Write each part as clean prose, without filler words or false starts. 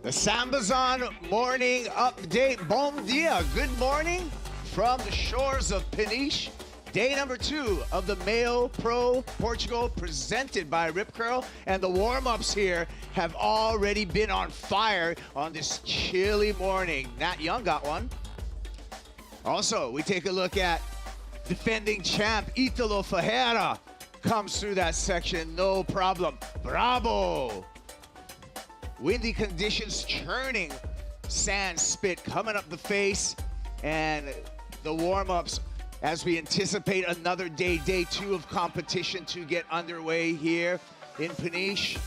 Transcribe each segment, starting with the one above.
The Sambazon morning update. Bom dia. Good morning from the shores of Peniche. Day number 2 of the MEO Pro Portugal presented by Rip Curl. And the warm-ups here have already been on fire on this chilly morning. Nat Young got one. Also, we take a look at defending champ Italo Ferreira. Comes through that section, no problem. Bravo! Windy conditions churning sand spit coming up the face, and the warm-ups as we anticipate another day, day 2 of competition to get underway here in Peniche.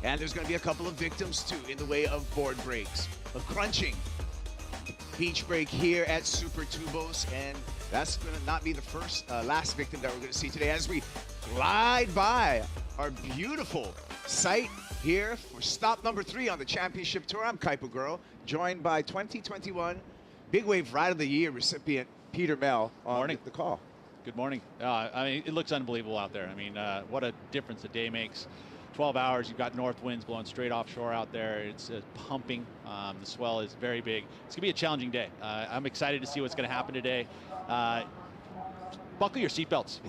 And there's going to be a couple of victims too in the way of board breaks, a crunching beach break here at Super Tubos, and that's going to not be the last victim that we're going to see today as we glide by our beautiful site here for stop number 3 on the championship tour. I'm Kaipo Girl, joined by 2021 Big Wave Ride of the Year recipient Peter Mel on the call. Good morning. I mean, it looks unbelievable out there. I mean, what a difference a day makes. 12 hours, you've got north winds blowing straight offshore out there. It's pumping. The swell is very big. It's going to be a challenging day. I'm excited to see what's going to happen today. Buckle your seatbelts.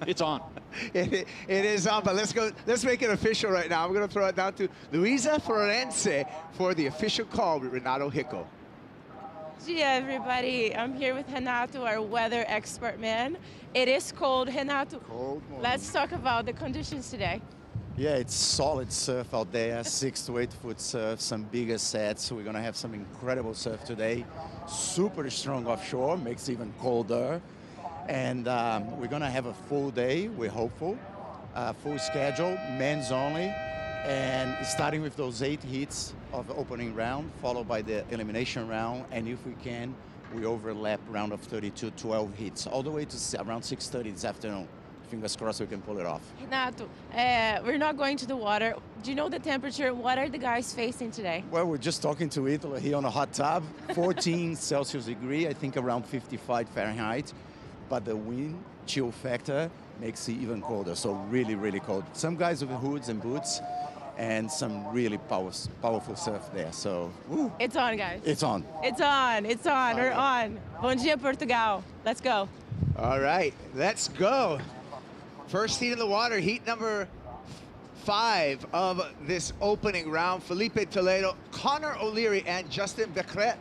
It's on. It is on, but let's make it official right now. I'm going to throw it down to Luisa Florense for the official call with Renato Hicko. Gia, everybody. I'm here with Renato, our weather expert man. It is cold, Renato. Cold morning. Let's talk about the conditions today. Yeah, it's solid surf out there, 6 to 8 foot surf, some bigger sets. We're gonna have some incredible surf today. Super strong offshore, makes it even colder. And we're gonna have a full day, we're hopeful. Full schedule, men's only. And starting with those 8 heats of the opening round, followed by the elimination round. And if we can, we overlap round of 32, 12 hits, all the way to around 6:30 this afternoon. Fingers crossed we can pull it off. Renato, we're not going to the water. Do you know the temperature? What are the guys facing today? Well, we're just talking to Italy here on a hot tub, 14 Celsius degree, I think around 55 Fahrenheit. But the wind chill factor makes it even colder, so really, really cold. Some guys with hoods and boots, and some really powerful surf there, so woo. It's on, guys. It's on. It's on, it's on, we're on. Bom dia, Portugal. Let's go. All right, let's go. First heat in the water, heat number 5 of this opening round. Felipe Toledo, Conor O'Leary, and Justin Becret.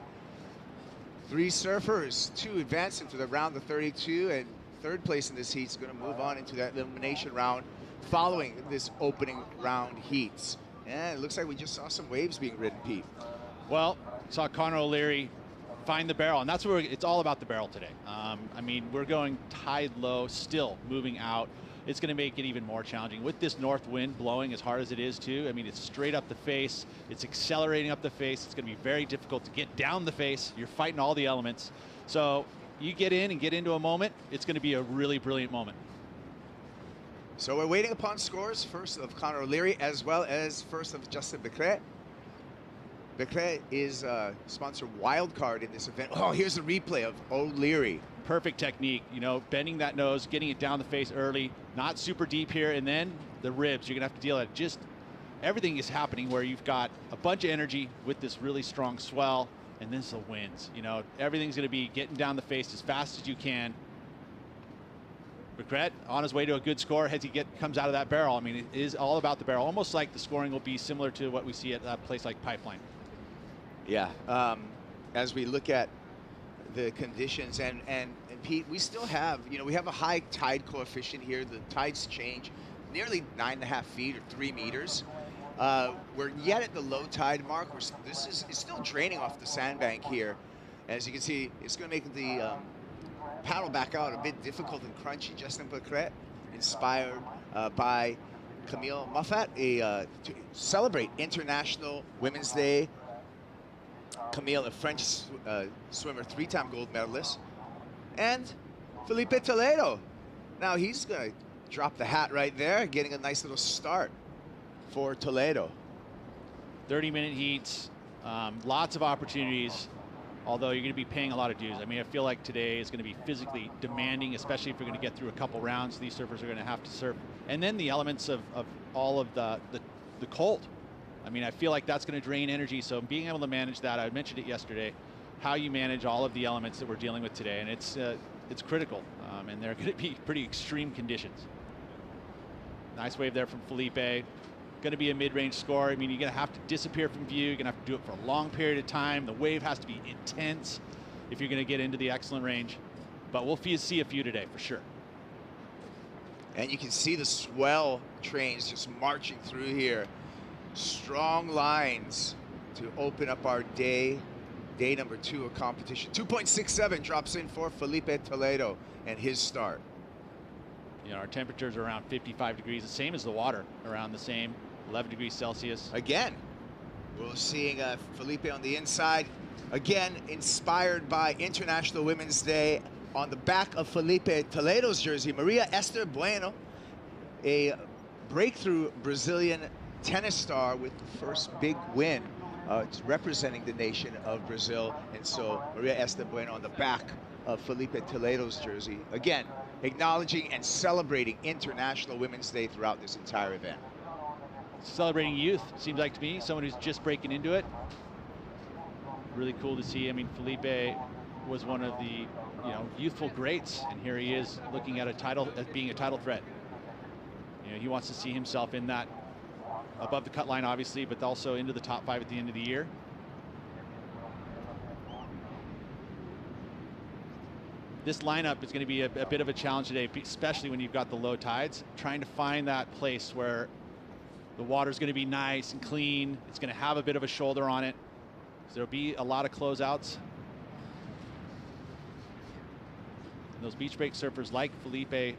3 surfers, 2 advancing to the round of 32, and 3rd place in this heat is going to move on into that elimination round following this opening round heats. And it looks like we just saw some waves being ridden, Pete. Well, saw Conor O'Leary find the barrel, and that's where it's all about the barrel today. I mean, we're going tide low, still moving out. It's going to make it even more challenging with this north wind blowing as hard as it is too. I mean, it's straight up the face. It's accelerating up the face. It's going to be very difficult to get down the face. You're fighting all the elements. So you get in and get into a moment, it's going to be a really brilliant moment. So we're waiting upon scores, first of Conor O'Leary as well as first of Justin Becret. Becret is sponsor wildcard in this event. Oh, here's a replay of O'Leary. Perfect technique, you know, bending that nose, getting it down the face early, not super deep here, and then the ribs, you're gonna have to deal with just everything is happening where you've got a bunch of energy with this really strong swell, and then the winds. You know, everything's gonna be getting down the face as fast as you can. Becret on his way to a good score as he comes out of that barrel. I mean, it is all about the barrel, almost like the scoring will be similar to what we see at a place like Pipeline. Yeah, as we look at the conditions, and Pete, we still have, you know, we have a high tide coefficient here. The tides change nearly 9.5 feet or 3 meters. We're yet at the low tide mark. It's still draining off the sandbank here. As you can see, it's going to make the paddle back out a bit difficult and crunchy. Justin Becret, inspired by Camille Moffat, to celebrate International Women's Day. Camille, a French swimmer, 3-time gold medalist. And Felipe Toledo. Now he's going to drop the hat right there, getting a nice little start for Toledo. 30-minute heats, lots of opportunities, although you're going to be paying a lot of dues. I mean, I feel like today is going to be physically demanding, especially if you're going to get through a couple rounds. These surfers are going to have to surf. And then the elements of all of the cold. I mean, I feel like that's going to drain energy, so being able to manage that, I mentioned it yesterday, how you manage all of the elements that we're dealing with today, and it's critical, and they're going to be pretty extreme conditions. Nice wave there from Felipe. Going to be a mid-range score. I mean, you're going to have to disappear from view. You're going to have to do it for a long period of time. The wave has to be intense if you're going to get into the excellent range, but we'll see a few today for sure. And you can see the swell trains just marching through here. Strong lines to open up our day number 2 of competition. 2.67 drops in for Felipe Toledo and his start. You know, our temperatures are around 55 degrees, the same as the water, around the same, 11 degrees Celsius. Again, we're seeing Felipe on the inside. Again, inspired by International Women's Day. On the back of Felipe Toledo's jersey, Maria Esther Bueno, a breakthrough Brazilian tennis star with the first big win, representing the nation of Brazil. And so Maria Esther Bueno on the back of Felipe Toledo's jersey. Again, acknowledging and celebrating International Women's Day throughout this entire event. Celebrating youth, seems like to me, someone who's just breaking into it. Really cool to see. I mean, Felipe was one of the, youthful greats, and here he is looking at a title, as being a title threat. You know, he wants to see himself in that, above the cut line, obviously, but also into the top 5 at the end of the year. This lineup is going to be a bit of a challenge today, especially when you've got the low tides, trying to find that place where the water's going to be nice and clean. It's going to have a bit of a shoulder on it. So there'll be a lot of closeouts. And those beach break surfers like Felipe,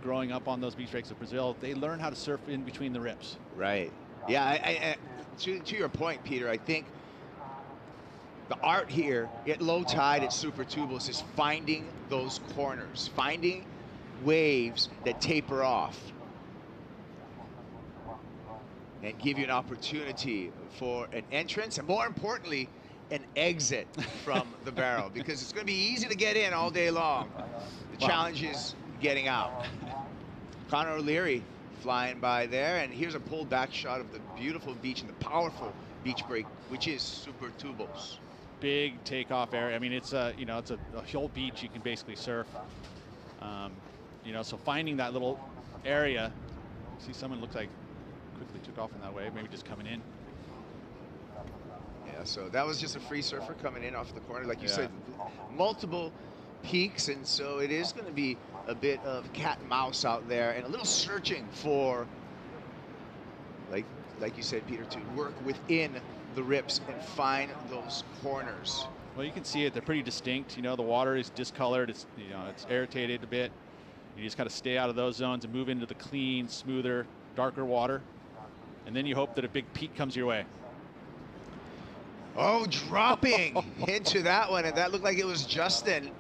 growing up on those beach breaks of Brazil, they learn how to surf in between the rips. Right. Yeah, to your point, Peter, I think the art here at low tide at Super Tubos is finding those corners, finding waves that taper off and give you an opportunity for an entrance and, more importantly, an exit from the barrel, because it's going to be easy to get in all day long. The challenge is getting out. Conor O'Leary flying by there, and here's a pulled back shot of the beautiful beach and the powerful beach break, which is Super Tubos. Big takeoff area. I mean, it's a whole beach you can basically surf. So finding that little area. See, someone looks like quickly took off in that way, maybe just coming in. Yeah, so that was just a free surfer coming in off the corner, like you said, multiple peaks, and so it is going to be a bit of cat and mouse out there, and a little searching for, like you said, Peter, to work within the rips and find those corners. Well, you can see it; they're pretty distinct. The water is discolored. It's it's irritated a bit. You just got to stay out of those zones and move into the clean, smoother, darker water, and then you hope that a big peak comes your way. Oh, dropping into that one, and that looked like it was Justin.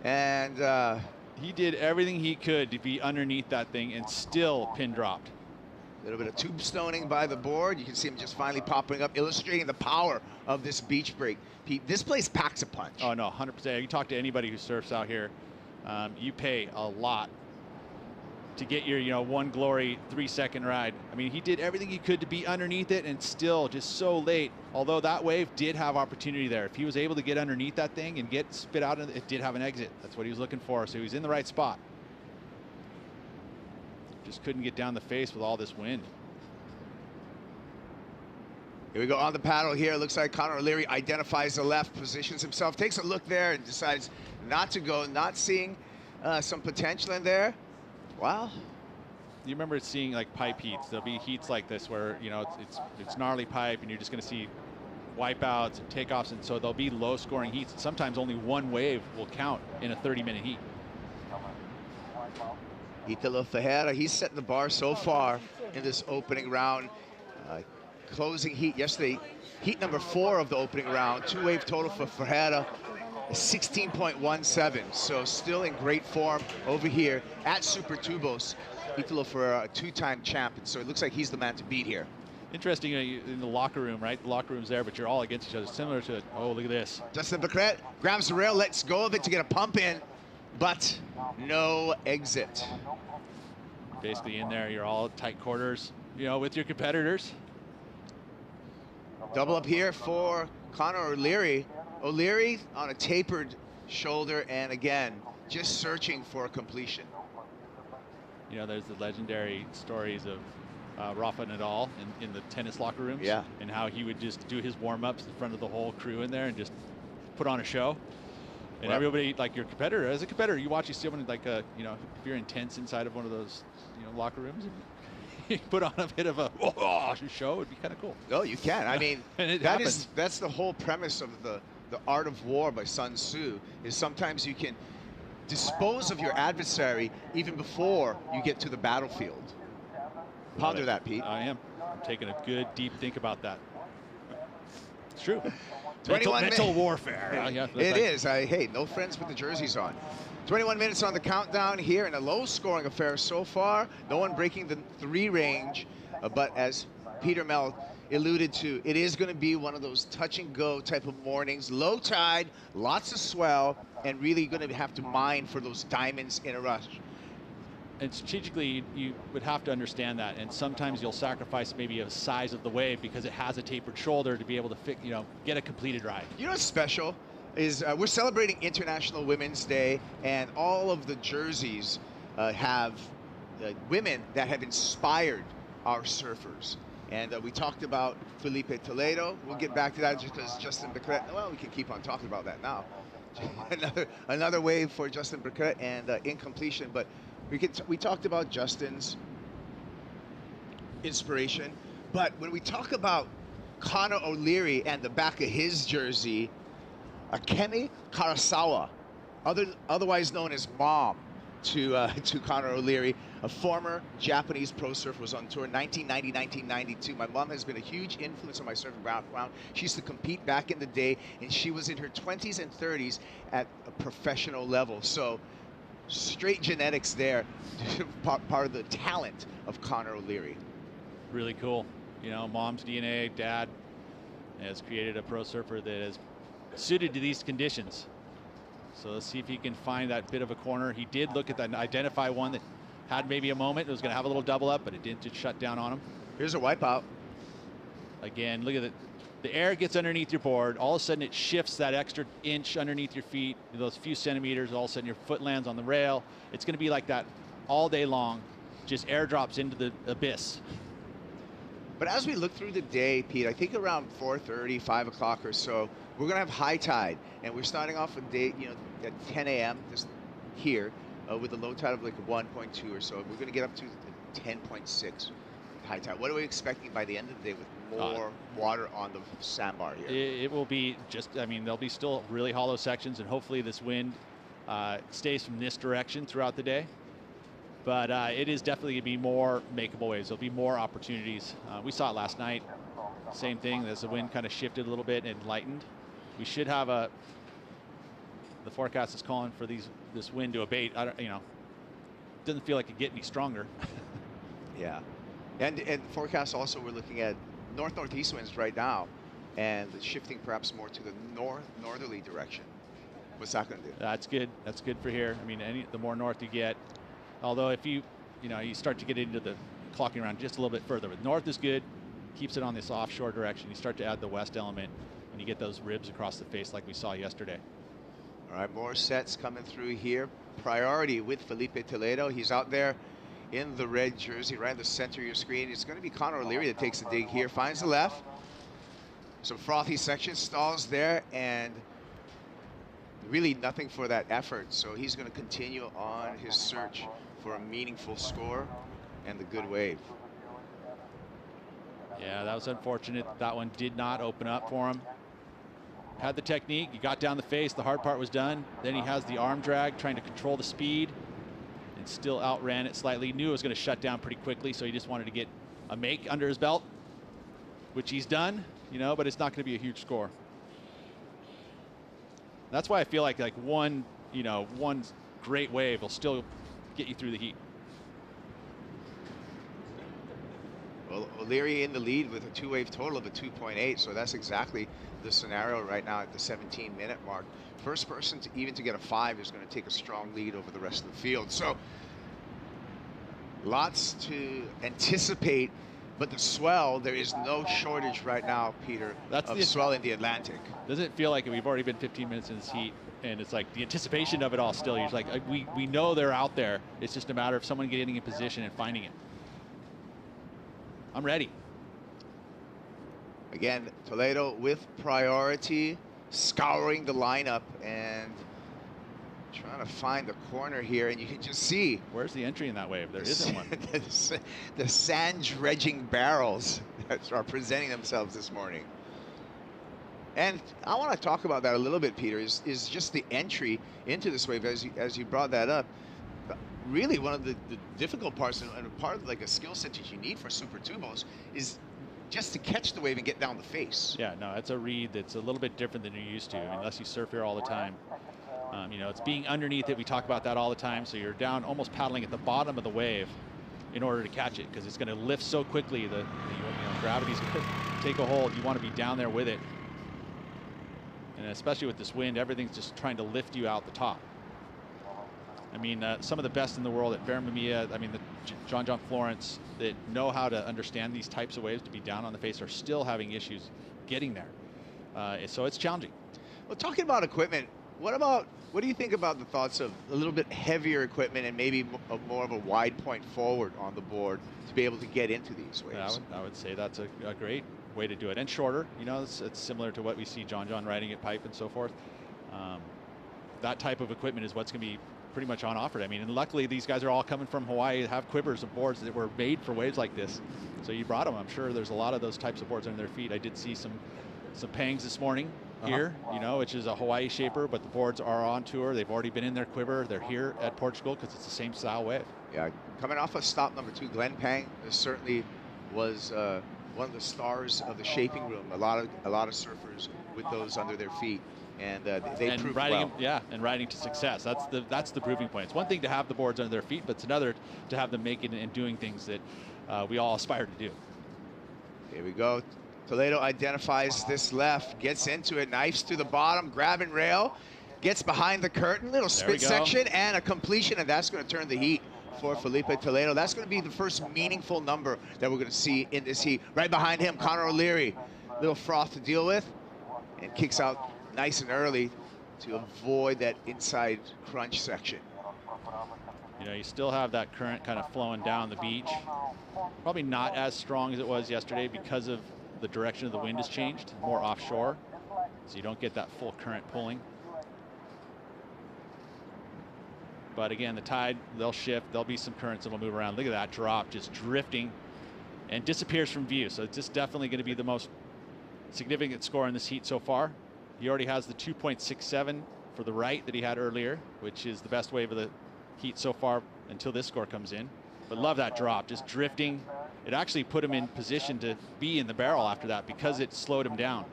And he did everything he could to be underneath that thing and still pin dropped. A little bit of tombstoning by the board. You can see him just finally popping up, illustrating the power of this beach break. Pete, this place packs a punch. Oh, no, 100%. You talk to anybody who surfs out here, you pay a lot to get your, one glory 3-second ride. I mean, he did everything he could to be underneath it, and still just so late. Although that wave did have opportunity there. If he was able to get underneath that thing and get spit out, it did have an exit. That's what he was looking for. So he was in the right spot. Just couldn't get down the face with all this wind. Here we go on the paddle here. Looks like Conor O'Leary identifies the left, positions himself, takes a look there, and decides not to go, not seeing some potential in there. Wow. You remember seeing like pipe heats. There'll be heats like this where, it's gnarly pipe, and you're just going to see wipeouts and takeoffs, and so there'll be low scoring heats. And sometimes only one wave will count in a 30-minute heat. Italo Ferreira, he's setting the bar so far in this opening round. Closing heat yesterday, heat number 4 of the opening round, 2-wave total for Ferreira, 16.17. So still in great form over here at Super Tubos. Italo Ferreira, a 2-time champ, and so it looks like he's the man to beat here. Interesting in the locker room, right? The locker room's there, but you're all against each other, similar to, oh, look at this. Justin Becret grabs the rail, lets go of it to get a pump in, but no exit. Basically in there, you're all tight quarters, with your competitors. Double up here for Conor O'Leary. O'Leary on a tapered shoulder, and again, just searching for completion. There's the legendary stories of Rafa Nadal in the tennis locker rooms. Yeah. And how he would just do his warm-ups in front of the whole crew in there and just put on a show. And everybody, like your competitor, as a competitor, you watch, you see someone like if you're intense inside of one of those, locker rooms, and put on a bit of a show, it'd be kind of cool. No, you can. I mean, And that's the whole premise of the Art of War by Sun Tzu, is sometimes you can dispose of your adversary even before you get to the battlefield. Ponder that, Pete. I am. I'm taking a good, deep think about that. It's true. 21 mental minutes. warfare. Yeah, It is. Hey, no friends with the jerseys on. 21 minutes on the countdown here, in a low-scoring affair so far. No one breaking the 3 range, but as Peter Mel alluded to, it is going to be one of those touch-and-go type of mornings. Low tide, lots of swell, and really going to have to mine for those diamonds in a rush. And strategically, you would have to understand that. And sometimes you'll sacrifice maybe a size of the wave because it has a tapered shoulder to be able to get a completed ride. You know what's special is we're celebrating International Women's Day, and all of the jerseys have women that have inspired our surfers. And we talked about Felipe Toledo. We'll get back to that just because Justin Briquet, well, we can keep on talking about that now. another wave for Justin Briquet and incompletion. But we talked about Justin's inspiration. But when we talk about Conor O'Leary and the back of his jersey, Akemi Karasawa, otherwise known as Mom to Conor O'Leary, a former Japanese pro surfer, was on tour 1990-1992. My mom has been a huge influence on my surfing background. She used to compete back in the day, and she was in her 20s and 30s at a professional level. So straight genetics there, part of the talent of Conor O'Leary. Really cool. You know, mom's DNA, dad has created a pro surfer that is suited to these conditions. So let's see if he can find that bit of a corner. He did look at that and identify one that had maybe a moment. It was going to have a little double up, but it didn't just shut down on him. Here's a wipeout. Again, look at it. The air gets underneath your board. All of a sudden, it shifts that extra inch underneath your feet, those few centimeters. All of a sudden, your foot lands on the rail. It's going to be like that all day long. Just airdrops into the abyss. But as we look through the day, Pete, I think around 4:30, 5 o'clock or so, we're going to have high tide. And we're starting off a day, at 10 a.m. just here with a low tide of like 1.2 or so. We're going to get up to 10.6 high tide. What are we expecting by the end of the day with more water on the sandbar here? It will be there'll be still really hollow sections, and hopefully this wind stays from this direction throughout the day. But it is definitely going to be more makeable waves. There'll be more opportunities. We saw it last night. Same thing, as the wind kind of shifted a little bit and lightened. We should have the forecast is calling for this wind to abate. Doesn't feel like it get any stronger. Yeah. And forecast also, we're looking at northeast winds right now, and shifting perhaps more to the northerly direction. What's that going to do? That's good. That's good for here. I mean, the more north you get, although if you start to get into the clocking around just a little bit further, but north is good, keeps it on this offshore direction. You start to add the west element, and you get those ribs across the face like we saw yesterday. All right, more sets coming through here. Priority with Felipe Toledo. He's out there in the red jersey, right in the center of your screen. It's going to be Conor O'Leary that takes the dig here, finds the left. Some frothy section, stalls there, and really nothing for that effort. So he's going to continue on his search for a meaningful score and the good wave. Yeah, that was unfortunate. That one did not open up for him. Had the technique, he got down the face, the hard part was done. Then he has the arm drag, trying to control the speed, and still outran it slightly. Knew it was going to shut down pretty quickly, so he just wanted to get a make under his belt, which he's done, but it's not going to be a huge score. That's why I feel like one great wave will still get you through the heat. Well, O'Leary in the lead with a two-wave total of a 2.8, so that's exactly the scenario right now at the 17-minute mark. First person to get a 5 is going to take a strong lead over the rest of the field. So lots to anticipate, but the swell, there is no shortage right now, Peter, of swell in the Atlantic. Doesn't it feel like we've already been 15 minutes in this heat, and it's like the anticipation of it all still. You're like, we know they're out there. It's just a matter of someone getting in position and finding it. I'm ready. Again, Toledo with priority, scouring the lineup and Trying to find the corner here, and you can just see. Where's the entry in that wave? There isn't one. the sand dredging barrels that are presenting themselves this morning. And I want to talk about that a little bit, Peter, is just the entry into this wave, as you brought that up. Really, one of the difficult parts, and part of like a skill set that you need for Super Tubos, is just to catch the wave and get down the face. Yeah, no, it's a read that's a little bit different than you're used to. I mean, unless you surf here all the time. You know, it's being underneath it. We talk about that all the time. So you're down almost paddling at the bottom of the wave in order to catch it, because it's going to lift so quickly. The gravity's going to take a hold. You want to be down there with it. And especially with this wind, everything's just trying to lift you out the top. I mean, some of the best in the world at Bermamia, I mean, the John Florence, that know how to understand these types of waves to be down on the face, are still having issues getting there. So it's challenging. Well, talking about equipment, what do you think about the thoughts of a little bit heavier equipment and maybe more of a wide point forward on the board to be able to get into these waves? I would say that's a great way to do it, and shorter. You know, it's similar to what we see John riding at pipe and so forth. That type of equipment is what's going to be pretty much on offer. I mean, and luckily these guys are all coming from Hawaii, have quivers and boards that were made for waves like this. So you brought them. I'm sure there's a lot of those types of boards under their feet. I did see some Pangs this morning here, you know, which is a Hawaii shaper, but the boards are on tour. They've already been in their quiver. They're here at Portugal because it's the same style wave. Yeah, coming off of stop number 2, Glen Pang certainly was one of the stars of the shaping room. A lot of surfers with those under their feet, and they proved well. Yeah, and riding to success. That's the proving point. It's one thing to have the boards under their feet, but it's another to have them making and doing things that we all aspire to do. Here we go. Toledo identifies this left, gets into it, knifes to the bottom, grab and rail, gets behind the curtain, little spit section, and a completion, and that's going to turn the heat for Felipe Toledo. That's going to be the first meaningful number that we're going to see in this heat. Right behind him, Conor O'Leary, little froth to deal with, and kicks out nice and early to avoid that inside crunch section. You know, you still have that current kind of flowing down the beach. Probably not as strong as it was yesterday because of the direction of the wind has changed, more offshore, so you don't get that full current pulling. But again, the tide, they'll shift, there'll be some currents that'll move around. Look at that drop, just drifting and disappears from view. So it's just definitely going to be the most significant score in this heat so far. He already has the 2.67 for the right that he had earlier, which is the best wave of the heat so far until this score comes in. But love that drop, just drifting. It actually put him in position to be in the barrel after that because it slowed him down.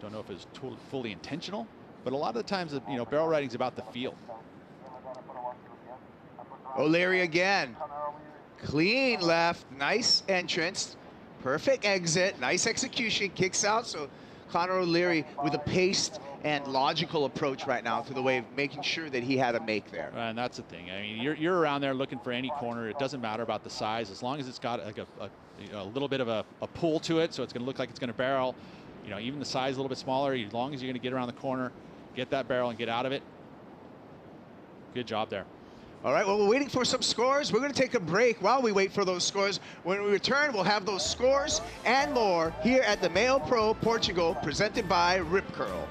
Don't know if it was fully intentional, but a lot of the times, you know, barrel riding is about the feel. O'Leary again. Clean left, nice entrance, perfect exit, nice execution, kicks out. So Conor O'Leary with a paced and logical approach right now to the wave, making sure that he had a make there. And that's the thing. I mean, you're around there looking for any corner. It doesn't matter about the size, as long as it's got like a little bit of a pull to it, so it's going to look like it's going to barrel. You know, even the size a little bit smaller, as long as you're going to get around the corner, get that barrel and get out of it. Good job there. All right, well, we're waiting for some scores. We're going to take a break while we wait for those scores. When we return, we'll have those scores and more here at the MEO Pro Portugal, presented by Rip Curl.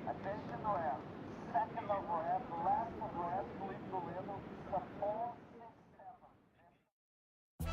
Attention left, second of left, last of left, Felipe Toledo, support 6-7.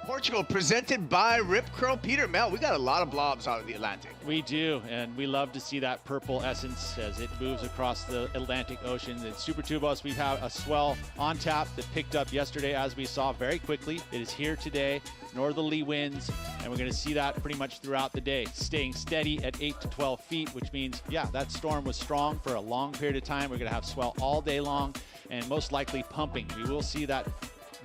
Portugal, presented by Rip Curl. Peter, Mel, we got a lot of blobs out of the Atlantic. We do, and we love to see that purple essence as it moves across the Atlantic Ocean. In Super Tubos, we have a swell on tap that picked up yesterday, as we saw very quickly. It is here today, northerly winds, and we're going to see that pretty much throughout the day, staying steady at 8 to 12 feet, which means, yeah, that storm was strong for a long period of time. We're going to have swell all day long and most likely pumping. We will see that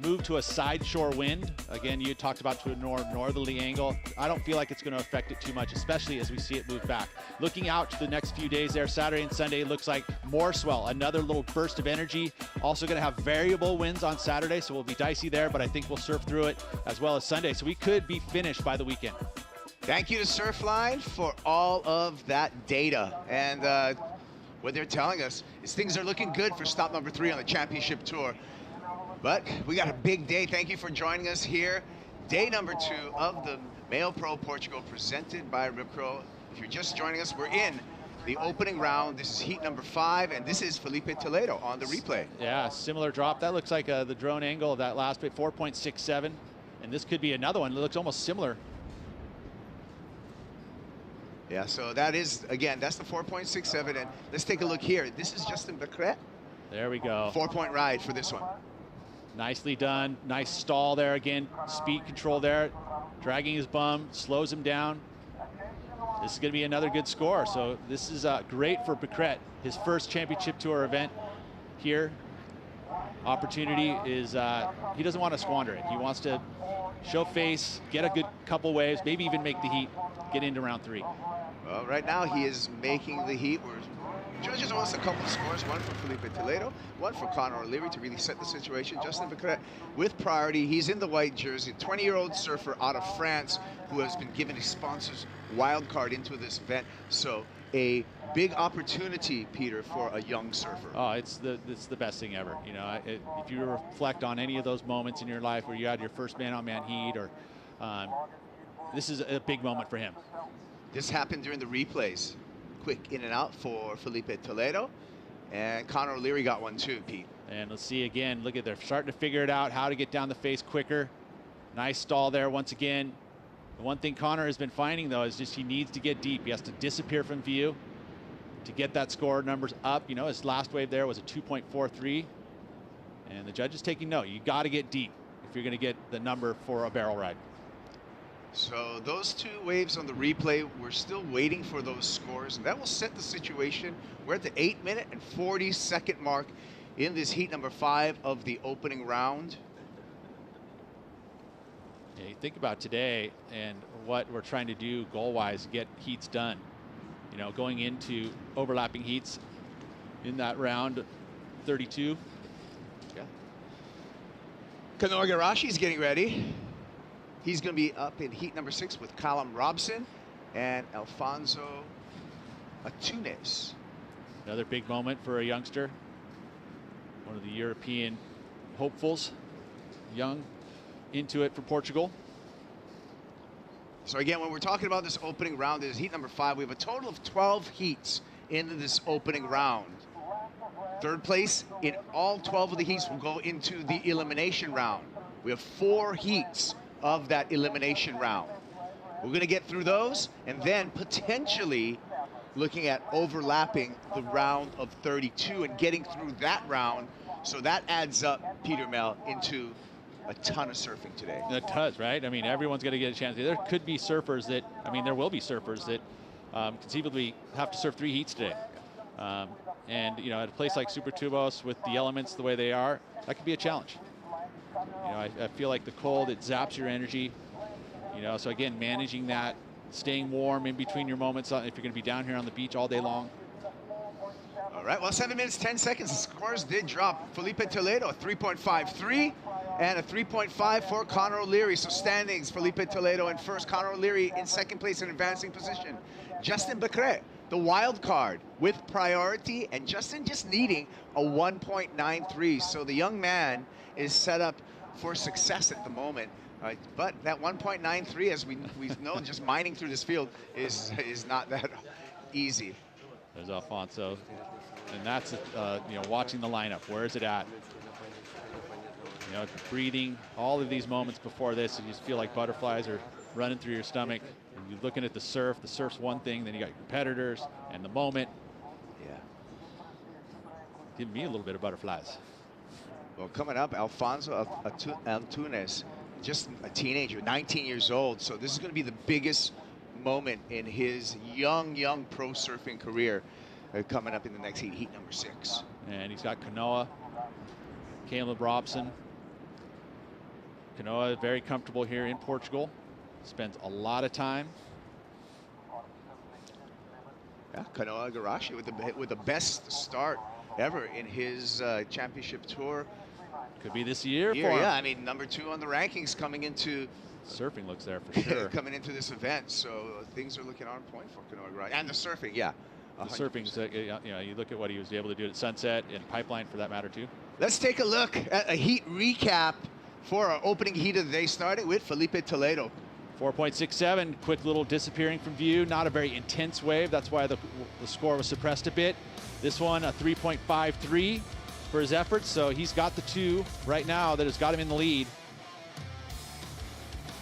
move to a side shore wind. Again, you talked about to a northerly angle. I don't feel like it's going to affect it too much, especially as we see it move back. Looking out to the next few days there, Saturday and Sunday looks like more swell, another little burst of energy. Also going to have variable winds on Saturday, so we'll be dicey there, but I think we'll surf through it as well as Sunday. So we could be finished by the weekend. Thank you to Surfline for all of that data. And what they're telling us is things are looking good for stop number 3 on the championship tour. But we got a big day. Thank you for joining us here. Day number 2 of the MEO Pro Portugal, presented by Rip Curl. If you're just joining us, we're in the opening round. This is heat number 5, and this is Felipe Toledo on the replay. Yeah, similar drop. That looks like the drone angle of that last bit, 4.67. And this could be another one. It looks almost similar. Yeah, so that is, again, that's the 4.67. And let's take a look here. This is Justin Becret. There we go. 4-point ride for this one. Nicely done. Nice stall there again. Speed control there. Dragging his bum, slows him down. This is going to be another good score. So this is great for Becret. His first championship tour event here. Opportunity is, he doesn't want to squander it. He wants to show face, get a good couple waves, maybe even make the heat, get into round 3. Well, right now he is making the heat. Judges wants a couple of scores, one for Felipe Toledo, one for Conor O'Leary to really set the situation. Justin Becret with priority. He's in the white jersey, 20-year-old surfer out of France who has been given his sponsor's wild card into this event. So a big opportunity, Peter, for a young surfer. Oh, it's the best thing ever. You know, if you reflect on any of those moments in your life where you had your first man-on-man heat, or this is a big moment for him. This happened during the replays. Quick in and out for Felipe Toledo, and Conor O'Leary got one too, Pete. And let's see again, look at, they're starting to figure it out, how to get down the face quicker. Nice stall there once again. The one thing Conor has been finding though is just he needs to get deep. He has to disappear from view to get that score numbers up. You know, his last wave there was a 2.43, and the judge is taking note. You got to get deep if you're going to get the number for a barrel ride. So those 2 waves on the replay, we're still waiting for those scores, and that will set the situation. We're at the 8-minute and 40-second mark in this heat number 5 of the opening round. Yeah, you think about today and what we're trying to do goal-wise, get heats done. You know, going into overlapping heats in that round 32. Yeah. Kanoa Igarashi is getting ready. He's going to be up in heat number 6 with Callum Robson and Alfonso Atunes. Another big moment for a youngster. One of the European hopefuls. Young, into it for Portugal. So again, when we're talking about this opening round, it is heat number 5. We have a total of 12 heats into this opening round. Third place in all 12 of the heats will go into the elimination round. We have 4 heats of that elimination round. We're going to get through those and then potentially looking at overlapping the round of 32 and getting through that round. So that adds up, Peter Mel, into a ton of surfing today. It does, right? I mean, everyone's going to get a chance. There could be surfers that, I mean, there will be surfers that conceivably have to surf 3 heats today. And, you know, at a place like Super Tubos with the elements the way they are, that could be a challenge. You know, I feel like the cold, it zaps your energy. You know, so again, managing that, staying warm in between your moments if you're going to be down here on the beach all day long. All right, well, 7 minutes, 10 seconds. The scores did drop. Felipe Toledo, a 3.53 and a 3.5 for Conor O'Leary. So standings, Felipe Toledo in first, Conor O'Leary in second place in advancing position. Justin Becret, the wild card with priority, and Justin just needing a 1.93. So the young man is set up for success at the moment. But that 1.93, as we know, just mining through this field is not that easy. There's Alfonso, and that's you know, watching the lineup. Where is it at? You know, breathing, all of these moments before this, you just feel like butterflies are running through your stomach. And you're looking at the surf. The surf's one thing, then you got your competitors and the moment. Yeah. Giving me a little bit of butterflies. Well, coming up, Alfonso Antunes, just a teenager, 19 years old. So this is going to be the biggest moment in his young pro surfing career coming up in the next heat, heat number 6. And he's got Kanoa, Callum Robson. Kanoa very comfortable here in Portugal. Spends a lot of time. Yeah, Kanoa Igarashi with the best start ever in his championship tour. Could be this year for him. Yeah, I mean, number 2 on the rankings coming into surfing looks there for sure. coming into this event, so things are looking on point for Kanoa Igarashi. And the surfing, yeah. The surfing's, you know, you look at what he was able to do at Sunset and Pipeline for that matter too. Let's take a look at a heat recap for our opening heat of the day, starting with Felipe Toledo. 4.67, quick little disappearing from view. Not a very intense wave. That's why the score was suppressed a bit. This one, a 3.53 for his efforts. So he's got the 2 right now that has got him in the lead.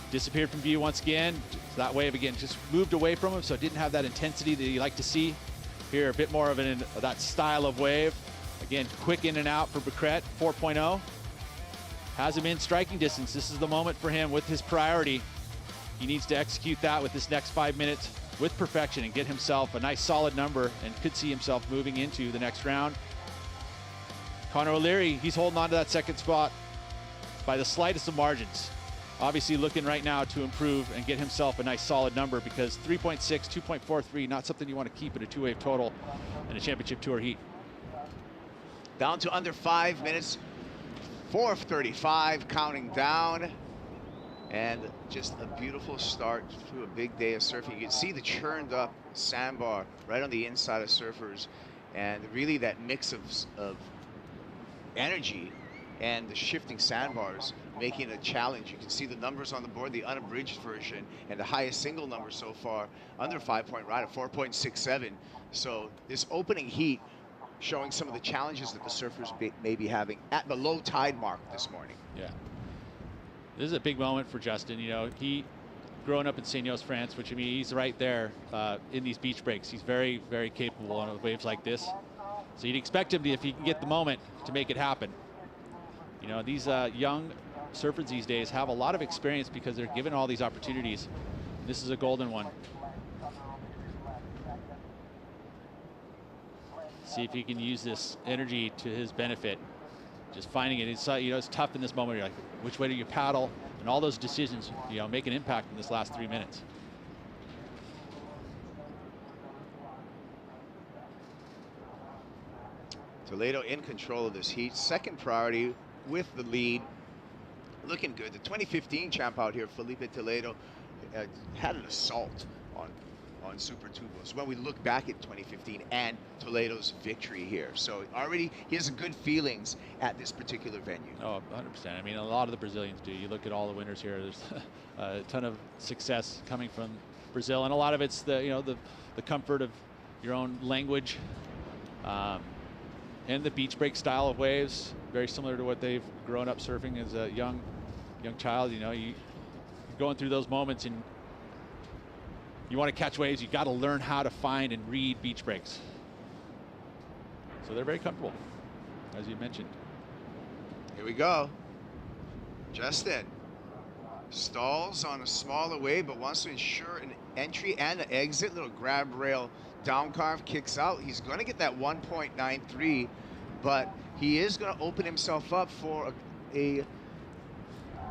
Disappeared from view once again. That wave again just moved away from him, so it didn't have that intensity that you like to see. Here, a bit more of that style of wave. Again, quick in and out for Becret, 4.0. Has him in striking distance. This is the moment for him with his priority. He needs to execute that with this next 5 minutes with perfection and get himself a nice solid number, and could see himself moving into the next round. Conor O'Leary, he's holding on to that second spot by the slightest of margins. Obviously looking right now to improve and get himself a nice solid number, because 3.6, 2.43, not something you want to keep in a 2-wave total in a championship tour heat. Down to under 5 minutes, 4:35, counting down. And just a beautiful start to a big day of surfing. You can see the churned up sandbar right on the inside of surfers, and really that mix of energy and the shifting sandbars making it a challenge. You can see the numbers on the board, the unabridged version, and the highest single number so far under 5-point ride of 4.67. So this opening heat showing some of the challenges that the surfers may be having at the low tide mark this morning. Yeah. This is a big moment for Justin. You know, he growing up in Seignos, France, which, I mean, he's right there in these beach breaks. He's very, very capable on waves like this. So you'd expect him to, if he can get the moment, to make it happen. You know, these young surfers these days have a lot of experience because they're given all these opportunities. This is a golden one. See if he can use this energy to his benefit. Just finding it, it's, you know, it's tough in this moment. You're like, which way do you paddle? And all those decisions, you know, make an impact in this last 3 minutes. Toledo in control of this heat. Second priority with the lead. Looking good. The 2015 champ out here, Felipe Toledo, had an assault on Super Tubos when we look back at 2015 and Toledo's victory here. So already he has good feelings at this particular venue. Oh, 100%. I mean, a lot of the Brazilians do. You look at all the winners here, there's a ton of success coming from Brazil, and a lot of it's the, you know, the comfort of your own language and the beach break style of waves, very similar to what they've grown up surfing as a young child. You know, you're going through those moments and you want to catch waves, you got to learn how to find and read beach breaks. So they're very comfortable, as you mentioned. Here we go. Justin stalls on a smaller wave, but wants to ensure an entry and an exit. Little grab rail down carve, kicks out. He's going to get that 1.93, but he is going to open himself up for a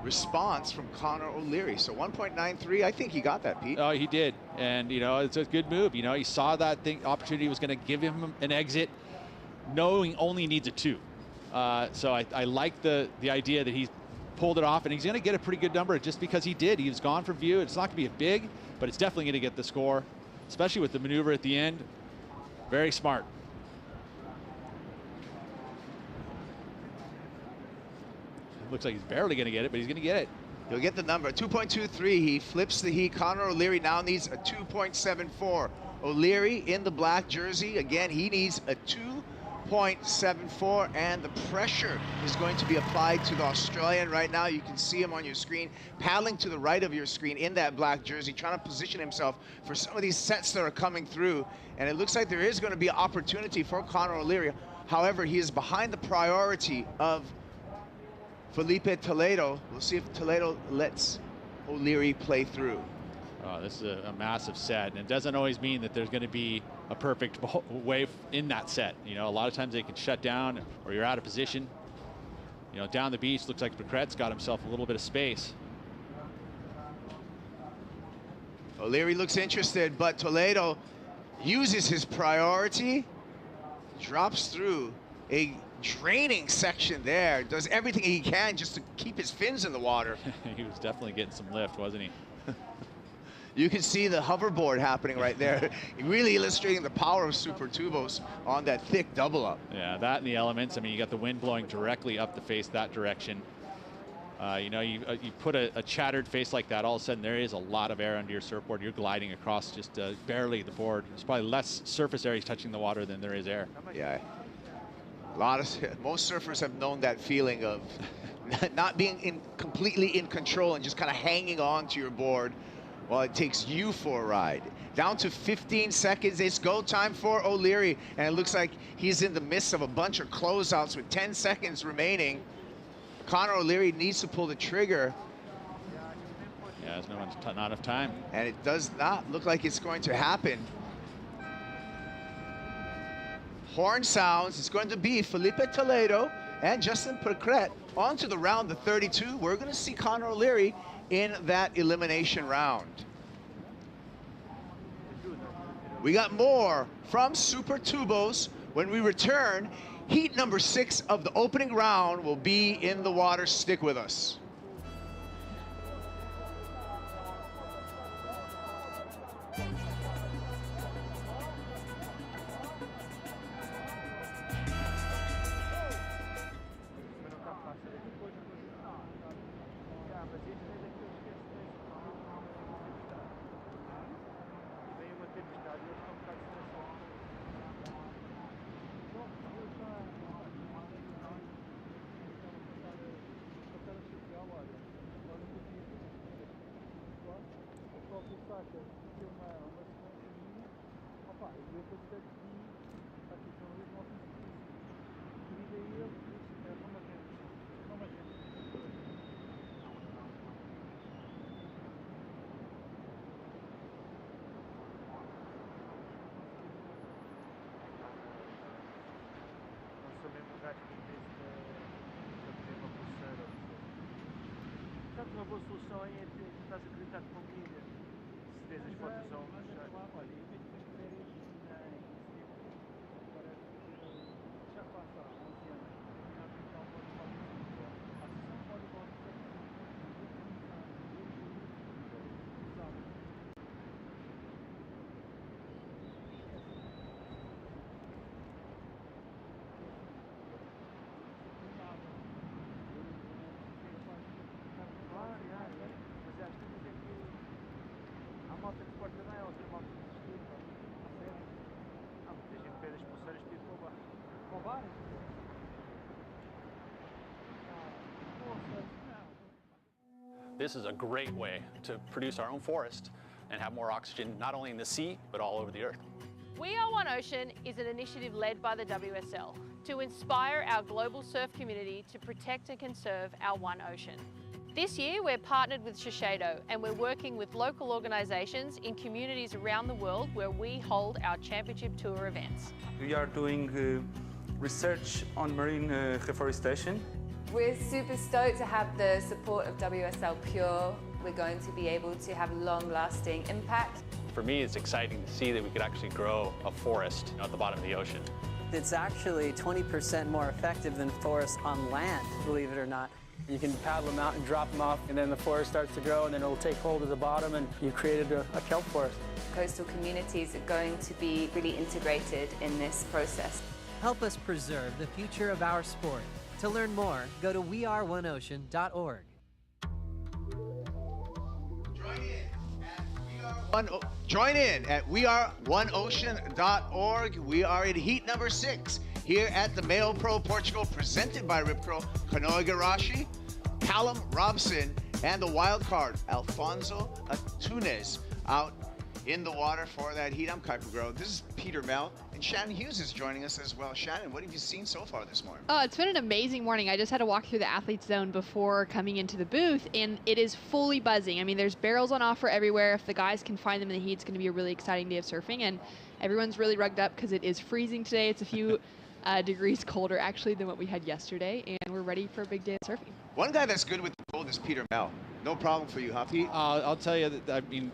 response from Conor O'Leary. So 1.93, I think he got that, Pete. Oh, he did. And, you know, it's a good move. You know, he saw that opportunity was going to give him an exit, knowing only needs a 2. So I like the idea that he pulled it off, and he's going to get a pretty good number just because he did. He was gone from view. It's not going to be a big, but it's definitely going to get the score, especially with the maneuver at the end. Very smart. Looks like he's barely going to get it, but he's going to get it. He'll get the number, 2.23. He flips the heat. Conor O'Leary now needs a 2.74. O'Leary in the black jersey. Again, he needs a 2.74, and the pressure is going to be applied to the Australian right now. You can see him on your screen, paddling to the right of your screen in that black jersey, trying to position himself for some of these sets that are coming through. And it looks like there is going to be an opportunity for Conor O'Leary. However, he is behind the priority of Felipe Toledo. We'll see if Toledo lets O'Leary play through. Oh, this is a massive set, and it doesn't always mean that there's going to be a perfect wave in that set. You know, a lot of times they can shut down, or you're out of position. You know, down the beach, looks like Paquette's got himself a little bit of space. O'Leary looks interested, but Toledo uses his priority, drops through a draining section there, does everything he can just to keep his fins in the water. He was definitely getting some lift, wasn't he? You can see the hoverboard happening right there, really illustrating the power of Super Tubos on that thick double up. Yeah, that and the elements. I mean, you got the wind blowing directly up the face that direction. You know, you put a chattered face like that, all of a sudden there is a lot of air under your surfboard. You're gliding across just barely the board. There's probably less surface area touching the water than there is air. Yeah, most surfers have known that feeling of not being completely in control and just kind of hanging on to your board while it takes you for a ride. Down to 15 seconds, it's go time for O'Leary, and it looks like he's in the midst of a bunch of closeouts with 10 seconds remaining. Conor O'Leary needs to pull the trigger. Yeah, there's not enough time. And it does not look like it's going to happen. Horn sounds. It's going to be Felipe Toledo and Justin Paquette on to the round, the 32. We're going to see Conor O'Leary in that elimination round. We got more from Super Tubos when we return. Heat number 6 of the opening round will be in the water. Stick with us. Uma boa solução aí é estás a acreditar com a família. Se vês as fotos ao já passa há 11 anos. This is a great way to produce our own forest and have more oxygen, not only in the sea, but all over the earth. We Are One Ocean is an initiative led by the WSL to inspire our global surf community to protect and conserve our one ocean. This year, we're partnered with Shiseido, and we're working with local organisations in communities around the world where we hold our championship tour events. We are doing research on marine reforestation. We're super stoked to have the support of WSL Pure. We're going to be able to have long-lasting impact. For me, it's exciting to see that we could actually grow a forest at the bottom of the ocean. It's actually 20% more effective than forests on land, believe it or not. You can paddle them out and drop them off, and then the forest starts to grow, and then it'll take hold of the bottom, and you've created a kelp forest. Coastal communities are going to be really integrated in this process. Help us preserve the future of our sport. To learn more, go to weareoneocean.org. Join in at Join in at weareoneocean.org. We are in heat number 6 here at the MEO Pro Portugal, presented by Rip Curl, Kanoa Igarashi, Callum Robson, and the wild card, Alfonso Atunes, out in the water for that heat. I'm Kuiper Grove. This is Peter Mel, and Shannon Hughes is joining us as well. Shannon, what have you seen so far this morning? Oh, it's been an amazing morning. I just had to walk through the athletes zone before coming into the booth, and it is fully buzzing. I mean, there's barrels on offer everywhere. If the guys can find them in the heat, it's going to be a really exciting day of surfing, and everyone's really rugged up because it is freezing today. It's a few degrees colder, actually, than what we had yesterday, and we're ready for a big day of surfing. One guy that's good with the cold is Peter Mel. No problem for you, huh, Pete? I'll tell you that, I mean,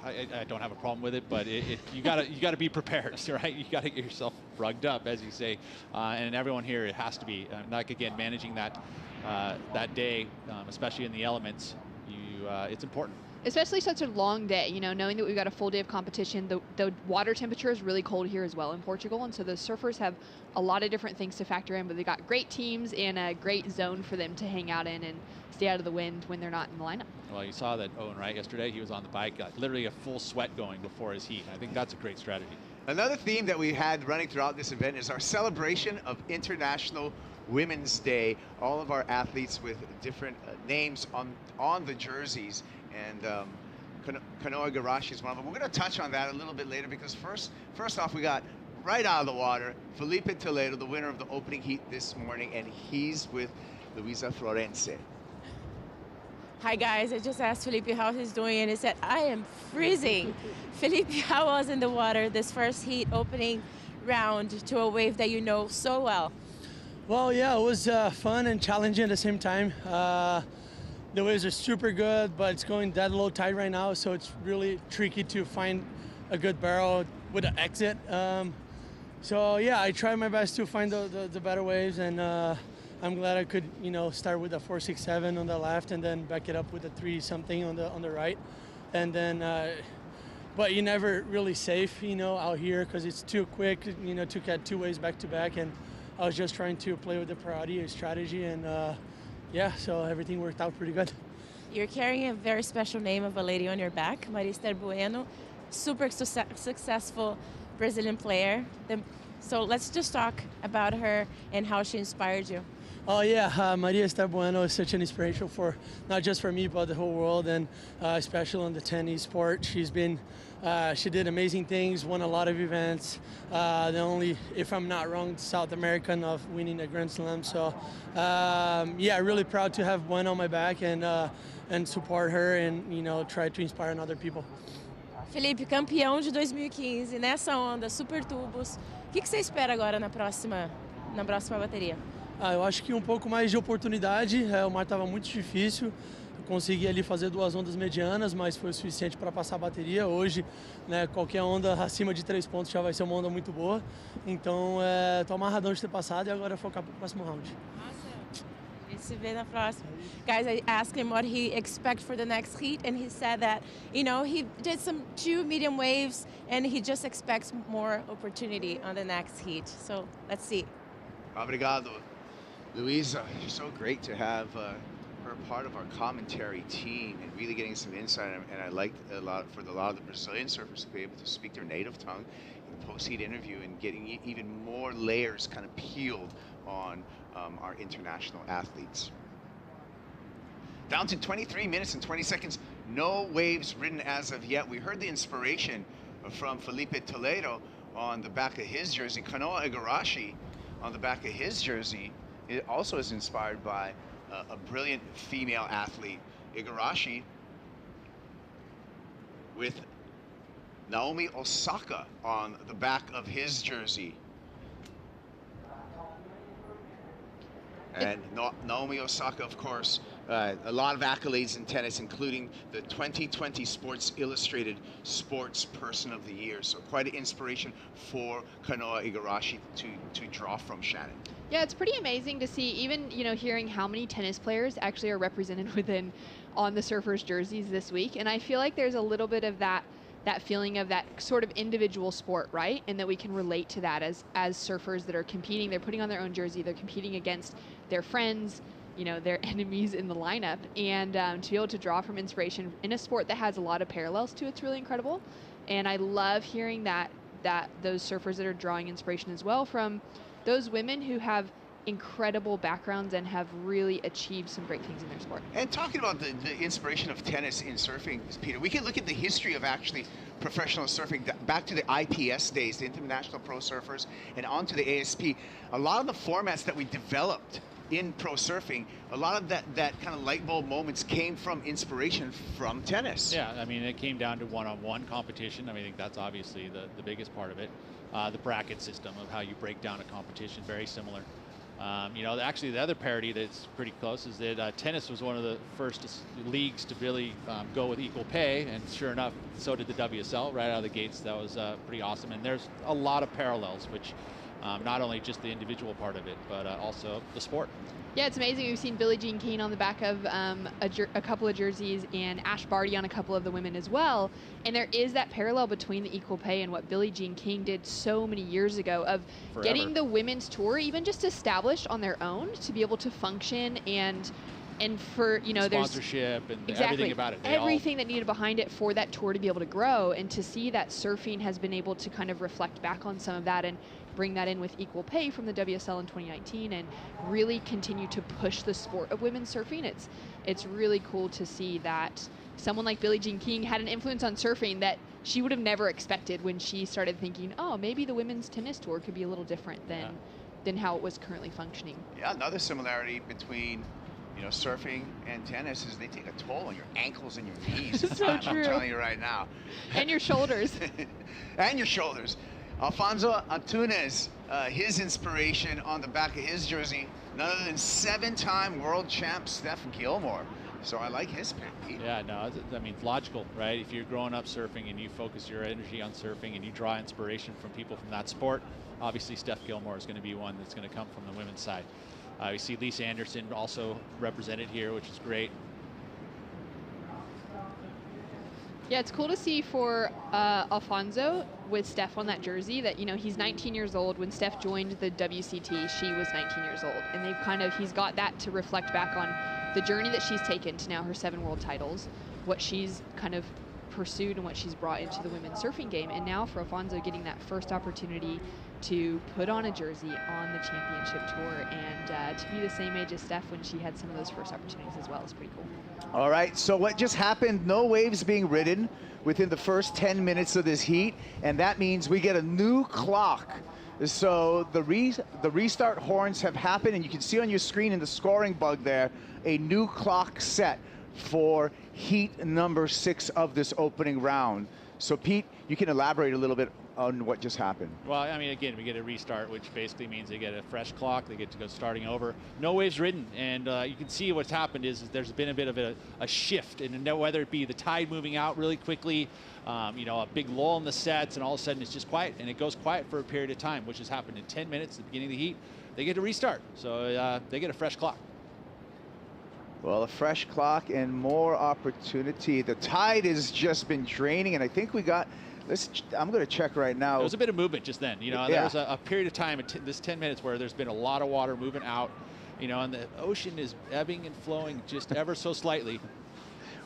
I don't have a problem with it, but you gotta be prepared, right? You gotta get yourself rugged up, as you say, and everyone here, it has to be. Like again, managing that day, especially in the elements, it's important. Especially such a long day, you know, knowing that we've got a full day of competition. The water temperature is really cold here as well in Portugal, and so the surfers have a lot of different things to factor in, but they've got great teams and a great zone for them to hang out in and stay out of the wind when they're not in the lineup. Well, you saw that Owen Wright yesterday. He was on the bike, got literally a full sweat going before his heat. I think that's a great strategy. Another theme that we had running throughout this event is our celebration of International Women's Day. All of our athletes with different names on the jerseys, and Kanoa Igarashi is one of them. We're going to touch on that a little bit later, because first off, we got right out of the water Felipe Toledo, the winner of the opening heat this morning, and he's with Luisa Florense. Hi guys, I just asked Felipe how he's doing, and he said, I am freezing. Felipe, how was in the water this first heat opening round to a wave that you know so well? Well, yeah, it was fun and challenging at the same time. The waves are super good, but it's going dead low tide right now, so it's really tricky to find a good barrel with an exit. So yeah, I tried my best to find the better waves, and I'm glad I could, you know, start with a 4.67 on the left and then back it up with a 3 something on the right, and then. But you're never really safe, you know, out here because it's too quick, you know, to get 2 waves back to back, and I was just trying to play with the priority strategy, and yeah, so everything worked out pretty good. You're carrying a very special name of a lady on your back, Maria Esther Bueno, super successful Brazilian player. So let's just talk about her and how she inspired you. Oh yeah, Maria Esther Bueno is such an inspiration for not just for me but the whole world, and especially on the tennis sport. She did amazing things, won a lot of events. The only, if I'm not wrong, South American of winning a Grand Slam. So yeah, really proud to have Bueno on my back and support her, and you know, try to inspire other people. Felipe, campeão de 2015 nessa onda, super tubos. O que você espera agora na próxima bateria? Eu acho que um pouco mais de oportunidade. O mar estava muito difícil. Eu consegui ali fazer 2 ondas medianas, mas foi o suficiente para passar a bateria. Hoje, né, qualquer onda acima de 3 pontos já vai ser uma onda muito boa. Então, tô amarradão de ter passado e agora focar para o próximo round. Se vê na próxima. Guys, I asked him what he expects for the next heat, and he said that, you know, he did 2 medium waves, and he just expects more opportunity on the next heat. So let's see. Obrigado, Luisa. It's so great to have her part of our commentary team and really getting some insight. And I liked a lot of the Brazilian surfers to be able to speak their native tongue in the post-heat interview and getting even more layers kind of peeled on our international athletes. Down to 23 minutes and 20 seconds. No waves ridden as of yet. We heard the inspiration from Felipe Toledo on the back of his jersey. Kanoa Igarashi on the back of his jersey, it also is inspired by a brilliant female athlete, Igarashi, with Naomi Osaka on the back of his jersey. And Naomi Osaka, of course, a lot of accolades in tennis, including the 2020 Sports Illustrated Sports Person of the Year. So quite an inspiration for Kanoa Igarashi to draw from, Shannon. Yeah, it's pretty amazing to see, even, you know, hearing how many tennis players actually are represented on the surfers' jerseys this week. And I feel like there's a little bit of that feeling of that sort of individual sport, right? And that we can relate to that as surfers that are competing. They're putting on their own jersey. They're competing against their friends you know, their enemies in the lineup, and to be able to draw from inspiration in a sport that has a lot of parallels to it's really incredible. And I love hearing that those surfers that are drawing inspiration as well from those women who have incredible backgrounds and have really achieved some great things in their sport. And talking about the inspiration of tennis in surfing, Peter, we can look at the history of actually professional surfing back to the IPS days, the International Pro Surfers, and onto the ASP. A lot of the formats that we developed in pro surfing, a lot of that kind of light bulb moments came from inspiration from tennis. Yeah, I mean, it came down to one-on-one competition. I mean, I think that's obviously the biggest part of it. The bracket system of how you break down a competition, very similar. You know, actually the other parity that's pretty close is that tennis was one of the first leagues to really go with equal pay, and sure enough, so did the WSL right out of the gates. That was pretty awesome, and there's a lot of parallels, which not only just the individual part of it, but also the sport. Yeah, it's amazing. We've seen Billie Jean King on the back of a couple of jerseys, and Ash Barty on a couple of the women as well. And there is that parallel between the equal pay and what Billie Jean King did so many years ago of getting the women's tour even just established on their own to be able to function and for, you know, there's sponsorship and exactly, everything about it. Everything that needed behind it for that tour to be able to grow, and to see that surfing has been able to kind of reflect back on some of that and bring that in with equal pay from the WSL in 2019 and really continue to push the sport of women's surfing. It's really cool to see that someone like Billie Jean King had an influence on surfing that she would have never expected when she started thinking, oh, maybe the women's tennis tour could be a little different than how it was currently functioning. Yeah, another similarity between, you know, surfing and tennis is they take a toll on your ankles and your knees. So true. I'm telling you right now. And your shoulders. And your shoulders. Alfonso Antunes, his inspiration on the back of his jersey, none other than 7-time world champ Steph Gilmore. So I like his pick, Pete. Yeah, no, I mean, it's logical, right? If you're growing up surfing and you focus your energy on surfing and you draw inspiration from people from that sport, obviously Steph Gilmore is going to be one that's going to come from the women's side. We see Lisa Anderson also represented here, which is great. Yeah, it's cool to see for Alfonso with Steph on that jersey that, you know, he's 19 years old. When Steph joined the WCT, she was 19 years old. And he's got that to reflect back on the journey that she's taken to now her 7 world titles, what she's kind of pursued and what she's brought into the women's surfing game. And now for Alfonso getting that first opportunity to put on a jersey on the championship tour and to be the same age as Steph when she had some of those first opportunities as well is pretty cool. All right, so what just happened, no waves being ridden within the first 10 minutes of this heat, and that means we get a new clock. So the restart horns have happened, and you can see on your screen in the scoring bug there, a new clock set for heat number 6 of this opening round. So Pete, you can elaborate a little bit on what just happened. Well, I mean, again, we get a restart, which basically means they get a fresh clock. They get to go starting over. No waves ridden, and you can see what's happened is there's been a bit of a shift, and whether it be the tide moving out really quickly, you know, a big lull in the sets, and all of a sudden it's just quiet, and it goes quiet for a period of time, which has happened in 10 minutes at the beginning of the heat. They get to restart, so they get a fresh clock. Well, a fresh clock and more opportunity. The tide has just been draining, and I think we got, I'm going to check right now. There was a bit of movement just then. You know, there was a period of time in this 10 minutes where there's been a lot of water moving out, you know, and the ocean is ebbing and flowing just ever so slightly.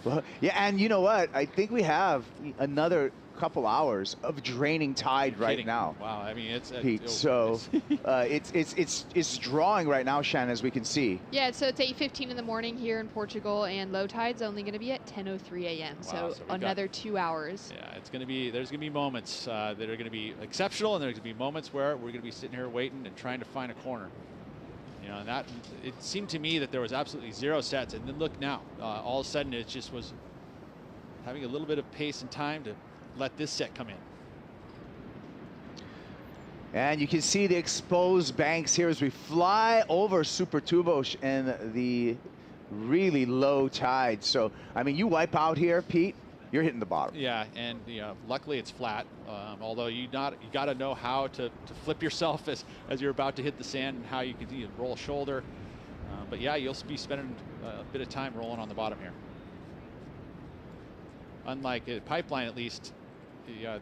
Well, yeah, and you know what? I think we have another couple hours of draining tide right now. Wow, I mean, it's Pete. So it's drawing right now, Shannon, as we can see. Yeah, so it's 8:15 in the morning here in Portugal, and low tide's only going to be at 10:03 a.m. Wow, so another 2 hours. Yeah, it's going to be. There's going to be moments that are going to be exceptional, and there's going to be moments where we're going to be sitting here waiting and trying to find a corner. You know, and that it seemed to me that there was absolutely 0 sets, and then look now, all of a sudden it just was having a little bit of pace and time to let this set come in. And you can see the exposed banks here as we fly over Supertubos and the really low tide. So, I mean, you wipe out here, Pete, you're hitting the bottom. Yeah, and you know, luckily it's flat. Although you got to know how to flip yourself as you're about to hit the sand, and how you can roll a shoulder. But yeah, you'll be spending a bit of time rolling on the bottom here. Unlike a pipeline, at least,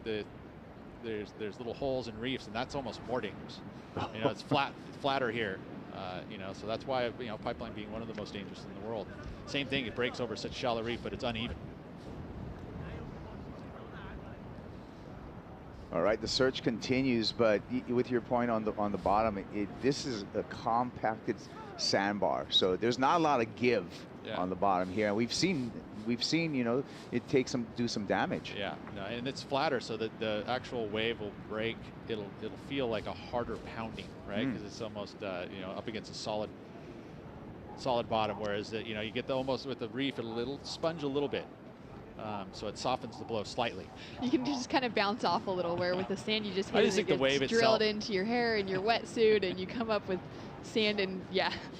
there's little holes and reefs, and that's almost more dangerous. You know, it's flatter here. You know, so that's why, you know, Pipeline being one of the most dangerous in the world. Same thing, it breaks over such shallow reef, but it's uneven. All right, the search continues, but with your point on the bottom, this is a compacted sandbar, so there's not a lot of give on the bottom here. And we've seen, you know, it takes do some damage. Yeah, no, and it's flatter, so that the actual wave will break. It'll feel like a harder pounding, right? Because it's almost you know, up against a solid bottom, whereas you know, you get almost with the reef, it'll sponge a little bit. So it softens the blow slightly. You can just kind of bounce off a little, where with the sand you just hit I just think the wave drilled itself into your hair and your wetsuit, and you come up with sand and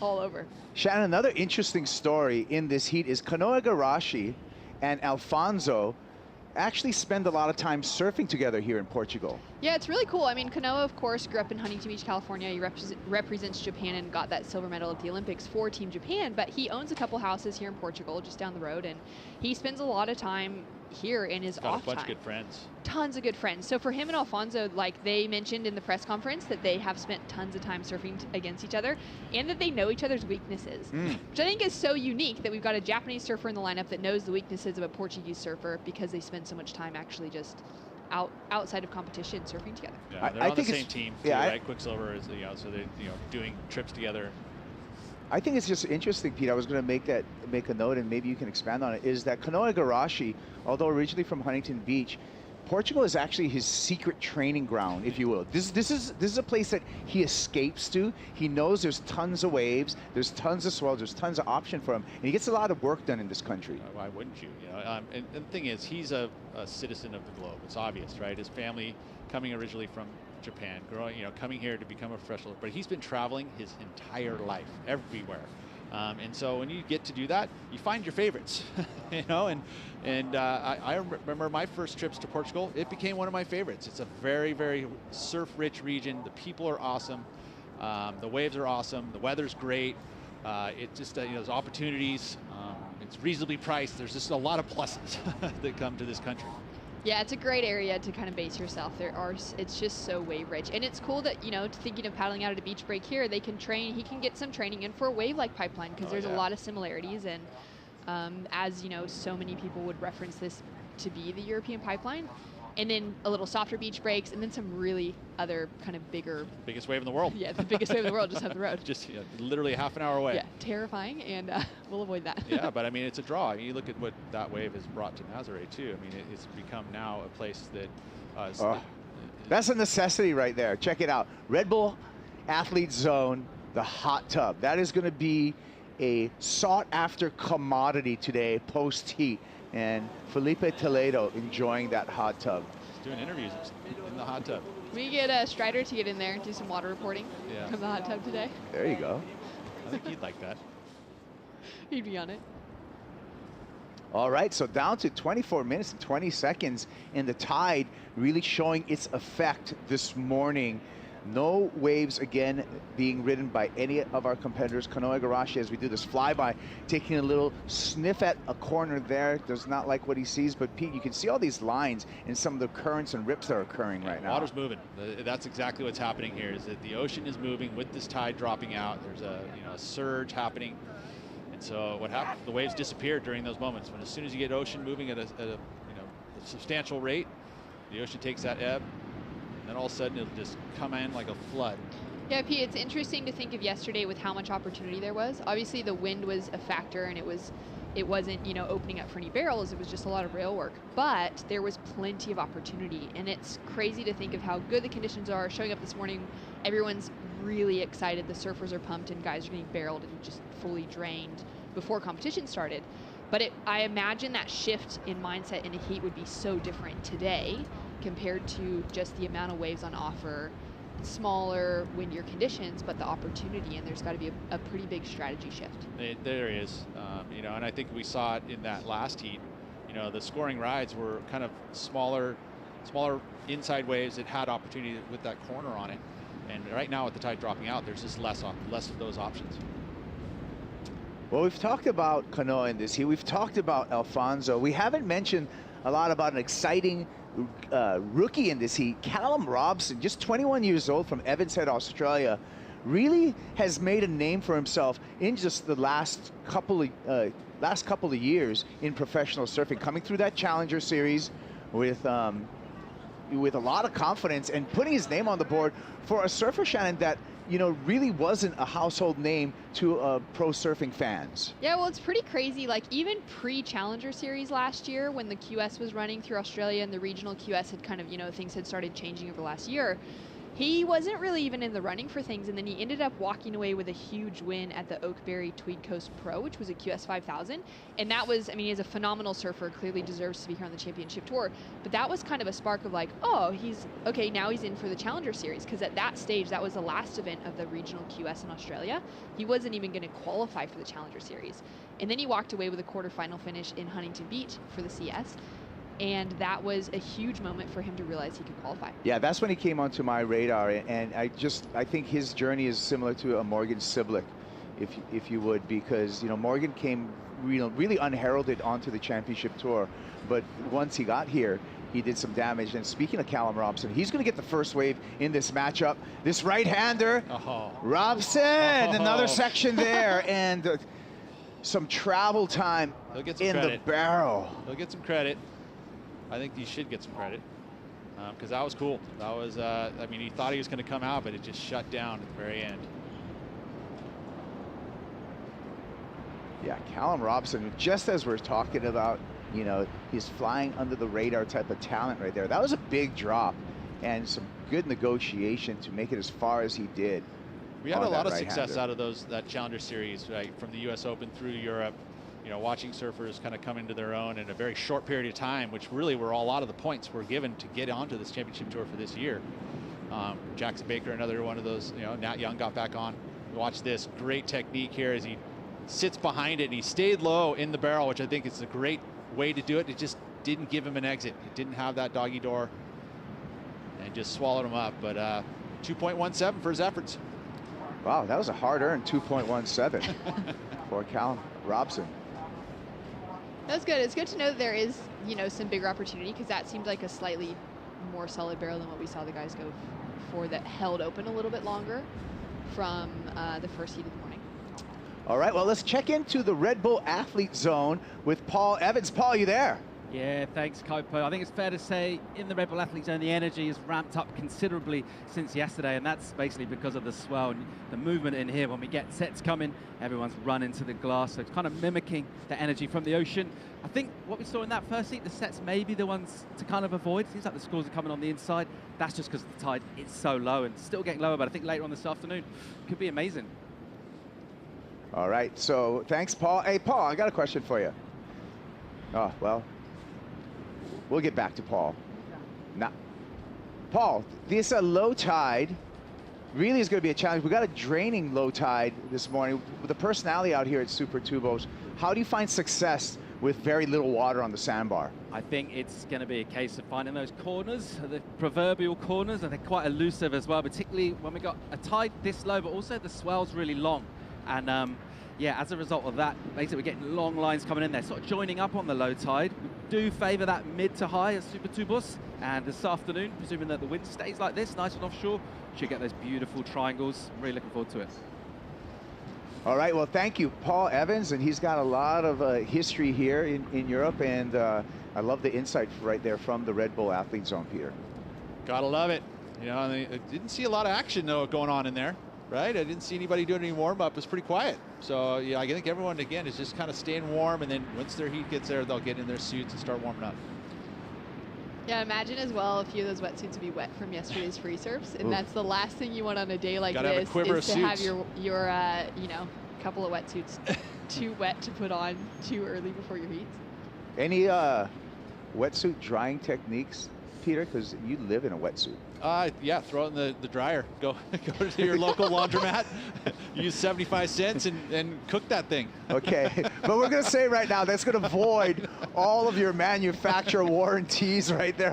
all over. Shannon, another interesting story in this heat is Kanoa Igarashi and Alfonso actually spend a lot of time surfing together here in Portugal. Yeah, it's really cool. I mean, Kanoa, of course, grew up in Huntington Beach, California. He represents Japan and got that silver medal at the Olympics for Team Japan, but he owns a couple houses here in Portugal, just down the road, and he spends a lot of time here in his off time. Got a bunch of good friends. Tons of good friends. So for him and Alfonso, like they mentioned in the press conference, that they have spent tons of time surfing against each other, and that they know each other's weaknesses, which I think is so unique that we've got a Japanese surfer in the lineup that knows the weaknesses of a Portuguese surfer because they spend so much time actually just outside of competition surfing together. Yeah, they're on the same team too, right? Quicksilver is, you know, so they're, you know, doing trips together. I think it's just interesting, Pete. I was going to make a note, and maybe you can expand on it. Is that Kanoa Igarashi, although originally from Huntington Beach, Portugal is actually his secret training ground, if you will. This is a place that he escapes to. He knows there's tons of waves, there's tons of swells, there's tons of option for him, and he gets a lot of work done in this country. Why wouldn't you? You know, and the thing is, he's a citizen of the globe. It's obvious, right? His family coming originally from Japan, growing, you know, coming here to become a professional, but he's been traveling his entire life, everywhere. And so when you get to do that, you find your favorites, you know, and I remember my first trips to Portugal, it became one of my favorites. It's a very, very surf-rich region. The people are awesome. The waves are awesome. The weather's great. It just, you know, there's opportunities. It's reasonably priced. There's just a lot of pluses that come to this country. Yeah, it's a great area to kind of base yourself. It's just so wave rich. And it's cool that, you know, thinking of paddling out at a beach break here, they can train, he can get some training in for a wave like Pipeline, because there's a lot of similarities. And as, you know, so many people would reference this to be the European Pipeline. And then a little softer beach breaks, and then some really other kind of biggest wave in the world. Yeah, the biggest wave in the world just up the road. Just literally half an hour away. Yeah, terrifying, and we'll avoid that. Yeah, but I mean, it's a draw. I mean, you look at what that wave has brought to Nazare too. I mean, it's become now a place that. That's a necessity right there. Check it out. Red Bull Athlete Zone, the hot tub. That is going to be a sought-after commodity today, post-heat. And Felipe Toledo enjoying that hot tub. He's doing interviews in the hot tub. We get Strider to get in there and do some water reporting from the hot tub today. There you go. I think he'd like that. He'd be on it. All right, so down to 24 minutes and 20 seconds, and the tide really showing its effect this morning. No waves again being ridden by any of our competitors. Kanoa Igarashi, as we do this flyby, taking a little sniff at a corner there. Does not like what he sees, but Pete, you can see all these lines and some of the currents and rips that are occurring right now. Water's moving. That's exactly what's happening here, is that the ocean is moving with this tide dropping out. There's a surge happening. And so what happens, the waves disappear during those moments. When as soon as you get ocean moving at a substantial rate, the ocean takes that ebb. And then all of a sudden, it'll just come in like a flood. Yeah, Pete, it's interesting to think of yesterday with how much opportunity there was. Obviously, the wind was a factor, and it wasn't, you know, opening up for any barrels. It was just a lot of rail work. But there was plenty of opportunity, and it's crazy to think of how good the conditions are. Showing up this morning, everyone's really excited. The surfers are pumped, and guys are getting barreled and just fully drained before competition started. But I imagine that shift in mindset in a heat would be so different today compared to just the amount of waves on offer, smaller, windier conditions, but the opportunity, and there's got to be a pretty big strategy shift. There is, you know, and I think we saw it in that last heat. You know, the scoring rides were kind of smaller inside waves that had opportunity with that corner on it. And right now with the tide dropping out, there's just less of those options. Well, we've talked about Kanoa in this heat. We've talked about Alfonso. We haven't mentioned a lot about an exciting rookie in this heat, Callum Robson, just 21 years old from Evans Head, Australia, really has made a name for himself in just the last couple of years in professional surfing, coming through that Challenger Series with a lot of confidence and putting his name on the board for a surfer, Shannon, that really wasn't a household name to pro surfing fans. Yeah, well, it's pretty crazy. Like, even pre-Challenger Series last year, when the QS was running through Australia and the regional QS had kind of, things had started changing over the last year, he wasn't really even in the running for things, and then he ended up walking away with a huge win at the Oakberry Tweed Coast Pro, which was a QS 5000. And that was, he's a phenomenal surfer, clearly deserves to be here on the championship tour. But that was kind of a spark of like, oh, now he's in for the Challenger Series, because at that stage, that was the last event of the regional QS in Australia. He wasn't even going to qualify for the Challenger Series. And then he walked away with a quarterfinal finish in Huntington Beach for the CS. And that was a huge moment for him to realize he could qualify. Yeah, that's when he came onto my radar, and I think his journey is similar to a Morgan Siblick, if you would, because Morgan came really unheralded onto the championship tour, but once he got here, he did some damage. And speaking of Callum Robson, he's going to get the first wave in this matchup. This right-hander, Robson, another section there, and some travel time in the barrel. He'll get some credit. I think he should get some credit, because that was cool. That was, he thought he was going to come out, but it just shut down at the very end. Yeah, Callum Robson, just as we're talking about, he's flying under the radar type of talent right there. That was a big drop and some good negotiation to make it as far as he did. We had a lot of success out of that Challenger Series, right, from the U.S. Open through Europe. Watching surfers kind of come into their own in a very short period of time, which really were a lot of the points were given to get onto this championship tour for this year. Jackson Baker, another one of those, Nat Young got back on. Watch this great technique here as he sits behind it, and he stayed low in the barrel, which I think is a great way to do it. It just didn't give him an exit. It didn't have that doggy door and just swallowed him up. But 2.17 for his efforts. Wow, that was a hard-earned 2.17 for Callum Robson. That's good. It's good to know that there is, some bigger opportunity, because that seemed like a slightly more solid barrel than what we saw the guys go for that held open a little bit longer from the first heat of the morning. All right, well, let's check into the Red Bull Athlete Zone with Paul Evans. Paul, you there? Yeah, thanks, Copo. I think it's fair to say in the Red Bull Athlete Zone, the energy has ramped up considerably since yesterday, and that's basically because of the swell and the movement in here. When we get sets coming, everyone's running to the glass, so it's kind of mimicking the energy from the ocean. I think what we saw in that first heat, the sets may be the ones to kind of avoid. Seems like the scores are coming on the inside. That's just because the tide is so low and still getting lower, but I think later on this afternoon could be amazing. All right, so thanks, Paul. Hey, Paul, I got a question for you. Oh, well, we'll get back to Paul. Now, Paul, this low tide really is going to be a challenge. We got a draining low tide this morning. With the personality out here at Super Tubos, how do you find success with very little water on the sandbar? I think it's going to be a case of finding those corners, the proverbial corners, and they're quite elusive as well, particularly when we got a tide this low, but also the swell's really long. And yeah, as a result of that, basically we're getting long lines coming in there, sort of joining up on the low tide. We do favour that mid to high at Super Tubos, and this afternoon, presuming that the wind stays like this, nice and offshore, should get those beautiful triangles. I'm really looking forward to it. All right, well, thank you, Paul Evans, and he's got a lot of history here in Europe, and I love the insight right there from the Red Bull Athlete Zone, Peter. Gotta love it. I didn't see a lot of action though going on in there. Right, I didn't see anybody doing any warm-up. It was pretty quiet. So yeah, I think everyone again is just kind of staying warm, and then once their heat gets there, they'll get in their suits and start warming up. Yeah, imagine as well a few of those wetsuits would be wet from yesterday's free surfs, and that's the last thing you want on a day like this is to have your couple of wetsuits too wet to put on too early before your heats. Any wetsuit drying techniques, Peter? Because you live in a wetsuit. Yeah, throw it in the dryer. Go to your local laundromat, use 75 cents and cook that thing. Okay, but we're going to say right now that's going to void all of your manufacturer warranties right there.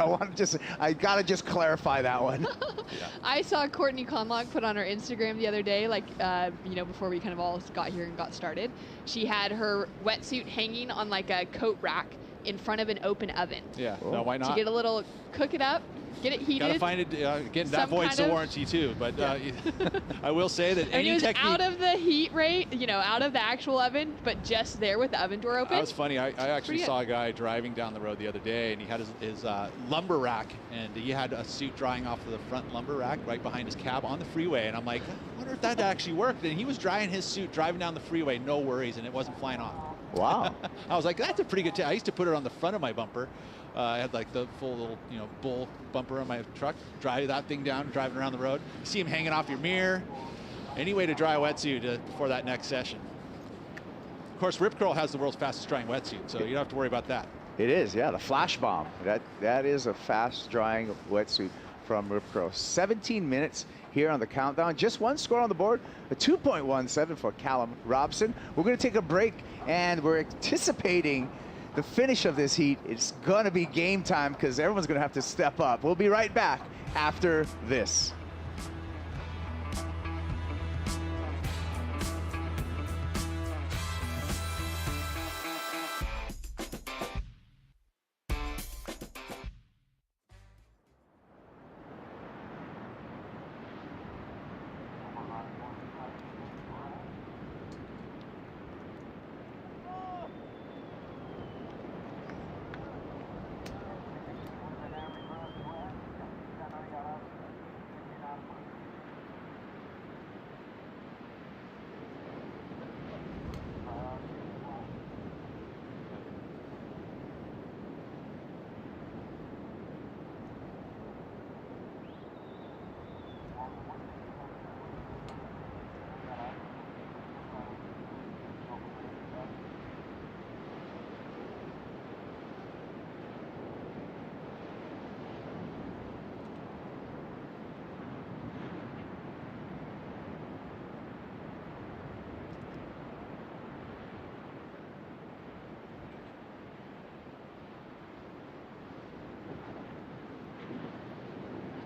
I got to just clarify that one. Yeah. I saw Courtney Conlock put on her Instagram the other day, before we kind of all got here and got started. She had her wetsuit hanging on like a coat rack in front of an open oven. Yeah, no, why not? To get a little, cook it up, get it heated. Got to find it. Again, that voids the warranty too. But I will say that any technique out of the heat rate, out of the actual oven, but just there with the oven door open. That was funny. I actually saw a guy driving down the road the other day, and he had his lumber rack, and he had a suit drying off of the front lumber rack right behind his cab on the freeway. And I'm like, I wonder if that actually worked. And he was drying his suit driving down the freeway, no worries, and it wasn't flying off. Wow. I was like, that's a pretty good tip. I used to put it on the front of my bumper. I had like the full little, bull bumper on my truck. Drive that thing down, driving around the road. You see him hanging off your mirror. Any way to dry a wetsuit before that next session. Of course, Rip Curl has the world's fastest drying wetsuit, so you don't have to worry about that. It is, yeah, the Flash Bomb. That is a fast drying wetsuit from Rip Curl. 17 minutes here on the countdown. Just one score on the board, a 2.17 for Callum Robson. We're going to take a break, and we're anticipating the finish of this heat. It's going to be game time because everyone's going to have to step up. We'll be right back after this.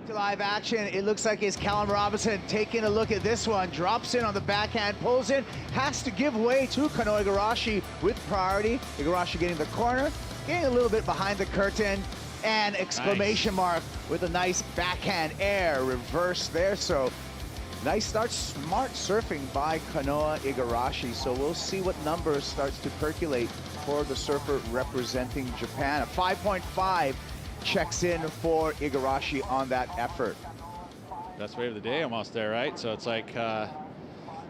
To live action, it looks like it's Callum Robson taking a look at this one, drops in on the backhand, pulls in, has to give way to Kanoa Igarashi with priority. Igarashi getting the corner, getting a little bit behind the curtain, and exclamation mark with a nice backhand air reverse there. So nice start, smart surfing by Kanoa Igarashi. So we'll see what number starts to percolate for the surfer representing Japan. A 5.5 checks in for Igarashi on that effort. Best wave of the day almost there, right? So it's like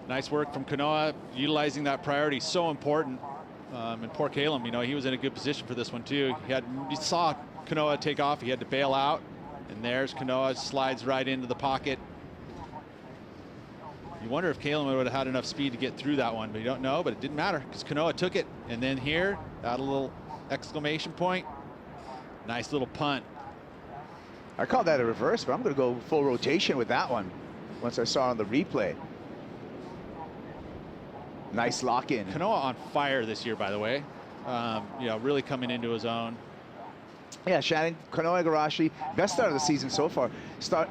nice work from Kanoa, utilizing that priority, so important. And poor Callum, he was in a good position for this one too. You saw Kanoa take off, he had to bail out, and there's Kanoa, slides right into the pocket. You wonder if Callum would have had enough speed to get through that one, but you don't know, but it didn't matter because Kanoa took it. And then here, that little exclamation point. Nice little punt. I call that a reverse, but I'm going to go full rotation with that one once I saw it on the replay. Nice lock in. Kanoa on fire this year, by the way. Really coming into his own. Yeah, Shannon, Kanoa Igarashi, best start of the season so far.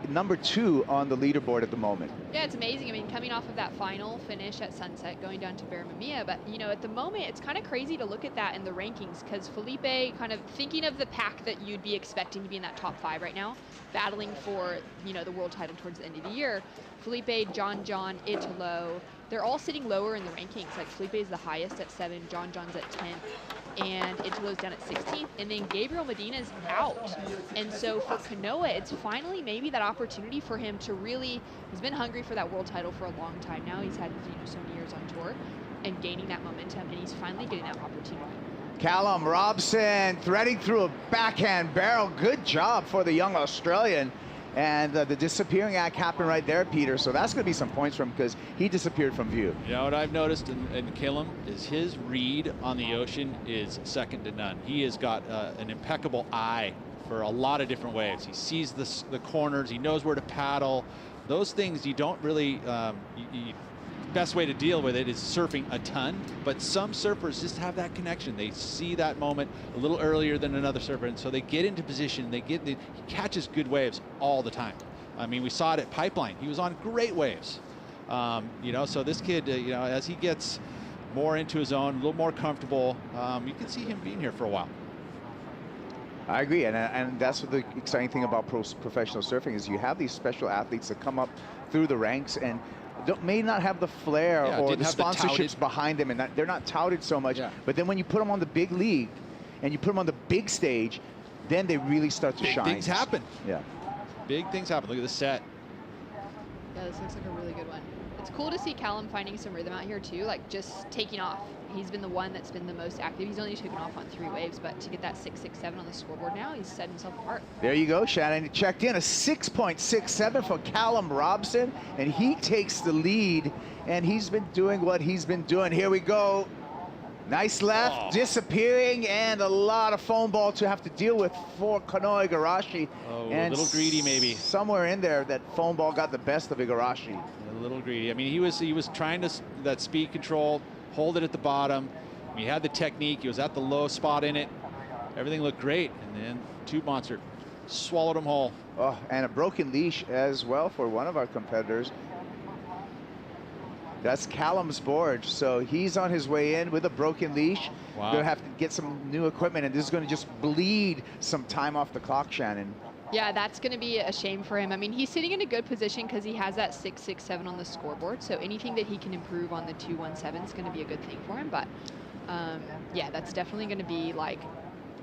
Number 2 on the leaderboard at the moment. Yeah, it's amazing. I mean, coming off of that final finish at Sunset, going down to Barramia, but at the moment, it's kind of crazy to look at that in the rankings because Felipe, kind of thinking of the pack that you'd be expecting to be in that top 5 right now, battling for, the world title towards the end of the year. Felipe, John, Italo, they're all sitting lower in the rankings. Like Felipe is the highest at 7, John's at 10th, and Italo's down at 16th, and then Gabriel Medina's out. And so for Kanoa, it's finally maybe that opportunity for him to really, he's been hungry for that world title for a long time now. He's had so many years on tour and gaining that momentum, and he's finally getting that opportunity. Callum Robson threading through a backhand barrel. Good job for the young Australian. And the disappearing act happened right there, Peter. So that's going to be some points from him because he disappeared from view. What I've noticed in Callum is his read on the ocean is second to none. He has got an impeccable eye for a lot of different waves. He sees the corners. He knows where to paddle. Those things you don't really, best way to deal with it is surfing a ton, but some surfers just have that connection. They see that moment a little earlier than another surfer, and so they get into position. He catches good waves all the time. I mean, we saw it at Pipeline. He was on great waves. So this kid, as he gets more into his own, a little more comfortable, you can see him being here for a while. I agree, and that's what the exciting thing about professional surfing is. You have these special athletes that come up through the ranks and may not have the flair or the sponsorships behind them, and they're not touted so much. But then when you put them on the big league and you put them on the big stage, then they really start to shine. Big things happen. Yeah. Big things happen. Look at this set. Yeah, this looks like a really good one. It's cool to see Callum finding some rhythm out here too, like just taking off. He's been the one that's been the most active. He's only taken off on 3 waves, but to get that 6.67 on the scoreboard now, he's set himself apart. There you go, Shannon. Checked in a 6.67 for Callum Robson, and he takes the lead, and he's been doing what he's been doing. Here we go. Nice left, disappearing, and a lot of foam ball to have to deal with for Kanoa Igarashi. Oh, and a little greedy maybe. Somewhere in there, that foam ball got the best of Igarashi. A little greedy. I mean, he was trying to, that speed control, hold it at the bottom. He had the technique. He was at the low spot in it. Everything looked great. And then Tube Monster swallowed him whole. Oh, and a broken leash as well for one of our competitors. That's Callum's board. So he's on his way in with a broken leash. Wow. Gonna have to get some new equipment, and this is gonna just bleed some time off the clock, Shannon. Yeah, that's going to be a shame for him. I mean, he's sitting in a good position because he has that 6.67 on the scoreboard. So anything that he can improve on the 2.17 is going to be a good thing for him. But yeah, that's definitely going to be like,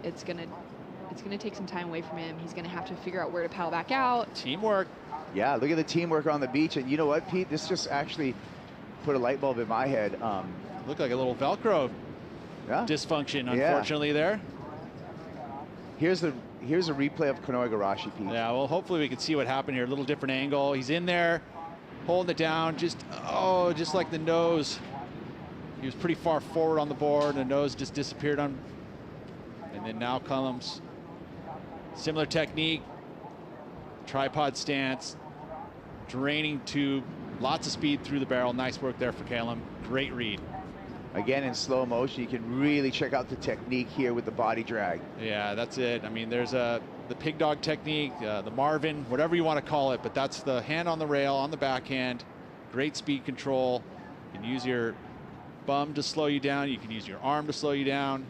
it's going to take some time away from him. He's going to have to figure out where to paddle back out. Teamwork. Yeah, look at the teamwork on the beach. And you know what, Pete? This just actually put a light bulb in my head. Looked like a little Velcro dysfunction, unfortunately, there. Here's a replay of Kanoa Igarashi, Pete. Yeah, well, hopefully we can see what happened here. A little different angle. He's in there, holding it down. Just like the nose. He was pretty far forward on the board, and the nose just disappeared on. And then now Callum's similar technique, tripod stance, draining tube, lots of speed through the barrel. Nice work there for Callum. Great read. Again, in slow motion, you can really check out the technique here with the body drag. Yeah, that's it. I mean, there's the pig dog technique, the Marvin, whatever you want to call it, but that's the hand on the rail, on the backhand. Great speed control. You can use your bum to slow you down. You can use your arm to slow you down.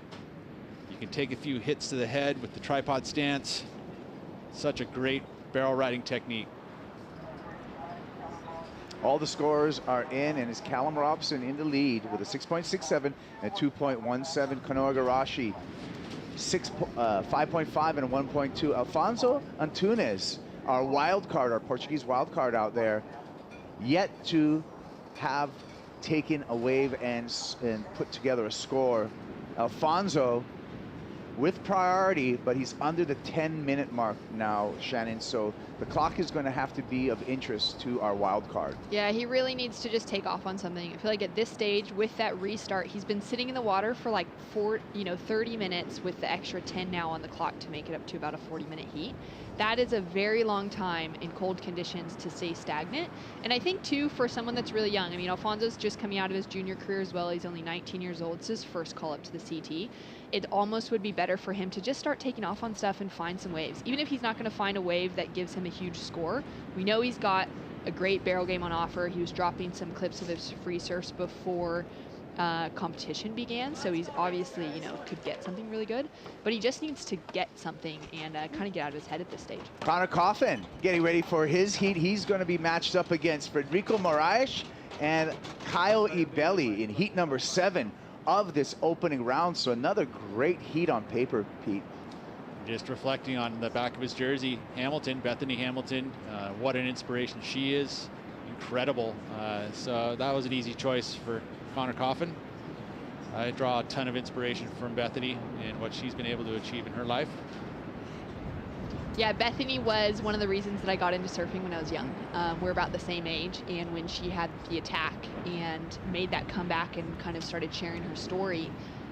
You can take a few hits to the head with the tripod stance. Such a great barrel riding technique. All the scores are in, and it's Callum Robson in the lead with a 6.67 and a 2.17. Kanoa Igarashi, 5.5 and a 1.2. Alfonso Antunes, our wild card, our Portuguese wild card out there, yet to have taken a wave and put together a score. Alfonso with priority, but he's under the 10-minute mark now, Shannon. So the clock is going to have to be of interest to our wild card. Yeah, he really needs to just take off on something. I feel like at this stage, with that restart, he's been sitting in the water for like 30 minutes with the extra 10 now on the clock to make it up to about a 40-minute heat. That is a very long time in cold conditions to stay stagnant. And I think, too, for someone that's really young, I mean, Alfonso's just coming out of his junior career as well. He's only 19 years old. It's his first call up to the CT. It almost would be better for him to just start taking off on stuff and find some waves. Even if he's not going to find a wave that gives him a huge score, we know he's got a great barrel game on offer. He was dropping some clips of his free surfs before competition began, so he's obviously, could get something really good, but he just needs to get something and kind of get out of his head at this stage. Conor Coffin getting ready for his heat. He's going to be matched up against Frederico Miraj and Kyle Ibelli in heat number 7 of this opening round. So another great heat on paper, Pete. Just reflecting on the back of his jersey, Hamilton, Bethany Hamilton, what an inspiration she is. Incredible. So that was an easy choice for Conor Coffin. I draw a ton of inspiration from Bethany and what she's been able to achieve in her life. Yeah, Bethany was one of the reasons that I got into surfing when I was young. We're about the same age, and when she had the attack and made that comeback and kind of started sharing her story,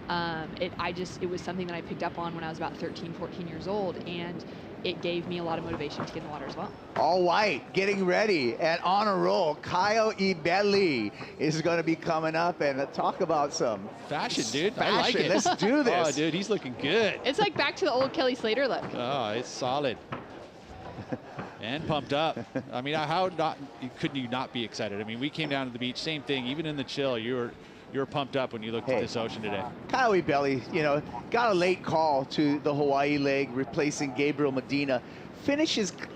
it was something that I picked up on when I was about 13, 14 years old, and it gave me a lot of motivation to get in the water as well. All white, getting ready and on a roll. Kyle Ibelli is going to be coming up, and talk about some fashion, dude. Fashion. I like it. Let's do this. Oh, dude, he's looking good. It's like back to the old Kelly Slater look. Oh, it's solid. And pumped up. I mean, couldn't you not be excited? I mean, we came down to the beach, same thing. Even in the chill, you were you're pumped up when you looked at this ocean today. Kanoa Igarashi, you know, got a late call to the Hawaii leg, replacing Gabriel Medina.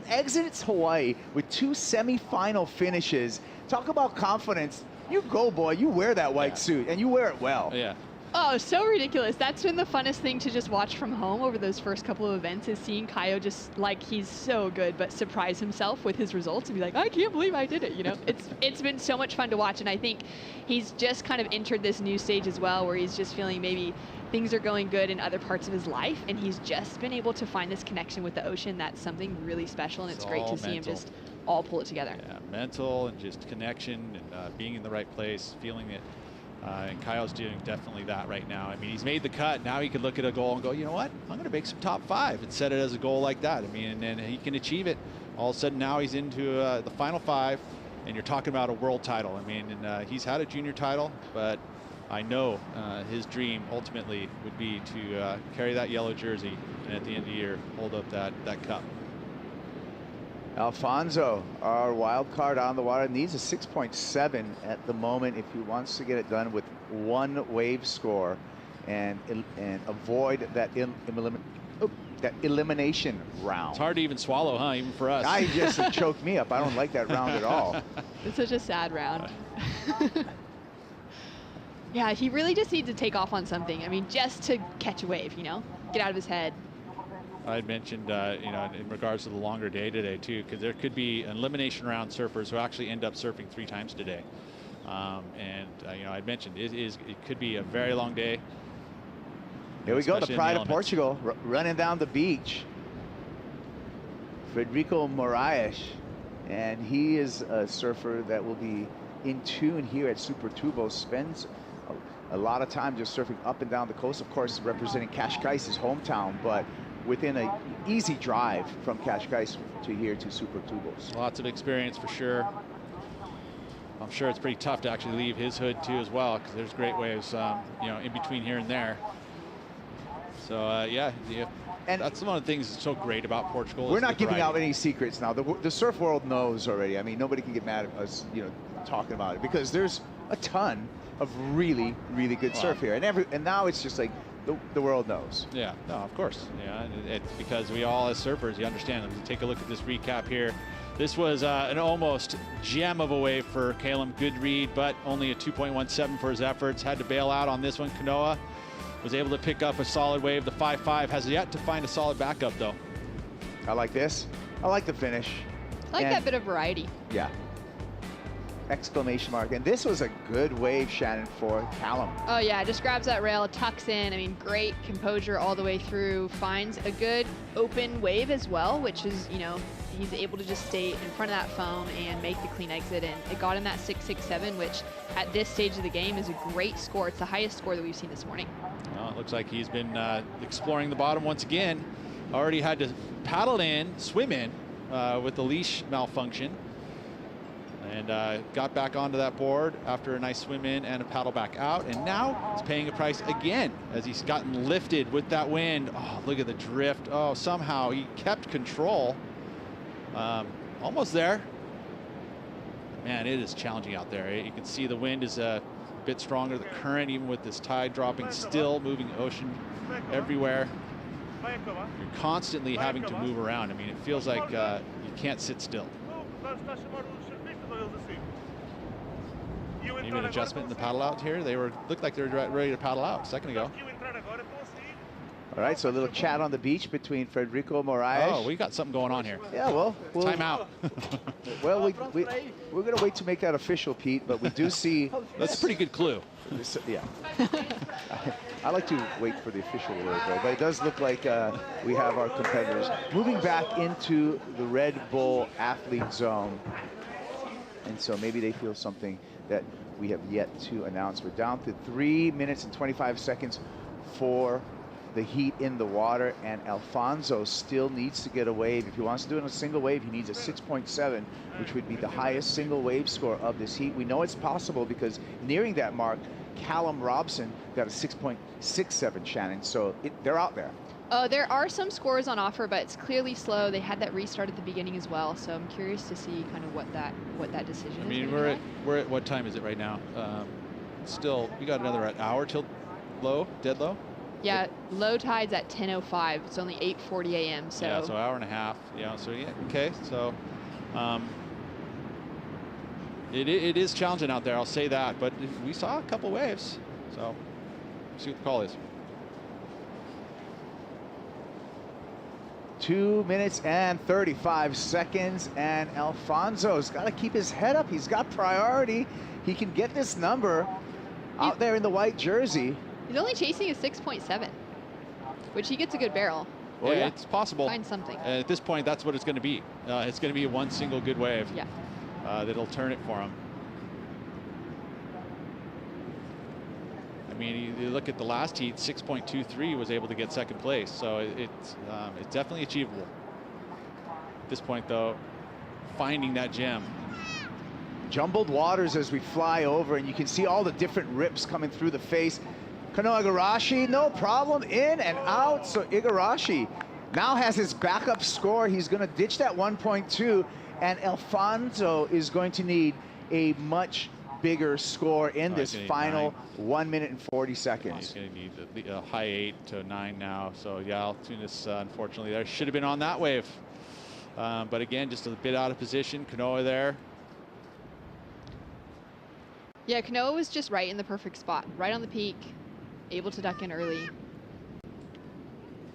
Exits Hawaii with 2 semi-final finishes. Talk about confidence. You go, boy. You wear that white suit, and you wear it well. Yeah. Oh, so ridiculous. That's been the funnest thing to just watch from home over those first couple of events, is seeing Kaio just like he's so good, but surprise himself with his results and be like, I can't believe I did it. You know, it's been so much fun to watch. And I think he's just kind of entered this new stage as well, where he's just feeling maybe things are going good in other parts of his life. And he's just been able to find this connection with the ocean. That's something really special. And it's great to see him just all pull it together. Yeah, mental and just connection and being in the right place, feeling it. And Kaio's doing definitely that right now. I mean, he's made the cut. Now he could look at a goal and go, you know what? I'm going to make some top 5 and set it as a goal like that. I mean, and he can achieve it. All of a sudden now he's into the final 5, and you're talking about a world title. I mean, and he's had a junior title, but I know his dream ultimately would be to carry that yellow jersey and at the end of the year hold up that cup. Alfonso, our wild card on the water, needs a 6.7 at the moment if he wants to get it done with 1 wave score and avoid that elimination round. It's hard to even swallow, huh? Even for us. I just choked me up. I don't like that round at all. It's such a sad round. Yeah, he really just needs to take off on something. I mean, just to catch a wave, you know, get out of his head. I had mentioned, you know, in regards to the longer day today too, because there could be an elimination round surfers who actually end up surfing 3 times today. You know, I'd mentioned it could be a very long day. Here we go, the pride of Portugal running down the beach. Frederico Miraj, and he is a surfer that will be in tune here at Super Tubo. Spends a lot of time just surfing up and down the coast, of course, representing Cascais, his hometown, but within an easy drive from Cascais to here to Super Tubos. Lots of experience for sure. I'm sure it's pretty tough to actually leave his hood too as well, because there's great waves, you know, in between here and there. So yeah, and that's one of the things that's so great about Portugal. We're not giving out any secrets now. The surf world knows already. I mean, nobody can get mad at us, you know, talking about it, because there's a ton of really good surf here, and now it's just like the world knows. Yeah, no, of course. Yeah, it's because we all as surfers, you understand. Take a look at this recap here. This was an almost gem of a wave for Callum. Good read, but only a 2.17 for his efforts. Had to bail out on this one. Kanoa was able to pick up a solid wave. The 5.5 has yet to find a solid backup, though. I like this. I like the finish. I like that bit of variety. Yeah. Exclamation mark. And this was a good wave, Shannon, for Callum. Oh yeah, just grabs that rail, tucks in. I mean, great composure all the way through. Finds a good open wave as well, which is, you know, he's able to just stay in front of that foam and make the clean exit. And it got him that 6.67, which at this stage of the game is a great score. It's the highest score that we've seen this morning. Well, it looks like he's been exploring the bottom once again. Already had to swim in with the leash malfunction. And got back onto that board after a nice swim in and a paddle back out. And now he's paying a price again as he's gotten lifted with that wind. Oh, look at the drift. Oh, somehow he kept control. Almost there. Man, it is challenging out there. You can see the wind is a bit stronger. The current, even with this tide dropping, still moving ocean everywhere. You're constantly having to move around. I mean, it feels like you can't sit still. Even an adjustment in the paddle out here. Looked like they were ready to paddle out a second ago. All right, so a little chat on the beach between Frederico Miraj. Oh, we got something going on here. Yeah, well time out. Well, we're going to wait to make that official, Pete, but we do see... That's a pretty good clue. Yeah. I like to wait for the official word, though, but it does look like we have our competitors moving back into the Red Bull athlete zone. And so maybe they feel something that we have yet to announce. We're down to 3 minutes and 25 seconds for the heat in the water, and Alfonso still needs to get a wave. If he wants to do it in a single wave, he needs a 6.7, which would be the highest single wave score of this heat. We know it's possible because nearing that mark, Callum Robson got a 6.67, Shannon, so they're out there. There are some scores on offer, but it's clearly slow. They had that restart at the beginning as well, so I'm curious to see kind of what that decision is. I mean, we're at what time is it right now? still, we got another hour till low, dead low. Yeah, low tide's at 10:05. It's only 8:40 a.m. So yeah, so hour and a half. Yeah, so yeah, okay. So it is challenging out there. I'll say that. But we saw a couple waves. So see what the call is. 2 minutes and 35 seconds, and Alfonso's got to keep his head up. He's got priority. He can get this number out there in the white jersey. He's only chasing a 6.7, which he gets a good barrel. Well, yeah, it's possible. Find something. At this point, that's what it's going to be. It's going to be one single good wave. Yeah. That'll turn it for him. I mean, you look at the last heat, 6.23 was able to get second place. So it's definitely achievable. At this point, though, finding that gem. Jumbled waters as we fly over, and you can see all the different rips coming through the face. Kanoa Igarashi, no problem, in and out. So Igarashi now has his backup score. He's going to ditch that 1.2, and Alfonso is going to need a much bigger score in this final 1 minute and 40 seconds. He's going to need a high 8 to 9 now. So yeah, Altunis, unfortunately, there should have been on that wave. But again, just a bit out of position. Kanoa there. Yeah, Kanoa was just right in the perfect spot, right on the peak, able to duck in early.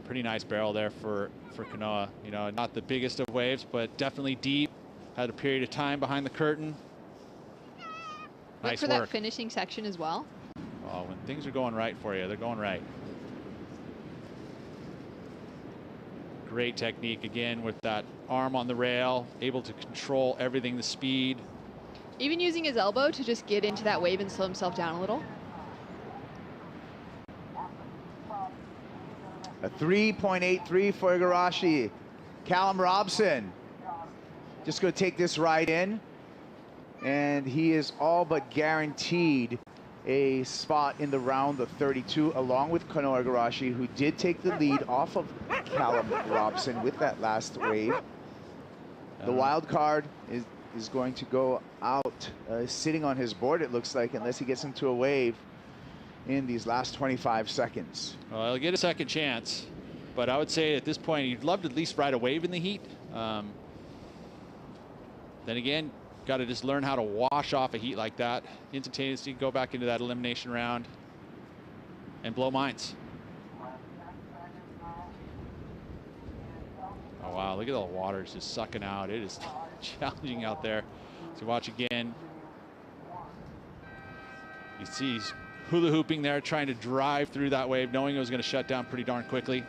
Pretty nice barrel there for Kanoa. You know, not the biggest of waves, but definitely deep. Had a period of time behind the curtain. Look Nice for work. that finishing section as well. Oh, when things are going right for you, they're going right. Great technique again with that arm on the rail, able to control everything, the speed. Even using his elbow to just get into that wave and slow himself down a little. A 3.83 for Igarashi. Callum Robson just going to take this right in, and he is all but guaranteed a spot in the round of 32, along with Kanoa Igarashi, who did take the lead off of Callum Robson with that last wave. The wild card is going to go out sitting on his board, it looks like, unless he gets into a wave in these last 25 seconds. Well, he'll get a second chance, but I would say at this point, you'd love to at least ride a wave in the heat. Then again, got to just learn how to wash off a heat like that. Instantaneously go back into that elimination round and blow minds. Oh, wow, look at the water just sucking out. It is challenging out there. So watch again. You see he's hula hooping there, trying to drive through that wave, knowing it was going to shut down pretty darn quickly.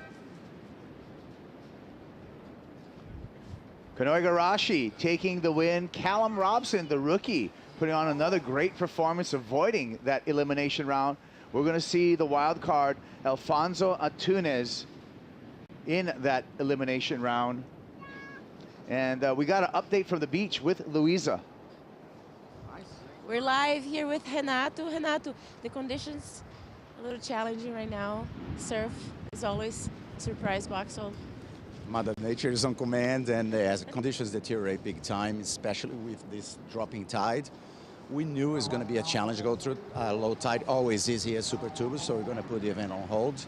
Kanoa Igarashi taking the win. Callum Robson, the rookie, putting on another great performance, avoiding that elimination round. We're going to see the wild card, Alfonso Antunes, in that elimination round. And we got an update from the beach with Luisa. We're live here with Renato. Renato, the conditions a little challenging right now. Surf is always a surprise box. So Mother Nature is on command, and as conditions deteriorate big time, especially with this dropping tide, we knew it was going to be a challenge to go through. Low tide always is here at Super Tubo, so we're going to put the event on hold.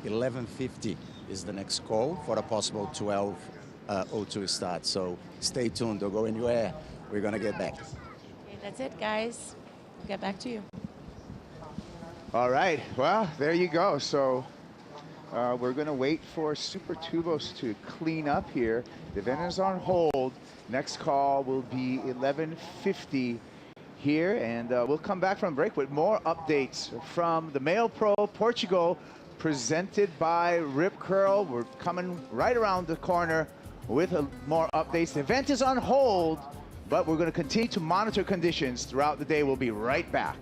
11:50 is the next call for a possible 12:02 start. So stay tuned, don't go anywhere. We're going to get back. okay, that's it, guys. We'll get back to you. All right, well, there you go. So we're going to wait for Super Tubos to clean up here. The event is on hold. Next call will be 11:50 here, and we'll come back from break with more updates from the MEO Pro Portugal, presented by Rip Curl. We're coming right around the corner with more updates. The event is on hold, but we're going to continue to monitor conditions throughout the day. We'll be right back.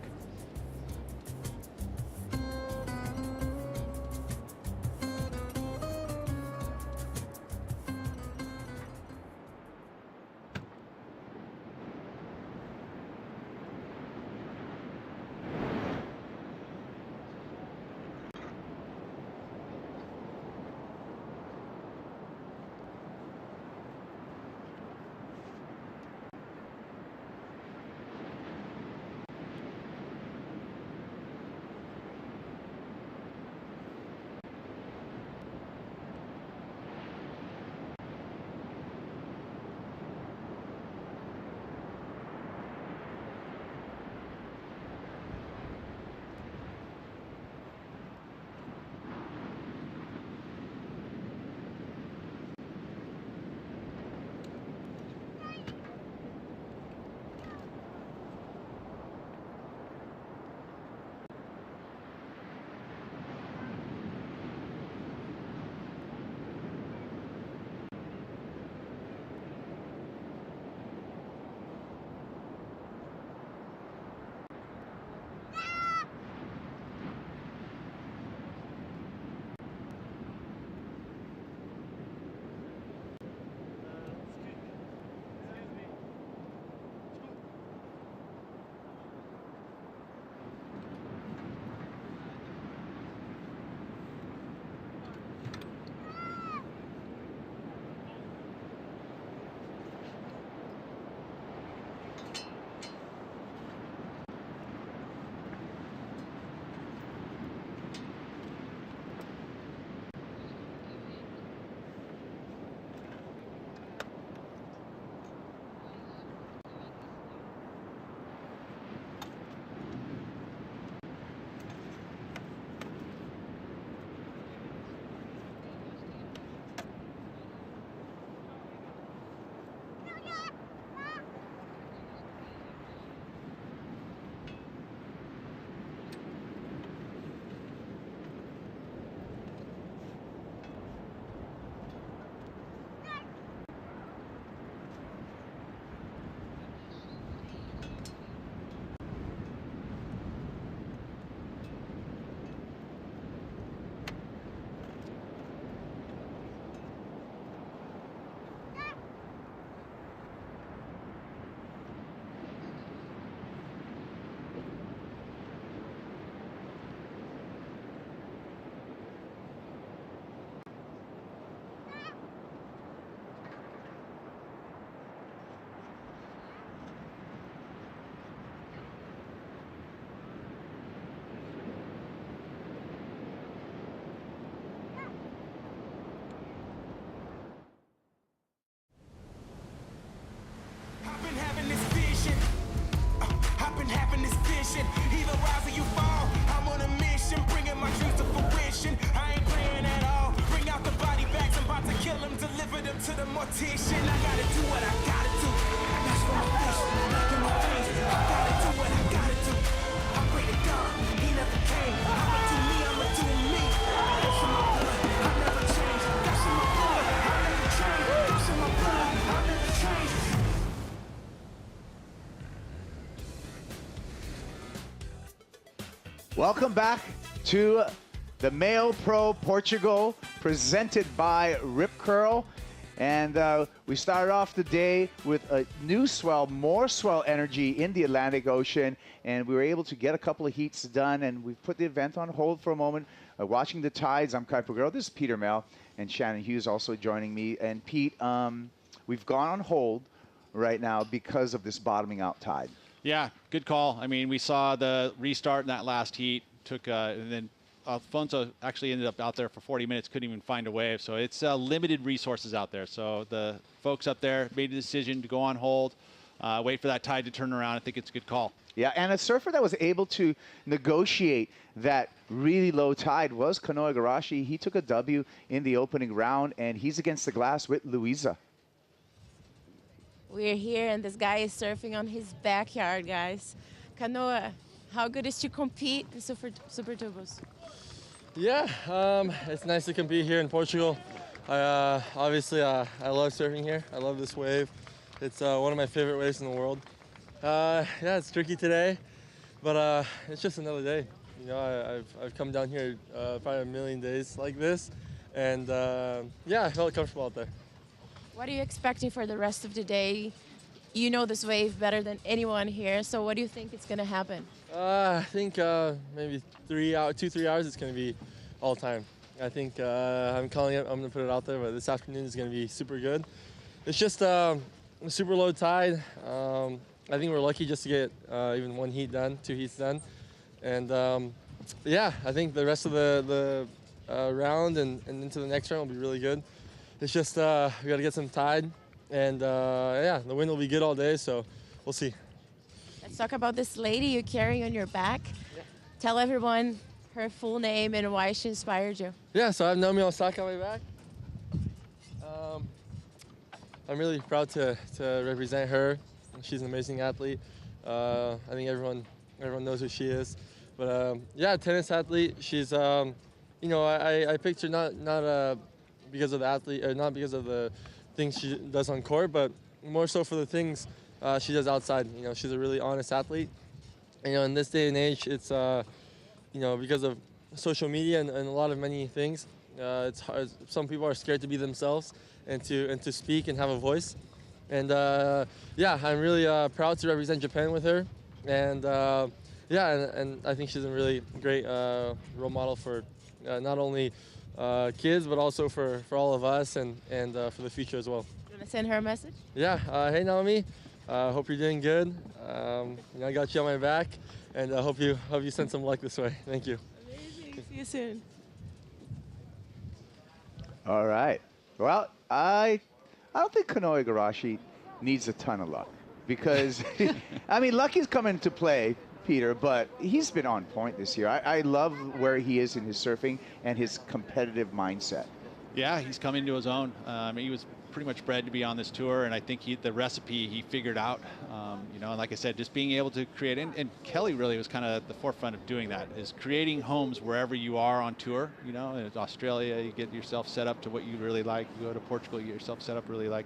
competition. I gotta do what I gotta do. That's for my face, back in my face. I gotta do what I gotta do. I pray to God, he never came. I'ma do me, I'ma do me. That's in my blood, I never change. That's in my blood, I never change. That's in my blood, I never change. Welcome back to the MEO Pro Portugal, presented by Rip Curl. And we started off the day with a new swell, more swell energy in the Atlantic Ocean, and we were able to get a couple of heats done, and we put the event on hold for a moment. Watching the tides, I'm Kai Paguro. This is Peter Mel, and Shannon Hughes also joining me. And Pete, we've gone on hold right now because of this bottoming out tide. Yeah, good call. I mean, we saw the restart in that last heat, and then Alfonso actually ended up out there for 40 minutes, couldn't even find a wave. So it's limited resources out there. So the folks up there made a decision to go on hold, wait for that tide to turn around. I think it's a good call. Yeah, and a surfer that was able to negotiate that really low tide was Kanoa Igarashi. He took a W in the opening round, and he's against the glass with Luisa. We're here, and this guy is surfing on his backyard, guys. Kanoa, how good is to compete in Super Tubos? Yeah, it's nice to compete here in Portugal. Obviously, I love surfing here. I love this wave. It's one of my favorite waves in the world. Yeah, it's tricky today, but it's just another day. You know, I've come down here probably a million days like this, and yeah, I felt comfortable out there. What are you expecting for the rest of the day? You know this wave better than anyone here, so what do you think is going to happen? I think maybe 3 hours, 2-3 hours, it's going to be all time. I think I'm calling it, I'm going to put it out there, but this afternoon is going to be super good. It's just a super low tide. I think we're lucky just to get even one heat done, 2 heats done. And yeah, I think the rest of the round and into the next round will be really good. It's just we got to get some tide, and yeah, the wind will be good all day, so we'll see. Let's talk about this lady you're carrying on your back. Yeah. Tell everyone her full name and why she inspired you. Yeah, so I have Naomi Osaka on my back. I'm really proud to represent her. She's an amazing athlete. I think everyone knows who she is. But yeah, tennis athlete. She's you know, I picked her not because of the athlete, or not because of the things she does on court, but more so for the things she does outside. You know, she's a really honest athlete. And, you know, in this day and age, it's you know, because of social media and a lot of many things, it's hard. Some people are scared to be themselves and to speak and have a voice. And yeah, I'm really proud to represent Japan with her. And yeah, and I think she's a really great role model for not only kids, but also for all of us and for the future as well. You want to send her a message? Yeah. Hey, Naomi. Hope you're doing good. You know, I got you on my back, and I hope you send some luck this way. Thank you. Amazing. See you soon. All right. Well, I don't think Kanoa Igarashi needs a ton of luck because, I mean, luck is coming into play, Peter, but he's been on point this year. I love where he is in his surfing and his competitive mindset. Yeah, he's come into his own. He was pretty much bred to be on this tour, and I think the recipe he figured out. You know, and like I said, just being able to create, and Kelly really was kind of at the forefront of doing that, is creating homes wherever you are on tour. You know, in Australia, you get yourself set up to what you really like. You go to Portugal, you get yourself set up really like.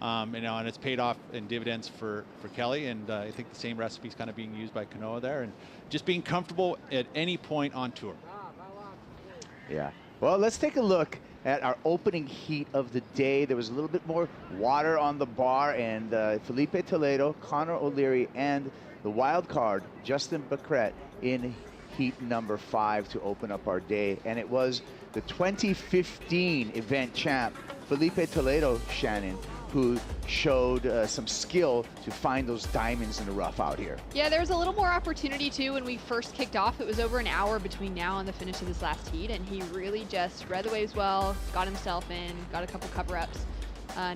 You know, and it's paid off in dividends for Kelly, and I think the same recipe is kind of being used by Kanoa there, and just being comfortable at any point on tour. Yeah. Well, let's take a look at our opening heat of the day. There was a little bit more water on the bar, and Felipe Toledo, Conor O'Leary, and the wild card, Justin Becret, in heat number 5 to open up our day. And it was the 2015 event champ, Felipe Toledo, Shannon, who showed some skill to find those diamonds in the rough out here. Yeah, there was a little more opportunity too when we first kicked off. It was over an hour between now and the finish of this last heat, and he really just read the waves well, got himself in, got a couple cover-ups.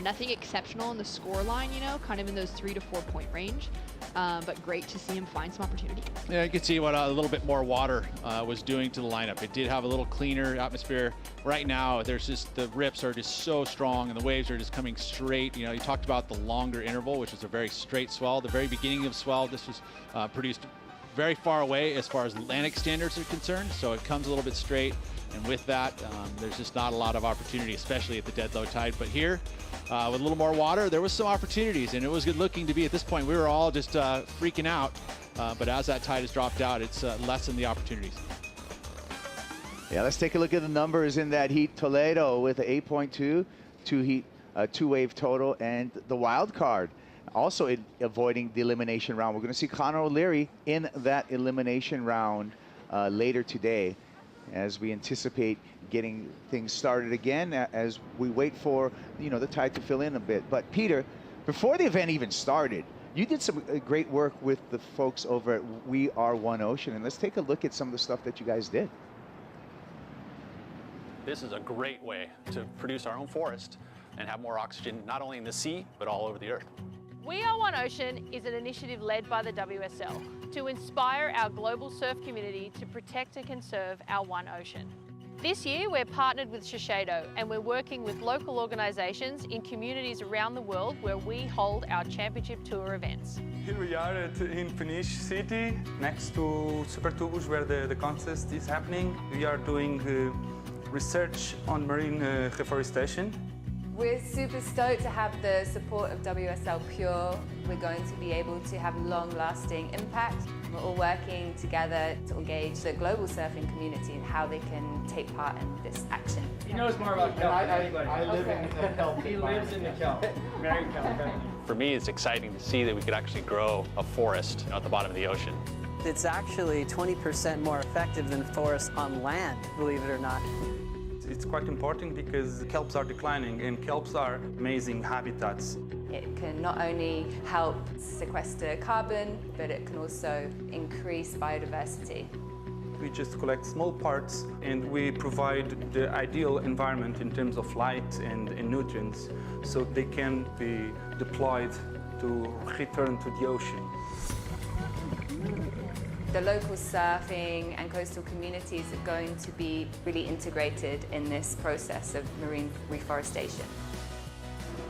Nothing exceptional in the score line, you know, kind of in those 3 to 4 point range. but great to see him find some opportunity. Yeah, you can see what a little bit more water was doing to the lineup. It did have a little cleaner atmosphere. Right now, there's just, the rips are just so strong and the waves are just coming straight. You know, you talked about the longer interval, which was a very straight swell. The very beginning of swell, this was produced very far away as far as Atlantic standards are concerned, so it comes a little bit straight. And with that, there's just not a lot of opportunity, especially at the dead low tide. But here, with a little more water, there was some opportunities, and it was good looking to be at this point. We were all just freaking out, but as that tide has dropped out, it's lessened the opportunities. Yeah, let's take a look at the numbers in that heat. Toledo with an 8.2, two wave total, and the wild card also avoiding the elimination round. We're going to see Conor O'Leary in that elimination round later today, as we anticipate getting things started again, as we wait for, you know, the tide to fill in a bit. But Peter, before the event even started, you did some great work with the folks over at We Are One Ocean, and let's take a look at some of the stuff that you guys did. This is a great way to produce our own forest and have more oxygen, not only in the sea, but all over the earth. We Are One Ocean is an initiative led by the WSL to inspire our global surf community to protect and conserve our one ocean. This year, we're partnered with Shiseido, and we're working with local organisations in communities around the world where we hold our championship tour events. Here we are in Peniche city, next to Super Tubos, where the contest is happening. We are doing research on marine reforestation. We're super stoked to have the support of WSL Pure. We're going to be able to have long-lasting impact. We're all working together to engage the global surfing community and how they can take part in this action. He knows more about kelp than anybody. I live in the kelp. He lives in the kelp. Very kelp. For me, it's exciting to see that we could actually grow a forest at the bottom of the ocean. It's actually 20% more effective than forests on land, believe it or not. It's quite important because kelps are declining and kelps are amazing habitats. It can not only help sequester carbon, but it can also increase biodiversity. We just collect small parts and we provide the ideal environment in terms of light and nutrients, so they can be deployed to return to the ocean. The local surfing and coastal communities are going to be really integrated in this process of marine reforestation.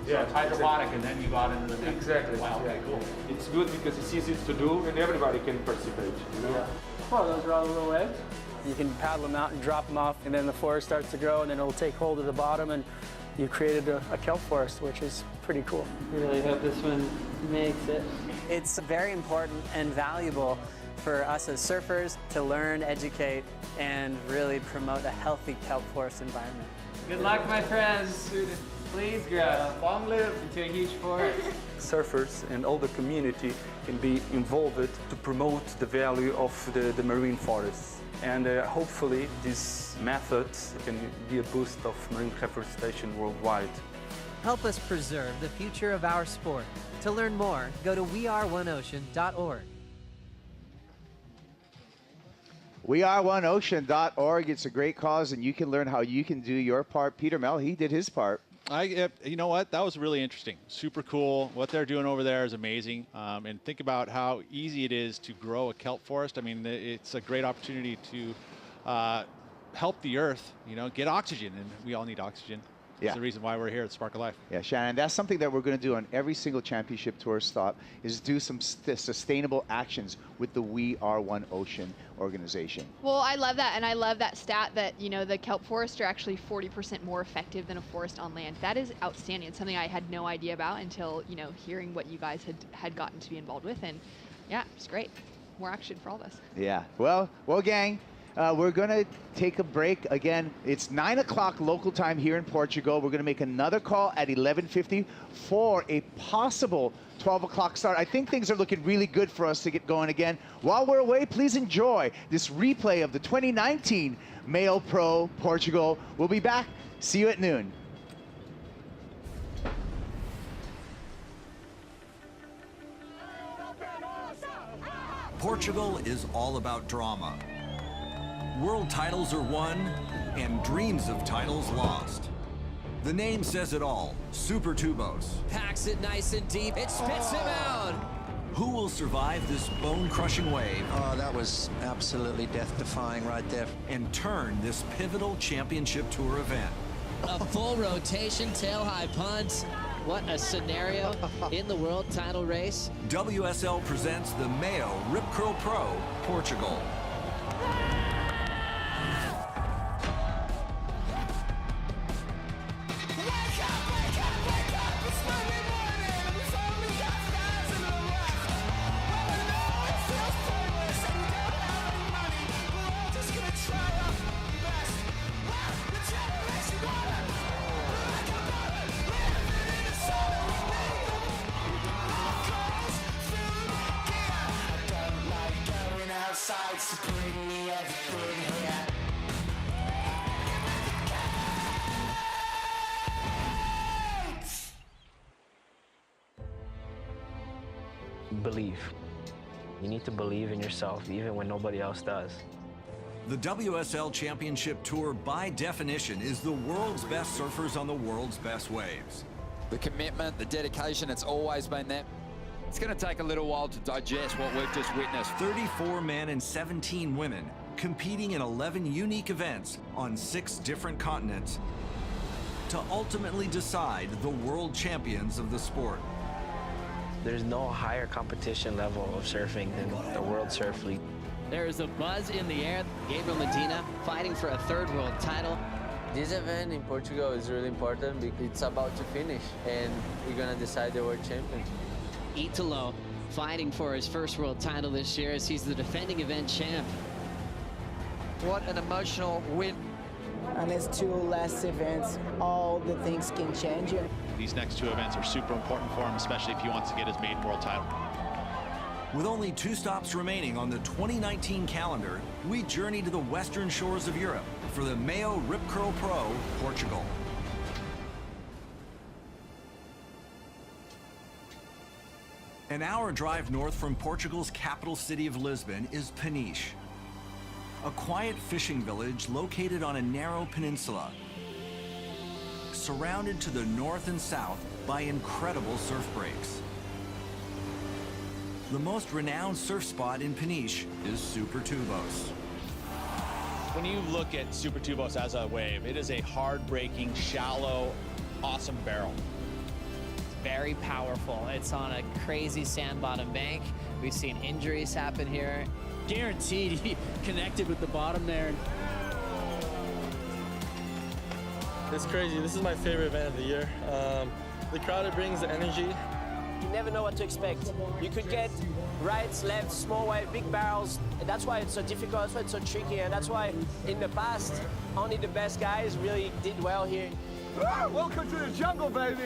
Yeah, it's hydroponic, and then you got into the next. Exactly. Wow, okay, cool. It's good because it's easy to do, and everybody can participate, you know? Yeah. Oh, those are all the little waves? You can paddle them out and drop them off, and then the forest starts to grow, and then it'll take hold of the bottom, and you created a kelp forest, which is pretty cool. I really hope this one makes it. It's very important and valuable for us as surfers to learn, educate, and really promote a healthy kelp forest environment. Good luck, my friends. Please grow. Long live into a huge forest. Surfers and all the community can be involved to promote the value of the marine forests. And hopefully this method can be a boost of marine reforestation worldwide. Help us preserve the future of our sport. To learn more, go to weareoneocean.org. WeAreOneOcean.org. It's a great cause, and you can learn how you can do your part. Peter Mel, he did his part. You know what? That was really interesting. Super cool. What they're doing over there is amazing. And think about how easy it is to grow a kelp forest. I mean, it's a great opportunity to help the earth, you know, get oxygen, and we all need oxygen. Yeah. That's the reason why we're here at Spark of Life. Yeah, Shannon, that's something that we're going to do on every single championship tour stop, is do some sustainable actions with the We Are One Ocean organization. Well, I love that, and I love that stat that, you know, the kelp forests are actually 40% more effective than a forest on land. That is outstanding. It's something I had no idea about until, you know, hearing what you guys had gotten to be involved with, and yeah, it's great. More action for all of us. Yeah. Well, gang. We're going to take a break. Again, it's 9 o'clock local time here in Portugal. We're going to make another call at 11:50 for a possible 12 o'clock start. I think things are looking really good for us to get going again. While we're away, please enjoy this replay of the 2019 MEO Pro Portugal. We'll be back. See you at noon. Portugal is all about drama. World titles are won and dreams of titles lost. The name says it all, Super Tubos. Packs it nice and deep, it spits him out. Who will survive this bone-crushing wave? Oh, that was absolutely death-defying right there. And turn this pivotal championship tour event. A full rotation, tail-high punt. What a scenario in the world title race. WSL presents the MEO Rip Curl Pro, Portugal. Believe. You need to believe in yourself, even when nobody else does. The WSL Championship Tour, by definition, is the world's best surfers on the world's best waves. The commitment, the dedication, it's always been that. It's going to take a little while to digest what we've just witnessed. 34 men and 17 women competing in 11 unique events on 6 different continents to ultimately decide the world champions of the sport. There's no higher competition level of surfing than the World Surf League. There is a buzz in the air. Gabriel Medina fighting for a third world title. This event in Portugal is really important because it's about to finish and we're going to decide the world champion. Italo fighting for his first world title this year as he's the defending event champ. What an emotional win. On his 2 last events, all the things can change. These next 2 events are super important for him, especially if he wants to get his maiden world title. With only 2 stops remaining on the 2019 calendar, we journey to the western shores of Europe for the MEO Rip Curl Pro, Portugal. An hour drive north from Portugal's capital city of Lisbon is Peniche, a quiet fishing village located on a narrow peninsula, surrounded to the north and south by incredible surf breaks. The most renowned surf spot in Peniche is Super Tubos. When you look at Super Tubos as a wave, it is a hard-breaking, shallow, awesome barrel. Very powerful. It's on a crazy sand bottom bank. We've seen injuries happen here. Guaranteed he connected with the bottom there. It's crazy. This is my favorite event of the year. The crowd, it brings the energy. You never know what to expect. You could get rights, lefts, small wave, big barrels. And that's why it's so difficult, that's why it's so tricky, and that's why in the past, only the best guys really did well here. Welcome to the jungle, baby!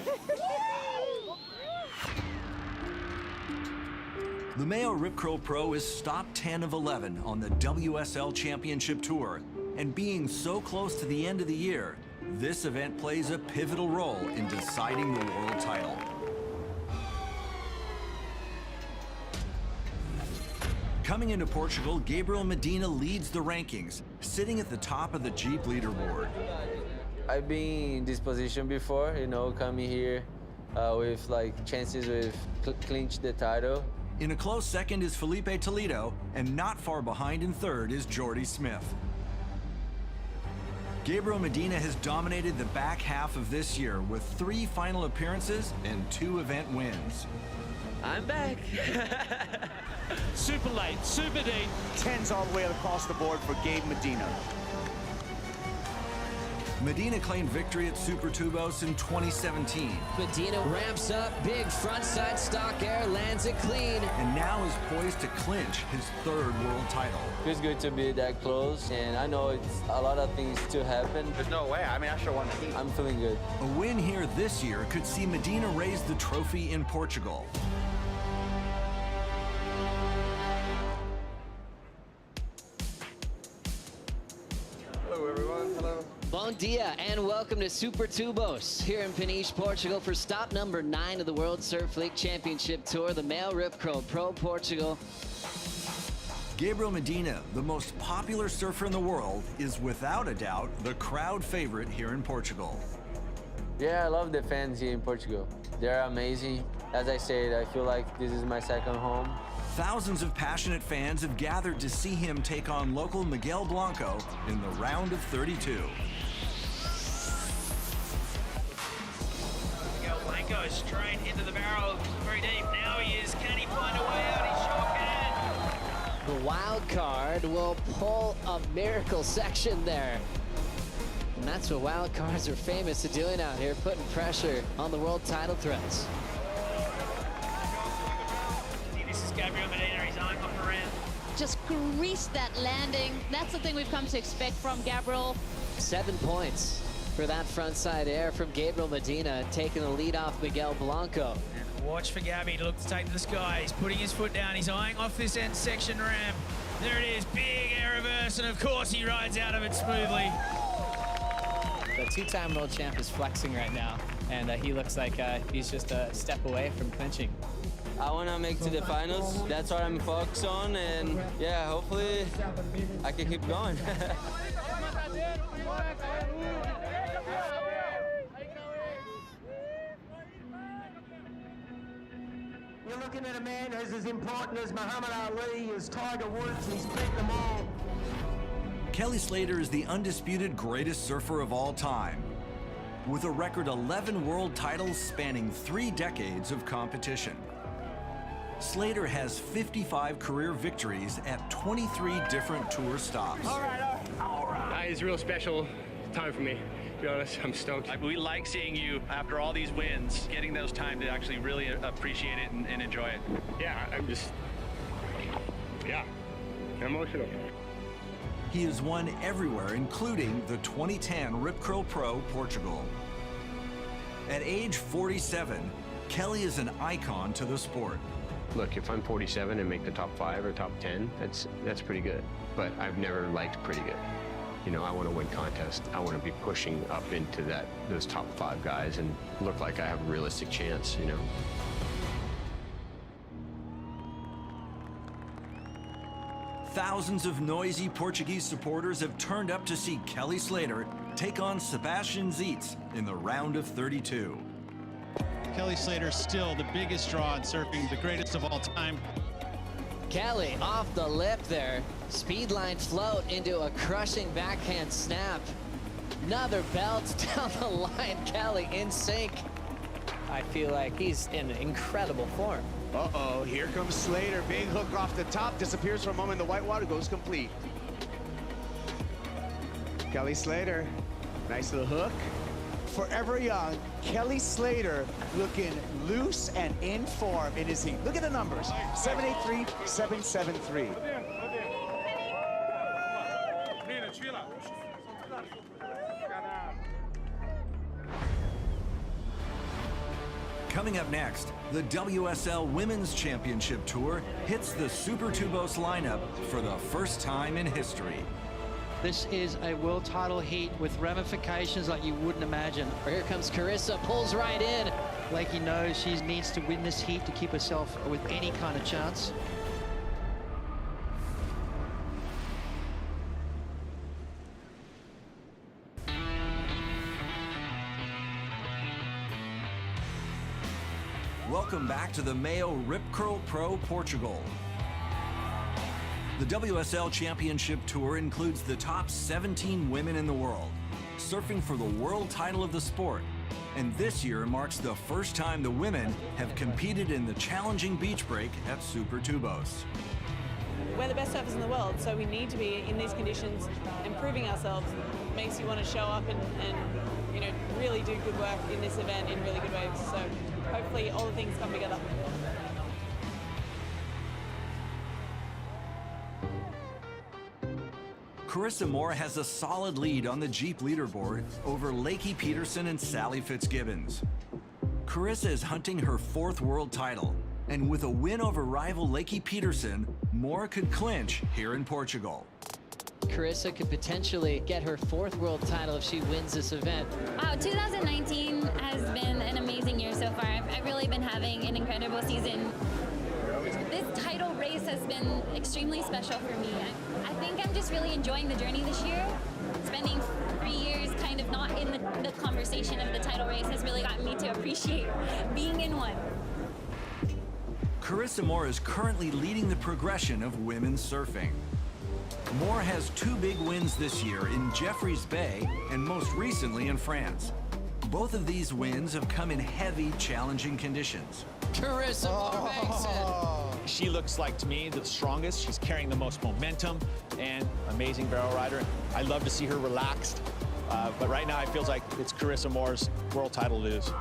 The MEO Rip Curl Pro is stop 10 of 11 on the WSL Championship Tour, and being so close to the end of the year, this event plays a pivotal role in deciding the world title. Coming into Portugal, Gabriel Medina leads the rankings, sitting at the top of the Jeep leaderboard. I've been in this position before, you know, coming here with like chances with clinch the title. In a close second is Felipe Toledo, and not far behind in third is Jordy Smith. Gabriel Medina has dominated the back half of this year with 3 final appearances and 2 event wins. I'm back. Super late, super deep. 10s all the way across the board for Gabe Medina. Medina claimed victory at Super Tubos in 2017. Medina ramps up, big frontside stock air, lands it clean. And now is poised to clinch his 3rd world title. Feels good to be that close, and I know it's a lot of things to happen. There's no way, I mean, I sure want to heat. I'm feeling good. A win here this year could see Medina raise the trophy in Portugal. Hello, everyone. Hello. Bom dia and welcome to Super Tubos here in Peniche, Portugal for stop number 9 of the World Surf League Championship Tour, the MEO Rip Curl Pro Portugal. Gabriel Medina, the most popular surfer in the world, is without a doubt the crowd favorite here in Portugal. Yeah, I love the fans here in Portugal. They're amazing. as I said, I feel like this is my second home. Thousands of passionate fans have gathered to see him take on local Miguel Blanco in the round of 32. Miguel Blanco is straight into the barrel, very deep. Now he is. Can he find a way out? He sure can. The wild card will pull a miracle section there. And that's what wild cards are famous of doing out here, putting pressure on the world title threats. This is Gabriel Medina, he's eyeing off around. Just grease that landing. That's the thing we've come to expect from Gabriel. 7 points for that frontside air from Gabriel Medina, taking the lead off Miguel Blanco. And watch for Gabby to look to take to the sky. He's putting his foot down, he's eyeing off this end section ramp. There it is, big air reverse, and of course he rides out of it smoothly. The two-time world champ is flexing right now, and he looks like he's just a step away from clinching. I want to make it to the finals. That's what I'm focused on, and yeah, hopefully I can keep going. You're looking at a man who's as important as Muhammad Ali, as Tiger Woods. He's beat them all. Kelly Slater is the undisputed greatest surfer of all time, with a record 11 world titles spanning 3 decades of competition. Slater has 55 career victories at 23 different tour stops. All right. It's a real special time for me, to be honest. I'm stoked. We like seeing you, after all these wins, getting those time to actually really appreciate it and enjoy it. Yeah, I'm emotional. He has won everywhere, including the 2010 Rip Curl Pro Portugal. At age 47, Kelly is an icon to the sport. Look, if I'm 47 and make the top 5 or top 10, that's pretty good. But I've never liked pretty good. You know, I want to win contests. I want to be pushing up into those top 5 guys and look like I have a realistic chance, you know. Thousands of noisy Portuguese supporters have turned up to see Kelly Slater take on Sebastian Zietz in the round of 32. Kelly Slater still the biggest draw in surfing, the greatest of all time. Kelly off the lip there. Speedline float into a crushing backhand snap. Another belt down the line. Kelly in sync. I feel like he's in incredible form. Uh-oh, here comes Slater. Big hook off the top, disappears for a moment. The whitewater goes complete. Kelly Slater, nice little hook. Forever young, Kelly Slater looking loose and in form in his heat. Look at the numbers, 783, 773. Coming up next, the WSL Women's Championship Tour hits the Super Tubos lineup for the first time in history. This is a world title heat with ramifications like you wouldn't imagine. Here comes Carissa, pulls right in. Lakey knows she needs to win this heat to keep herself with any kind of chance. Welcome back to the MEO Rip Curl Pro Portugal. The WSL Championship Tour includes the top 17 women in the world, surfing for the world title of the sport. And this year marks the first time the women have competed in the challenging beach break at Super Tubos. We're the best surfers in the world, so we need to be in these conditions, improving ourselves. It makes you want to show up and you know, really do good work in this event in really good waves. So hopefully all the things come together. Carissa Moore has a solid lead on the Jeep leaderboard over Lakey Peterson and Sally Fitzgibbons. Carissa is hunting her 4th world title, and with a win over rival Lakey Peterson, Moore could clinch here in Portugal. Carissa could potentially get her 4th world title if she wins this event. Wow, 2019 has been an amazing year so far. I've really been having an incredible season. This title race has been extremely special for me. I think I'm just really enjoying the journey this year. Spending 3 years kind of not in the conversation of the title race has really gotten me to appreciate being in one. Carissa Moore is currently leading the progression of women's surfing. Moore has 2 big wins this year in Jeffreys Bay and most recently in France. Both of these wins have come in heavy, challenging conditions. Carissa Moore makes it. She looks like, to me, the strongest. She's carrying the most momentum and amazing barrel rider. I love to see her relaxed, but right now it feels like it's Carissa Moore's world title to lose.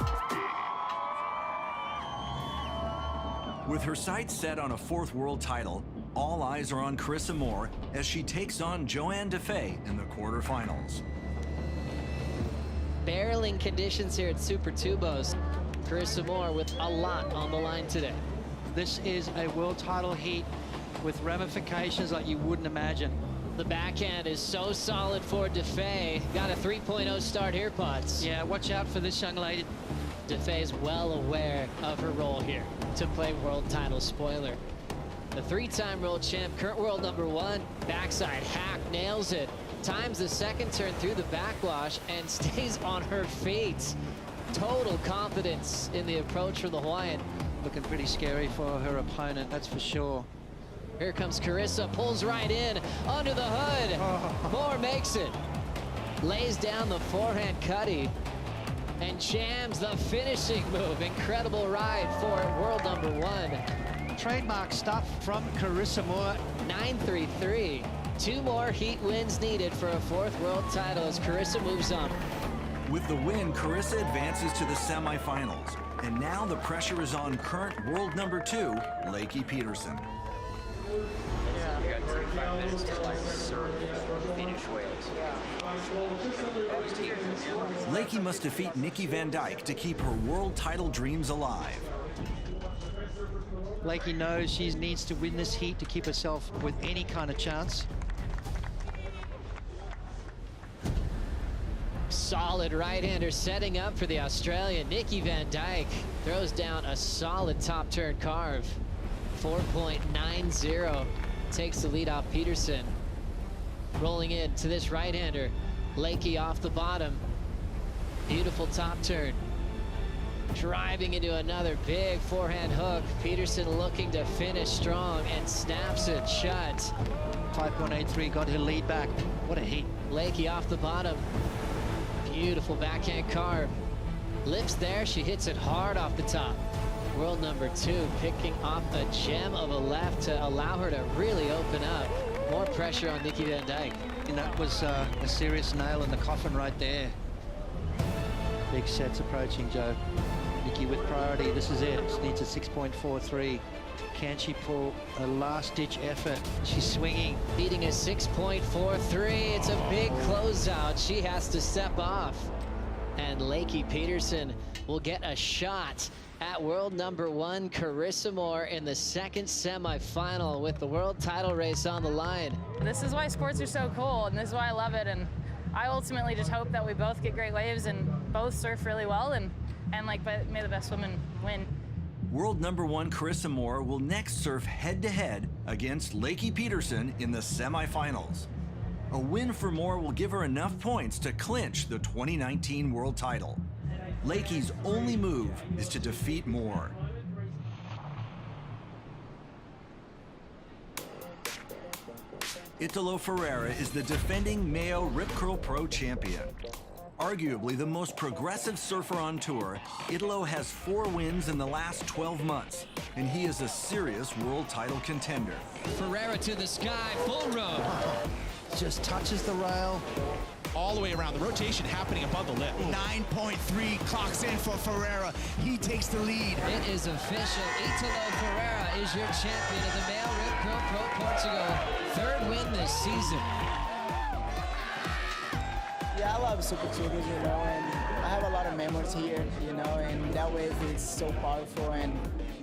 With her sights set on a 4th world title, all eyes are on Carissa Moore as she takes on Joanne Defay in the quarterfinals. Barreling conditions here at Super Tubos. Carissa Moore with a lot on the line today. This is a world title heat with ramifications like you wouldn't imagine. The backhand is so solid for Defay. Got a 3.0 start here, Potts. Yeah, watch out for this young lady. Defay is well aware of her role here to play world title spoiler. The 3-time world champ, current world #1, backside hack, nails it. Times the second turn through the backwash and stays on her feet. Total confidence in the approach for the Hawaiian. Looking pretty scary for her opponent, that's for sure. Here comes Carissa, pulls right in, under the hood. Moore makes it. Lays down the forehand cutty and jams the finishing move. Incredible ride for world #1. Trademark stuff from Carissa Moore. 9-3-3. 2 more heat wins needed for a 4th world title as Carissa moves on. With the win, Carissa advances to the semifinals. And now the pressure is on current world #2, Lakey Peterson. You got 35 minutes to like serve, finish waves. Lakey must defeat Nikki Van Dyke to keep her world title dreams alive. Lakey knows she needs to win this heat to keep herself with any kind of chance. Solid right-hander setting up for the Australian. Nikki Van Dyke throws down a solid top turn carve. 4.90 takes the lead off Peterson. Rolling in to this right-hander. Lakey off the bottom. Beautiful top turn. Driving into another big forehand hook. Peterson looking to finish strong and snaps it shut. 5.83 got her lead back. What a heat. Lakey off the bottom. Beautiful backhand carve. Lips there, she hits it hard off the top. World #2 picking off a gem of a left to allow her to really open up. More pressure on Nikki Van Dyke. And that was a serious nail in the coffin right there. Big sets approaching, Joe. Nikki with priority, this is it. She needs a 6.43. Can she pull a last-ditch effort? She's swinging. Beating a 6.43. It's a big closeout. She has to step off. And Lakey Peterson will get a shot at world #1, Carissa Moore, in the 2nd semifinal with the world title race on the line. This is why sports are so cool, and this is why I love it. And I ultimately just hope that we both get great waves and both surf really well, and but may the best women win. World #1 Carissa Moore will next surf head-to-head against Lakey Peterson in the semifinals. A win for Moore will give her enough points to clinch the 2019 world title. Lakey's only move is to defeat Moore. Italo Ferreira is the defending MEO Rip Curl Pro champion. Arguably the most progressive surfer on tour, Italo has 4 wins in the last 12 months, and he is a serious world title contender. Ferreira to the sky, full row. Just touches the rail. All the way around, the rotation happening above the lip. 9.3 clocks in for Ferreira. He takes the lead. It is official. Italo Ferreira is your champion of the MEO Rip Curl Pro Portugal. 3rd win this season. Yeah, I love Super Tubos, and I have a lot of memories here, and that wave is so powerful, and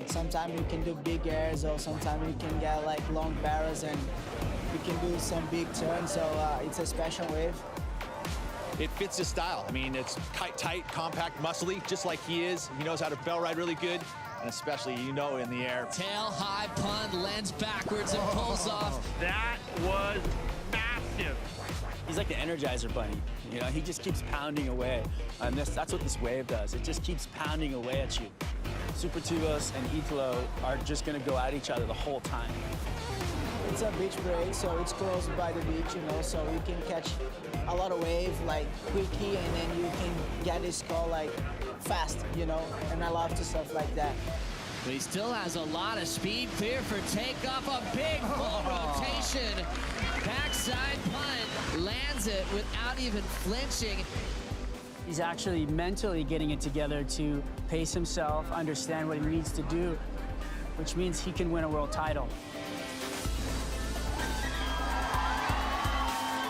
sometimes you can do big airs, or sometimes you can get long barrels, and you can do some big turns, so it's a special wave. It fits his style. I mean, it's tight, compact, muscly, just like he is. He knows how to bell ride really good, and especially, in the air. Tail high pun, lands backwards and pulls off. That was massive. He's like the Energizer Bunny. He just keeps pounding away. And that's what this wave does. It just keeps pounding away at you. Super Tubos and Italo are just going to go at each other the whole time. It's a beach break, so it's close by the beach, you know, so you can catch a lot of wave, like, quickly, and then you can get this call, like, fast, you know, and I love to stuff like that. But he still has a lot of speed, clear for takeoff, a big full rotation. Backside punt, lands it without even flinching. He's actually mentally getting it together to pace himself, understand what he needs to do, which means he can win a world title.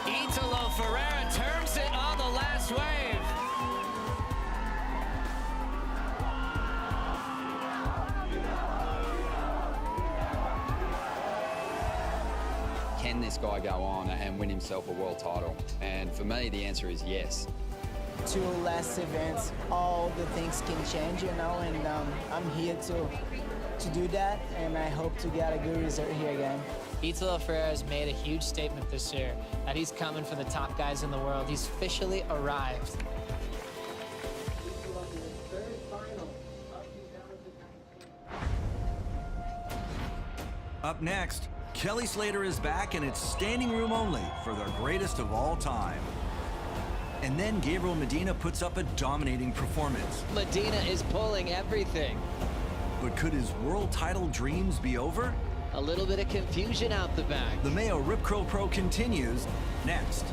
Italo Ferreira turns it on the last wave. Can this guy go on and win himself a world title? And for me, the answer is yes. 2 last events, all the things can change, you know, and I'm here to do that, and I hope to get a good result here again. Italo Ferreira has made a huge statement this year that he's coming for the top guys in the world. He's officially arrived. Up next, Kelly Slater is back, and it's standing room only for the greatest of all time. And then Gabriel Medina puts up a dominating performance. Medina is pulling everything. But could his world title dreams be over? A little bit of confusion out the back. The MEO Rip Curl Pro continues next.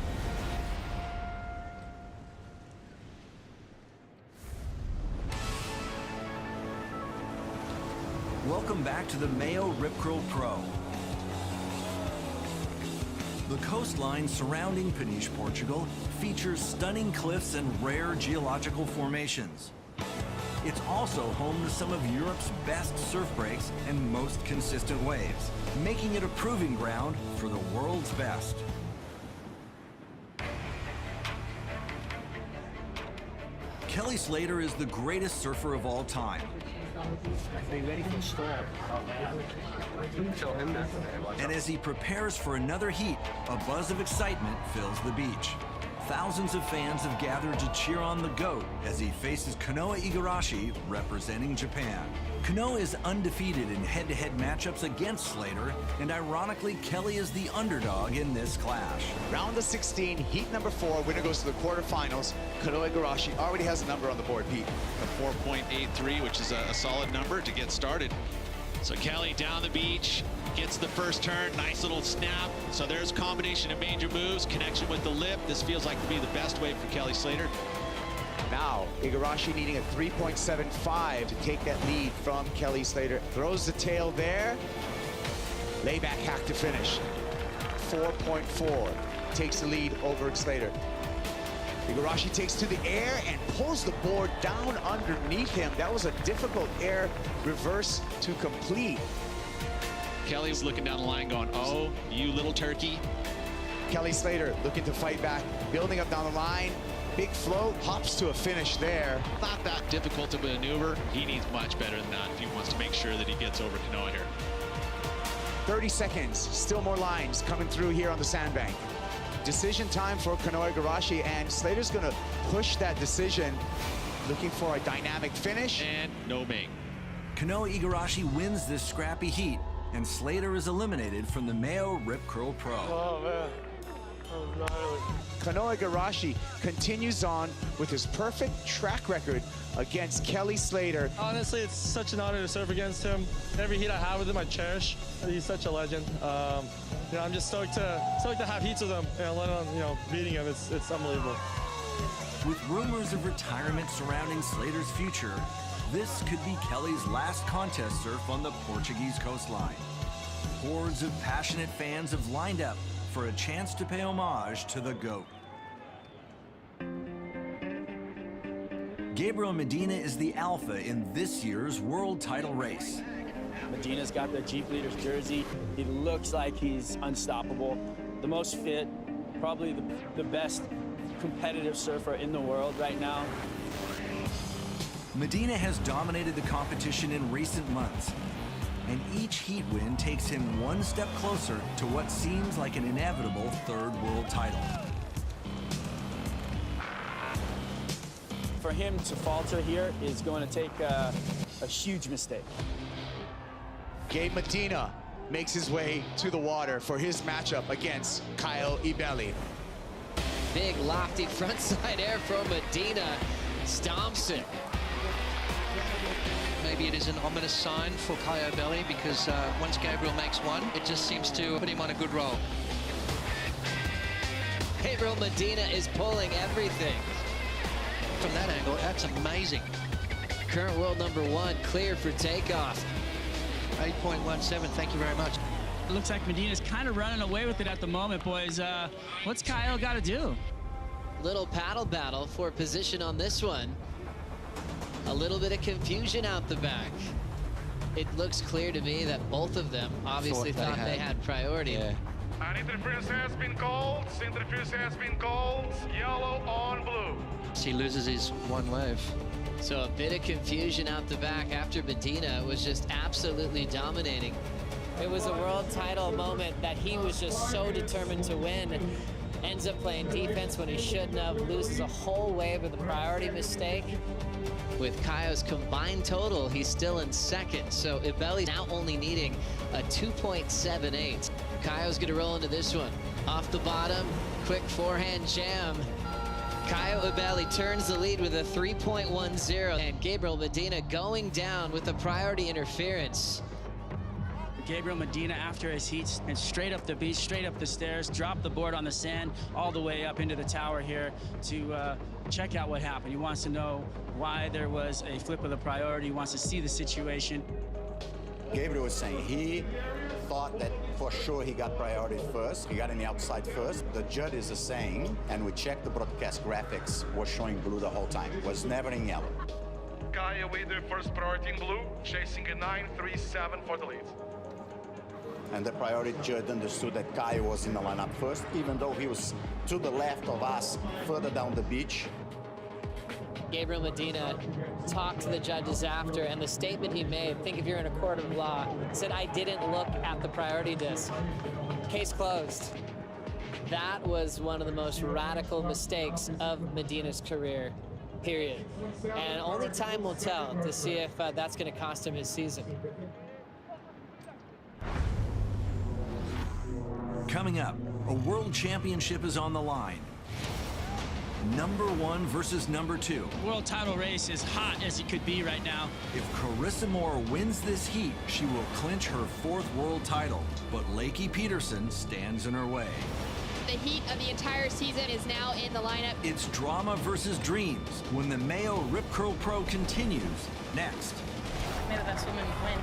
Welcome back to the MEO Rip Curl Pro. The coastline surrounding Peniche, Portugal, features stunning cliffs and rare geological formations. It's also home to some of Europe's best surf breaks and most consistent waves, making it a proving ground for the world's best. Kelly Slater is the greatest surfer of all time. And as he prepares for another heat, a buzz of excitement fills the beach. Thousands of fans have gathered to cheer on the GOAT as he faces Kanoa Igarashi representing Japan. Kanoa is undefeated in head-to-head matchups against Slater, and ironically, Kelly is the underdog in this clash. Round of 16, heat number 4, winner goes to the quarterfinals. Kanoa Igarashi already has a number on the board, Pete. A 4.83, which is a solid number to get started. So Kelly down the beach, gets the first turn, nice little snap. So there's a combination of major moves, connection with the lip. This feels like to be the best wave for Kelly Slater. Now, Igarashi needing a 3.75 to take that lead from Kelly Slater. Throws the tail there. Layback hack to finish. 4.4 takes the lead over Slater. Igarashi takes to the air and pulls the board down underneath him. That was a difficult air reverse to complete. Kelly's looking down the line going, oh, you little turkey. Kelly Slater looking to fight back, building up down the line. Big float, hops to a finish there. Not that difficult to maneuver. He needs much better than that if he wants to make sure that he gets over Kanoa here. 30 seconds, still more lines coming through here on the sandbank. Decision time for Kanoa Igarashi, and Slater's gonna push that decision, looking for a dynamic finish. And no make. Kanoa Igarashi wins this scrappy heat, and Slater is eliminated from the MEO Rip Curl Pro. Oh, man. Oh, gnarly. Kanoa Igarashi continues on with his perfect track record against Kelly Slater. Honestly, it's such an honor to serve against him. Every heat I have with him, I cherish. He's such a legend. You know, I'm just stoked to have heats with him, and let alone, beating him. It's unbelievable. With rumors of retirement surrounding Slater's future, this could be Kelly's last contest surf on the Portuguese coastline. Hordes of passionate fans have lined up for a chance to pay homage to the GOAT. Gabriel Medina is the alpha in this year's world title race. Medina's got the Jeep Leaders jersey. He looks like he's unstoppable. The most fit, probably the best competitive surfer in the world right now. Medina has dominated the competition in recent months, and each heat win takes him one step closer to what seems like an inevitable third world title. For him to falter here is going to take a huge mistake. Gabe Medina makes his way to the water for his matchup against Kyle Ibelli. Big lofty frontside air from Medina. Stomps it. Maybe it is an ominous sign for Kyle Ibelli because once Gabriel makes one, it just seems to put him on a good roll. Gabriel Medina is pulling everything. From that angle, that's amazing. Current world #1 clear for takeoff. 8.17, thank you very much. It looks like Medina's kind of running away with it at the moment, boys. What's Kyle got to do? Little paddle battle for position on this one. A little bit of confusion out the back. It looks clear to me that both of them obviously thought they had priority. Yeah. An interference has been called. Interference has been called. Yellow on blue. He loses his one wave. So a bit of confusion out the back after Medina was just absolutely dominating. It was a world title moment that he was just so determined to win. Ends up playing defense when he shouldn't have, loses a whole wave with a priority mistake. With Kaio's combined total, he's still in second, so Ibelli's now only needing a 2.78. Kaio's gonna roll into this one. Off the bottom, quick forehand jam. Caio Ibelli turns the lead with a 3.10, and Gabriel Medina going down with a priority interference. Gabriel Medina after his heats and straight up the beach, straight up the stairs, dropped the board on the sand all the way up into the tower here to check out what happened. He wants to know why there was a flip of the priority. He wants to see the situation. Gabriel was saying he thought that for sure he got priority first. He got in the outside first. The judges are saying, and we checked the broadcast graphics, was showing blue the whole time. Was never in yellow. Kaya with the first priority in blue, chasing a 9.37 for the lead. And the priority judge understood that Kaya was in the lineup first, even though he was to the left of us, further down the beach. Gabriel Medina talked to the judges after, and the statement he made, think if you're in a court of law, said, "I didn't look at the priority disc." Case closed. That was one of the most radical mistakes of Medina's career, period. And only time will tell to see if that's going to cost him his season. Coming up, a world championship is on the line. #1 versus #2. World title race is hot as it could be right now. If Carissa Moore wins this heat, she will clinch her 4th world title. But Lakey Peterson stands in her way. The heat of the entire season is now in the lineup. It's drama versus dreams when the MEO Rip Curl Pro continues next. May the best woman win.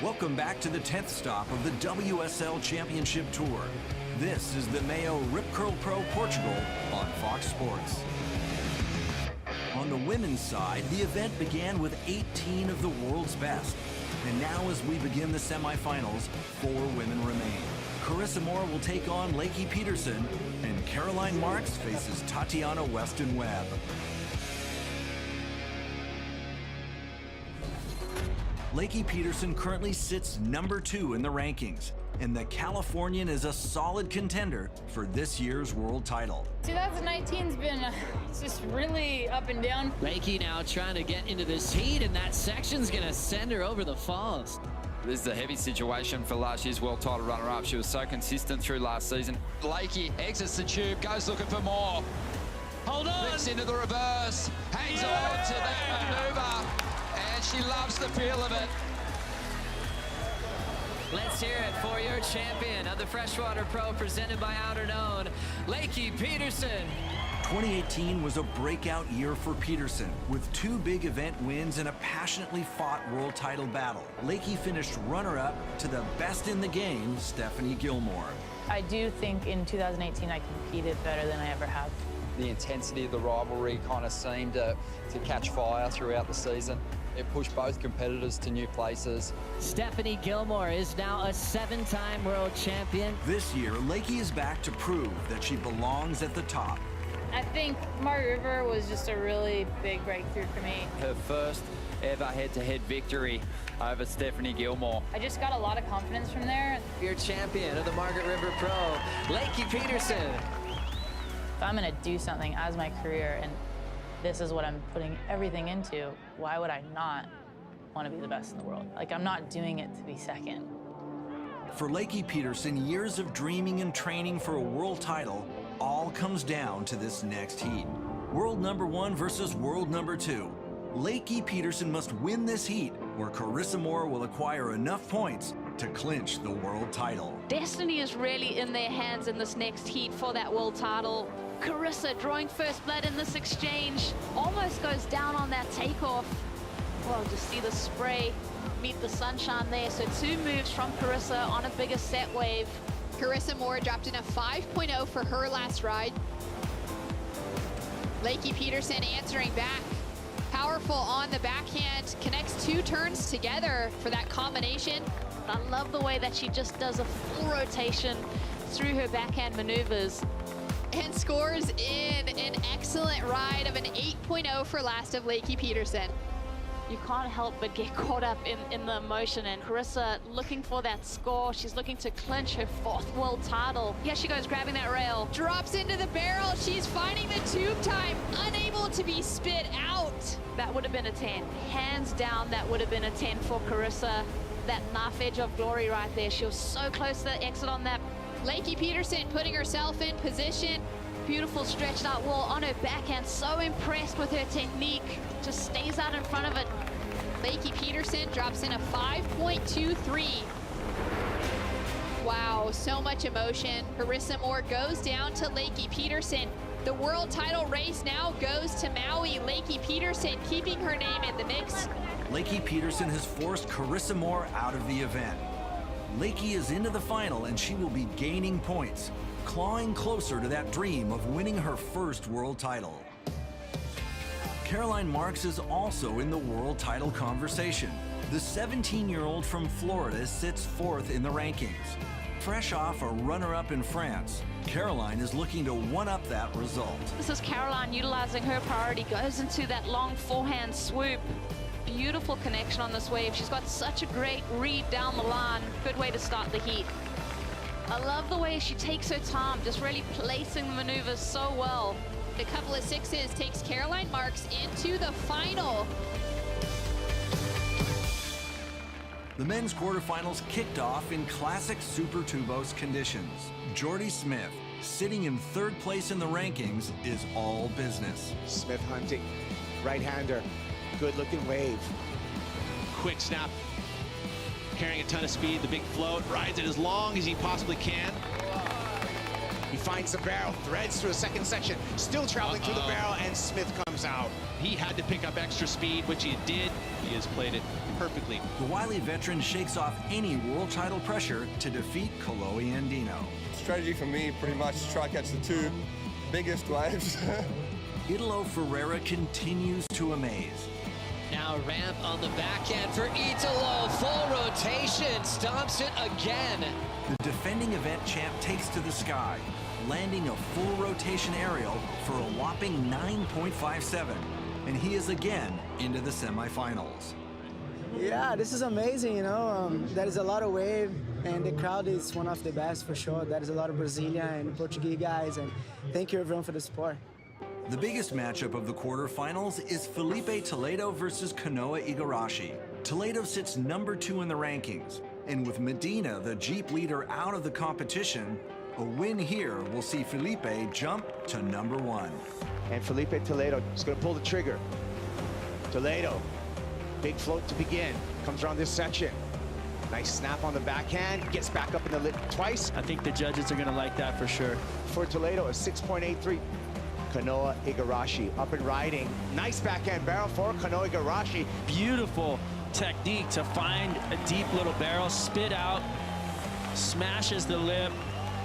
Welcome back to the 10th stop of the WSL Championship Tour. This is the MEO Rip Curl Pro Portugal on Fox Sports. On the women's side, the event began with 18 of the world's best. And now as we begin the semifinals, 4 women remain. Carissa Moore will take on Lakey Peterson, and Caroline Marks faces Tatiana Weston-Webb. Lakey Peterson currently sits #2 in the rankings, and the Californian is a solid contender for this year's world title. 2019's been just really up and down. Lakey now trying to get into this heat, and that section's gonna send her over the falls. This is a heavy situation for last year's world title runner-up. She was so consistent through last season. Lakey exits the tube, goes looking for more. Hold on! Flicks into the reverse, hangs on to that maneuver, and she loves the feel of it. Let's hear it for your champion of the Freshwater Pro, presented by Outer Known, Lakey Peterson. 2018 was a breakout year for Peterson, with 2 big event wins and a passionately fought world title battle. Lakey finished runner-up to the best in the game, Steph Gilmore. I do think in 2018 I competed better than I ever have. The intensity of the rivalry kind of seemed to catch fire throughout the season. It pushed both competitors to new places. Stephanie Gilmore is now a 7-time world champion. This year, Lakey is back to prove that she belongs at the top. I think Margaret River was just a really big breakthrough for me. Her first ever head-to-head victory over Steph Gilmore. I just got a lot of confidence from there. Your champion of the Margaret River Pro, Lakey Peterson. If I'm gonna do something as my career and this is what I'm putting everything into, why would I not want to be the best in the world? Like, I'm not doing it to be second. For Lakey Peterson, years of dreaming and training for a world title all comes down to this next heat. World number 1 versus world number 2. Lakey Peterson must win this heat, where Carissa Moore will acquire enough points to clinch the world title. Destiny is really in their hands in this next heat for that world title. Carissa drawing first blood in this exchange, almost goes down on that takeoff. Well, just see the spray meet the sunshine there. So 2 moves from Carissa on a bigger set wave. Carissa Moore dropped in a 5.0 for her last ride. Lakey Peterson answering back. Powerful on the backhand, connects 2 turns together for that combination. I love the way that she just does a full rotation through her backhand maneuvers. And scores in an excellent ride of an 8.0 for last of Lakey Peterson. You can't help but get caught up in the emotion, and Carissa looking for that score. She's looking to clinch her 4th world title. Here she goes, grabbing that rail. Drops into the barrel. She's finding the tube time, unable to be spit out. That would have been a 10. Hands down, that would have been a 10 for Carissa. That knife edge of glory right there. She was so close to the exit on that. Lakey Peterson putting herself in position. Beautiful stretched out wall on her backhand. So impressed with her technique. Just stays out in front of it. Lakey Peterson drops in a 5.23. Wow, so much emotion. Carissa Moore goes down to Lakey Peterson. The world title race now goes to Maui. Lakey Peterson keeping her name in the mix. Lakey Peterson has forced Carissa Moore out of the event. Lakey is into the final and she will be gaining points, clawing closer to that dream of winning her first world title. Caroline Marks is also in the world title conversation. The 17-year-old from Florida sits 4th in the rankings. Fresh off a runner-up in France, Caroline is looking to one-up that result. This is Caroline utilizing her priority, goes into that long forehand swoop. Beautiful connection on this wave. She's got such a great read down the line. Good way to start the heat. I love the way she takes her time, just really placing the maneuvers so well. A couple of 6s takes Caroline Marks into the final. The men's quarterfinals kicked off in classic Super Tubos conditions. Jordy Smith, sitting in 3rd place in the rankings, is all business. Smith hunting, right-hander, good-looking wave. Quick snap, carrying a ton of speed, the big float, rides it as long as he possibly can. He finds the barrel, threads through a 2nd section, still traveling through the barrel, and Smith comes out. He had to pick up extra speed, which he did. He has played it perfectly. The wily veteran shakes off any world title pressure to defeat Kaloa Andino. Strategy for me, pretty much try to catch the 2 biggest waves. Italo Ferreira continues to amaze. Now ramp on the backhand for Italo, full rotation, stomps it again. The defending event champ takes to the sky, landing a full rotation aerial for a whopping 9.57, and he is again into the semifinals. Yeah, this is amazing, you know. There is a lot of wave, and the crowd is one of the best for sure. There is a lot of Brazilian and Portuguese guys, and thank you everyone for the support. The biggest matchup of the quarterfinals is Felipe Toledo versus Kanoa Igarashi. Toledo sits number 2 in the rankings, and with Medina, the Jeep leader, out of the competition, a win here will see Felipe jump to number 1. And Felipe Toledo is going to pull the trigger. Toledo, big float to begin, comes around this section. Nice snap on the backhand, gets back up in the lip twice. I think the judges are going to like that for sure. For Toledo, a 6.83. Kanoa Igarashi up and riding. Nice backhand barrel for Kanoa Igarashi. Beautiful technique to find a deep little barrel, spit out, smashes the lip.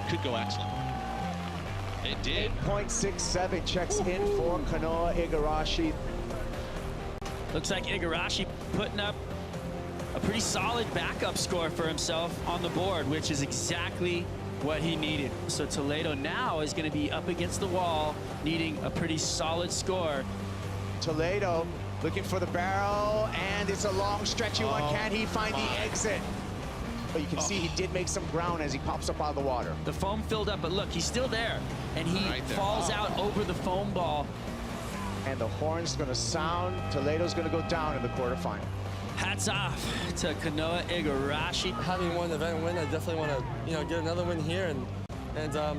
Could go excellent. It did. 8.67 checks in for Kanoa Igarashi. Looks like Igarashi putting up a pretty solid backup score for himself on the board, which is exactly what he needed. So Toledo now is going to be up against the wall, needing a pretty solid score. Toledo looking for the barrel, and it's a long, stretchy one. Can he find the exit? But you can see he did make some ground as he pops up out of the water. The foam filled up, but look, he's still there. And he falls out over the foam ball. And the horn's going to sound. Toledo's going to go down in the quarterfinal. Hats off to Kanoa Igarashi. Having one event win, I definitely want to, get another win here, and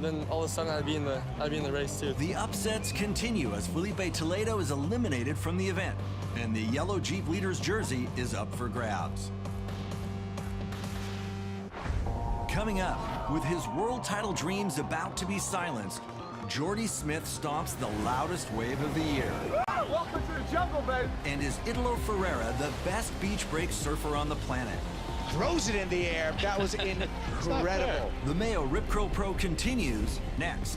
then all of a sudden I'd be in the race too. The upsets continue as Felipe Toledo is eliminated from the event, and the yellow Jeep leader's jersey is up for grabs. Coming up, with his world title dreams about to be silenced, Jordy Smith stomps the loudest wave of the year. Welcome to the jungle, baby. And is Italo Ferreira the best beach break surfer on the planet? Throws it in the air. That was incredible. The MEO Rip Curl Pro continues next.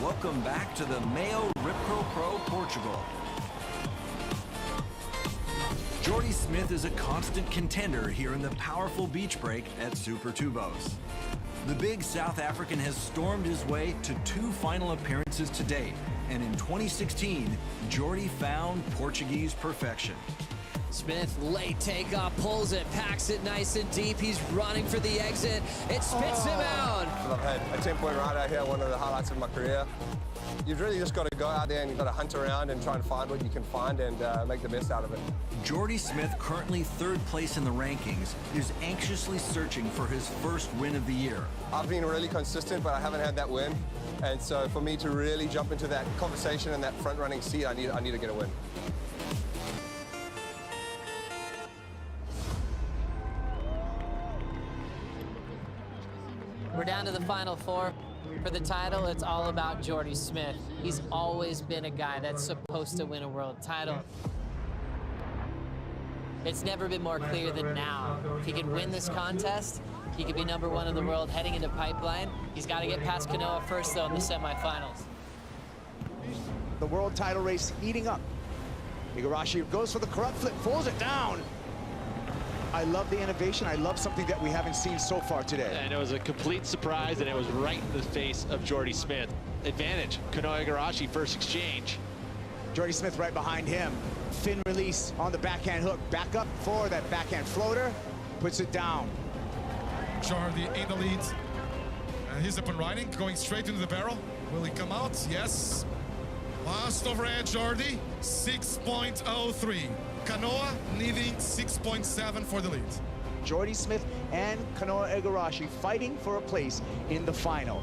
Welcome back to the MEO Rip Curl Pro Portugal. Jordy Smith is a constant contender here in the powerful beach break at Super Tubos. The big South African has stormed his way to 2 final appearances to date, and in 2016, Jordy found Portuguese perfection. Smith, late takeoff, pulls it, packs it nice and deep. He's running for the exit. It spits him out. I've had a 10-point ride out here, one of the highlights of my career. You've really just got to go out there and you've got to hunt around and try and find what you can find and make the best out of it. Jordy Smith, currently 3rd place in the rankings, is anxiously searching for his first win of the year. I've been really consistent, but I haven't had that win. And so for me to really jump into that conversation and that front-running seat, I need to get a win. We're down to the final 4. For the title, it's all about Jordy Smith. He's always been a guy that's supposed to win a world title. It's never been more clear than now. If he can win this contest, he could be #1 in the world heading into pipeline. He's got to get past Kanoa first, though, in the semifinals. The world title race heating up. Igarashi goes for the corrupt flip, pulls it down. I love the innovation. I love something that we haven't seen so far today. And it was a complete surprise, and it was right in the face of Jordy Smith. Advantage, Kanoa Igarashi, first exchange. Jordy Smith right behind him. Fin release on the backhand hook. Back up for that backhand floater. Puts it down. Jordy in the lead. And he's up and riding, going straight into the barrel. Will he come out? Yes. Last overhead, Jordy, 6.03. Kanoa needing 6.7 for the lead. Jordy Smith and Kanoa Igarashi fighting for a place in the final.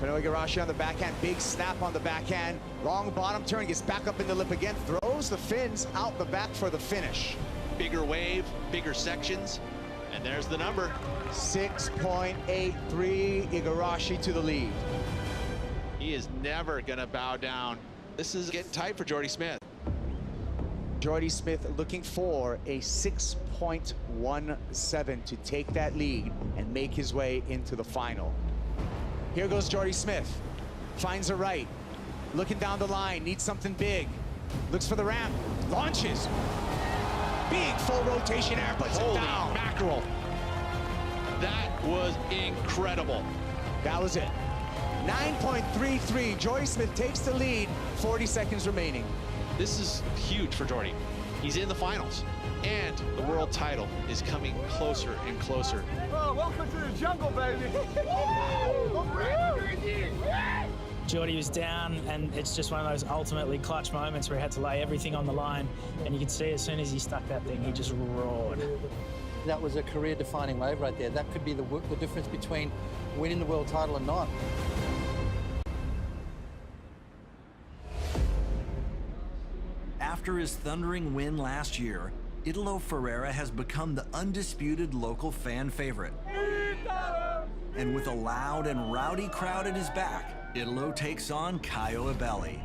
Kanoa Igarashi on the backhand, big snap on the backhand. Long bottom turn, gets back up in the lip again, throws the fins out the back for the finish. Bigger wave, bigger sections, and there's the number. 6.83, Igarashi to the lead. He is never gonna bow down. This is getting tight for Jordy Smith. Jordy Smith looking for a 6.17 to take that lead and make his way into the final. Here goes Jordy Smith. Finds a right. Looking down the line, needs something big. Looks for the ramp, launches. Big full rotation air, puts it down. Mackerel. That was incredible. That was it. 9.33, Jordy Smith takes the lead, 40 seconds remaining. This is huge for Jordy. He's in the finals, and the world title is coming closer and closer. Oh, welcome to the jungle, baby. Jordy was down, and it's just one of those ultimately clutch moments where he had to lay everything on the line, and you can see as soon as he stuck that thing, he just roared. That was a career-defining wave right there. That could be the difference between winning the world title and not. After his thundering win last year, Italo Ferreira has become the undisputed local fan favorite. And with a loud and rowdy crowd at his back, Italo takes on Caio Abelli.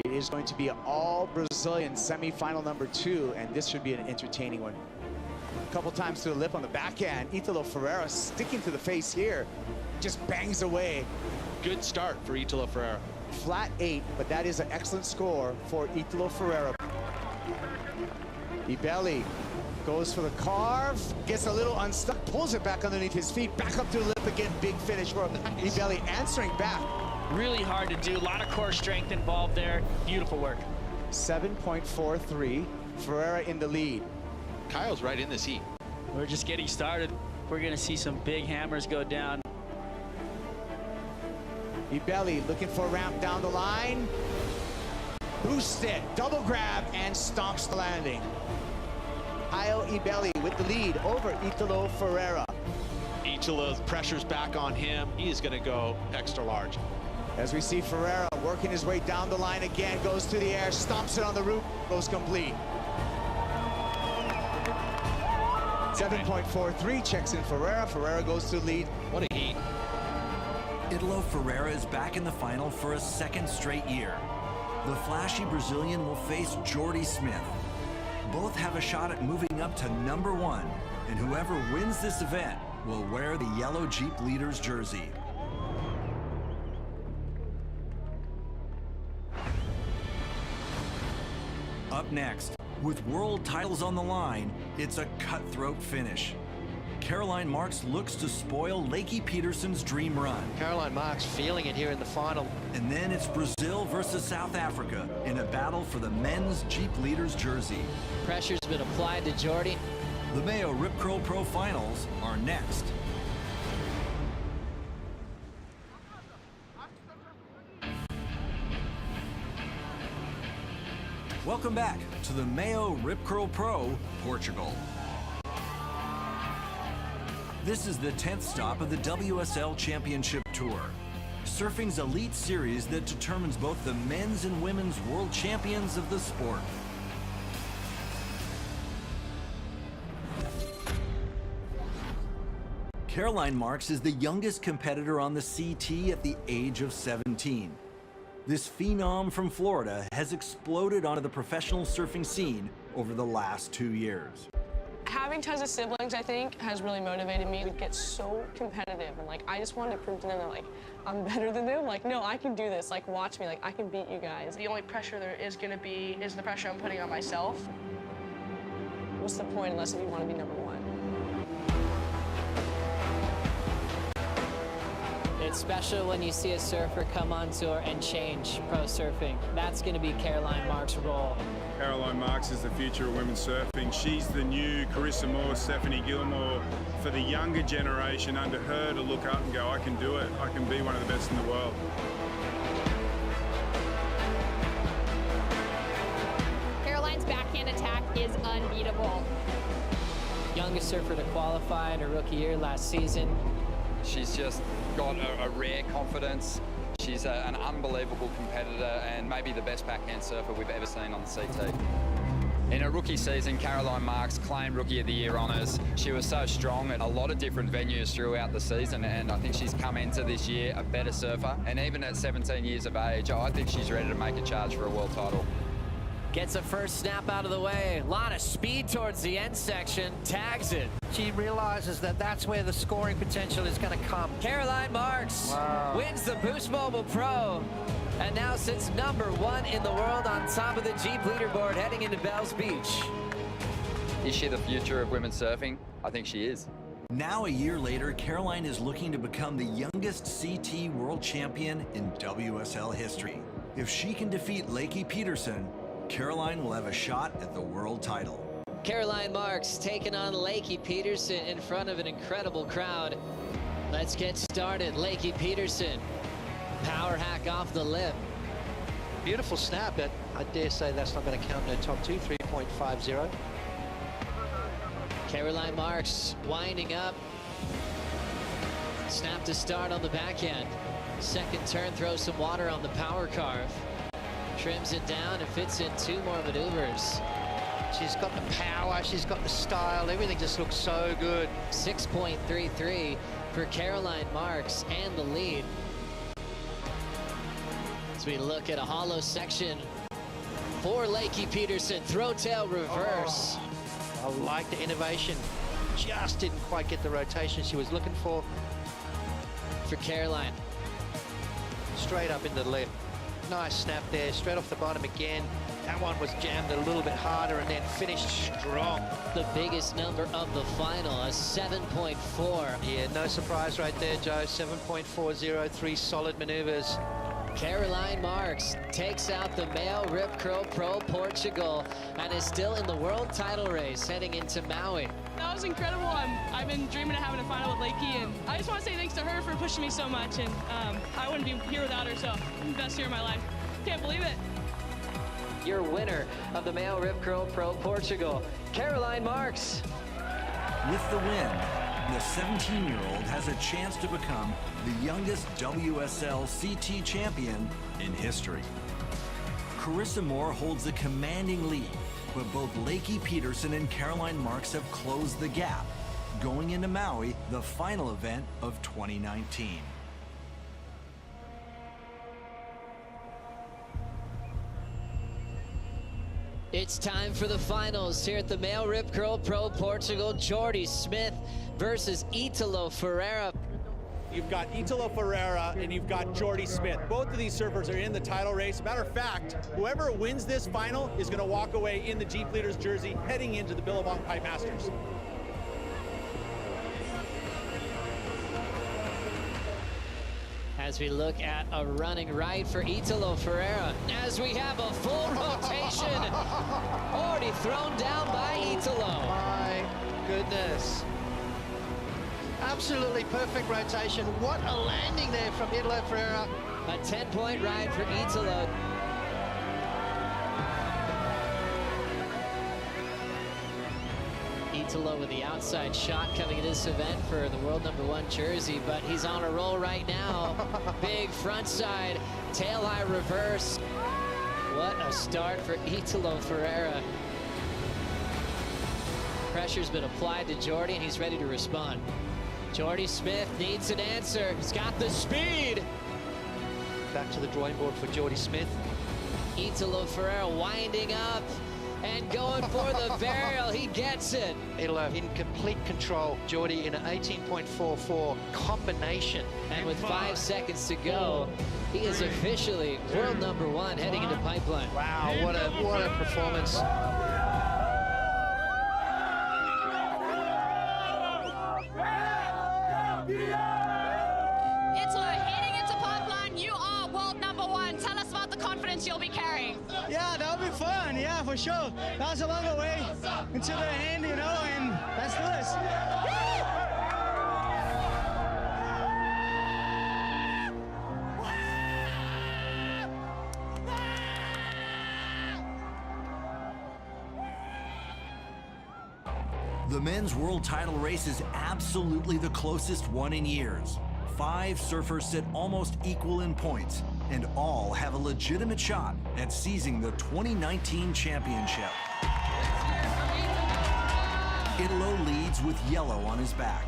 It is going to be an all-Brazilian semifinal #2, and this should be an entertaining one. A couple times to the lip on the backhand. Italo Ferreira sticking to the face here, just bangs away. Good start for Italo Ferreira. flat 8, but that is an excellent score for Italo Ferreira. Ibelli goes for the carve, gets a little unstuck, pulls it back underneath his feet, back up to the lip again, big finish for Ibelli, answering back. Really hard to do, a lot of core strength involved there. Beautiful work. 7.43, Ferreira in the lead. Kyle's right in this heat. We're just getting started. We're gonna see some big hammers go down. Ibelli looking for a ramp down the line. Boosts it, double grab, and stomps the landing. Kyle Ibelli with the lead over Italo Ferreira. Italo's pressure's back on him. He is going to go extra large. As we see Ferreira working his way down the line again, goes to the air, stomps it on the roof, goes complete. 7.43, checks in Ferreira. Ferreira goes to the lead. What a heat. Italo Ferreira is back in the final for a second straight year. The flashy Brazilian will face Jordy Smith. Both have a shot at moving up to #1, and whoever wins this event will wear the yellow Jeep Leaders jersey. Up next, with world titles on the line, it's a cutthroat finish. Caroline Marks looks to spoil Lakey Peterson's dream run. Caroline Marks feeling it here in the final. And then it's Brazil versus South Africa in a battle for the men's Jeep Leaders jersey. Pressure's been applied to Jordy. The MEO Rip Curl Pro Finals are next. Welcome back to the MEO Rip Curl Pro Portugal. This is the 10th stop of the WSL Championship Tour, surfing's elite series that determines both the men's and women's world champions of the sport. Caroline Marks is the youngest competitor on the CT at the age of 17. This phenom from Florida has exploded onto the professional surfing scene over the last 2 years. Having tons of siblings, I think, has really motivated me to get so competitive. And, like, I just wanted to prove to them that, like, I'm better than them. Like, no, I can do this. Like, watch me. Like, I can beat you guys. The only pressure there is going to be is the pressure I'm putting on myself. What's the point unless if you want to be #1? It's special when you see a surfer come on tour and change pro surfing. That's going to be Caroline Marks' role. Caroline Marks is the future of women's surfing. She's the new Carissa Moore, Stephanie Gilmore. For the younger generation, under her to look up and go, I can do it. I can be one of the best in the world. Caroline's backhand attack is unbeatable. Youngest surfer to qualify in her rookie year last season. She's just got a rare confidence. She's an unbelievable competitor and maybe the best backhand surfer we've ever seen on the CT. In her rookie season, Caroline Marks claimed Rookie of the Year honours. She was so strong at a lot of different venues throughout the season, and I think she's come into this year a better surfer. And even at 17 years of age, I think she's ready to make a charge for a world title. Gets a first snap out of the way. A lot of speed towards the end section. Tags it. She realizes that that's where the scoring potential is going to come. Caroline Marks wins the Boost Mobile Pro and now sits #1 in the world on top of the Jeep leaderboard heading into Bells Beach. Is she the future of women's surfing? I think she is. Now, a year later, Caroline is looking to become the youngest CT world champion in WSL history. If she can defeat Lakey Peterson, Caroline will have a shot at the world title. Caroline Marks taking on Lakey Peterson in front of an incredible crowd. Let's get started. Lakey Peterson, power hack off the lip. Beautiful snap, but I dare say that's not going to count in her top 2, 3.50. Caroline Marks winding up. Snap to start on the backhand. Second turn, throws some water on the power carve. Trims it down and fits in 2 more maneuvers. She's got the power, she's got the style, everything just looks so good. 6.33 for Caroline Marks and the lead. As we look at a hollow section for Lakey Peterson, throw tail reverse. I like the innovation. Just didn't quite get the rotation she was looking for. For Caroline. Straight up into the left. nice snap there, straight off the bottom again. That one was jammed a little bit harder and then finished strong. The biggest number of the final, a 7.4. Yeah, no surprise right there, Joe. 7.403 solid maneuvers. Caroline Marks takes out the MEO Rip Curl Pro Portugal and is still in the world title race heading into Maui. That was incredible. I've been dreaming of having a final with Lakey, and I just want to say thanks to her for pushing me so much, and I wouldn't be here without her, so the best year of my life. Can't believe it. Your winner of the MEO Rip Curl Pro Portugal, Caroline Marks. With the win, the 17-year-old has a chance to become the youngest WSL CT champion in history. Carissa Moore holds a commanding lead, but both Lakey Peterson and Caroline Marks have closed the gap, going into Maui, the final event of 2019. It's time for the finals here at the MEO Rip Curl Pro Portugal. Jordy Smith versus Italo Ferreira. You've got Italo Ferreira and you've got Jordy Smith. Both of these surfers are in the title race. Matter of fact, whoever wins this final is going to walk away in the Jeep Leaders jersey heading into the Billabong Pipe Masters. As we look at a running right for Italo Ferreira, as we have a full rotation, already thrown down by Italo. My goodness. Absolutely perfect rotation. What a landing there from Italo Ferreira. A 10-point ride for Italo. Italo with the outside shot coming in this event for the world #1 jersey, but he's on a roll right now. Big front side, tail high reverse. What a start for Italo Ferreira. Pressure's been applied to Jordy and he's ready to respond. Jordy Smith needs an answer. He's got the speed. Back to the drawing board for Jordy Smith. Italo Ferreira winding up and going for the barrel. He gets it. Italo in complete control. Jordy in an 18.44 combination. And with 5 seconds to go, he is officially world #1 heading into pipeline. Wow, what a performance. Italo heading into pipeline. You are world #1. Tell us about the confidence you'll be carrying. Yeah, that'll be fun. Yeah, for sure. That was a long way into the end, you know, and let's do this. The men's world title race is absolutely the closest one in years. 5 surfers sit almost equal in points, and all have a legitimate shot at seizing the 2019 championship. Italo leads with yellow on his back.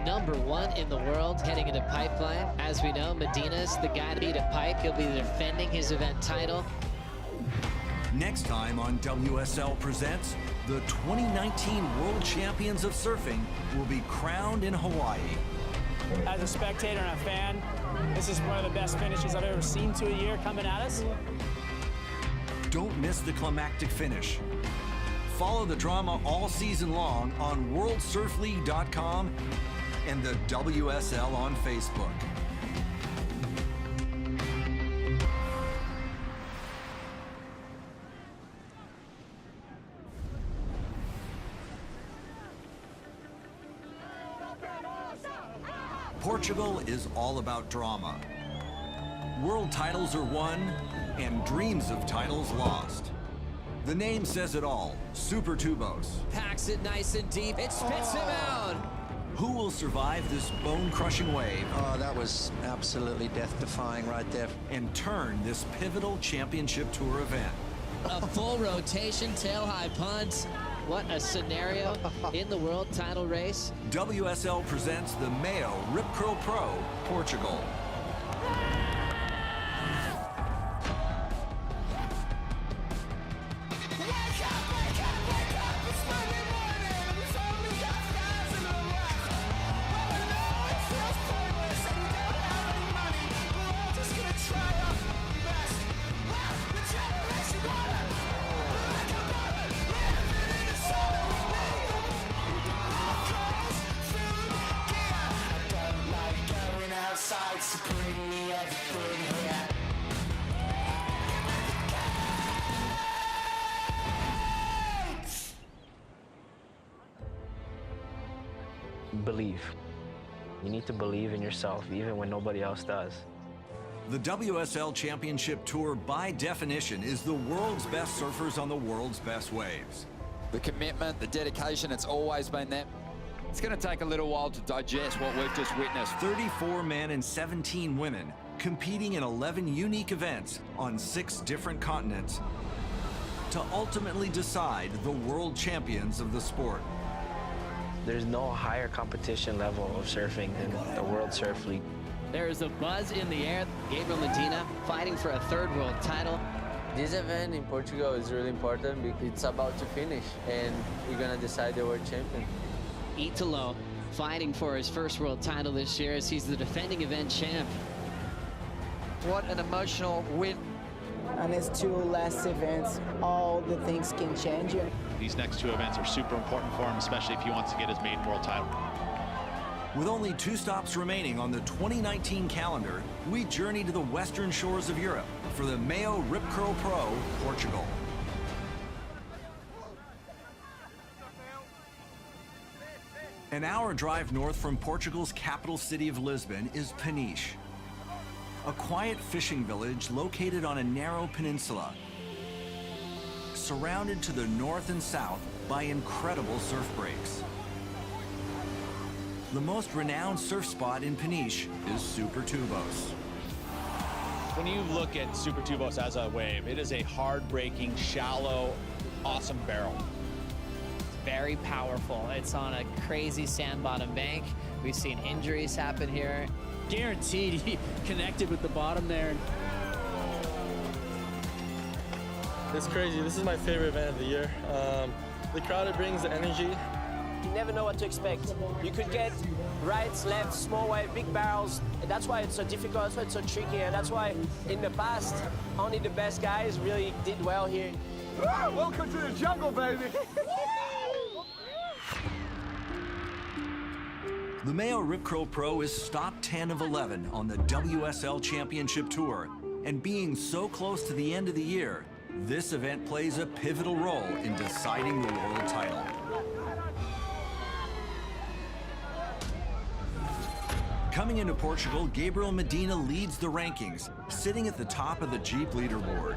#1 in the world heading into pipeline. As we know, Medina's the guy to beat at Pike. He'll be defending his event title. Next time on WSL Presents, the 2019 World Champions of Surfing will be crowned in Hawaii. As a spectator and a fan, this is one of the best finishes I've ever seen to a year coming at us. Don't miss the climactic finish. Follow the drama all season long on WorldSurfLeague.com and the WSL on Facebook. Portugal is all about drama. World titles are won and dreams of titles lost. The name says it all, Super Tubos. Packs it nice and deep. It spits him out. Who will survive this bone-crushing wave? Oh, that was absolutely death-defying right there. And turn this pivotal championship tour event. A full rotation, tail-high punt. What a scenario in the world title race. WSL presents the MEO Rip Curl Pro Portugal. Believe. You need to believe in yourself, even when nobody else does. The WSL Championship Tour, by definition, is the world's best surfers on the world's best waves. The commitment, the dedication, it's always been there. It's going to take a little while to digest what we've just witnessed. 34 men and 17 women competing in 11 unique events on 6 different continents to ultimately decide the world champions of the sport. There's no higher competition level of surfing than the World Surf League. There is a buzz in the air. Gabriel Medina fighting for a 3rd world title. This event in Portugal is really important because it's about to finish and we're going to decide the world champion. Italo fighting for his 1st world title this year as he's the defending event champ. What an emotional win. On his 2 last events, all the things can change. These next 2 events are super important for him, especially if he wants to get his maiden world title. With only 2 stops remaining on the 2019 calendar, we journey to the western shores of Europe for the MEO Rip Curl Pro, Portugal. An hour drive north from Portugal's capital city of Lisbon is Peniche, a quiet fishing village located on a narrow peninsula, surrounded to the north and south by incredible surf breaks. The most renowned surf spot in Peniche is Super Tubos. When you look at Super Tubos as a wave, it is a hard-breaking, shallow, awesome barrel. It's very powerful. It's on a crazy sand bottom bank. We've seen injuries happen here. Guaranteed he connected with the bottom there. It's crazy. This is my favorite event of the year. The crowd, it brings the energy. You never know what to expect. You could get rights, lefts, small wave, big barrels. And that's why it's so difficult, that's why it's so tricky, and that's why in the past, only the best guys really did well here. Welcome to the jungle, baby! The MEO Rip Curl Pro is stop 10 of 11 on the WSL Championship Tour, and being so close to the end of the year, this event plays a pivotal role in deciding the world title. Coming into Portugal, Gabriel Medina leads the rankings, sitting at the top of the Jeep leaderboard.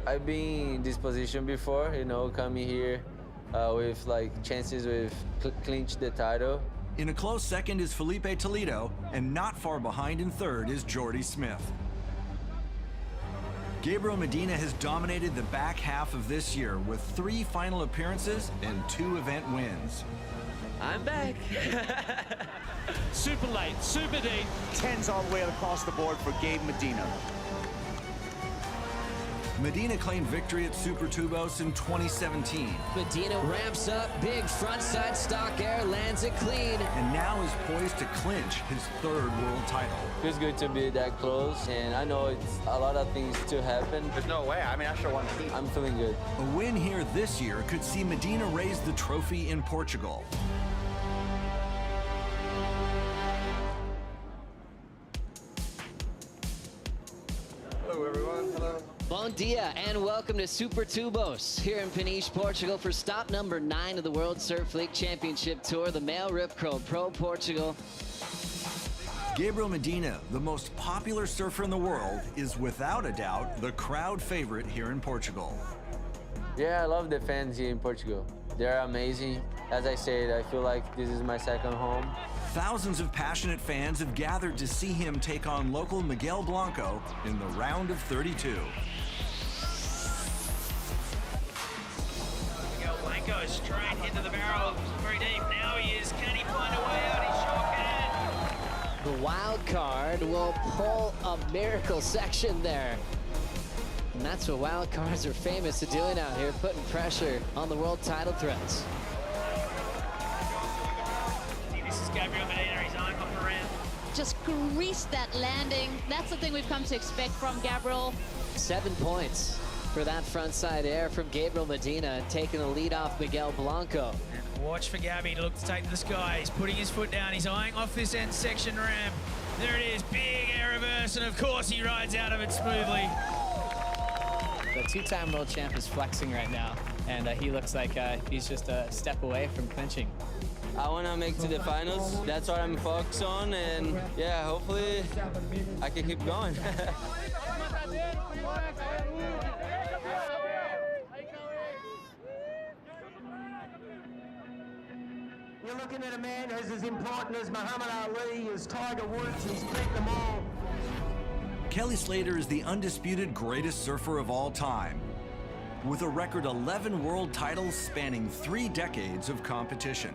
I've been in this position before, you know, coming here with like chances with clinch the title. In a close second is Felipe Toledo, and not far behind in 3rd is Jordy Smith. Gabriel Medina has dominated the back half of this year with 3 final appearances and 2 event wins. I'm back. Super late, super deep. 10s all the way across the board for Gabe Medina. Medina claimed victory at Super Tubos in 2017. Medina ramps up, big frontside stock air, lands it clean. And now is poised to clinch his 3rd world title. Feels good to be that close, and I know it's a lot of things to happen. There's no way, I mean, I sure want to keep. I'm feeling good. A win here this year could see Medina raise the trophy in Portugal. Hello, everyone. Hello. Bom dia and welcome to Super Tubos here in Peniche, Portugal for stop number 9 of the World Surf League Championship Tour, the MEO Rip Curl Pro Portugal. Gabriel Medina, the most popular surfer in the world, is without a doubt the crowd favorite here in Portugal. Yeah, I love the fans here in Portugal. They're amazing. As I said, I feel like this is my second home. Thousands of passionate fans have gathered to see him take on local Miguel Blanco in the round of 32. Miguel Blanco is straight into the barrel, very deep. Now he is. Can he find a way out? He sure can. The wild card will pull a miracle section there. And that's what wild cards are famous for doing out here, putting pressure on the world title threats. This is Gabriel Medina, he's eyeing off the ramp. Just greased that landing. That's the thing we've come to expect from Gabriel. 7 points for that frontside air from Gabriel Medina, taking the lead off Miguel Blanco. And watch for Gabby to look to take to the sky. He's putting his foot down. He's eyeing off this end section ramp. There it is, big air reverse, and of course he rides out of it smoothly. The two-time world champ is flexing right now, and he looks like he's just a step away from clinching. I want to make to the finals. That's what I'm focused on, and yeah, hopefully I can keep going. You're looking at a man who's as important as Muhammad Ali, as Tiger Woods. He's beat them all. Kelly Slater is the undisputed greatest surfer of all time, with a record 11 world titles spanning 3 decades of competition.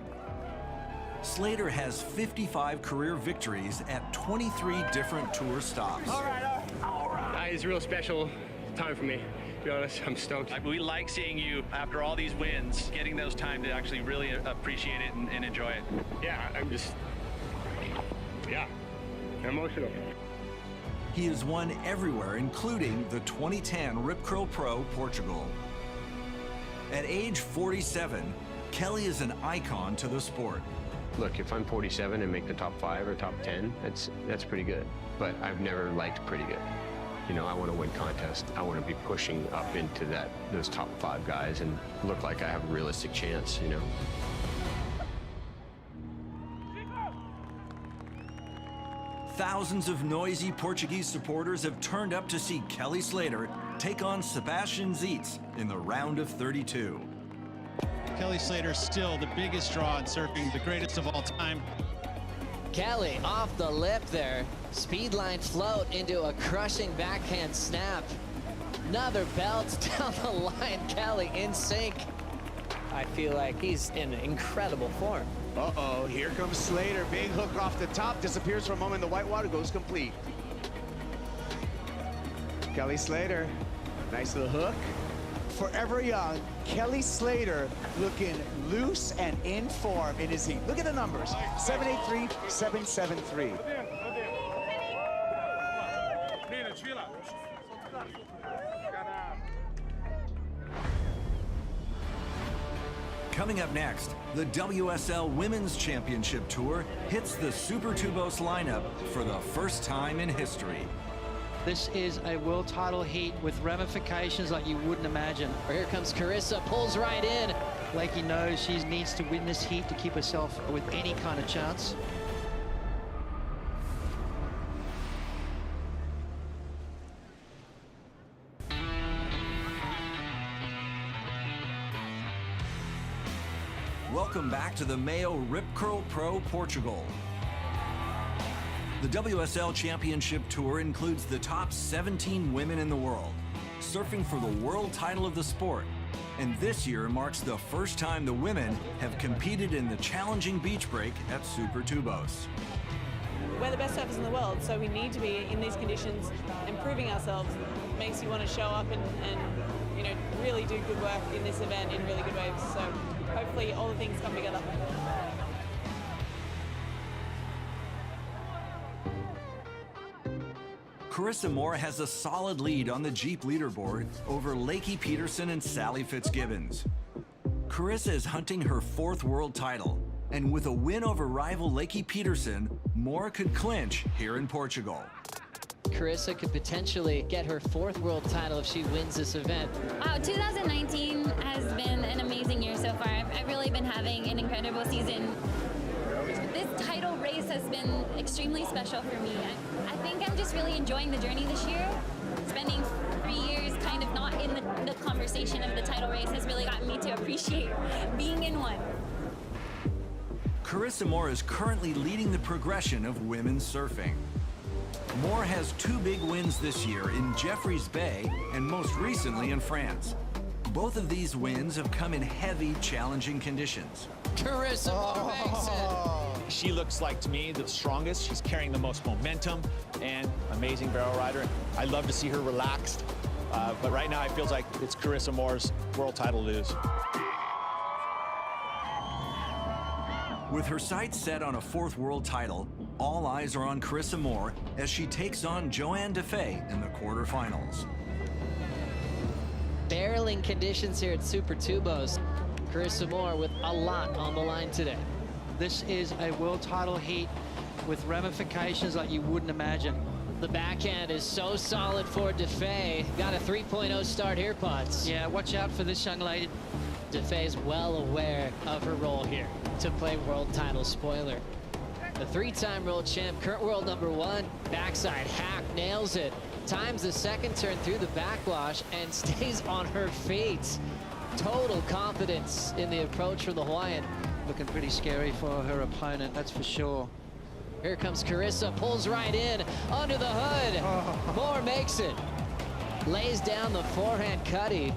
Slater has 55 career victories at 23 different tour stops. All right. It's a real special time for me, to be honest. I'm stoked. We like seeing you, after all these wins, getting those time to actually really appreciate it and enjoy it. Yeah, I'm emotional. He has won everywhere, including the 2010 Rip Curl Pro Portugal. At age 47, Kelly is an icon to the sport. Look, if I'm 47 and make the top 5 or top 10, that's pretty good. But I've never liked pretty good. You know, I want to win contests. I want to be pushing up into those top 5 guys and look like I have a realistic chance, you know. Thousands of noisy Portuguese supporters have turned up to see Kelly Slater take on Sebastian Zietz in the round of 32. Kelly Slater still the biggest draw in surfing, the greatest of all time. Kelly off the lip there. Speedline float into a crushing backhand snap. Another belt down the line. Kelly in sync. I feel like he's in incredible form. Uh-oh, here comes Slater. Big hook off the top, disappears for a moment. The whitewater goes complete. Kelly Slater, nice little hook. Forever young, Kelly Slater looking loose and in form in his heat. Look at the numbers, 783, 773. Coming up next, the WSL Women's Championship Tour hits the Super Tubos lineup for the first time in history. This is a world title heat with ramifications like you wouldn't imagine. Here comes Carissa, pulls right in. Lakey knows she needs to win this heat to keep herself with any kind of chance. Welcome back to the MEO Rip Curl Pro Portugal. The WSL Championship Tour includes the top 17 women in the world, surfing for the world title of the sport. And this year marks the first time the women have competed in the challenging beach break at Super Tubos. We're the best surfers in the world, so we need to be in these conditions, improving ourselves. It makes you want to show up and you know, really do good work in this event in really good waves. So hopefully all the things come together. Carissa Moore has a solid lead on the Jeep leaderboard over Lakey Peterson and Sally Fitzgibbons. Carissa is hunting her 4th world title, and with a win over rival Lakey Peterson, Moore could clinch here in Portugal. Carissa could potentially get her 4th world title if she wins this event. Wow, 2019 has been an amazing year so far. I've really been having an incredible season. This title race has been extremely special for me. I think I'm just really enjoying the journey this year. Spending 3 years kind of not in the conversation of the title race has really gotten me to appreciate being in one. Carissa Moore is currently leading the progression of women's surfing. Moore has 2 big wins this year in Jeffreys Bay and most recently in France. Both of these wins have come in heavy, challenging conditions. Carissa Moore makes it. She looks like, to me, the strongest. She's carrying the most momentum and amazing barrel rider. I love to see her relaxed, but right now it feels like it's Carissa Moore's world title to lose. With her sights set on a 4th world title, all eyes are on Carissa Moore as she takes on Joanne Defay in the quarterfinals. Barreling conditions here at Super Tubos. Carissa Moore with a lot on the line today. This is a world title heat with ramifications like you wouldn't imagine. The backhand is so solid for DeFay. Got a 3.0 start here, Potts. Yeah, watch out for this young lady. DeFay's well aware of her role here to play world title spoiler. The three-time world champ, current world #1, backside hack, nails it. Times the second turn through the backwash and stays on her feet. Total confidence in the approach for the Hawaiian. Looking pretty scary for her opponent, that's for sure. Here comes Carissa, pulls right in, under the hood. Moore makes it. Lays down the forehand cutty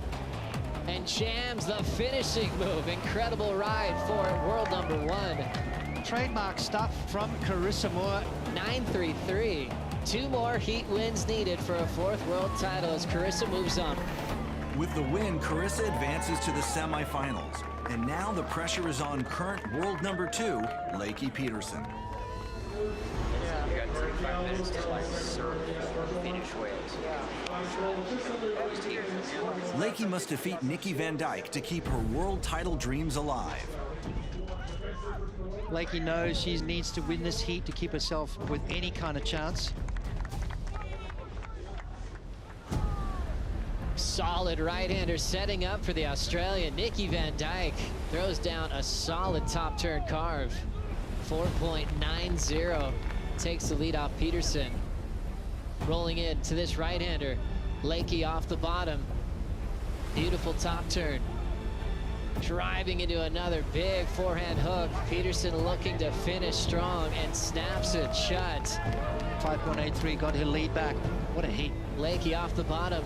and jams the finishing move. Incredible ride for world #1. Trademark stuff from Carissa Moore. 9-3-3. 2 more heat wins needed for a 4th world title as Carissa moves on. With the win, Carissa advances to the semifinals. And now the pressure is on current world #2, Lakey Peterson. You got 35 minutes to like serve finish waves. Lakey must defeat Nikki Van Dyke to keep her world title dreams alive. Lakey knows she needs to win this heat to keep herself with any kind of chance. Solid right-hander setting up for the Australian. Nikki Van Dyke throws down a solid top turn carve. 4.90 takes the lead off Peterson. Rolling in to this right-hander. Lakey off the bottom. Beautiful top turn. Driving into another big forehand hook. Peterson looking to finish strong and snaps it shut. 5.83 got her lead back. What a heat. Lakey off the bottom.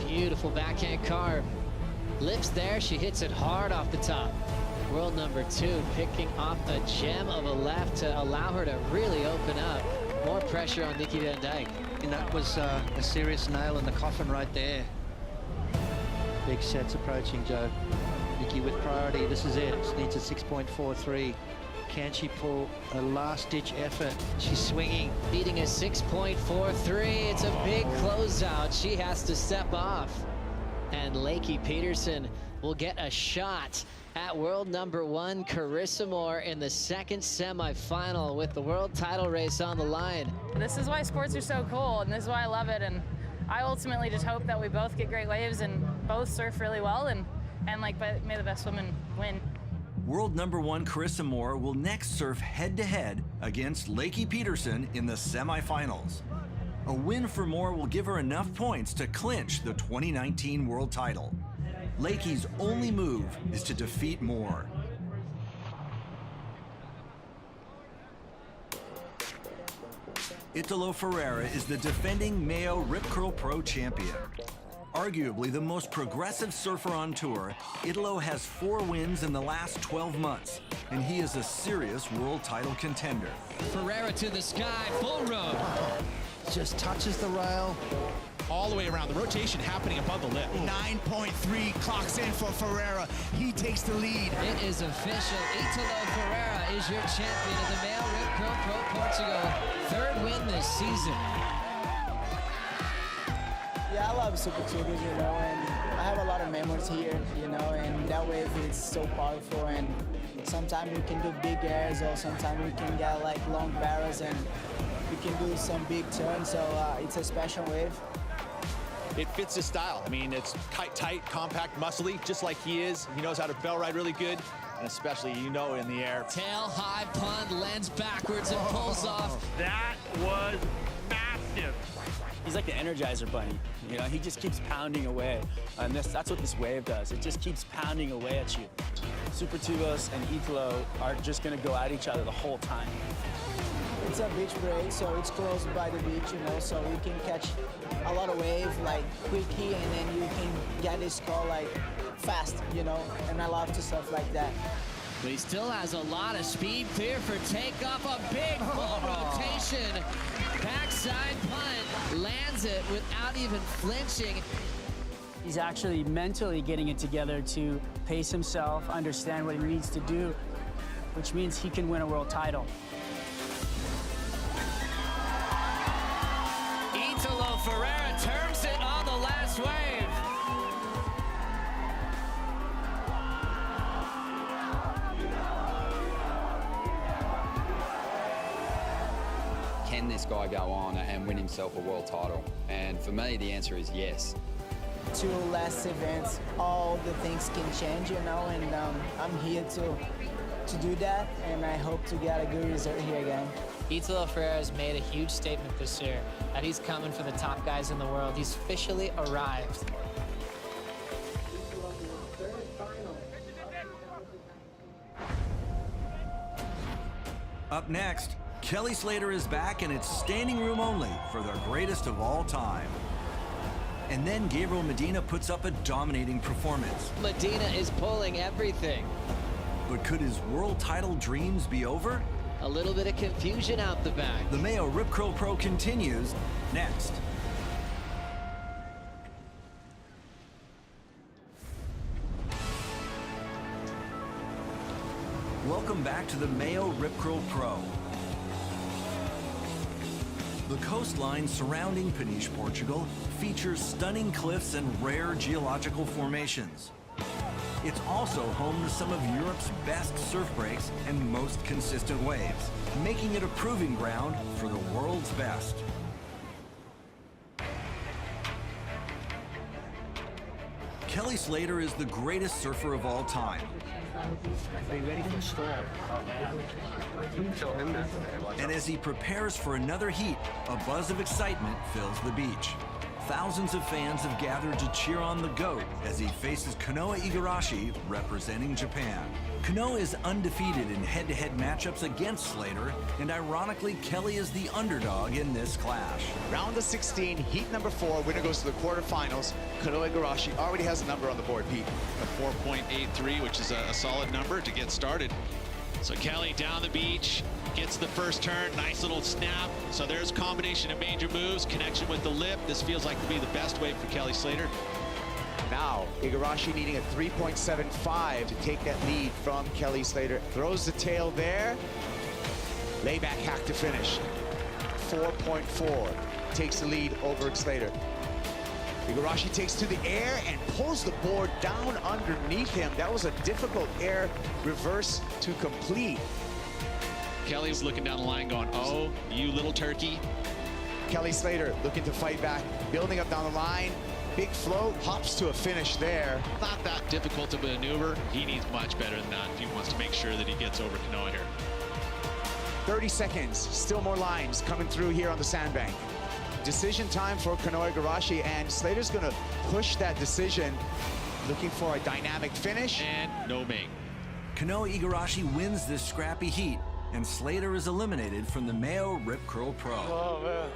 Beautiful backhand carve. Lips there, she hits it hard off the top. World #2 picking off a gem of a left to allow her to really open up. More pressure on Nikki Van Dyke. And that was a serious nail in the coffin right there. Big sets approaching, Joe. Nikki with priority, this is it. She needs a 6.43. Can she pull a last-ditch effort? She's swinging. Beating a 6.43. It's a big closeout. She has to step off. And Lakey Peterson will get a shot at world #1, Carissa Moore, in the 2nd semifinal with the world title race on the line. This is why sports are so cool, and this is why I love it. And I ultimately just hope that we both get great waves and both surf really well, and may the best woman win. World #1 Carissa Moore will next surf head-to-head against Lakey Peterson in the semifinals. A win for Moore will give her enough points to clinch the 2019 world title. Lakey's only move is to defeat Moore. Italo Ferreira is the defending MEO Rip Curl Pro champion. Arguably the most progressive surfer on tour, Italo has 4 wins in the last 12 months, and he is a serious world title contender. Ferreira to the sky, full road. Just touches the rail. All the way around, the rotation happening above the lip. 9.3 clocks in for Ferreira. He takes the lead. It is official. Italo Ferreira is your champion of the MEO Rip Curl Pro Portugal. 3rd win this season. Yeah, I love Super Tugas, you know, and I have a lot of memories here, you know, and that wave is so powerful, and sometimes we can do big airs, or sometimes we can get like long barrels, and we can do some big turns, so it's a special wave. It fits his style. I mean, it's tight, compact, muscly, just like he is. He knows how to bell ride really good, and especially, in the air. Tail high punt, lands backwards and pulls off. That was massive. He's like the Energizer Bunny. You know, he just keeps pounding away. And that's what this wave does. It just keeps pounding away at you. Super Tubos and Italo are just going to go at each other the whole time. It's a beach break, so it's close by the beach, you know, so you can catch a lot of wave, like, quickly, and then you can get this score, like, fast, you know, and I love to surf like that. But he still has a lot of speed, clear for takeoff, a big full rotation. Backside punt, lands it without even flinching. He's actually mentally getting it together to pace himself, understand what he needs to do, which means he can win a world title. Italo Ferreira turns it on the last wave. guy go on and win himself a world title? And for me, the answer is yes. 2 last events, all the things can change, you know, and I'm here to do that, and I hope to get a good result here again. Italo Ferreira has made a huge statement this year that he's coming for the top guys in the world. He's officially arrived. Up next, Kelly Slater is back, and it's standing room only for the greatest of all time. And then Gabriel Medina puts up a dominating performance. Medina is pulling everything. But could his world title dreams be over? A little bit of confusion out the back. The MEO Rip Curl Pro continues next. Welcome back to the MEO Rip Curl Pro. The coastline surrounding Peniche, Portugal, features stunning cliffs and rare geological formations. It's also home to some of Europe's best surf breaks and most consistent waves, making it a proving ground for the world's best. Kelly Slater is the greatest surfer of all time. Are you ready for the storm? And as he prepares for another heat, a buzz of excitement fills the beach. Thousands of fans have gathered to cheer on the GOAT as he faces Kanoa Igarashi representing Japan. Kanoa is undefeated in head-to-head matchups against Slater, and ironically, Kelly is the underdog in this clash. Round of 16, heat number 4, winner goes to the quarterfinals. Kanoa Igarashi already has a number on the board, Pete. A 4.83, which is a solid number to get started. So Kelly down the beach, gets the first turn, nice little snap. So there's combination of major moves, connection with the lip. This feels like to be the best way for Kelly Slater. Now, Igarashi needing a 3.75 to take that lead from Kelly Slater. Throws the tail there. Layback hack to finish. 4.4 takes the lead over Slater. Igarashi takes to the air and pulls the board down underneath him. That was a difficult air reverse to complete. Kelly's looking down the line going, oh, you little turkey. Kelly Slater looking to fight back, building up down the line. Big float, hops to a finish there. Not that difficult to maneuver. He needs much better than that if he wants to make sure that he gets over Kanoa here. 30 seconds, still more lines coming through here on the sandbank. Decision time for Kanoa Igarashi, and Slater's gonna push that decision, looking for a dynamic finish. And no make. Kanoa Igarashi wins this scrappy heat, and Slater is eliminated from the MEO Rip Curl Pro. Oh, man.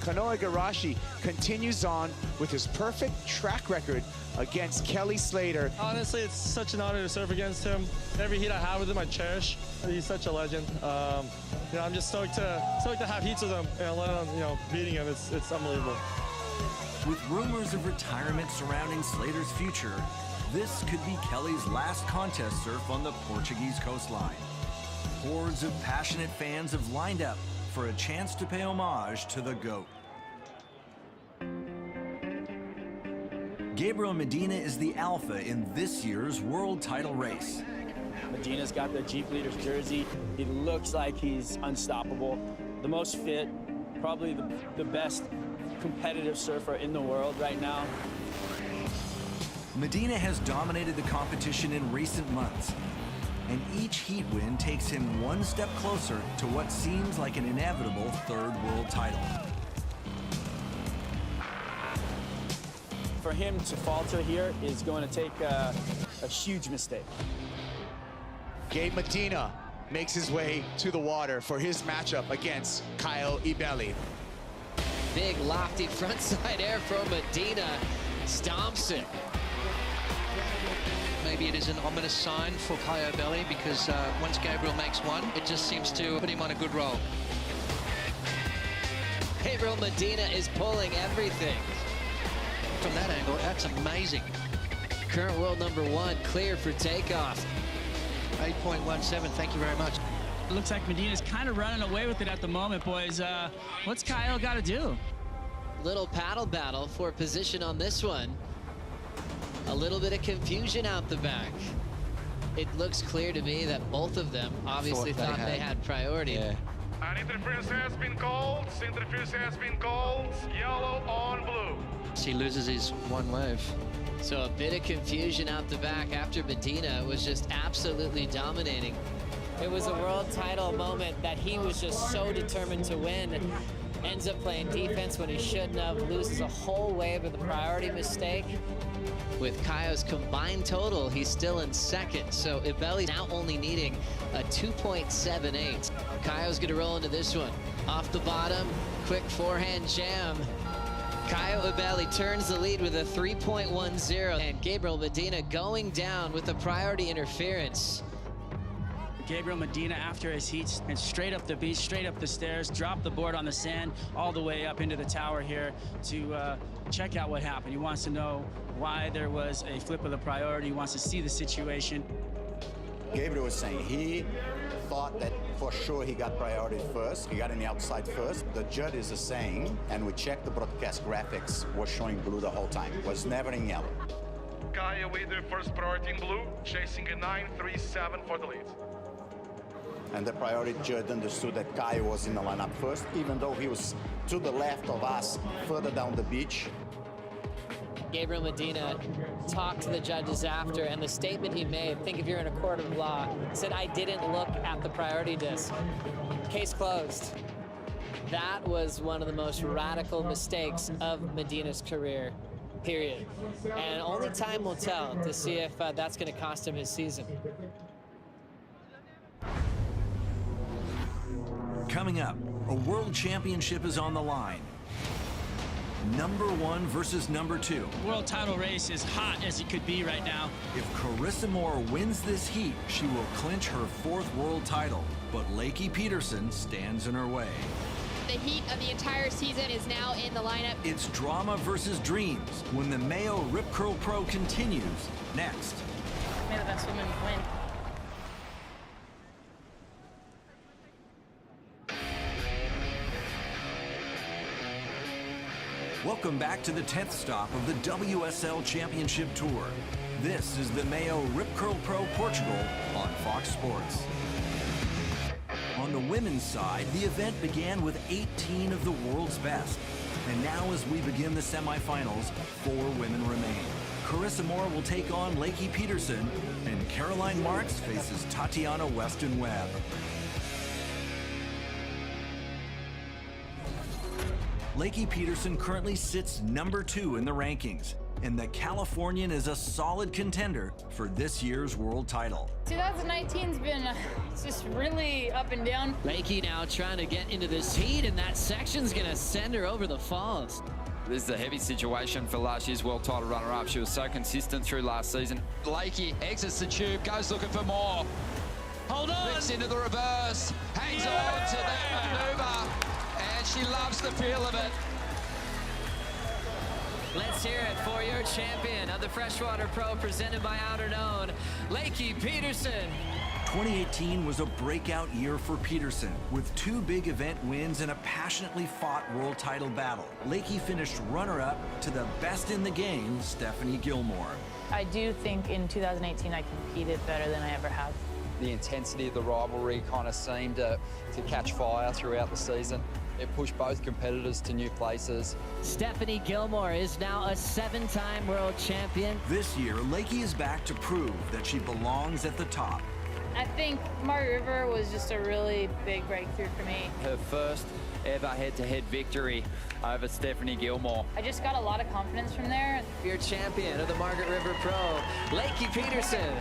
Kanoa Igarashi continues on with his perfect track record against Kelly Slater. Honestly, it's such an honor to surf against him. Every heat I have with him, I cherish. He's such a legend. You know, I'm just stoked to have heats with him, and let alone, you know, beating him. It's unbelievable. With rumors of retirement surrounding Slater's future, this could be Kelly's last contest surf on the Portuguese coastline. Hordes of passionate fans have lined up for a chance to pay homage to the GOAT. Gabriel Medina is the alpha in this year's world title race. Medina's got the Jeep Leaders jersey. He looks like he's unstoppable. The most fit, probably the best competitive surfer in the world right now. Medina has dominated the competition in recent months, and each heat win takes him one step closer to what seems like an inevitable third world title. For him to falter here is going to take a huge mistake. Gabe Medina makes his way to the water for his matchup against Kyle Ibelli. Big lofty frontside air from Medina. Stomps it. Maybe it is an ominous sign for Kyle Ibelli, because once Gabriel makes one, it just seems to put him on a good roll. Gabriel Medina is pulling everything. From that angle, that's amazing. Current world #1, clear for takeoff. 8.17, thank you very much. It looks like Medina's kind of running away with it at the moment, boys. What's Kyle got to do? Little paddle battle for position on this one. A little bit of confusion out the back. It looks clear to me that both of them obviously thought they had priority. Yeah. An interference has been called. Interference has been called. Yellow on blue. He loses his one wave. So a bit of confusion out the back after Medina was just absolutely dominating. It was a world title moment that he was just so determined to win. And ends up playing defense when he shouldn't have, loses a whole wave of the priority mistake. With Kaio's combined total, he's still in second, so Ibelli now only needing a 2.78. Kaio's gonna roll into this one. Off the bottom, quick forehand jam. Caio Ibelli turns the lead with a 3.10, and Gabriel Medina going down with the priority interference. Gabriel Medina after his heats and straight up the beach, straight up the stairs, dropped the board on the sand, all the way up into the tower here to check out what happened. He wants to know why there was a flip of the priority. He wants to see the situation. Gabriel was saying he thought that for sure he got priority first. He got in the outside first. The judges are saying, and we checked the broadcast graphics, was showing blue the whole time. Was never in yellow. Caio with the first priority in blue, chasing a 9.37 for the lead. And the priority judge understood that Caio was in the lineup first, even though he was to the left of us, further down the beach. Gabriel Medina talked to the judges after, and the statement he made, think if you're in a court of law, said, "I didn't look at the priority disc." Case closed. That was one of the most radical mistakes of Medina's career, period. And only time will tell to see if that's going to cost him his season. Coming up, a world championship is on the line. Number 1 versus number 2. World title race is hot as it could be right now. If Carissa Moore wins this heat, she will clinch her 4th world title, but Lakey Peterson stands in her way. The heat of the entire season is now in the lineup. It's drama versus dreams when the MEO Rip Curl Pro continues next. May the best women win. Welcome back to the 10th stop of the WSL Championship Tour. This is the MEO Rip Curl Pro Portugal on Fox Sports. On the women's side, the event began with 18 of the world's best. And now as we begin the semifinals, 4 women remain. Carissa Moore will take on Lakey Peterson, and Caroline Marks faces Tatiana Weston-Webb. Lakey Peterson currently sits number 2 in the rankings, and the Californian is a solid contender for this year's world title. 2019's been just really up and down. Lakey now trying to get into this heat, and that section's gonna send her over the falls. This is a heavy situation for last year's world title runner-up. She was so consistent through last season. Lakey exits the tube, goes looking for more. Hold on! Flips into the reverse, hangs on to that maneuver. And she loves the feel of it. Let's hear it for your champion of the Freshwater Pro, presented by Outerknown, Lakey Peterson. 2018 was a breakout year for Peterson, with 2 big event wins and a passionately fought world title battle. Lakey finished runner-up to the best in the game, Stephanie Gilmore. I do think in 2018 I competed better than I ever have. The intensity of the rivalry kind of seemed to catch fire throughout the season. It pushed both competitors to new places. Stephanie Gilmore is now a 7-time world champion. This year, Lakey is back to prove that she belongs at the top. I think Margaret River was just a really big breakthrough for me. Her first ever head-to-head victory over Stephanie Gilmore. I just got a lot of confidence from there. Your champion of the Margaret River Pro, Lakey Peterson.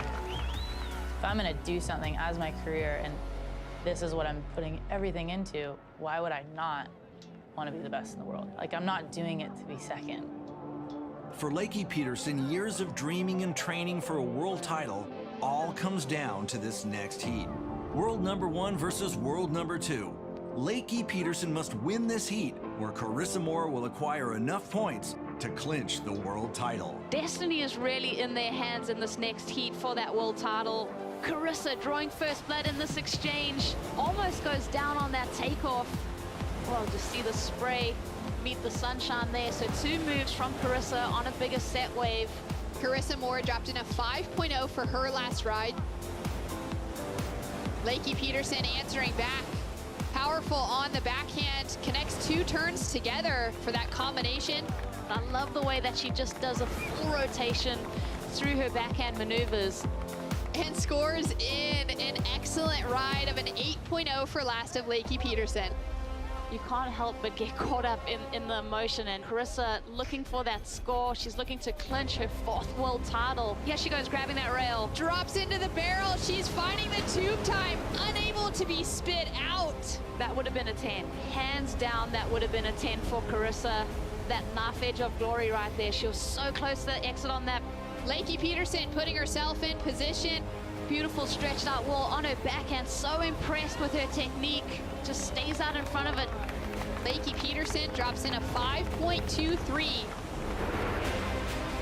If I'm gonna do something as my career and this is what I'm putting everything into, why would I not want to be the best in the world? Like, I'm not doing it to be second. For Lakey Peterson, years of dreaming and training for a world title all comes down to this next heat. World number 1 versus world number 2. Lakey Peterson must win this heat, where Carissa Moore will acquire enough points to clinch the world title. Destiny is really in their hands in this next heat for that world title. Carissa drawing first blood in this exchange, almost goes down on that takeoff. Well, just see the spray meet the sunshine there. So 2 moves from Carissa on a bigger set wave. Carissa Moore dropped in a 5.0 for her last ride. Lakey Peterson answering back. powerful on the backhand, connects 2 turns together for that combination. I love the way that she just does a full rotation through her backhand maneuvers. And scores in an excellent ride of an 8.0 for last of Lakey Peterson. You can't help but get caught up in the emotion, and Carissa looking for that score. She's looking to clinch her 4th world title. Here she goes, grabbing that rail, drops into the barrel. She's finding the tube time, unable to be spit out. That would have been a 10. Hands down, that would have been a 10 for Carissa. That knife edge of glory right there. She was so close to the exit on that. Lakey Peterson putting herself in position. Beautiful stretched out wall on her backhand. So impressed with her technique. Just stays out in front of it. Lakey Peterson drops in a 5.23.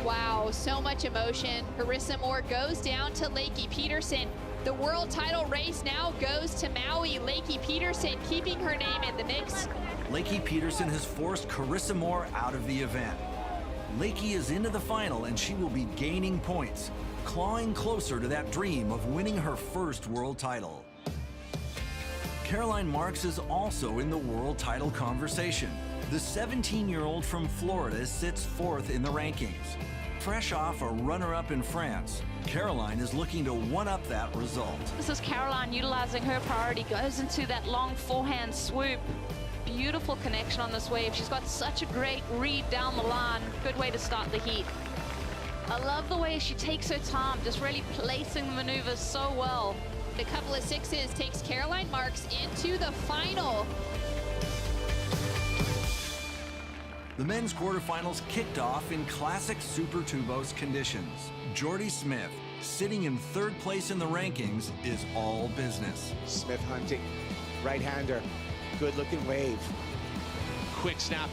Wow, so much emotion. Carissa Moore goes down to Lakey Peterson. The world title race now goes to Maui. Lakey Peterson keeping her name in the mix. Lakey Peterson has forced Carissa Moore out of the event. Lakey is into the final and she will be gaining points, clawing closer to that dream of winning her first world title. Caroline Marks is also in the world title conversation. The 17-year-old from Florida sits 4th in the rankings. Fresh off a runner-up in France, Caroline is looking to one-up that result. This is Caroline utilizing her priority, goes into that long forehand swoop. Beautiful connection on this wave. She's got such a great read down the line. Good way to start the heat. I love the way she takes her time, just really placing the maneuvers so well. A couple of 6s takes Caroline Marks into the final. The men's quarterfinals kicked off in classic Super Tubos conditions. Jordy Smith, sitting in 3rd place in the rankings, is all business. Smith hunting, right-hander, good-looking wave. Quick snap,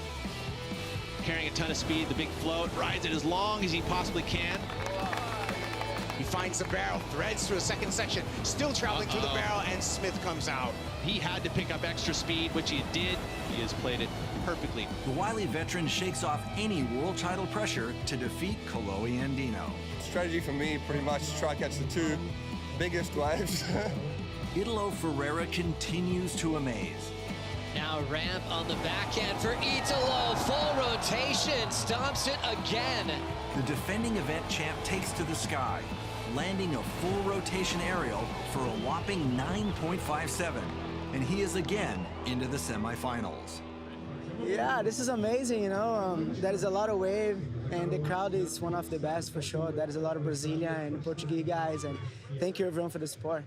carrying a ton of speed, the big float, rides it as long as he possibly can. He finds the barrel, threads through a 2nd section, still traveling through the barrel, and Smith comes out. He had to pick up extra speed, which he did. He has played it perfectly. The wily veteran shakes off any world title pressure to defeat Kaloe Andino. Strategy for me, pretty much try to catch the 2 biggest waves. Italo Ferreira continues to amaze. Now ramp on the backhand for Italo. Full rotation, stomps it again. The defending event champ takes to the sky, landing a full rotation aerial for a whopping 9.57. And he is again into the semifinals. Yeah, this is amazing, you know. There is a lot of wave, and the crowd is one of the best for sure. There is a lot of Brazilian and Portuguese guys, and thank you everyone for the support.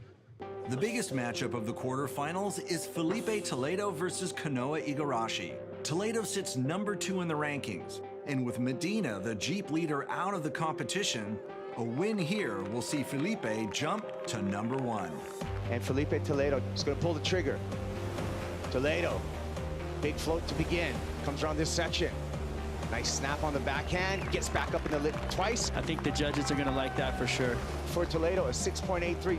The biggest matchup of the quarterfinals is Felipe Toledo versus Kanoa Igarashi. Toledo sits number 2 in the rankings, and with Medina, the Jeep leader, out of the competition, a win here will see Felipe jump to number 1. And Felipe Toledo is going to pull the trigger. Toledo, big float to begin, comes around this section. Nice snap on the backhand, gets back up in the lip twice. I think the judges are going to like that for sure. For Toledo, a 6.83.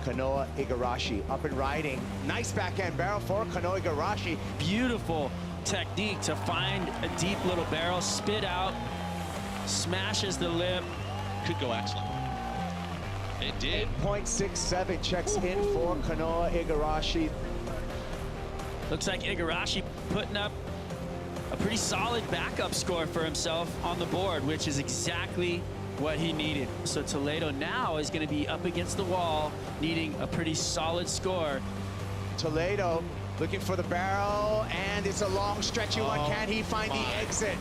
Kanoa Igarashi up and riding. Nice backhand barrel for Kanoa Igarashi. Beautiful technique to find a deep little barrel, spit out, smashes the lip. Could go excellent. It did. 8.67 checks in for Kanoa Igarashi. Looks like Igarashi putting up a pretty solid backup score for himself on the board, which is exactly what he needed. So Toledo now is going to be up against the wall, needing a pretty solid score. Toledo looking for the barrel, and it's a long stretchy one. Can he find the exit?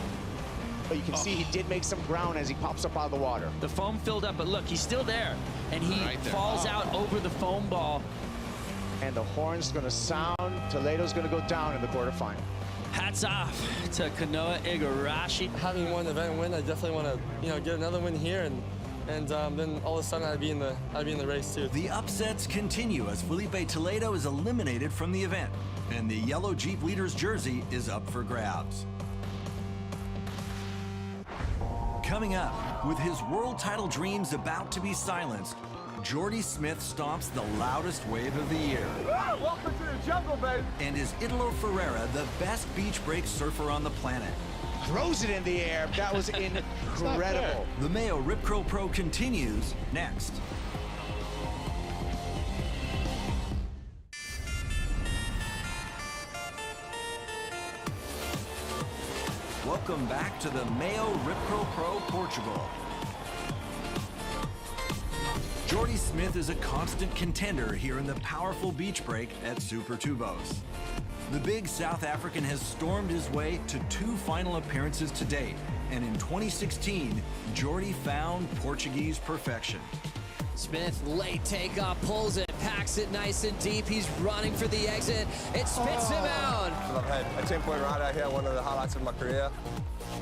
But you can see he did make some ground as he pops up out of the water. The foam filled up, but look, he's still there, and he falls out over the foam ball. And the horn's going to sound. Toledo's going to go down in the quarterfinal. Hats off to Kanoa Igarashi. Having one event win, I definitely want to, get another win here, and then all of a sudden I'd be in the race too. The upsets continue as Felipe Toledo is eliminated from the event, and the yellow Jeep leader's jersey is up for grabs. Coming up, with his world title dreams about to be silenced, Jordy Smith stomps the loudest wave of the year. Welcome to the jungle, baby. And is Italo Ferreira the best beach break surfer on the planet? Throws it in the air. That was incredible. The MEO Rip Curl Pro continues next. Welcome back to the MEO Rip Curl Pro Portugal. Jordy Smith is a constant contender here in the powerful beach break at Super Tubos. The big South African has stormed his way to 2 final appearances to date, and in 2016, Jordy found Portuguese perfection. Smith, late takeoff, pulls it, packs it nice and deep. He's running for the exit. It spits him out. I've had a 10-point ride out here, one of the highlights of my career.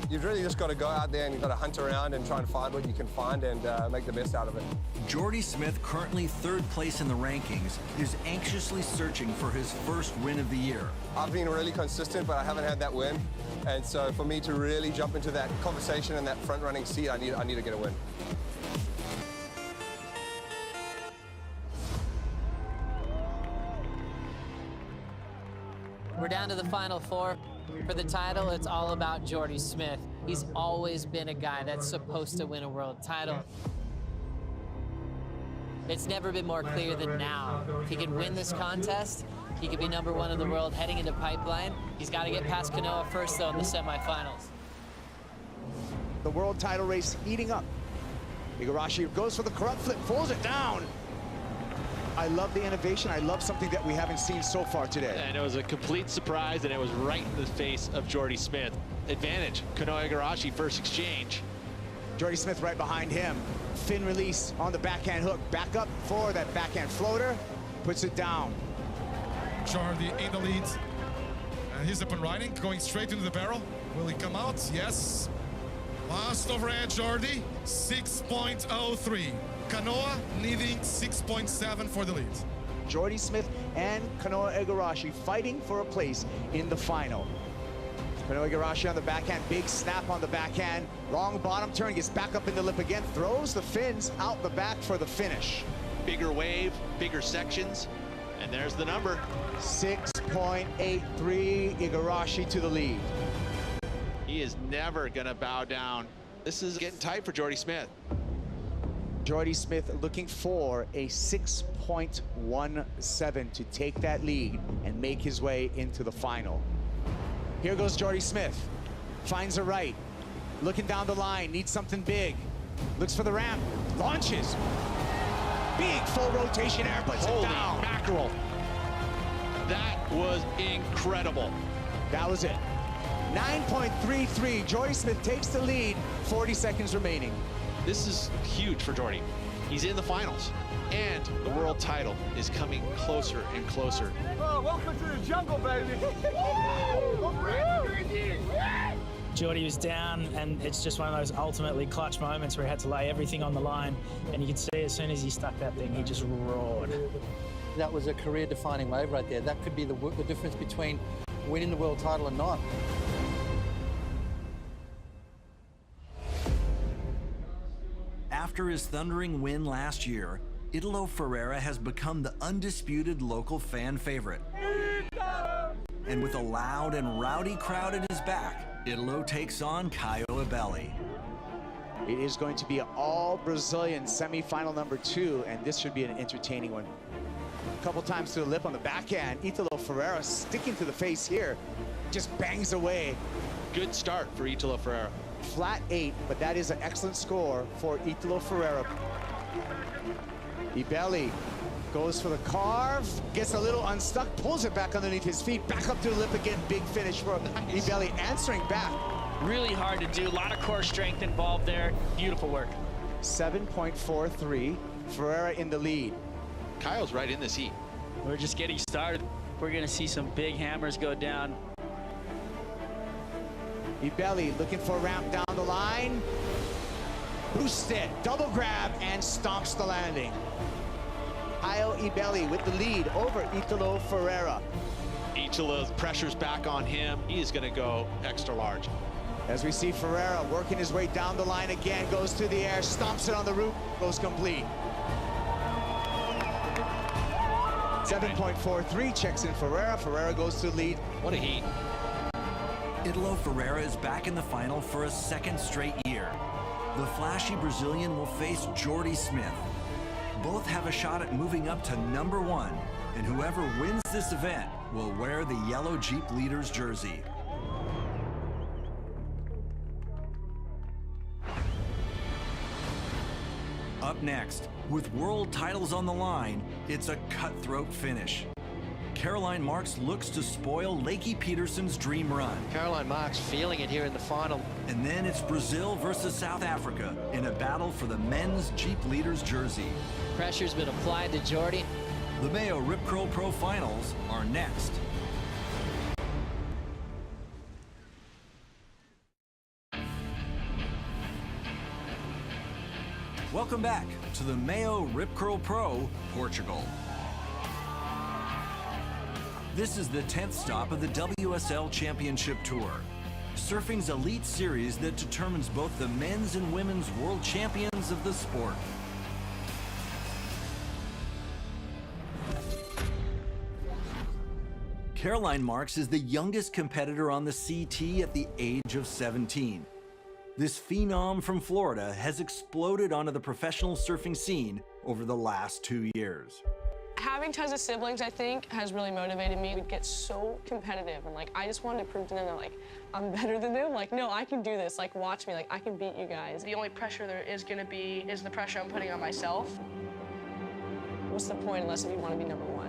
You've really just got to go out there and you've got to hunt around and try and find what you can find and make the best out of it. Jordy Smith, currently 3rd place in the rankings, is anxiously searching for his first win of the year. I've been really consistent, but I haven't had that win. And so for me to really jump into that conversation and that front-running seat, I need to get a win. We're down to the final 4. For the title, it's all about Jordy Smith. He's always been a guy that's supposed to win a world title. It's never been more clear than now. If he can win this contest, he could be #1 in the world heading into Pipeline. He's got to get past Kanoa first, though, in the semifinals. The world title race heating up. Igarashi goes for the corrupt flip, pulls it down. I love the innovation. I love something that we haven't seen so far today. And it was a complete surprise, and it was right in the face of Jordy Smith. Advantage, Kanoa Igarashi first exchange. Jordy Smith right behind him. Fin release on the backhand hook. Back up for that backhand floater. Puts it down. Jordy in the lead. And he's up and riding, going straight into the barrel. Will he come out? Yes. Last overhead, Jordy, 6.03. Kanoa needing 6.7 for the lead. Jordy Smith and Kanoa Igarashi fighting for a place in the final. Kanoa Igarashi on the backhand, big snap on the backhand. Long bottom turn, gets back up in the lip again, throws the fins out the back for the finish. Bigger wave, bigger sections, and there's the number. 6.83, Igarashi to the lead. He is never gonna bow down. This is getting tight for Jordy Smith. Jordy Smith looking for a 6.17 to take that lead and make his way into the final. Here goes Jordy Smith. Finds a right. Looking down the line, needs something big. Looks for the ramp, launches. Big full rotation air, puts it down. Holy mackerel. That was incredible. That was it. 9.33, Jordy Smith takes the lead, 40 seconds remaining. This is huge for Jordy. He's in the finals, and the world title is coming closer and closer. Oh, welcome to the jungle, baby. Jordy was down, and it's just one of those ultimately clutch moments where he had to lay everything on the line, and you could see as soon as he stuck that thing, he just roared. That was a career-defining wave right there. That could be the difference between winning the world title and not. After his thundering win last year, Italo Ferreira has become the undisputed local fan favorite. And with a loud and rowdy crowd at his back, Italo takes on Caio Ibelli. It is going to be an all-Brazilian semifinal #2, and this should be an entertaining one. A couple times to the lip on the backhand. Italo Ferreira sticking to the face here, just bangs away. Good start for Italo Ferreira. Flat 8, but that is an excellent score for Italo Ferreira. Ibelli goes for the carve, gets a little unstuck, pulls it back underneath his feet, back up to the lip again, big finish for Ibelli, answering back. Really hard to do, a lot of core strength involved there. Beautiful work. 7.43, Ferreira in the lead. Kyle's right in this heat. We're just getting started. We're gonna see some big hammers go down. Ibelli looking for a ramp down the line. Boosts it, double grab, and stomps the landing. Caio Ibelli with the lead over Italo Ferreira. Italo's pressure's back on him. He is gonna go extra large. As we see Ferreira working his way down the line again, goes to the air, stomps it on the roof, goes complete. 7.43, checks in Ferreira. Ferreira goes to the lead. What a heat. Italo Ferreira is back in the final for a second straight year. The flashy Brazilian will face Jordy Smith. Both have a shot at moving up to #1, and whoever wins this event will wear the yellow Jeep Leaders jersey. Up next, with world titles on the line, it's a cutthroat finish. Caroline Marks looks to spoil Lakey Peterson's dream run. Caroline Marks feeling it here in the final. And then it's Brazil versus South Africa in a battle for the men's Jeep Leaders jersey. Pressure's been applied to Jordy. The MEO Rip Curl Pro Finals are next. Welcome back to the MEO Rip Curl Pro, Portugal. This is the 10th stop of the WSL Championship Tour, surfing's elite series that determines both the men's and women's world champions of the sport. Caroline Marks is the youngest competitor on the CT at the age of 17. This phenom from Florida has exploded onto the professional surfing scene over the last 2 years. Having tons of siblings, I think, has really motivated me. We get so competitive, and like, I just wanted to prove to them that, like, I'm better than them. Like, no, I can do this. Like, watch me. Like, I can beat you guys. The only pressure there is going to be is the pressure I'm putting on myself. What's the point unless if you want to be number one?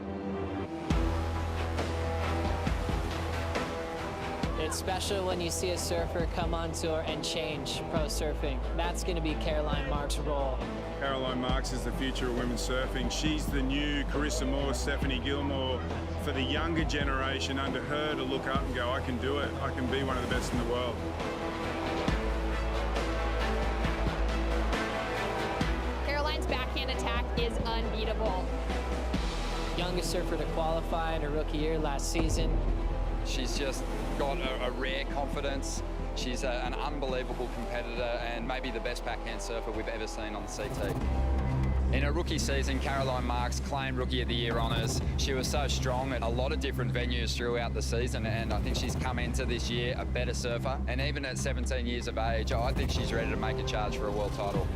It's special when you see a surfer come on tour and change pro surfing. That's going to be Caroline Marks' role. Caroline Marks is the future of women's surfing. She's the new Carissa Moore, Stephanie Gilmore. For the younger generation under her to look up and go, I can do it. I can be one of the best in the world. Caroline's backhand attack is unbeatable. Youngest surfer to qualify in her rookie year last season. She's just got a rare confidence. She's an unbelievable competitor and maybe the best backhand surfer we've ever seen on the CT. In her rookie season, Caroline Marks claimed Rookie of the Year honours. She was so strong at a lot of different venues throughout the season, and I think she's come into this year a better surfer. And even at 17 years of age, I think she's ready to make a charge for a world title.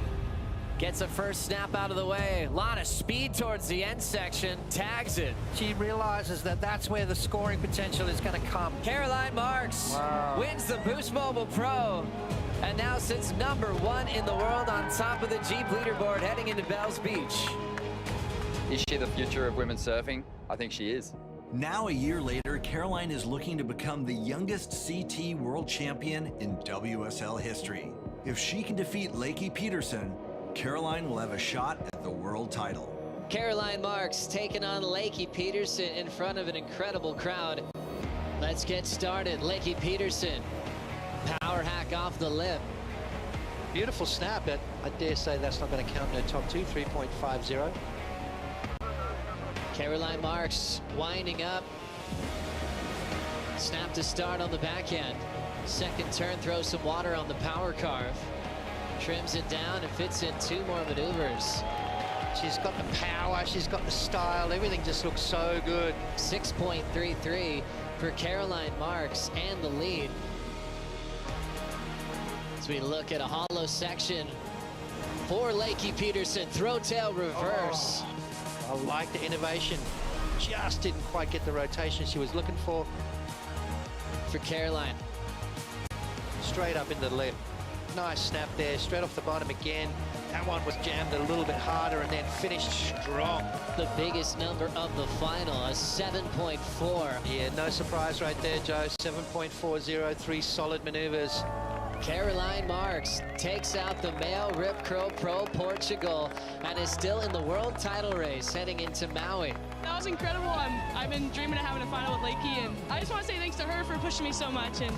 Gets a first snap out of the way. A lot of speed towards the end section. Tags it. She realizes that that's where the scoring potential is going to come. Caroline Marks wins the Boost Mobile Pro and now sits #1 in the world on top of the Jeep leaderboard heading into Bells Beach. Is she the future of women's surfing? I think she is. Now, a year later, Caroline is looking to become the youngest CT world champion in WSL history. If she can defeat Lakey Peterson, Caroline will have a shot at the world title. Caroline Marks taking on Lakey Peterson in front of an incredible crowd. Let's get started. Lakey Peterson, power hack off the lip. Beautiful snap, but I dare say that's not going to count in her top two, 3.50. Caroline Marks winding up. Snap to start on the backhand. Second turn, throws some water on the power carve. Trims it down and fits in two more maneuvers. She's got the power, she's got the style, everything just looks so good. 6.33 for Caroline Marks and the lead. As we look at a hollow section for Lakey Peterson, throw tail reverse. I like the innovation. Just didn't quite get the rotation she was looking for. For Caroline. Straight up into the lip. Nice snap there, straight off the bottom again. That one was jammed a little bit harder and then finished strong. The biggest number of the final, a 7.4. Yeah, no surprise right there, Joe. 7.40, 3 solid maneuvers. Caroline Marks takes out the MEO Rip Curl Pro Portugal and is still in the world title race heading into Maui. That was incredible. I've been dreaming of having a final with Lakey, and I just want to say thanks to her for pushing me so much, and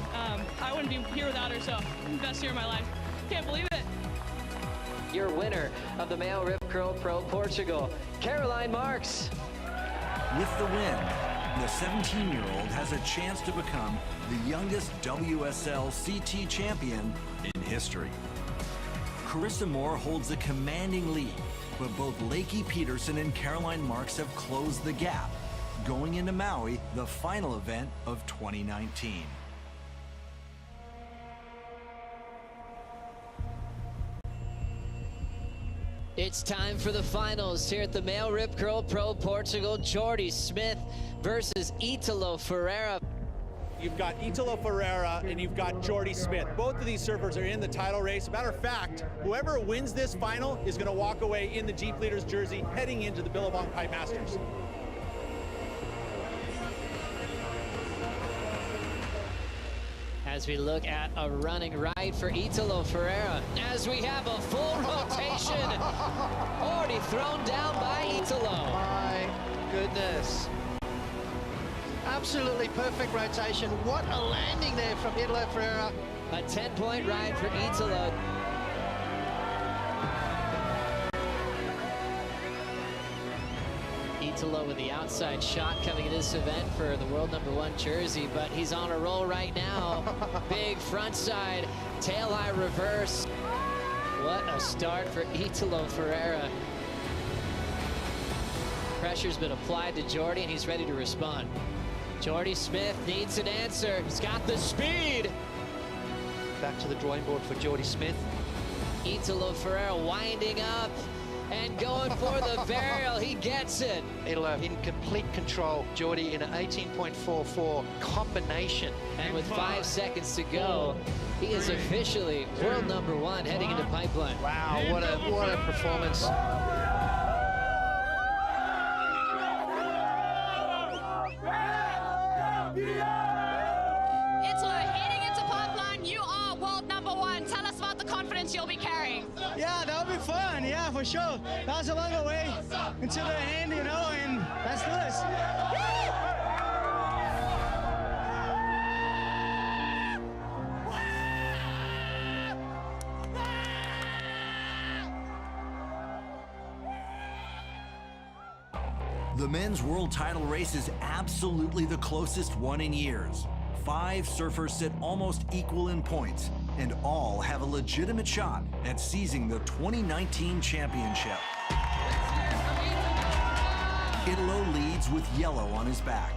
I wouldn't be here without her, so best year of my life. Can't believe it. Your winner of the MEO Rip Curl Pro Portugal, Caroline Marks. With the win, the 17-year-old has a chance to become the youngest WSL CT champion in history. Carissa Moore holds a commanding lead, but both Lakey Peterson and Caroline Marks have closed the gap, going into Maui, the final event of 2019. It's time for the finals here at the MEO Rip Curl Pro Portugal. Jordy Smith versus Italo Ferreira. You've got Italo Ferreira and you've got Jordy Smith. Both of these surfers are in the title race. Matter of fact, whoever wins this final is going to walk away in the Jeep Leaders jersey heading into the Billabong Pipe Masters. As we look at a running right for Italo Ferreira, as we have a full rotation, already thrown down by Italo. My goodness. Absolutely perfect rotation. What a landing there from Italo Ferreira. A 10-point ride for Italo. Italo with the outside shot coming in this event for the world #1 jersey, but he's on a roll right now. Big front side, tail high reverse. What a start for Italo Ferreira. Pressure's been applied to Jordy, and he's ready to respond. Jordy Smith needs an answer. He's got the speed. Back to the drawing board for Jordy Smith. Italo Ferreira winding up and going for the barrel. He gets it. Italo in complete control. Jordy in an 18.44 combination. And with 5 seconds to go, he is officially world #1 heading into pipeline. Wow, what a performance. Yeah, that would be fun. Yeah, for sure. That was a long way until the end, you know, and let's do this. The men's world title race is absolutely the closest one in years. 5 surfers sit almost equal in points, and all have a legitimate shot at seizing the 2019 championship. Italo leads with yellow on his back.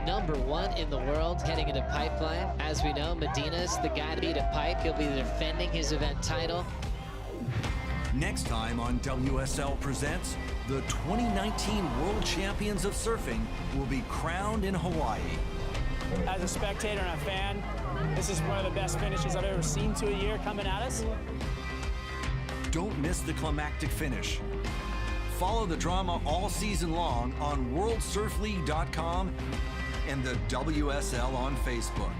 #1 in the world heading into pipeline. As we know, Medina's the guy to beat a pipe. He'll be defending his event title. Next time on WSL Presents, the 2019 World Champions of Surfing will be crowned in Hawaii. As a spectator and a fan, this is one of the best finishes I've ever seen to a year coming at us. Don't miss the climactic finish. Follow the drama all season long on WorldSurfLeague.com and the WSL on Facebook.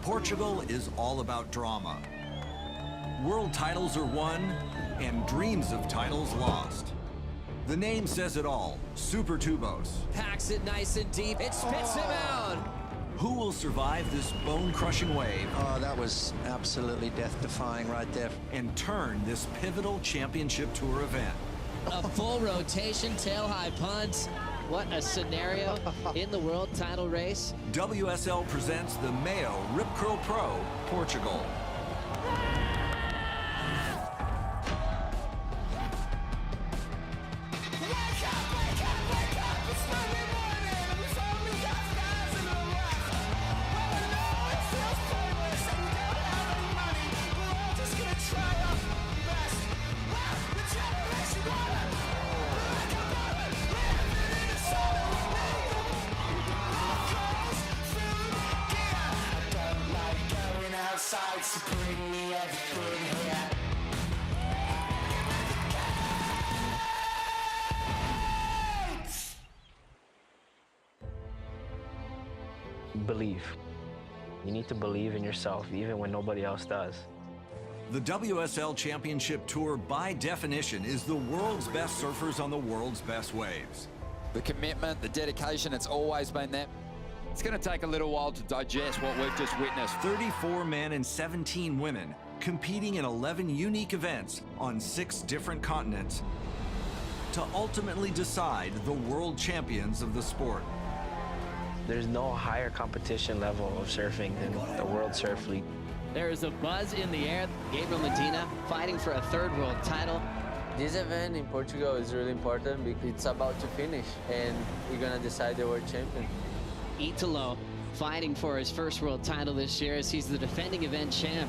Portugal is all about drama. World titles are won and dreams of titles lost. The name says it all, Super Tubos. Packs it nice and deep. It spits him out. Who will survive this bone-crushing wave? Oh, that was absolutely death-defying right there. And turn this pivotal championship tour event. A full rotation, tail-high punt. What a scenario in the world title race. WSL presents the MEO Rip Curl Pro, Portugal. Believe. You need to believe in yourself, even when nobody else does. The WSL Championship Tour, by definition, is the world's best surfers on the world's best waves. The commitment, the dedication, it's always been there. It's going to take a little while to digest what we've just witnessed. 34 men and 17 women competing in 11 unique events on 6 different continents to ultimately decide the world champions of the sport. There's no higher competition level of surfing than the World Surf League. There is a buzz in the air. Gabriel Medina fighting for a 3rd world title. This event in Portugal is really important because it's about to finish and we're gonna decide the world champion. Italo fighting for his first world title this year as he's the defending event champ.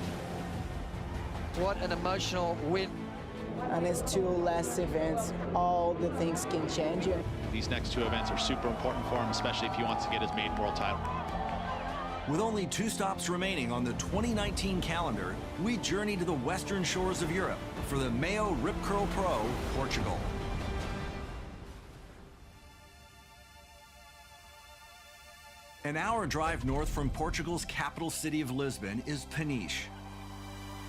What an emotional win. On his 2 last events, all the things can change. These next 2 events are super important for him, especially if he wants to get his maiden world title. With only 2 stops remaining on the 2019 calendar, we journey to the western shores of Europe for the MEO Rip Curl Pro, Portugal. An hour drive north from Portugal's capital city of Lisbon is Peniche,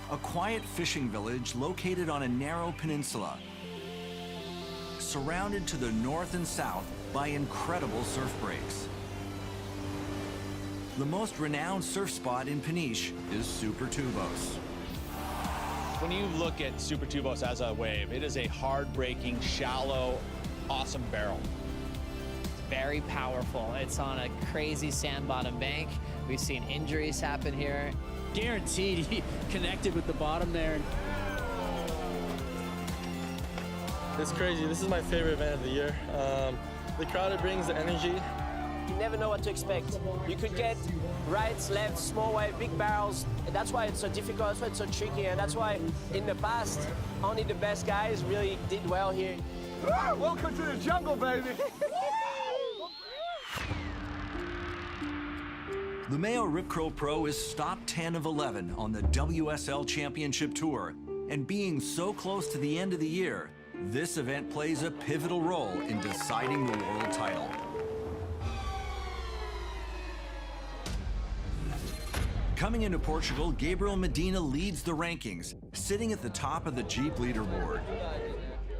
a quiet fishing village located on a narrow peninsula, surrounded to the north and south by incredible surf breaks. The most renowned surf spot in Peniche is Super Tubos. When you look at Super Tubos as a wave, it is a hard-breaking, shallow, awesome barrel. Very powerful. It's on a crazy sand bottom bank. We've seen injuries happen here. Guaranteed he connected with the bottom there. It's crazy. This is my favorite event of the year. The crowd, it brings the energy. You never know what to expect. You could get rights, left, small wave, big barrels. And that's why it's so difficult, that's why it's so tricky, and that's why in the past, only the best guys really did well here. Welcome to the jungle, baby! The MEO Rip Curl Pro is stop 10 of 11 on the WSL Championship Tour, and being so close to the end of the year, this event plays a pivotal role in deciding the world title. Coming into Portugal, Gabriel Medina leads the rankings, sitting at the top of the Jeep leaderboard.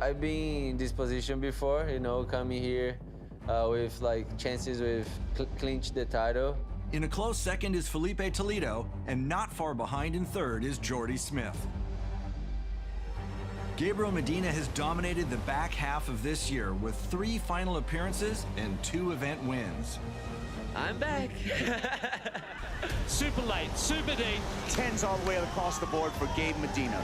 I've been in this position before, you know, coming here with like chances with clinch the title. In a close second is Felipe Toledo, and not far behind in third is Jordy Smith. Gabriel Medina has dominated the back half of this year with 3 final appearances and 2 event wins. I'm back. Super late, super deep. 10s all the way across the board for Gabe Medina.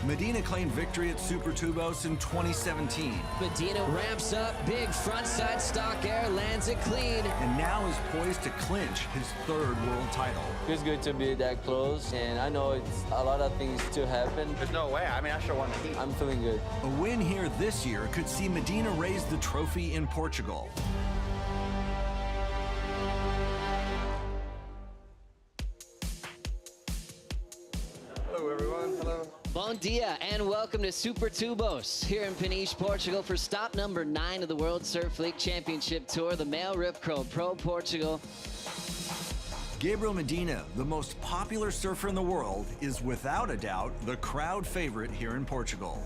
Medina claimed victory at Super Tubos in 2017. Medina ramps up, big frontside stock air, lands it clean. And now is poised to clinch his 3rd world title. Feels good to be that close, and I know it's a lot of things to happen. There's no way. I mean, I sure want to keep. I'm feeling good. A win here this year could see Medina raise the trophy in Portugal. Hello, everyone. Hello. Bon dia and welcome to Super Tubos here in Peniche, Portugal for stop number 9 of the World Surf League Championship Tour, the MEO Rip Curl Pro Portugal. Gabriel Medina, the most popular surfer in the world, is without a doubt the crowd favorite here in Portugal.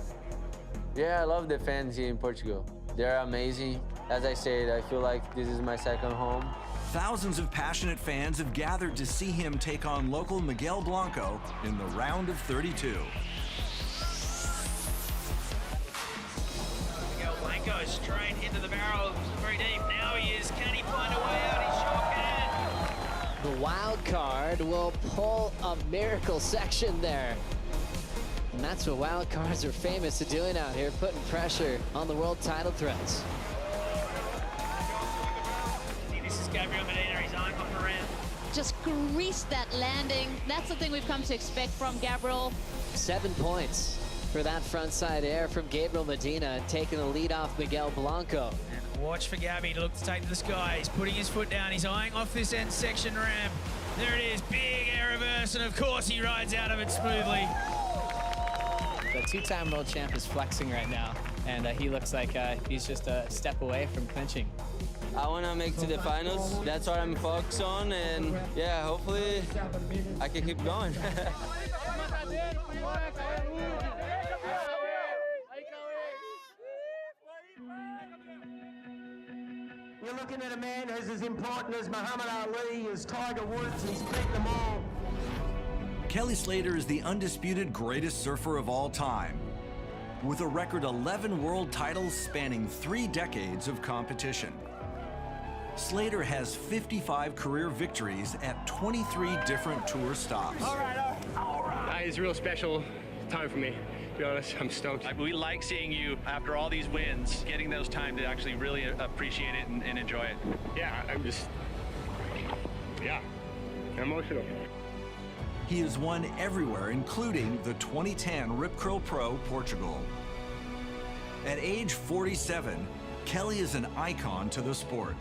Yeah, I love the fans here in Portugal. They're amazing. As I said, I feel like this is my second home. Thousands of passionate fans have gathered to see him take on local Miguel Blanco in the round of 32. Miguel Blanco straight into the barrel, very deep. Now he is. Can he find a way out? He sure can. The wild card will pull a miracle section there. And that's what wild cards are famous for doing out here, putting pressure on the world title threats. This is Gabriel Medina, he's eyeing off the ramp. Just greased that landing. That's the thing we've come to expect from Gabriel. 7 points for that frontside air from Gabriel Medina, taking the lead off Miguel Blanco. And watch for Gabby to look to take to the sky. He's putting his foot down, he's eyeing off this end section ramp. There it is, big air reverse, and of course he rides out of it smoothly. The 2-time world champ is flexing right now, and he looks like he's just a step away from clinching. I want to make to the finals. That's what I'm focused on, and yeah, hopefully I can keep going. You're looking at a man who's as important as Muhammad Ali, as Tiger Woods. He's beat them all. Kelly Slater is the undisputed greatest surfer of all time, with a record 11 world titles spanning 3 decades of competition. Slater has 55 career victories at 23 different tour stops. All right. It's a real special time for me. To be honest, I'm stoked. We like seeing you after all these wins, getting those time to actually really appreciate it and enjoy it. Yeah, I'm just, emotional. He has won everywhere, including the 2010 Rip Curl Pro Portugal. At age 47, Kelly is an icon to the sport.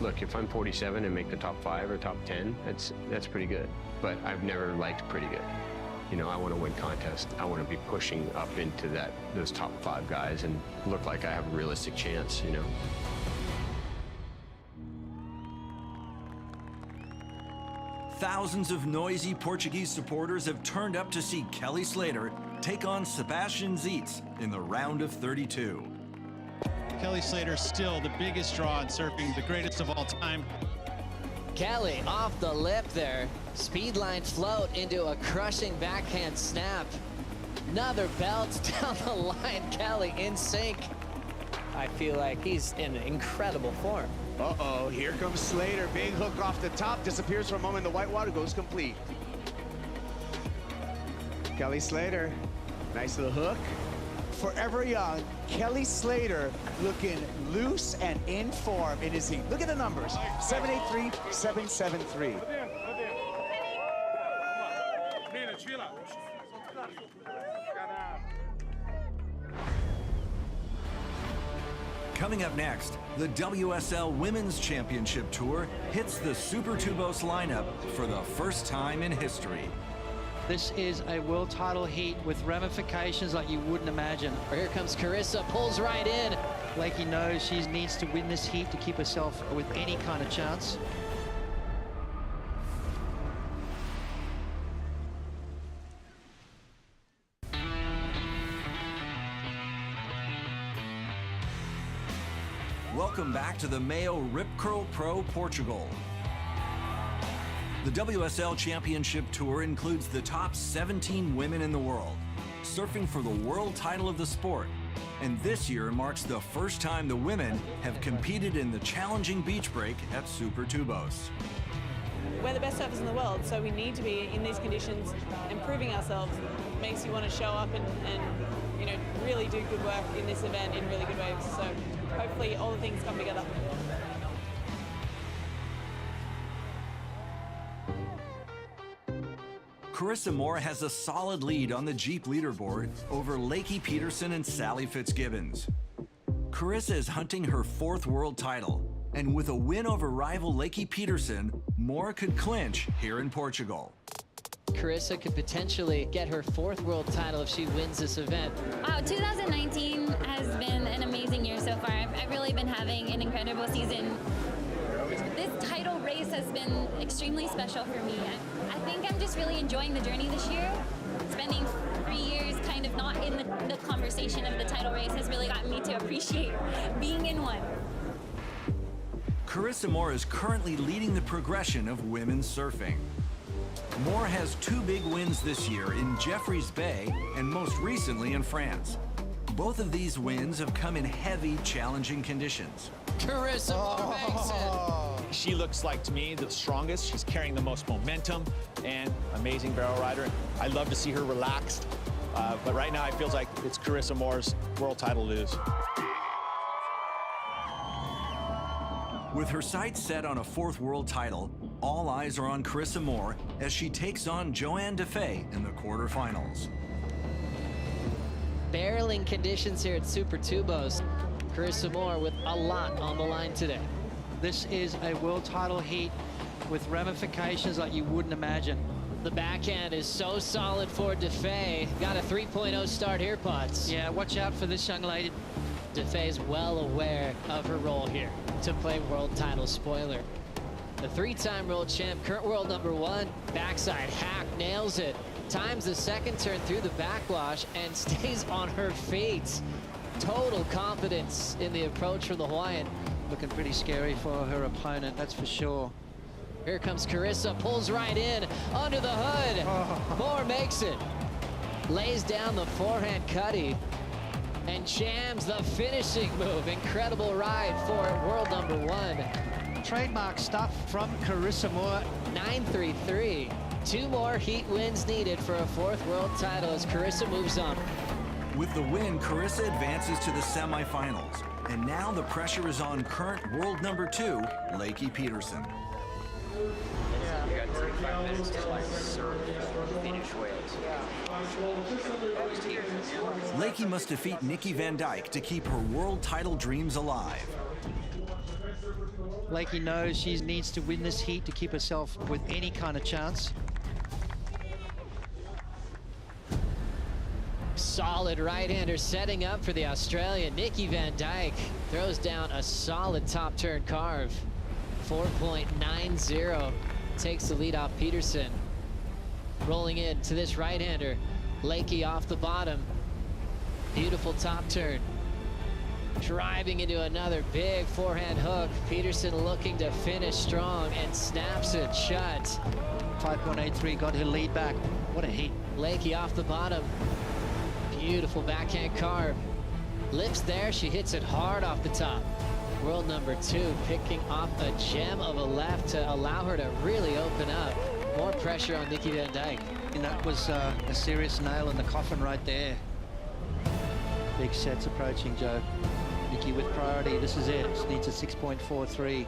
Look, if I'm 47 and make the top 5 or top 10, that's pretty good. But I've never liked pretty good. You know, I want to win contests. I want to be pushing up into those top 5 guys and look like I have a realistic chance, you know. Thousands of noisy Portuguese supporters have turned up to see Kelly Slater take on Sebastian Zietz in the round of 32. Kelly Slater still the biggest draw in surfing, the greatest of all time. Kelly off the lip there. Speedline float into a crushing backhand snap. Another belt down the line. Kelly in sync. I feel like he's in incredible form. Uh-oh, here comes Slater. Big hook off the top, disappears for a moment. The whitewater goes complete. Kelly Slater, nice little hook. Forever young, Kelly Slater looking loose and in form in his heat. Look at the numbers, 783, 773. Coming up next, the WSL Women's Championship Tour hits the Super Tubos lineup for the first time in history. This is a world title heat with ramifications like you wouldn't imagine. Here comes Carissa, pulls right in. Lakey knows she needs to win this heat to keep herself with any kind of chance. Welcome back to the MEO Rip Curl Pro Portugal. The WSL Championship Tour includes the top 17 women in the world, surfing for the world title of the sport. And this year marks the first time the women have competed in the challenging beach break at Super Tubos. We're the best surfers in the world, so we need to be in these conditions, improving ourselves. It makes you want to show up and you know, really do good work in this event in really good waves. So hopefully all the things come together. Carissa Moore has a solid lead on the Jeep leaderboard over Lakey Peterson and Sally Fitzgibbons. Carissa is hunting her 4th world title, and with a win over rival Lakey Peterson, Moore could clinch here in Portugal. Carissa could potentially get her 4th world title if she wins this event. Wow, 2019 has been an amazing year so far. I've really been having an incredible season. This title race has been extremely special for me. I think I'm just really enjoying the journey this year. Spending 3 years kind of not in the conversation of the title race has really gotten me to appreciate being in one. Carissa Moore is currently leading the progression of women's surfing. Moore has 2 big wins this year in Jeffreys Bay and most recently in France. Both of these wins have come in heavy, challenging conditions. Carissa Moore makes it. She looks like, to me, the strongest. She's carrying the most momentum and amazing barrel rider. I love to see her relaxed, but right now it feels like it's Carissa Moore's world title to lose. With her sights set on a 4th world title, all eyes are on Carissa Moore as she takes on Joanne Defay in the quarterfinals. Barreling conditions here at Super Tubos. Carissa Moore with a lot on the line today. This is a world title heat with ramifications like you wouldn't imagine. The backhand is so solid for Defay. Got a 3.0 start here, Potts. Yeah, watch out for this young lady. Defay's well aware of her role here to play world title spoiler. The 3-time world champ, current world #1, backside hack, nails it. Times the 2nd turn through the backwash and stays on her feet. Total confidence in the approach from the Hawaiian. Looking pretty scary for her opponent, that's for sure. Here comes Carissa, pulls right in, under the hood. Moore makes it. Lays down the forehand cutty and jams the finishing move. Incredible ride for world #1. Trademark stuff from Carissa Moore. 933. 2 more heat wins needed for a 4th world title as Carissa moves on. With the win, Carissa advances to the semifinals. And now the pressure is on current world number 2, Lakey Peterson. You got 35 minutes to like serve, finish waves. Lakey must defeat Nikki Van Dyke to keep her world title dreams alive. Lakey knows she needs to win this heat to keep herself with any kind of chance. Solid right-hander setting up for the Australian. Nikki Van Dyke throws down a solid top turn carve. 4.90 takes the lead off Peterson. Rolling in to this right-hander. Lakey off the bottom. Beautiful top turn. Driving into another big forehand hook. Peterson looking to finish strong and snaps it shut. 5.83 got her lead back. What a heat. Lakey off the bottom. Beautiful backhand carve. Lips there, she hits it hard off the top. World number 2 picking off a gem of a left to allow her to really open up. More pressure on Nikki Van Dyke. And that was a serious nail in the coffin right there. Big sets approaching, Joe. Nikki with priority. This is it. She needs a 6.43.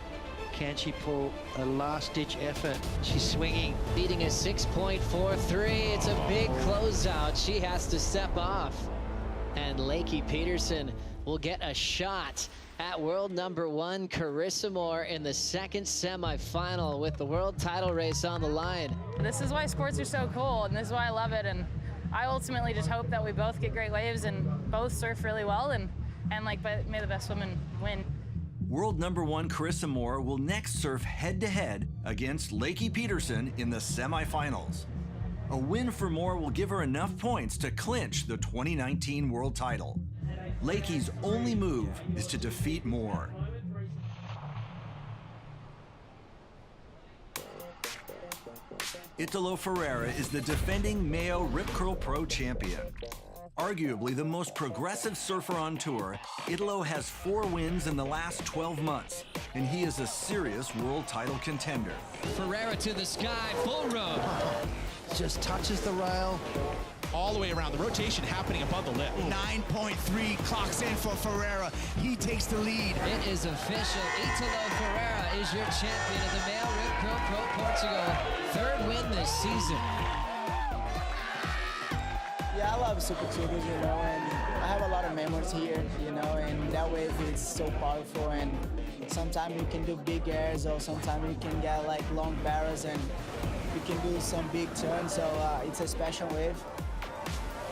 Can she pull a last-ditch effort? She's swinging. Beating a 6.43. It's a big closeout. She has to step off. And Lakey Peterson will get a shot at world number 1, Carissa Moore, in the second semifinal with the world title race on the line. This is why sports are so cool, and this is why I love it. And I ultimately just hope that we both get great waves and both surf really well, and may the best woman win. World number 1 Carissa Moore will next surf head-to-head against Lakey Peterson in the semifinals. A win for Moore will give her enough points to clinch the 2019 world title. Lakey's only move is to defeat Moore. Italo Ferreira is the defending MEO Rip Curl Pro champion. Arguably the most progressive surfer on tour, Italo has 4 wins in the last 12 months, and he is a serious world title contender. Ferreira to the sky, full row. Just touches the rail. All the way around, the rotation happening above the lip. 9.3 clocks in for Ferreira. He takes the lead. It is official. Italo Ferreira is your champion of the MEO Rip Curl Pro Portugal. 3rd win this season. Yeah, I love Super Tubers, and I have a lot of memories here, and that wave is so powerful, and sometimes you can do big airs, or sometimes you can get like long barrels, and you can do some big turns, so it's a special wave.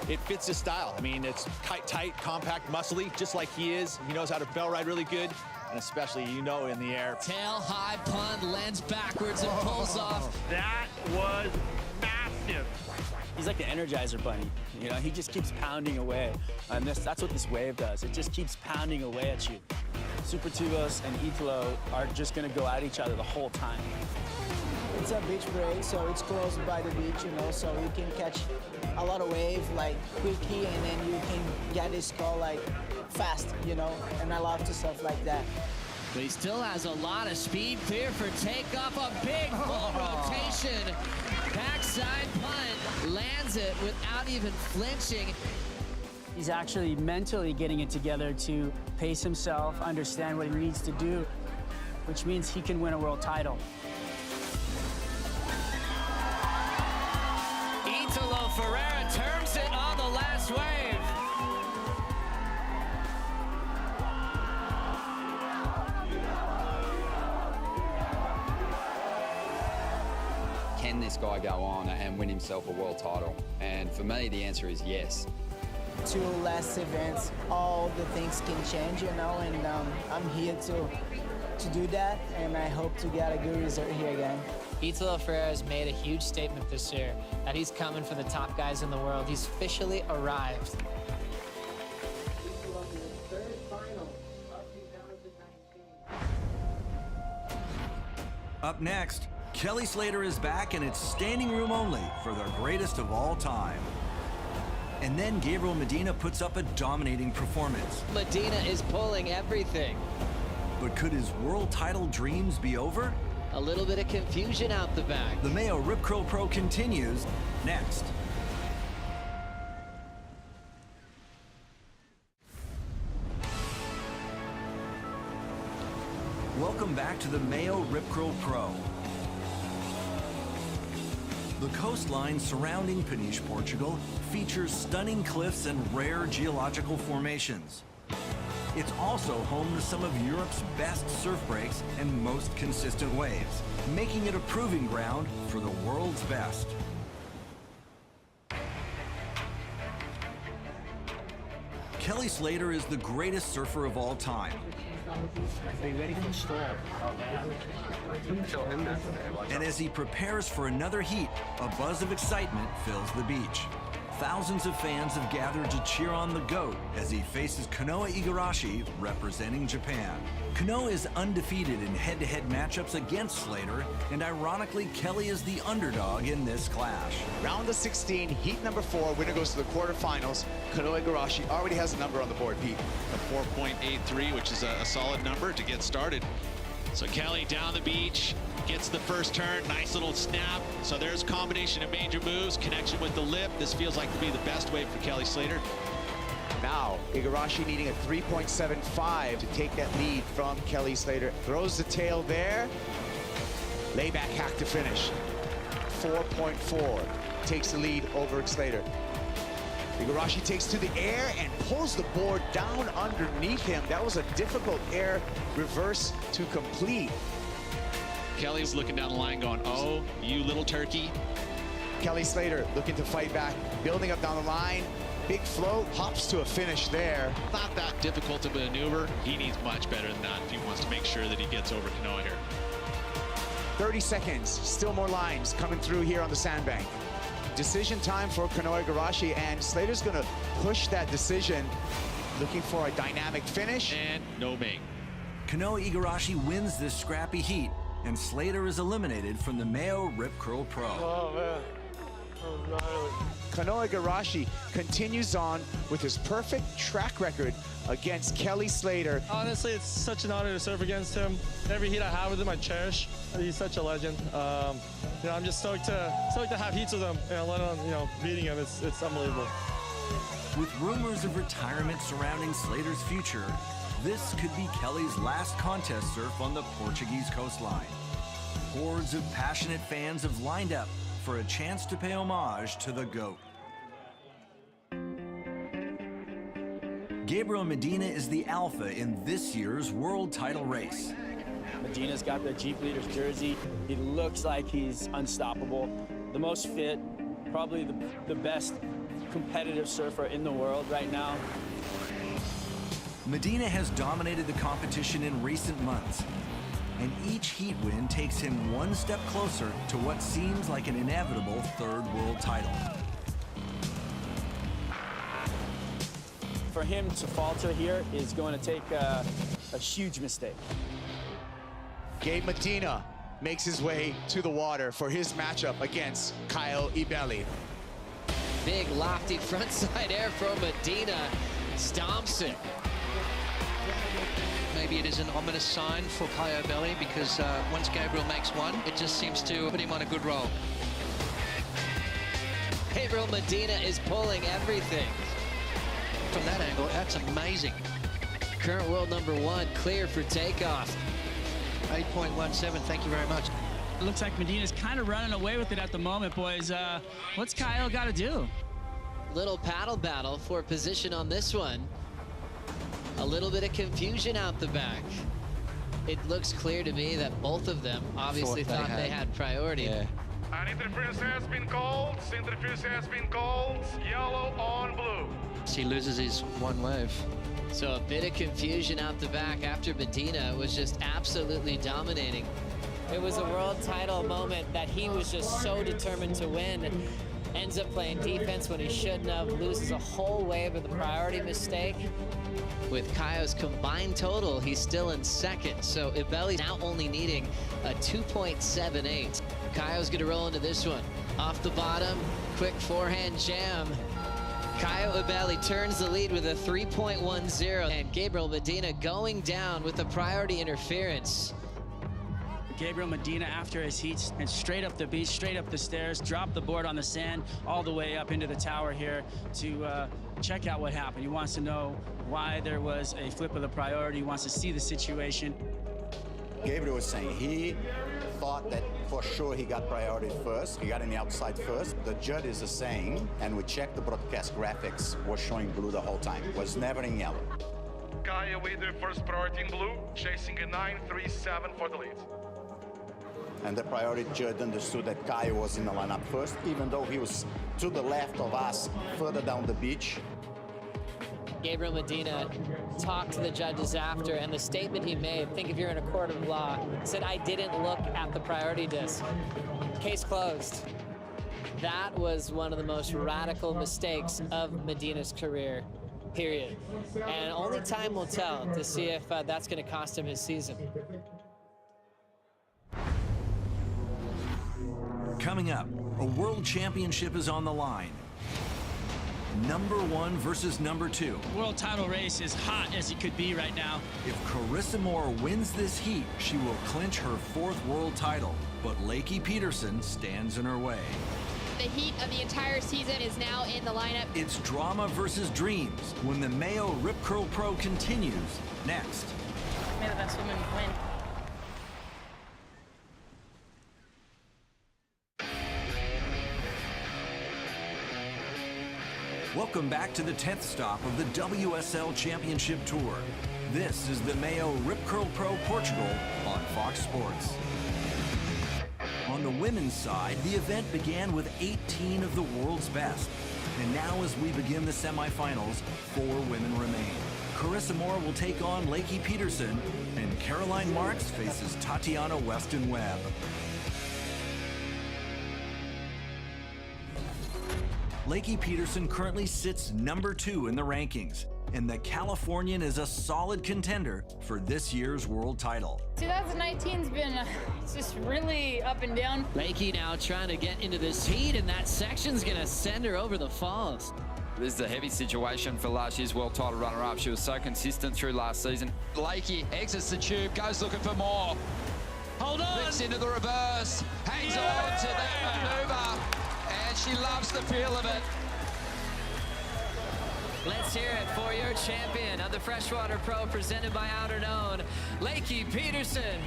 It fits his style. I mean, it's tight, compact, muscly, just like he is. He knows how to bell ride really good, and especially, in the air. Tail high pun, lands backwards and pulls off. That was massive. He's like the Energizer Bunny. He just keeps pounding away. And that's what this wave does. It just keeps pounding away at you. Super Tubos and Italo are just going to go at each other the whole time. It's a beach break, so it's close by the beach, so you can catch a lot of wave like quickly, and then you can get this call like fast, and I love to surf like that. But he still has a lot of speed, clear for takeoff, a big full rotation. Backside punt, lands it without even flinching. He's actually mentally getting it together to pace himself, understand what he needs to do, which means he can win a world title. Italo Ferreira turns it on the last wave. Can this guy go on and win himself a world title? And for me, the answer is yes. 2 last events, all the things can change, and I'm here to do that, and I hope to get a good result here again. Italo Ferreira has made a huge statement this year that he's coming for the top guys in the world. He's officially arrived. Up next, Kelly Slater is back, and it's standing room only for the greatest of all time. And then Gabriel Medina puts up a dominating performance. Medina is pulling everything. But could his world title dreams be over? A little bit of confusion out the back. The MEO Rip Curl Pro continues next. back to the MEO Rip Curl Pro. The coastline surrounding Peniche, Portugal, features stunning cliffs and rare geological formations. It's also home to some of Europe's best surf breaks and most consistent waves, making it a proving ground for the world's best. Kelly Slater is the greatest surfer of all time. And as he prepares for another heat, a buzz of excitement fills the beach. Thousands of fans have gathered to cheer on the GOAT as he faces Kanoa Igarashi representing Japan. Kanoa is undefeated in head-to-head matchups against Slater, and ironically, Kelly is the underdog in this clash. Round of 16, heat number 4, winner goes to the quarterfinals. Kanoa Igarashi already has a number on the board, Pete. A 4.83, which is a solid number to get started. So Kelly down the beach, gets the first turn, nice little snap. So there's a combination of major moves, connection with the lip. This feels like to be the best wave for Kelly Slater. Now, Igarashi needing a 3.75 to take that lead from Kelly Slater. Throws the tail there. Layback hack to finish. 4.4 takes the lead over Slater. Igarashi takes to the air and pulls the board down underneath him. That was a difficult air reverse to complete. Kelly's looking down the line going, oh, you little turkey. Kelly Slater looking to fight back, building up down the line. Big float, hops to a finish there. Not that difficult to maneuver. He needs much better than that if he wants to make sure that he gets over Kanoa here. 30 seconds, still more lines coming through here on the sandbank. Decision time for Kanoa Igarashi, and Slater's gonna push that decision, looking for a dynamic finish. And no make. Kanoa Igarashi wins this scrappy heat, and Slater is eliminated from the MEO Rip Curl Pro. Oh, man. Oh, gnarly. Kanoa Igarashi continues on with his perfect track record against Kelly Slater. Honestly, it's such an honor to serve against him. Every heat I have with him, I cherish. He's such a legend. I'm just stoked to have heats with him, and let alone beating him. It's unbelievable. With rumors of retirement surrounding Slater's future, this could be Kelly's last contest surf on the Portuguese coastline. Hordes of passionate fans have lined up for a chance to pay homage to the GOAT. Gabriel Medina is the alpha in this year's world title race. Medina's got the Jeep Leaders jersey. He looks like he's unstoppable. The most fit, probably the best competitive surfer in the world right now. Medina has dominated the competition in recent months, and each heat win takes him one step closer to what seems like an inevitable third world title. For him to falter here is going to take a huge mistake. Gabe Medina makes his way to the water for his matchup against Kyle Ibelli. Big lofty frontside air from Medina. Stomps it. Maybe it is an ominous sign for Kyle Ibelli, because once Gabriel makes one, it just seems to put him on a good roll. Gabriel Medina is pulling everything. From that angle, that's amazing. Current world #1, clear for takeoff. 8.17, thank you very much. It looks like Medina's kind of running away with it at the moment, boys. What's Kyle got to do? Little paddle battle for position on this one. A little bit of confusion out the back. It looks clear to me that both of them obviously thought they had priority. Yeah. An interference has been called. Interference has been called. Yellow on blue. He loses his one wave. So a bit of confusion out the back after Medina was just absolutely dominating. It was a world title moment that he was just so determined to win, and ends up playing defense when he shouldn't have, loses a whole wave of the priority mistake. With Kaio's combined total, he's still in second, so Ibelli's now only needing a 2.78. Kaio's gonna roll into this one. Off the bottom, quick forehand jam. Caio Ibelli turns the lead with a 3.10, and Gabriel Medina going down with the priority interference. Gabriel Medina, after his heats, and straight up the beach, straight up the stairs, dropped the board on the sand, all the way up into the tower here to check out what happened. He wants to know why there was a flip of the priority. He wants to see the situation. Gabriel was saying he thought that for sure he got priority first. He got in the outside first. The judges are saying, and we checked the broadcast graphics, was showing blue the whole time. Was never in yellow. Kaya with the first priority in blue, chasing a 9.37 for the lead. And the priority judge understood that Kaya was in the lineup first, even though he was to the left of us, further down the beach. Gabriel Medina talked to the judges after, and the statement he made, think if you're in a court of law, said, I didn't look at the priority disc. Case closed. That was one of the most radical mistakes of Medina's career, period. And only time will tell to see if that's going to cost him his season. Coming up, a world championship is on the line. Number 1 versus number 2. World title race is hot as it could be right now. If Carissa Moore wins this heat, she will clinch her 4th world title. But Lakey Peterson stands in her way. The heat of the entire season is now in the lineup. It's drama versus dreams when the MEO Rip Curl Pro continues next. May the best woman win. Welcome back to the 10th stop of the WSL Championship Tour. This is the MEO Rip Curl Pro Portugal on Fox Sports. On the women's side, the event began with 18 of the world's best. And now as we begin the semifinals, 4 women remain. Carissa Moore will take on Lakey Peterson, and Caroline Marks faces Tatiana Weston-Webb. Lakey Peterson currently sits number 2 in the rankings, and the Californian is a solid contender for this year's world title. 2019's been just really up and down. Lakey now trying to get into this heat, and that section's gonna send her over the falls. This is a heavy situation for last year's world title runner-up. She was so consistent through last season. Lakey exits the tube, goes looking for more. Hold on! Flicks into the reverse, hangs on to that maneuver, and she loves the feel of it. Let's hear it for your champion of the Freshwater Pro, presented by Outerknown, Lakey Peterson.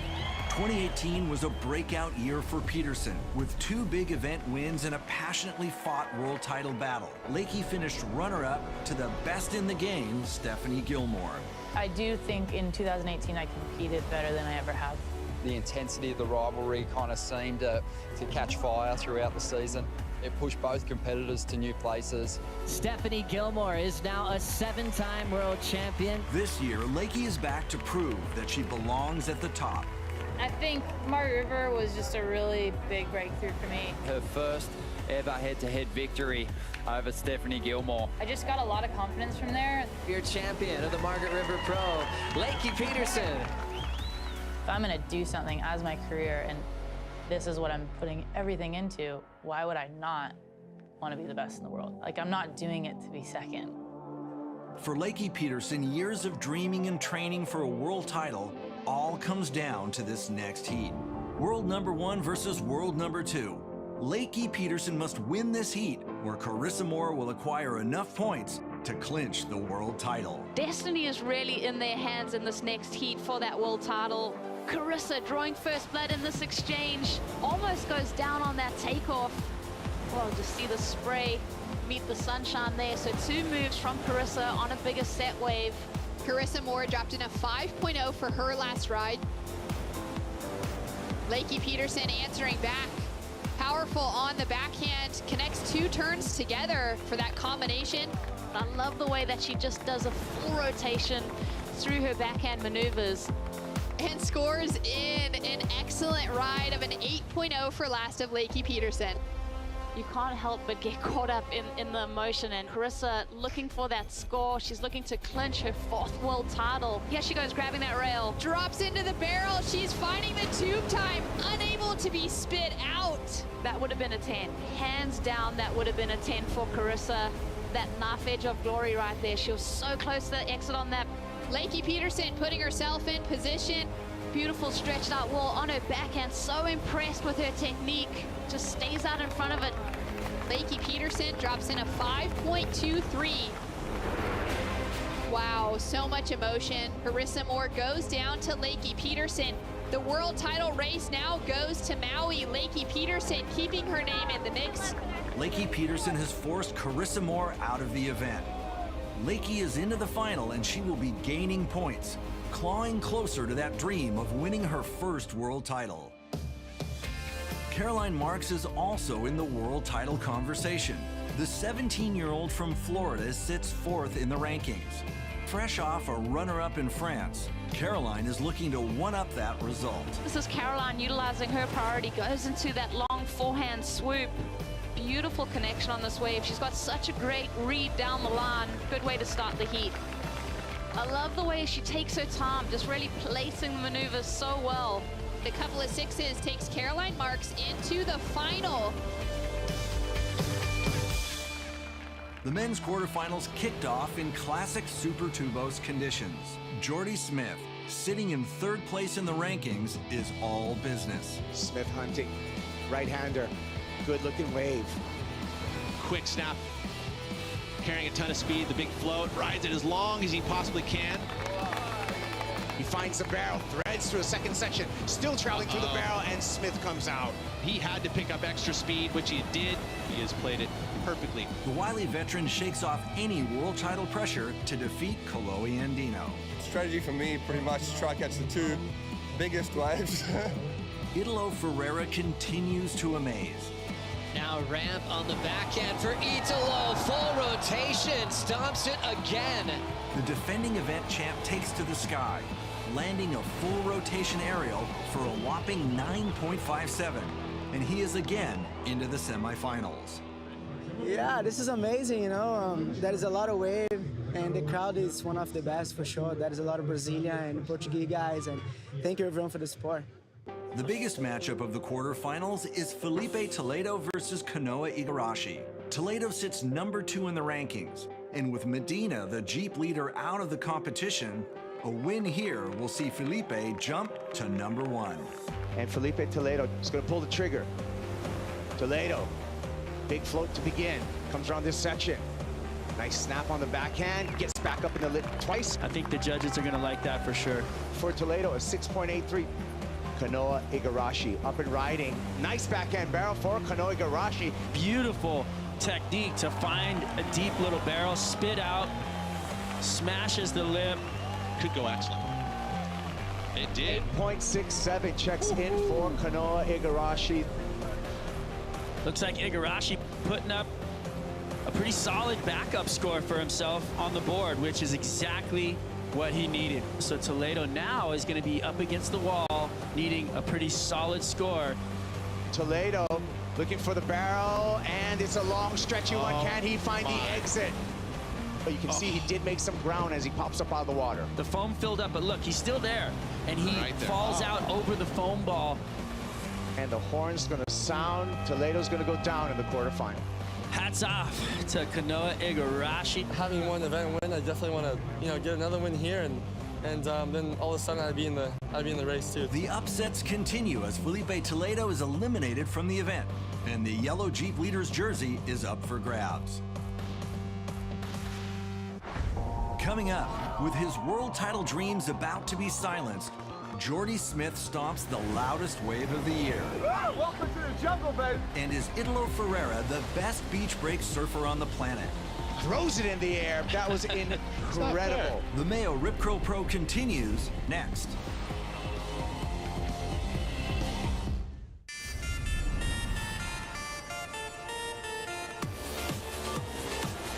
2018 was a breakout year for Peterson, with 2 big event wins and a passionately fought world title battle. Lakey finished runner-up to the best in the game, Stephanie Gilmore. I do think in 2018 I competed better than I ever have. The intensity of the rivalry kind of seemed to catch fire throughout the season. It pushed both competitors to new places. Stephanie Gilmore is now a 7-time world champion. This year, Lakey is back to prove that she belongs at the top. I think Margaret River was just a really big breakthrough for me. Her first ever head-to-head victory over Stephanie Gilmore. I just got a lot of confidence from there. Your champion of the Margaret River Pro, Lakey Peterson. If I'm gonna do something as my career and this is what I'm putting everything into, why would I not want to be the best in the world? Like, I'm not doing it to be second. For Lakey Peterson, years of dreaming and training for a world title all comes down to this next heat. World number 1 versus world number 2. Lakey Peterson must win this heat, where Carissa Moore will acquire enough points to clinch the world title. Destiny is really in their hands in this next heat for that world title. Carissa drawing first blood in this exchange, almost goes down on that takeoff. Well, just see the spray meet the sunshine there. So 2 moves from Carissa on a bigger set wave. Carissa Moore dropped in a 5.0 for her last ride. Lakey Peterson answering back. Powerful on the backhand, connects 2 turns together for that combination. I love the way that she just does a full rotation through her backhand maneuvers. And scores in an excellent ride of an 8.0 for last of Lakey Peterson. You can't help but get caught up in the emotion, and Carissa looking for that score. She's looking to clinch her 4th world title. Here she goes, grabbing that rail. Drops into the barrel. She's finding the tube time, unable to be spit out. That would have been a 10. Hands down, that would have been a 10 for Carissa. That knife edge of glory right there. She was so close to the exit on that. Lakey Peterson putting herself in position. Beautiful stretched out wall on her backhand. So impressed with her technique. Just stays out in front of it. Lakey Peterson drops in a 5.23. Wow, so much emotion. Carissa Moore goes down to Lakey Peterson. The world title race now goes to Maui. Lakey Peterson keeping her name in the mix. Lakey Peterson has forced Carissa Moore out of the event. Lakey is into the final and she will be gaining points, clawing closer to that dream of winning her first world title. Caroline Marks is also in the world title conversation. The 17-year-old from Florida sits fourth in the rankings. Fresh off a runner-up in France, Caroline is looking to one-up that result. This is Caroline utilizing her priority, goes into that long forehand swoop. Beautiful connection on this wave. She's got such a great read down the line. Good way to start the heat. I love the way she takes her time, just really placing the maneuvers so well. A couple of sixes takes Caroline Marks into the final. The men's quarterfinals kicked off in classic Super Tubos conditions. Jordy Smith, sitting in third place in the rankings, is all business. Smith hunting, right-hander, good-looking wave. Quick snap, carrying a ton of speed, the big float, rides it as long as he possibly can. He finds the barrel, threads through a second section, still traveling through the barrel, and Smith comes out. He had to pick up extra speed, which he did. He has played it perfectly. The wily veteran shakes off any world title pressure to defeat Kanoa Igarashi. Strategy for me, pretty much try catch the two biggest waves. Italo Ferreira continues to amaze. Now ramp on the backhand for Italo. Full rotation, stomps it again. The defending event champ takes to the sky, landing a full rotation aerial for a whopping 9.57. And he is again into the semifinals. Yeah, this is amazing, you know. There is a lot of wave, and the crowd is one of the best for sure. There is a lot of Brazilian and Portuguese guys, and thank you everyone for the support. The biggest matchup of the quarterfinals is Felipe Toledo versus Kanoa Igarashi. Toledo sits number 2 in the rankings, and with Medina, the Jeep leader, out of the competition, a win here will see Felipe jump to number 1. And Felipe Toledo is going to pull the trigger. Toledo, big float to begin, comes around this section. Nice snap on the backhand, gets back up in the lip twice. I think the judges are going to like that for sure. For Toledo, a 6.83. Kanoa Igarashi up and riding. Nice backhand barrel for Kanoa Igarashi. Beautiful technique to find a deep little barrel, spit out, smashes the lip. Could go excellent. It did. 8.67 checks in for Kanoa Igarashi. Looks like Igarashi putting up a pretty solid backup score for himself on the board, which is exactly what he needed. So Toledo now is going to be up against the wall, needing a pretty solid score. Toledo looking for the barrel, and it's a long stretchy one. Can he find the exit? But you can see he did make some ground as he pops up out of the water. The foam filled up, but look, he's still there, and he falls out over the foam ball. And the horn's going to sound. Toledo's going to go down in the quarterfinal. Hats off to Kanoa Igarashi. Having one event win, I definitely want to, get another win here, and then all of a sudden I'd be in the race too. The upsets continue as Felipe Toledo is eliminated from the event, and the yellow Jeep leader's jersey is up for grabs. Coming up, with his world title dreams about to be silenced, Jordy Smith stomps the loudest wave of the year. Welcome to the jungle, babe. And is Italo Ferreira the best beach break surfer on the planet? Throws it in the air. That was incredible. The MEO Rip Curl Pro continues next.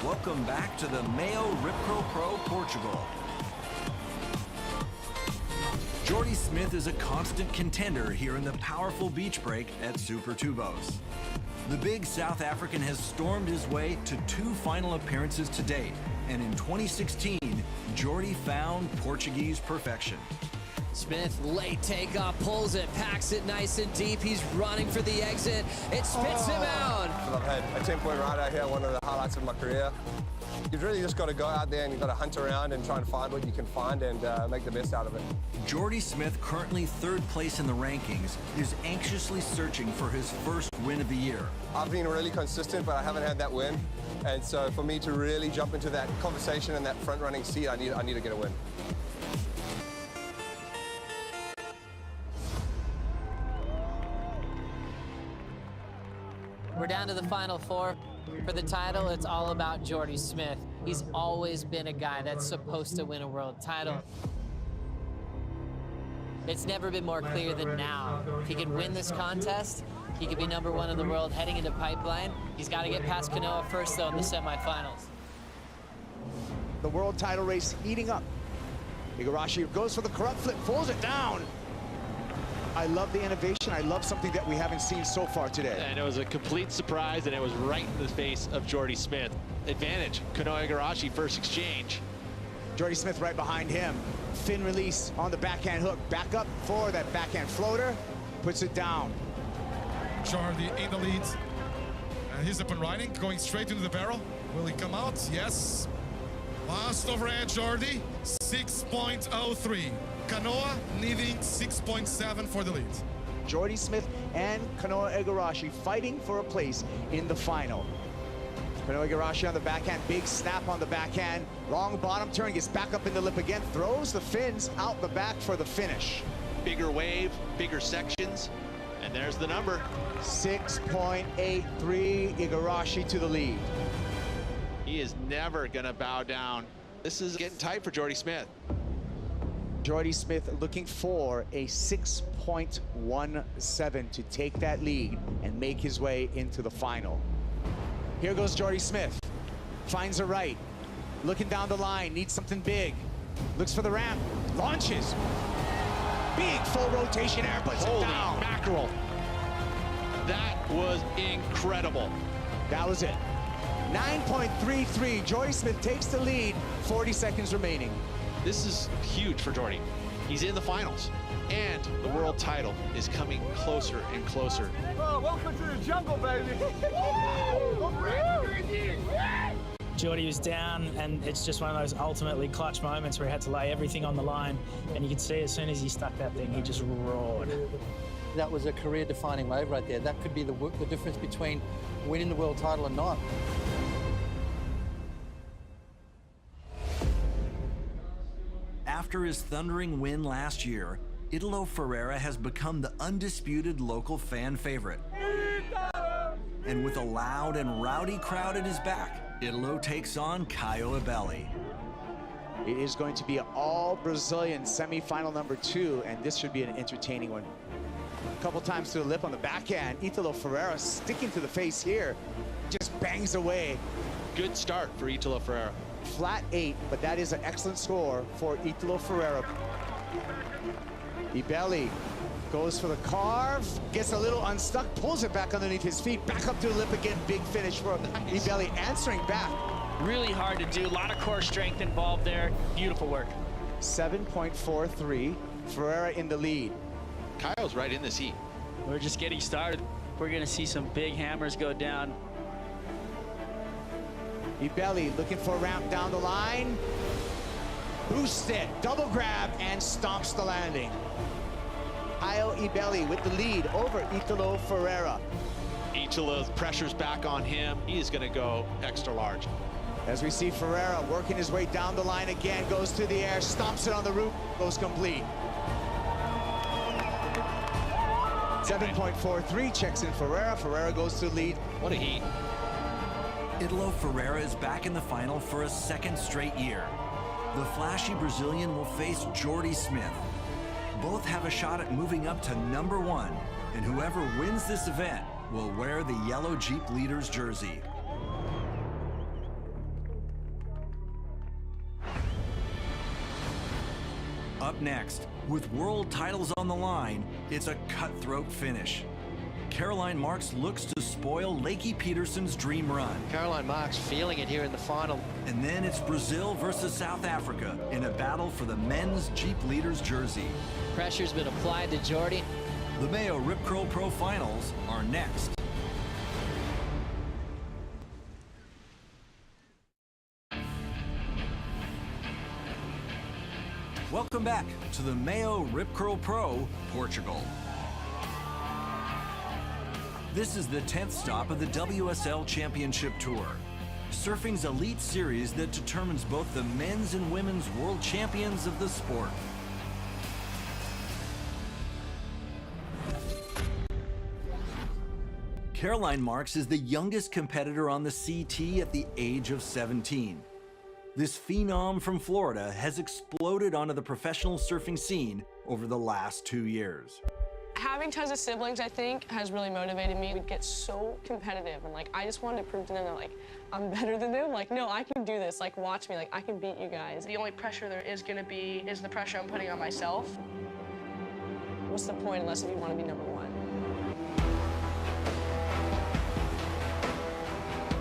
Welcome back to the MEO Rip Curl Pro Portugal. Jordy Smith is a constant contender here in the powerful beach break at Super Tubos. The big South African has stormed his way to 2 final appearances to date, and in 2016, Jordy found Portuguese perfection. Smith, late takeoff, pulls it, packs it nice and deep. He's running for the exit. It spits him out. I've had a 10-point ride out here, one of the highlights of my career. You've really just got to go out there and you've got to hunt around and try and find what you can find and make the best out of it. Jordy Smith, currently 3rd place in the rankings, is anxiously searching for his first win of the year. I've been really consistent, but I haven't had that win. And so for me to really jump into that conversation and that front-running seat, I need to get a win. We're down to the final four. For the title, it's all about Jordy Smith. He's always been a guy that's supposed to win a world title. It's never been more clear than now. If he can win this contest, he could be #1 in the world heading into pipeline. He's got to get past Kanoa first, though, in the semifinals. The world title race heating up. Igarashi goes for the corrupt flip, pulls it down. I love the innovation. I love something that we haven't seen so far today. And it was a complete surprise, and it was right in the face of Jordy Smith. Advantage, Kanoa Igarashi first exchange. Jordy Smith right behind him. Fin release on the backhand hook. Back up for that backhand floater. Puts it down. Jordy in the lead. And he's up and riding, going straight into the barrel. Will he come out? Yes. Last overhand, Jordy, 6.03. Kanoa needing 6.7 for the lead. Jordy Smith and Kanoa Igarashi fighting for a place in the final. Kanoa Igarashi on the backhand, big snap on the backhand. Long bottom turn, gets back up in the lip again, throws the fins out the back for the finish. Bigger wave, bigger sections, and there's the number. 6.83, Igarashi to the lead. He is never gonna bow down. This is getting tight for Jordy Smith. Jordy Smith looking for a 6.17 to take that lead and make his way into the final. Here goes Jordy Smith. Finds a right. Looking down the line, needs something big. Looks for the ramp, launches. Big full rotation air, puts it down. Mackerel. That was incredible. That was it. 9.33, Jordy Smith takes the lead, 40 seconds remaining. This is huge for Jordy. He's in the finals, and the world title is coming closer and closer. Oh, welcome to the jungle, baby. Jordy was down, and it's just one of those ultimately clutch moments where he had to lay everything on the line, and you could see as soon as he stuck that thing, he just roared. That was a career-defining wave right there. That could be the difference between winning the world title and not. After his thundering win last year, Italo Ferreira has become the undisputed local fan favorite. And with a loud and rowdy crowd at his back, Italo takes on Caio Ibelli. It is going to be an all-Brazilian semifinal #2, and this should be an entertaining one. A couple times to the lip on the backhand. Italo Ferreira sticking to the face here. Just bangs away. Good start for Italo Ferreira. Flat 8, but that is an excellent score for Italo Ferreira. Ibelli goes for the carve, gets a little unstuck, pulls it back underneath his feet, back up to the lip again, big finish for Ibelli, answering back. Really hard to do, a lot of core strength involved there. Beautiful work. 7.43, Ferreira in the lead. Caio's right in this heat. We're just getting started. We're gonna see some big hammers go down. Ibelli looking for a ramp down the line. Boosts it, double grab, and stomps the landing. Caio Ibelli with the lead over Italo Ferreira. Italo's pressure's back on him. He is gonna go extra large. As we see Ferreira working his way down the line again, goes to the air, stomps it on the roof, goes complete. 7.43, checks in Ferreira. Ferreira goes to the lead. What a heat. Italo Ferreira is back in the final for a second straight year. The flashy Brazilian will face Jordy Smith. Both have a shot at moving up to #1, and whoever wins this event will wear the yellow Jeep Leaders jersey. Up next, with world titles on the line, it's a cutthroat finish. Caroline Marks looks to spoil Lakey Peterson's dream run. Caroline Marks feeling it here in the final. And then it's Brazil versus South Africa in a battle for the men's Jeep Leaders jersey. Pressure's been applied to Jordy. The MEO Rip Curl Pro Finals are next. Welcome back to the MEO Rip Curl Pro Portugal. This is the 10th stop of the WSL Championship Tour, surfing's elite series that determines both the men's and women's world champions of the sport. Caroline Marks is the youngest competitor on the CT at the age of 17. This phenom from Florida has exploded onto the professional surfing scene over the last 2 years. Having tons of siblings, I think, has really motivated me. We'd get so competitive, and like, I just wanted to prove to them that, like, I'm better than them. Like, no, I can do this. Like, watch me. Like, I can beat you guys. The only pressure there is gonna be is the pressure I'm putting on myself. What's the point unless if you want to be number one?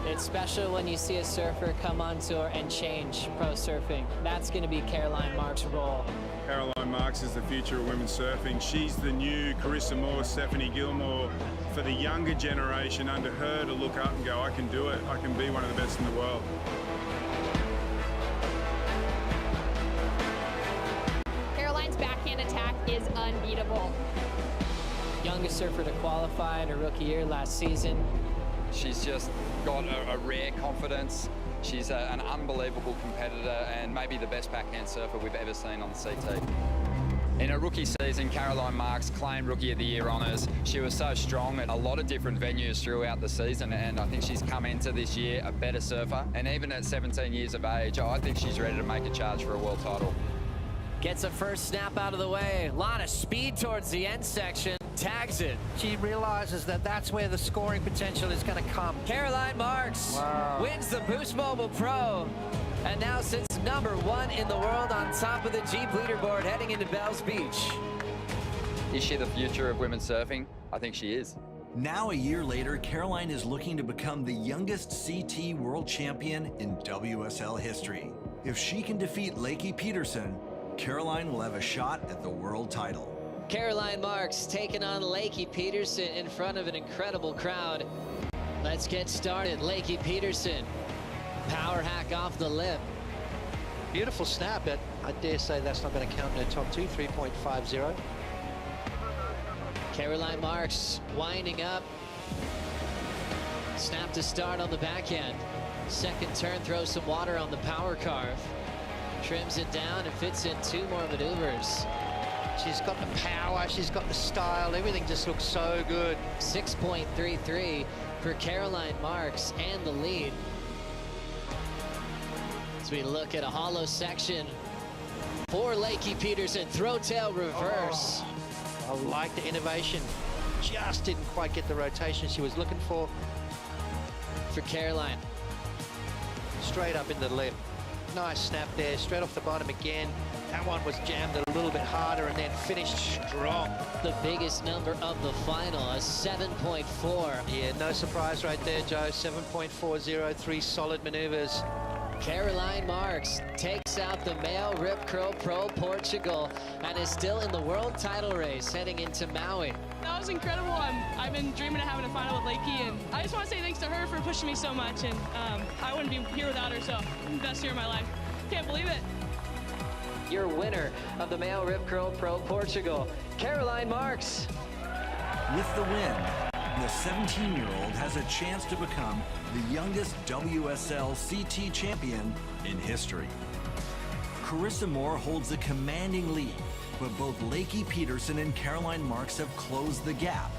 It's special when you see a surfer come on tour and change pro surfing. That's going to be Caroline Marks' role. Caroline Marks is the future of women's surfing. She's the new Carissa Moore, Stephanie Gilmore for the younger generation, under her to look up and go, I can do it. I can be one of the best in the world. Caroline's backhand attack is unbeatable. Youngest surfer to qualify in her rookie year last season. She's just got a rare confidence. She's an unbelievable competitor and maybe the best backhand surfer we've ever seen on the CT. In her rookie season, Caroline Marks claimed Rookie of the Year honours. She was so strong at a lot of different venues throughout the season, and I think she's come into this year a better surfer. And even at 17 years of age, I think she's ready to make a charge for a world title. Gets a first snap out of the way. A lot of speed towards the end section. Tags it. She realizes that that's where the scoring potential is going to come. Caroline Marks wins the Boost Mobile Pro and now sits #1 in the world on top of the Jeep leaderboard heading into Bells Beach. Is she the future of women's surfing? I think she is. Now, a year later, Caroline is looking to become the youngest CT world champion in WSL history. If she can defeat Lakey Peterson, Caroline will have a shot at the world title. Caroline Marks taking on Lakey Peterson in front of an incredible crowd. Let's get started. Lakey Peterson, power hack off the lip. Beautiful snap, but I dare say that's not going to count in her top two, 3.50. Caroline Marks winding up. Snap to start on the backhand. Second turn, throws some water on the power carve. Trims it down and fits in 2 more maneuvers. She's got the power, she's got the style, everything just looks so good. 6.33 for Caroline Marks and the lead. As we look at a hollow section for Lakey Peterson, throw tail reverse. I like the innovation, just didn't quite get the rotation she was looking for. For Caroline. Straight up in the lip. Nice snap there, straight off the bottom again. That one was jammed a little bit harder and then finished strong. The biggest number of the final, a 7.4. Yeah, no surprise right there, Joe. 7.40, 3 solid maneuvers. Caroline Marks takes out the MEO Rip Curl Pro Portugal and is still in the world title race heading into Maui. That was incredible. I've been dreaming of having a final with Lakey, and I just want to say thanks to her for pushing me so much, and I wouldn't be here without her, so best year of my life. Can't believe it. Your winner of the MEO Rip Curl Pro Portugal, Caroline Marks. With the win, the 17-year-old has a chance to become the youngest WSL CT champion in history. Carissa Moore holds a commanding lead, but both Lakey Peterson and Caroline Marks have closed the gap,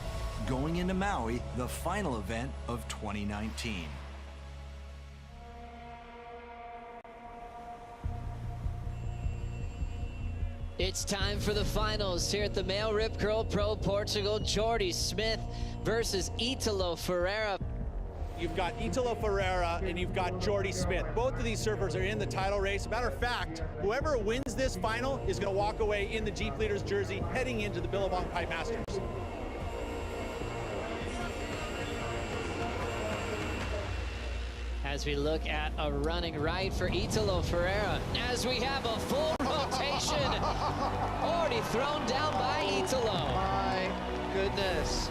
going into Maui, the final event of 2019. It's time for the finals here at the MEO Rip Curl Pro Portugal. Jordy Smith versus Italo Ferreira. You've got Italo Ferreira and you've got Jordy Smith. Both of these surfers are in the title race. Matter of fact, whoever wins this final is going to walk away in the Jeep Leaders jersey heading into the Billabong Pipe Masters. As we look at a running right for Italo Ferreira, as we have a full rotation, already thrown down by Italo. My goodness.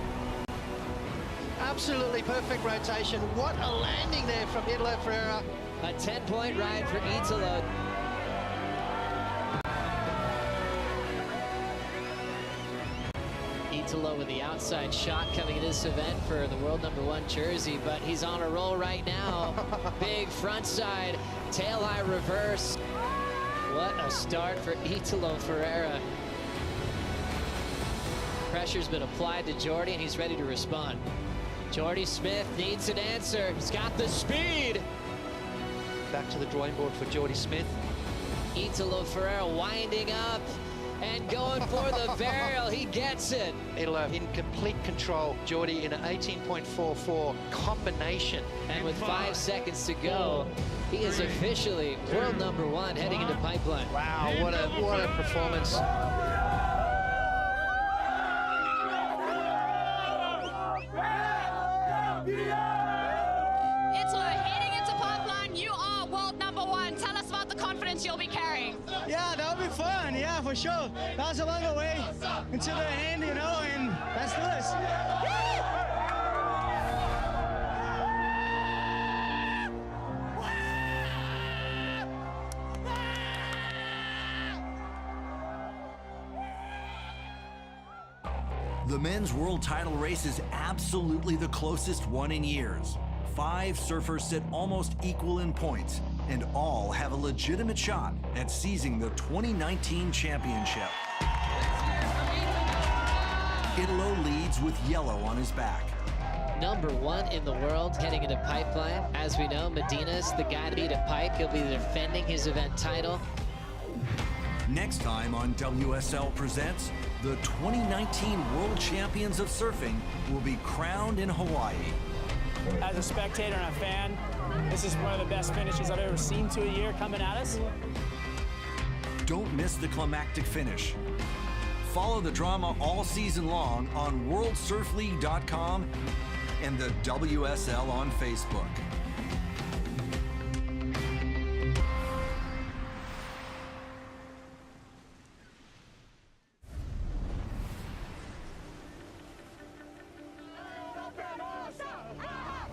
Absolutely perfect rotation. What a landing there from Italo Ferreira. A 10-point ride for Italo. Italo with the outside shot coming into this event for the world #1 jersey, but he's on a roll right now. Big front side, tail high reverse. What a start for Italo Ferreira. Pressure's been applied to Jordy and he's ready to respond. Jordy Smith needs an answer. He's got the speed. Back to the drawing board for Jordy Smith. Italo Ferreira winding up and going for the barrel. He gets it. Italo in complete control. Jordy in an 18.44 combination. And with 5 seconds to go, he is officially world number 1 heading into pipeline. Wow, what a performance. Yeah, that'll be fun. Yeah, for sure. That was a long way until the end, you know, and let's do this. The men's world title race is absolutely the closest one in years. 5 surfers sit almost equal in points, and all have a legitimate shot at seizing the 2019 championship. Italo leads with yellow on his back. Number 1 in the world heading into pipeline. As we know, Medina's the guy to beat at pipe. He'll be defending his event title. Next time on WSL Presents, the 2019 World Champions of Surfing will be crowned in Hawaii. As a spectator and a fan, this is one of the best finishes I've ever seen to a year coming at us. Don't miss the climactic finish. Follow the drama all season long on WorldSurfLeague.com and the WSL on Facebook.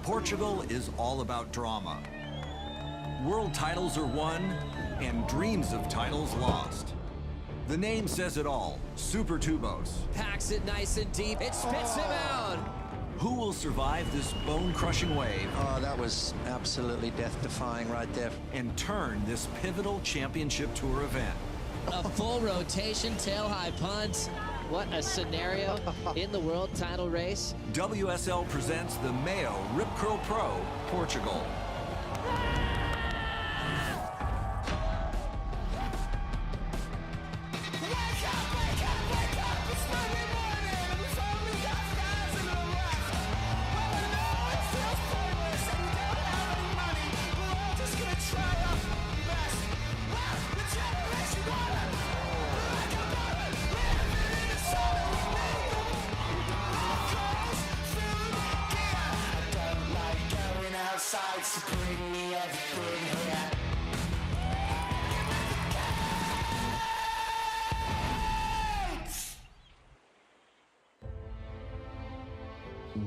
Portugal is all about drama. World titles are won and dreams of titles lost. The name says it all, Super Tubos. Packs it nice and deep. It spits him out. Who will survive this bone-crushing wave? Oh, that was absolutely death-defying right there. And turn this pivotal championship tour event. A full rotation, tail-high punt. What a scenario in the world title race. WSL presents the MEO Rip Curl Pro, Portugal.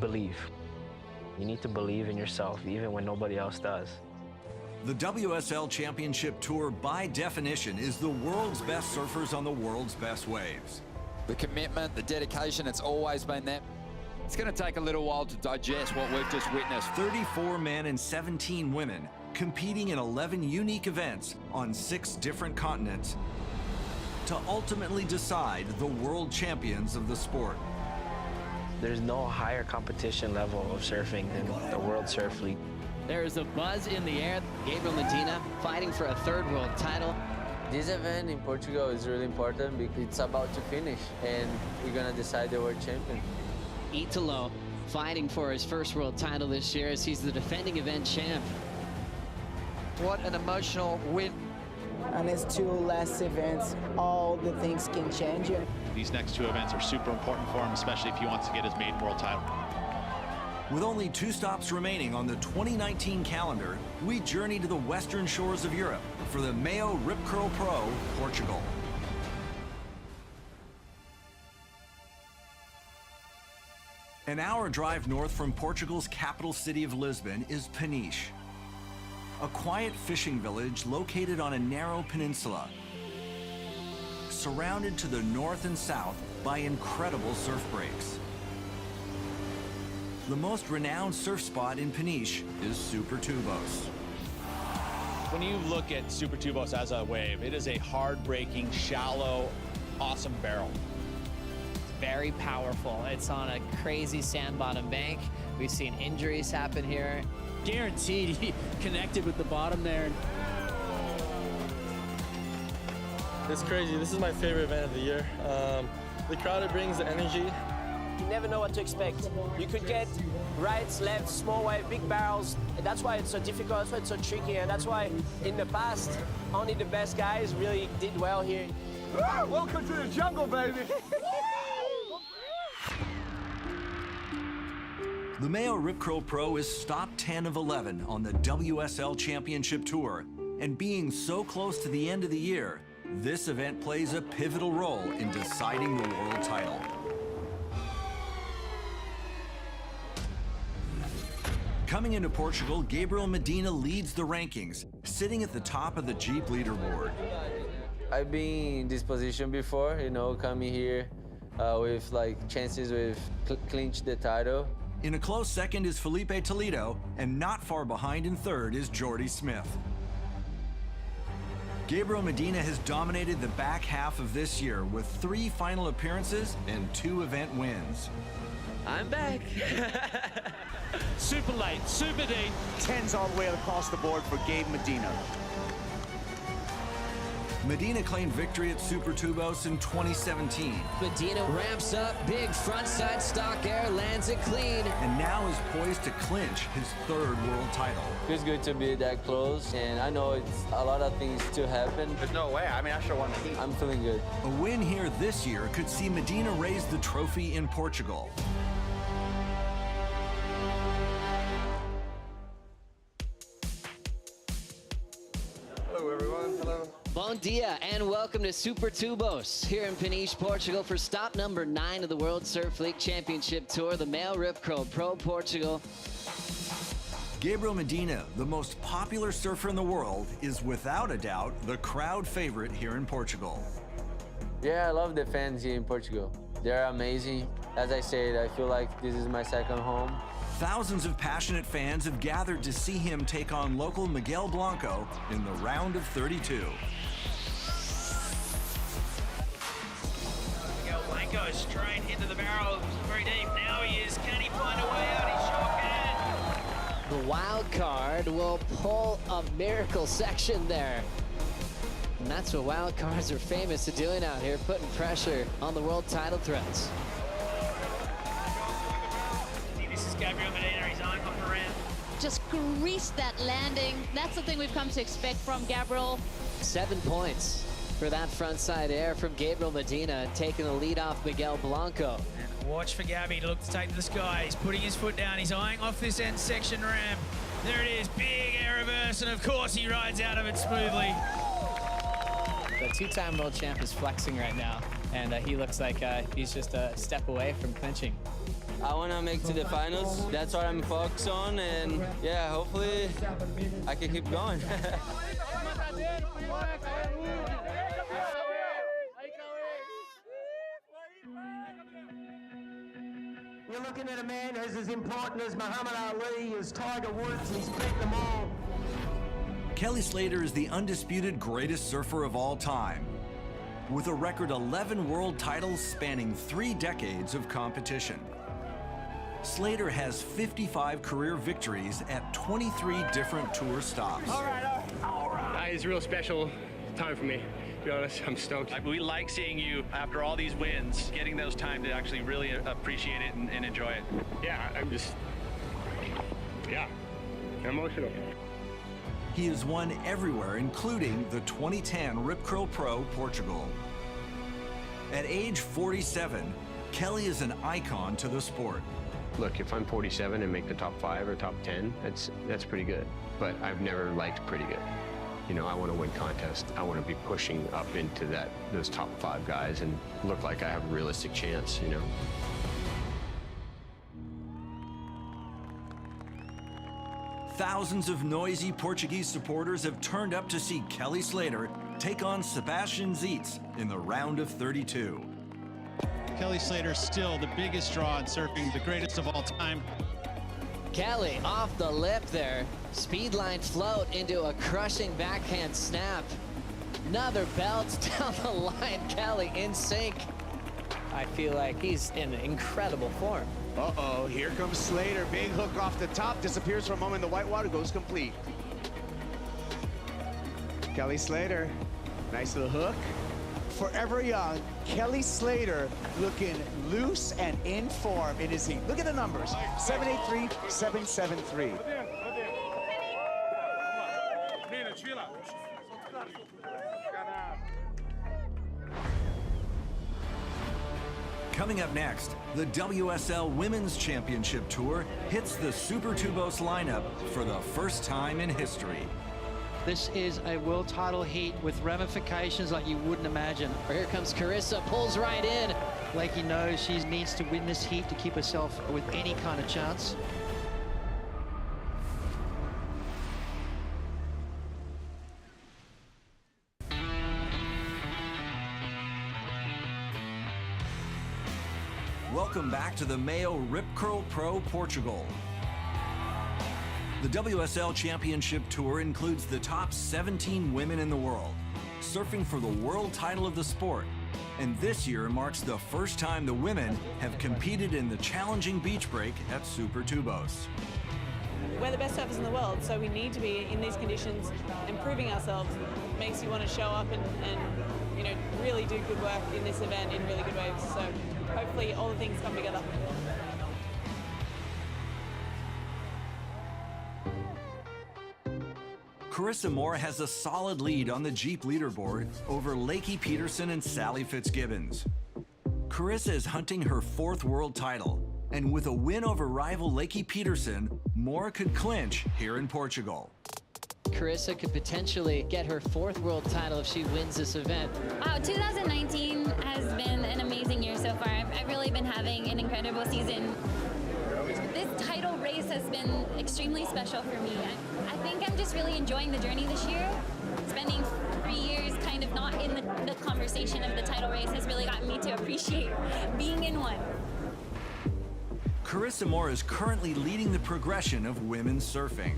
Believe. You need to believe in yourself, even when nobody else does. The WSL Championship Tour, by definition, is the world's best surfers on the world's best waves. The commitment, the dedication, it's always been there. It's going to take a little while to digest what we've just witnessed. 34 men and 17 women competing in 11 unique events on 6 different continents to ultimately decide the world champions of the sport. There's no higher competition level of surfing than the World Surf League. There is a buzz in the air. Gabriel Medina fighting for a 3rd world title. This event in Portugal is really important because it's about to finish and we're going to decide the world champion. Italo fighting for his 1st world title this year as he's the defending event champ. What an emotional win. On his 2 last events, all the things can change. These next 2 events are super important for him, especially if he wants to get his maiden world title. With only 2 stops remaining on the 2019 calendar, we journey to the western shores of Europe for the MEO Rip Curl Pro, Portugal. An hour drive north from Portugal's capital city of Lisbon is Peniche, a quiet fishing village located on a narrow peninsula, surrounded to the north and south by incredible surf breaks. The most renowned surf spot in Peniche is Super Tubos. When you look at Super Tubos as a wave, it is a hard-breaking, shallow, awesome barrel. Very powerful. It's on a crazy sand bottom bank We've seen injuries happen here. Guaranteed he connected with the bottom there. It's crazy. This is my favorite event of the year. The crowd, it brings the energy. You never know what to expect. You could get rights, lefts, small wave, big barrels. And that's why it's so difficult, that's why it's so tricky, and that's why in the past, only the best guys really did well here. Welcome to the jungle, baby! The MEO Rip Curl Pro is stop 10 of 11 on the WSL Championship Tour, and being so close to the end of the year, this event plays a pivotal role in deciding the world title. Coming into Portugal, Gabriel Medina leads the rankings, sitting at the top of the Jeep leaderboard. I've been in this position before, you know, coming here with like chances with clinch the title. In a close second is Felipe Toledo, and not far behind in third is Jordy Smith. Gabriel Medina has dominated the back half of this year with 3 final appearances and 2 event wins. I'm back. Super late, super deep. 10s all the way across the board for Gabe Medina. Medina claimed victory at Super Tubos in 2017. Medina ramps up, big frontside stock air, lands it clean. And now is poised to clinch his 3rd world title. Feels good to be that close, and I know it's a lot of things to happen. There's no way. I mean, I sure want to heat. I'm feeling good. A win here this year could see Medina raise the trophy in Portugal. Hello, everyone. Hello. Bom dia and welcome to Super Tubos here in Peniche, Portugal for stop number 9 of the World Surf League Championship Tour, the MEO Rip Curl Pro Portugal. Gabriel Medina, the most popular surfer in the world, is without a doubt the crowd favorite here in Portugal. Yeah, I love the fans here in Portugal. They're amazing. As I said, I feel like this is my second home. Thousands of passionate fans have gathered to see him take on local Miguel Blanco in the round of 32. Miguel Blanco is straight into the barrel, very deep. Now he is. Can he find a way out? He sure can. The wild card will pull a miracle section there. And that's what wild cards are famous of doing out here, putting pressure on the world title threats. This is Gabriel Medina, he's eyeing off the ramp. Just greased that landing. That's the thing we've come to expect from Gabriel. 7 points for that frontside air from Gabriel Medina, taking the lead off Miguel Blanco. And watch for Gabby to look to take to the sky. He's putting his foot down, he's eyeing off this end section ramp. There it is, big air reverse, and of course he rides out of it smoothly. The 2-time world champ is flexing right now, and he looks like he's just a step away from clinching. I want to make to the finals. That's what I'm focused on, and yeah, hopefully I can keep going. You're looking at a man who's as important as Muhammad Ali, as Tiger Woods. He's beat them all. Kelly Slater is the undisputed greatest surfer of all time, with a record 11 world titles spanning 3 decades of competition. Slater has 55 career victories at 23 different tour stops. All right. It's a real special time for me, to be honest. I'm stoked. We like seeing you after all these wins, getting those time to actually really appreciate it and enjoy it. Yeah, I'm emotional. He has won everywhere, including the 2010 Rip Curl Pro Portugal. At age 47, Kelly is an icon to the sport. Look, if I'm 47 and make the top 5 or top 10, that's pretty good. But I've never liked pretty good. You know, I want to win contests. I want to be pushing up into those top 5 guys and look like I have a realistic chance, you know. Thousands of noisy Portuguese supporters have turned up to see Kelly Slater take on Sebastian Zietz in the round of 32. Kelly Slater still the biggest draw in surfing, the greatest of all time. Kelly off the lip there. Speedline float into a crushing backhand snap. Another belt down the line. Kelly in sync. I feel like he's in incredible form. Uh-oh, here comes Slater. Big hook off the top, disappears for a moment in the white water, goes complete. Kelly Slater, nice little hook. Forever young, Kelly Slater looking loose and in form in his heat. Look at the numbers, 783, 773. Coming up next, the WSL Women's Championship Tour hits the Super Tubos lineup for the first time in history. This is a world title heat with ramifications like you wouldn't imagine. Here comes Carissa, pulls right in. Lakey knows she needs to win this heat to keep herself with any kind of chance. Welcome back to the MEO Rip Curl Pro Portugal. The WSL Championship Tour includes the top 17 women in the world, surfing for the world title of the sport. And this year marks the first time the women have competed in the challenging beach break at Super Tubos. We're the best surfers in the world, so we need to be in these conditions and proving ourselves. It makes you want to show up and you know, really do good work in this event in really good waves. So hopefully all the things come together. Carissa Moore has a solid lead on the Jeep leaderboard over Lakey Peterson and Sally Fitzgibbons. Carissa is hunting her 4th world title, and with a win over rival Lakey Peterson, Moore could clinch here in Portugal. Carissa could potentially get her 4th world title if she wins this event. Wow, 2019 has been an amazing year so far. I've really been having an incredible season. This title race has been extremely special for me. I think I'm just really enjoying the journey this year. Spending 3 years kind of not in the conversation of the title race has really gotten me to appreciate being in one. Carissa Moore is currently leading the progression of women's surfing.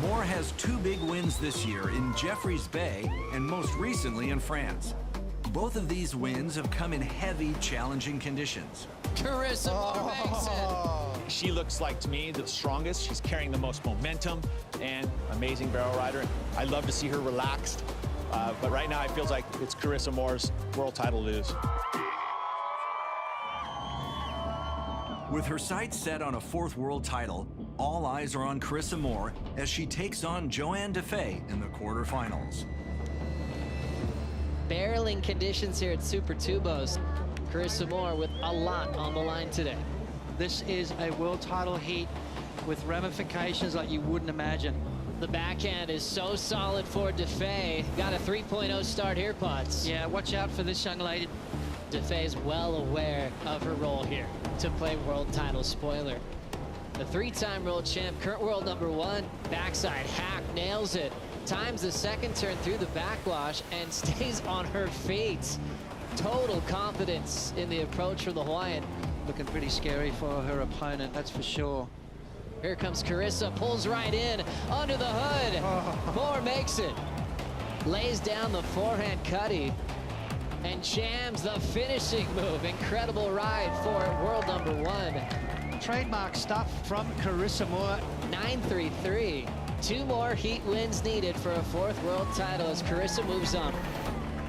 Moore has 2 big wins this year in Jeffreys Bay and most recently in France. Both of these wins have come in heavy, challenging conditions. Carissa Moore makes it. She looks like, to me, the strongest. She's carrying the most momentum and amazing barrel rider. I love to see her relaxed, but right now it feels like it's Carissa Moore's world title lose. With her sights set on a 4th world title, all eyes are on Carissa Moore as she takes on Joanne Defay in the quarterfinals. Barreling conditions here at Super Tubos. Carissa Moore with a lot on the line today. This is a world title heat with ramifications like you wouldn't imagine. The backhand is so solid for Defay. Got a 3.0 start here, Potts. Yeah, watch out for this young lady. Defay's well aware of her role here to play world title spoiler. The 3-time world champ, current world #1, backside hack, nails it. Times the 2nd turn through the backwash and stays on her feet. Total confidence in the approach for the Hawaiian. Looking pretty scary for her opponent, that's for sure. Here comes Carissa, pulls right in, under the hood. Moore makes it. Lays down the forehand cutty and jams the finishing move. Incredible ride for world #1. Trademark stuff from Carissa Moore. 933. 2 more heat wins needed for a 4th world title as Carissa moves on.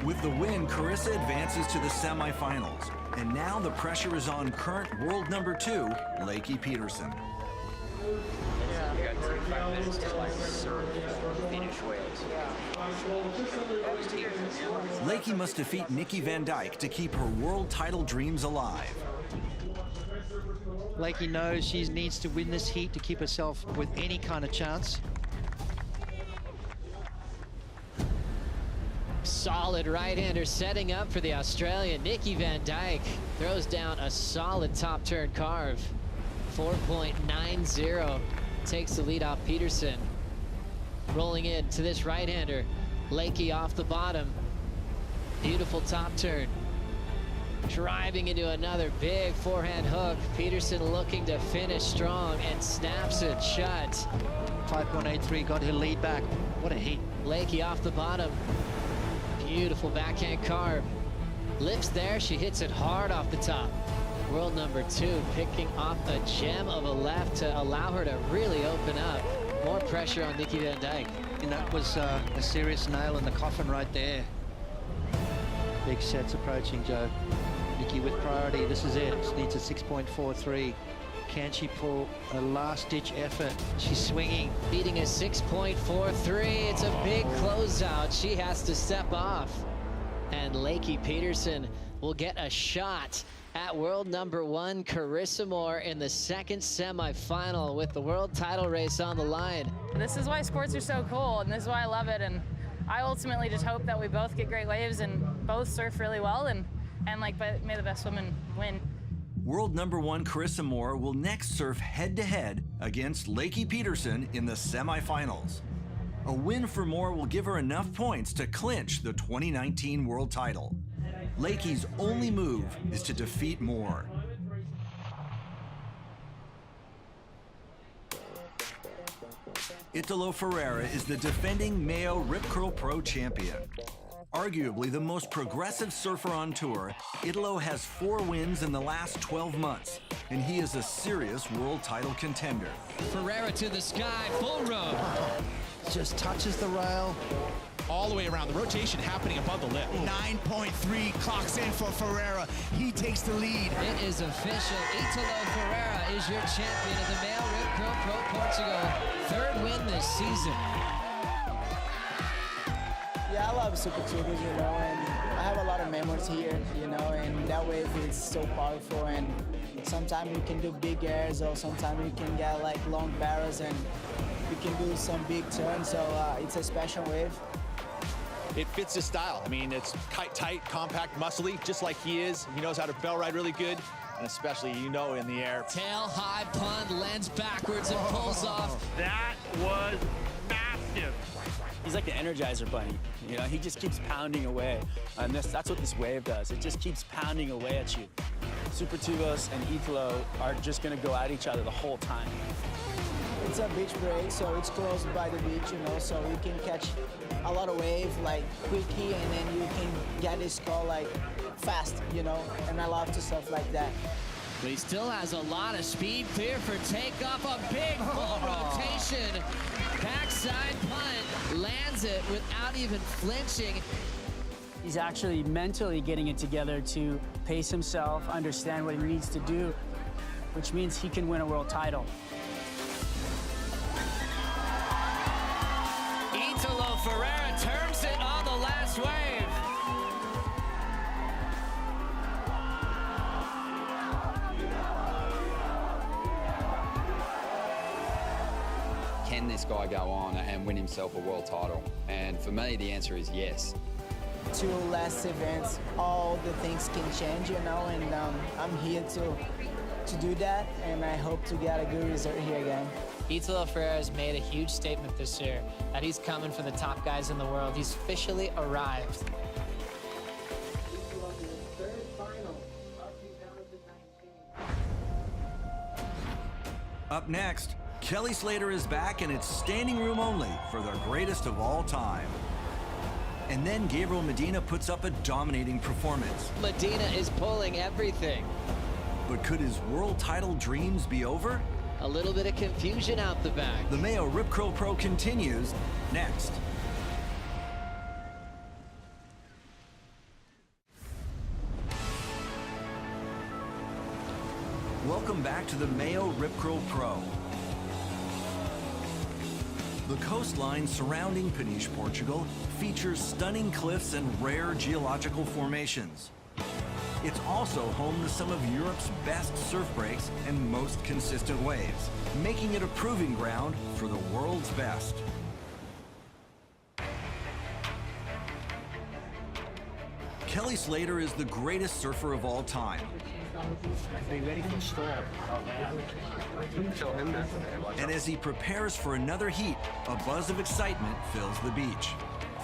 With the win, Carissa advances to the semifinals. And now the pressure is on current world #2, Lakey Peterson. You got 35 minutes to like serve, finish waves. Lakey must defeat Nikki Van Dyke to keep her world title dreams alive. Lakey knows she needs to win this heat to keep herself with any kind of chance. Solid right-hander setting up for the Australian. Nikki Van Dyke throws down a solid top turn carve. 4.90 takes the lead off Peterson. Rolling in to this right-hander. Lakey off the bottom. Beautiful top turn. Driving into another big forehand hook. Peterson looking to finish strong and snaps it shut. 5.83 got her lead back. What a heat. Lakey off the bottom. Beautiful backhand carve. Lips there, she hits it hard off the top. World number 2 picking off a gem of a left to allow her to really open up. More pressure on Nikki Van Dijk. And that was a serious nail in the coffin right there. Big sets approaching, Joe. Nikki with priority. This is it. She needs a 6.43. Can she pull a last-ditch effort? She's swinging. Beating a 6.43. It's a big closeout. She has to step off. And Lakey Peterson will get a shot at world number 1, Carissa Moore, in the second semifinal with the world title race on the line. This is why sports are so cool, and this is why I love it. And I ultimately just hope that we both get great waves and both surf really well, and may the best woman win. World number 1 Carissa Moore will next surf head-to-head against Lakey Peterson in the semifinals. A win for Moore will give her enough points to clinch the 2019 world title. Lakey's only move is to defeat Moore. Italo Ferreira is the defending MEO Rip Curl Pro champion. Arguably the most progressive surfer on tour, Italo has 4 wins in the last 12 months, and he is a serious world title contender. Ferreira to the sky, full row. Just touches the rail. All the way around, the rotation happening above the lip. 9.3 clocks in for Ferreira. He takes the lead. It is official. Italo Ferreira is your champion of the MEO Rip Curl Pro Portugal. 3rd win this season. Yeah, I love Super Tubers, and I have a lot of memories here, and that wave is so powerful, and sometimes you can do big airs, or sometimes you can get long barrels, and you can do some big turns, so it's a special wave. It fits his style. I mean, it's tight, compact, muscly, just like he is. He knows how to bell ride really good, and especially, in the air. Tail high pun, lands backwards and pulls off. That was massive. He's like the Energizer Bunny. He just keeps pounding away. And that's what this wave does. It just keeps pounding away at you. Super Tubos and Italo are just going to go at each other the whole time. It's a beach break, so it's close by the beach, so you can catch a lot of wave, quickly, and then you can get this call, fast, and I love to stuff like that. But he still has a lot of speed, clear for takeoff, a big full rotation. Backside punt, lands it without even flinching. He's actually mentally getting it together to pace himself, understand what he needs to do, which means he can win a world title. Italo Ferreira turns it on the last wave. Can this guy go on and win himself a world title? And for me, the answer is yes. 2 last events, all the things can change, and I'm here to do that, and I hope to get a good result here again. Italo Ferreira has made a huge statement this year that he's coming for the top guys in the world. He's officially arrived. Up next, Kelly Slater is back, and it's standing room only for the greatest of all time. And then Gabriel Medina puts up a dominating performance. Medina is pulling everything. But could his world title dreams be over? A little bit of confusion out the back. The MEO Rip Curl Pro continues next. Welcome back to the MEO Rip Curl Pro. The coastline surrounding Peniche, Portugal, features stunning cliffs and rare geological formations. It's also home to some of Europe's best surf breaks and most consistent waves, making it a proving ground for the world's best. Kelly Slater is the greatest surfer of all time. Be ready for storm. Tell him that. And as he prepares for another heat, a buzz of excitement fills the beach.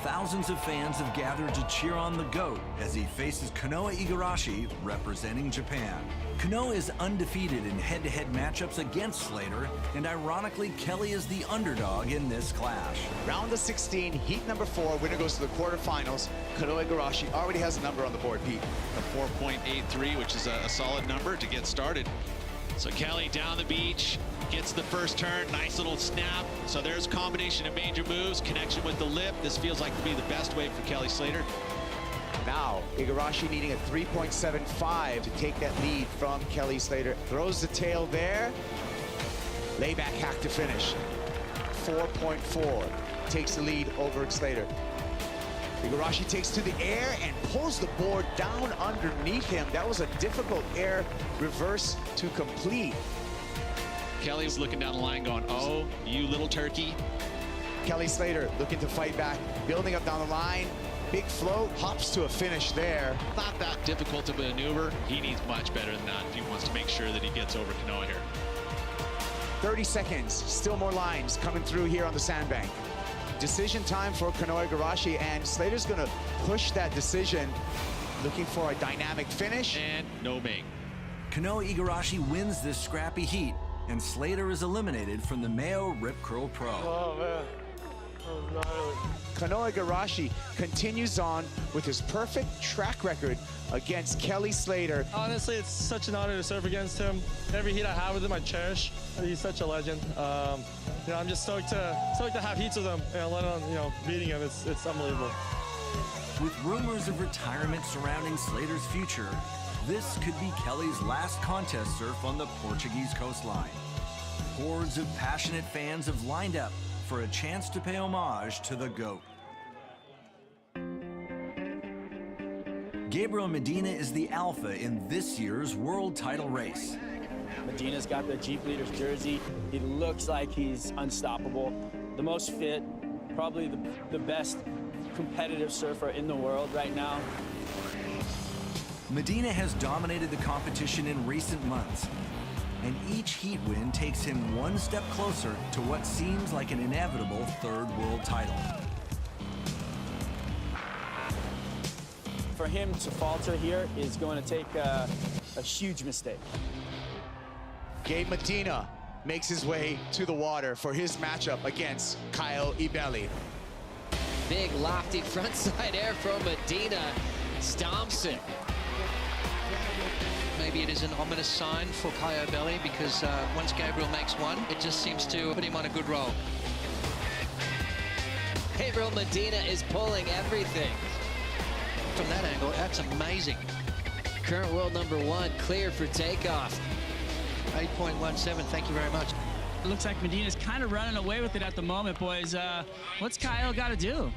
thousands of fans have gathered to cheer on the GOAT as he faces Kanoa Igarashi representing Japan. Kanoa is undefeated in head-to-head matchups against Slater, and ironically, Kelly is the underdog in this clash. Round of 16, heat number 4, winner goes to the quarterfinals. Kanoa Igarashi already has a number on the board, Pete. A 4.83, which is a solid number to get started. So Kelly down the beach, gets the first turn, nice little snap. So there's a combination of major moves, connection with the lip. This feels like to be the best way for Kelly Slater. Now, Igarashi needing a 3.75 to take that lead from Kelly Slater. Throws the tail there. Layback hack to finish. 4.4 takes the lead over Slater. Igarashi takes to the air and pulls the board down underneath him. That was a difficult air reverse to complete. Kelly's looking down the line going, oh, you little turkey. Kelly Slater looking to fight back, building up down the line. Big float, hops to a finish there. Not that difficult to maneuver. He needs much better than that if he wants to make sure that he gets over Kanoa here. 30 seconds, still more lines coming through here on the sandbank. Decision time for Kanoa Igarashi, and Slater's gonna push that decision, looking for a dynamic finish. And no bang. Kanoa Igarashi wins this scrappy heat, and Slater is eliminated from the MEO Rip Curl Pro. Oh, man. Oh, gnarly. Kanoa Igarashi continues on with his perfect track record against Kelly Slater. Honestly, it's such an honor to serve against him. Every heat I have with him, I cherish. He's such a legend. You know, I'm just stoked to have heats with him, and let alone, beating him. It's unbelievable. With rumors of retirement surrounding Slater's future, this could be Kelly's last contest surf on the Portuguese coastline. Hordes of passionate fans have lined up for a chance to pay homage to the GOAT. Gabriel Medina is the alpha in this year's world title race. Medina's got the Jeep Leaders jersey. He looks like he's unstoppable. The most fit, probably the best competitive surfer in the world right now. Medina has dominated the competition in recent months, and each heat win takes him one step closer to what seems like an inevitable third world title. For him to falter here is going to take a huge mistake. Gabe Medina makes his way to the water for his matchup against Kyle Ibelli. Big lofty frontside air from Medina. Stomps it. Maybe it is an ominous sign for Kyle Ibelli, because once Gabriel makes one, it just seems to put him on a good roll. Gabriel Medina is pulling everything. From that angle, that's amazing. Current world #1, clear for takeoff. 8.17, thank you very much. It looks like Medina's kind of running away with it at the moment, boys. What's Kyle got to do?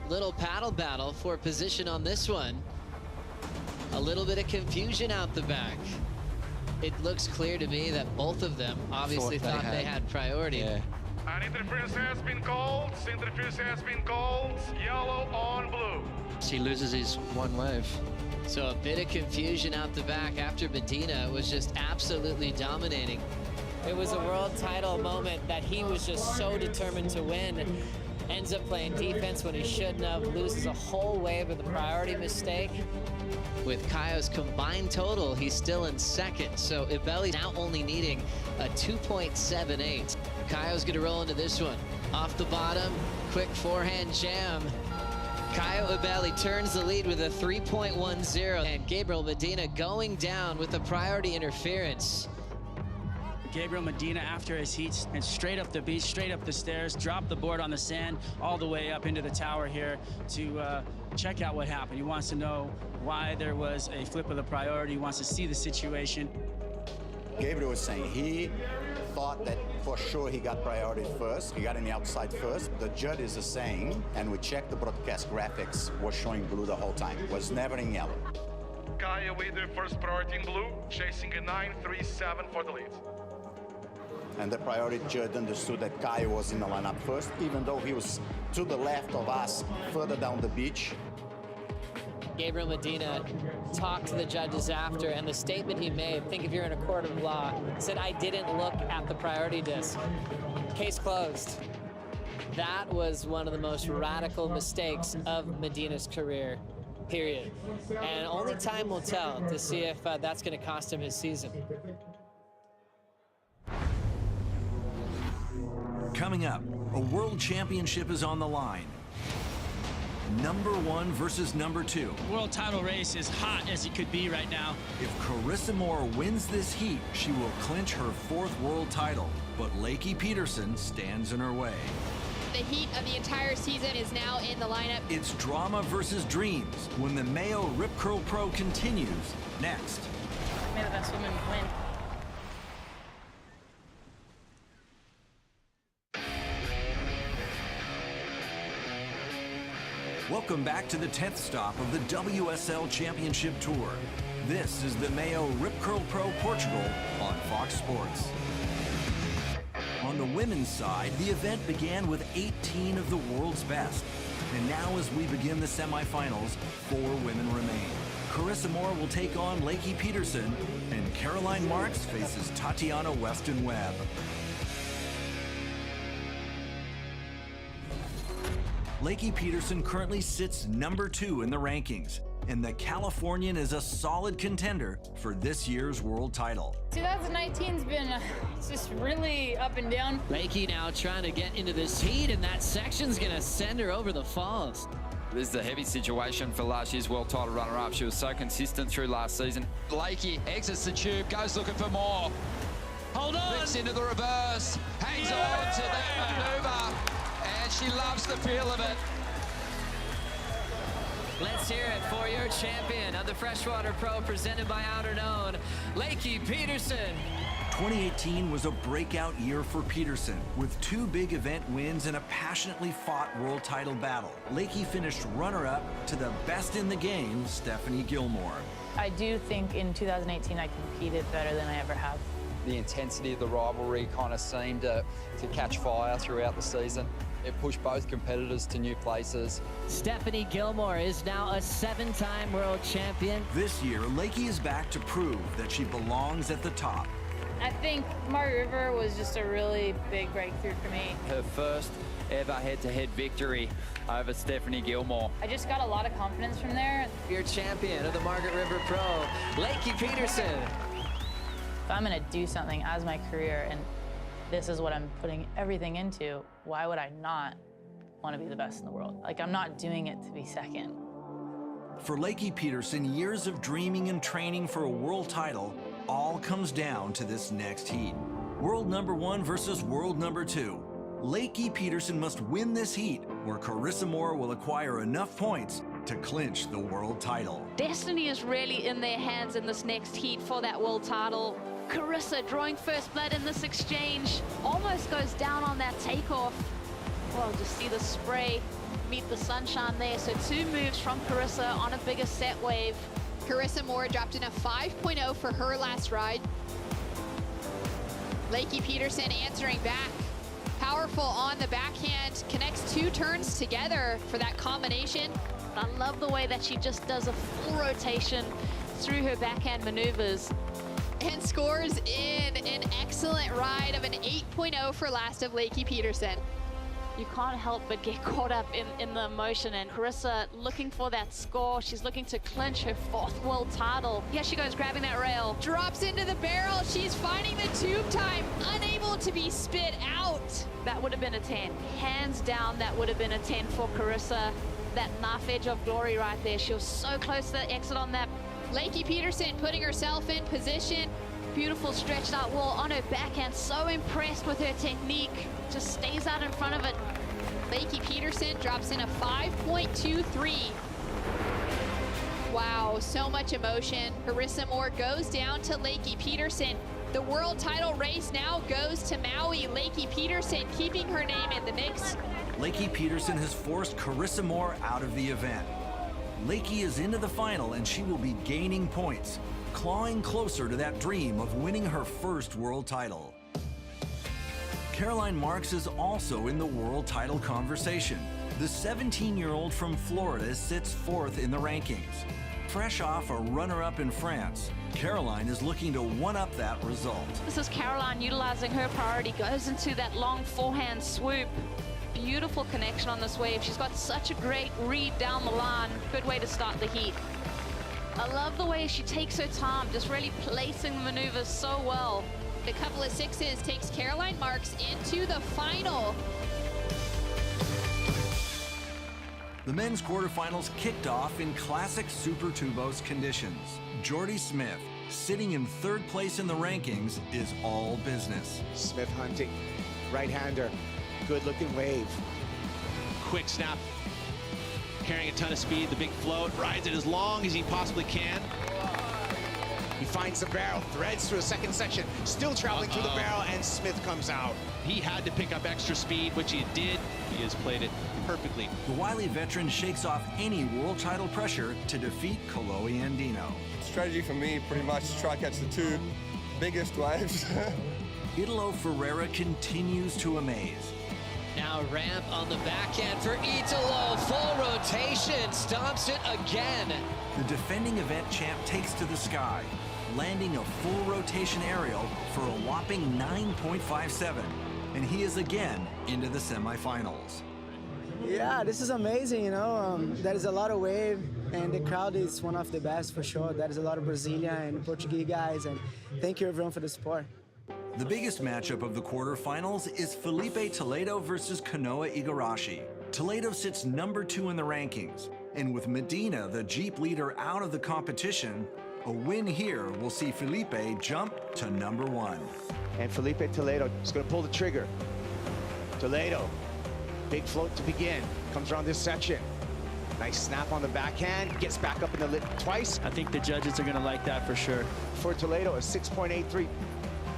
Little paddle battle for position on this one. A little bit of confusion out the back. It looks clear to me that both of them obviously thought they had priority. Yeah. An interference has been called. Interference has been called. Yellow on blue. He loses his one wave. So a bit of confusion out the back after Medina was just absolutely dominating. It was a world title moment that he was just so determined to win. And ends up playing defense when he shouldn't have, loses a whole wave with a priority mistake. With Kaio's combined total, he's still in second, so Ibelli's now only needing a 2.78. Kaio's gonna roll into this one. Off the bottom, quick forehand jam. Caio Ibelli turns the lead with a 3.10, and Gabriel Medina going down with a priority interference. Gabriel Medina after his heats and straight up the beach, straight up the stairs, dropped the board on the sand all the way up into the tower here to check out what happened. He wants to know why there was a flip of the priority. He wants to see the situation. Gabriel was saying he thought that for sure he got priority first. He got in the outside first. The judges are saying, and we checked the broadcast graphics, was showing blue the whole time. Was never in yellow. Caio with the first priority in blue, chasing a 9.37 for the lead. And the priority judge understood that Caio was in the lineup first, even though he was to the left of us, further down the beach. Gabriel Medina talked to the judges after, and the statement he made, think if you're in a court of law, said, I didn't look at the priority disc. Case closed. That was one of the most radical mistakes of Medina's career, period. And only time will tell to see if that's going to cost him his season. Coming up, a world championship is on the line. Number 1 versus number 2. World title race is hot as it could be right now. If Carissa Moore wins this heat, she will clinch her 4th world title. But Lakey Peterson stands in her way. The heat of the entire season is now in the lineup. It's drama versus dreams when the MEO Rip Curl Pro continues next. May the best woman win. Welcome back to the 10th stop of the WSL Championship Tour. This is the MEO Rip Curl Pro Portugal on Fox Sports. On the women's side, the event began with 18 of the world's best. And now as we begin the semifinals, 4 women remain. Carissa Moore will take on Lakey Peterson, and Caroline Marks faces Tatiana Weston-Webb. Lakey Peterson currently sits number 2 in the rankings, and the Californian is a solid contender for this year's world title. 2019's been just really up and down. Lakey now trying to get into this heat, and that section's going to send her over the falls. This is a heavy situation for last year's world title runner-up. She was so consistent through last season. Lakey exits the tube, goes looking for more. Hold on! Flips into the reverse, hangs on to that maneuver, and she loves the feel of it. Let's hear it for your champion of the Freshwater Pro, presented by Outer Known, Lakey Peterson. 2018 was a breakout year for Peterson, with 2 big event wins and a passionately fought world title battle. Lakey finished runner-up to the best in the game, Stephanie Gilmore. I do think in 2018 I competed better than I ever have. The intensity of the rivalry kind of seemed to catch fire throughout the season. It pushed both competitors to new places. Stephanie Gilmore is now a 7-time world champion. This year, Lakey is back to prove that she belongs at the top. I think Margaret River was just a really big breakthrough for me. Her first ever head-to-head victory over Stephanie Gilmore. I just got a lot of confidence from there. Your champion of the Margaret River Pro, Lakey Peterson. If I'm gonna do something as my career and this is what I'm putting everything into, why would I not want to be the best in the world? Like, I'm not doing it to be second. For Lakey Peterson, years of dreaming and training for a world title all comes down to this next heat. World number 1 versus world number 2. Lakey Peterson must win this heat, where Carissa Moore will acquire enough points to clinch the world title. Destiny is really in their hands in this next heat for that world title. Carissa drawing first blood in this exchange, almost goes down on that takeoff. Well, just see the spray meet the sunshine there. So 2 moves from Carissa on a bigger set wave. Carissa Moore dropped in a 5.0 for her last ride. Lakey Peterson answering back. Powerful on the backhand, connects 2 turns together for that combination. I love the way that she just does a full rotation through her backhand maneuvers. And scores in an excellent ride of an 8.0 for last of Lakey Peterson. You can't help but get caught up in the emotion, and Carissa looking for that score. She's looking to clinch her 4th world title. Here she goes, grabbing that rail. Drops into the barrel. She's finding the tube time, unable to be spit out. That would have been a 10. Hands down, that would have been a 10 for Carissa. That knife edge of glory right there. She was so close to the exit on that. Lakey Peterson putting herself in position. Beautiful stretched out wall on her backhand. So impressed with her technique. Just stays out in front of it. Lakey Peterson drops in a 5.23. Wow, so much emotion. Carissa Moore goes down to Lakey Peterson. The world title race now goes to Maui. Lakey Peterson keeping her name in the mix. Lakey Peterson has forced Carissa Moore out of the event. Lakey is into the final, and she will be gaining points, clawing closer to that dream of winning her first world title. Caroline Marks is also in the world title conversation. The 17-year-old from Florida sits 4th in the rankings. Fresh off a runner-up in France, Caroline is looking to one-up that result. This is Caroline utilizing her priority, goes into that long forehand swoop. beautiful connection on this wave. She's got such a great read down the line. Good way to start the heat. I love the way she takes her time, just really placing the maneuvers so well. A couple of sixes takes Caroline Marks into the final. The men's quarterfinals kicked off in classic Super Tubos conditions. Jordy Smith, sitting in third place in the rankings, is all business. Smith hunting, right-hander, good-looking wave. Quick snap, carrying a ton of speed, the big float, rides it as long as he possibly can. He finds the barrel, threads through a second section, still traveling through the barrel, and Smith comes out. He had to pick up extra speed, which he did. He has played it perfectly. The wily veteran shakes off any world title pressure to defeat Kanoa Igarashi. Strategy for me, pretty much, to try to catch the two biggest waves. Italo Ferreira continues to amaze. Now ramp on the backhand for Italo, full rotation, stomps it again. The defending event champ takes to the sky, landing a full rotation aerial for a whopping 9.57. And he is again into the semifinals. Yeah, this is amazing, you know. There is a lot of wave, and the crowd is one of the best for sure. There is a lot of Brazilian and Portuguese guys, and thank you everyone for the support. The biggest matchup of the quarterfinals is Felipe Toledo versus Kanoa Igarashi. Toledo sits number 2 in the rankings, and with Medina, the Jeep leader, out of the competition, a win here will see Felipe jump to number 1. And Felipe Toledo is going to pull the trigger. Toledo, big float to begin, comes around this section. Nice snap on the backhand, gets back up in the lip twice. I think the judges are going to like that for sure. For Toledo, a 6.83.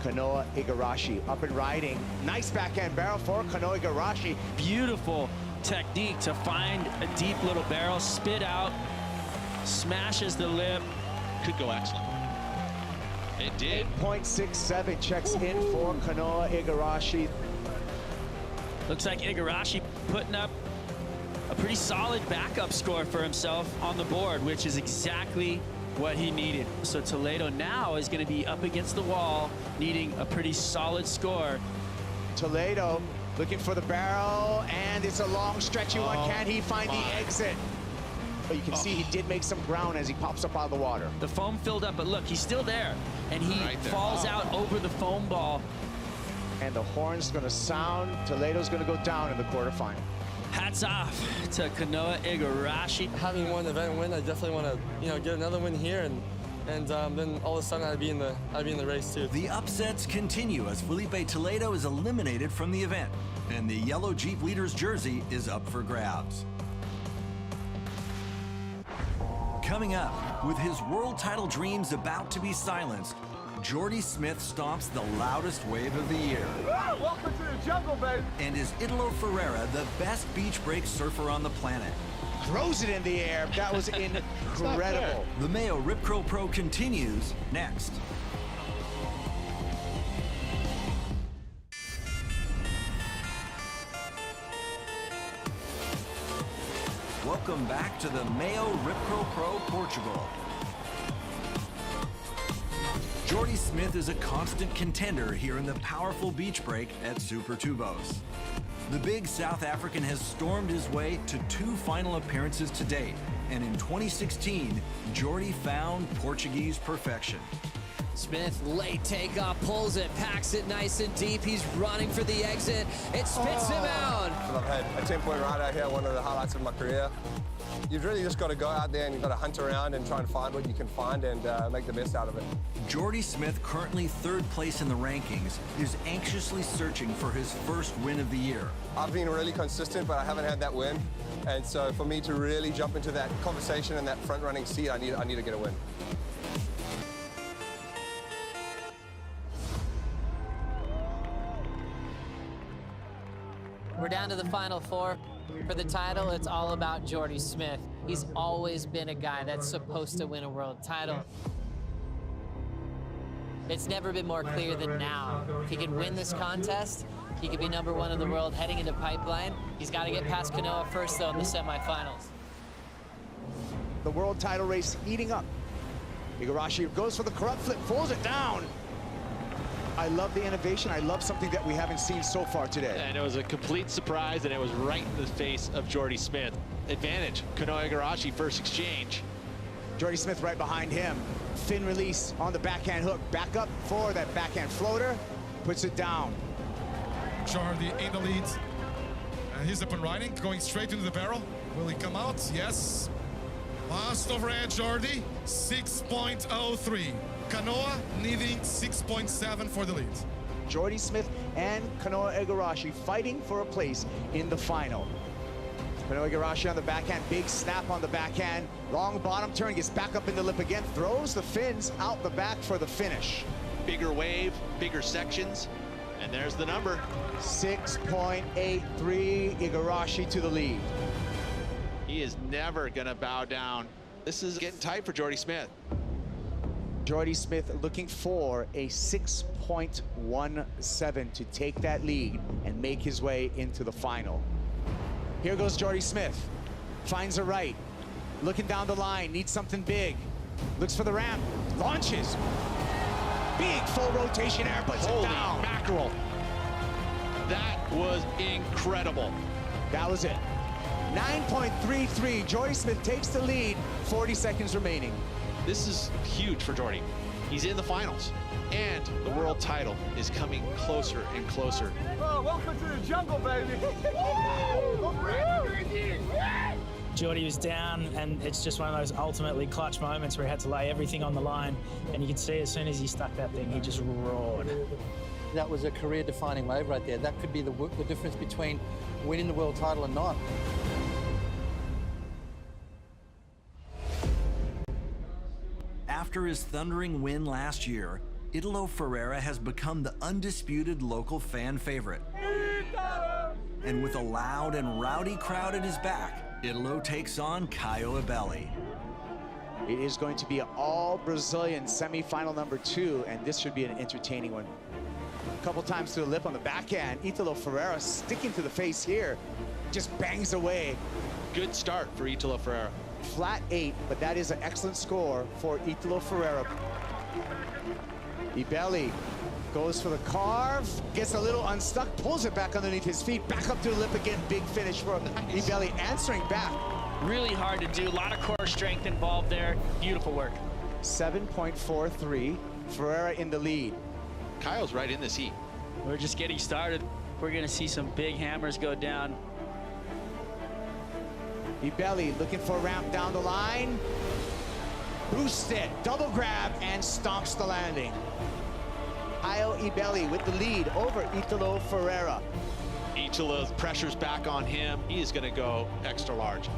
Kanoa Igarashi up and riding. Nice backhand barrel for Kanoa Igarashi. Beautiful technique to find a deep little barrel, spit out, smashes the lip. Could go excellent. It did. 8.67 checks in for Kanoa Igarashi. Looks like Igarashi putting up a pretty solid backup score for himself on the board, which is exactly what he needed. So Toledo now is going to be up against the wall, needing a pretty solid score. Toledo looking for the barrel, and it's a long, stretchy one. Can he find the exit? But you can see he did make some ground as he pops up out of the water. The foam filled up, but look, he's still there, and he falls out over the foam ball. And the horn's going to sound. Toledo's going to go down in the quarterfinal. Hats off to Kanoa Igarashi. Having one event win, I definitely want to, get another win here, and then all of a sudden I'd be in the race too. The upsets continue as Felipe Toledo is eliminated from the event, and the yellow Jeep leader's jersey is up for grabs. Coming up, with his world title dreams about to be silenced, Jordy Smith stomps the loudest wave of the year. Welcome to the jungle, baby. And is Italo Ferreira the best beach break surfer on the planet? Throws it in the air. That was incredible. The MEO Rip Curl Pro continues next. Welcome back to the MEO Rip Curl Pro Portugal. Jordy Smith is a constant contender here in the powerful beach break at Super Tubos. The big South African has stormed his way to 2 final appearances to date, and in 2016, Jordy found Portuguese perfection. Smith, late takeoff, pulls it, packs it nice and deep. He's running for the exit. It spits him out. I've had a 10-point ride out here, one of the highlights of my career. You've really just got to go out there and you've got to hunt around and try and find what you can find and make the best out of it. Jordy Smith, currently 3rd place in the rankings, is anxiously searching for his first win of the year. I've been really consistent, but I haven't had that win. And so for me to really jump into that conversation and that front-running seat, I need to get a win. We're down to the final 4. For the title, it's all about Jordy Smith. He's always been a guy that's supposed to win a world title. It's never been more clear than now. If he can win this contest, he could be number 1 in the world heading into pipeline. He's got to get past Kanoa first, though, in the semifinals. The world title race heating up. Igarashi goes for the corrupt flip, pulls it down. I love the innovation. I love something that we haven't seen so far today. And it was a complete surprise, and it was right in the face of Jordy Smith. Advantage, Kanoa Igarashi, first exchange. Jordy Smith right behind him. Fin release on the backhand hook. Back up for that backhand floater. Puts it down. Jordy in the lead. And he's up and riding, going straight into the barrel. Will he come out? Yes. Last overhead, Jordy, 6.03. Kanoa needing 6.7 for the lead. Jordy Smith and Kanoa Igarashi fighting for a place in the final. Kanoa Igarashi on the backhand, big snap on the backhand. Long bottom turn, gets back up in the lip again, throws the fins out the back for the finish. Bigger wave, bigger sections, and there's the number. 6.83, Igarashi to the lead. He is never gonna bow down. This is getting tight for Jordy Smith. Jordy Smith looking for a 6.17 to take that lead and make his way into the final. Here goes Jordy Smith. Finds a right. Looking down the line, needs something big. Looks for the ramp, launches. Big full rotation air, puts it down. Mackerel. That was incredible. That was it. 9.33, Jordy Smith takes the lead, 40 seconds remaining. This is huge for Jordy. He's in the finals, and the world title is coming closer and closer. Oh, welcome to the jungle, baby. Jordy was down, and it's just one of those ultimately clutch moments where he had to lay everything on the line, and you can see as soon as he stuck that thing, he just roared. That was a career-defining wave right there. That could be the difference between winning the world title and not. After his thundering win last year, Italo Ferreira has become the undisputed local fan favorite. And with a loud and rowdy crowd at his back, Italo takes on Caio Ibelli. It is going to be an all-Brazilian semifinal number 2, and this should be an entertaining one. A couple times to the lip on the backhand. Italo Ferreira sticking to the face here, just bangs away. Good start for Italo Ferreira. Flat 8, but that is an excellent score for Italo Ferreira. Ibelli goes for the carve, gets a little unstuck, pulls it back underneath his feet, back up to the lip again. Big finish for Ibelli, answering back. Really hard to do, a lot of core strength involved there. Beautiful work. 7.43, Ferreira in the lead. Kyle's right in this heat. We're just getting started. We're gonna see some big hammers go down. Ibelli looking for a ramp down the line. Boosts it, double grab, and stomps the landing. Caio Ibelli with the lead over Italo Ferreira. Italo's pressure's back on him. He is gonna go extra large.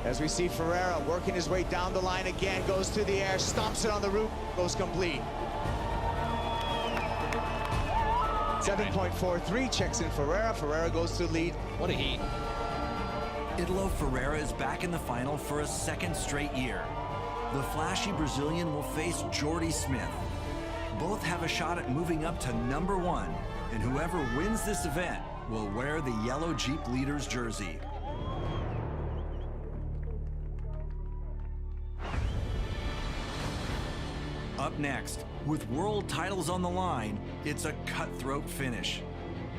As we see Ferreira working his way down the line again, goes to the air, stomps it on the roof, goes complete. 7.43, checks in Ferreira. Ferreira goes to the lead. What a heat. Italo Ferreira is back in the final for a second straight year. The flashy Brazilian will face Jordy Smith. Both have a shot at moving up to number 1, and whoever wins this event will wear the yellow Jeep Leaders jersey. Up next, with world titles on the line, it's a cutthroat finish.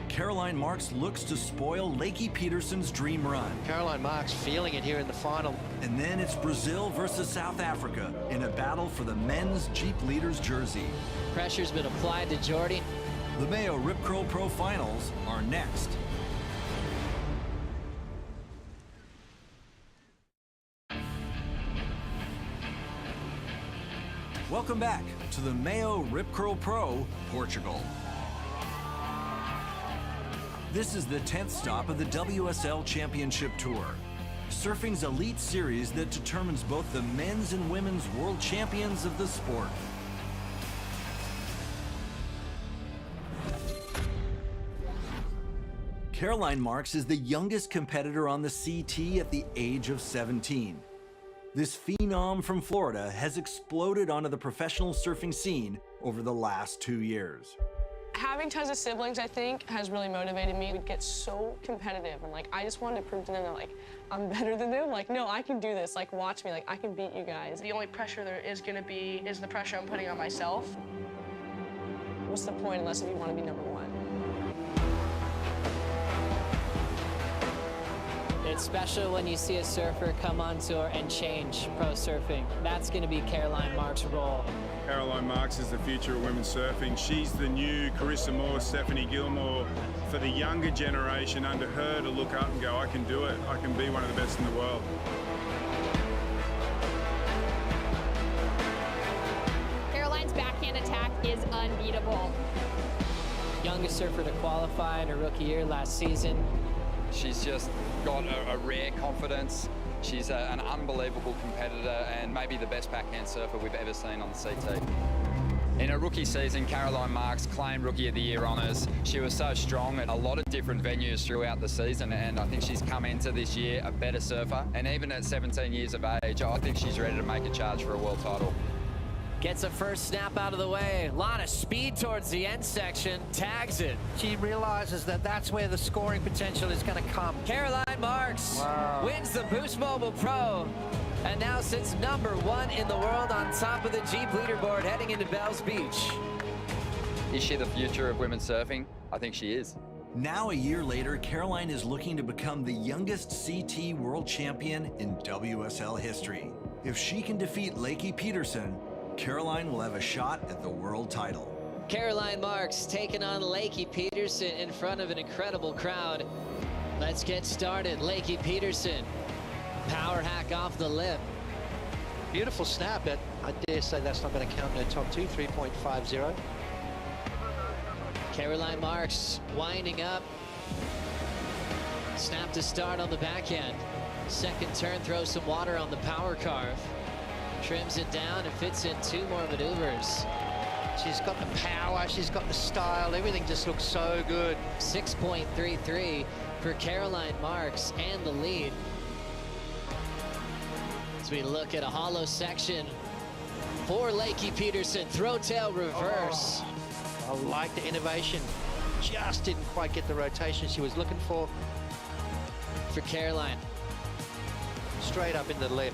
Caroline Marks looks to spoil Lakey Peterson's dream run. Caroline Marks feeling it here in the final. And then it's Brazil versus South Africa in a battle for the men's Jeep Leaders jersey. Pressure's been applied to Jordy. The MEO Rip Curl Pro Finals are next. Welcome back to the MEO Rip Curl Pro, Portugal. This is the 10th stop of the WSL Championship Tour, surfing's elite series that determines both the men's and women's world champions of the sport. Caroline Marks is the youngest competitor on the CT at the age of 17. This phenom from Florida has exploded onto the professional surfing scene over the last 2 years. Having tons of siblings, I think, has really motivated me to get so competitive. And, I just wanted to prove to them that, I'm better than them. No, I can do this. Watch me. I can beat you guys. The only pressure there is going to be is the pressure I'm putting on myself. what's the point unless if you want to be number one? It's special when you see a surfer come on tour and change pro surfing. That's going to be Caroline Marks' role. Caroline Marks is the future of women's surfing. She's the new Carissa Moore, Stephanie Gilmore for the younger generation under her to look up and go, I can do it. I can be one of the best in the world. Caroline's backhand attack is unbeatable. Youngest surfer to qualify in her rookie year last season. She's just got a rare confidence. She's an unbelievable competitor and maybe the best backhand surfer we've ever seen on the CT. In her rookie season, Caroline Marks claimed Rookie of the Year honours. She was so strong at a lot of different venues throughout the season, and I think she's come into this year a better surfer. And even at 17 years of age, I think she's ready to make a charge for a world title. Gets a first snap out of the way. A lot of speed towards the end section. Tags it. She realizes that that's where the scoring potential is going to come. Caroline Marks wins the Boost Mobile Pro and now sits #1 in the world on top of the Jeep leaderboard heading into Bells Beach. Is she the future of women's surfing? I think she is. Now, a year later, Caroline is looking to become the youngest CT world champion in WSL history. If she can defeat Lakey Peterson, Caroline will have a shot at the world title. Caroline Marks taking on Lakey Peterson in front of an incredible crowd. Let's get started. Lakey Peterson, power hack off the lip. Beautiful snap, but I dare say that's not going to count in her top two, 3.50. Caroline Marks winding up. Snap to start on the backhand. Second turn, throws some water on the power carve. Trims it down and fits in 2 more maneuvers. She's got the power, she's got the style, everything just looks so good. 6.33 for Caroline Marks and the lead. As we look at a hollow section for Lakey Peterson, throw tail reverse. I like the innovation, just didn't quite get the rotation she was looking for. For Caroline. Straight up in the lip.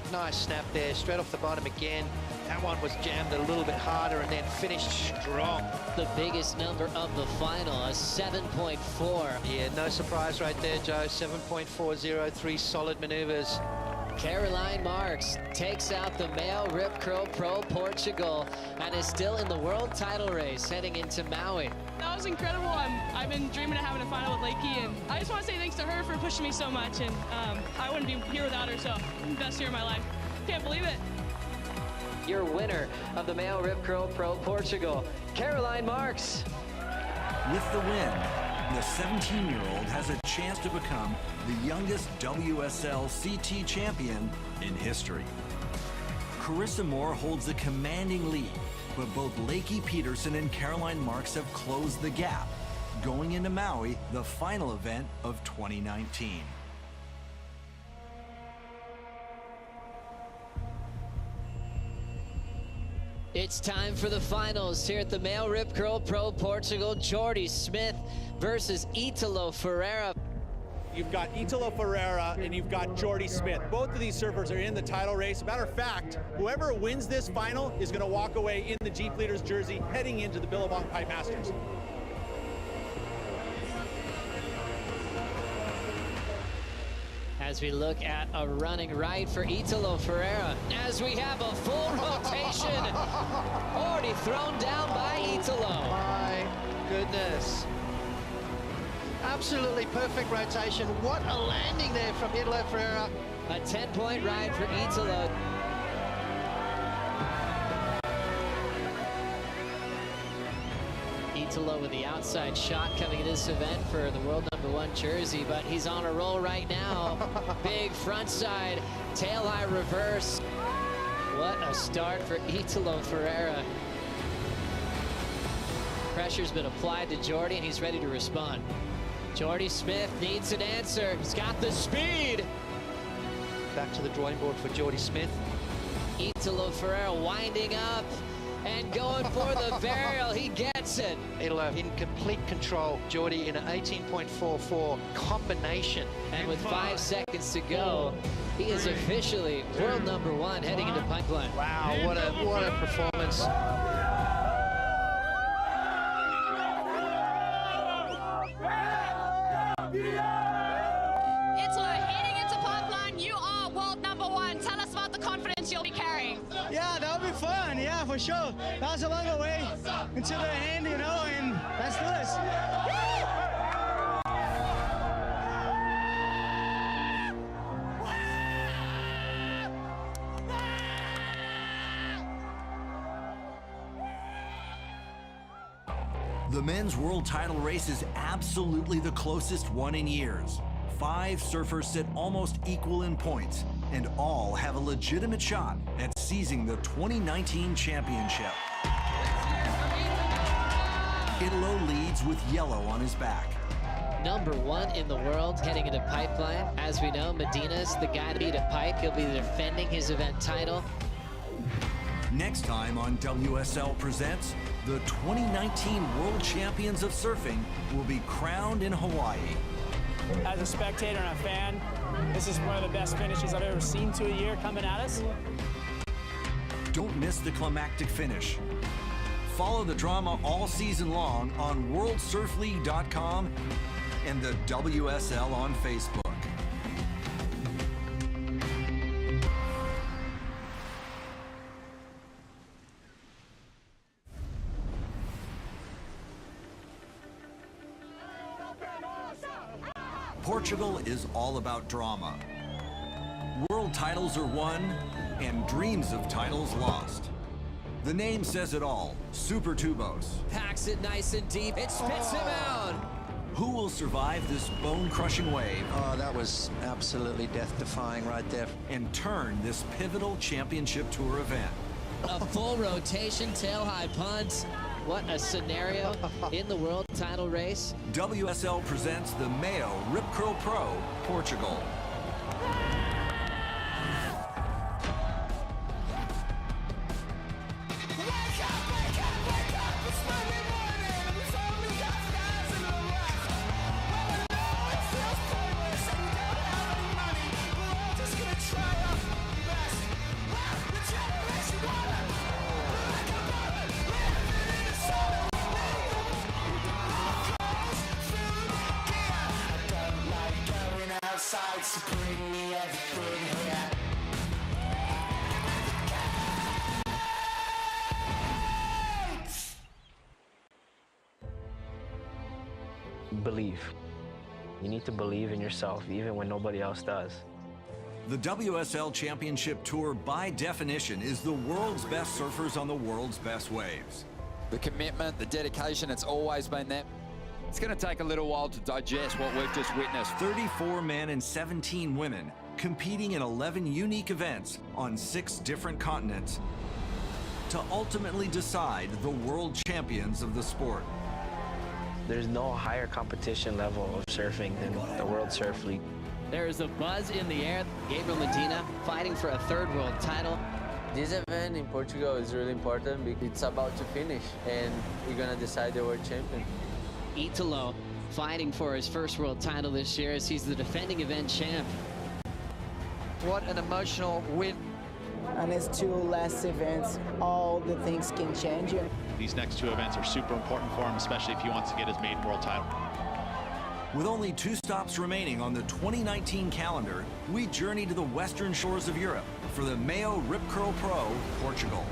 Nice snap there, straight off the bottom again. That one was jammed a little bit harder and then finished strong. The biggest number of the final, a 7.4. Yeah, no surprise right there, Joe. 7.40, 3 solid maneuvers. Caroline Marks takes out the MEO Rip Curl Pro Portugal and is still in the world title race heading into Maui. That was incredible. I've been dreaming of having a final with Lakey, and I just want to say thanks to her for pushing me so much, and I wouldn't be here without her, so the best year of my life. Can't believe it. Your winner of the MEO Rip Curl Pro Portugal, Caroline Marks. With the win, the 17-year-old has a chance to become the youngest WSL CT champion in history. Carissa Moore holds a commanding lead, but both Lakey Peterson and Caroline Marks have closed the gap, going into Maui, the final event of 2019. It's time for the finals here at the MEO Rip Curl Pro Portugal. Jordy Smith versus Italo Ferreira. You've got Italo Ferreira and you've got Jordy Smith. Both of these surfers are in the title race. Matter of fact, whoever wins this final is going to walk away in the Jeep Leaders jersey heading into the Billabong Pipe Masters. As we look at a running right for Italo Ferreira, as we have a full rotation, already thrown down by Italo. My goodness. Absolutely perfect rotation. What a landing there from Italo Ferreira. A 10-point ride for Italo. Italo with the outside shot coming in this event for the world #1 jersey, but he's on a roll right now. Big front side, tail high reverse. What a start for Italo Ferreira. Pressure's been applied to Jordy and he's ready to respond. Jordy Smith needs an answer. He's got the speed. Back to the drawing board for Jordy Smith. Italo Ferreira winding up and going for the burial. He gets it. Italo in complete control. Jordy in an 18.44 combination. And with 5 seconds to go, he is officially world #1 heading into pipeline. Wow, what a performance. fun, yeah, for sure. That was a long way until the end, you know, and let's do this. The men's world title race is absolutely the closest one in years. 5 surfers sit almost equal in points, and all have a legitimate shot at seizing the 2019 championship. Italo leads with yellow on his back. #1 in the world heading into pipeline. As we know, Medina's the guy to beat a pipe. He'll be defending his event title. Next time on WSL Presents, the 2019 World Champions of Surfing will be crowned in Hawaii. As a spectator and a fan, this is one of the best finishes I've ever seen to a year coming at us. Don't miss the climactic finish. Follow the drama all season long on WorldSurfLeague.com and the WSL on Facebook. Portugal is all about drama. World titles are won and dreams of titles lost. The name says it all, Super Tubos. Packs it nice and deep. It spits him out. Who will survive this bone-crushing wave? Oh, that was absolutely death-defying right there. And turn this pivotal championship tour event. A full rotation, tail-high punt. What a scenario in the world title race. WSL presents the MEO Rip Curl Pro, Portugal. Believe. You need to believe in yourself, even when nobody else does. The WSL Championship Tour, by definition, is the world's best surfers on the world's best waves. The commitment, the dedication, it's always been that. It's going to take a little while to digest what we've just witnessed. 34 men and 17 women competing in 11 unique events on 6 different continents to ultimately decide the world champions of the sport. There's no higher competition level of surfing than the World Surf League. There is a buzz in the air. Gabriel Medina fighting for a 3rd world title. This event in Portugal is really important because it's about to finish and we're going to decide the world champion. Italo fighting for his 1st world title this year as he's the defending event champ. What an emotional win. On his 2 last events, all the things can change. These next 2 events are super important for him, especially if he wants to get his maiden world title. With only 2 stops remaining on the 2019 calendar, we journey to the western shores of Europe for the MEO Rip Curl Pro, Portugal.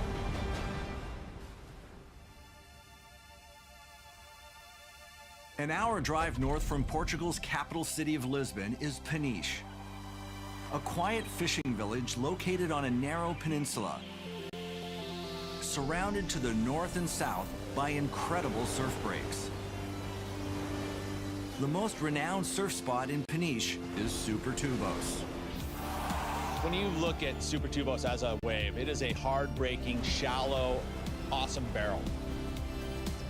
An hour drive north from Portugal's capital city of Lisbon is Peniche, a quiet fishing village located on a narrow peninsula, surrounded to the north and south by incredible surf breaks. The most renowned surf spot in Peniche is Super Tubos. When you look at Super Tubos as a wave, it is a hard-breaking, shallow, awesome barrel.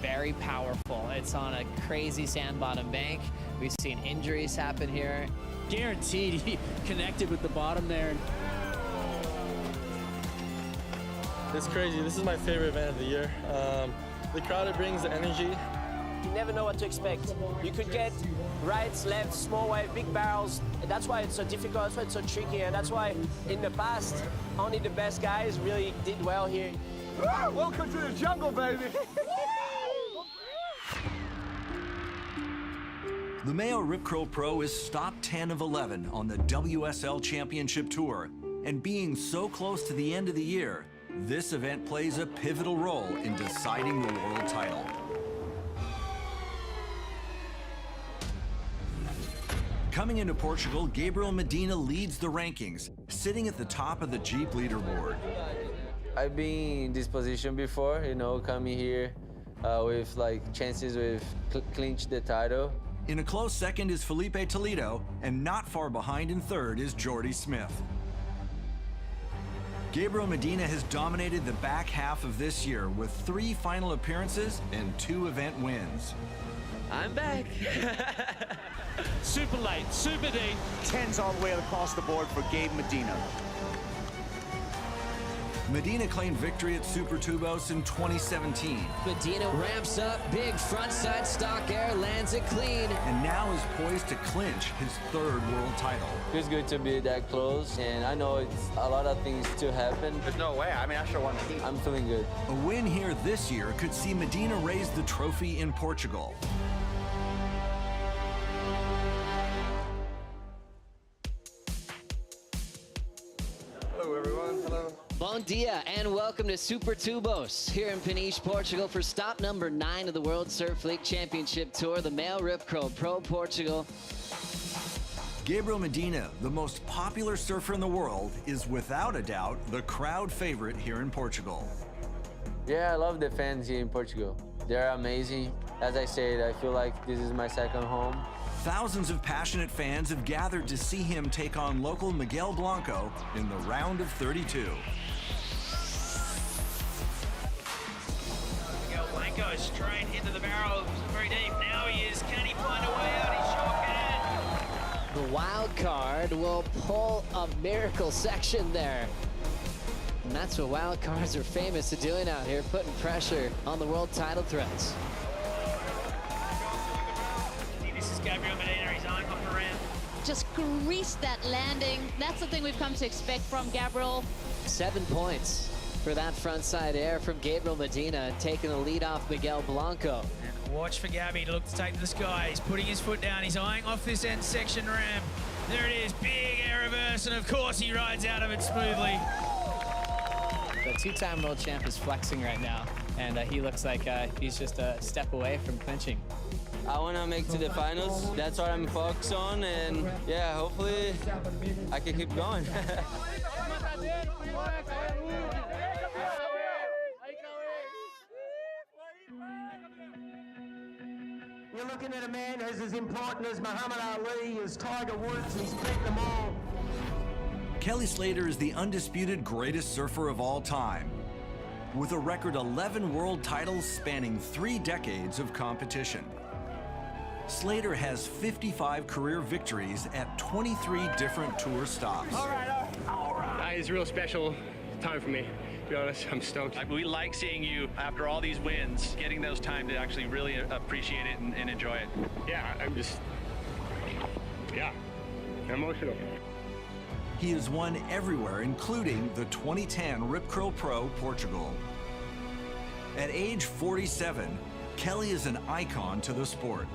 Very powerful. It's on a crazy sand bottom bank. We've seen injuries happen here. Guaranteed he connected with the bottom there. It's crazy. This is my favorite event of the year. The crowd, it brings the energy. You never know what to expect. You could get rights, lefts, small wave, big barrels. And that's why it's so difficult, that's why it's so tricky, and that's why in the past, only the best guys really did well here. Welcome to the jungle, baby. The MEO Rip Curl Pro is stop 10 of 11 on the WSL Championship Tour, and being so close to the end of the year, This event plays a pivotal role in deciding the world title. Coming into Portugal, Gabriel Medina leads the rankings, sitting at the top of the Jeep leaderboard. I've been in this position before, you know, coming here with like chances with clinch the title. In a close second is Felipe Toledo, and not far behind in third is Jordy Smith. Gabriel Medina has dominated the back half of this year with 3 final appearances and 2 event wins. I'm back. Super light, super deep. 10s all the way across the board for Gabe Medina. Medina claimed victory at Super Tubos in 2017. Medina ramps up, big frontside stock air, lands it clean. And now is poised to clinch his 3rd world title. Feels good to be that close, and I know it's a lot of things to happen. There's no way, I mean, I sure won. I'm feeling good. A win here this year could see Medina raise the trophy in Portugal. Hello, everyone. Hello. Bom dia and welcome to Super Tubos here in Peniche, Portugal for stop number 9 of the World Surf League Championship Tour, the MEO Rip Curl Pro Portugal. Gabriel Medina, the most popular surfer in the world, is without a doubt the crowd favorite here in Portugal. Yeah, I love the fans here in Portugal. They're amazing. As I said, I feel like this is my second home. Thousands of passionate fans have gathered to see him take on local Miguel Blanco in the round of 32. Miguel Blanco is straight into the barrel, very deep. Now he is. Can he find a way out? He sure can. The wild card will pull a miracle section there. And that's what wild cards are famous for doing out here, putting pressure on the world title threats. This is Gabriel Medina, he's eyeing off the ramp. Just greased that landing. That's the thing we've come to expect from Gabriel. 7 points for that frontside air from Gabriel Medina, taking the lead off Miguel Blanco. And watch for Gabby to look to take to the sky. He's putting his foot down, he's eyeing off this end section ramp. There it is, big air reverse, and of course he rides out of it smoothly. The 2-time world champ is flexing right now, and he looks like he's just a step away from clinching. I want to make to the finals. That's what I'm focused on, and yeah, hopefully I can keep going. You're looking at a man who's as important as Muhammad Ali, as Tiger Woods. He's beat them all. Kelly Slater is the undisputed greatest surfer of all time, with a record 11 world titles spanning 3 decades of competition. Slater has 55 career victories at 23 different tour stops. All right. It's a real special time for me, to be honest. I'm stoked. We like seeing you, after all these wins, getting those time to actually really appreciate it and enjoy it. Yeah, I'm emotional. He has won everywhere, including the 2010 Rip Curl Pro Portugal. At age 47, Kelly is an icon to the sport.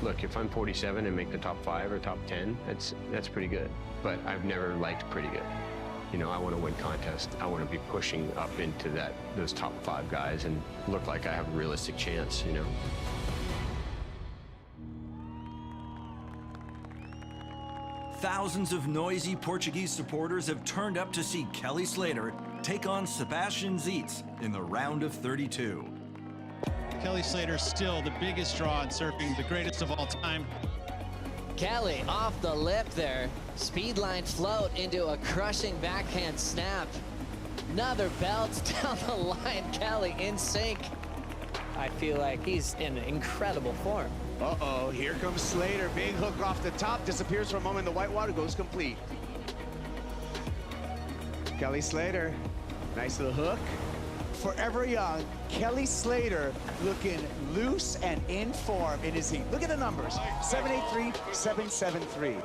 Look, if I'm 47 and make the top 5 or top 10, that's pretty good. But I've never liked pretty good. You know, I want to win contests. I want to be pushing up into those top 5 guys and look like I have a realistic chance, you know. Thousands of noisy Portuguese supporters have turned up to see Kelly Slater take on Sebastian Zietz in the round of 32. Kelly Slater still the biggest draw in surfing, the greatest of all time. Kelly off the lip there. Speedline float into a crushing backhand snap. Another belt down the line. Kelly in sync. I feel like he's in incredible form. Uh-oh, here comes Slater. Big hook off the top, disappears for a moment. The whitewater goes complete. Kelly Slater, nice little hook. Forever young, Kelly Slater looking loose and in form in his heat. Look at the numbers, 783, 773.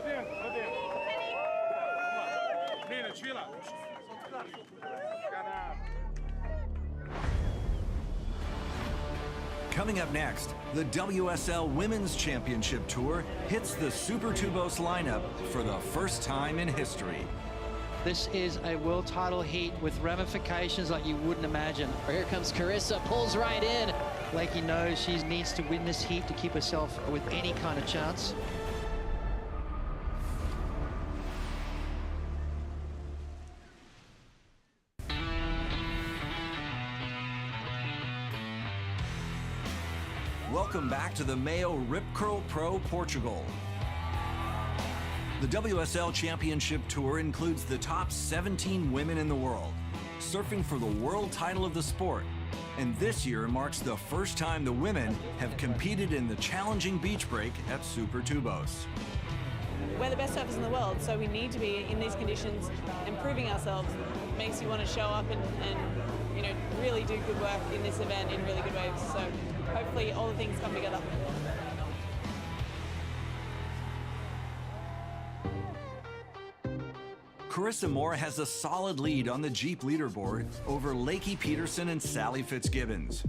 Coming up next, the WSL Women's Championship Tour hits the Super Tubos lineup for the first time in history. This is a world title heat with ramifications like you wouldn't imagine. Here comes Carissa, pulls right in. Lakey knows she needs to win this heat to keep herself with any kind of chance. Welcome back to the MEO Rip Curl Pro Portugal. The WSL Championship Tour includes the top 17 women in the world, surfing for the world title of the sport. And this year marks the first time the women have competed in the challenging beach break at Super Tubos. We're the best surfers in the world, so we need to be in these conditions, improving ourselves. It makes you want to show up and you know, really do good work in this event in really good waves. So hopefully all the things come together. Carissa Moore has a solid lead on the Jeep leaderboard over Lakey Peterson and Sally Fitzgibbons.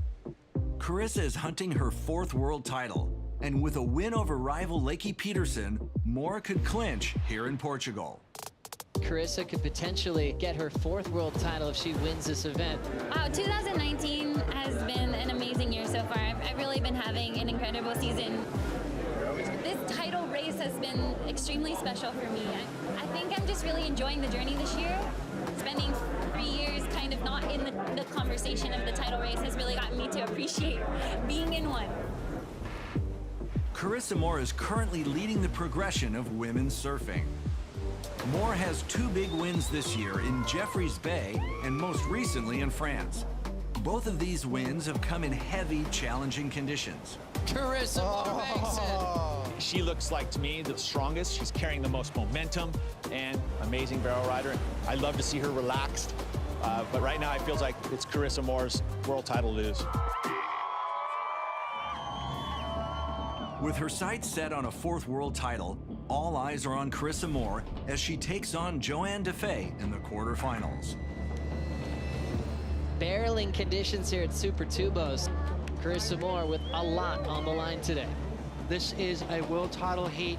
Carissa is hunting her 4th world title, and with a win over rival Lakey Peterson, Moore could clinch here in Portugal. Carissa could potentially get her 4th world title if she wins this event. 2019 has been an amazing year so far. I've really been having an incredible season. This title race has been extremely special for me. I think I'm just really enjoying the journey this year. Spending 3 years kind of not in the conversation of the title race has really gotten me to appreciate being in one. Carissa Moore is currently leading the progression of women's surfing. Moore has 2 big wins this year in Jeffreys Bay and most recently in France. Both of these wins have come in heavy, challenging conditions. Carissa Moore makes it. She looks like, to me, the strongest. She's carrying the most momentum and amazing barrel rider. I love to see her relaxed, but right now it feels like it's Carissa Moore's world title to lose. With her sights set on a 4th world title, all eyes are on Carissa Moore as she takes on Joanne Defay in the quarterfinals. Barreling conditions here at Super Tubos. Carissa Moore with a lot on the line today. This is a world title heat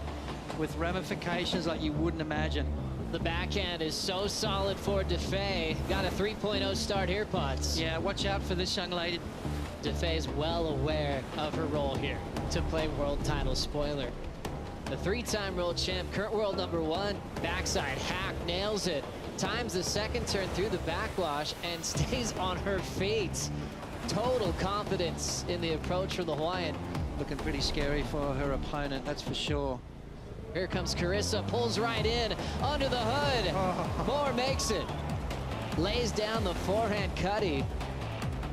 with ramifications like you wouldn't imagine. The backhand is so solid for Defay. Got a 3.0 start here, Potts. Yeah, watch out for this young lady. Defay is well aware of her role here to play world title spoiler. The 3-time world champ, current world #1, backside hack, nails it. Times the 2nd turn through the backwash and stays on her feet. Total confidence in the approach for the Hawaiian. Looking pretty scary for her opponent, that's for sure. Here comes Carissa, pulls right in, under the hood. Moore makes it. Lays down the forehand cutty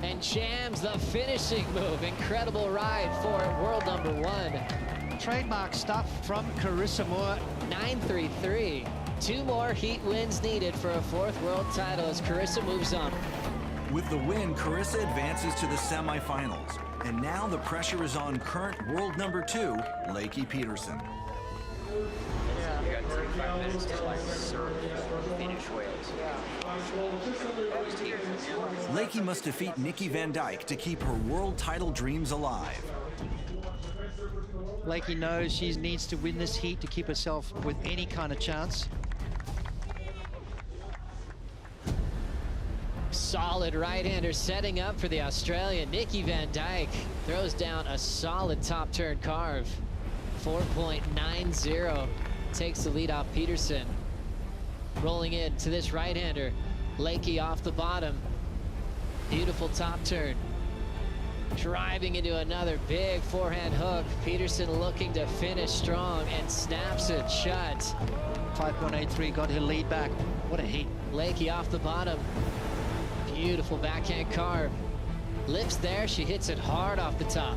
and jams the finishing move. Incredible ride for world #1. Trademark stuff from Carissa Moore. 9.33. 2 more heat wins needed for a 4th world title as Carissa moves on. With the win, Carissa advances to the semifinals. And now the pressure is on current world #2, Lakey Peterson. You got 35 minutes to like serve finish whales. Lakey must defeat Nikki Van Dyke to keep her world title dreams alive. Lakey knows she needs to win this heat to keep herself with any kind of chance. Solid right-hander setting up for the Australian. Nikki Van Dyke throws down a solid top turn carve. 4.90 takes the lead off Peterson. Rolling in to this right-hander. Lakey off the bottom. Beautiful top turn. Driving into another big forehand hook. Peterson looking to finish strong and snaps it shut. 5.83 got her lead back. What a heat. Lakey off the bottom. Beautiful backhand carve. Lifts there, she hits it hard off the top.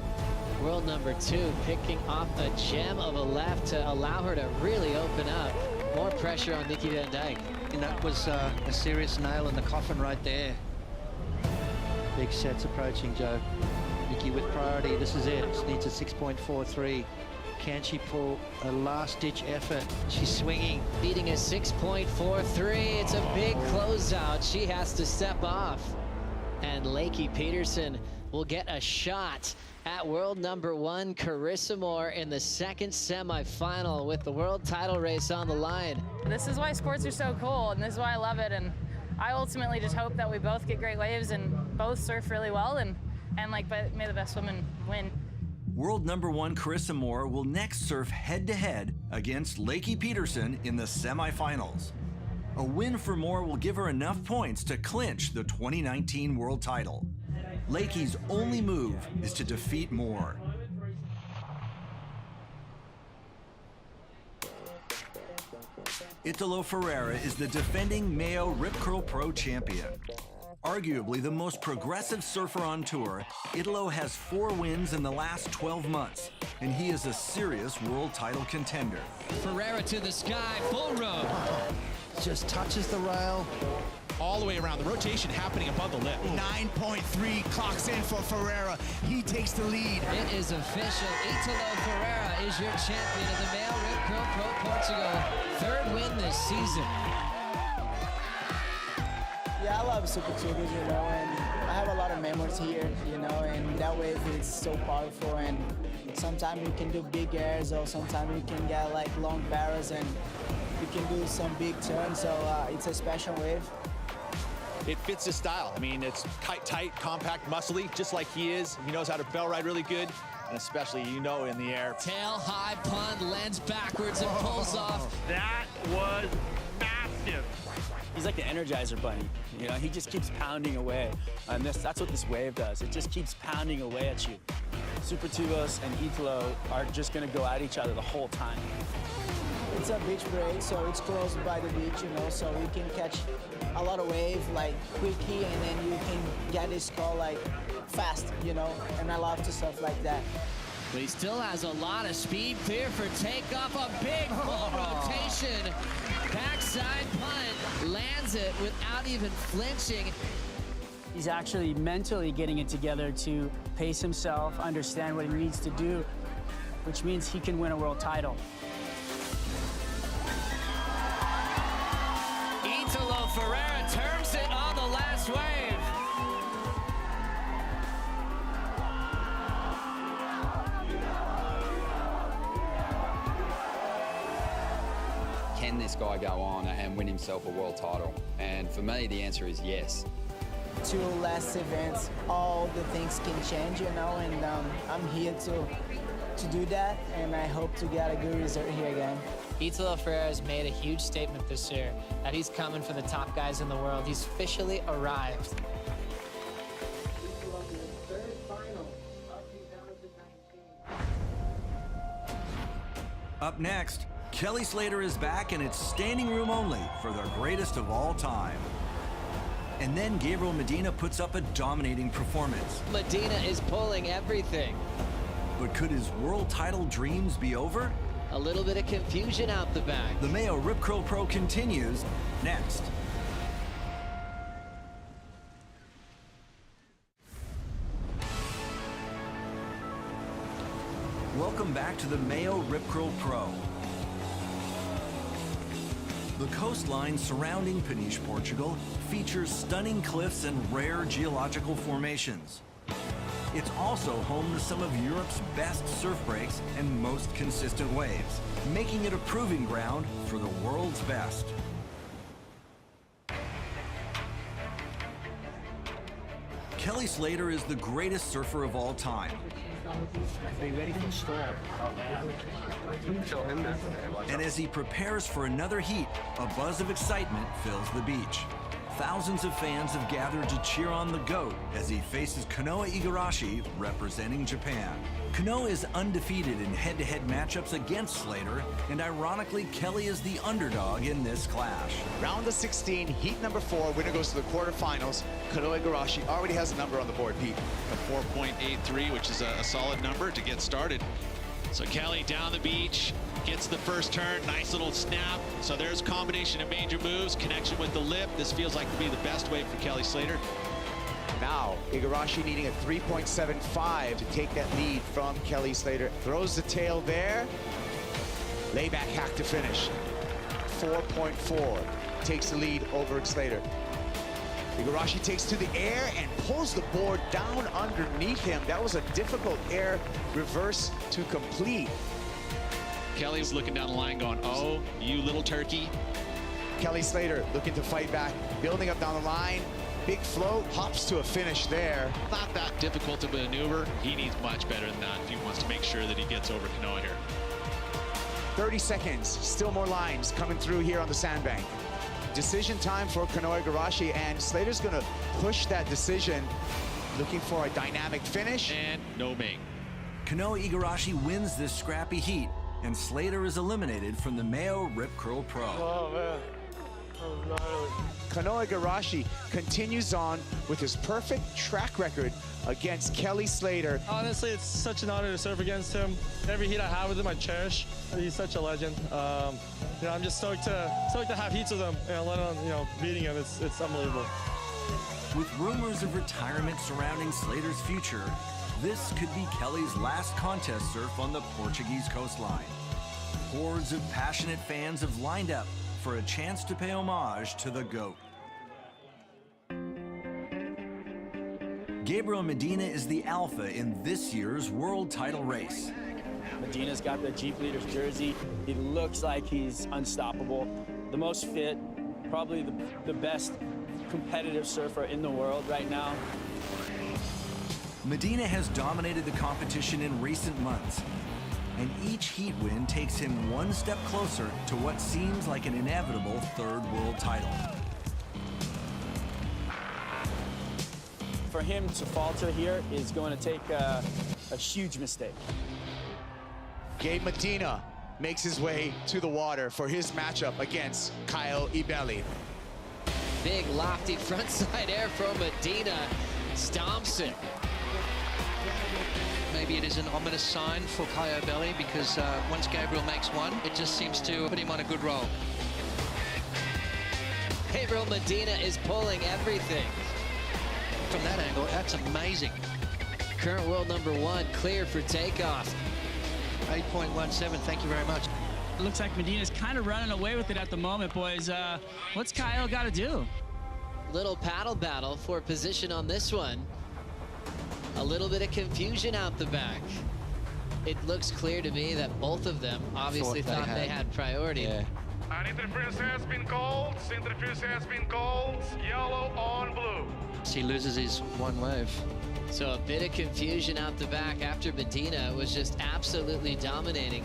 World #2 picking off a gem of a left to allow her to really open up. More pressure on Nikki Van Dyke. And that was a serious nail in the coffin right there. Big sets approaching, Joe. Nikki with priority, this is it. She needs a 6.43. Can she pull a last-ditch effort? She's swinging. Beating a 6.43. It's a big closeout. She has to step off. And Lakey Peterson will get a shot at world number 1, Carissa Moore in the second semifinal with the world title race on the line. This is why sports are so cool, and this is why I love it. And I ultimately just hope that we both get great waves and both surf really well, and may the best women win. World number 1 Carissa Moore will next surf head-to-head against Lakey Peterson in the semifinals. A win for Moore will give her enough points to clinch the 2019 world title. Lakey's only move is to defeat Moore. Italo Ferreira is the defending MEO Rip Curl Pro champion. Arguably the most progressive surfer on tour, Italo has 4 wins in the last 12 months, and he is a serious world title contender. Ferreira to the sky, full row. Just touches the rail. All the way around, the rotation happening above the lip. 9.3 clocks in for Ferreira. He takes the lead. It is official. Italo Ferreira is your champion of the MEO Rip Curl Pro Portugal. 3rd win this season. Yeah, I love Super Tubers, you know, and I have a lot of memories here, you know, and that wave is so powerful, and sometimes you can do big airs, or sometimes you can get like long barrels, and you can do some big turns, so it's a special wave. It fits his style. I mean, it's tight, compact, muscly, just like he is. He knows how to bell ride really good, and especially, you know, in the air. Tail high pun, lands backwards and pulls off. That was massive. He's like the Energizer Bunny, you know, he just keeps pounding away. And that's what this wave does. It just keeps pounding away at you. Super Tubos and Italo are just gonna go at each other the whole time. It's a beach break, so it's close by the beach, you know, so you can catch a lot of wave like quickly, and then you can get this call like fast, you know, and I love to surf like that. But he still has a lot of speed, clear for takeoff, a big full rotation. Backside punt, lands it without even flinching. He's actually mentally getting it together to pace himself, understand what he needs to do, which means he can win a world title. Italo Ferreira turns it on the last wave. Can this guy go on and win himself a world title? And for me, the answer is yes. 2 last events, all the things can change, you know, and I'm here to do that, and I hope to get a good result here again. Italo Ferreira has made a huge statement this year that he's coming for the top guys in the world. He's officially arrived. Up next, Kelly Slater is back, and it's standing room only for the greatest of all time. And then Gabriel Medina puts up a dominating performance. Medina is pulling everything. But could his world title dreams be over? A little bit of confusion out the back. The MEO Rip Curl Pro continues next. Welcome back to the MEO Rip Curl Pro. The coastline surrounding Peniche, Portugal, features stunning cliffs and rare geological formations. It's also home to some of Europe's best surf breaks and most consistent waves, making it a proving ground for the world's best. Kelly Slater is the greatest surfer of all time. Be ready for the storm. And as he prepares for another heat, a buzz of excitement fills the beach. Thousands of fans have gathered to cheer on the GOAT as he faces Kanoa Igarashi representing Japan. Kanoa is undefeated in head-to-head matchups against Slater, and ironically, Kelly is the underdog in this clash. Round of 16, heat number 4, winner goes to the quarterfinals. Kanoa Igarashi already has a number on the board, Pete. A 4.83, which is a solid number to get started. So Kelly down the beach, gets the first turn, nice little snap. So there's a combination of major moves, connection with the lip. This feels like to be the best way for Kelly Slater. Now, Igarashi needing a 3.75 to take that lead from Kelly Slater. Throws the tail there. Layback hack to finish. 4.4 takes the lead over Slater. Igarashi takes to the air and pulls the board down underneath him. That was a difficult air reverse to complete. Kelly's looking down the line going, oh, you little turkey. Kelly Slater looking to fight back, building up down the line. Big float, hops to a finish there. Not that difficult to maneuver. He needs much better than that if he wants to make sure that he gets over Kanoa here. 30 seconds, still more lines coming through here on the sandbank. Decision time for Kanoa Igarashi, and Slater's gonna push that decision, looking for a dynamic finish. And no make. Kanoa Igarashi wins this scrappy heat, and Slater is eliminated from the MEO Rip Curl Pro. Oh, man. Oh, gnarly. Kanoa Igarashi continues on with his perfect track record against Kelly Slater. Honestly, it's such an honor to serve against him. Every heat I have with him, I cherish. He's such a legend. You know, I'm just stoked to have heats with him, and let alone beating him. It's unbelievable. With rumors of retirement surrounding Slater's future, this could be Kelly's last contest surf on the Portuguese coastline. Hordes of passionate fans have lined up for a chance to pay homage to the GOAT. Gabriel Medina is the alpha in this year's world title race. Medina's got the Jeep Leaders jersey. He looks like he's unstoppable. The most fit, probably the best competitive surfer in the world right now. Medina has dominated the competition in recent months, and each heat win takes him one step closer to what seems like an inevitable third world title. For him to falter here is going to take a huge mistake. Gabe Medina makes his way to the water for his matchup against Kyle Ibelli. Big lofty frontside air from Medina, stomps it. Maybe it is an ominous sign for Kyle Ibelli, because once Gabriel makes one, it just seems to put him on a good roll. Gabriel Medina is pulling everything. From that angle, that's amazing. Current world #1, clear for takeoff. 8.17, thank you very much. It looks like Medina's kind of running away with it at the moment, boys. What's Kyle got to do? Little paddle battle for position on this one. A little bit of confusion out the back. It looks clear to me that both of them obviously thought they had priority. Yeah. An interference has been called. Interference has been called. Yellow on blue. He loses his one wave. So a bit of confusion out the back after Medina was just absolutely dominating.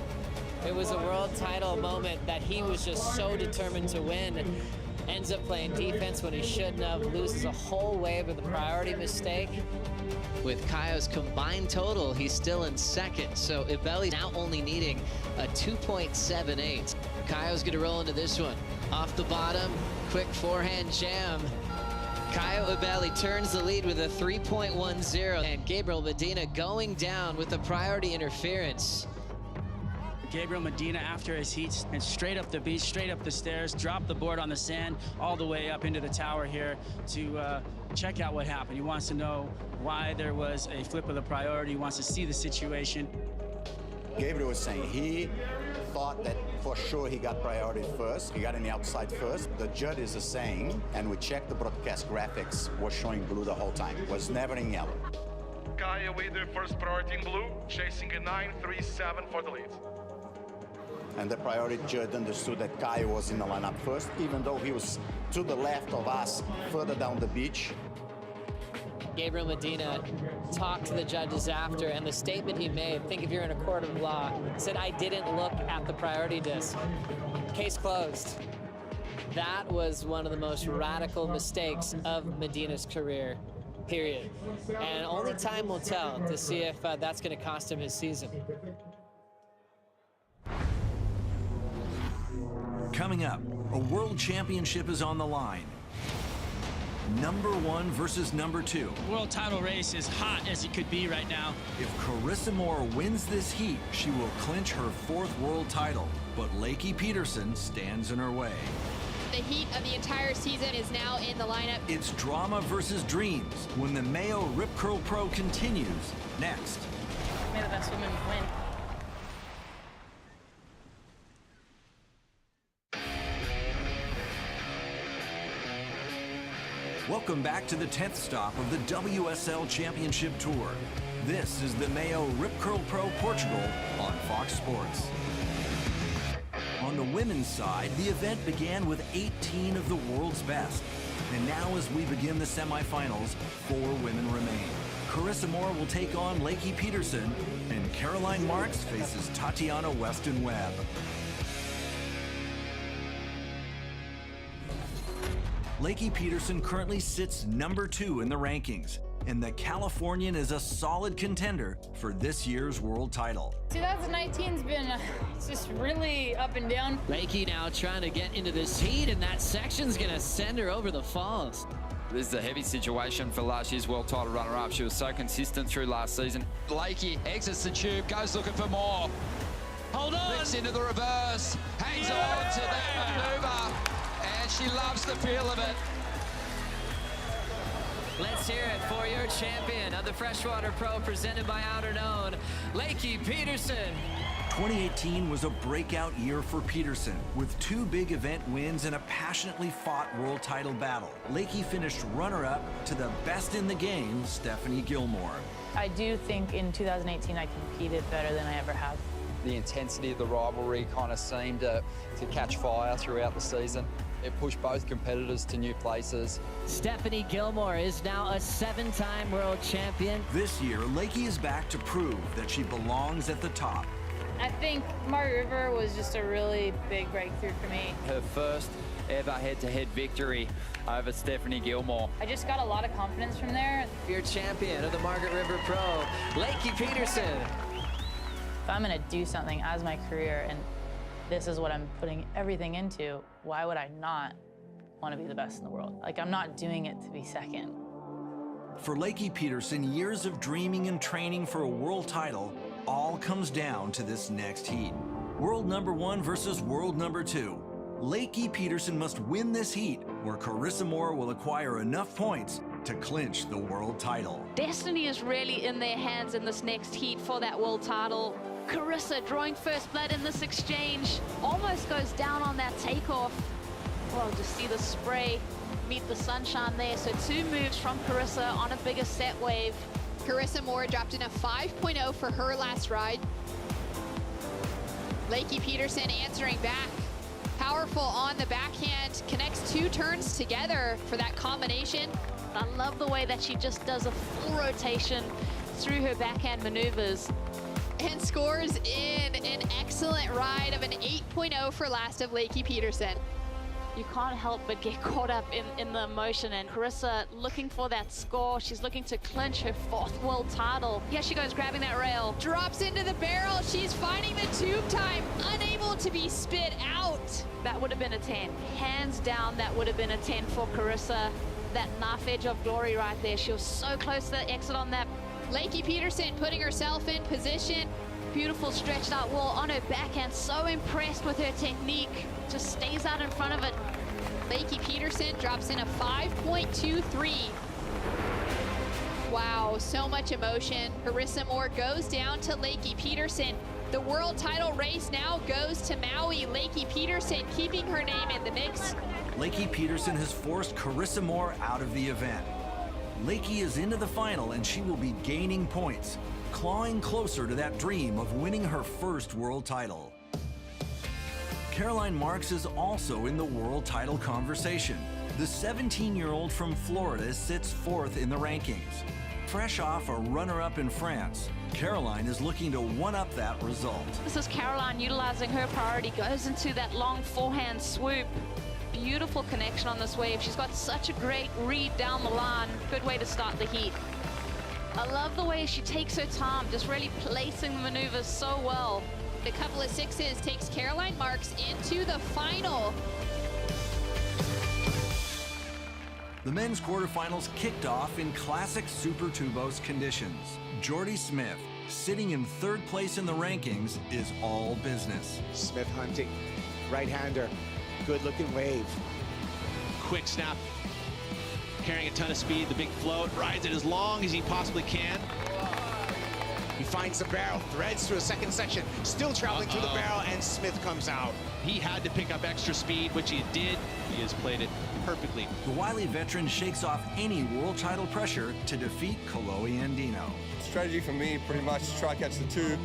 It was a world title moment that he was just so determined to win. Ends up playing defense when he shouldn't have, loses a whole wave with a priority mistake. With Kayo's combined total, he's still in second, so Ibelli now only needing a 2.78. Kayo's gonna roll into this one. Off the bottom, quick forehand jam. Kayo Ibelli turns the lead with a 3.10, and Gabriel Medina going down with a priority interference. Gabriel Medina after his heats and straight up the beach, straight up the stairs, dropped the board on the sand all the way up into the tower here to check out what happened. He wants to know why there was a flip of the priority. He wants to see the situation. Gabriel was saying he thought that for sure he got priority first. He got in the outside first. The judges are saying, and we checked the broadcast graphics, was showing blue the whole time. Was never in yellow. Kaya with the first priority in blue, chasing a 9.37 for the lead. And the priority judge understood that Kyle was in the lineup first, even though he was to the left of us, further down the beach. Gabriel Medina talked to the judges after, and the statement he made, think if you're in a court of law, said, "I didn't look at the priority disc." Case closed. That was one of the most radical mistakes of Medina's career, period. And only time will tell to see if that's going to cost him his season. Coming up, a world championship is on the line. #1 versus #2. World title race is hot as it could be right now. If Carissa Moore wins this heat, she will clinch her 4th world title, but Lakey Peterson stands in her way. The heat of the entire season is now in the lineup. It's drama versus dreams when the MEO Rip Curl Pro continues next. May the best women win. Welcome back to the 10th stop of the WSL Championship Tour. This is the MEO Rip Curl Pro Portugal on Fox Sports. On the women's side, the event began with 18 of the world's best. And now as we begin the semifinals, 4 women remain. Carissa Moore will take on Lakey Peterson, and Caroline Marks faces Tatiana Weston-Webb. Lakey Peterson currently sits number 2 in the rankings, and the Californian is a solid contender for this year's world title. 2019's been just really up and down. Lakey now trying to get into this heat, and that section's gonna send her over the falls. This is a heavy situation for last year's world title runner-up. She was so consistent through last season. Lakey exits the tube, goes looking for more. Hold on! Flips into the reverse, hangs on to that maneuver, and she loves the feel of it. Let's hear it for your champion of the Freshwater Pro, presented by Outerknown, Lakey Peterson. 2018 was a breakout year for Peterson, with 2 big event wins and a passionately fought world title battle. Lakey finished runner-up to the best in the game, Stephanie Gilmore. I do think in 2018 I competed better than I ever have. The intensity of the rivalry kind of seemed to catch fire throughout the season. It pushed both competitors to new places. Stephanie Gilmore is now a 7-time world champion. This year, Lakey is back to prove that she belongs at the top. I think Margaret River was just a really big breakthrough for me. Her first ever head-to-head victory over Stephanie Gilmore. I just got a lot of confidence from there. Your champion of the Margaret River Pro, Lakey Peterson. If I'm gonna do something as my career and this is what I'm putting everything into, why would I not want to be the best in the world? Like, I'm not doing it to be second. For Lakey Peterson, years of dreaming and training for a world title all comes down to this next heat. World number 1 versus world number 2. Lakey Peterson must win this heat, where Carissa Moore will acquire enough points to clinch the world title. Destiny is really in their hands in this next heat for that world title. Carissa drawing first blood in this exchange, almost goes down on that takeoff. Well, just see the spray meet the sunshine there. So 2 moves from Carissa on a bigger set wave. Carissa Moore dropped in a 5.0 for her last ride. Lakey Peterson answering back. Powerful on the backhand, connects 2 turns together for that combination. I love the way that she just does a full rotation through her backhand maneuvers. And scores in an excellent ride of an 8.0 for last of Lakey Peterson. You can't help but get caught up in the emotion, and Carissa looking for that score. She's looking to clinch her 4th world title. Here she goes, grabbing that rail. Drops into the barrel. She's finding the tube time, unable to be spit out. That would have been a 10. Hands down, that would have been a 10 for Carissa. That knife edge of glory right there. She was so close to the exit on that. Lakey Peterson putting herself in position. Beautiful stretched out wall on her backhand. So impressed with her technique. Just stays out in front of it. Lakey Peterson drops in a 5.23. Wow, so much emotion. Carissa Moore goes down to Lakey Peterson. The world title race now goes to Maui. Lakey Peterson keeping her name in the mix. Lakey Peterson has forced Carissa Moore out of the event. Lakey is into the final, and she will be gaining points, clawing closer to that dream of winning her first world title. Caroline Marks is also in the world title conversation. The 17-year-old from Florida sits 4th in the rankings. Fresh off a runner-up in France, Caroline is looking to one-up that result. This is Caroline utilizing her priority, goes into that long forehand swoop. Beautiful connection on this wave. She's got such a great read down the line. Good way to start the heat. I love the way she takes her time, just really placing the maneuvers so well. A couple of 6s takes Caroline Marks into the final. The men's quarterfinals kicked off in classic Super Tubos conditions. Jordy Smith, sitting in 3rd place in the rankings, is all business. Smith hunting, right-hander, good-looking wave. Quick snap, carrying a ton of speed, the big float, rides it as long as he possibly can. He finds the barrel, threads through a 2nd section, still traveling through the barrel, and Smith comes out. He had to pick up extra speed, which he did. He has played it perfectly. The wily veteran shakes off any world title pressure to defeat Kanoa Igarashi. Strategy for me, pretty much try to catch the two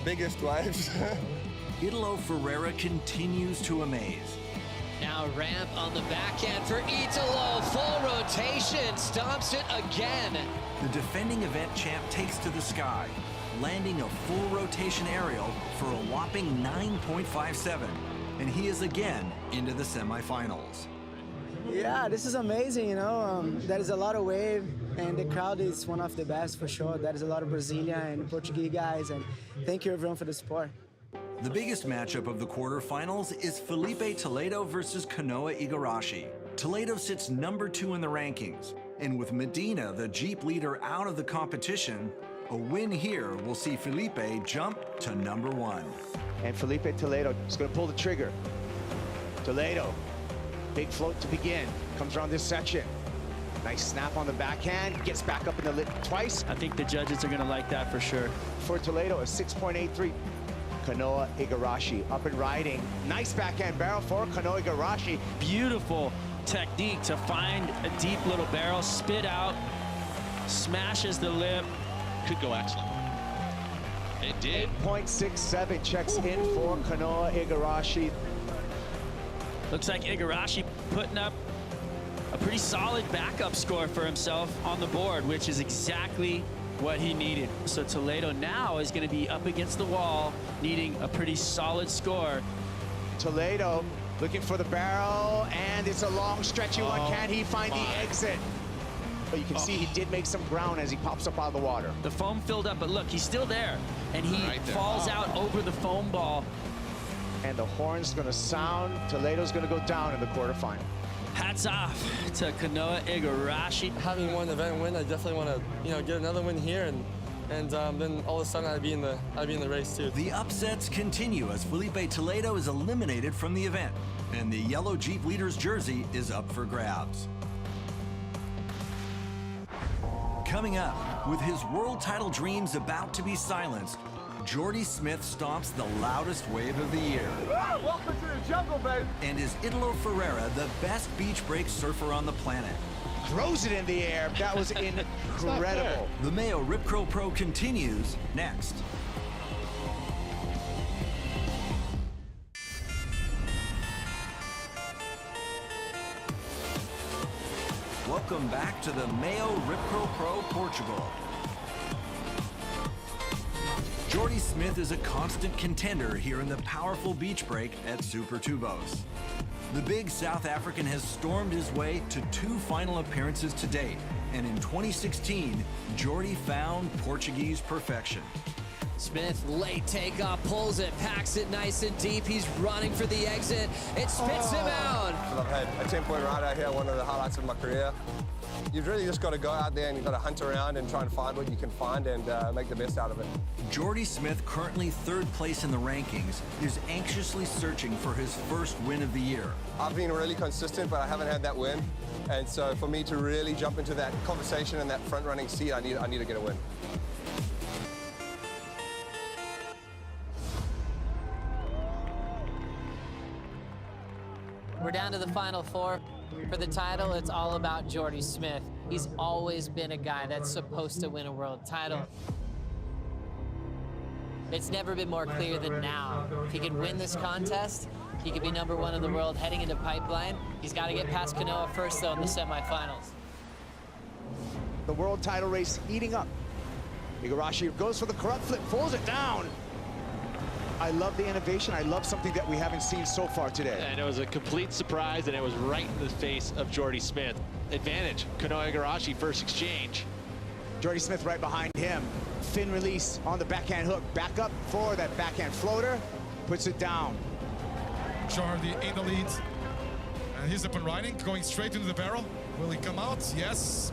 biggest waves. Italo Ferreira continues to amaze. Now ramp on the backhand for Italo. Full rotation, stomps it again. The defending event champ takes to the sky, landing a full rotation aerial for a whopping 9.57. And he is again into the semifinals. Yeah, this is amazing, you know. There is a lot of wave, and the crowd is one of the best for sure. There is a lot of Brazilian and Portuguese guys, and thank you everyone for the support. The biggest matchup of the quarterfinals is Felipe Toledo versus Kanoa Igarashi. Toledo sits #2 in the rankings, and with Medina, the Jeep leader, out of the competition, a win here will see Felipe jump to #1. And Felipe Toledo is going to pull the trigger. Toledo, big float to begin, comes around this section. Nice snap on the backhand, gets back up in the lip twice. I think the judges are going to like that for sure. For Toledo, a 6.83. Kanoa Igarashi up and riding. Nice backhand barrel for Kanoa Igarashi. Beautiful technique to find a deep little barrel, spit out, smashes the lip. Could go excellent. It did. 8.67 checks in for Kanoa Igarashi. Looks like Igarashi putting up a pretty solid backup score for himself on the board, which is exactly what he needed. So Toledo now is going to be up against the wall, needing a pretty solid score. Toledo looking for the barrel, and it's a long, stretchy one. Can he find the exit? But you can see he did make some ground as he pops up out of the water. The foam filled up, but look, he's still there, and he falls out over the foam ball. And the horn's going to sound. Toledo's going to go down in the quarterfinal. Hats off to Kanoa Igarashi. Having one event win, I definitely want to, get another win here, and then all of a sudden I'd be in the race too. The upsets continue as Felipe Toledo is eliminated from the event, and the yellow Jeep leader's jersey is up for grabs. Coming up, with his world title dreams about to be silenced, Jordy Smith stomps the loudest wave of the year. Welcome to the jungle, baby. And is Italo Ferreira the best beach break surfer on the planet? Throws it in the air. That was incredible. The MEO Rip Curl Pro continues next. Welcome back to the MEO Rip Curl Pro Portugal. Jordy Smith is a constant contender here in the powerful beach break at Super Tubos. The big South African has stormed his way to 2 final appearances to date, and in 2016, Jordy found Portuguese perfection. Smith, late takeoff, pulls it, packs it nice and deep. He's running for the exit. It spits him out. I've had a 10-point ride out here, one of the highlights of my career. You've really just got to go out there and you've got to hunt around and try and find what you can find and make the best out of it. Jordy Smith, currently 3rd place in the rankings, is anxiously searching for his first win of the year. I've been really consistent, but I haven't had that win. And so for me to really jump into that conversation and that front-running seat, I need to get a win. We're down to the final 4. For the title, it's all about Jordy Smith. He's always been a guy that's supposed to win a world title. It's never been more clear than now. If he can win this contest, he could be #1 in the world heading into pipeline. He's got to get past Kanoa first, though, in the semifinals. The world title race heating up. Igarashi goes for the corrupt flip, pulls it down. I love the innovation. I love something that we haven't seen so far today. And it was a complete surprise, and it was right in the face of Jordy Smith. Advantage, Kanoa Igarashi first exchange. Jordy Smith right behind him. Fin release on the backhand hook. Back up for that backhand floater. Puts it down. Jordy in the lead. And he's up and riding, going straight into the barrel. Will he come out? Yes.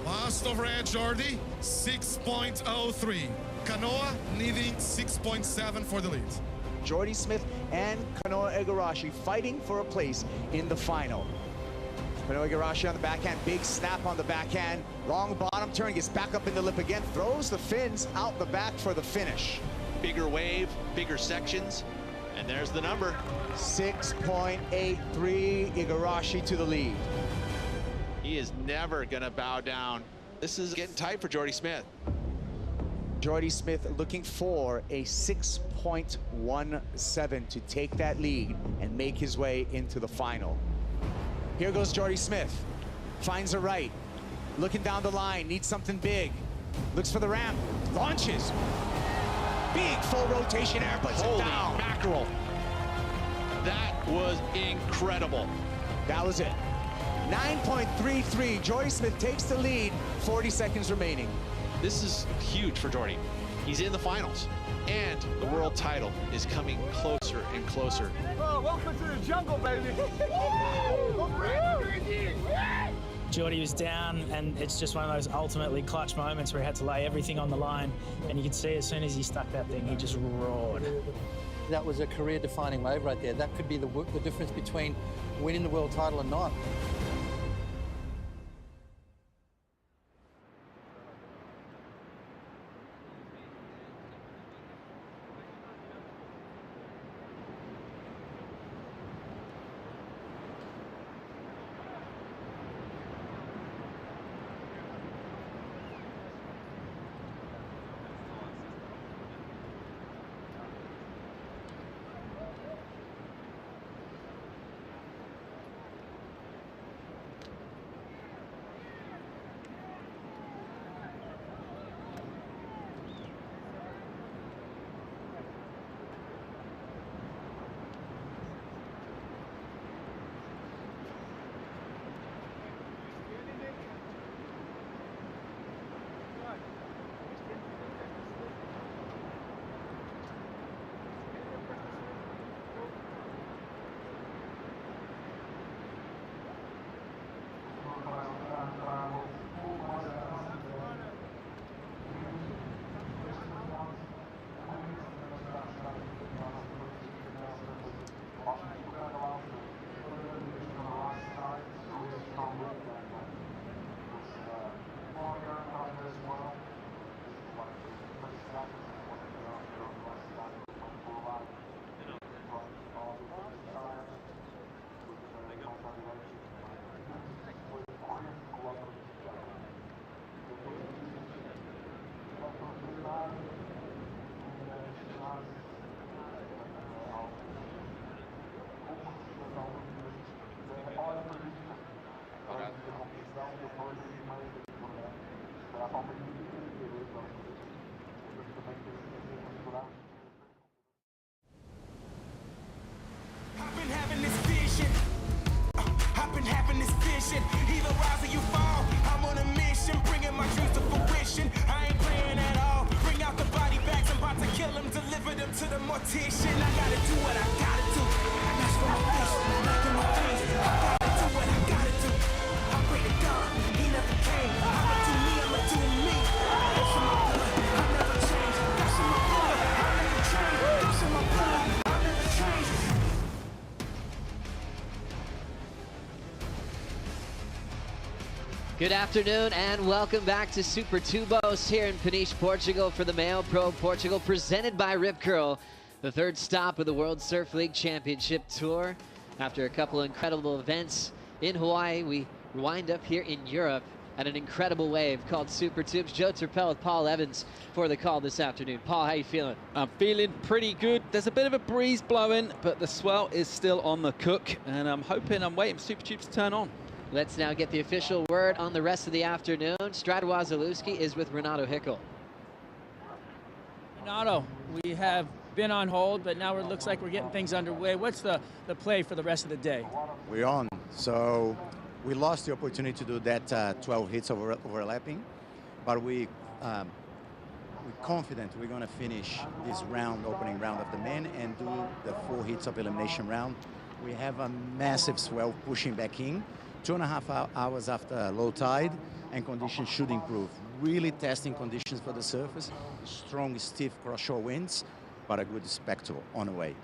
Last overhead, Jordy, 6.03. Kanoa needing 6.7 for the lead. Jordy Smith and Kanoa Igarashi fighting for a place in the final. Kanoa Igarashi on the backhand, big snap on the backhand. Long bottom turn, gets back up in the lip again, throws the fins out the back for the finish. Bigger wave, bigger sections. And there's the number. 6.83, Igarashi to the lead. He is never gonna bow down. This is getting tight for Jordy Smith. Jordy Smith looking for a 6.17 to take that lead and make his way into the final. Here goes Jordy Smith. Finds a right. Looking down the line, needs something big. Looks for the ramp, launches. Big full rotation air, puts it down. Holy mackerel. That was incredible. That was it. 9.33, Jordy Smith takes the lead, 40 seconds remaining. This is huge for Jordy. He's in the finals, and the world title is coming closer and closer. Oh, welcome to the jungle, baby. Jordy was down, and it's just one of those ultimately clutch moments where he had to lay everything on the line, and you could see as soon as he stuck that thing, he just roared. That was a career-defining wave right there. That could be the difference between winning the world title and not. Either rise or you fall. I'm on a mission, bringing my dreams to fruition. I ain't playing at all. Bring out the body bags, I'm about to kill them, deliver them to the mortician. I gotta do what I gotta do. That's for my face, back in my face. I gotta do what I gotta do. I pray to God, he never came. I'ma do me, I'ma do me. That's in my blood, I never change. That's in my blood, I never change. That's in my blood, I never change. Good afternoon and welcome back to Super Tubos here in Peniche, Portugal for the MEO Pro Portugal presented by Rip Curl, the third stop of the World Surf League Championship Tour. After a couple of incredible events in Hawaii, we wind up here in Europe at an incredible wave called Super Tubes. Joe Turpel with Paul Evans for the call this afternoon. Paul, how you feeling? I'm feeling pretty good. There's a bit of a breeze blowing, but the swell is still on the cook, and I'm waiting for Super Tubes to turn on. Let's now get the official word on the rest of the afternoon. Stradwa Zalewski is with Renato Hickel. Renato, we have been on hold, but now it looks like we're getting things underway. What's the play for the rest of the day? We're on. So we lost the opportunity to do that 12 hits overlapping, but we're confident we're going to finish this round, opening round of the men, and do the 4 hits of elimination round. We have a massive swell pushing back in. 2.5 hours after low tide, and conditions should improve. Really testing conditions for the surface. Strong, stiff cross-shore winds, but a good spectacle on the way.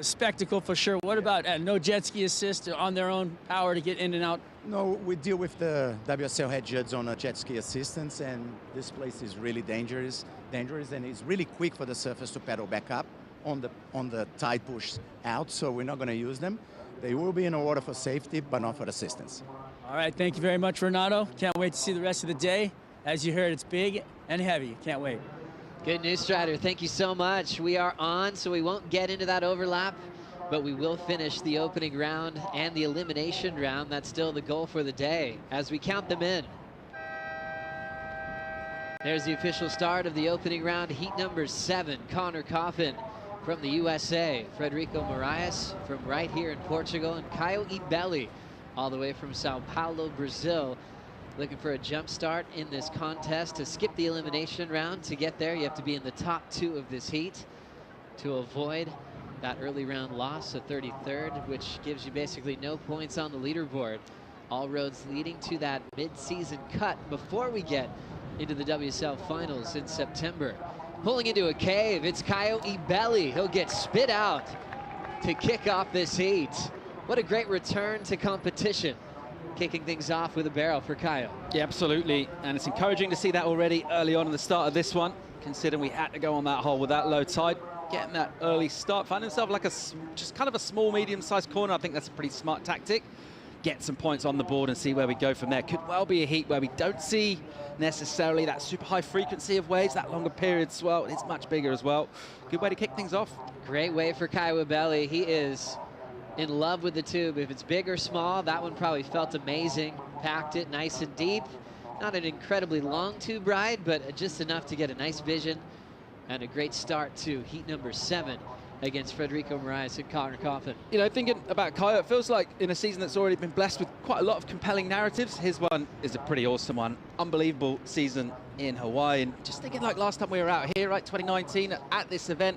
A spectacle for sure. What about no jet ski assist on their own power to get in and out? No, we deal with the WSL head judge on a jet ski assistance, and this place is really dangerous, and it's really quick for the surface to pedal back up. on the tide push out, so we're not going to use them. They will be in the water for safety, but not for assistance. All right, thank you very much, Renato. Can't wait to see the rest of the day. As you heard, it's big and heavy. Can't wait. Good news, Strider. Thank you so much. We are on, so we won't get into that overlap, but we will finish the opening round and the elimination round. That's still the goal for the day as we count them in. There's the official start of the opening round, heat number 7. Conor Coffin from the USA, Frederico Miraj from right here in Portugal, and Kanoa Igarashi all the way from Sao Paulo, Brazil. Looking for a jump start in this contest to skip the elimination round. To get there, you have to be in the top 2 of this heat to avoid that early round loss, a 33rd, which gives you basically no points on the leaderboard. All roads leading to that mid-season cut before we get into the WSL Finals in September. Pulling into a cave, it's Kanoa Igarashi. He'll get spit out to kick off this heat. What a great return to competition. Kicking things off with a barrel for Kyle. Yeah, absolutely. And it's encouraging to see that already early on in the start of this one, considering we had to go on that hole with that low tide. Getting that early start, find himself like just kind of a small, medium-sized corner. I think that's a pretty smart tactic. Get some points on the board and see where we go from there. Could well be a heat where we don't see necessarily that super high frequency of waves, that longer period swell. It's much bigger as well. Good way to kick things off. Great way for Kanoa Igarashi. He is in love with the tube. If it's big or small, that one probably felt amazing. Packed it nice and deep. Not an incredibly long tube ride, but just enough to get a nice vision and a great start to heat number 7 against Frederico Miraj and Conor Coffin. You know, thinking about Kyle, it feels like in a season that's already been blessed with quite a lot of compelling narratives, his one is a pretty awesome one. Unbelievable season in Hawaii. And just thinking like last time we were out here, right, 2019, at this event,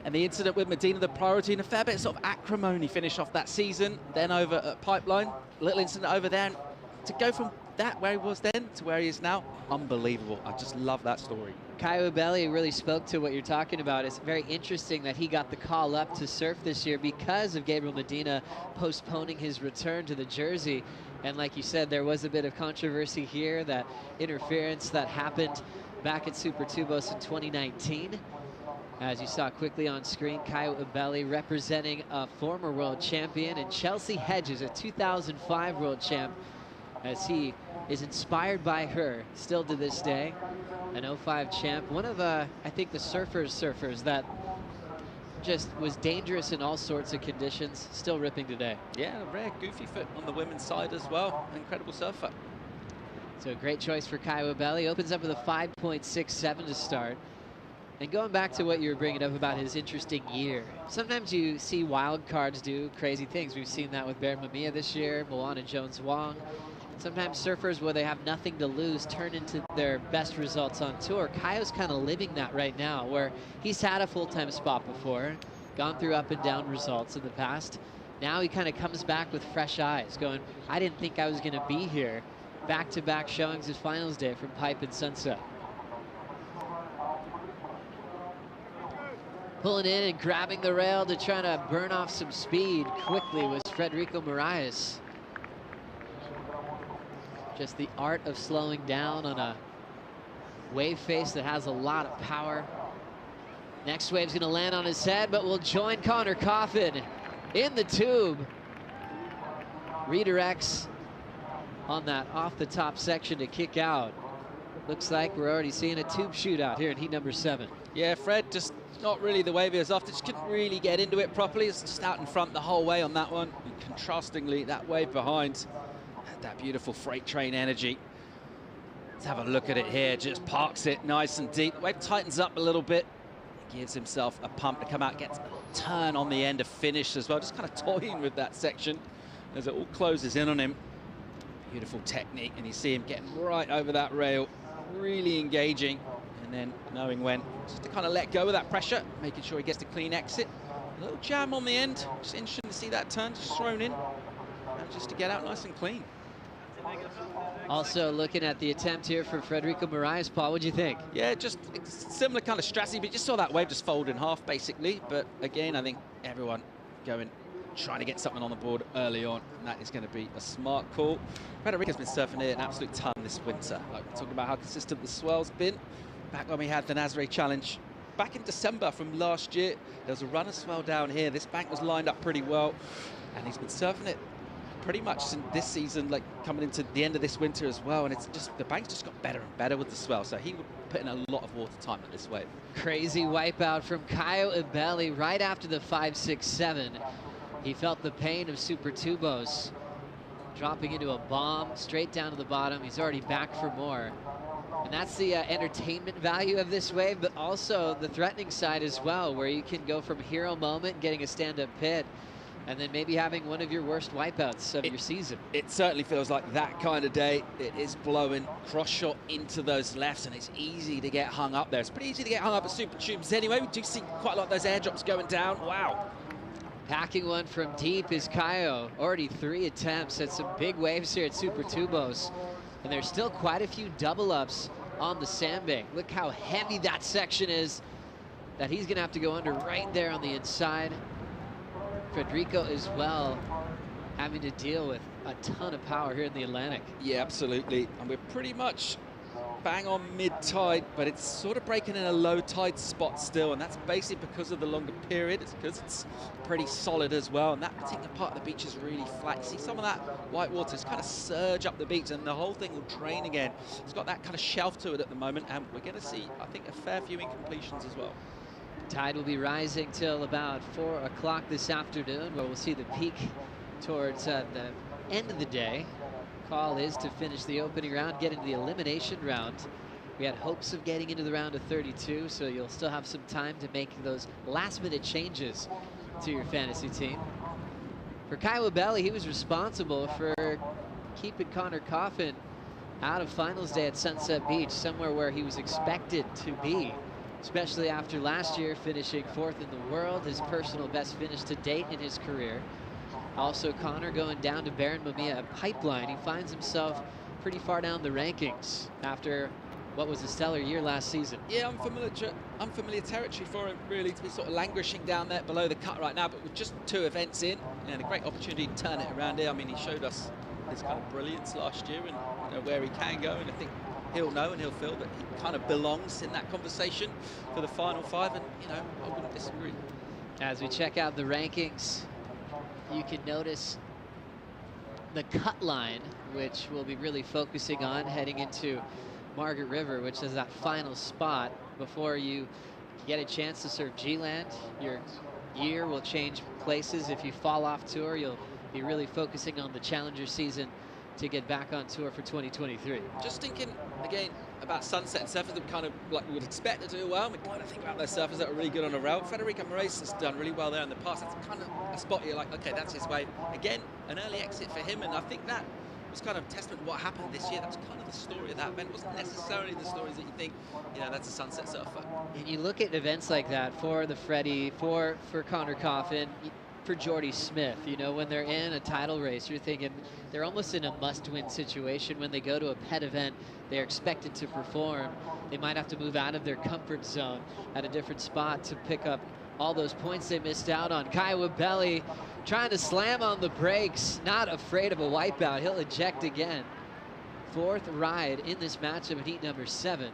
and the incident with Medina, the priority, and a fair bit of sort of acrimony finish off that season. Then over at Pipeline, a little incident over there. And to go from that, where he was then, to where he is now, unbelievable. I just love that story. Kanoa Igarashi really spoke to what you're talking about. It's very interesting that he got the call up to surf this year because of Gabriel Medina postponing his return to the jersey. And like you said, there was a bit of controversy here, that interference that happened back at Super Tubos in 2019. As you saw quickly on screen, Kanoa Igarashi representing a former world champion, and Chelsea Hedges, a 2005 world champ, as he is inspired by her still to this day. An 05 champ, one of I think the surfers that just was dangerous in all sorts of conditions, still ripping today. Yeah, a rare goofy foot on the women's side as well. Incredible surfer. So a great choice for Kanoa Igarashi. Opens up with a 5.67 to start. And going back to what you were bringing up about his interesting year, sometimes you see wild cards do crazy things. We've seen that with Bear Mamiya this year, Moana Jones-Wong. Sometimes surfers, where they have nothing to lose, turn into their best results on tour. Kaio's kind of living that right now, where he's had a full-time spot before, gone through up and down results in the past. Now he kind of comes back with fresh eyes, going, I didn't think I was going to be here. Back-to-back showings at finals day from Pipe and Sunset. Pulling in and grabbing the rail to try to burn off some speed quickly was Frederico Miraj. Just the art of slowing down on a wave face that has a lot of power. Next wave's gonna land on his head, but will join Conor Coffin in the tube. Redirects on that off the top section to kick out. Looks like we're already seeing a tube shootout here in heat number 7. Yeah, Fred just not really the wave he was after. Just couldn't really get into it properly. It's just out in front the whole way on that one. And contrastingly, that wave behind had that beautiful freight train energy. Let's have a look at it here. Just parks it nice and deep. The wave tightens up a little bit. He gives himself a pump to come out. Gets a little turn on the end to finish as well. Just kind of toying with that section as it all closes in on him. Beautiful technique. And you see him getting right over that rail. Really engaging. And then knowing when just to kind of let go of that pressure, making sure he gets the clean exit. A little jam on the end, just interesting to see that turn just thrown in, and just to get out nice and clean. Also looking at the attempt here for Frederico Miraj, Paul, what'd you think? Yeah, just similar kind of strategy, but just saw that wave just fold in half basically. But again, I think everyone trying to get something on the board early on, and that is going to be a smart call. Frederico's been surfing here an absolute ton this winter. Like we're talking about how consistent the swell's been. Back when we had the Nazare Challenge back in December from last year. There was a run of swell down here. This bank was lined up pretty well, and he's been surfing it pretty much since this season, like coming into the end of this winter as well. And it's just, the bank's just got better and better with the swell. So he would put in a lot of water time at this wave. Crazy wipeout from Kanoa Igarashi right after the 5-6-7. He felt the pain of Super Tubos, dropping into a bomb straight down to the bottom. He's already back for more. And that's the entertainment value of this wave, but also the threatening side as well, where you can go from hero moment, getting a stand-up pit, and then maybe having one of your worst wipeouts of your season. It certainly feels like that kind of day. It is blowing cross shot into those lefts, and it's easy to get hung up there. It's pretty easy to get hung up at Super Tubes anyway. We do see quite a lot of those airdrops going down. Wow. Packing one from deep is Kyo. Already 3 attempts at some big waves here at Super Tubos. And there's still quite a few double ups on the sandbank. Look how heavy that section is that he's gonna have to go under right there on the inside. Frederico as well, having to deal with a ton of power here in the Atlantic. Yeah, absolutely. And we're pretty much bang on mid-tide, but it's sort of breaking in a low tide spot still, and that's basically because of the longer period. It's because it's pretty solid as well, and that particular part of the beach is really flat. You see some of that white water just kind of surge up the beach, and the whole thing will drain again. It's got that kind of shelf to it at the moment, and we're going to see, I think, a fair few incompletions as well. Tide will be rising till about 4 o'clock this afternoon, where we'll see the peak towards the end of the day. Call is to finish the opening round, get into the elimination round. We had hopes of getting into the round of 32, so you'll still have some time to make those last-minute changes to your fantasy team. For Kanoa Igarashi, he was responsible for keeping Conor Coffin out of finals day at Sunset Beach, somewhere where he was expected to be, especially after last year finishing 4th in the world, his personal best finish to date in his career. Also, Conor going down to Baron Mamiya at Pipeline. He finds himself pretty far down the rankings after what was a stellar year last season. Yeah, unfamiliar territory for him, really, to be sort of languishing down there below the cut right now, but with just 2 events in, and a great opportunity to turn it around here. I mean, he showed us his kind of brilliance last year and where he can go, and I think he'll know and he'll feel that he kind of belongs in that conversation for the final 5, and, I wouldn't disagree. As we check out the rankings, you can notice the cut line, which we'll be really focusing on heading into Margaret River, which is that final spot before you get a chance to serve G-Land. Your year will change places. If you fall off tour, you'll be really focusing on the Challenger season to get back on tour for 2023. Just thinking again about Sunset and surfers that kind of like we would expect to do well. We kind of think about those surfers that are really good on a rail. Frederico Miraj has done really well there in the past. That's kind of a spot you're like, okay, that's his way. Again, an early exit for him, and I think that was kind of testament to what happened this year. That was kind of the story of that event. It wasn't necessarily the stories that you think, that's a Sunset surfer. And you look at events like that for the Freddie, for Conor Coffin, for Jordy Smith, when they're in a title race, you're thinking they're almost in a must-win situation. When they go to a pet event, they're expected to perform. They might have to move out of their comfort zone at a different spot to pick up all those points they missed out on. Kanoa Igarashi trying to slam on the brakes, not afraid of a wipeout. He'll eject again. 4th ride in this matchup in heat number 7.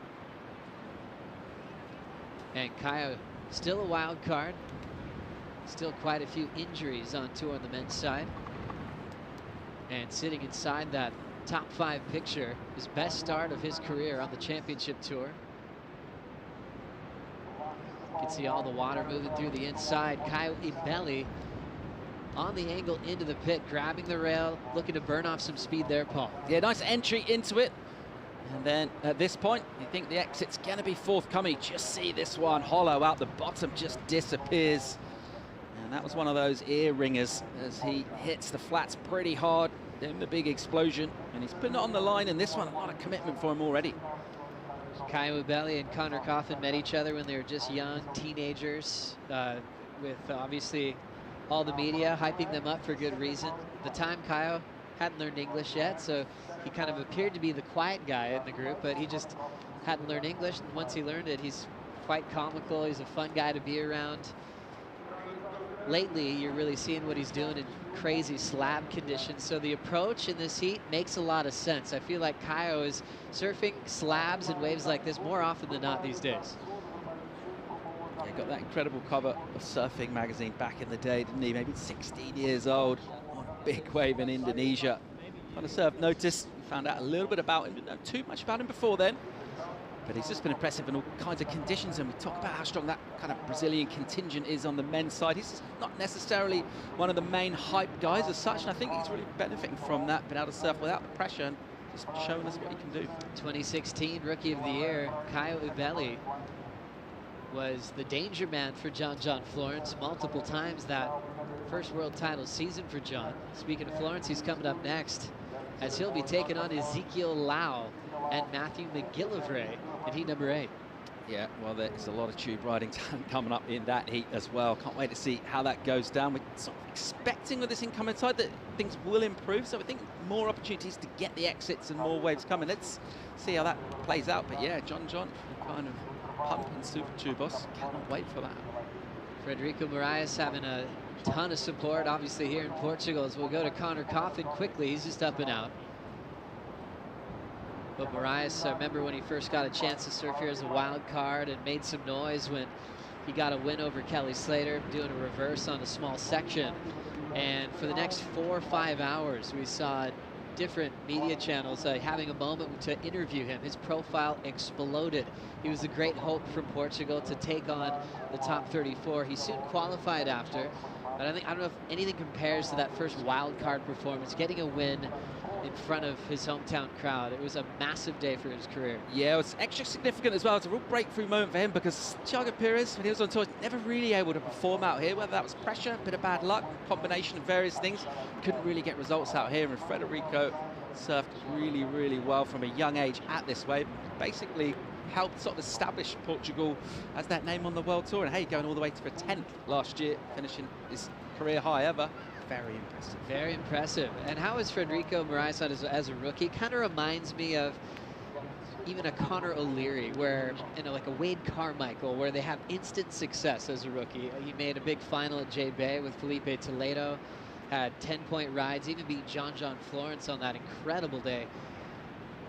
And Kyo still a wild card. Still quite a few injuries on tour on the men's side. And sitting inside that top 5 picture, his best start of his career on the championship tour. You can see all the water moving through the inside. Kanoa Igarashi on the angle into the pit, grabbing the rail, looking to burn off some speed there, Paul. Yeah, nice entry into it. And then at this point, you think the exit's going to be forthcoming. Just see this one hollow out the bottom, just disappears. And that was one of those ear ringers as he hits the flats pretty hard in the big explosion. And he's putting it on the line in this one. A lot of commitment for him already. Kanoa Igarashi and Conor Coffin met each other when they were just young teenagers, with obviously all the media hyping them up for good reason. At the time, Kyo hadn't learned English yet, so he kind of appeared to be the quiet guy in the group, but he just hadn't learned English. And once he learned it, he's quite comical. He's a fun guy to be around. Lately, you're really seeing what he's doing in crazy slab conditions. So the approach in this heat makes a lot of sense. I feel like Kyo is surfing slabs and waves like this more often than not these days. Yeah, got that incredible cover of Surfing magazine back in the day, didn't he? Maybe 16 years old on a big wave in Indonesia. Kind of Surf noticed, found out a little bit about him, didn't know too much about him before then. But he's just been impressive in all kinds of conditions, and we talk about how strong that kind of Brazilian contingent is on the men's side. He's just not necessarily one of the main hype guys as such, and I think he's really benefiting from that, being able to surf without the pressure and just showing us what he can do. 2016 Rookie of the Year, Kanoa Igarashi was the danger man for John Florence multiple times that first world title season for John. Speaking of Florence, he's coming up next as he'll be taking on Ezekiel Lau and Matthew McGillivray in heat number 8. Yeah, well, there's a lot of tube riding talent coming up in that heat as well. Can't wait to see how that goes down. We're sort of expecting with this incoming side that things will improve, so I think more opportunities to get the exits and more waves coming. Let's see how that plays out. But yeah, John kind of pumping Super Tubos. Cannot wait for that. Frederico Miraj having a ton of support, obviously, here in Portugal, as we'll go to Conor Coffin quickly. He's just up and out. But Miraj, I remember when he first got a chance to surf here as a wild card and made some noise when he got a win over Kelly Slater, doing a reverse on a small section. And for the next 4 or 5 hours, we saw different media channels having a moment to interview him. His profile exploded. He was a great hope from Portugal to take on the top 34. He soon qualified after, but I don't know if anything compares to that first wild card performance, getting a win in front of his hometown crowd. It was a massive day for his career. Yeah, it was extra significant as well. It's a real breakthrough moment for him because Thiago Pires, when he was on tour, was never really able to perform out here, whether that was pressure, a bit of bad luck, combination of various things. Couldn't really get results out here, and Frederico surfed really, really well from a young age at this wave. Basically helped sort of establish Portugal as that name on the World Tour. And hey, going all the way to a 10th last year, finishing his career high ever. Very impressive. Very impressive. And how is Frederico Miraj as a rookie? Kind of reminds me of even a Conor O'Leary, where, you know, like a Wade Carmichael, where they have instant success as a rookie. He made a big final at J Bay with Felipe Toledo, had 10-point rides, even beat John Florence on that incredible day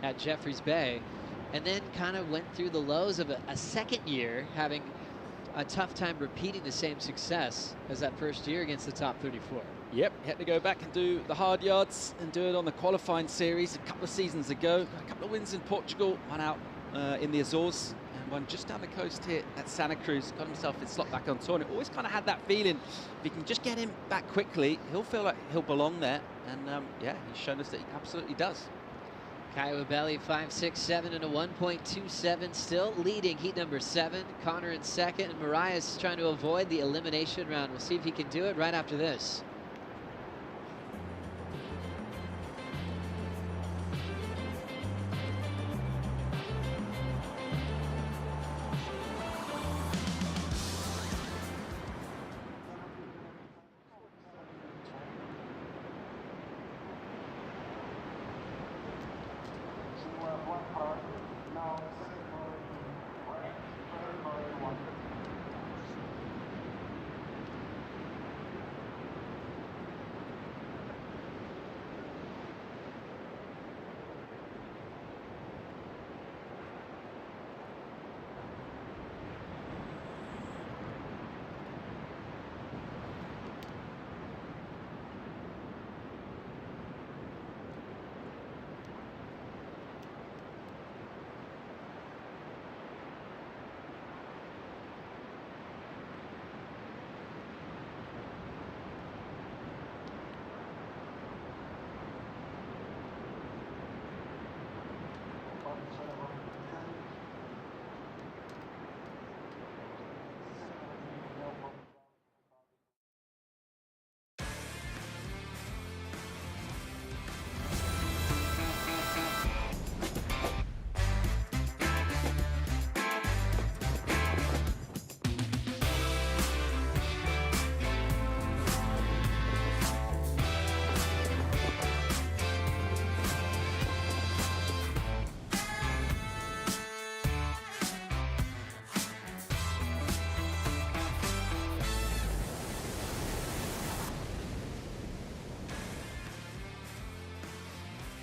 at Jeffreys Bay, and then kind of went through the lows of a second year, having a tough time repeating the same success as that first year against the top 34. Yep, he had to go back and do the hard yards and do it on the qualifying series a couple of seasons ago. Got a couple of wins in Portugal, one out in the Azores, and one just down the coast here at Santa Cruz. Got himself his slot back on tour, and it always kind of had that feeling, if he can just get him back quickly, he'll feel like he'll belong there. And yeah, he's shown us that he absolutely does. Kanoa Igarashi 5.67 and a 1.27, still leading heat number 7. Conor in second, and Miraj is trying to avoid the elimination round. We'll see if he can do it right after this.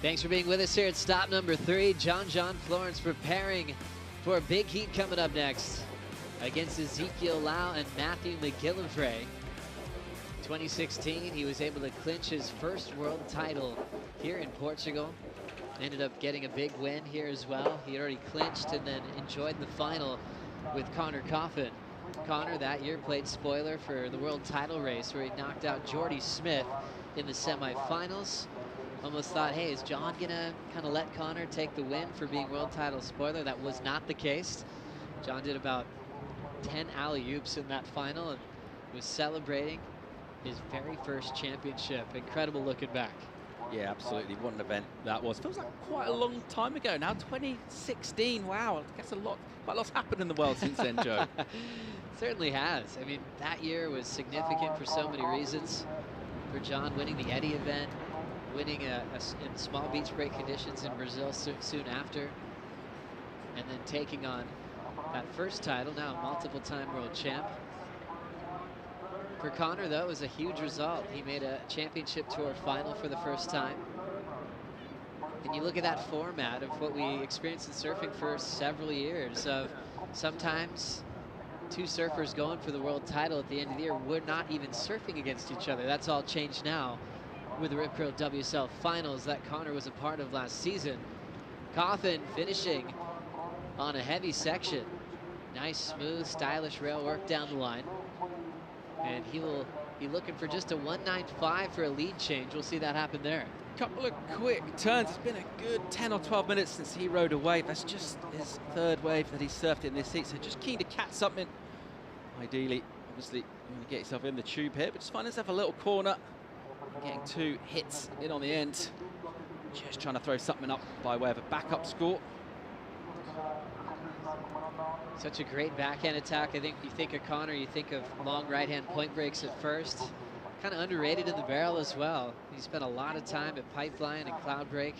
Thanks for being with us here at stop number 3. John Florence preparing for a big heat coming up next against Ezekiel Lau and Matthew McGillivray. 2016, he was able to clinch his first world title here in Portugal. Ended up getting a big win here as well. He already clinched and then enjoyed the final with Conor Coffin. Conor that year played spoiler for the world title race where he knocked out Jordy Smith in the semifinals. Almost thought, hey, is John gonna kind of let Conor take the win for being world title spoiler? That was not the case. John did about 10 alley-oops in that final and was celebrating his very first championship. Incredible looking back. Yeah, absolutely. What an event that was. Feels like quite a long time ago now. 2016. Wow. I guess quite a lot's happened in the world since then, Joe. Certainly has. I mean, that year was significant for so many reasons. For John winning the Eddie event, winning in small beach break conditions in Brazil soon after, and then taking on that first title, now multiple-time world champ. For Conor, though, it was a huge result. He made a championship tour final for the first time. And you look at that format of what we experienced in surfing for several years of sometimes two surfers going for the world title at the end of the year. We're not even surfing against each other. That's all changed now with the Rip Curl WSL Finals that Conor was a part of last season. Coffin finishing on a heavy section. Nice, smooth, stylish rail work down the line. And he will be looking for just a 195 for a lead change. We'll see that happen there. Couple of quick turns. It's been a good 10 or 12 minutes since he rode a wave. That's just his third wave that he surfed in this heat. So just keen to catch something. Ideally, obviously, you want to get yourself in the tube here, but just find yourself a little corner. Getting 2 hits in on the end. Just trying to throw something up by way of a backup score. Such a great backhand attack. I think you think of Conor, you think of long right-hand point breaks at first. Kind of underrated in the barrel as well. He spent a lot of time at pipeline and cloud break.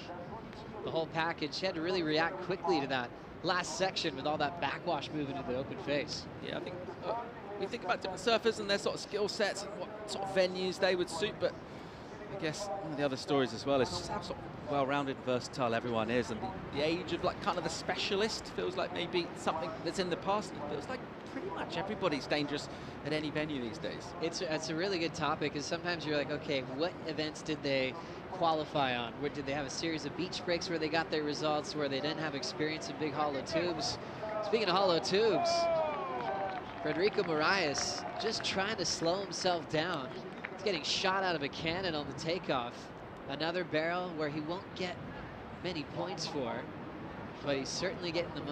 The whole package. He had to really react quickly to that last section with all that backwash moving into the open face. Yeah, I think we think about different surfers and their sort of skill sets and what sort of venues they would suit, but I guess one of the other stories as well is just how sort of well-rounded and versatile everyone is, and the age of like kind of the specialist feels like maybe something that's in the past. It feels like pretty much everybody's dangerous at any venue these days. It's a really good topic, because sometimes you're like, okay, what events did they qualify on? Where did they have a series of beach breaks where they got their results, where they didn't have experience in big hollow tubes? Speaking of hollow tubes, Frederico Miraj just trying to slow himself down. He's getting shot out of a cannon on the takeoff. Another barrel where he won't get many points for, but he's certainly getting the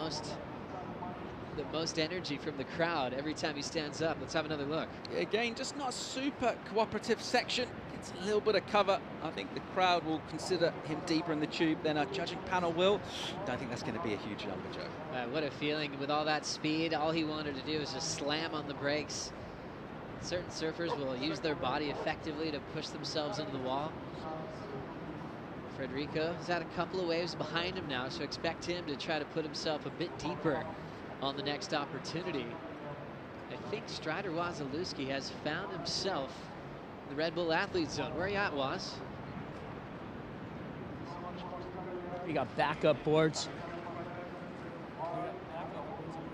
most energy from the crowd every time he stands up. Let's have another look. Again, just not a super cooperative section. It's a little bit of cover. I think the crowd will consider him deeper in the tube than our judging panel will. Don't think that's going to be a huge number, Joe. What a feeling with all that speed. All he wanted to do was just slam on the brakes. Certain surfers will use their body effectively to push themselves into the wall. Frederico has had a couple of waves behind him now, so expect him to try to put himself a bit deeper on the next opportunity. I think Strider Wasilewski has found himself in the Red Bull Athlete Zone. Where are you at, Waz? We got backup boards.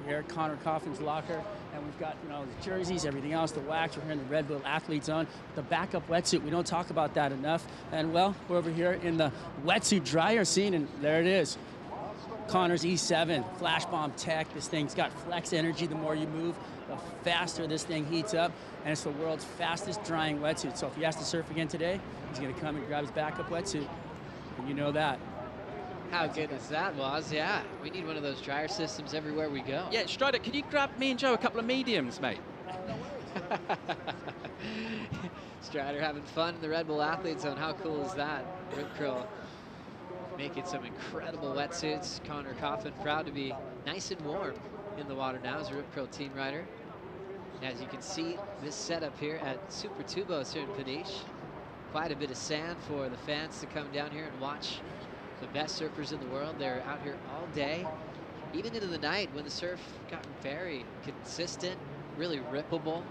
Here at Conor Coffin's locker, and we've got, you know, the jerseys, everything else, the wax. We're here in the Red Bull Athlete Zone. The backup wetsuit, we don't talk about that enough. And well, we're over here in the wetsuit dryer scene, and there it is. Conor's E7 flash bomb tech. This thing's got flex energy. The more you move, the faster this thing heats up, and it's the world's fastest drying wetsuit. So if he has to surf again today, he's gonna come and grab his backup wetsuit, and you know that. How good is that, Waz? Yeah, we need one of those dryer systems everywhere we go. Yeah, Strider, can you grab me and Joe a couple of mediums, mate? Strider having fun in the Red Bull Athlete Zone. How cool is that? Rip Curl making some incredible wetsuits. Conor Coffin proud to be nice and warm in the water now as a Rip Curl team rider. As you can see, this setup here at Super Tubos here in Peniche. Quite a bit of sand for the fans to come down here and watch the best surfers in the world. They're out here all day, even into the night when the surf got very consistent, really rippable.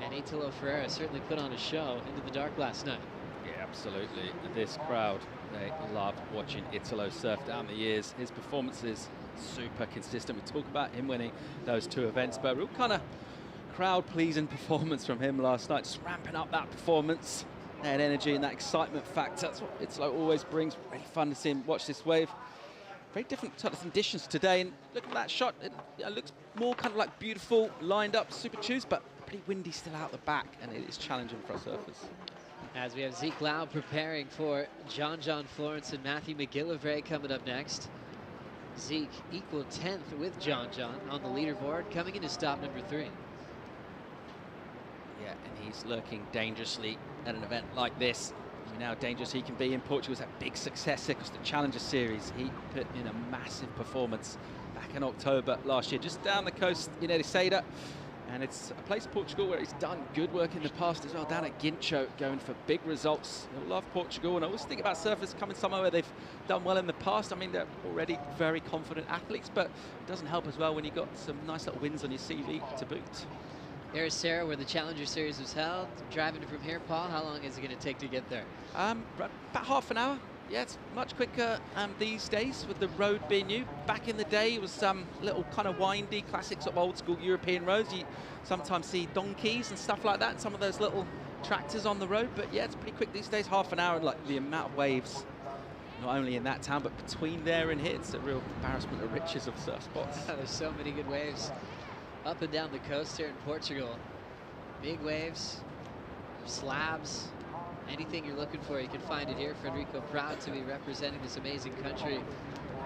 And Italo Ferreira certainly put on a show into the dark last night. Yeah, absolutely. This crowd, they loved watching Italo surf down the years. His performances super consistent. We talk about him winning those 2 events, but a real kind of crowd-pleasing performance from him last night, just ramping up that performance and energy and that excitement factor. That's what It's Like always brings. Really fun to see him watch this wave. Very different sort of conditions today, and look at that shot. It looks more kind of like beautiful, lined up super chews, but pretty windy still out the back, and it is challenging for our surfers. As we have Zeke Lau preparing for John Florence and Matthew McGillivray coming up next. Zeke equal 10th with John on the leaderboard, coming into stop number 3. Yeah, and he's lurking dangerously at an event like this. You know how dangerous he can be in Portugal. It was a big success across the Challenger Series. He put in a massive performance back in October last year, just down the coast in Ericeira. And it's a place, Portugal, where he's done good work in the past as well, down at Guincho, going for big results. He'll love Portugal, and I always think about surfers coming somewhere where they've done well in the past. I mean, they're already very confident athletes, but it doesn't help as well when you've got some nice little wins on your CV to boot. Ericeira, where the Challenger Series was held. Driving from here, Paul, how long is it going to take to get there? About half an hour. Yeah, it's much quicker these days with the road being new. Back in the day, it was some little kind of windy, classic sort of old school European roads. You sometimes see donkeys and stuff like that, and some of those little tractors on the road. But yeah, it's pretty quick these days, half an hour, and like the amount of waves, not only in that town, but between there and here, it's a real embarrassment of riches of surf spots. There's so many good waves up and down the coast here in Portugal. Big waves, slabs, anything you're looking for, you can find it here. Frederico, proud to be representing this amazing country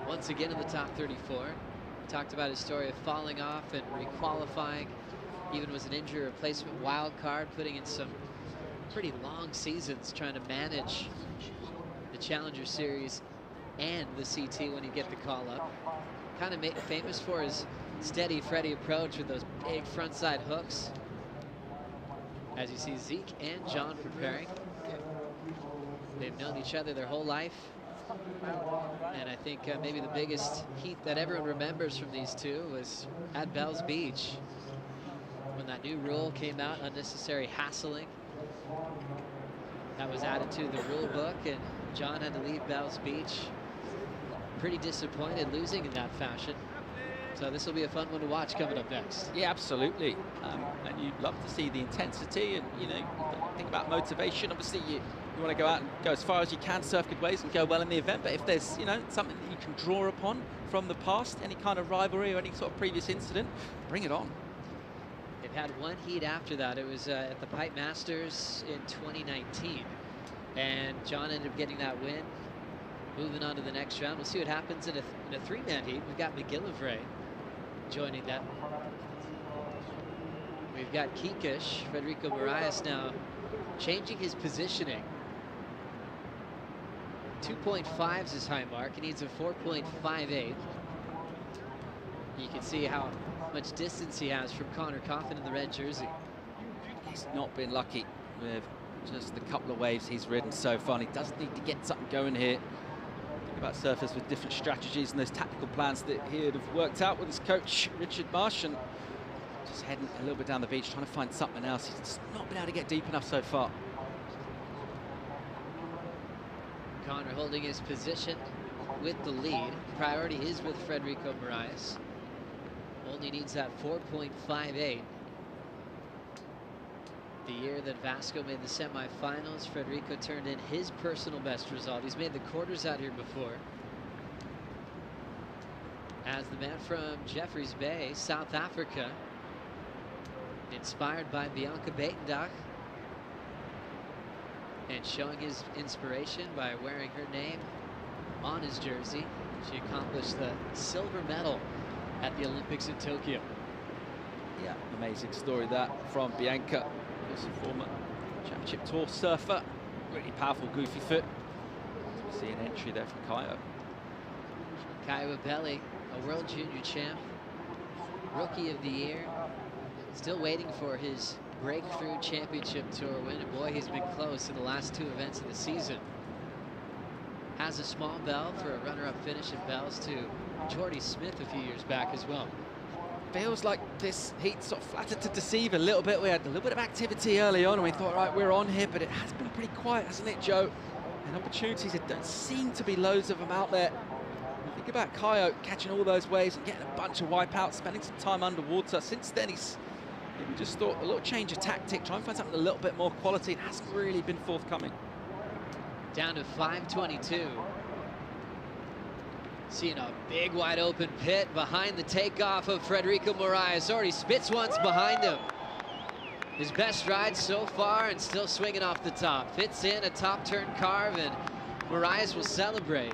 once again in the top 34. Talked about his story of falling off and requalifying, even was an injury replacement wild card, putting in some pretty long seasons trying to manage the Challenger Series and the CT when you get the call up. Kind of famous for his steady Freddie approach with those big frontside hooks. As you see Zeke and John preparing. They've known each other their whole life. And I think maybe the biggest heat that everyone remembers from these two was at Bells Beach, when that new rule came out, unnecessary hassling. That was added to the rule book, and John had to leave Bells Beach pretty disappointed, losing in that fashion. So this will be a fun one to watch coming up next. Yeah, absolutely. And you'd love to see the intensity, and you know, think about motivation. Obviously, you want to go out and go as far as you can, surf good waves, and go well in the event. But if there's, you know, something that you can draw upon from the past, any kind of rivalry or any sort of previous incident, bring it on. They've had one heat after that. It was at the Pipe Masters in 2019, and John ended up getting that win. Moving on to the next round. We'll see what happens in a three-man heat. We've got McGillivray joining them. We've got Kikosh, Frederico Miraj now changing his positioning. 2.5 is his high mark. He needs a 4.58. You can see how much distance he has from Conor Coffin in the red jersey. He's not been lucky with just the couple of waves he's ridden so far. And he does need to get something going here. About surfers with different strategies and those tactical plans that he'd have worked out with his coach Richard Marsh, and just heading a little bit down the beach trying to find something else. He's just not been able to get deep enough so far. Conor holding his position with the lead. Priority is with Frederico Miraj. Only needs that 4.58. The year that Vasco made the semifinals, Frederico turned in his personal best result. He's made the quarters out here before. As the man from Jeffreys Bay, South Africa, inspired by Bianca Buitendag, and showing his inspiration by wearing her name on his jersey. She accomplished the silver medal at the Olympics in Tokyo. Yeah, amazing story that from Bianca. A former championship tour surfer, really powerful goofy foot. See an entry there from Caio. Caio Abelli, a world junior champ, rookie of the year, still waiting for his breakthrough championship tour win. And boy, he's been close in the last 2 events of the season. Has a small bell for a runner-up finish at Bells to Jordy Smith a few years back as well. Feels like this heat sort of flattered to deceive a little bit. We had a little bit of activity early on and we thought, right, we're on here, but it has been pretty quiet, hasn't it, Joe? And opportunities, there don't seem to be loads of them out there. I think Think about Kaio catching all those waves and getting a bunch of wipeouts, spending some time underwater. Since then, he's just thought a little change of tactic, try and find something a little bit more quality. It hasn't really been forthcoming. Down to 5:22. Seeing a big wide open pit behind the takeoff of Frederico Miraj. Already spits once behind him. His best ride so far and still swinging off the top. Fits in a top turn carve and Miraj will celebrate.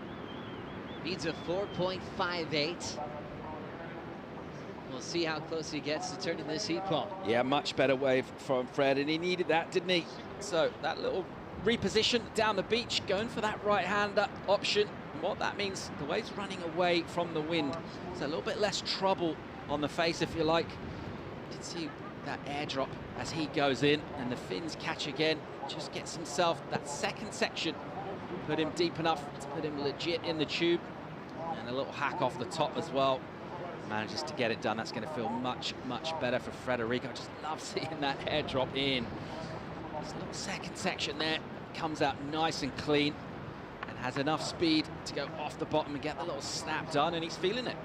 Needs a 4.58. We'll see how close he gets to turning this heat, Paul. Yeah, much better wave from Fred, and he needed that, didn't he? So that little reposition down the beach, going for that right-hander option. And what that means, the wave's running away from the wind. So a little bit less trouble on the face, if you like. You can see that airdrop as he goes in, and the fins catch again. Just gets himself that second section, put him deep enough to put him legit in the tube. And a little hack off the top as well. Manages to get it done. That's going to feel much, much better for Frederico. I just love seeing that airdrop in. This little second section there comes out nice and clean and has enough speed to go off the bottom and get the little snap done, and he's feeling it.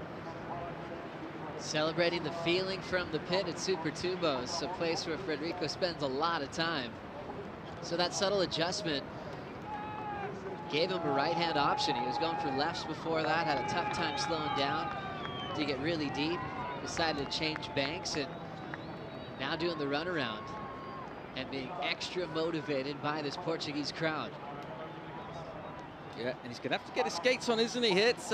Celebrating the feeling from the pit at Super Tubos, a place where Frederico spends a lot of time. So that subtle adjustment gave him a right-hand option. He was going for lefts before that, had a tough time slowing down to get really deep, decided to change banks, and now doing the runaround and being extra motivated by this Portuguese crowd. Yeah, and he's going to have to get his skates on, isn't he? It's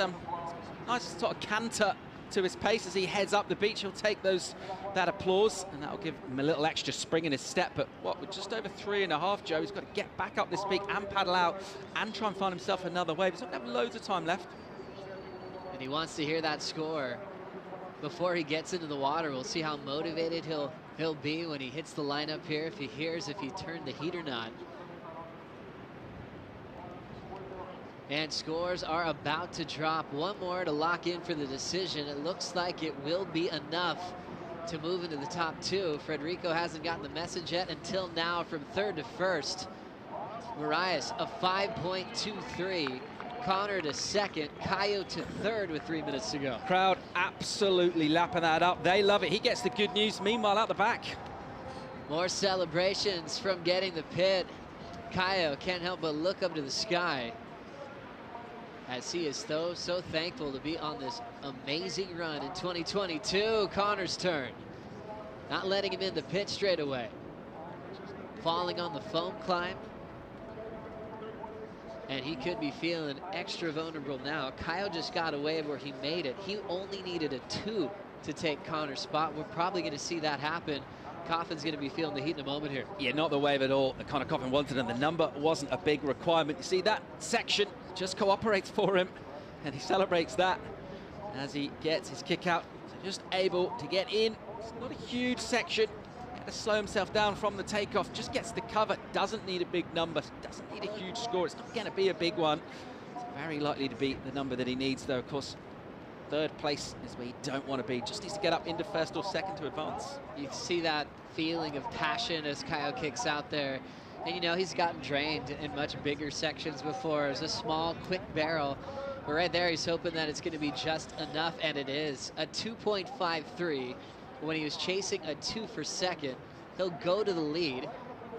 nice sort of canter to his pace as he heads up the beach. He'll take that applause, and that'll give him a little extra spring in his step. But what, with just over 3.5, Joe, he's got to get back up this peak and paddle out and try and find himself another wave. He's not going to have loads of time left. And he wants to hear that score before he gets into the water. We'll see how motivated he'll be when he hits the lineup here, if he hears if he turned the heat or not. And scores are about to drop. One more to lock in for the decision. It looks like it will be enough to move into the top two. Frederico hasn't gotten the message yet until now from third to first. Miraj a 5.23. Conor to second, Kaio to third with 3 minutes to go. Crowd absolutely lapping that up. They love it. He gets the good news. Meanwhile, out the back, more celebrations from getting the pit. Kaio can't help but look up to the sky as he is so thankful to be on this amazing run in 2022. Conor's turn. Not letting him in the pit straight away. Falling on the foam climb. And he could be feeling extra vulnerable now. Kaio just got away where he made it. He only needed a 2 to take Conor's spot. We're probably going to see that happen. Coffin's going to be feeling the heat in a moment here. Yeah, not the wave at all that Conor Coffin wanted, and the number wasn't a big requirement. You see, that section just cooperates for him, and he celebrates that as he gets his kick out. So just able to get in. It's not a huge section. To slow himself down from the takeoff, just gets the cover, doesn't need a big number, doesn't need a huge score. It's not going to be a big one. It's very likely to be the number that he needs, though. Of course, third place is where you don't want to be. Just needs to get up into first or second to advance. You see that feeling of passion as Kaio kicks out there. And you know, he's gotten drained in much bigger sections before. It's a small, quick barrel. But right there, he's hoping that it's going to be just enough, and it is. A 2.53. When he was chasing a 2 for second, he'll go to the lead.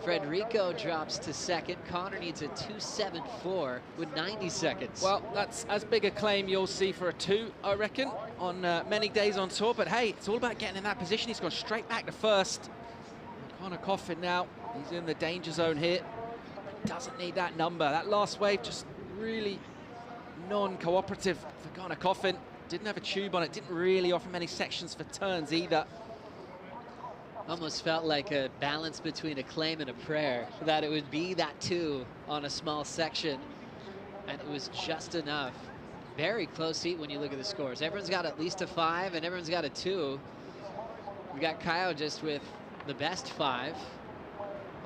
Frederico drops to second. Conor needs a 2.74 with 90 seconds. Well, that's as big a claim you'll see for a 2, I reckon, on many days on tour. But hey, it's all about getting in that position. He's gone straight back to first. Conor Coffin now, he's in the danger zone here. Doesn't need that number. That last wave just really non-cooperative for Conor Coffin. Didn't have a tube on it, didn't really offer many sections for turns either. Almost felt like a balance between a claim and a prayer, that it would be that 2 on a small section, and it was just enough. Very close heat when you look at the scores. Everyone's got at least a 5 and everyone's got a 2. We got Kaio just with the best 5,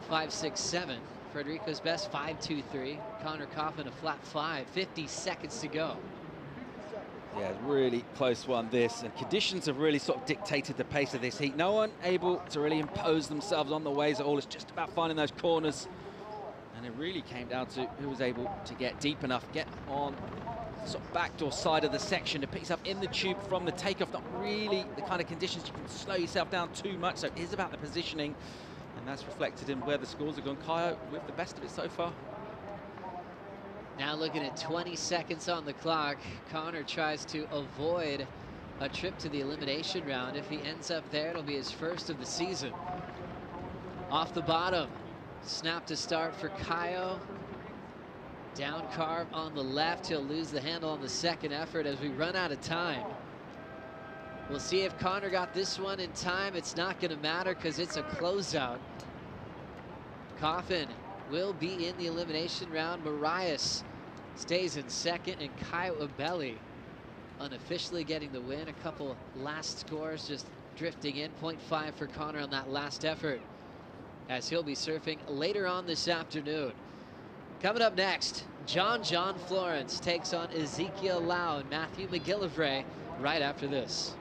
5.67. Frederico's best 5.23. Conor Coffin a flat 5. 50 seconds to go. Yeah, really close one, this, and conditions have really sort of dictated the pace of this heat. No one able to really impose themselves on the waves at all. It's just about finding those corners, and it really came down to who was able to get deep enough, get on sort of backdoor side of the section. It picks up in the tube from the takeoff. Not really the kind of conditions you can slow yourself down too much. So it is about the positioning, and that's reflected in where the scores have gone. Kaio with the best of it so far. Now looking at 20 seconds on the clock, Conor tries to avoid a trip to the elimination round. If he ends up there, it'll be his first of the season. Off the bottom, snap to start for Kaio. Down carve on the left. He'll lose the handle on the second effort as we run out of time. We'll see if Conor got this one in time. It's not going to matter because it's a closeout. Coffin will be in the elimination round. Miraj stays in second, and Kanoa Igarashi unofficially getting the win. A couple last scores just drifting in. 0.5 for Conor on that last effort, as he'll be surfing later on this afternoon. Coming up next, John Florence takes on Ezekiel Lau and Matthew McGillivray right after this.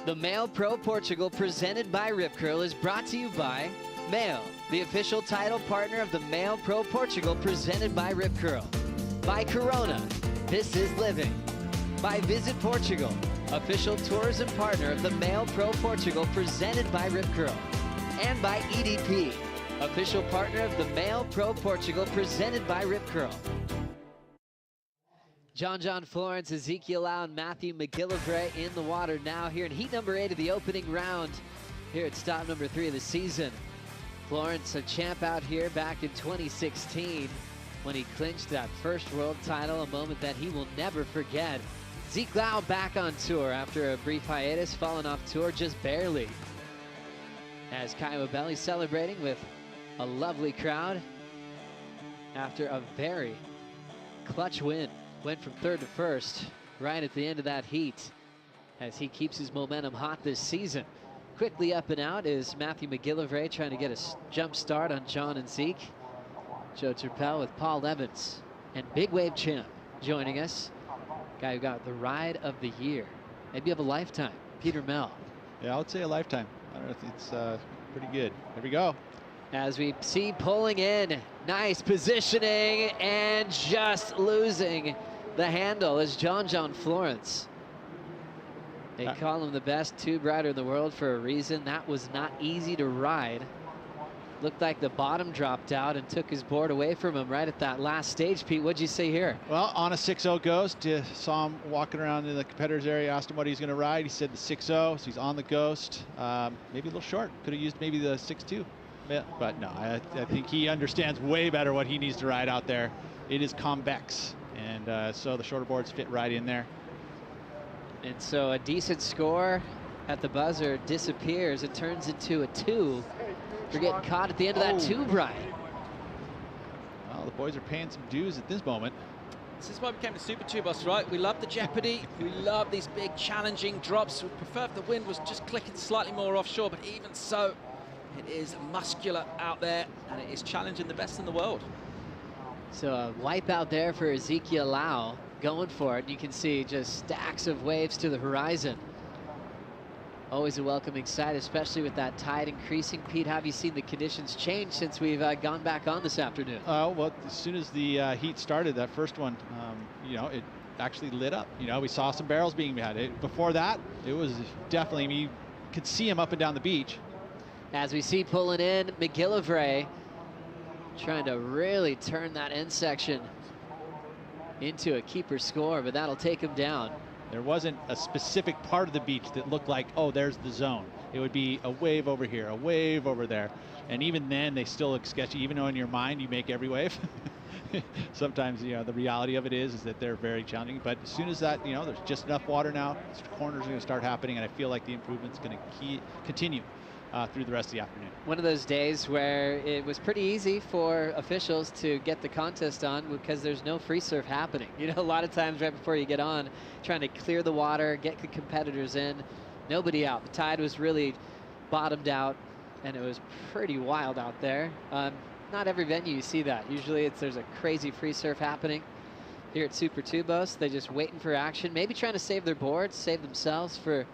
The MEO Pro Portugal, presented by Rip Curl, is brought to you by MEO, the official title partner of the MEO Pro Portugal, presented by Rip Curl. By Corona, this is living. By Visit Portugal, official tourism partner of the MEO Pro Portugal, presented by Rip Curl. And by EDP, official partner of the MEO Pro Portugal, presented by Rip Curl. John Florence, Ezekiel Lau, and Matthew McGillivray in the water now here in heat number 8 of the opening round here at stop number 3 of the season. Florence, a champ out here back in 2016 when he clinched that first world title, a moment that he will never forget. Zeke Lau back on tour after a brief hiatus, falling off tour just barely. As Kanoa Igarashi celebrating with a lovely crowd after a very clutch win. Went from third to first right at the end of that heat as he keeps his momentum hot this season. Quickly up and out is Matthew McGillivray trying to get a jump start on John and Zeke. Joe Turpel with Paul Evans and Big Wave Champ joining us. Guy who got the ride of the year, maybe of a lifetime, Peter Mel. Yeah, I would say a lifetime. I don't know if it's pretty good. There we go. As we see pulling in, nice positioning and just losing the handle is John Florence. They call him the best tube rider in the world for a reason. That was not easy to ride. Looked like the bottom dropped out and took his board away from him right at that last stage. Pete, what'd you see here? Well, on a 6-0 Ghost, saw him walking around in the competitors area, asked him what he's going to ride. He said the 6-0, so he's on the Ghost. Maybe a little short. Could have used maybe the 6-2. Yeah, but no, I think he understands way better what he needs to ride out there. It is convex, and so the shorter boards fit right in there. And so a decent score at the buzzer disappears. It turns into a 2 for getting caught at the end of that tube ride. Well, the boys are paying some dues at this moment. This is why we came to Super Tubos, right? We love the jeopardy. We love these big challenging drops. We prefer if the wind was just clicking slightly more offshore, but even so, it is muscular out there, and it is challenging the best in the world. So a wipe out there for Ezekiel Lau, going for it. You can see just stacks of waves to the horizon. Always a welcoming sight, especially with that tide increasing. Pete, how have you seen the conditions change since we've gone back on this afternoon? Well, as soon as the heat started, that first one, you know, it actually lit up. You know, we saw some barrels being had. Before that, it was definitely, I mean, you could see him up and down the beach. As we see pulling in, McGillivray trying to really turn that end section into a keeper score, but that'll take him down. There wasn't a specific part of the beach that looked like, oh, there's the zone. It would be a wave over here, a wave over there. And even then, they still look sketchy, even though in your mind you make every wave. Sometimes, you know, the reality of it is that they're very challenging. But as soon as that, you know, there's just enough water now, corners are going to start happening, and I feel like the improvement's going to continue through the rest of the afternoon. One of those days where it was pretty easy for officials to get the contest on because there's no free surf happening. You know, a lot of times right before you get on, trying to clear the water, get the competitors in, nobody out. The tide was really bottomed out, and it was pretty wild out there. Not every venue you see that. Usually there's a crazy free surf happening. Here at Super Tubos, they're just waiting for action, maybe trying to save their boards, save themselves for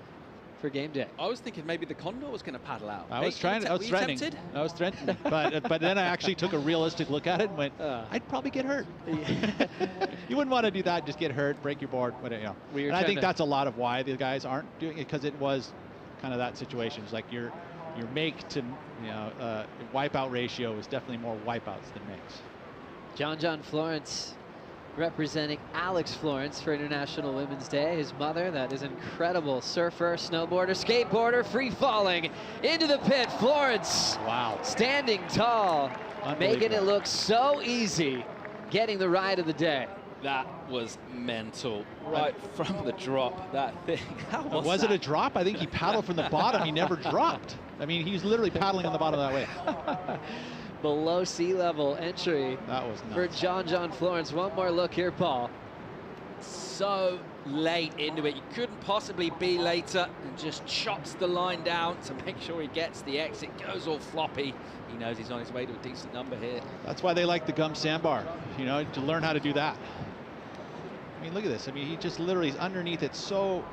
game day. I was thinking maybe the Condor was going to paddle out. I was threatening. I was threatening, but then I actually took a realistic look at it and went, I'd probably get hurt. You wouldn't want to do that, just get hurt, break your board, whatever, you know. And I think that's a lot of why the guys aren't doing it, because it was kind of that situation. It's like your make to, you know, wipeout ratio is definitely more wipeouts than makes. John Florence representing Alex Florence for International Women's Day. His mother, that is incredible surfer, snowboarder, skateboarder, free falling into the pit. Florence, wow, standing tall, making it look so easy, getting the ride of the day. That was mental, right from the drop, that thing. Was it a drop? I think he paddled from the bottom. He never dropped. I mean, he was literally paddling on the bottom of that wave. Below sea level entry for John Florence. One more look here, Paul. So late into it. You couldn't possibly be later, and just chops the line down to make sure he gets the exit. Goes all floppy. He knows he's on his way to a decent number here. That's why they like the gum sandbar, you know, to learn how to do that. I mean, look at this. I mean, he just literally is underneath it, so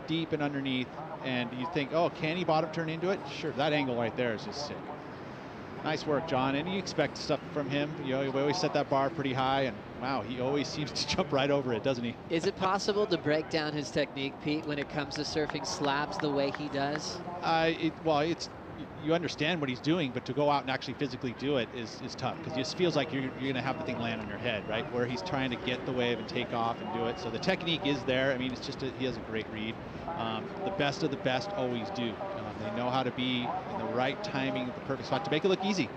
deep and underneath, and you think, oh, can he bottom turn into it? Sure, that angle right there is just sick. Nice work, John, and you expect stuff from him. You know, we always set that bar pretty high, and wow, he always seems to jump right over it, doesn't he? Is it possible to break down his technique, Pete, when it comes to surfing slabs the way he does? Well, you understand what he's doing, but to go out and actually physically do it is tough, because it just feels like you're going to have the thing land on your head, right? Where he's trying to get the wave and take off and do it. So the technique is there. I mean, it's just he has a great read. The best of the best always do. They know how to be in the right timing at the perfect spot to make it look easy.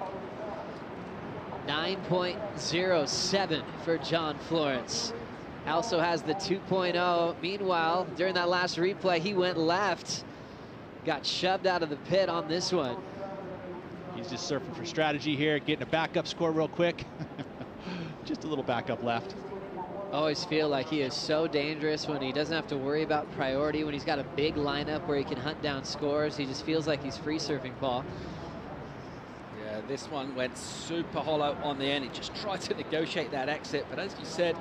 9.07 for John Florence. Also has the 2.0. Meanwhile, during that last replay, he went left. Got shoved out of the pit on this one. He's just surfing for strategy here, getting a backup score real quick. Just a little backup left. Always feel like he is so dangerous when he doesn't have to worry about priority, when he's got a big lineup where he can hunt down scores. He just feels like he's free surfing, Paul. Yeah, this one went super hollow on the end. He just tried to negotiate that exit, but as you said,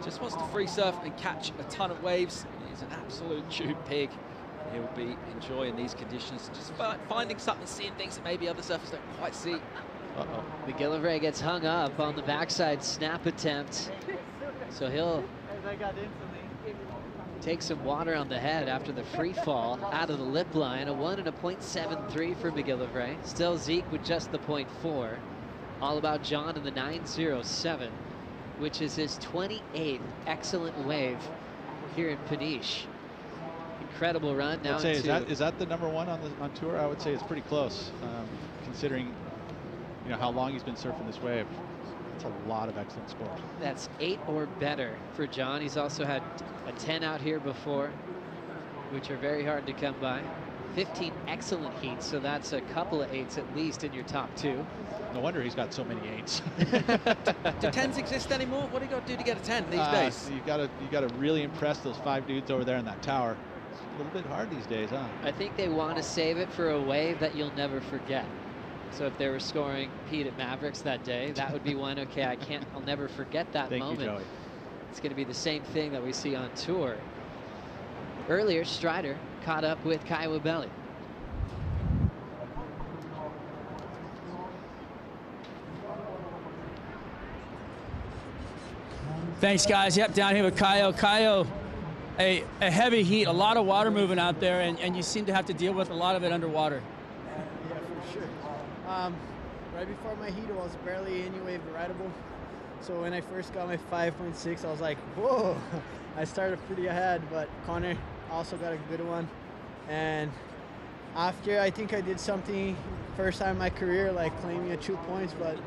just wants to free surf and catch a ton of waves. He's an absolute tube pig. He'll be enjoying these conditions, just finding something, seeing things that maybe other surfers don't quite see. McGillivray gets hung up on the backside snap attempt. So he'll take some water on the head after the free fall out of the lip line. A 1 and a 0.73 for McGillivray. Still Zeke with just the 0.4. All about John in the 9.07, which is his 28th excellent wave here in Peniche. Incredible run. Now is that the number one on tour? I would say it's pretty close, considering how long he's been surfing this wave. It's a lot of excellent scores. That's 8 or better for John. He's also had a 10 out here before, which are very hard to come by. 15 excellent heats, so that's a couple of 8s at least in your top 2. No wonder he's got so many 8s. Do 10s exist anymore? What do you got to do to get a 10 these days? You gotta really impress those 5 dudes over there in that tower. It's a little bit hard these days, huh? I think they want to save it for a wave that you'll never forget. So if they were scoring Pete at Mavericks that day, that would be one, okay, I'll never forget that moment. Thank you, Joey. It's going to be the same thing that we see on tour. Earlier, Strider caught up with Kanoa Igarashi. Thanks, guys. Yep, down here with Kaio. A heavy heat, a lot of water moving out there, and you seem to have to deal with a lot of it underwater. Yeah, for sure. Right before my heat, it was barely any wave rideable. So when I first got my 5.6, I was like, whoa. I started pretty ahead, but Conor also got a good one. And after, I think I did something first time in my career, like claiming a 2 points, but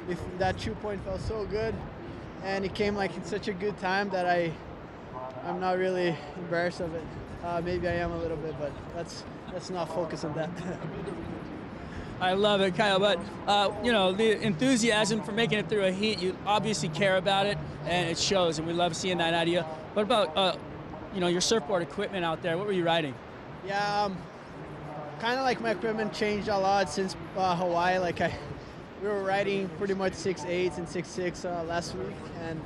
if that 2 point felt so good, and it came like in such a good time that I'm not really embarrassed of it. Maybe I am a little bit, but let's not focus on that. I love it, Kyle, but you know, the enthusiasm for making it through a heat, you obviously care about it, and it shows, and we love seeing that out of you. What about, you know, your surfboard equipment out there? What were you riding? Yeah, kind of like my equipment changed a lot since Hawaii. Like we were riding pretty much 6.8s and 6.6 last week, and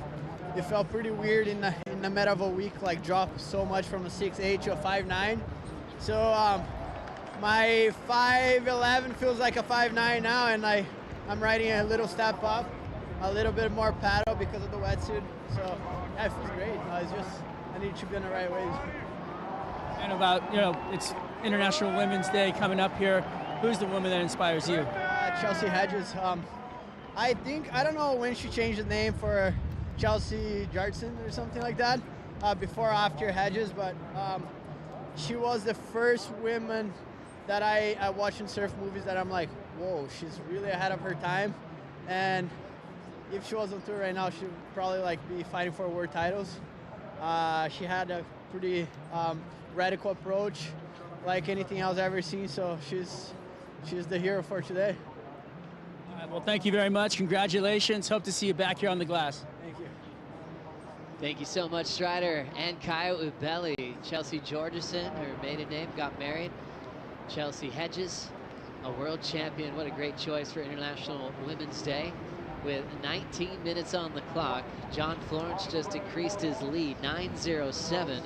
it felt pretty weird in the matter of a week, like drop so much from a 6.8 to a 5.9. So my 5.11 feels like a 5.9 now, and I'm riding a little step up, a little bit more paddle because of the wetsuit. So yeah, it feels great. It's just I need to be in the right ways. And about, you know, it's International Women's Day coming up here. Who's the woman that inspires you? Chelsea Hedges. I don't know when she changed the name for Chelsea Jardson or something like that, before or after Hedges, but she was the first woman that I watch in surf movies that I'm like, whoa, she's really ahead of her time. And if she was on tour right now, she would probably like be fighting for world titles. She had a pretty radical approach, like anything else I've ever seen, so she's the hero for today. All right, well, thank you very much. Congratulations. Hope to see you back here on the glass. Thank you. Thank you so much, Strider and Kanoa Igarashi. Chelsea Georgeson, her maiden name, got married. Chelsea Hedges, a world champion. What a great choice for International Women's Day. With 19 minutes on the clock, John Florence just increased his lead, 9.07.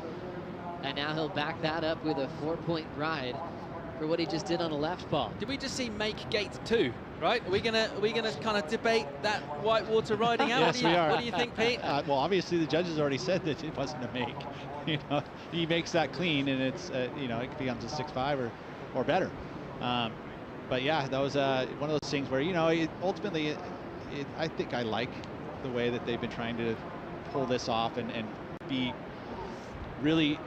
And now he'll back that up with a 4-point ride for what he just did on a left ball. Did we just see make gate 2, right? Are we gonna kind of debate that whitewater riding out? Yes, we are. What do you think, Pete? Well, obviously the judges already said that it wasn't a make. You know, he makes that clean, and it's you know, it becomes a 6.5 or better. But yeah, that was one of those things where, you know, ultimately, I think I like the way that they've been trying to pull this off and be really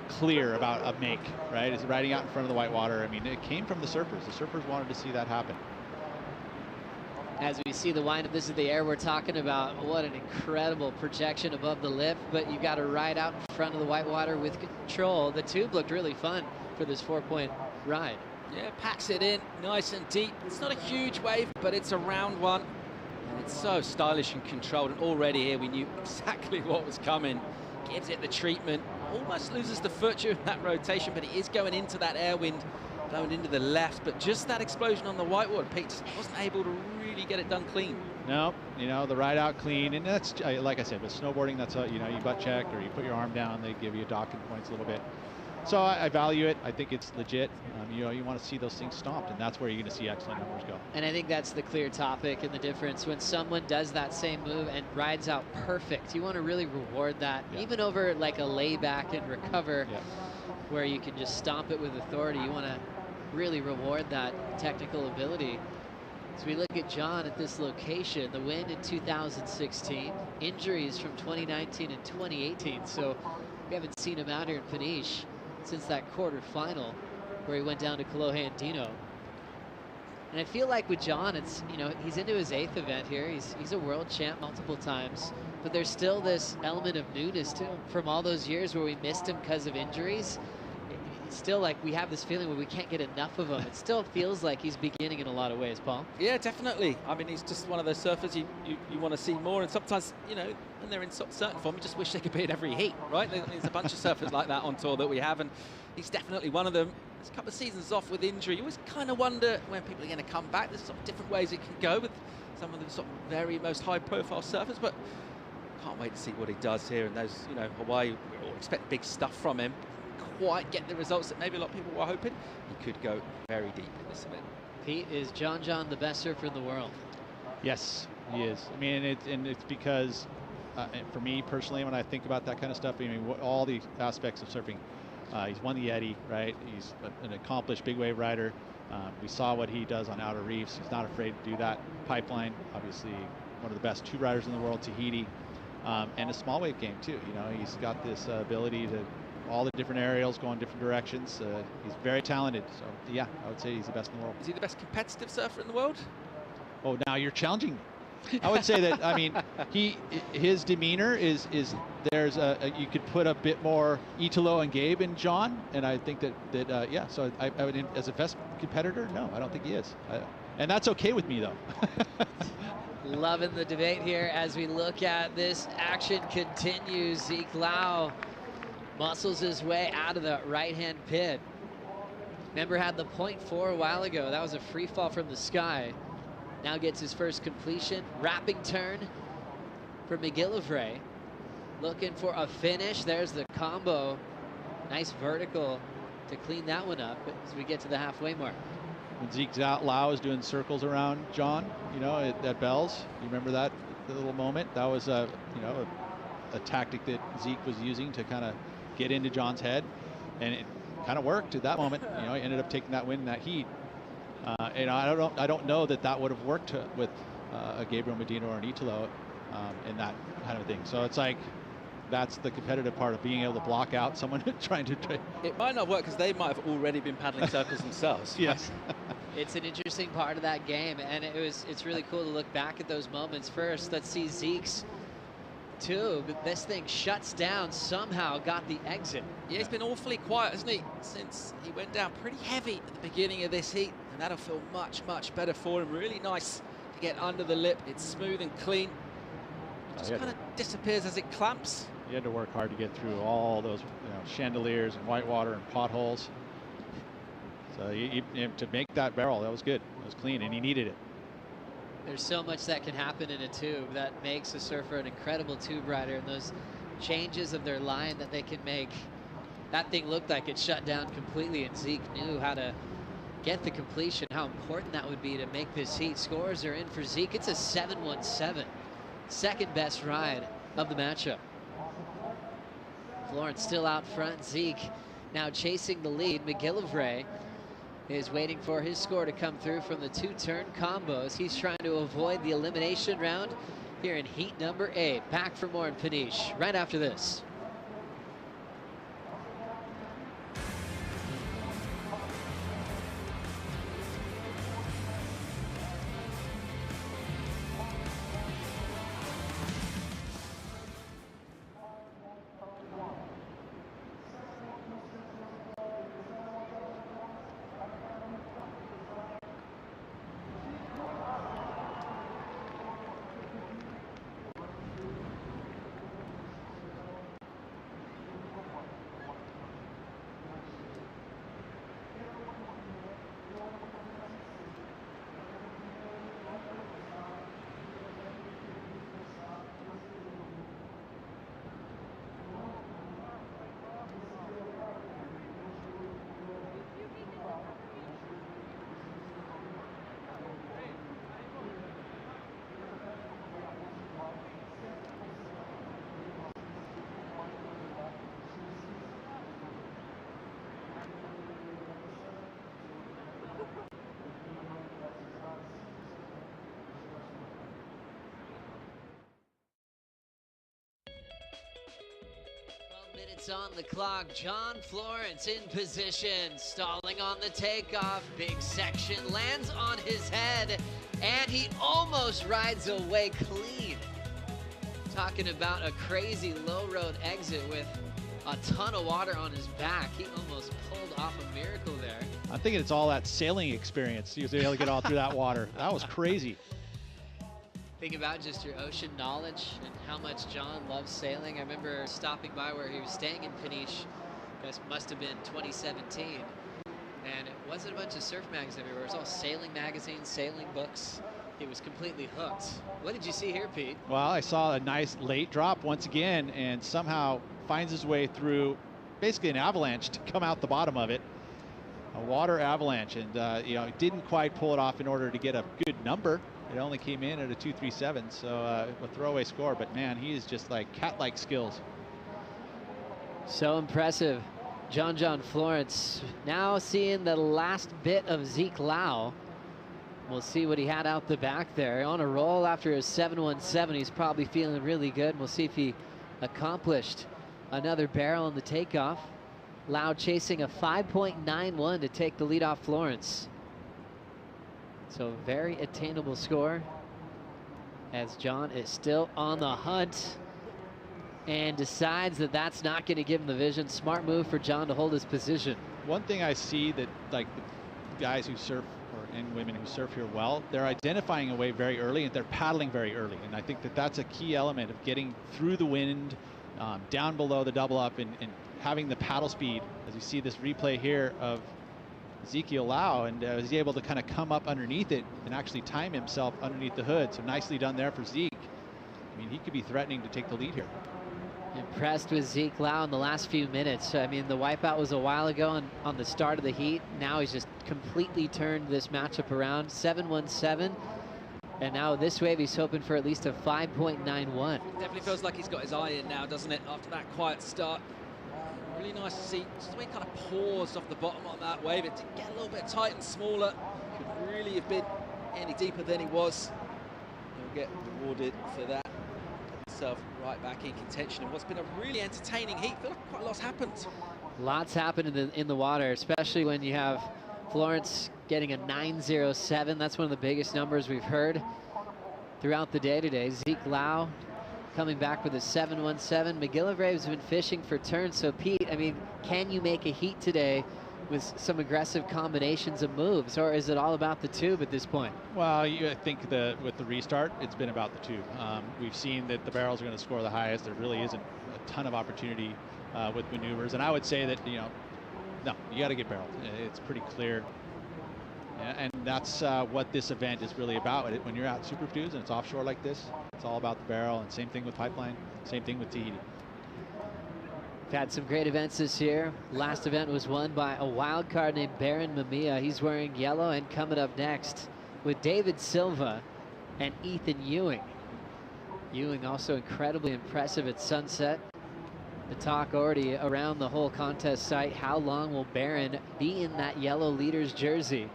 clear about a make, right? Is riding out in front of the whitewater. I mean, it came from the surfers. The surfers wanted to see that happen. As we see the windup, this is the air we're talking about. What an incredible projection above the lip, but you got to ride out in front of the whitewater with control. The tube looked really fun for this 4-point ride. Yeah, packs it in nice and deep. It's not a huge wave, but it's a round one. And it's so stylish and controlled. And already here we knew exactly what was coming. Gives it the treatment. Almost loses the foot during that rotation, but he is going into that air wind, blowing into the left. But just that explosion on the whitewater, Pete just wasn't able to really get it done clean. No, you know, the ride out clean, and that's, like I said, with snowboarding, that's you know, you butt check or you put your arm down, they give you docking points a little bit. So I value it. I think it's legit. You know, you want to see those things stomped, and that's where you're going to see excellent numbers go. And I think that's the clear topic and the difference. When someone does that same move and rides out perfect, you want to really reward that, even over like a layback and recover, where you can just stomp it with authority. You want to really reward that technical ability. As we look at John at this location, the win in 2016, injuries from 2019 and 2018, so we haven't seen him out here in Peniche since that quarterfinal where he went down to Kolohe and Dino. And I feel like with John, it's, you know, he's into his 8th event here. He's a world champ multiple times, but there's still this element of newness to him from all those years where we missed him because of injuries. still like we have this feeling where we can't get enough of him. It still feels like he's beginning in a lot of ways, Paul. Yeah, definitely. I mean, he's just one of those surfers you want to see more, and sometimes, you know, when they're in certain form, you just wish they could be in every heat, right? There's a bunch of surfers like that on tour that we have, and he's definitely one of them. There's a couple of seasons off with injury. You always kind of wonder when people are going to come back. There's sort of different ways it can go with some of the sort of very most high-profile surfers, but can't wait to see what he does here. And those, you know, Hawaii, we all expect big stuff from him. Quite get the results that maybe a lot of people were hoping. He could go very deep in this event. Pete, is John the best surfer in the world? Yes, he is. I mean, it's because for me personally, when I think about that kind of stuff, I mean, all the aspects of surfing, he's won the Eddie, right? He's an accomplished big wave rider. We saw what he does on outer reefs. He's not afraid to do that. Pipeline, obviously one of the best tube riders in the world, Tahiti, and a small wave game too. You know, he's got this ability to all the different aerials go in different directions. He's very talented. So yeah, I would say he's the best in the world. Is he the best competitive surfer in the world? Oh, now you're challenging me. I would say that, I mean, his demeanor is there's you could put a bit more Italo and Gabe in John, and I think that yeah. So I would, as a best competitor, no, I don't think he is, and that's okay with me though. Loving the debate here as we look at this action continues. Zeke Lau muscles his way out of the right-hand pit. Remember, had the 0.4 a while ago. That was a free fall from the sky. Now gets his first completion. Wrapping turn for McGillivray. Looking for a finish. There's the combo. Nice vertical to clean that one up as we get to the halfway mark. When Zeke Lau is doing circles around John, you know, at Bell's, you remember that little moment? That was you know, a tactic that Zeke was using to kind of get into John's head, and it kind of worked at that moment. You know, he ended up taking that win in that heat. And I don't know that would have worked with a Gabriel Medina or an Italo in that kind of thing. So it's like, that's the competitive part of being able to block out someone trying to. It might not work because they might have already been paddling circles themselves. Yes. It's an interesting part of that game, and it's really cool to look back at those moments. First, let's see Zeke's tube. This thing shuts down, somehow got the exit. Yeah, he's been awfully quiet, hasn't he, since he went down pretty heavy at the beginning of this heat, and that'll feel much, much better for him. Really nice to get under the lip. It's smooth and clean. It just kind of disappears as it clamps. You had to work hard to get through all those, you know, chandeliers and whitewater and potholes. So to make that barrel, that was good. It was clean, and he needed it. There's so much that can happen in a tube that makes a surfer an incredible tube rider, and those changes of their line that they can make. That thing looked like it shut down completely, and Zeke knew how to get the completion, how important that would be to make this heat. Scores are in for Zeke. It's a 7-1-7, second best ride of the matchup. Florence still out front. Zeke now chasing the lead. McGillivray is waiting for his score to come through from the two-turn combos. He's trying to avoid the elimination round here in heat number 8. Back for more in Peniche right after this. Minutes on the clock. John Florence in position, stalling on the takeoff. Big section lands on his head, and he almost rides away clean. Talking about a crazy low road exit with a ton of water on his back. He almost pulled off a miracle there. I'm thinking it's all that sailing experience. He was able to get all through that water. That was crazy. Think about just your ocean knowledge and how much John loves sailing. I remember stopping by where he was staying in Peniche. This must have been 2017. And it wasn't a bunch of surf magazines everywhere. It was all sailing magazines, sailing books. He was completely hooked. What did you see here, Pete? Well, I saw a nice late drop once again and somehow finds his way through basically an avalanche to come out the bottom of it. A water avalanche, and you know, didn't quite pull it off in order to get a good number. It only came in at a 2.37, so a throwaway score, but man, he is just like cat-like skills. So impressive. John Florence now seeing the last bit of Zeke Lau. We'll see what he had out the back there. On a roll after his 7.17, he's probably feeling really good. We'll see if he accomplished another barrel in the takeoff. Lau chasing a 5.91 to take the lead off Florence. So very attainable score as John is still on the hunt and decides that that's not going to give him the vision. Smart move for John to hold his position. One thing I see that like the guys who surf and women who surf here well, they're identifying a wave very early and they're paddling very early. And I think that that's a key element of getting through the wind, down below the double up and having the paddle speed. As you see this replay here of Ezekiel Lau, and was he able to kind of come up underneath it and actually time himself underneath the hood. So nicely done there for Zeke. I mean, he could be threatening to take the lead here. Impressed with Zeke Lau in the last few minutes. I mean, the wipeout was a while ago on the start of the heat. Now he's just completely turned this matchup around. 7.17. And now this wave, he's hoping for at least a 5.91. Definitely feels like he's got his eye in now, doesn't it, after that quiet start. Really nice to see just the way he kind of paused off the bottom on that wave. It did get a little bit tight and smaller. Could really have been any deeper than he was. He'll get rewarded for that. Himself right back in contention. And what's been a really entertaining heat. I feel like quite a lot's happened. Lots happened in the water, especially when you have Florence getting a 9.07. That's one of the biggest numbers we've heard throughout the day today. Zeke Lau coming back with a 7.17. McGillivray's been fishing for turns. So Pete, I mean, can you make a heat today with some aggressive combinations of moves, or is it all about the tube at this point? Well, I think with the restart, it's been about the tube. We've seen that the barrels are going to score the highest. There really isn't a ton of opportunity with maneuvers, and I would say that, you know, no, you got to get barreled. It's pretty clear. And that's what this event is really about. When you're out Super Dudes and it's offshore like this, it's all about the barrel. And same thing with Pipeline, same thing with Tahiti. We've had some great events this year. Last event was won by a wild card named Baron Mamiya. He's wearing yellow, and coming up next with David Silva and Ethan Ewing. Ewing also incredibly impressive at sunset. The talk already around the whole contest site. How long will Baron be in that yellow leader's jersey?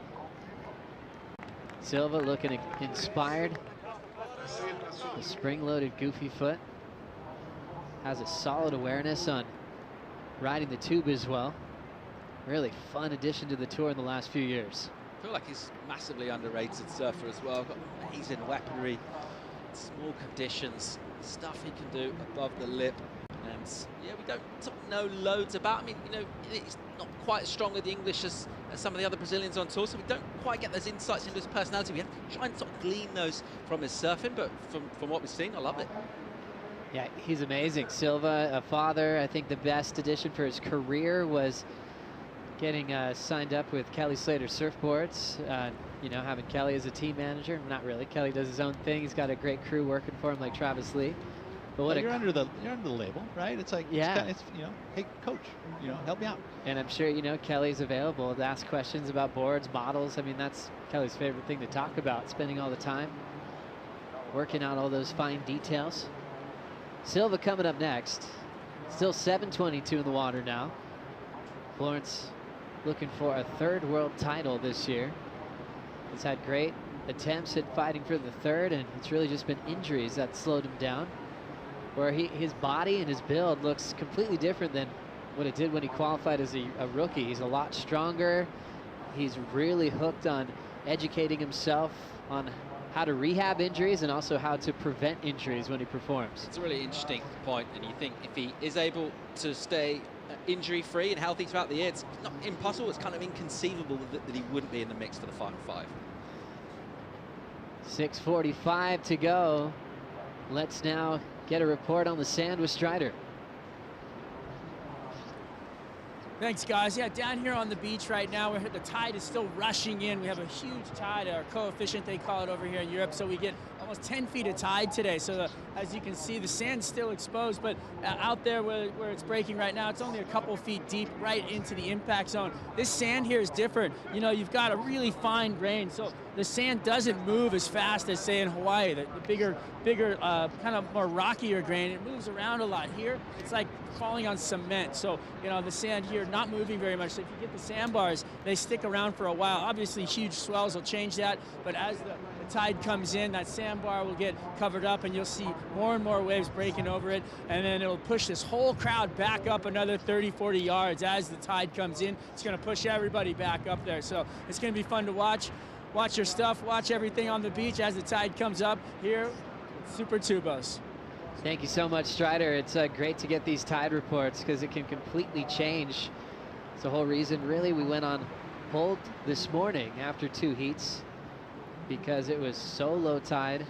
Silva looking inspired. The spring-loaded goofy foot. Has a solid awareness on riding the tube as well. Really fun addition to the tour in the last few years. I feel like he's massively underrated surfer as well. Got amazing weaponry, small conditions, stuff he can do above the lip. And yeah, we don't sort of know loads about. I mean, you know, he's not quite as strong with the English as some of the other Brazilians on tour, so we don't quite get those insights into his personality. We have to try and sort of glean those from his surfing, but from what we've seen, I love it. Yeah, he's amazing. Silva, a father. I think the best addition for his career was getting signed up with Kelly Slater Surfboards. You know, having Kelly as a team manager. Not really. Kelly does his own thing. He's got a great crew working for him, like Travis Lee. But what you're under the label, right? It's like, yeah, it's you know, hey coach, you know, help me out. And I'm sure, you know, Kelly's available to ask questions about boards, models. I mean, that's Kelly's favorite thing to talk about, spending all the time working out all those fine details. Silva coming up next. Still 7:22 in the water now. Florence looking for a third world title this year. He's had great attempts at fighting for the third, and it's really just been injuries that slowed him down. Where his body and his build looks completely different than what it did when he qualified as a rookie. He's a lot stronger. He's really hooked on educating himself on how to rehab injuries and also how to prevent injuries when he performs. It's a really interesting point, and you think if he is able to stay injury-free and healthy throughout the year, it's not impossible, it's kind of inconceivable that he wouldn't be in the mix for the Final Five. 6:45 to go. Let's now get a report on the sand with Strider. Thanks, guys. Yeah, down here on the beach right now, the tide is still rushing in. We have a huge tide, our coefficient they call it over here in Europe, so we get almost 10 feet of tide today. So as you can see, the sand's still exposed, but out there where it's breaking right now, it's only a couple feet deep right into the impact zone. This sand here is different. You know, you've got a really fine grain, so the sand doesn't move as fast as, say, in Hawaii. The bigger, kind of more rockier grain, it moves around a lot. Here, it's like falling on cement. So, you know, the sand here not moving very much. So if you get the sandbars, they stick around for a while. Obviously, huge swells will change that, but as the tide comes in, that sandbar will get covered up, and you'll see more and more waves breaking over it, and then it'll push this whole crowd back up another 30, 40 yards. As the tide comes in, it's going to push everybody back up there. So it's going to be fun to watch. Watch your stuff, watch everything on the beach as the tide comes up here. Super Tubos. Thank you so much, Strider. It's great to get these tide reports because it can completely change. It's the whole reason, really, we went on hold this morning after 2 heats because it was so low tide.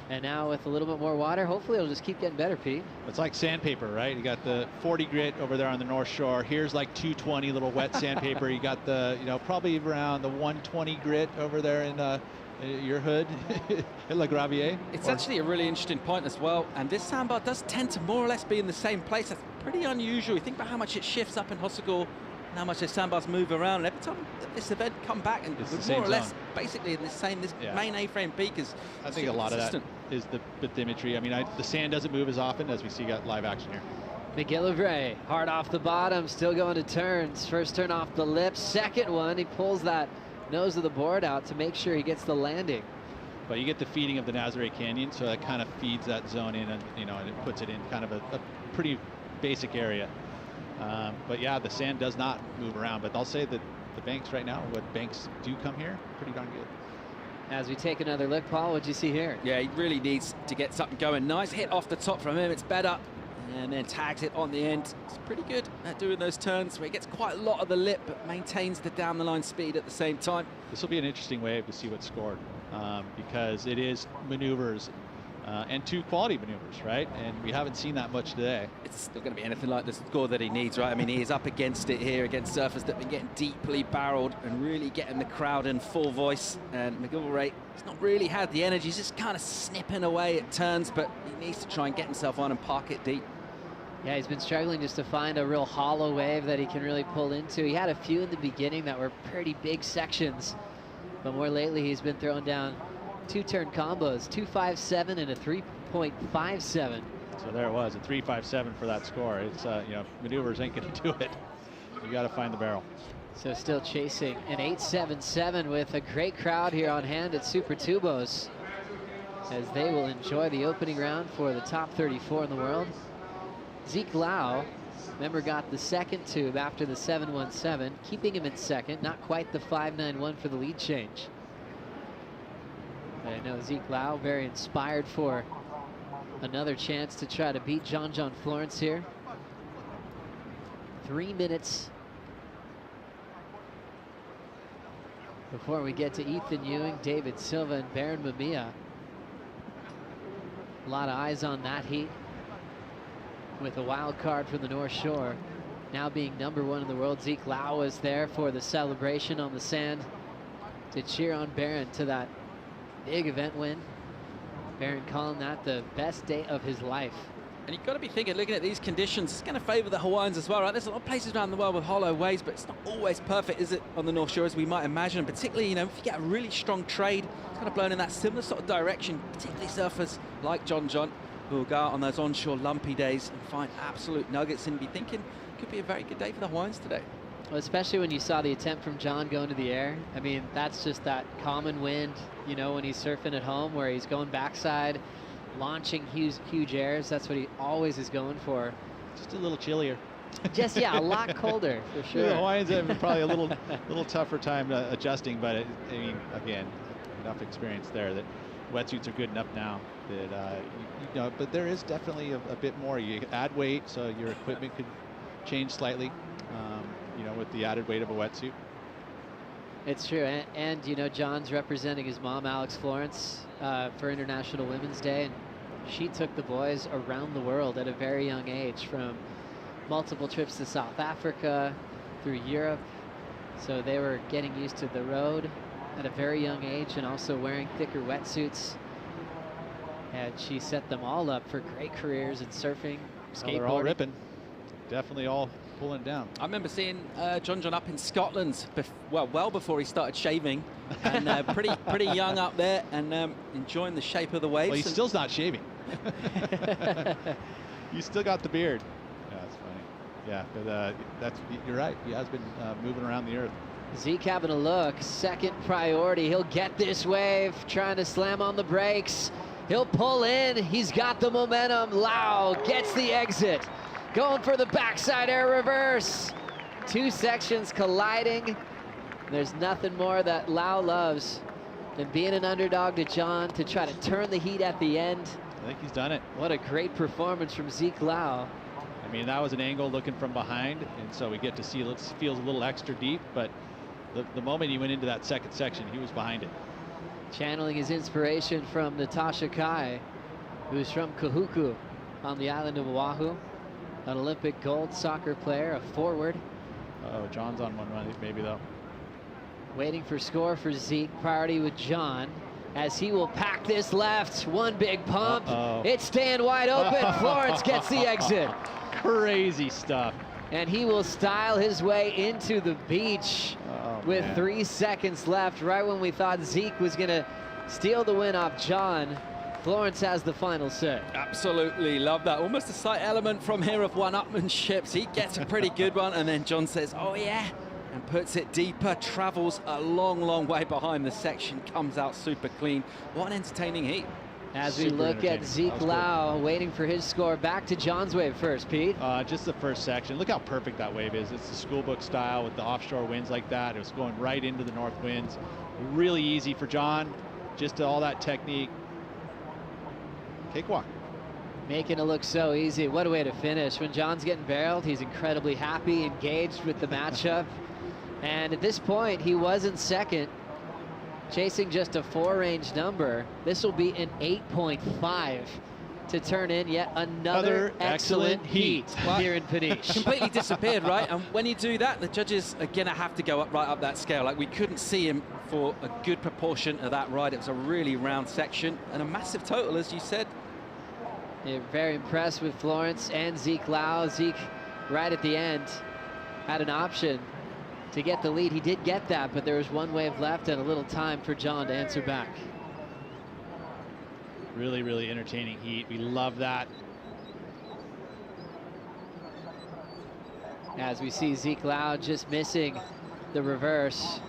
And now with a little bit more water, hopefully it'll just keep getting better, Pete. It's like sandpaper, right? You got the 40 grit over there on the North Shore. Here's like 220 little wet sandpaper. You got the, you know, probably around the 120 grit over there in your hood at La Gravier. It's actually a really interesting point as well. And this sandbar does tend to more or less be in the same place. That's pretty unusual. You think about how much it shifts up in Hossegor, and how much the sandbars move around. And every time this event come back, and we're more or less basically in the same, this main A-frame peak is. I think a lot of that is the bathymetry. I mean, the sand doesn't move as often as we see got live action here. McGillivray, hard off the bottom, still going to turns. First turn off the lip, second one, he pulls that nose of the board out to make sure he gets the landing. But you get the feeding of the Nazare Canyon, so that kind of feeds that zone in, and you know, and it puts it in kind of a pretty basic area. But yeah, the sand does not move around. But I'll say that the banks right now, what banks do come here, pretty darn good. As we take another look, Paul, what'd you see here? Yeah, he really needs to get something going. Nice hit off the top from him. It's better. And then tags it on the end. It's pretty good at doing those turns where he gets quite a lot of the lip, but maintains the down the line speed at the same time. This will be an interesting wave to see what's scored because it is maneuvers and 2 quality maneuvers, right? And we haven't seen that much today. It's still going to be anything like the score that he needs, right? I mean, he is up against it here against surfers that have been getting deeply barreled and really getting the crowd in full voice. And McGillivray has not really had the energy. He's just kind of snipping away at turns, but he needs to try and get himself on and park it deep. Yeah, he's been struggling just to find a real hollow wave that he can really pull into. He had a few in the beginning that were pretty big sections, but more lately he's been throwing down 2-turn combos, 2.57 and a 3.57. So there it was, a 3.57 for that score. It's you know, maneuvers ain't going to do it. You got to find the barrel. So still chasing an 8.77 with a great crowd here on hand at Super Tubos, as they will enjoy the opening round for the top 34 in the world. Zeke Lau, remember, got the second tube after the 7.17, keeping him in second. Not quite the 5.91 for the lead change. But I know Zeke Lau very inspired for another chance to try to beat John Florence here. 3 minutes before we get to Ethan Ewing, David Silva, and Baron Mamiya. A lot of eyes on that heat, with a wild card from the North Shore now being #1 in the world. Zeke Lau was there for the celebration on the sand to cheer on Baron to that big event win. Baron calling that the best day of his life. And you've got to be thinking, looking at these conditions, it's going to favor the Hawaiians as well, right? There's a lot of places around the world with hollow waves, but it's not always perfect, is it, on the North Shore, as we might imagine. And particularly, you know, if you get a really strong trade, it's kind of blown in that similar sort of direction, particularly surfers like John, who will go out on those onshore lumpy days and find absolute nuggets and be thinking could be a very good day for the Hawaiians today. Well, especially when you saw the attempt from John going to the air. I mean, that's just that common wind, you know, when he's surfing at home, where he's going backside, launching huge airs. That's what he always is going for. Just a little chillier. Just, yeah, a lot colder, for sure. The Hawaiians have probably a little tougher time adjusting, but I mean, again, enough experience there that wetsuits are good enough now that you know, but there is definitely a bit more. You add weight, so your equipment could change slightly. You know, with the added weight of a wetsuit. It's true, and you know, John's representing his mom, Alex Florence, for International Women's Day, and she took the boys around the world at a very young age, from multiple trips to South Africa, through Europe. So they were getting used to the road at a very young age, and also wearing thicker wetsuits. And she set them all up for great careers in surfing, skateboarding. Well, they're all ripping. Definitely all pulling down. I remember seeing John up in Scotland, well before he started shaving, and pretty young up there, and enjoying the shape of the waves. Well, he still's not shaving. You still got the beard. Yeah, that's funny. Yeah, but you're right. He has been moving around the earth. Zeke having a look, second priority. He'll get this wave, trying to slam on the brakes. He'll pull in. He's got the momentum. Lau gets the exit. Going for the backside air reverse. Two sections colliding. There's nothing more that Lau loves than being an underdog to John, to try to turn the heat at the end. I think he's done it. What a great performance from Zeke Lau. I mean, that was an angle looking from behind, and so we get to see it feels a little extra deep, but the moment he went into that second section, he was behind it. Channeling his inspiration from Natasha Kai, who's from Kahuku on the island of Oahu. An Olympic gold soccer player, a forward. Oh, John's on one run, maybe though. Waiting for score for Zeke. Priority with John, as he will pack this left. One big pump. It's staying wide open. Florence gets the exit. Crazy stuff. And he will style his way into the beach with 3 seconds left. Right when we thought Zeke was going to steal the win off John, Florence has the final say. Absolutely love that. Almost a slight element from here of one-upmanship. He gets a pretty good one, and then John says, oh yeah, and puts it deeper, travels a long, long way behind the section, comes out super clean. What an entertaining heat. As we look at Zeke Lau waiting for his score. Back to John's wave first, Pete. Just the first section. Look how perfect that wave is. It's the schoolbook style with the offshore winds like that. It was going right into the north winds. Really easy for John. Just all that technique. Cakewalk. Making it look so easy. What a way to finish. When John's getting barreled, he's incredibly happy, engaged with the matchup. And at this point, he was in second, chasing just a 4-range number. This will be an 8.5 to turn in yet another excellent heat here in Peniche. Completely disappeared, right? And when you do that, the judges are going to have to go right up that scale. Like, we couldn't see him for a good proportion of that ride. It was a really round section and a massive total, as you said. Yeah, very impressed with Florence and Zeke Lau. Zeke, right at the end, had an option to get the lead. He did get that, but there was one wave left and a little time for John to answer back. Really, really entertaining heat. We love that. As we see Zeke Lau just missing the reverse,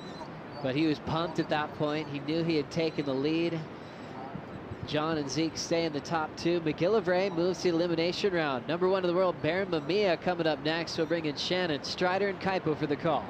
but he was pumped at that point. He knew he had taken the lead. John and Zeke stay in the top two. McGillivray moves to the elimination round. Number 1 in the world, Baron Mamiya, coming up next. We'll bring in Shannon, Strider, and Kaipo for the call.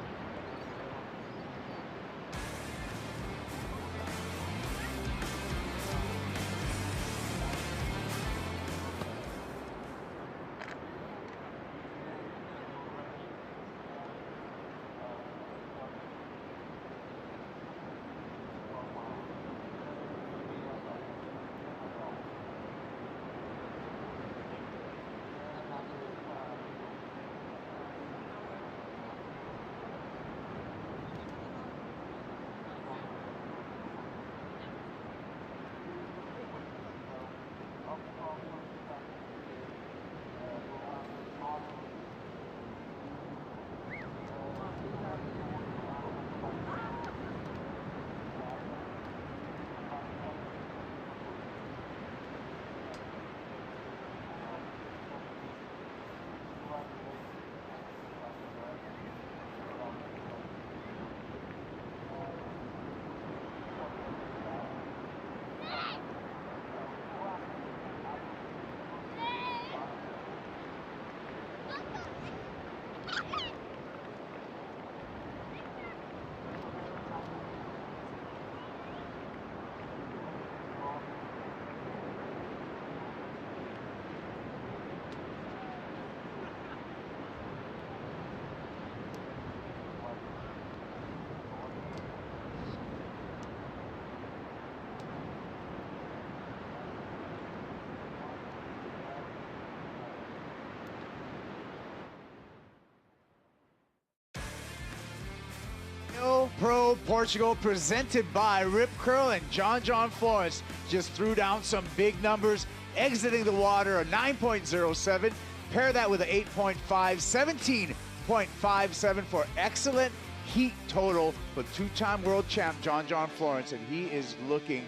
Pro Portugal, presented by Rip Curl, and John Florence just threw down some big numbers, exiting the water a 9.07. Pair that with an 8.5, 17.57 for excellent heat total for two-time world champ John Florence, and he is looking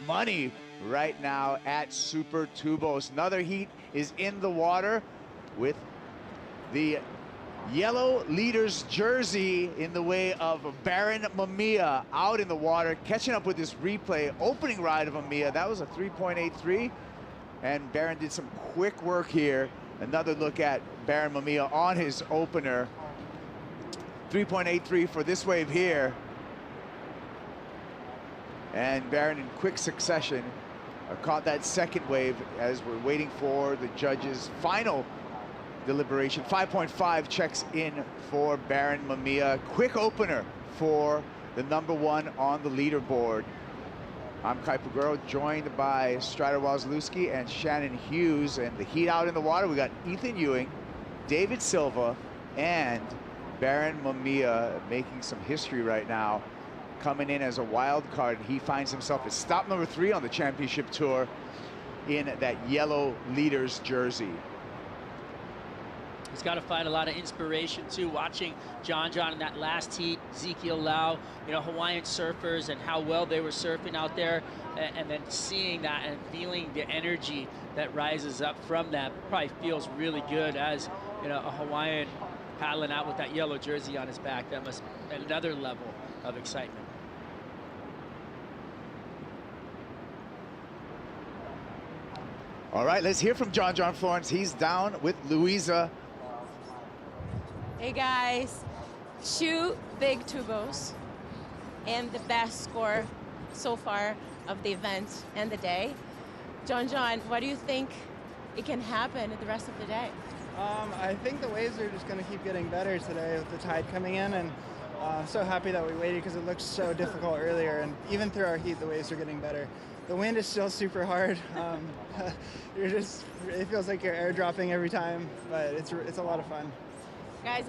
money right now at Super Tubos. Another heat is in the water with the yellow leader's jersey in the way of Baron Mamiya out in the water, catching up with this replay. Opening ride of Mamiya, that was a 3.83, and Baron did some quick work here. Another look at Baron Mamiya on his opener. 3.83 for this wave here. And Baron in quick succession caught that second wave as we're waiting for the judges' final deliberation. 5.5 checks in for Baron Mamiya. Quick opener for the #1 on the leaderboard. I'm Kai Paguro, joined by Strider Wozlewski and Shannon Hughes. And the heat out in the water, we got Ethan Ewing, David Silva, and Baron Mamiya making some history right now, coming in as a wild card. He finds himself at stop number 3 on the championship tour in that yellow leader's jersey. He's got to find a lot of inspiration too, watching John in that last heat, Ezekiel Lau, you know, Hawaiian surfers and how well they were surfing out there, and then seeing that and feeling the energy that rises up from that probably feels really good as, you know, a Hawaiian paddling out with that yellow jersey on his back. That must be another level of excitement. All right, let's hear from John Florence. He's down with Louisa. Hey guys, 2 big tubos and the best score so far of the event and the day. John, what do you think it can happen the rest of the day? I think the waves are just going to keep getting better today with the tide coming in, and I'm so happy that we waited because it looked so difficult earlier, and even through our heat the waves are getting better. The wind is still super hard. It feels like you're airdropping every time, but it's a lot of fun. Guys,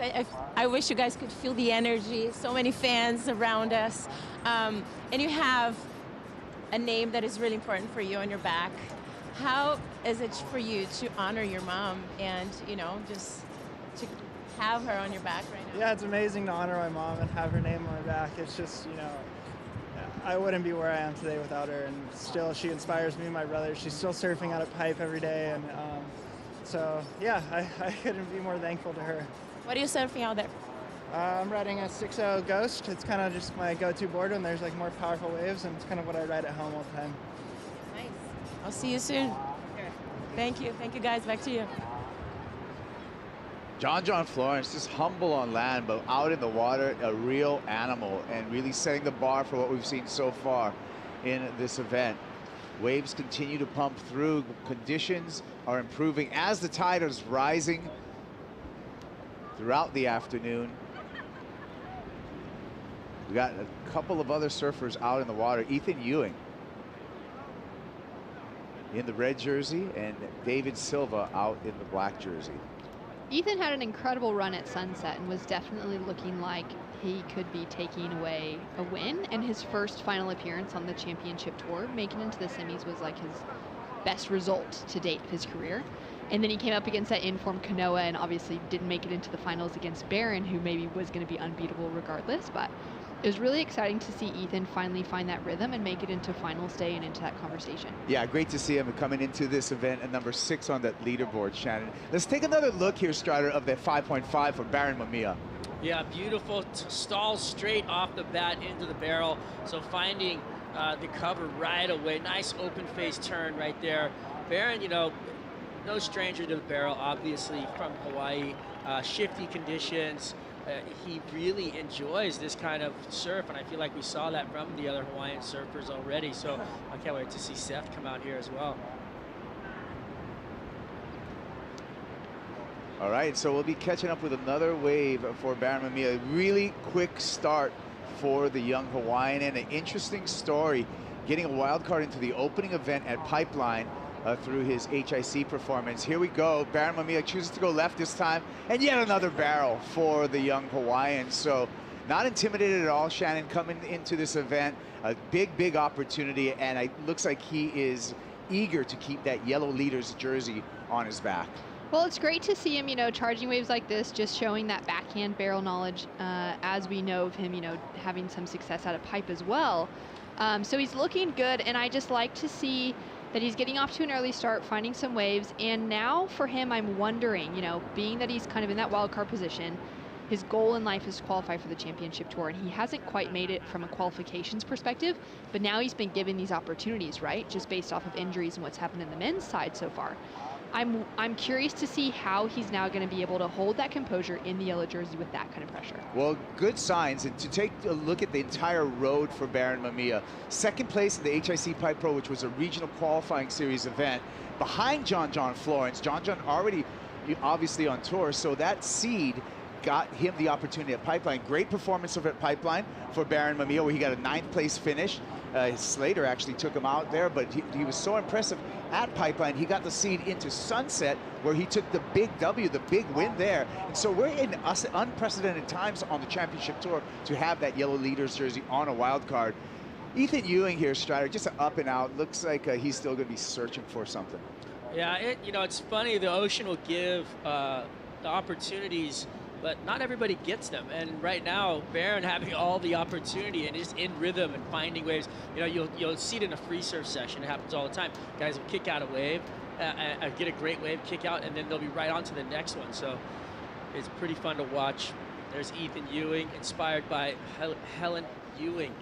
I wish you guys could feel the energy. So many fans around us. And you have a name that is really important for you on your back. How is it for you to honor your mom and, you know, just to have her on your back right now? Yeah, it's amazing to honor my mom and have her name on my back. It's just, you know, I wouldn't be where I am today without her. And still, she inspires me and my brother. She's still surfing out of pipe every day. And so, yeah, I couldn't be more thankful to her. What are you surfing out there? I'm riding a 6.0 Ghost. It's kind of just my go-to board when there's like more powerful waves, and it's kind of what I ride at home all the time. Nice. I'll see you soon. Thank you. Thank you, guys. Back to you. John Florence, just humble on land, but out in the water, a real animal, and really setting the bar for what we've seen so far in this event. Waves continue to pump through. Conditions are improving as the tide is rising throughout the afternoon. We got a couple of other surfers out in the water. Ethan Ewing in the red jersey and David Silva out in the black jersey. Ethan had an incredible run at sunset and was definitely looking like he could be taking away a win. And his first final appearance on the championship tour, making it into the semis, was like his best result to date of his career. And then he came up against that in-form Kanoa and obviously didn't make it into the finals against Baron, who maybe was going to be unbeatable regardless. But it was really exciting to see Ethan finally find that rhythm and make it into finals day and into that conversation. Yeah, great to see him coming into this event at number 6 on that leaderboard, Shannon. Let's take another look here, Strider, of that 5.5 for Baron Mamiya. Yeah, beautiful stall straight off the bat into the barrel. So finding the cover right away. Nice open face turn right there. Baron, you know, no stranger to the barrel, obviously from Hawaii. Shifty conditions. He really enjoys this kind of surf, and I feel like we saw that from the other Hawaiian surfers already. So I can't wait to see Steph come out here as well. All right, so we'll be catching up with another wave for Baron Mamiya. Really quick start for the young Hawaiian, and an interesting story, getting a wild card into the opening event at Pipeline through his HIC performance. Here we go. Baron Mamiya chooses to go left this time, and yet another barrel for the young Hawaiian. So Not intimidated at all, Shannon, coming into this event. A big, big opportunity, and it looks like he is eager to keep that yellow leader's jersey on his back. Well, it's great to see him, you know, charging waves like this, just showing that backhand barrel knowledge, as we know of him, you know, having some success out of pipe as well. So he's looking good, and I just like to see that he's getting off to an early start, finding some waves. And now for him, I'm wondering, you know, being that he's kind of in that wild card position, his goal in life is to qualify for the championship tour, and he hasn't quite made it from a qualifications perspective, but now he's been given these opportunities, right? Just based off of injuries and what's happened in the men's side so far. I'm curious to see how he's now going to be able to hold that composure in the yellow jersey with that kind of pressure. Well, good signs. And to take a look at the entire road for Baron Mamiya, second place in the HIC Pipe Pro, which was a regional qualifying series event, behind John Florence. John already obviously on tour, so that seed got him the opportunity at Pipeline. Great performance over at Pipeline for Baron Mamiya, where he got a 9th place finish. Slater actually took him out there, but he was so impressive at Pipeline. He got the seed into Sunset, where he took the big W, the big win there. And so we're in unprecedented times on the championship tour to have that yellow leaders jersey on a wild card. Ethan Ewing here, Strider, just an up and out. Looks like he's still going to be searching for something. Yeah, you know, it's funny. The ocean will give the opportunities, but not everybody gets them. And right now, Baron having all the opportunity and is in rhythm and finding waves. You know, you'll see it in a free surf session. It happens all the time. Guys will kick out a wave, get a great wave, kick out, and then they'll be right on to the next one. So it's pretty fun to watch. There's Ethan Ewing, inspired by Helen Ewing,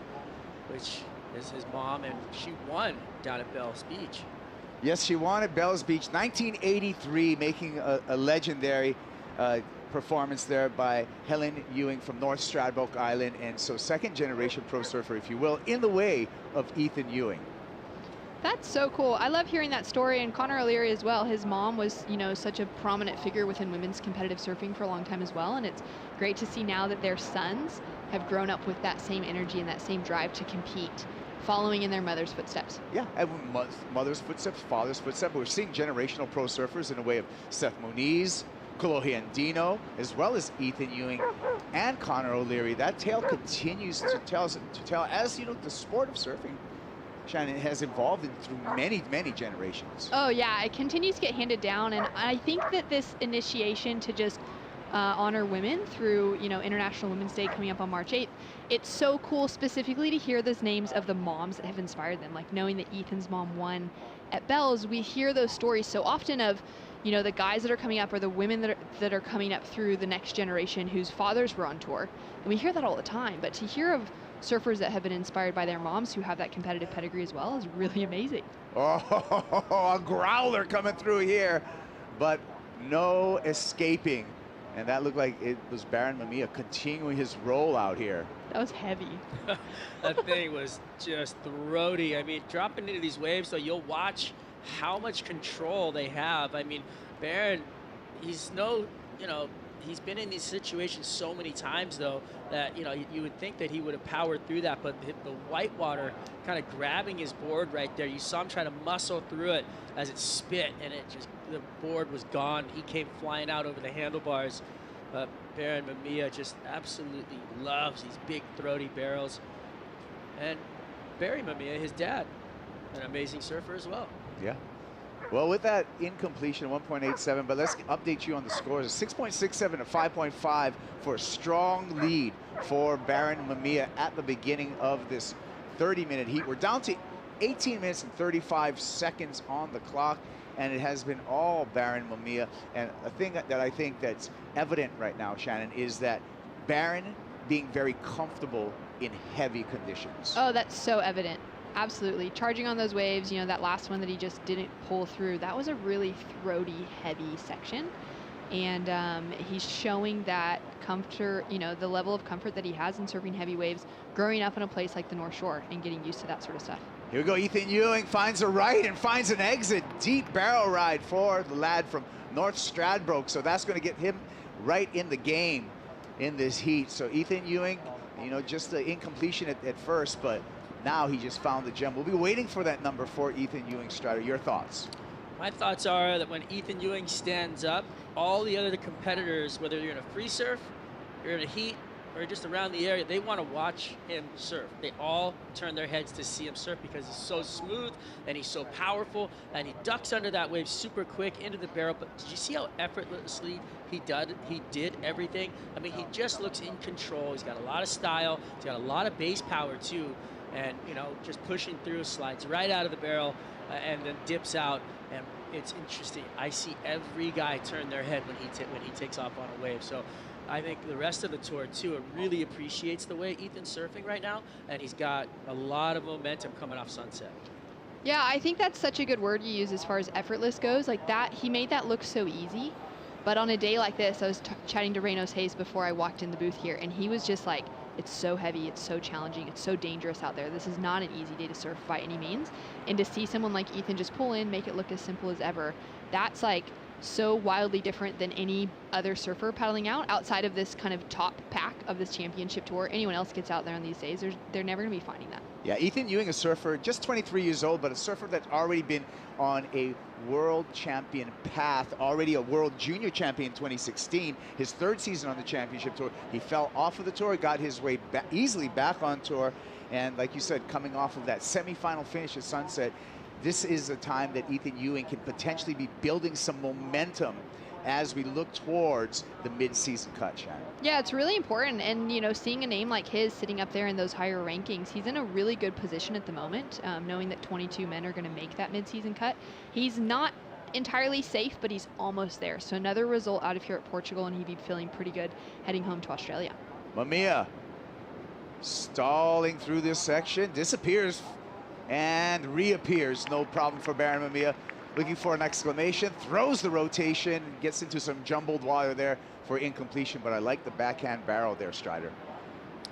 which is his mom, and she won down at Bells Beach. Yes, she won at Bells Beach, 1983, making a legendary performance there by Helen Ewing from North Stradbroke Island, and so second generation pro surfer, if you will, in the way of Ethan Ewing. That's so cool. I love hearing that story, and Conor O'Leary as well. His mom was, you know, such a prominent figure within women's competitive surfing for a long time as well, and it's great to see now that their sons have grown up with that same energy and that same drive to compete, following in their mother's footsteps. Yeah, and mother's footsteps, father's footsteps. We're seeing generational pro surfers in the way of Seth Moniz, Kolohe Andino, as well as Ethan Ewing and Conor O'Leary. That tale continues to tell, as you know, the sport of surfing, Shannon, has evolved through many, many generations. Oh yeah, it continues to get handed down, and I think that this initiation to just honor women through, you know, International Women's Day coming up on March 8th, it's so cool specifically to hear those names of the moms that have inspired them. Like knowing that Ethan's mom won at Bells, we hear those stories so often of, you know, the guys that are coming up or the women that are coming up through the next generation whose fathers were on tour. And we hear that all the time, but to hear of surfers that have been inspired by their moms who have that competitive pedigree as well is really amazing. Oh, a growler coming through here, but no escaping. And that looked like it was Baron Mamiya continuing his roll out here. That was heavy. That thing was just throaty. I mean, dropping into these waves, so you'll watch how much control they have. I mean, Baron, he's he's been in these situations so many times, though, that, you know, you would think that he would have powered through that, but the whitewater kind of grabbing his board right there. You saw him trying to muscle through it as it spit, and the board was gone. He came flying out over the handlebars. But Baron Mamiya just absolutely loves these big throaty barrels. And Barry Mamiya, his dad, an amazing surfer as well. Yeah. Well, with that incompletion, 1.87, but let's update you on the scores. 6.67 to 5.5 for a strong lead for Baron Mamiya at the beginning of this 30-minute heat. We're down to 18 minutes and 35 seconds on the clock, and it has been all Baron Mamiya. And a thing that I think that's evident right now, Shannon, is that Baron being very comfortable in heavy conditions. Oh, that's so evident. Absolutely. Charging on those waves, you know, that last one that he just didn't pull through, that was a really throaty, heavy section. And he's showing that comfort, you know, the level of comfort that he has in surfing heavy waves, growing up in a place like the North Shore and getting used to that sort of stuff. Here we go. Ethan Ewing finds a right and finds an exit. Deep barrel ride for the lad from North Stradbroke. So that's going to get him right in the game in this heat. So Ethan Ewing, you know, just the incompletion at first, but now he just found the gem. We'll be waiting for that number for Ethan Ewing. Strider, your thoughts? My thoughts are that when Ethan Ewing stands up, all the other competitors, whether you're in a free surf, you're in a heat, or just around the area, they want to watch him surf. They all turn their heads to see him surf because he's so smooth and he's so powerful, and he ducks under that wave super quick into the barrel. But did you see how effortlessly he did everything? I mean, he just looks in control. He's got a lot of style. He's got a lot of base power too, and you know, just pushing through, slides right out of the barrel, and then dips out. And it's interesting. I see every guy turn their head when he takes off on a wave. So I think the rest of the tour too really appreciates the way Ethan's surfing right now, and he's got a lot of momentum coming off Sunset. Yeah, I think that's such a good word you use as far as effortless goes. Like that, he made that look so easy. But on a day like this, I was chatting to Reynos Hayes before I walked in the booth here, and he was just like, it's so heavy, it's so challenging, it's so dangerous out there. This is not an easy day to surf by any means. And to see someone like Ethan just pull in, make it look as simple as ever, that's like so wildly different than any other surfer paddling out outside of this kind of top pack of this championship tour. Anyone else gets out there on these days, they're never going to be finding that. Yeah, Ethan Ewing, a surfer, just 23 years old, but a surfer that's already been on a world champion path, already a world junior champion in 2016, his third season on the championship tour. He fell off of the tour, got his way easily back on tour, and like you said, coming off of that semifinal finish at Sunset, this is a time that Ethan Ewing can potentially be building some momentum as we look towards the mid-season cut, Shannon. Yeah, it's really important. And, you know, seeing a name like his sitting up there in those higher rankings, he's in a really good position at the moment, knowing that 22 men are going to make that mid-season cut. He's not entirely safe, but he's almost there. So another result out of here at Portugal, and he'd be feeling pretty good heading home to Australia. Mamiya stalling through this section, disappears and reappears. No problem for Baron Mamiya. Looking for an exclamation, throws the rotation, gets into some jumbled water there for incompletion, but I like the backhand barrel there, Strider.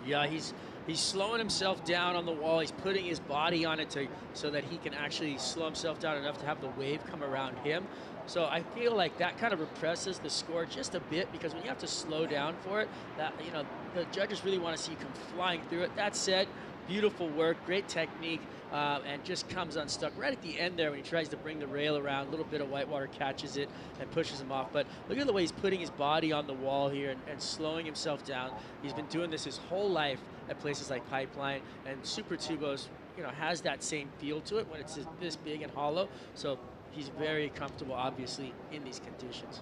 Yeah, he's slowing himself down on the wall. He's putting his body on it so that he can actually slow himself down enough to have the wave come around him. So I feel like that kind of represses the score just a bit, because when you have to slow down for it, that, you know, the judges really want to see you come flying through it. That said, beautiful work, great technique, and just comes unstuck right at the end there when he tries to bring the rail around. A little bit of whitewater catches it and pushes him off. But look at the way he's putting his body on the wall here and slowing himself down. He's been doing this his whole life at places like Pipeline, and Super Tubos, you know, has that same feel to it when it's this big and hollow. So he's very comfortable, obviously, in these conditions.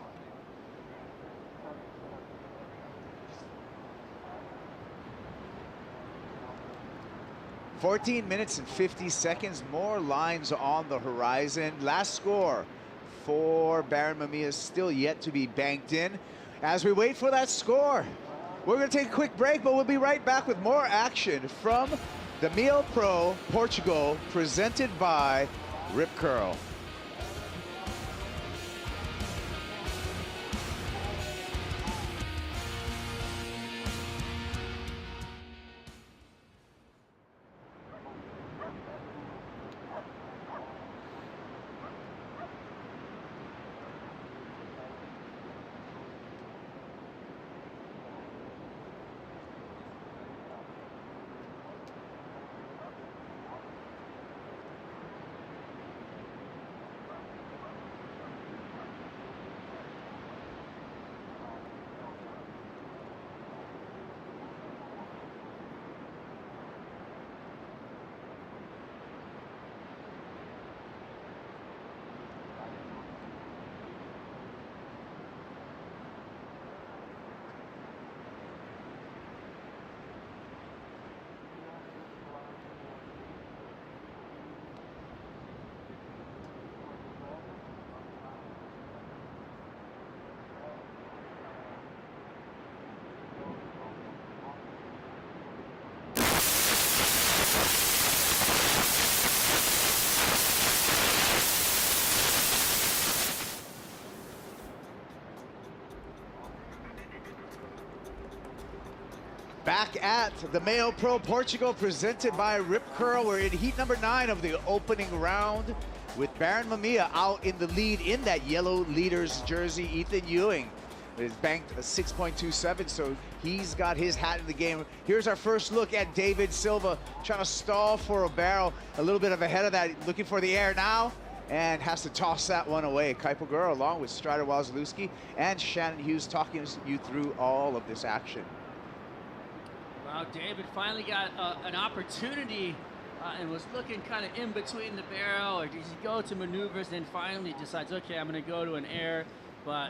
"14 minutes and 50 seconds, more lines on the horizon." Last score for Baron Mamiya still yet to be banked in. As we wait for that score, we're going to take a quick break, but we'll be right back with more action from the MEO Pro Portugal, presented by Rip Curl. Back at the MEO Pro Portugal, presented by Rip Curl. We're in heat number 9 of the opening round, with Baron Mamiya out in the lead in that yellow leader's jersey. Ethan Ewing is banked a 6.27, so he's got his hat in the game. Here's our first look at David Silva, trying to stall for a barrel, a little bit of ahead of that, looking for the air now, and has to toss that one away. Kuiper along with Strider Wazalewski and Shannon Hughes talking you through all of this action. Wow, David finally got an opportunity and was looking kind of in between the barrel, or does he go to maneuvers, and finally decides, okay, I'm going to go to an air, but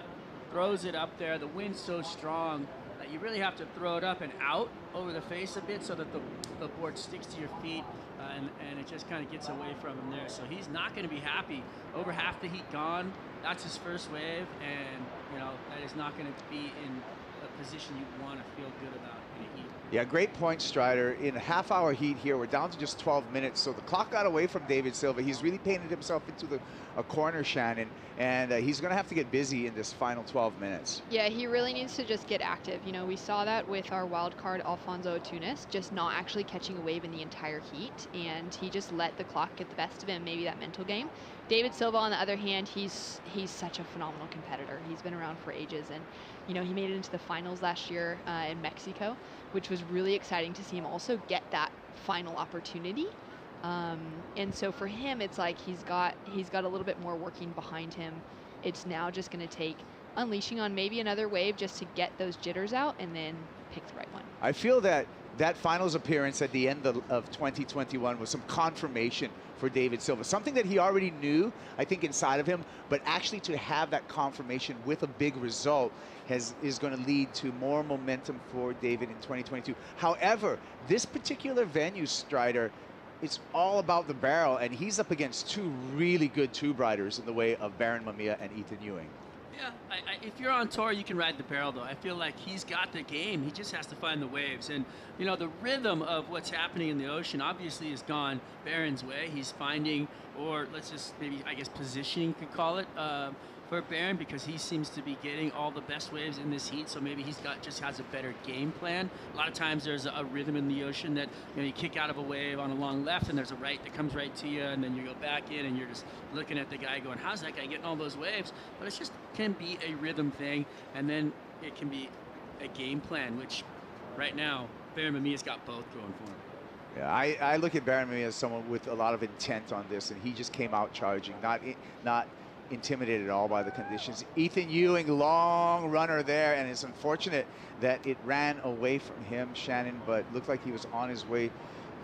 throws it up there. The wind's so strong that you really have to throw it up and out over the face a bit so that the board sticks to your feet, and it just kind of gets away from him there. So he's not going to be happy. Over half the heat gone. That's his first wave, and you know that is not going to be in a position you want to feel good about in a heat. Yeah, great point, Strider. In a half-hour heat here, we're down to just 12 minutes, so the clock got away from David Silva. He's really painted himself into a corner, Shannon, and he's going to have to get busy in this final 12 minutes. Yeah, he really needs to just get active. You know, we saw that with our wild card, Alfonso Tunis, just not actually catching a wave in the entire heat, and he just let the clock get the best of him, maybe that mental game. David Silva, on the other hand, he's such a phenomenal competitor. He's been around for ages, and you know, he made it into the finals last year in Mexico, which was really exciting to see him also get that final opportunity. And so for him, it's like he's got a little bit more working behind him. It's now just going to take unleashing on maybe another wave just to get those jitters out and then pick the right one. I feel that finals appearance at the end of 2021 was some confirmation for David Silva, something that he already knew, I think, inside of him, but actually to have that confirmation with a big result is going to lead to more momentum for David in 2022. However, this particular venue, Strider, it's all about the barrel, and he's up against two really good tube riders in the way of Baron Mamiya and Ethan Ewing. Yeah, if you're on tour, you can ride the barrel, though. I feel like he's got the game. He just has to find the waves. And, you know, the rhythm of what's happening in the ocean obviously has gone Baron's way. He's finding, or let's just maybe, I guess, positioning, you could call it, for Baron, because he seems to be getting all the best waves in this heat. So maybe he's just has a better game plan. A lot of times there's a rhythm in the ocean that, you know, you kick out of a wave on a long left and there's a right that comes right to you, and then you go back in and you're just looking at the guy going, how's that guy getting all those waves? But it's just can be a rhythm thing, and then it can be a game plan, which right now Baron Mamiya's got both going for him. Yeah, I look at Baron Mamiya as someone with a lot of intent on this, and he just came out charging, not intimidated at all by the conditions. Ethan Ewing, long runner there, and it's unfortunate that it ran away from him, Shannon, but looked like he was on his way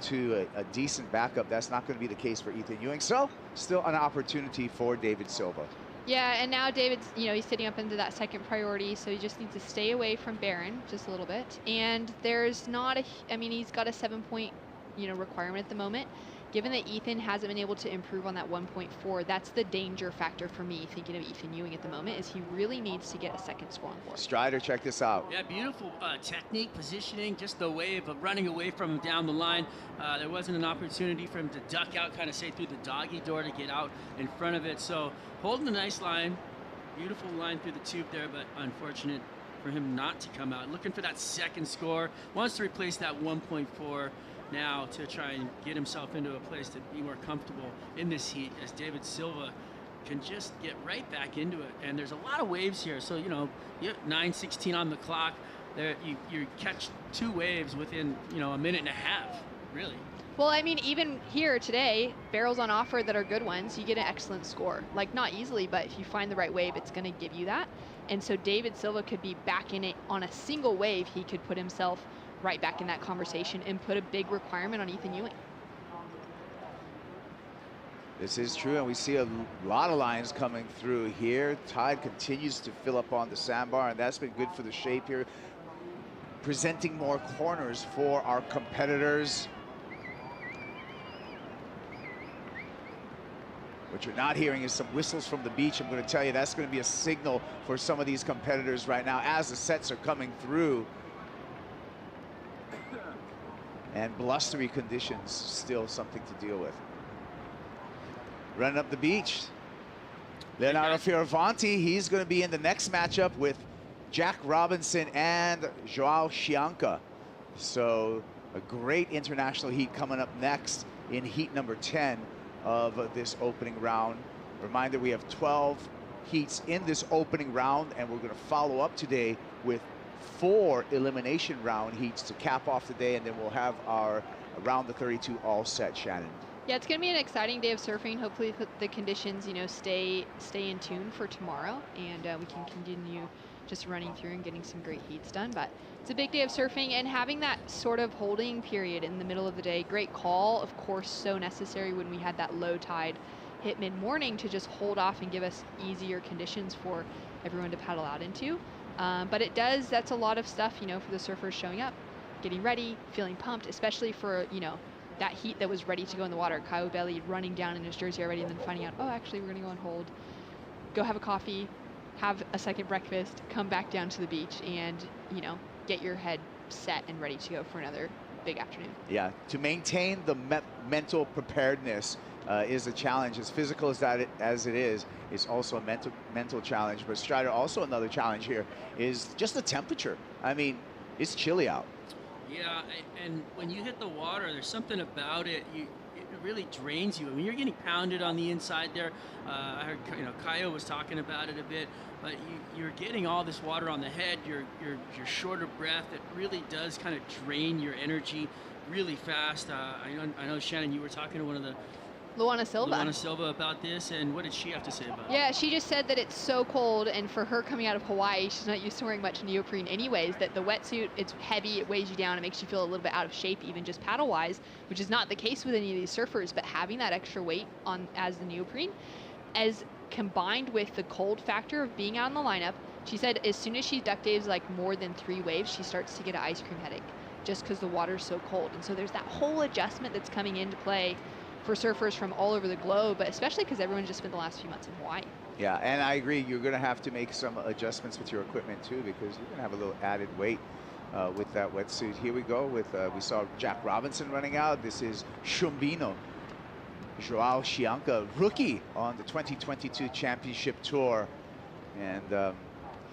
to a decent backup. That's not going to be the case for Ethan Ewing, so still an opportunity for David Silva. Yeah, and now David's, you know, he's sitting up into that second priority, so he just needs to stay away from Baron just a little bit. And there's not I mean, he's got a 7-point, you know, requirement at the moment. Given that Ethan hasn't been able to improve on that 1.4, that's the danger factor for me thinking of Ethan Ewing at the moment, is he really needs to get a second score on board. Strider, check this out. Yeah, beautiful technique, positioning, just the wave of running away from him down the line. There wasn't an opportunity for him to duck out, kind of say through the doggy door to get out in front of it. So holding a nice line, beautiful line through the tube there, but unfortunate for him not to come out. Looking for that second score, wants to replace that 1.4 now to try and get himself into a place to be more comfortable in this heat, as David Silva can just get right back into it. And there's a lot of waves here, so you know, you have 9:16 on the clock. There, you catch two waves within, you know, a minute and a half, really. Well, I mean, even here today, barrels on offer that are good ones, you get an excellent score. Like, not easily, but if you find the right wave, it's going to give you that. And so David Silva could be back in it on a single wave. He could put himself right back in that conversation and put a big requirement on Ethan Ewing. This is true, and we see a lot of lines coming through here. Tide continues to fill up on the sandbar, and that's been good for the shape here. Presenting more corners for our competitors. What you're not hearing is some whistles from the beach. I'm going to tell you that's going to be a signal for some of these competitors right now as the sets are coming through. And blustery conditions, still something to deal with. Running up the beach, Leonardo Fioravanti, he's going to be in the next matchup with Jack Robinson and Joao Chianca. So a great international heat coming up next in heat number 10 of this opening round. Reminder, we have 12 heats in this opening round, and we're going to follow up today with 4 elimination round heats to cap off the day, and then we'll have our round the 32 all set, Shannon. Yeah, it's going to be an exciting day of surfing. Hopefully the conditions, you know, stay in tune for tomorrow, and we can continue just running through and getting some great heats done. But it's a big day of surfing, and having that sort of holding period in the middle of the day, great call, of course, so necessary when we had that low tide hit mid-morning to just hold off and give us easier conditions for everyone to paddle out into. But it does, that's a lot of stuff, you know, for the surfers showing up, getting ready, feeling pumped, especially for, you know, that heat that was ready to go in the water. Kyle Belly running down in his jersey already and then finding out, oh, actually, we're going to go on hold, go have a coffee, have a second breakfast, come back down to the beach and, you know, get your head set and ready to go for another big afternoon. Yeah, to maintain the mental preparedness is a challenge. As physical as it is, it's also a mental challenge. But Strider, also another challenge here is just the temperature. I mean, it's chilly out. Yeah, and when you hit the water, there's something about it. It really drains you. I mean, you're getting pounded on the inside there. I heard, you know, Kaio was talking about it a bit, but you're getting all this water on the head. You're short of breath. It really does kind of drain your energy really fast. I know, Shannon, you were talking to one of the Luana Silva about this, and what did she have to say about it? Yeah, she just said that it's so cold, and for her coming out of Hawaii, she's not used to wearing much neoprene anyways, that the wetsuit, it's heavy, it weighs you down, it makes you feel a little bit out of shape, even just paddle-wise, which is not the case with any of these surfers, but having that extra weight on as the neoprene, as combined with the cold factor of being out in the lineup, she said as soon as she duck dives like more than 3 waves, she starts to get an ice cream headache, just because the water's so cold. And so there's that whole adjustment that's coming into play for surfers from all over the globe, but especially because everyone just spent the last few months in Hawaii. Yeah, and I agree. You're going to have to make some adjustments with your equipment too, because you're going to have a little added weight with that wetsuit. Here we go with, we saw Jack Robinson running out. This is Chumbino, Joao Chianca, rookie on the 2022 Championship Tour. And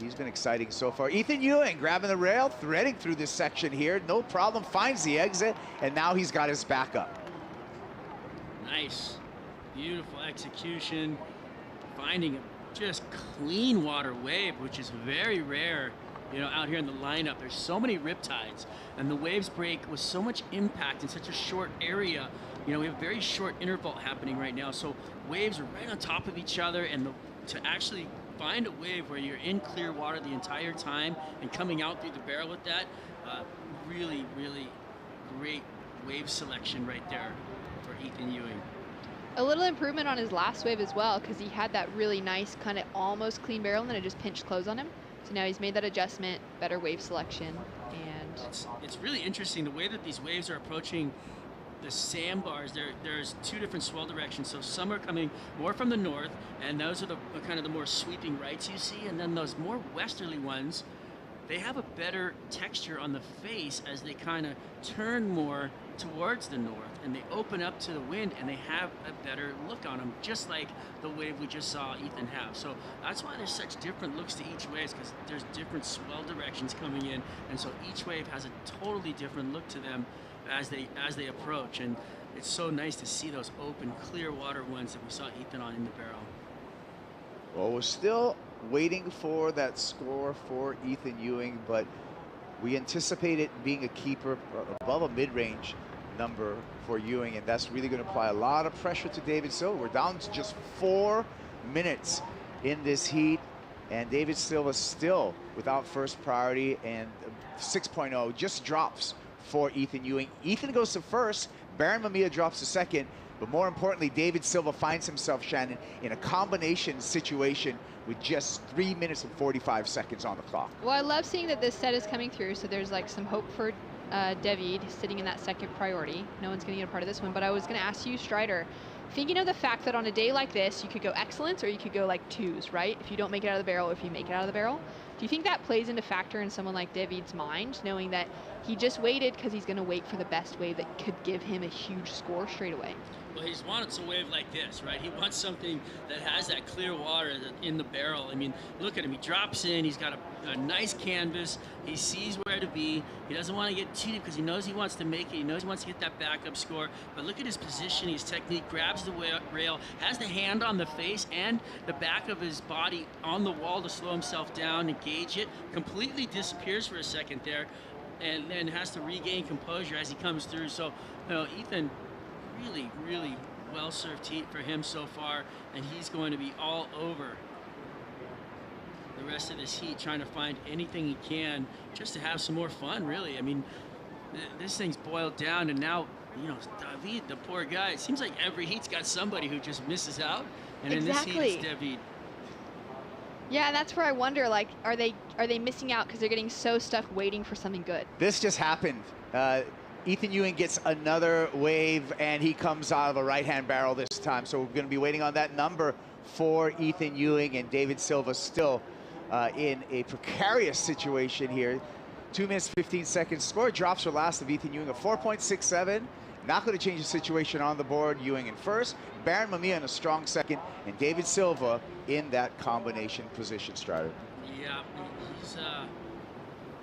he's been exciting so far. Ethan Ewing grabbing the rail, threading through this section here. No problem, finds the exit, and now he's got his backup. Nice, beautiful execution, finding a just clean water wave, which is very rare, you know, out here in the lineup. There's so many riptides, and the waves break with so much impact in such a short area. You know, we have a very short interval happening right now, so waves are right on top of each other, and to actually find a wave where you're in clear water the entire time and coming out through the barrel with that, really, really great wave selection right there for Ethan Ewing. A little improvement on his last wave as well, because he had that really nice kind of almost clean barrel and then it just pinched close on him. So now he's made that adjustment, better wave selection, and it's really interesting the way that these waves are approaching the sandbars. There's 2 different swell directions. So some are coming more from the north, and those are the kind of the more sweeping rights you see, and then those more westerly ones, they have a better texture on the face as they kind of turn more towards the north, and they open up to the wind, and they have a better look on them, just like the wave we just saw Ethan have. So that's why there's such different looks to each wave, because there's different swell directions coming in, and so each wave has a totally different look to them as they approach. And it's so nice to see those open, clear water ones that we saw Ethan on in the barrel. Well, we're still waiting for that score for Ethan Ewing, but we anticipate it being a keeper above a mid-range number for Ewing, and that's really going to apply a lot of pressure to David Silva. We're down to just 4 minutes in this heat, and David Silva still without first priority, and 6.0 just drops for Ethan Ewing. Ethan goes to first, Baron Mamiya drops to second, but more importantly, David Silva finds himself, Shannon, in a combination situation with just 3 minutes and 45 seconds on the clock. well, I love seeing that this set is coming through, so there's like some hope for David sitting in that second priority. No one's going to get a part of this one, but I was going to ask you, Strider, thinking of the fact that on a day like this, you could go excellence or you could go like 2s, right? If you don't make it out of the barrel, if you make it out of the barrel. Do you think that plays into factor in someone like David's mind, knowing that he just waited because he's going to wait for the best wave that could give him a huge score straight away? Well, he's wanted a wave like this, right? He wants something that has that clear water in the barrel. I mean, look at him. He drops in. He's got a nice canvas. He sees where to be. He doesn't want to get too deep because he knows he wants to make it. He knows he wants to get that backup score. But look at his position, his technique. Grabs the rail, has the hand on the face and the back of his body on the wall to slow himself down and gauge it. Completely disappears for a second there, and then has to regain composure as he comes through. So, you know, Ethan, really, really well-served heat for him so far, and he's going to be all over the rest of this heat, trying to find anything he can just to have some more fun, really. I mean, this thing's boiled down, and now, you know, David, the poor guy, it seems like every heat's got somebody who just misses out, and in this heat, it's David. Yeah, and that's where I wonder, like, are they missing out because they're getting so stuck waiting for something good? This just happened. Ethan Ewing gets another wave, and he comes out of a right-hand barrel this time. So we're going to be waiting on that number for Ethan Ewing, and David Silva still in a precarious situation here. 2 minutes, 15 seconds. Score drops for last of Ethan Ewing, a 4.67. Not going to change the situation on the board. Ewing in first, Baron Mamiya in a strong second, and David Silva in that combination position, Strider. Yeah,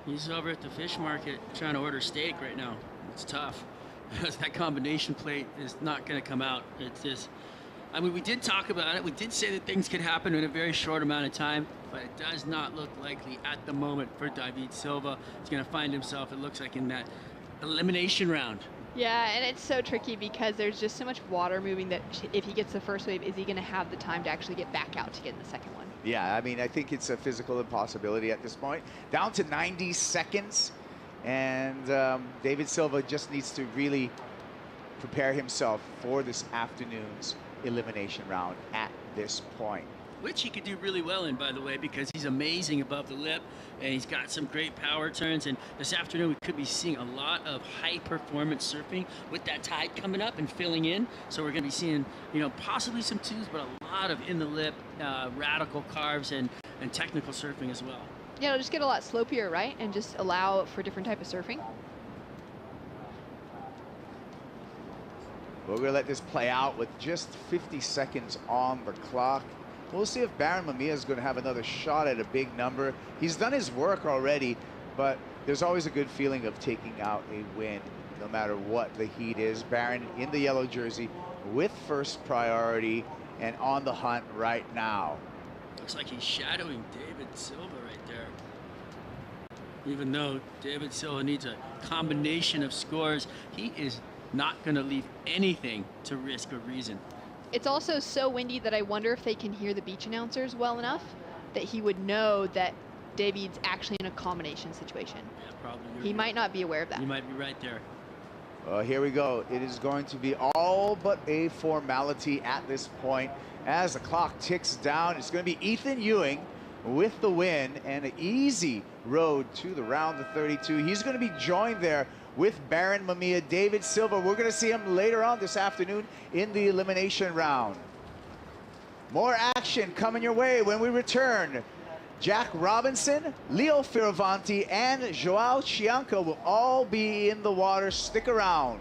he's over at the fish market trying to order steak right now. It's tough. That combination plate is not going to come out. It's just, I mean, we did talk about it. We did say that things could happen in a very short amount of time, but it does not look likely at the moment for David Silva. He's going to find himself, it looks like, in that elimination round. Yeah, and it's so tricky because there's just so much water moving that if he gets the first wave, is he going to have the time to actually get back out to get in the second one? Yeah, I mean, I think it's a physical impossibility at this point. Down to 90 seconds, and David Silva just needs to really prepare himself for this afternoon's elimination round at this point. Which he could do really well in, by the way, because he's amazing above the lip, and he's got some great power turns. And this afternoon, we could be seeing a lot of high-performance surfing with that tide coming up and filling in. So we're going to be seeing, you know, possibly some twos, but a lot of in-the-lip, radical carves and technical surfing as well. Yeah, it'll just get a lot slopier, right? And just allow for different type of surfing. We're going to let this play out with just 50 seconds on the clock. We'll see if Baron Mamiya is going to have another shot at a big number. He's done his work already, but there's always a good feeling of taking out a win, no matter what the heat is. Baron in the yellow jersey with first priority and on the hunt right now. Looks like he's shadowing David Silva right there. Even though David Silva needs a combination of scores, he is not going to leave anything to risk or reason. It's also so windy that I wonder if they can hear the beach announcers well enough that he would know that David's actually in a combination situation. Yeah, probably. He might not be aware of that. You might be right there. Here we go. It is going to be all but a formality at this point. As the clock ticks down, it's going to be Ethan Ewing with the win and an easy road to the round of 32. He's going to be joined there with Baron Mamiya. David Silva, we're going to see him later on this afternoon in the elimination round. More action coming your way when we return. Jack Robinson, Leo Fioravanti, and Joao Chianca will all be in the water. Stick around.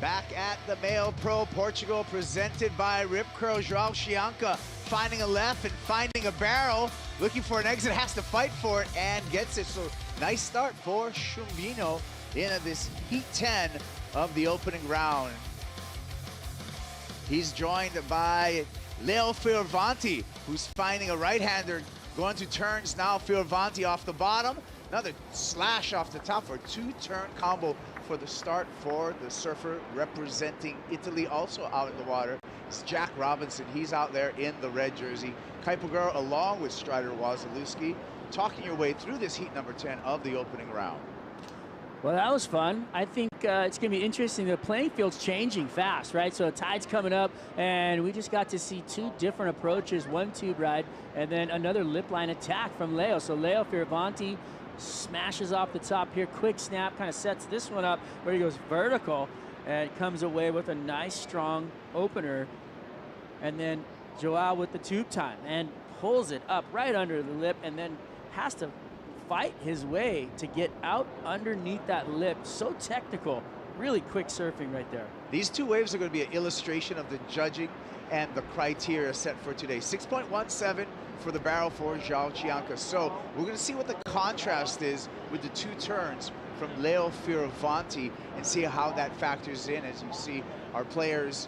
Back at the MEO Pro Portugal, presented by Rip Curl. João Chianca finding a left and finding a barrel, looking for an exit, has to fight for it and gets it. So nice start for Chumbino in this Heat 10 of the opening round. He's joined by Leo Fioravanti, who's finding a right-hander, going to turns now. Fioravanti off the bottom. Another slash off the top for a two-turn combo for the start for the surfer representing Italy. Also out in the water is Jack Robinson. He's out there in the red jersey. Kaipagura along with Strider Wazalewski, talking your way through this heat number 10 of the opening round. Well, that was fun. I think it's going to be interesting. The playing field's changing fast, right? So the tide's coming up, and we just got to see two different approaches, one tube ride, and then another lip line attack from Leo. So Leo Fioravanti smashes off the top here, quick snap, kind of sets this one up where he goes vertical and comes away with a nice, strong opener. And then Joao with the tube time and pulls it up right under the lip and then has to fight his way to get out underneath that lip. So technical, really quick surfing right there. These two waves are going to be an illustration of the judging and the criteria set for today. 6.17 for the barrel for João Chianca. So we're going to see what the contrast is with the two turns from Leo Fioravanti and see how that factors in. As you see our players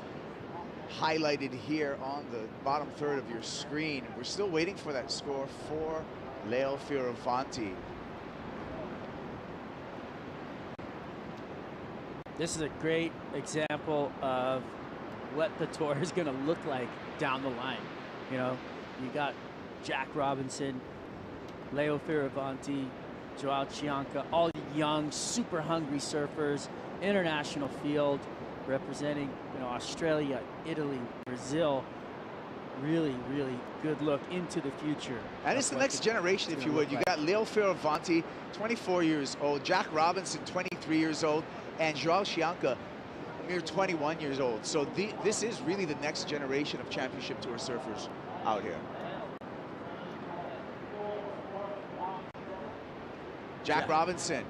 highlighted here on the bottom third of your screen. We're still waiting for that score for Leo Fioravanti. This is a great example of what the tour is going to look like down the line. You know, you got Jack Robinson, Leo Fioravanti, Joao Chianca, all young, super hungry surfers, international field, representing, you know, Australia, Italy, Brazil. Really, really good look into the future. And it's the next generation, if you would. You got Leo Fioravanti, 24 years old, Jack Robinson, 23 years old, and Joao Chianca, a mere 21 years old. So this is really the next generation of championship tour surfers out here. Jack Robinson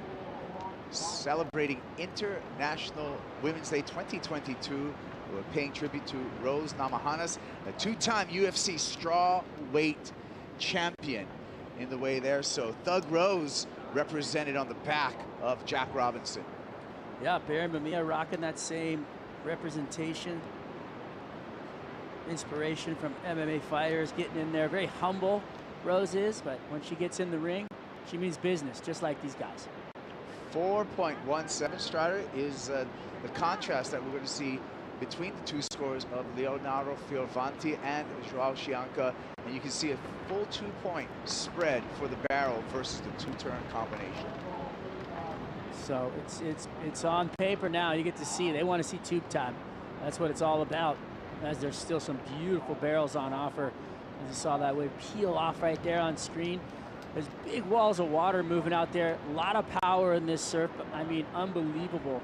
celebrating International Women's Day 2022. We're paying tribute to Rose Namajunas, a two-time UFC strawweight champion in the way there. So Thug Rose represented on the back of Jack Robinson. Yeah, Barry Mamiya rocking that same representation. Inspiration from MMA fighters, getting in there. Very humble, Rose is, but when she gets in the ring, she means business, just like these guys. 4.17, Strider, is the contrast that we're going to see between the two scores of Leonardo Fioravanti and Joao Chianca. And you can see a full 2-point spread for the barrel versus the two-turn combination. So it's on paper now. You get to see, they want to see tube time. That's what it's all about, as there's still some beautiful barrels on offer. As you saw that wave peel off right there on screen. There's big walls of water moving out there. A lot of power in this surf. I mean, unbelievable.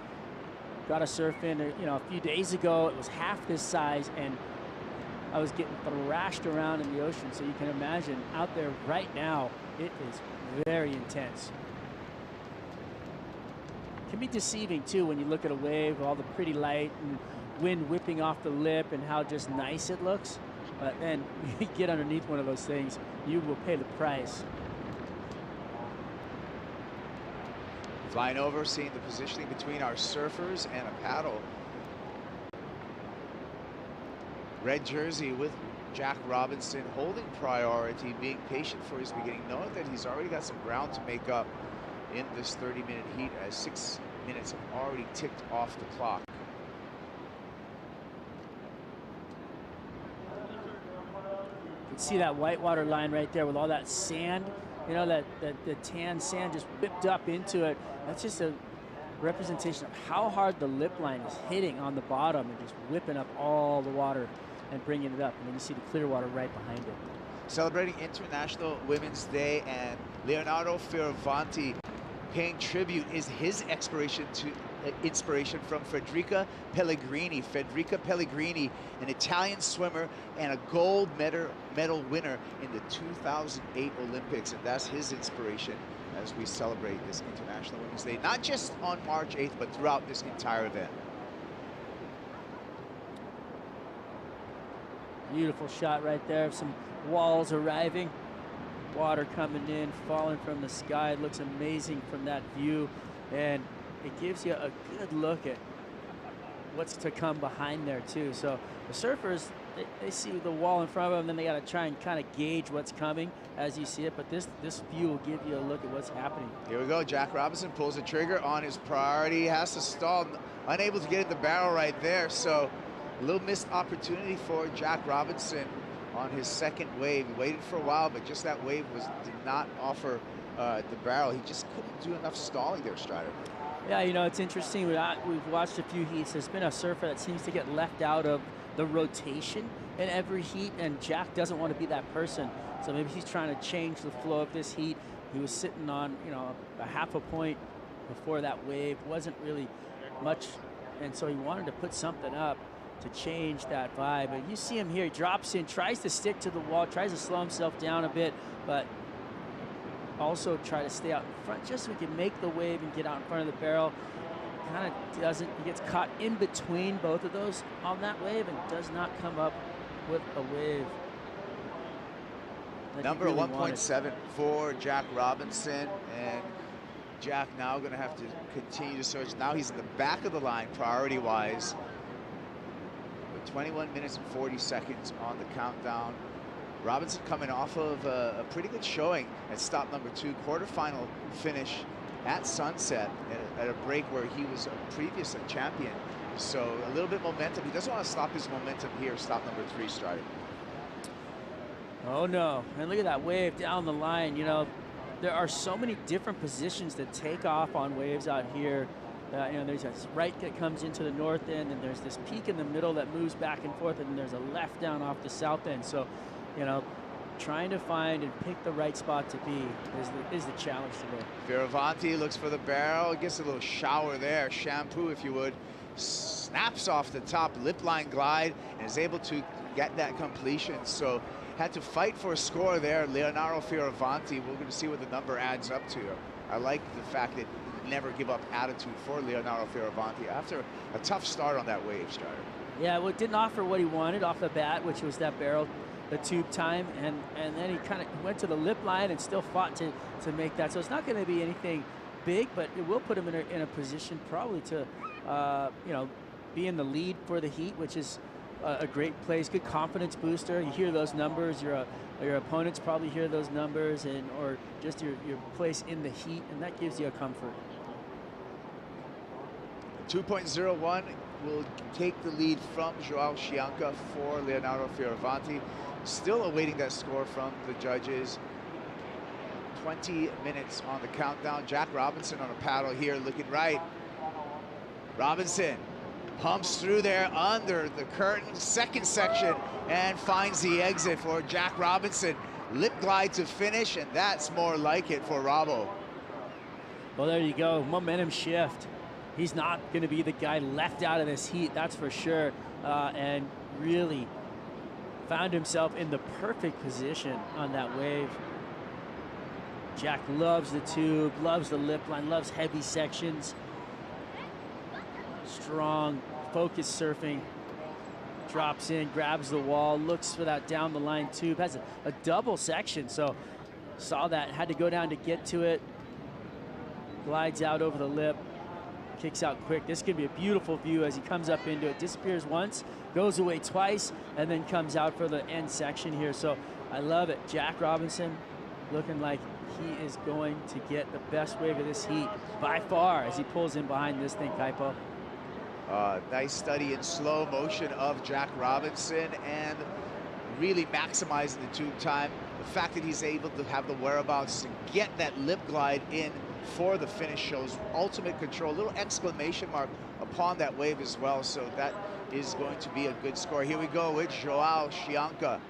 Got a surf in, you know, a few days ago. It was half this size, and I was getting thrashed around in the ocean. So you can imagine out there right now, it is very intense. Can be deceiving too when you look at a wave, all the pretty light and wind whipping off the lip and how just nice it looks. But then you get underneath one of those things, you will pay the price. Flying over, seeing the positioning between our surfers and a paddle. Red jersey with Jack Robinson holding priority, being patient for his beginning, knowing that he's already got some ground to make up in this 30-minute heat, as 6 minutes have already ticked off the clock. You can see that whitewater line right there with all that sand. You know, that the tan sand just whipped up into it. That's just a representation of how hard the lip line is hitting on the bottom and just whipping up all the water and bringing it up. And then you see the clear water right behind it. Celebrating International Women's Day, and Leonardo Fioravanti paying tribute is his inspiration from Frederica Pellegrini. Frederica Pellegrini, an Italian swimmer and a gold medal winner in the 2008 Olympics, and that's his inspiration as we celebrate this International Women's Day, not just on March 8th, but throughout this entire event. Beautiful shot right there. Some walls arriving. Water coming in, falling from the sky. It looks amazing from that view. And it gives you a good look at what's to come behind there too. So the surfers, they see the wall in front of them, then they got to try and kind of gauge what's coming as you see it. But this view will give you a look at what's happening. Here we go. Jack Robinson pulls the trigger on his priority. Has to stall, unable to get at the barrel right there. So a little missed opportunity for Jack Robinson on his second wave. He waited for a while, but just that wave did not offer the barrel. He just couldn't do enough stalling there, Strider. Yeah, you know, it's interesting. We've watched a few heats. There's been a surfer that seems to get left out of the rotation in every heat, and Jack doesn't want to be that person. So maybe he's trying to change the flow of this heat. He was sitting on, you know, a half a point before that wave. Wasn't really much, and so he wanted to put something up to change that vibe. And you see him here, he drops in, tries to stick to the wall, tries to slow himself down a bit, but also try to stay out in front just so he can make the wave and get out in front of the barrel. Kind of doesn't, he gets caught in between both of those on that wave and does not come up with a wave. Number really 1.7 for Jack Robinson, and Jack now going to have to continue to search. Now he's in the back of the line priority-wise. 21 minutes and 40 seconds on the countdown. Robinson coming off of a pretty good showing at stop number 2, quarterfinal finish at Sunset at a break where he was a previous champion. So a little bit momentum. He doesn't want to stop his momentum here, stop number 3 starting. Oh no, and look at that wave down the line. You know, there are so many different positions that take off on waves out here. You know, there's a right that comes into the north end, and there's this peak in the middle that moves back and forth, and there's a left down off the south end. So, you know, trying to find and pick the right spot to be is the challenge today. Fioravanti looks for the barrel, gets a little shower there, shampoo if you would, snaps off the top lip line glide, and is able to get that completion. So had to fight for a score there, Leonardo Fioravanti. We're going to see what the number adds up to. I like the fact that never give up attitude for Leonardo Fioravanti after a tough start on that wave, Strider. Yeah, well, it didn't offer what he wanted off the bat, which was that barrel, the tube time, and then he kind of went to the lip line and still fought to make that. So it's not going to be anything big, but it will put him in a position probably to, you know, be in the lead for the heat, which is a great place, good confidence booster. You hear those numbers, your opponents probably hear those numbers, and or just your place in the heat, and that gives you a comfort. 2.01 will take the lead from Joao Chianca for Leonardo Fioravanti. Still awaiting that score from the judges. 20 minutes on the countdown. Jack Robinson on a paddle here, looking right. Robinson pumps through there under the curtain, second section, and finds the exit for Jack Robinson. Lip glide to finish, and that's more like it for Robbo. Well, there you go, momentum shift. He's not going to be the guy left out of this heat, that's for sure, and really found himself in the perfect position on that wave. Jack loves the tube, loves the lip line, loves heavy sections. Strong, focused surfing. Drops in, grabs the wall, looks for that down the line tube. Has a double section, so saw that, had to go down to get to it. Glides out over the lip. Kicks out quick. This could be a beautiful view as he comes up into it. Disappears once, goes away twice, and then comes out for the end section here. So I love it. Jack Robinson looking like he is going to get the best wave of this heat by far as he pulls in behind this thing, Kaipo. Nice study in slow motion of Jack Robinson and really maximizing the tube time. The fact that he's able to have the whereabouts to get that lip glide in for the finish shows ultimate control. A little exclamation mark upon that wave as well. So that is going to be a good score. Here we go with Joao Chianca.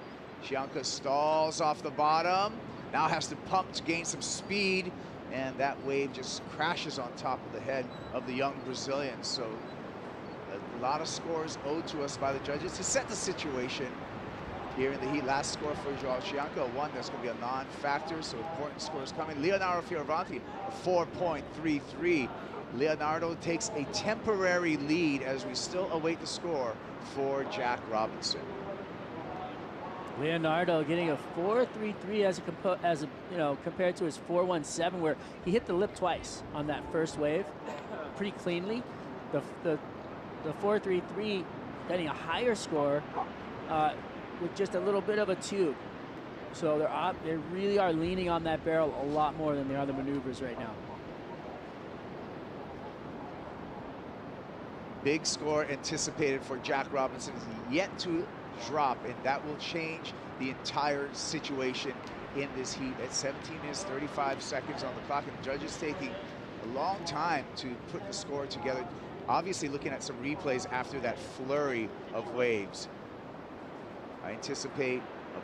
Chianca stalls off the bottom. Now has to pump to gain some speed. And that wave just crashes on top of the head of the young Brazilian. So a lot of scores owed to us by the judges to set the situation here in the heat. Last score for Joao Chianca, 1. That's going to be a non-factor, so important scores coming. Leonardo Fioravanti, a 4.33. Leonardo takes a temporary lead as we still await the score for Jack Robinson. Leonardo getting a 4.33 as a compared to his 4.17, where he hit the lip twice on that first wave, pretty cleanly. The 4.33 getting a higher score with just a little bit of a tube. So they really are leaning on that barrel a lot more than they are the maneuvers right now. Big score anticipated for Jack Robinson. He's yet to drop, and that will change the entire situation in this heat. At 17 minutes 35 seconds on the clock, and the judges taking a long time to put the score together. Obviously looking at some replays after that flurry of waves. I anticipate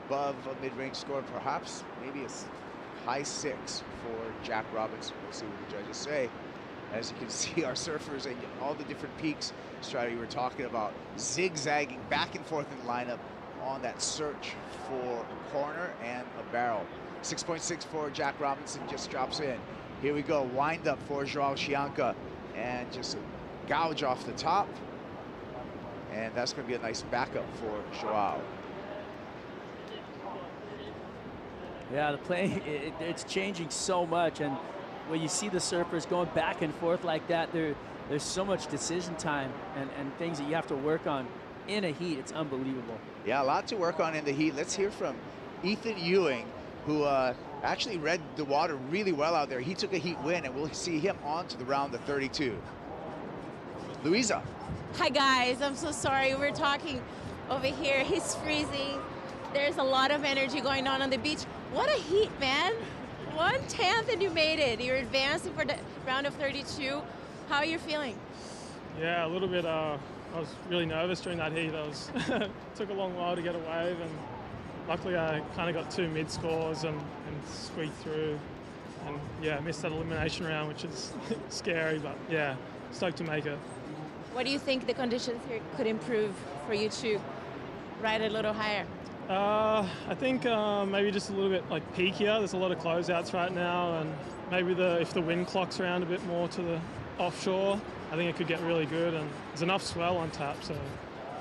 above a mid-range score, perhaps maybe a high 6 for Jack Robinson. We'll see what the judges say. As you can see, our surfers and all the different peaks, Strider, you were talking about, zigzagging back and forth in the lineup on that search for a corner and a barrel. 6.6 for Jack Robinson, just drops in. Here we go, wind up for Joao Chianca, and just a gouge off the top. And that's going to be a nice backup for Joao. Yeah, the play, it's changing so much, and when you see the surfers going back and forth like that, there's so much decision time and things that you have to work on in a heat. It's unbelievable. Yeah, a lot to work on in the heat. Let's hear from Ethan Ewing, who actually read the water really well out there. He took a heat win, and we'll see him on to the round of 32. Louisa. Hi, guys. I'm so sorry. We're talking over here. He's freezing. There's a lot of energy going on the beach. What a heat, man. 1/10 and you made it. You're advancing for the round of 32. How are you feeling? Yeah, a little bit. I was really nervous during that heat. Took a long while to get a wave, and luckily I kind of got 2 mid scores and squeaked through. And yeah, missed that elimination round, which is scary, but yeah, stoked to make it. What do you think the conditions here could improve for you to ride a little higher? I think maybe just a little bit like peakier. There's a lot of closeouts right now, and maybe if the wind clocks around a bit more to the offshore, I think it could get really good, and there's enough swell on tap, so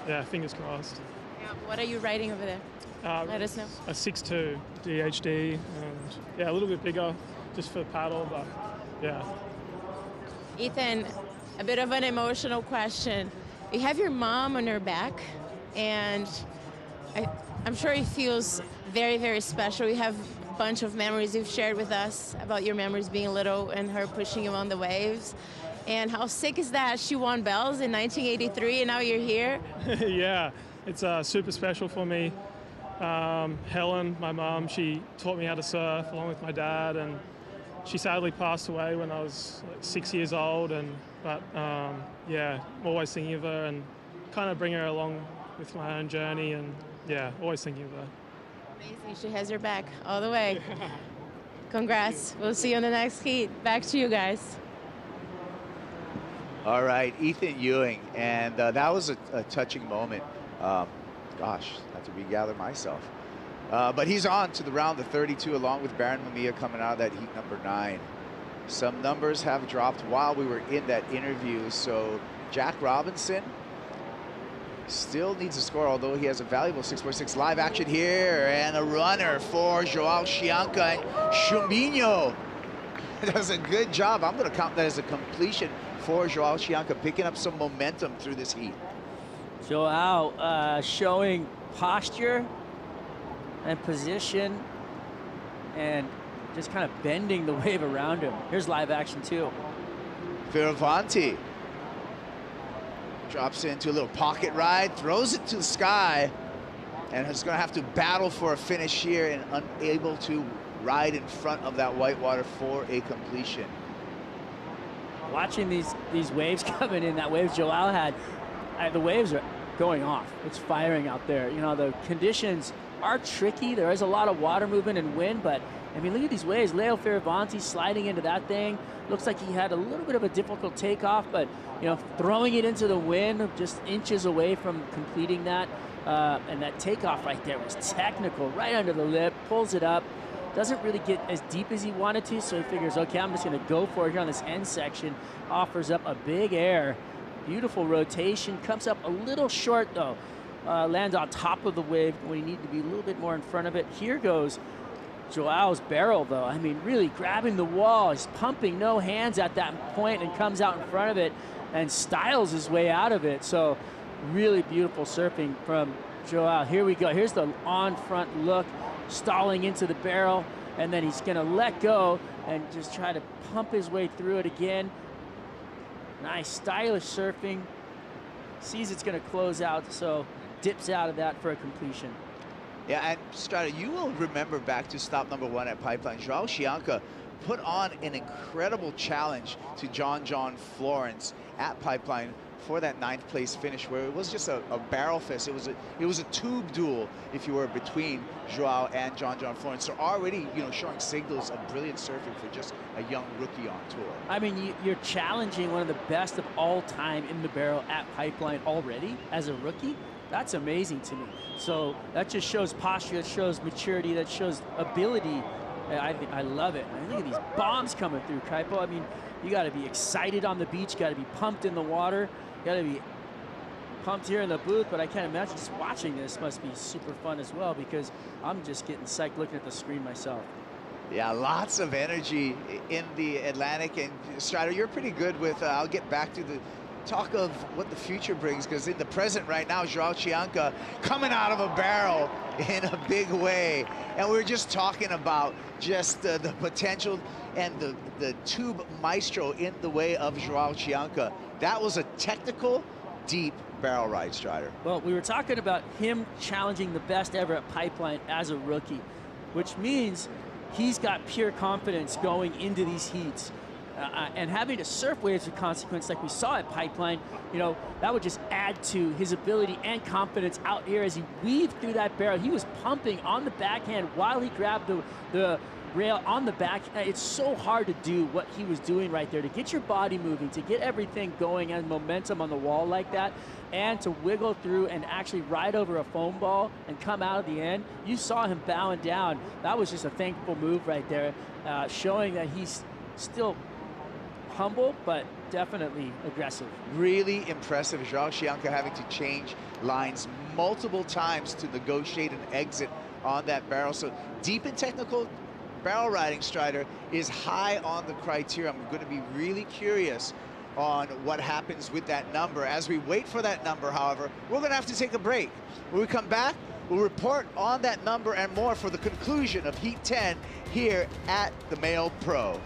yeah, fingers crossed. Yeah, what are you riding over there? Let us know. A 6.2 DHD, and yeah, a little bit bigger just for paddle, but yeah. Ethan, a bit of an emotional question. You have your mom on your back, and I'm sure it feels very, very special. You have a bunch of memories you've shared with us about your memories being little and her pushing you on the waves. And how sick is that? She won bells in 1983, and now you're here. Yeah, it's super special for me. Helen, my mom, she taught me how to surf along with my dad, and she sadly passed away when I was like 6 years old. But yeah, always thinking of her and kind of bring her along with my own journey, and yeah, always thinking of her. Amazing, she has your back all the way. Congrats, we'll see you in the next heat. Back to you guys. All right, Ethan Ewing, and that was a touching moment. Gosh, I have to regather myself. But he's on to the round of 32 along with Baron Mamiya coming out of that heat number 9. Some numbers have dropped while we were in that interview, so Jack Robinson still needs a score, although he has a valuable 6.6. Live action here, and a runner for Joao Chianca, and Chumbinho does a good job. I'm going to count that as a completion for Joao Chianca, picking up some momentum through this heat. Joao showing posture and position and just kind of bending the wave around him. Here's live action too. Fioravanti drops into a little pocket ride, throws it to the sky, and is going to have to battle for a finish here and unable to ride in front of that whitewater for a completion. Watching these waves coming in, that wave Joao had, the waves are going off. It's firing out there. You know, the conditions are tricky. There is a lot of water movement and wind, but I mean, look at these waves. Leo Fioravanti sliding into that thing. Looks like he had a little bit of a difficult takeoff, but you know, throwing it into the wind, just inches away from completing that. And that takeoff right there was technical, right under the lip, pulls it up. Doesn't really get as deep as he wanted to, so he figures, okay, I'm just gonna go for it here on this end section. Offers up a big air. Beautiful rotation, comes up a little short though. land on top of the wave when you need to be a little bit more in front of it. Here goes Joao's barrel, though. I mean, really grabbing the wall. He's pumping no hands at that point and comes out in front of it and styles his way out of it. So really beautiful surfing from Joao. Here we go. Here's the on-front look, stalling into the barrel, and then he's going to let go and just try to pump his way through it again. Nice, stylish surfing. Sees it's going to close out, so dips out of that for a completion. Yeah, and Strider, you will remember back to stop number 1 at Pipeline. Joao Chianca put on an incredible challenge to John Florence at Pipeline for that 9th place finish, where it was just a barrel fest. It was a tube duel, if you were, between Joao and John Florence. So already, you know, showing signals of brilliant surfing for just a young rookie on tour. I mean, you're challenging one of the best of all time in the barrel at Pipeline already as a rookie. That's amazing to me. So that just shows posture, that shows maturity, that shows ability. I love it. I mean, look at these bombs coming through, Kaipo. I mean, you got to be excited on the beach, got to be pumped in the water, got to be pumped here in the booth. But I can't imagine just watching this must be super fun as well, because I'm just getting psyched looking at the screen myself. Yeah, lots of energy in the Atlantic. And Strider, you're pretty good with, I'll get back to the talk of what the future brings, because in the present right now, Joao Chianca coming out of a barrel in a big way. And we were just talking about just the potential and the tube maestro in the way of Joao Chianca. That was a technical, deep barrel ride, Strider. Well, we were talking about him challenging the best ever at Pipeline as a rookie, which means he's got pure confidence going into these heats. And having to surf waves of consequence like we saw at Pipeline, you know, that would just add to his ability and confidence out here as he weaved through that barrel. He was pumping on the backhand while he grabbed the rail on the back. It's so hard to do what he was doing right there, to get your body moving, to get everything going and momentum on the wall like that, and to wiggle through and actually ride over a foam ball and come out of the end. You saw him bowing down. That was just a thankful move right there, showing that he's still humble, but definitely aggressive. Really impressive. Joao Chianca having to change lines multiple times to negotiate an exit on that barrel. So deep and technical barrel riding, Strider, is high on the criteria. I'm going to be really curious on what happens with that number. As we wait for that number, however, we're going to have to take a break. When we come back, we'll report on that number and more for the conclusion of Heat 10 here at the MEO Pro.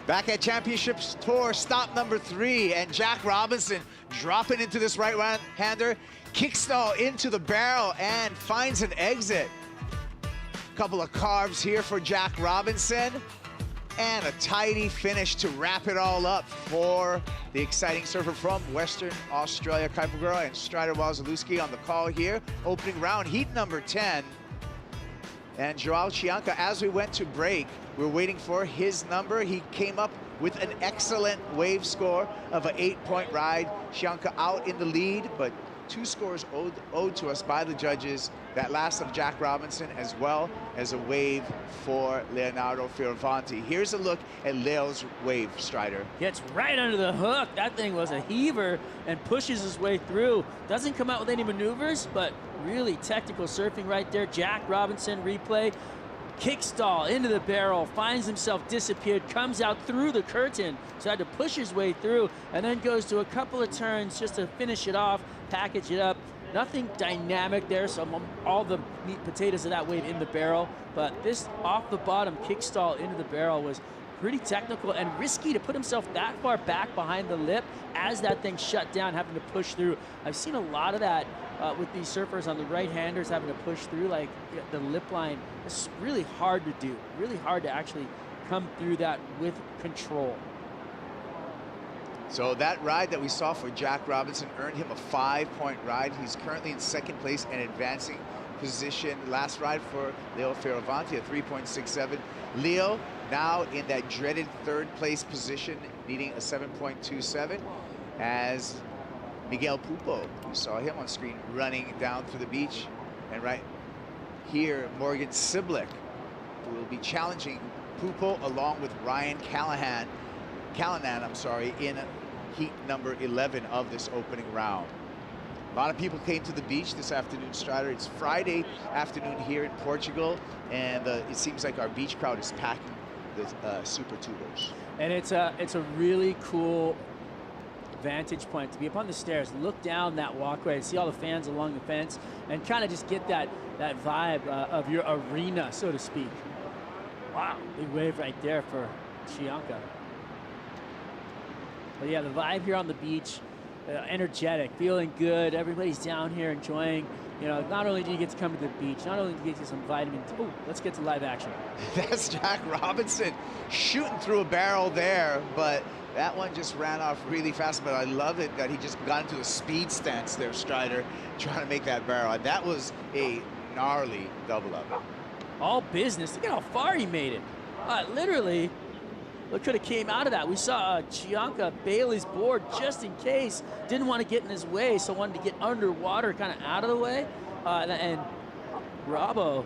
Back at Championships Tour, stop number 3, and Jack Robinson dropping into this right-hander, kickstall into the barrel and finds an exit. Couple of carves here for Jack Robinson, and a tidy finish to wrap it all up for the exciting surfer from Western Australia, Kaipagura, and Strider Wazalewski on the call here. Opening round, heat number 10. And Joao Chianca, as we went to break, we're waiting for his number. He came up with an excellent wave score of an 8-point ride. Chianca out in the lead, but 2 scores owed to us by the judges. That last of Jack Robinson, as well as a wave for Leonardo Fioravanti. Here's a look at Leo's wave, Strider. Gets right under the hook. That thing was a heaver and pushes his way through. Doesn't come out with any maneuvers, but really technical surfing right there. Jack Robinson replay. kick stall into the barrel, finds himself disappeared, comes out through the curtain, so had to push his way through, and then goes to a couple of turns just to finish it off, package it up. Nothing dynamic there, so all the meat potatoes of that wave in the barrel, but this off the bottom kick stall into the barrel was pretty technical and risky to put himself that far back behind the lip as that thing shut down, having to push through. I've seen a lot of that with these surfers on the right-handers having to push through, like the lip line. It's really hard to do, really hard to actually come through that with control. So that ride that we saw for Jack Robinson earned him a 5-point ride. He's currently in second place and advancing position. Last ride for Leo Fioravanti, a 3.67. Leo now in that dreaded third place position, needing a 7.27, as Miguel Pupo, you saw him on screen running down through the beach. And right here, Morgan Siblick, who will be challenging Pupo along with Ryan Callanan, in heat number 11 of this opening round. A lot of people came to the beach this afternoon, Strider. It's Friday afternoon here in Portugal, and it seems like our beach crowd is packing the Super Tubos. And it's a really cool vantage point to be up on the stairs, look down that walkway, see all the fans along the fence, and kind of just get that vibe of your arena, so to speak. Wow, big wave right there for Chianca. But yeah, the vibe here on the beach, energetic, feeling good. Everybody's down here enjoying. You know, not only do you get to come to the beach, not only do you get to some vitamins. Oh, let's get to live action. That's Jack Robinson shooting through a barrel there, but that one just ran off really fast. But I love it that he just got into a speed stance there, Strider, trying to make that barrel. And that was a gnarly double up. All business. Look at how far he made it. Literally, what could have came out of that? We saw Chianca bail his board just in case. Didn't want to get in his way, so wanted to get underwater, kind of out of the way. And Bravo,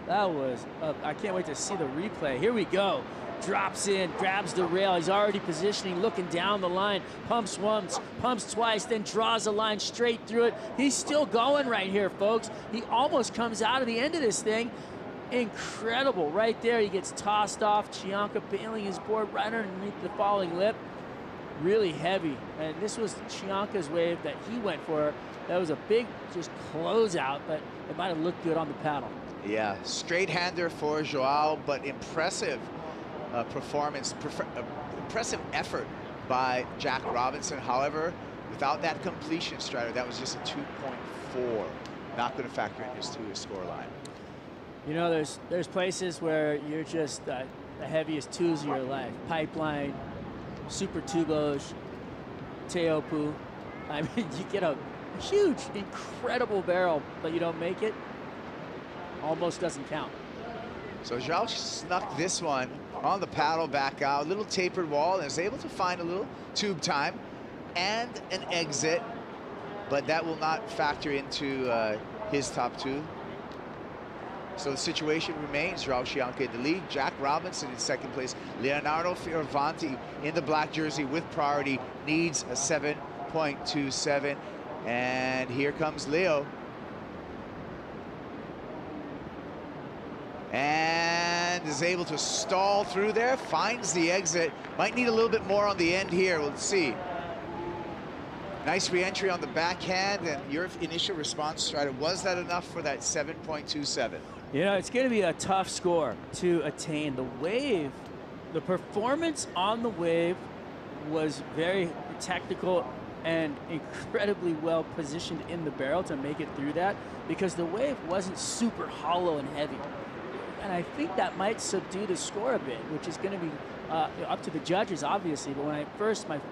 that was, I can't wait to see the replay. Here we go. Drops in, grabs the rail. He's already positioning, looking down the line. Pumps once, pumps twice, then draws a line straight through it. He's still going right here, folks. He almost comes out of the end of this thing. Incredible right there. He gets tossed off. Chianca bailing his board right underneath the falling lip. Really heavy. And this was Chianca's wave that he went for. That was a big just closeout, but it might have looked good on the paddle. Yeah, straight hander for Joao, but impressive performance, impressive effort by Jack Robinson. However, without that completion, Strider, that was just a 2.4. Not going to factor into his score line. You know, there's places where you're just the heaviest twos of your life. Pipeline, Super Tubos, Teopu. I mean, you get a huge, incredible barrel, but you don't make it. Almost doesn't count. So Joao snuck this one on the paddle back out, a little tapered wall, and is able to find a little tube time and an exit, but that will not factor into his top two. So the situation remains, Joao Chianca in the lead, Jack Robinson in second place, Leonardo Fioravanti in the black jersey with priority, needs a 7.27, and here comes Leo. And is able to stall through there, finds the exit, might need a little bit more on the end here, we'll see. Nice re-entry on the backhand, and your initial response, Strider, was that enough for that 7.27? You know, it's going to be a tough score to attain. The wave, the performance on the wave was very technical and incredibly well positioned in the barrel to make it through that, because the wave wasn't super hollow and heavy. And I think that might subdue the score a bit, which is going to be up to the judges, obviously. But my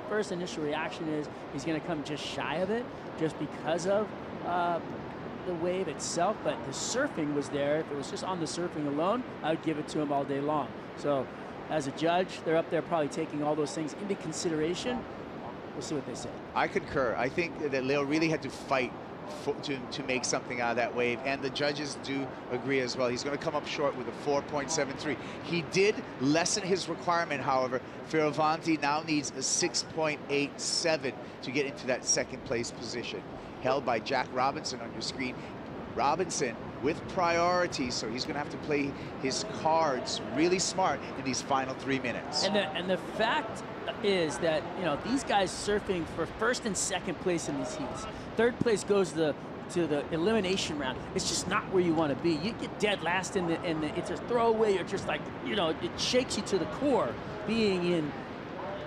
first initial reaction is he's going to come just shy of it, just because of the wave itself. But the surfing was there. If it was just on the surfing alone, I would give it to him all day long. So as a judge, they're up there probably taking all those things into consideration. We'll see what they say. I concur. I think that Leo really had to fight to make something out of that wave, and the judges do agree as well. He's going to come up short with a 4.73. He did lessen his requirement, however. Fioravanti now needs a 6.87 to get into that second place position, held by Jack Robinson on your screen. Robinson with priority, so he's going to have to play his cards really smart in these final 3 minutes. And the fact is that, you know, these guys surfing for first and second place in these heats. Third place goes to the elimination round. It's just not where you want to be. You get dead last in the it's a throwaway. You're just like, you know, it shakes you to the core being in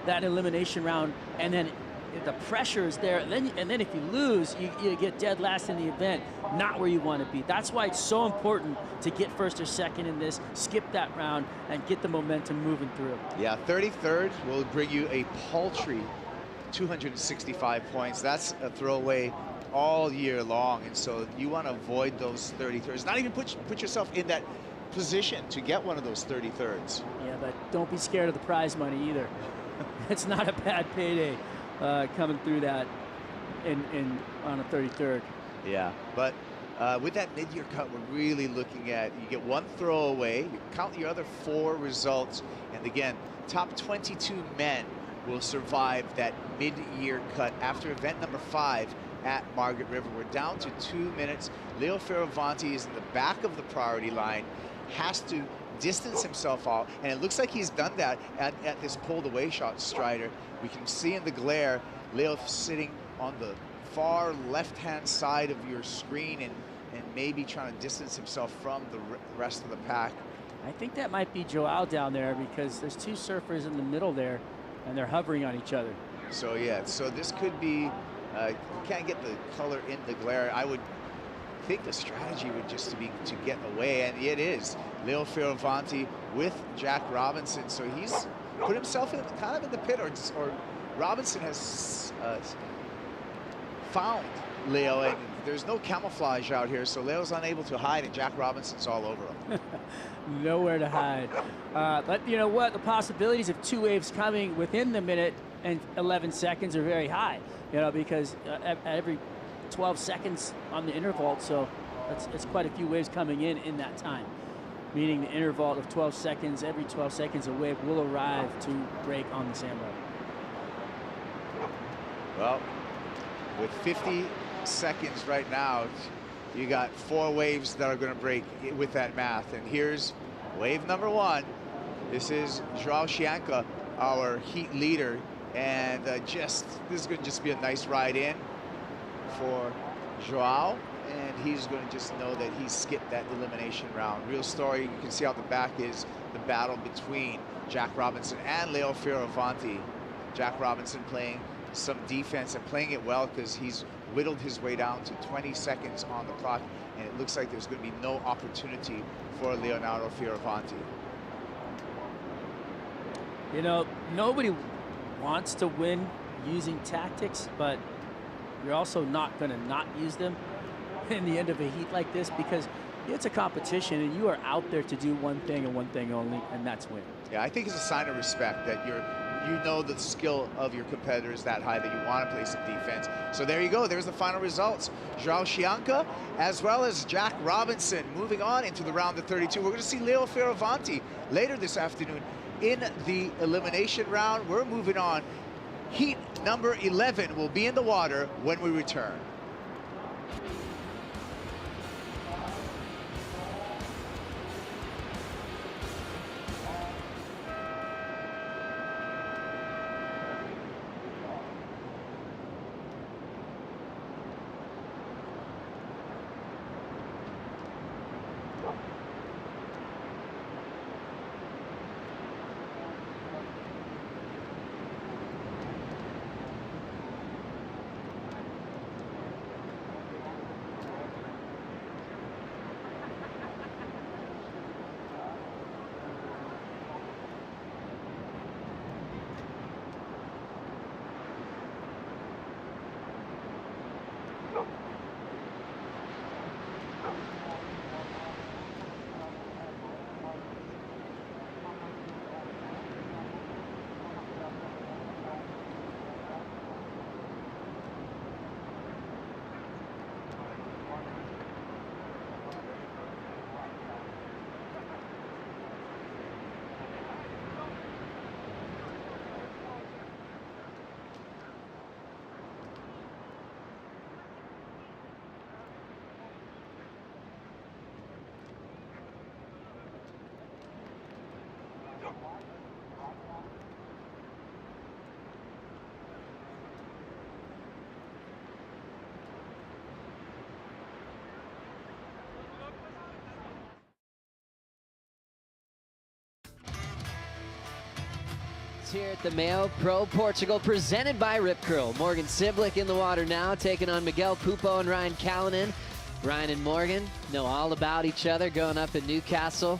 that elimination round, and then the pressure is there, and then if you lose, you get dead last in the event, not where you want to be. That's why it's so important to get first or second in this, skip that round, and get the momentum moving through. Yeah, 33rd will bring you a paltry 265 points. That's a throwaway all year long, and so you want to avoid those 33rds. Not even put yourself in that position to get one of those 33rds. Yeah, but don't be scared of the prize money either. It's not a bad payday coming through that on a 33rd. Yeah, but with that mid-year cut, we're really looking at, you get one throwaway, you count your other 4 results, and again, top 22 men will survive that mid-year cut after event number 5 at Margaret River. We're down to 2 minutes. Leo Fioravanti is in the back of the priority line, has to distance himself out, and it looks like he's done that at this pulled away shot, Strider. We can see in the glare, Leo sitting on the far left-hand side of your screen and maybe trying to distance himself from the rest of the pack. I think that might be Joao down there, because there's 2 surfers in the middle there, and they're hovering on each other. So yeah, so this could be, you can't get the color in the glare. I would think the strategy would just be to get away, and it is. Leo Fioravanti with Jack Robinson, so he's put himself in kind of in the pit, or Robinson has found Leo, and there's no camouflage out here, so Leo's unable to hide, and Jack Robinson's all over him. Nowhere to hide. But you know what? The possibilities of 2 waves coming within the minute and 11 seconds are very high, you know, because every 12 seconds on the interval, so it's quite a few waves coming in that time, meaning the interval of 12 seconds, every 12 seconds a wave will arrive to break on the sandbar. Well, with 50 seconds right now, you got 4 waves that are going to break with that math, and here's wave number 1. This is Joao Chianca, our heat leader, and this is going to just be a nice ride in for Joao, and he's going to just know that he skipped that elimination round. Real story, you can see out the back is the battle between Jack Robinson and Leo Fioravanti. Jack Robinson playing some defense and playing it well, because he's whittled his way down to 20 seconds on the clock, and it looks like there's going to be no opportunity for Leonardo Fioravanti. You know, nobody wants to win using tactics, but you're also not going to not use them in the end of a heat like this, because it's a competition and you are out there to do one thing and one thing only, and that's win. Yeah, I think it's a sign of respect that you know the skill of your competitors that high, that you want to play some defense. So there you go. There's the final results. Joao Chianca as well as Jack Robinson moving on into the round of 32. We're going to see Leo Fioravanti later this afternoon in the elimination round. We're moving on. Heat number 11 will be in the water when we return. here at the MEO Pro Portugal, presented by Rip Curl. Morgan Siblick in the water now, taking on Miguel Pupo and Ryan Callanan. Ryan and Morgan know all about each other, going up in Newcastle.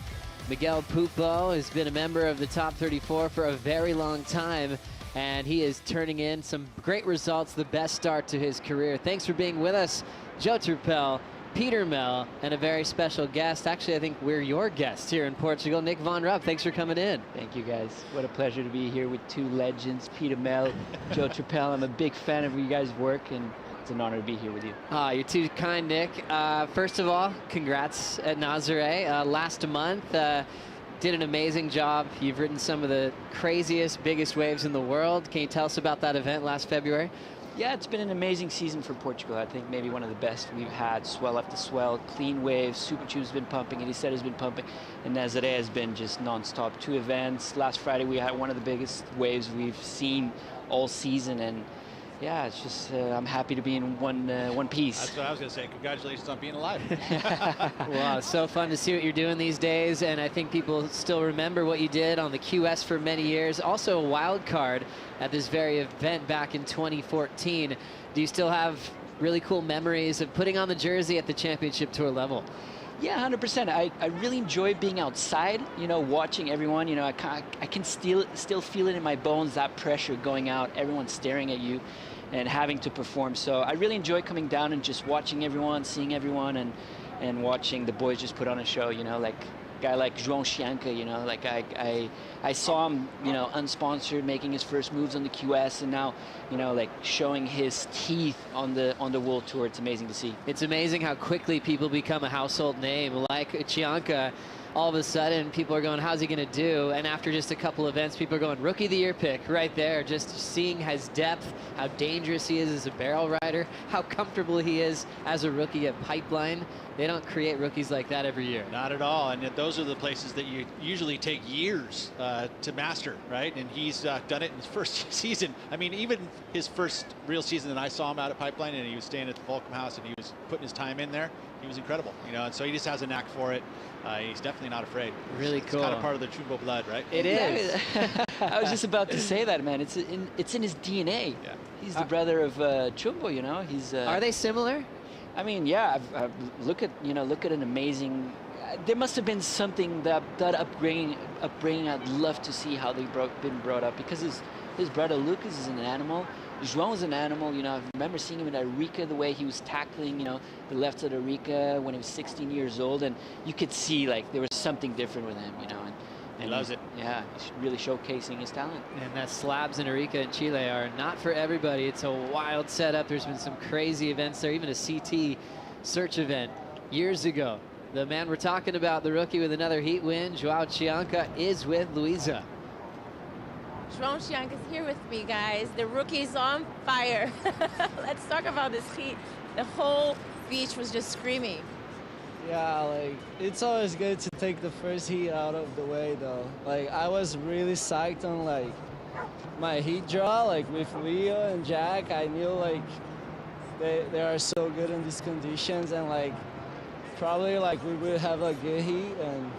Miguel Pupo has been a member of the top 34 for a very long time, and he is turning in some great results, the best start to his career. Thanks for being with us, Joe Turpel, Peter Mel, and a very special guest. Actually, I think we're your guests here in Portugal. Nick Von Rupp, thanks for coming in. Thank you, guys. What a pleasure to be here with two legends, Peter Mel, Joe Turpel. I'm a big fan of you guys' work, and it's an honor to be here with you. You're too kind, Nick. First of all, congrats at Nazaré. Last month, did an amazing job. You've ridden some of the craziest, biggest waves in the world. Can you tell us about that event last February? Yeah, it's been an amazing season for Portugal. I think maybe one of the best we've had, swell after swell, clean waves, Super Tube's been pumping, and has been pumping, and Nazaré has been just non-stop. 2 events. Last Friday we had one of the biggest waves we've seen all season, and yeah, it's just, I'm happy to be in one piece. That's what I was going to say. Congratulations on being alive. Wow, it's so fun to see what you're doing these days, and I think people still remember what you did on the QS for many years. Also a wild card at this very event back in 2014. Do you still have really cool memories of putting on the jersey at the championship tour level? Yeah, 100%. I really enjoy being outside, you know, watching everyone. You know, I can still feel it in my bones, that pressure going out, everyone staring at you and having to perform. So I really enjoy coming down and just watching everyone, seeing everyone, and watching the boys just put on a show, you know, like a guy like João Chianca, you know, like I saw him, you know, unsponsored, making his first moves on the QS, and now, you know, like showing his teeth on the World Tour. It's amazing to see. It's amazing how quickly people become a household name. Like Chianca, all of a sudden people are going, how's he going to do? And after just a couple events, people are going, Rookie of the Year pick right there. Just seeing his depth, how dangerous he is as a barrel rider, how comfortable he is as a rookie at Pipeline. They don't create rookies like that every year. Not at all, and those are the places that you usually take years to master, right? And he's done it in his first season. I mean, even his first real season that I saw him out at Pipeline, and he was staying at the Fulcrum House, and he was putting his time in there. He was incredible, you know, and so he just has a knack for it. He's definitely not afraid. Really cool. It's kind of part of the Chumbo blood, right? It is. I was just about to say that, man. It's in his DNA. Yeah. He's the brother of Chumbo, you know. He's. Are they similar? I mean, yeah. Look at an amazing. There must have been something that upbringing. I'd love to see how they've been brought up, because his brother Lucas is an animal. João is an animal, you know. I remember seeing him at Arica, the way he was tackling, you know, the left at Arica when he was 16 years old, and you could see like there was something different with him, you know. And he loves it. Yeah, he's really showcasing his talent. And that slabs in Arica in Chile are not for everybody. It's a wild setup. There's been some crazy events there, even a CT search event years ago. The man we're talking about, the rookie with another heat win, João Chianca, is with Luisa. João Chianca is here with me, guys. The rookie's on fire. Let's talk about this heat. The whole beach was just screaming. Yeah, like, it's always good to take the first heat out of the way, though. Like, I was really psyched on, like, my heat draw, like, with Leo and Jack. I knew, like, they are so good in these conditions, and, like, probably, like, we would have a good heat, and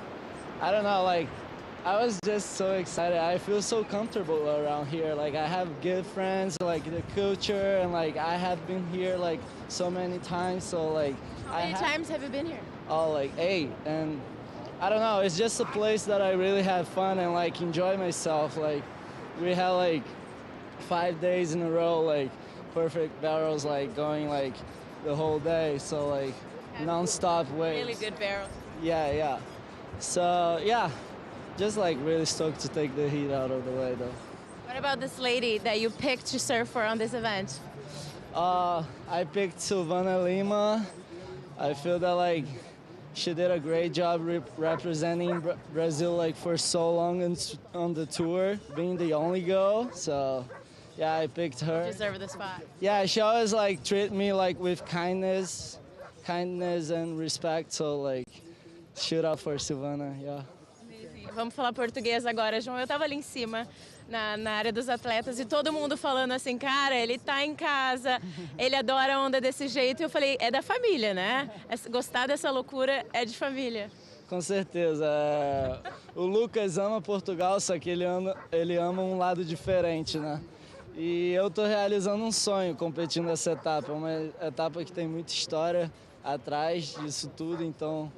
I don't know, like, I was just so excited. I feel so comfortable around here. Like, I have good friends, like the culture, and like I have been here like so many times. So like, how many times have you been here? Oh, like 8. And I don't know. It's just a place that I really have fun and like enjoy myself. Like, we had like 5 days in a row, like perfect barrels, like going like the whole day. So like non-stop waves. Really good barrels. Yeah. So yeah. Just like really stoked to take the heat out of the way, though. What about this lady that you picked to surf for on this event? I picked Silvana Lima. I feel that like she did a great job representing Brazil like for so long on the tour, being the only girl. So yeah, I picked her. Deserve the spot. Yeah, she always like treat me like with kindness and respect. So like, shoot out for Silvana, yeah. Vamos falar português agora, João. Eu estava ali em cima, na área dos atletas, e todo mundo falando assim, cara, ele tá em casa, ele adora a onda desse jeito. E eu falei, é da família, né? Gostar dessa loucura é de família. Com certeza. O Lucas ama Portugal, só que ele ama um lado diferente, né? E eu estou realizando um sonho competindo essa etapa. É uma etapa que tem muita história atrás disso tudo, então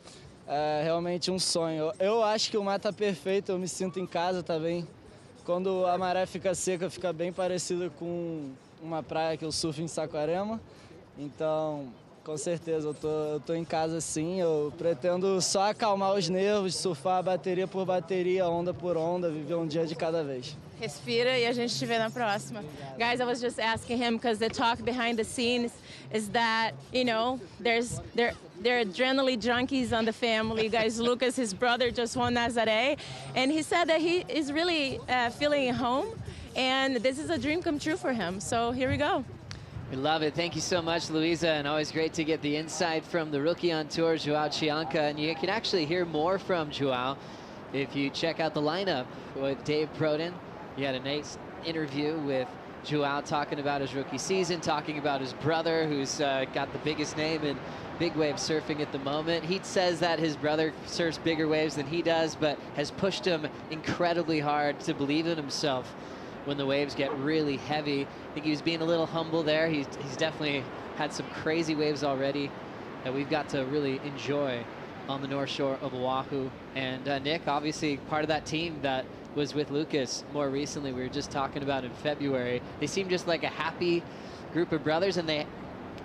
é realmente um sonho. Eu acho que o mar tá perfeito, eu me sinto em casa também. Quando a maré fica seca, fica bem parecido com uma praia que eu surfo em Saquarema. Então, com certeza, eu tô em casa sim. Eu pretendo só acalmar os nervos, surfar bateria por bateria, onda por onda, viver um dia de cada vez. Respira e a gente te vê na próxima. Guys, I was just asking him because the talk behind the scenes is that, you know, they're adrenaline junkies on the family. Guys, Lucas, his brother just won Nazaré, and he said that he is really feeling at home, and this is a dream come true for him. So here we go. We love it. Thank you so much, Luisa, and always great to get the insight from the rookie on tour, Joao Chianca, and you can actually hear more from Joao if you check out the lineup with Dave Proden. You had a nice interview with Joao talking about his rookie season, talking about his brother, who's got the biggest name in big wave surfing at the moment. He says that his brother surfs bigger waves than he does, but has pushed him incredibly hard to believe in himself when the waves get really heavy. I think he was being a little humble there. He's definitely had some crazy waves already that we've got to really enjoy on the North Shore of Oahu. And Nick, obviously part of that team that was with Lucas more recently, we were just talking about in February. They seem just like a happy group of brothers, and they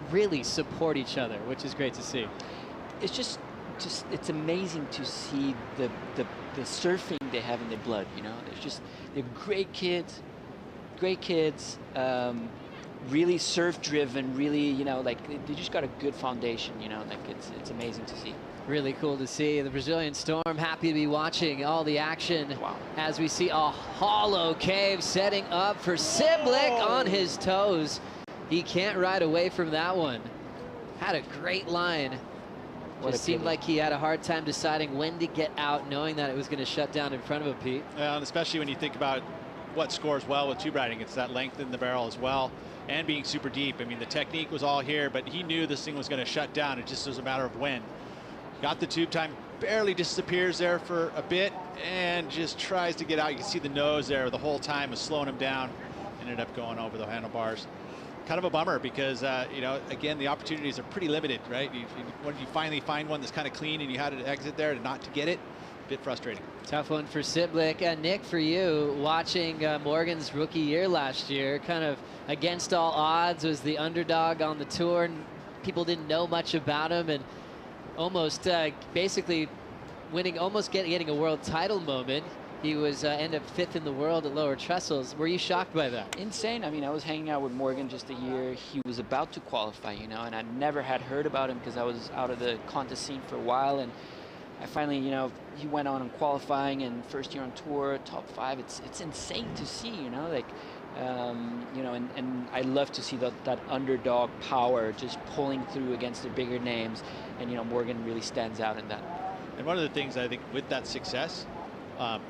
really support each other, which is great to see. It's just it's amazing to see the surfing they have in their blood, you know. They're great kids, really surf driven, really, you know, like they just got a good foundation, you know, like it's amazing to see. Really cool to see. The Brazilian Storm happy to be watching all the action as we see a hollow cave setting up for Siblick on his toes. He can't ride away from that one. Had a great line. Just seemed like he had a hard time deciding when to get out, knowing that it was going to shut down in front of him, Pete. And especially when you think about what scores well with tube riding, it's that length in the barrel as well, and being super deep. I mean, the technique was all here, but he knew this thing was going to shut down. It just was a matter of when. Got the tube time, barely disappears there for a bit, and just tries to get out. You can see the nose there the whole time was slowing him down. Ended up going over the handlebars. Kind of a bummer because, you know, again, the opportunities are pretty limited, right? When you finally find one that's kind of clean and you had to exit there and not to get it, a bit frustrating. Tough one for Siblick. Nick, for you, watching Morgan's rookie year last year, kind of against all odds, was the underdog on the tour, and people didn't know much about him, and almost basically winning, almost getting a world title moment. He was ended up 5th in the world at lower trestles. Were you shocked by that? Insane. I mean, I was hanging out with Morgan just a year. He was about to qualify, you know, and I never had heard about him because I was out of the contest scene for a while. And I finally, you know, he went on and qualifying, and first year on tour, top 5. It's insane to see, you know, like, you know, and I love to see that underdog power just pulling through against the bigger names. And, you know, Morgan really stands out in that. And one of the things I think with that success,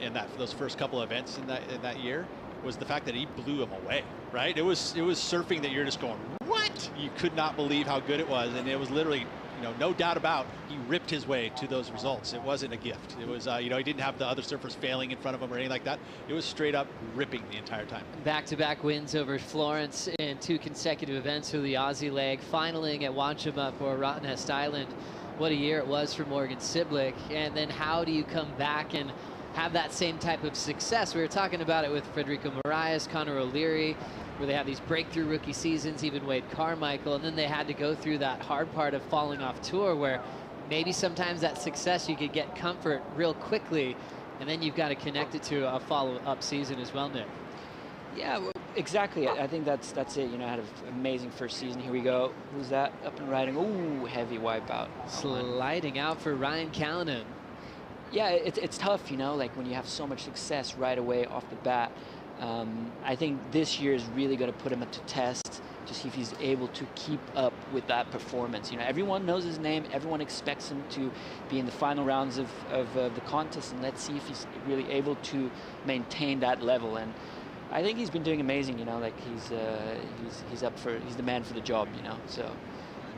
in those first couple of events in that year, was the fact that he blew them away, right? It was surfing that you're just going, what? You could not believe how good it was, and it was literally, you know, no doubt about, he ripped his way to those results. It wasn't a gift. It was, you know, he didn't have the other surfers failing in front of him or anything like that. It was straight up ripping the entire time. Back-to-back wins over Florence in 2 consecutive events through the Aussie leg, finaling at Wanchama or Rottnest Island. What a year it was for Morgan Siblick. And then how do you come back and have that same type of success? We were talking about it with Frederico Miraj, Conor O'Leary, where they have these breakthrough rookie seasons, even Wade Carmichael, and then they had to go through that hard part of falling off tour, where maybe sometimes that success you could get comfort real quickly, and then you've got to connect it to a follow-up season as well, Nick. Yeah, well, exactly. I think that's it. You know, I had an amazing first season. Here we go. Who's that? Up and riding. Ooh, heavy wipeout. Sliding out for Ryan Callanan. Yeah, it's tough, you know, like when you have so much success right away off the bat. I think this year is really going to put him to test to see if he's able to keep up with that performance. You know, everyone knows his name. Everyone expects him to be in the final rounds of the contest, and let's see if he's really able to maintain that level. And I think he's been doing amazing, you know, like he's the man for the job, you know, so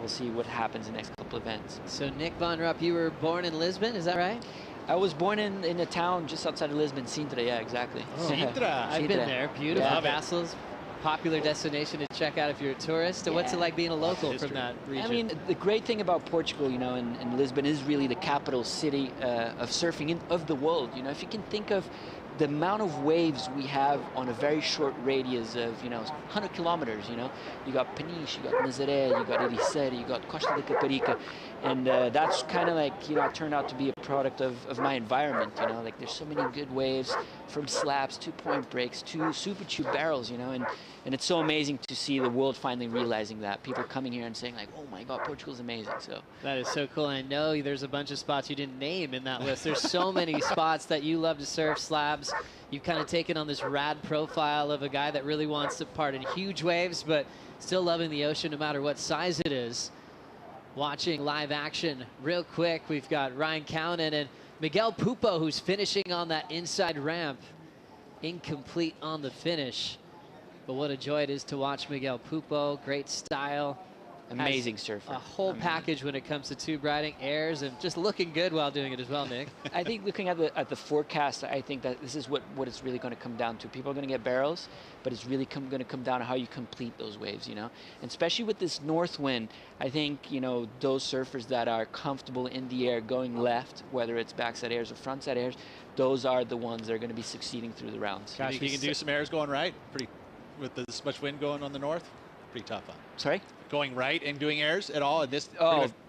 we'll see what happens in the next couple events. So Nick Von Rupp, you were born in Lisbon, is that right? I was born in a town just outside of Lisbon, Sintra. Yeah, exactly. Sintra. I've been there. Beautiful Yeah. castles. Popular destination to check out if you're a tourist. And what's it like being a local from that region? I mean, the great thing about Portugal, you know, and Lisbon is really the capital city of surfing of the world. You know, if you can think of the amount of waves we have on a very short radius of, you know, 100 kilometers, you know. You got Peniche, you got Nazaré, you got Ericeira, you got Costa de Caparica. And that's kind of like, you know, it turned out to be a product of my environment, you know. Like, there's so many good waves from slabs to point breaks to super tube barrels, you know. And it's so amazing to see the world finally realizing that. People coming here and saying, like, oh my God, Portugal's amazing. So that is so cool. And I know there's a bunch of spots you didn't name in that list. There's so many spots that you love to surf, slabs. You've kind of taken on this rad profile of a guy that really wants to part in huge waves, but still loving the ocean no matter what size it is. Watching live action real quick, we've got Ryan Cownan and Miguel Pupo, who's finishing on that inside ramp. Incomplete on the finish. But what a joy it is to watch Miguel Pupo. Great style. Amazing surfer. A whole package when it comes to tube riding, airs, and just looking good while doing it as well, Nick. I think looking at the forecast, I think that this is what it's really going to come down to. People are going to get barrels, but it's really going to come down to how you complete those waves, you know? And especially with this north wind, I think, you know, those surfers that are comfortable in the air going left, whether it's backside airs or frontside airs, those are the ones that are going to be succeeding through the rounds. You think you can do some airs going right? With this much wind going on the north? Pretty tough, huh? Sorry? Going right and doing airs at all? And this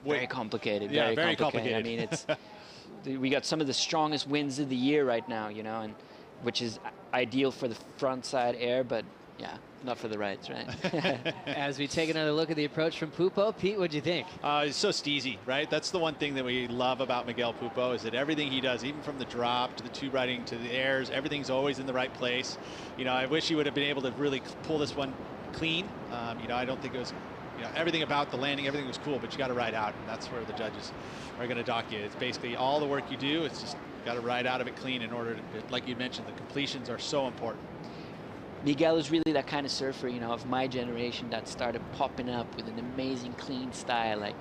very complicated. Yeah, very complicated. I mean, it's we got some of the strongest winds of the year right now, you know, and which is ideal for the front side air, but yeah, not for the rights, right? As we take another look at the approach from Pupo, Pete, what do you think? It's so steezy, right? That's the one thing that we love about Miguel Pupo is that everything he does, even from the drop to the tube riding to the airs, everything's always in the right place. You know, I wish he would have been able to really pull this one clean. You know, I don't think it was, you know, everything about the landing, everything was cool, but you got to ride out, and that's where the judges are going to dock you. It's basically all the work you do. It's just got to ride out of it clean in order to, like you mentioned, the completions are so important. Miguel is really that kind of surfer, you know, of my generation that started popping up with an amazing clean style, like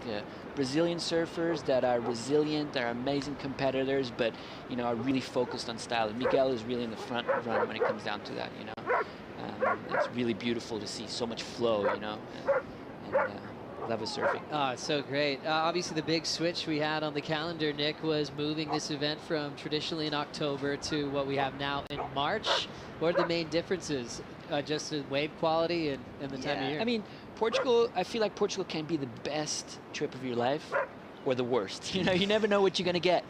Brazilian surfers that are resilient, that are amazing competitors, but, you know, are really focused on style. And Miguel is really in the front run when it comes down to that, you know. It's really beautiful to see so much flow, you know, and love his surfing. Oh, it's so great. Obviously, the big switch we had on the calendar, Nick, was moving this event from traditionally in October to what we have now in March. What are the main differences? Just the wave quality and the time of year? I mean, Portugal, I feel like Portugal can be the best trip of your life or the worst. You know, you never know what you're going to get.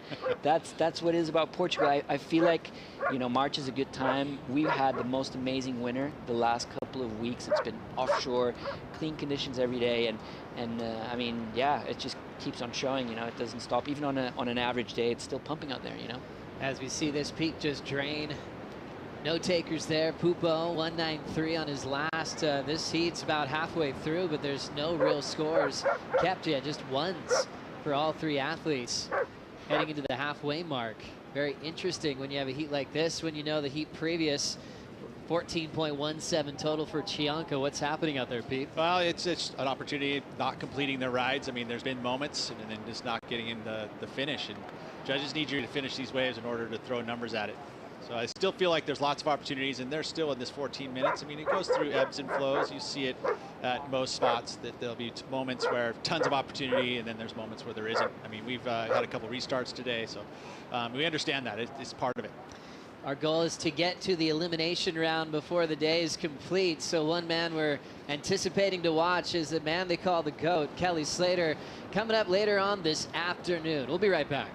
That's what it is about Portugal. I feel like, you know, March is a good time. We've had the most amazing winter the last couple of weeks. It's been offshore, clean conditions every day, and I mean, yeah, it just keeps on showing. You know, it doesn't stop. Even on an average day, it's still pumping out there. You know. As we see this peak just drain. No takers there. Pupo 193 on his last. This heat's about halfway through, but there's no real scores kept yet. Just ones for all three athletes heading into the halfway mark. Very interesting when you have a heat like this, when you know the heat previous 14.17 total for Chianca. What's happening out there, Pete? Well, it's an opportunity not completing their rides. I mean, there's been moments and then just not getting in the finish, and judges need you to finish these waves in order to throw numbers at it. So I still feel like there's lots of opportunities, and they're still in this 14 minutes. I mean, it goes through ebbs and flows. You see it at most spots that there'll be moments where tons of opportunity, and then there's moments where there isn't. I mean, we've had a couple restarts today, so we understand that. It's part of it. Our goal is to get to the elimination round before the day is complete. So one man we're anticipating to watch is the man they call the GOAT, Kelly Slater, coming up later on this afternoon. We'll be right back.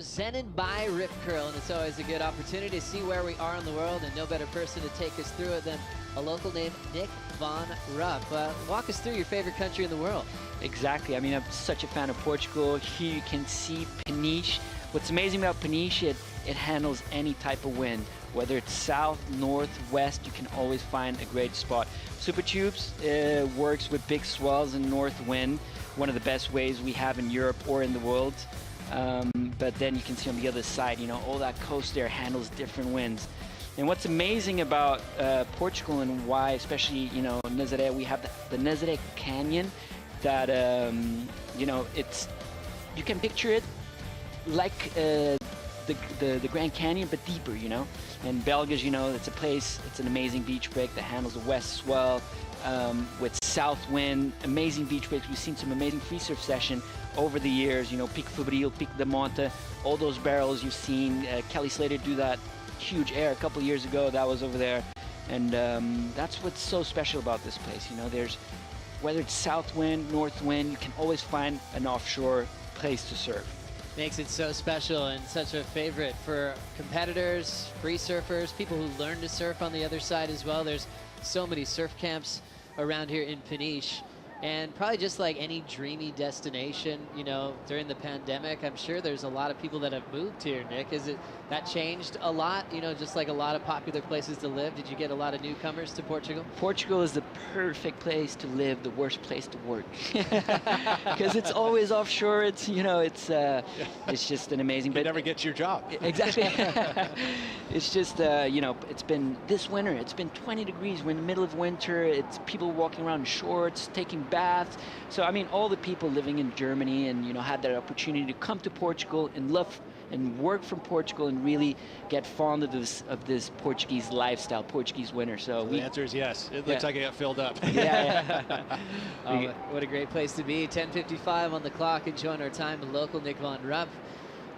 Presented by Rip Curl, and it's always a good opportunity to see where we are in the world, and no better person to take us through it than a local named Nick Von Rupp. Walk us through your favorite country in the world. Exactly. I mean, I'm such a fan of Portugal. Here you can see Peniche. What's amazing about Peniche, it handles any type of wind. Whether it's south, north, west, you can always find a great spot. Super Tubes works with big swells and north wind, one of the best waves we have in Europe or in the world. But then you can see on the other side, you know, all that coast there handles different winds. And what's amazing about Portugal and why, especially, you know, Nazaré, we have the Nazaré Canyon that, you know, you can picture it like the Grand Canyon, but deeper, you know. And Belgium, you know, it's an amazing beach break that handles a west swell with south wind, amazing beach breaks. We've seen some amazing free surf session over the years, you know, Pico Fabril, Pico de Monte, all those barrels you've seen. Kelly Slater do that huge air a couple years ago, that was over there. And that's what's so special about this place, you know, whether it's south wind, north wind, you can always find an offshore place to surf. Makes it so special and such a favorite for competitors, free surfers, people who learn to surf on the other side as well. There's so many surf camps around here in Peniche, and probably just like any dreamy destination, you know, during the pandemic, I'm sure there's a lot of people that have moved here, Nick. Is it that changed a lot, you know, just like a lot of popular places to live? Did you get a lot of newcomers to Portugal? Portugal is the perfect place to live, the worst place to work. Because it's always offshore. It's, you know, it's just an amazing... You never get your job. Exactly. It's just, you know, it's been this winter, it's been 20 degrees. We're in the middle of winter. It's people walking around in shorts, taking baths. So, I mean, all the people living in Germany and, you know, had that opportunity to come to Portugal and love and work from Portugal and really get fond of this Portuguese lifestyle, Portuguese winter. So the answer is yes. It looks like it got filled up. What a great place to be. 10:55 on the clock, enjoying our time with local Nick Von Rupp.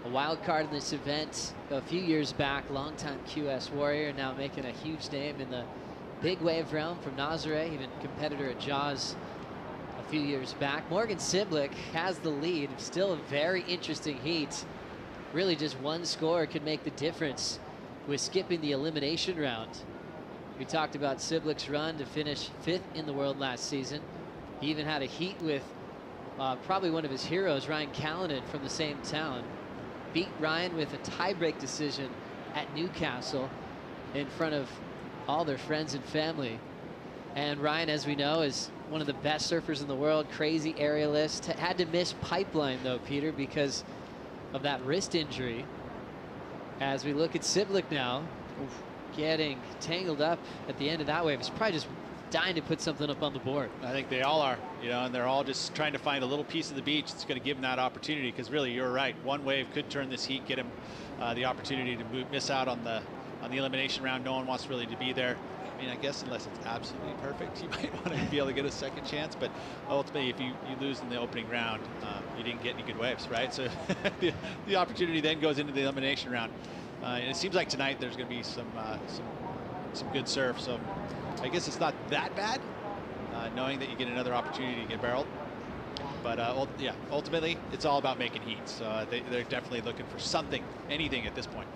A wild card in this event a few years back, longtime QS warrior, now making a huge name in the big wave realm from Nazaré, even competitor at Jaws a few years back. Morgan Siblick has the lead. Still a very interesting heat. Really just one score could make the difference with skipping the elimination round. We talked about Siblick's run to finish 5th in the world last season. He even had a heat with probably one of his heroes, Ryan Callanan, from the same town. Beat Ryan with a tiebreak decision at Newcastle in front of all their friends and family. And Ryan, as we know, is one of the best surfers in the world, crazy aerialist. Had to miss Pipeline though, Peter, because of that wrist injury. As we look at Siblick now, getting tangled up at the end of that wave. It's probably just dying to put something up on the board. I think they all are, you know, and they're all just trying to find a little piece of the beach that's going to give them that opportunity, because really, you're right, one wave could turn this heat, get him the opportunity to miss out on the elimination round. No one wants really to be there. I mean, I guess unless it's absolutely perfect, you might want to be able to get a second chance. But ultimately, if you lose in the opening round, you didn't get any good waves, right? So the opportunity then goes into the elimination round. And it seems like tonight there's going to be some good surf. So I guess it's not that bad, knowing that you get another opportunity to get barreled. But yeah, ultimately, it's all about making heat. So they're definitely looking for something, anything at this point.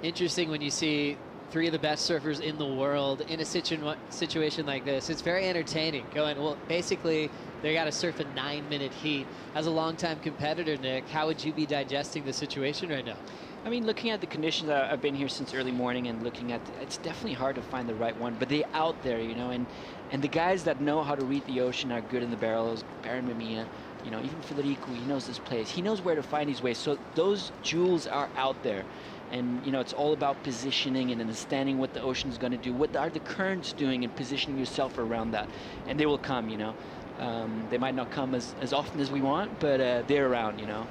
Interesting when you see 3 of the best surfers in the world in a situation like this. It's very entertaining. Going, well, basically, they got to surf a 9-minute heat. As a longtime competitor, Nick, how would you be digesting the situation right now? I mean, looking at the conditions, I've been here since early morning and looking at, it's definitely hard to find the right one, but they're out there, you know, and the guys that know how to read the ocean are good in the barrels. Baron Mamiya, you know, even Federico, he knows this place. He knows where to find these waves. So those jewels are out there. And, you know, it's all about positioning and understanding what the ocean is going to do. What are the currents doing, and positioning yourself around that. And they will come, you know. They might not come as often as we want, but they're around, you know.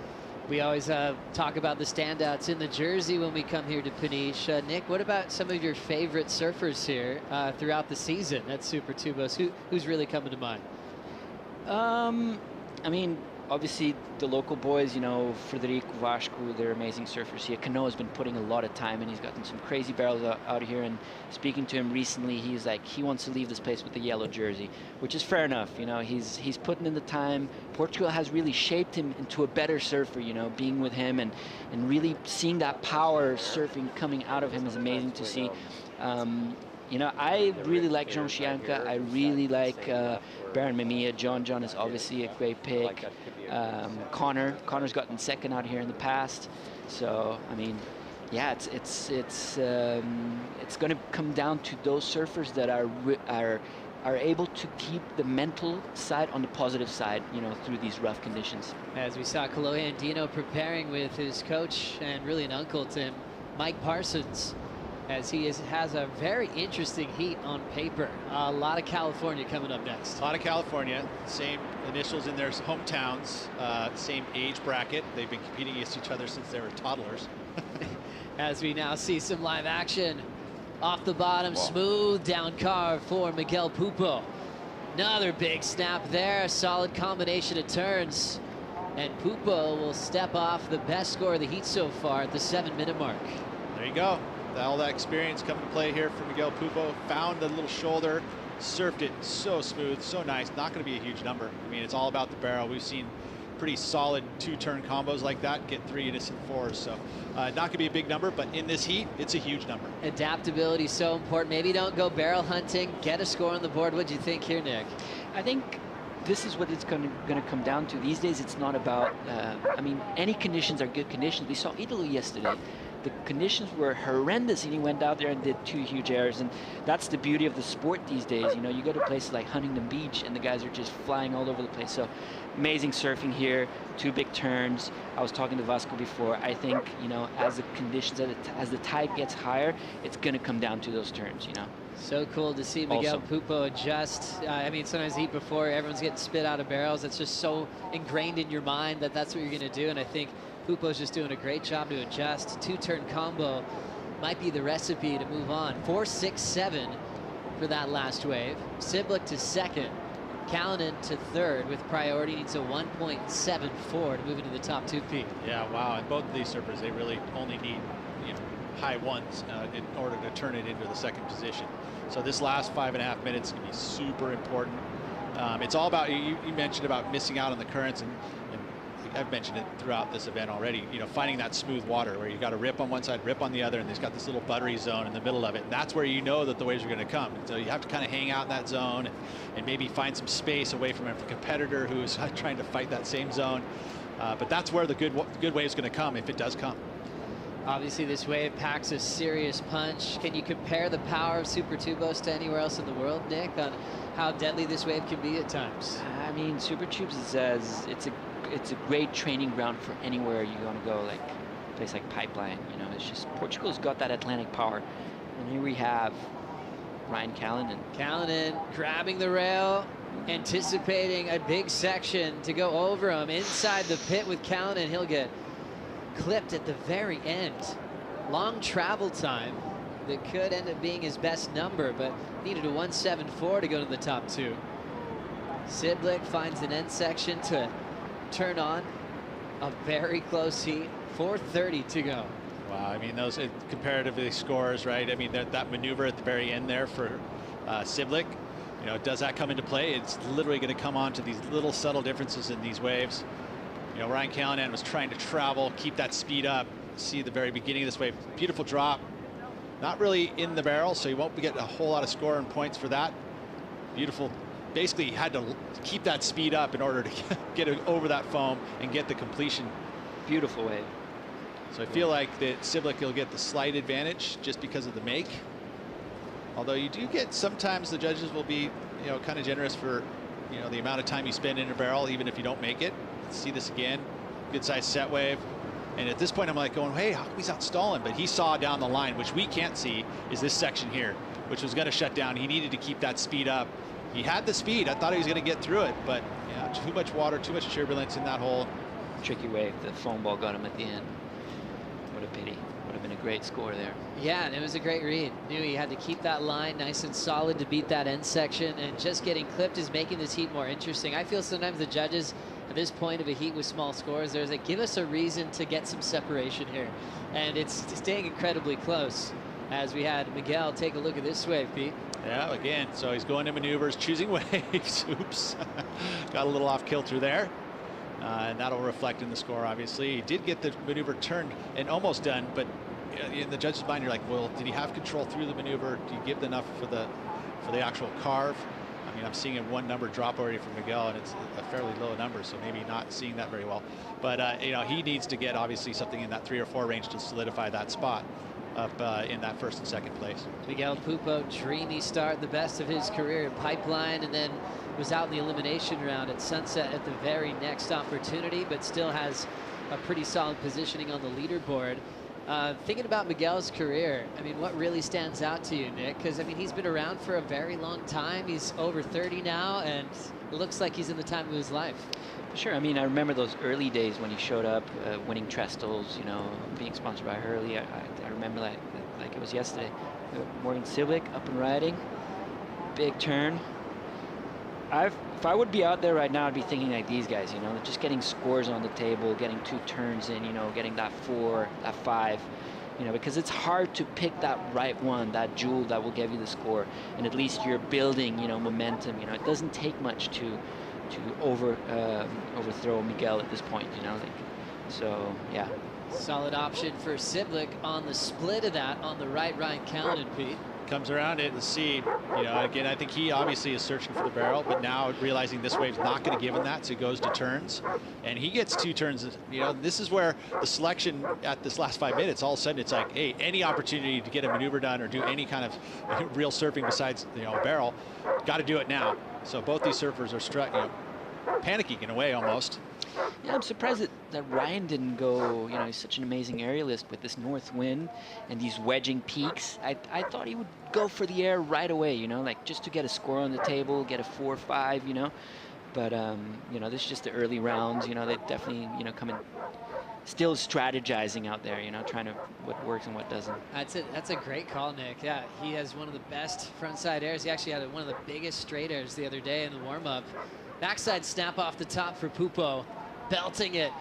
We always talk about the standouts in the jersey when we come here to Peniche. Nick, what about some of your favorite surfers here throughout the season at Super Tubos? Who's really coming to mind? I mean, obviously the local boys, you know, Frederico, Vasco, they're amazing surfers here. Kanoa's been putting a lot of time in. He's gotten some crazy barrels out here, and speaking to him recently, he's like, he wants to leave this place with the yellow jersey, which is fair enough. You know, he's putting in the time. Portugal has really shaped him into a better surfer, you know, being with him and really seeing that power surfing coming out of him is amazing to see. You know, I really like John Shianka. I really like Baron Mamiya. John is obviously a great pick. Connor's gotten second out here in the past. So, I mean, yeah, it's going to come down to those surfers that are able to keep the mental side on the positive side, you know, through these rough conditions. As we saw Kalohe Andino preparing with his coach and really an uncle to him, Mike Parsons, as he has a very interesting heat on paper. A lot of California coming up next. A lot of California, same initials in their hometowns, same age bracket. They've been competing against each other since they were toddlers. As we now see some live action. Off the bottom, smooth down carve for Miguel Pupo. Another big snap there, solid combination of turns. And Pupo will step off the best score of the heat so far at the 7-minute mark. There you go. All that experience coming to play here for Miguel Pupo. Found the little shoulder, surfed it so smooth, so nice. Not going to be a huge number. I mean, it's all about the barrel. We've seen pretty solid 2-turn combos like that get 3 innocent 4s. So not going to be a big number, but in this heat, it's a huge number. Adaptability so important. Maybe don't go barrel hunting. Get a score on the board. What do you think here, Nick? I think this is what it's going to come down to. These days, it's not about, I mean, any conditions are good conditions. We saw Italy yesterday. The conditions were horrendous, and he went out there and did 2 huge errors. And that's the beauty of the sport these days. You know, you go to places like Huntington Beach, and the guys are just flying all over the place. So amazing surfing here, 2 big turns. I was talking to Vasco before. I think, you know, as the conditions, as the tide gets higher, it's going to come down to those turns, you know. So cool to see Miguel Pupo adjust. I mean, sometimes heat before, everyone's getting spit out of barrels. It's just so ingrained in your mind that that's what you're going to do. And I think Pupo's just doing a great job to adjust. 2-turn combo might be the recipe to move on. 4-6-7 for that last wave. Siblick to second. Callanan to third with priority. Needs a 1.74 to move into the top 2P. Yeah, wow. And both of these surfers, they really only need, you know, high ones in order to turn it into the second position. So this last 5.5 minutes is going to be super important. It's all about, you mentioned about missing out on the currents, and I've mentioned it throughout this event already, you know, finding that smooth water where you got to rip on one side, rip on the other, and there's got this little buttery zone in the middle of it. And that's where you know that the waves are going to come. So you have to kind of hang out in that zone and maybe find some space away from a competitor who's trying to fight that same zone. But that's where the good wave is going to come, if it does come. Obviously, this wave packs a serious punch. Can you compare the power of Super Tubos to anywhere else in the world, Nick, on how deadly this wave can be at times? I mean, Super Tubes is it's a great training ground for anywhere you want to go, like a place like Pipeline. You know, it's just Portugal's got that Atlantic power, and here we have Ryan Callanan. Callanan grabbing the rail, anticipating a big section to go over him inside the pit with Callanan. He'll get clipped at the very end. Long travel time that could end up being his best number, but needed a 1.74 to go to the top 2. Siblick finds an end section to turn on a very close heat. 4:30 to go. Wow, I mean, those comparatively scores, right? I mean, that maneuver at the very end there for Siblick, you know, does that come into play? It's literally going to come on to these little subtle differences in these waves. You know, Ryan Callanan was trying to travel, keep that speed up. See the very beginning of this wave, beautiful drop. Not really in the barrel, so you won't get a whole lot of score and points for that. Beautiful. Basically, he had to keep that speed up in order to get over that foam and get the completion. Beautiful wave. So I feel like that Siblick will get the slight advantage just because of the make. Although you do get, sometimes the judges will be, you know, kind of generous for, you know, the amount of time you spend in a barrel, even if you don't make it. Let's see this again. Good size set wave. And at this point, I'm like going, hey, how come he's out stalling? But he saw down the line, which we can't see, is this section here, which was going to shut down. He needed to keep that speed up. He had the speed. I thought he was going to get through it, but yeah, too much water, too much turbulence in that hole. Tricky wave. The foam ball got him at the end. What a pity. Would have been a great score there. Yeah, and it was a great read. Knew he had to keep that line nice and solid to beat that end section, and just getting clipped is making this heat more interesting. I feel sometimes the judges at this point of a heat with small scores, there's like, give us a reason to get some separation here. And it's staying incredibly close as we had Miguel take a look at this wave, Pete. Yeah, again, so he's going to maneuvers, choosing waves. Oops, got a little off kilter there. And that'll reflect in the score, obviously. He did get the maneuver turned and almost done, but in the judge's mind, you're like, well, did he have control through the maneuver? Do you give enough for the actual carve? I mean, I'm seeing a 1 number drop already from Miguel, and it's a fairly low number, so maybe not seeing that very well. But, you know, he needs to get, obviously, something in that 3 or 4 range to solidify that spot up in that first and second place. Miguel Pupo, dreamy start, the best of his career in Pipeline, and then was out in the elimination round at Sunset at the very next opportunity, but still has a pretty solid positioning on the leaderboard. Thinking about Miguel's career, I mean, what really stands out to you, Nick? Because, I mean, he's been around for a very long time. He's over 30 now, and it looks like he's in the time of his life. Sure. I mean, I remember those early days when he showed up, winning Trestles, you know, being sponsored by Hurley. I remember like it was yesterday. Morgan Civic up and riding, big turn. If I would be out there right now, I'd be thinking like these guys, you know, just getting scores on the table, getting 2 turns in, you know, getting that 4, that 5, you know, because it's hard to pick that right one, that jewel that will give you the score, and at least you're building, you know, momentum. You know, it doesn't take much to overthrow Miguel at this point, you know, like, so yeah. Solid option for Siblick on the split of that on the right, Ryan Callanan, Pete. Comes around it and see, you know, again, I think he obviously is searching for the barrel, but now realizing this wave's not going to give him that, so he goes to turns, and he gets 2 turns. You know, this is where the selection at this last 5 minutes, all of a sudden it's like, hey, any opportunity to get a maneuver done or do any kind of real surfing besides, you know, a barrel, got to do it now. So both these surfers are you know, panicking in a way almost. Yeah, I'm surprised that Ryan didn't go, you know, he's such an amazing aerialist with this north wind and these wedging peaks. I thought he would go for the air right away, you know, like just to get a score on the table, get a 4-5, you know. But, you know, this is just the early rounds, you know, they definitely, you know, come in still strategizing out there, you know, trying to what works and what doesn't. That's a great call, Nick. Yeah, he has one of the best frontside airs. He actually had one of the biggest straight airs the other day in the warm-up. Backside snap off the top for Pupo, belting it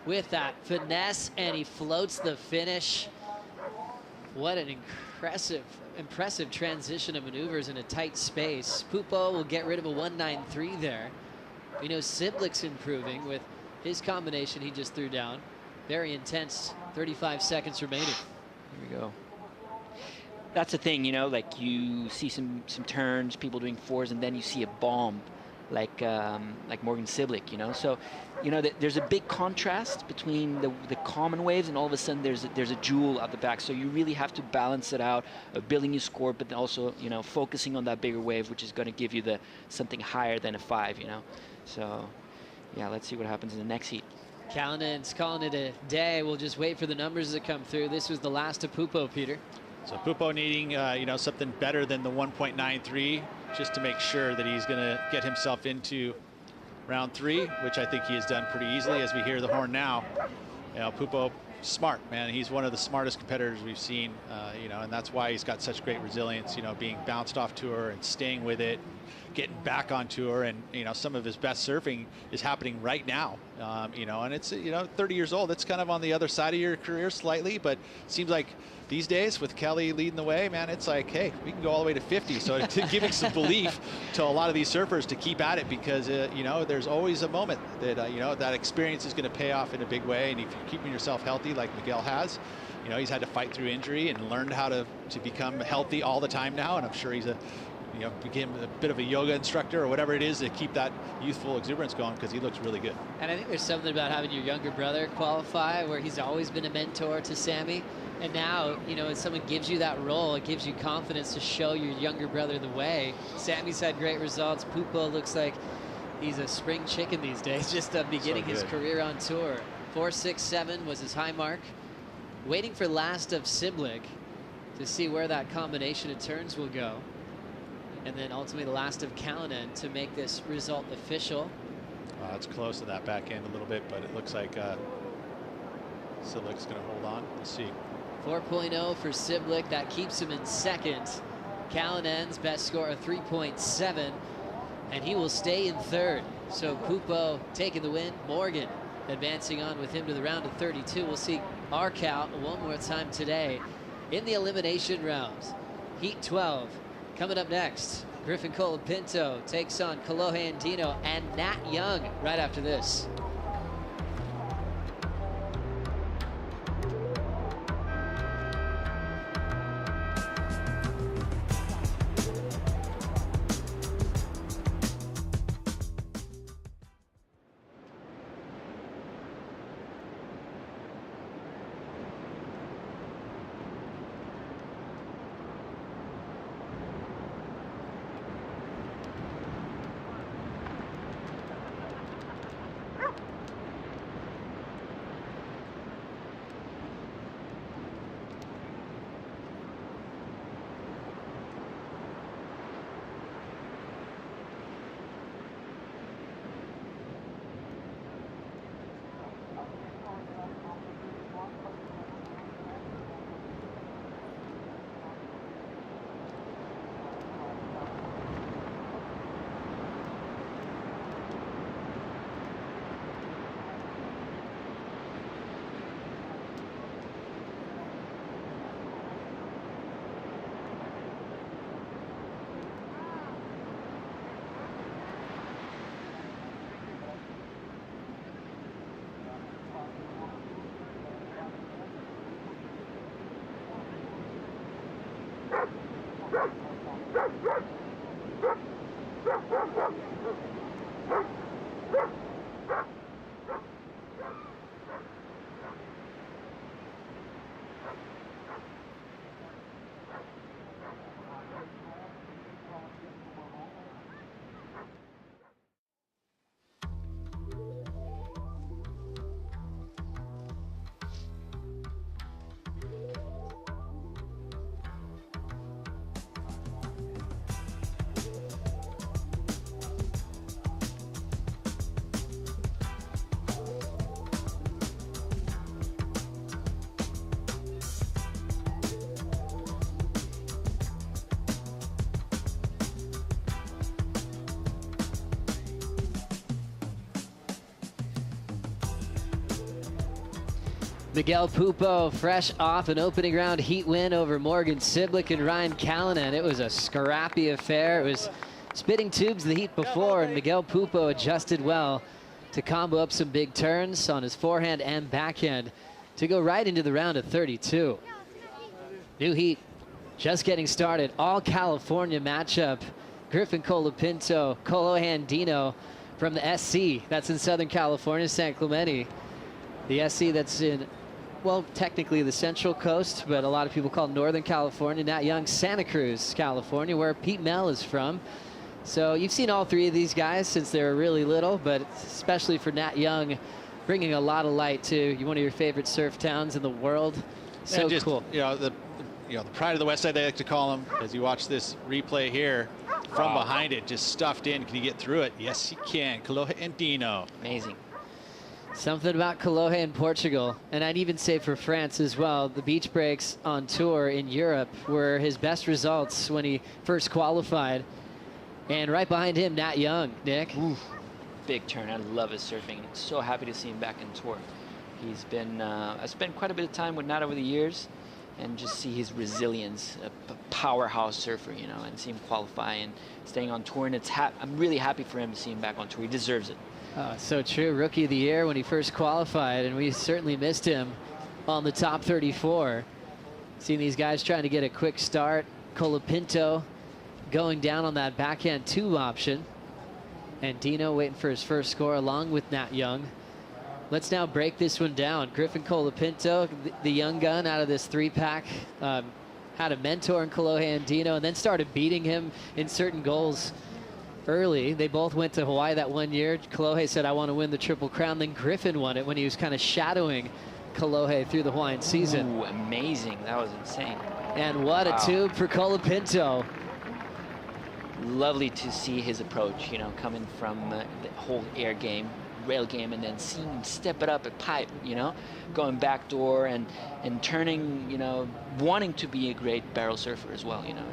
with that finesse, and he floats the finish. What an impressive transition of maneuvers in a tight space. Pupo will get rid of a 193 there. We know Siblick's improving with his combination he just threw down. Very intense, 35 seconds remaining. Here we go. That's the thing, you know, like you see some turns, people doing 4s, and then you see a bomb like Morgan Ciblick, you know. So, you know, there's a big contrast between the common waves, and all of a sudden there's a jewel at the back. So you really have to balance it out of building your score, but also, you know, focusing on that bigger wave, which is going to give you something higher than a 5, you know. So, yeah, let's see what happens in the next heat. Callanan's calling it a day. We'll just wait for the numbers to come through. This was the last of Pupo, Peter. So Pupo needing, you know, something better than the 1.93 just to make sure that he's going to get himself into round 3, which I think he has done pretty easily as we hear the horn now. You know, Pupo, smart, man. He's one of the smartest competitors we've seen, you know, and that's why he's got such great resilience, you know, being bounced off tour and staying with it, getting back on tour, and, you know, some of his best surfing is happening right now, you know, and it's, you know, 30 years old. It's kind of on the other side of your career slightly, but it seems like these days with Kelly leading the way, man, it's like, hey, we can go all the way to 50. So giving some belief to a lot of these surfers to keep at it, because, you know, there's always a moment that, you know, that experience is going to pay off in a big way. And if you're keeping yourself healthy like Miguel has, you know, he's had to fight through injury and learned how to become healthy all the time now. And I'm sure he's you know, became a bit of a yoga instructor or whatever it is to keep that youthful exuberance going, because he looks really good. And I think there's something about having your younger brother qualify, where he's always been a mentor to Sammy. And now, you know, if someone gives you that role, it gives you confidence to show your younger brother the way. Sammy's had great results. Pupo looks like he's a spring chicken these days, just beginning his career on tour. 4.67 was his high mark. Waiting for last of Siblick to see where that combination of turns will go. And then ultimately the last of Callanan to make this result official. It's close to that back end a little bit, but it looks like Siblick's going to hold on. We'll see. 4.0 for Siblick. That keeps him in second. Callanan's best score of 3.7, and he will stay in third. So Pupo taking the win. Morgan advancing on with him to the round of 32. We'll see our count one more time today in the elimination rounds. Heat 12 coming up next. Griffin Colapinto takes on Kalohe Andino and Nat Young right after this. Miguel Pupo fresh off an opening round heat win over Morgan Siblick and Ryan Callanan. It was a scrappy affair. It was spitting tubes the heat before, and Miguel Pupo adjusted well to combo up some big turns on his forehand and backhand to go right into the round of 32. New heat just getting started. All California matchup. Griffin Colapinto, Kalohe Andino from the SC. That's in Southern California, San Clemente. The SC that's in, well, technically the Central Coast, but a lot of people call Northern California. Nat Young, Santa Cruz, California, where Pete Mel is from. So you've seen all three of these guys since they were really little, but especially for Nat Young, bringing a lot of light to one of your favorite surf towns in the world. So and just, cool. The pride of the West Side, they like to call him. As you watch this replay here, from behind it, just stuffed in. Can you get through it? Yes, you can. Kalohe Andino. Amazing. Something about Kalohe in Portugal, and I'd even say for France as well. The beach breaks on tour in Europe were his best results when he first qualified. And right behind him, Nat Young. Nick? Oof. Big turn. I love his surfing. So happy to see him back in tour. He's been, I spent quite a bit of time with Nat over the years, and just see his resilience, a powerhouse surfer, and see him qualify and staying on tour. And I'm really happy for him to see him back on tour. He deserves it. So true. Rookie of the year when he first qualified, and we certainly missed him on the top 34. Seeing these guys trying to get a quick start. Colapinto going down on that backhand 2 option. And Dino waiting for his first score along with Nat Young. Let's now break this one down. Griffin Colapinto, the young gun out of this 3-pack, had a mentor in Kalohe Andino and then started beating him in certain goals early. They both went to Hawaii that one year. Kalohe said, I want to win the Triple Crown. Then Griffin won it when he was kind of shadowing Kalohe through the Hawaiian season. Ooh, amazing. That was insane. And what a tube for Colapinto. Lovely to see his approach, coming from the whole air game. rail game, and then seeing him step it up at pipe, you know, going backdoor and turning, you know, wanting to be a great barrel surfer as well. You know,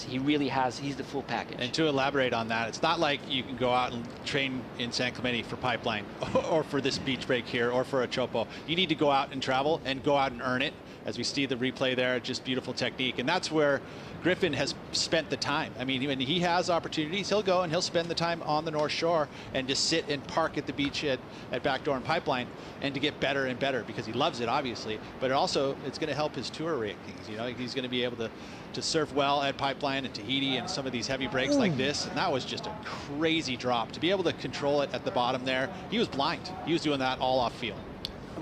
he really has, he's the full package. And to elaborate on that, it's not like you can go out and train in San Clemente for pipeline or for this beach break here or for a chopo. You need to go out and travel and go out and earn it. As we see the replay there, just beautiful technique. And that's where Griffin has spent the time. I mean, when he has opportunities, he'll go and he'll spend the time on the North Shore and just sit and park at the beach at Backdoor and Pipeline, and to get better and better, because he loves it, obviously. But it's going to help his tour rankings. You know, he's going to be able to surf well at Pipeline and Tahiti and some of these heavy breaks like this. And that was just a crazy drop. To be able to control it at the bottom there, he was blind. He was doing that all off field.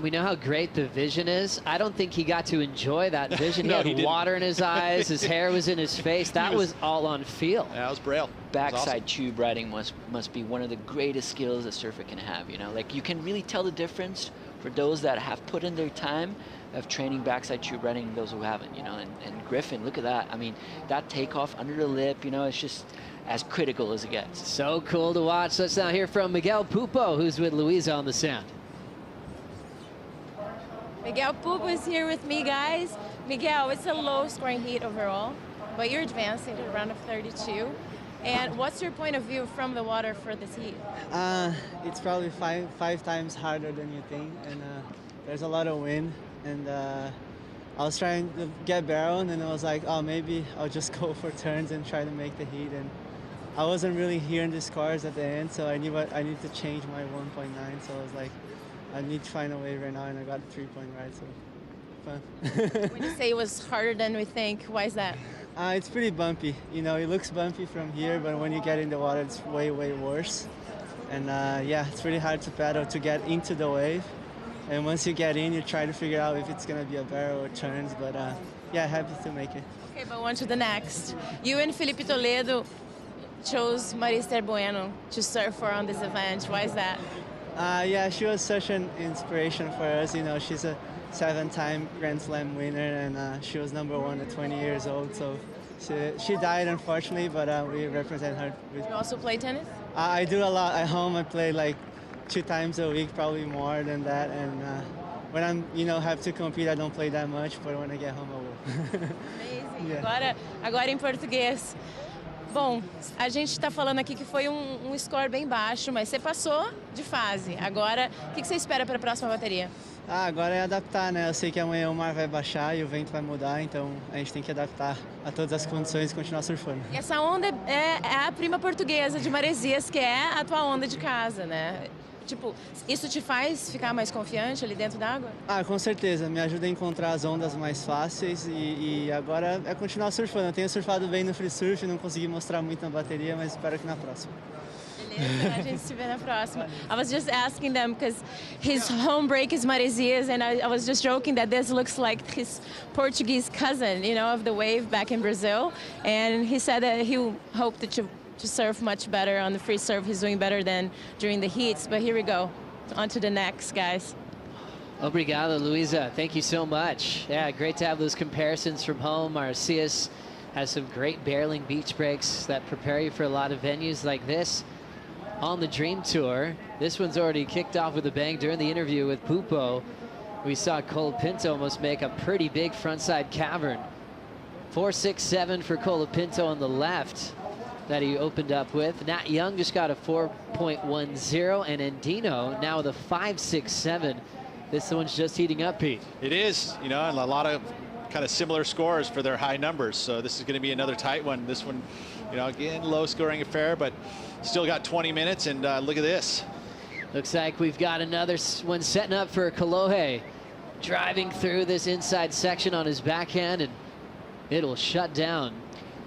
We know how great the vision is. I don't think he got to enjoy that vision. No, he had water in his eyes. His hair was in his face. That was all on feel. Yeah, that was braille. Backside tube riding must be one of the greatest skills a surfer can have. You know, like you can really tell the difference for those that have put in their time of training backside tube riding and those who haven't. You know, and Griffin, look at that. I mean, that takeoff under the lip. You know, it's just as critical as it gets. So cool to watch. Let's now hear from Miguel Pupo, who's with Luisa on the sand. Miguel Pupo is here with me, guys. Miguel, it's a low-scoring heat overall, but you're advancing to the round of 32. And what's your point of view from the water for this heat? It's probably five times harder than you think, and there's a lot of wind. And I was trying to get barrel, and then I was like, oh, maybe I'll just go for turns and try to make the heat. And I wasn't really hearing the scores at the end, so I knew I need to change my 1.9. So I was like, I need to find a way right now, and I got a 3-point ride, so fun. When you say it was harder than we think, why is that? It's pretty bumpy. You know, it looks bumpy from here, but when you get in the water, it's way, way worse. And yeah, it's really hard to paddle to get into the wave. And once you get in, you try to figure out if it's going to be a barrel or turns, but yeah, happy to make it. Okay, but on to the next. You and Felipe Toledo chose Marister Bueno to surf for on this event. Why is that? Yeah, she was such an inspiration for us. You know, she's a 7-time Grand Slam winner, and she was #1 at 20 years old. So she died, unfortunately, but we represent her. You also play tennis? I do a lot at home. I play like 2 times a week, probably more than that. And when I'm, you know, have to compete, I don't play that much, but when I get home, I will. Amazing. Yeah. Agora em português. Bom, a gente está falando aqui que foi um score bem baixo, mas você passou de fase. Agora, o que você espera para a próxima bateria? Agora é adaptar, né? Eu sei que amanhã o mar vai baixar e o vento vai mudar, então a gente tem que adaptar a todas as condições e continuar surfando. E essa onda é a prima portuguesa de Maresias, que é a tua onda de casa, né? Tipo, isso te faz ficar mais confiante ali dentro d'água? Com certeza. Me ajuda a encontrar as ondas mais fáceis e agora é continuar surfando. Eu tenho surfado bem no free surf, não consegui mostrar muito na bateria, mas espero que na próxima. Beleza, a gente se vê na próxima. I was just asking them because his home break is Maresias, and I was just joking that this looks like his Portuguese cousin, you know, of the wave back in Brazil. And he said that he hoped to surf much better on the free surf. He's doing better than during the heats. But here we go. On to the next, guys. Obrigado, Luisa. Thank you so much. Yeah, great to have those comparisons from home. Maresias has some great barreling beach breaks that prepare you for a lot of venues like this. On the Dream Tour, this one's already kicked off with a bang. During the interview with Pupo, we saw Colapinto almost make a pretty big frontside cavern. 4.67 for Colapinto on the left that he opened up with. Nat Young just got a 4.10, and Andino now with a 5.67. This one's just heating up, Pete. It is, you know, and a lot of kind of similar scores for their high numbers. So this is going to be another tight one. This one, you know, again, low scoring affair, but still got 20 minutes, and look at this. Looks like we've got another one setting up for Kalohe, driving through this inside section on his backhand, and it'll shut down.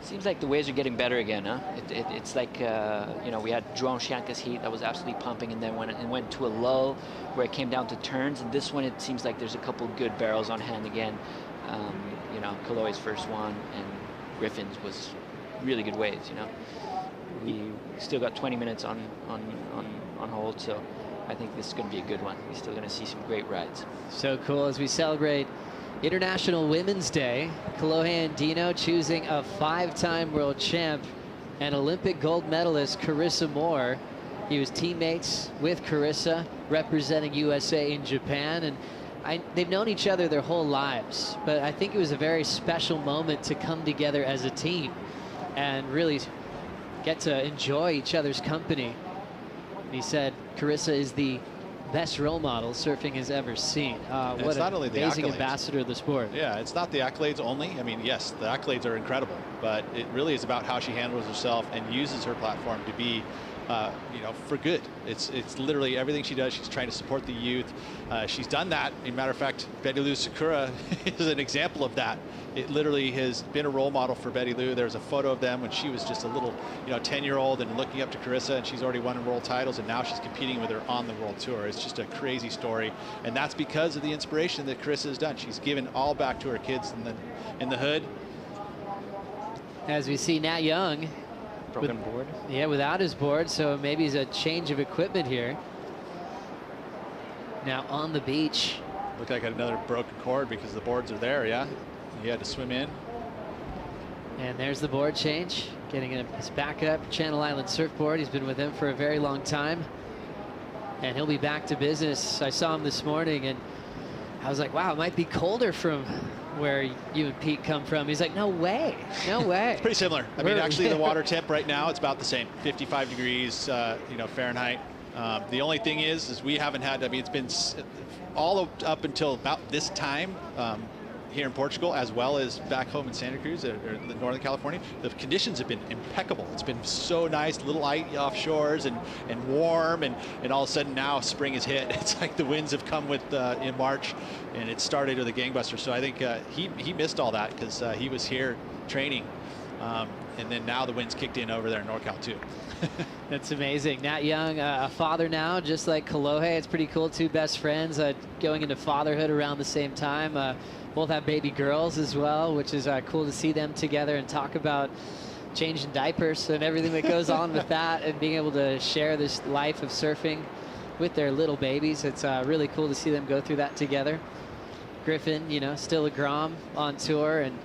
Seems like the waves are getting better again, huh? It's like, you know, we had João Chianca's heat that was absolutely pumping, and then when it went to a low where it came down to turns, and this one it seems like there's a couple good barrels on hand again. You know, Kalohe's first one, and Griffin's was really good waves, you know. We still got 20 minutes on hold, so I think this is going to be a good one. We're still going to see some great rides. So cool as we celebrate International Women's Day. Kalohe Andino choosing a 5-time world champ and Olympic gold medalist Carissa Moore He was teammates with Carissa, representing USA in Japan, and they've known each other their whole lives. But I think it was a very special moment to come together as a team and really get to enjoy each other's company. He said Carissa is the best role model surfing has ever seen. What an amazing ambassador of the sport. Yeah, it's not the accolades only. I mean, yes, the accolades are incredible, but it really is about how she handles herself and uses her platform to be, you know, for good. It's literally everything she does. She's trying to support the youth. She's done that. As a matter of fact, Betty Lou Sakura is an example of that. It literally has been a role model for Betty Lou. There's a photo of them when she was just a little, you know, 10-year-old and looking up to Carissa, and she's already won world titles, and now she's competing with her on the world tour. It's just a crazy story, and that's because of the inspiration that Carissa has done. She's given all back to her kids in the hood. As we see Nat Young. Broken board. Yeah, without his board, so maybe it's a change of equipment here. Now on the beach. Looked like another broken cord because the boards are there, yeah. He had to swim in. And there's the board change. Getting his backup Channel Island surfboard. He's been with him for a very long time. And he'll be back to business. I saw him this morning and I was like, wow, it might be colder from where you and Pete come from. He's like, no way, no way. It's pretty similar. I mean, actually the water temp right now, it's about the same, 55 degrees, you know, Fahrenheit. The only thing is we haven't had, I mean, it's been all up until about this time here in Portugal, as well as back home in Santa Cruz or Northern California. The conditions have been impeccable. It's been so nice, little light offshores and warm, and all of a sudden now spring has hit. It's like the winds have come with in March, and it started with a gangbuster. So I think he missed all that because he was here training, and then now the winds kicked in over there in NorCal too. That's amazing. Nat Young, a father now, just like Kalohe. It's pretty cool. Two best friends going into fatherhood around the same time. Both have baby girls as well, which is cool to see them together and talk about changing diapers and everything that goes on with that, and being able to share this life of surfing with their little babies. It's really cool to see them go through that together. Griffin, you know, still a Grom on tour, and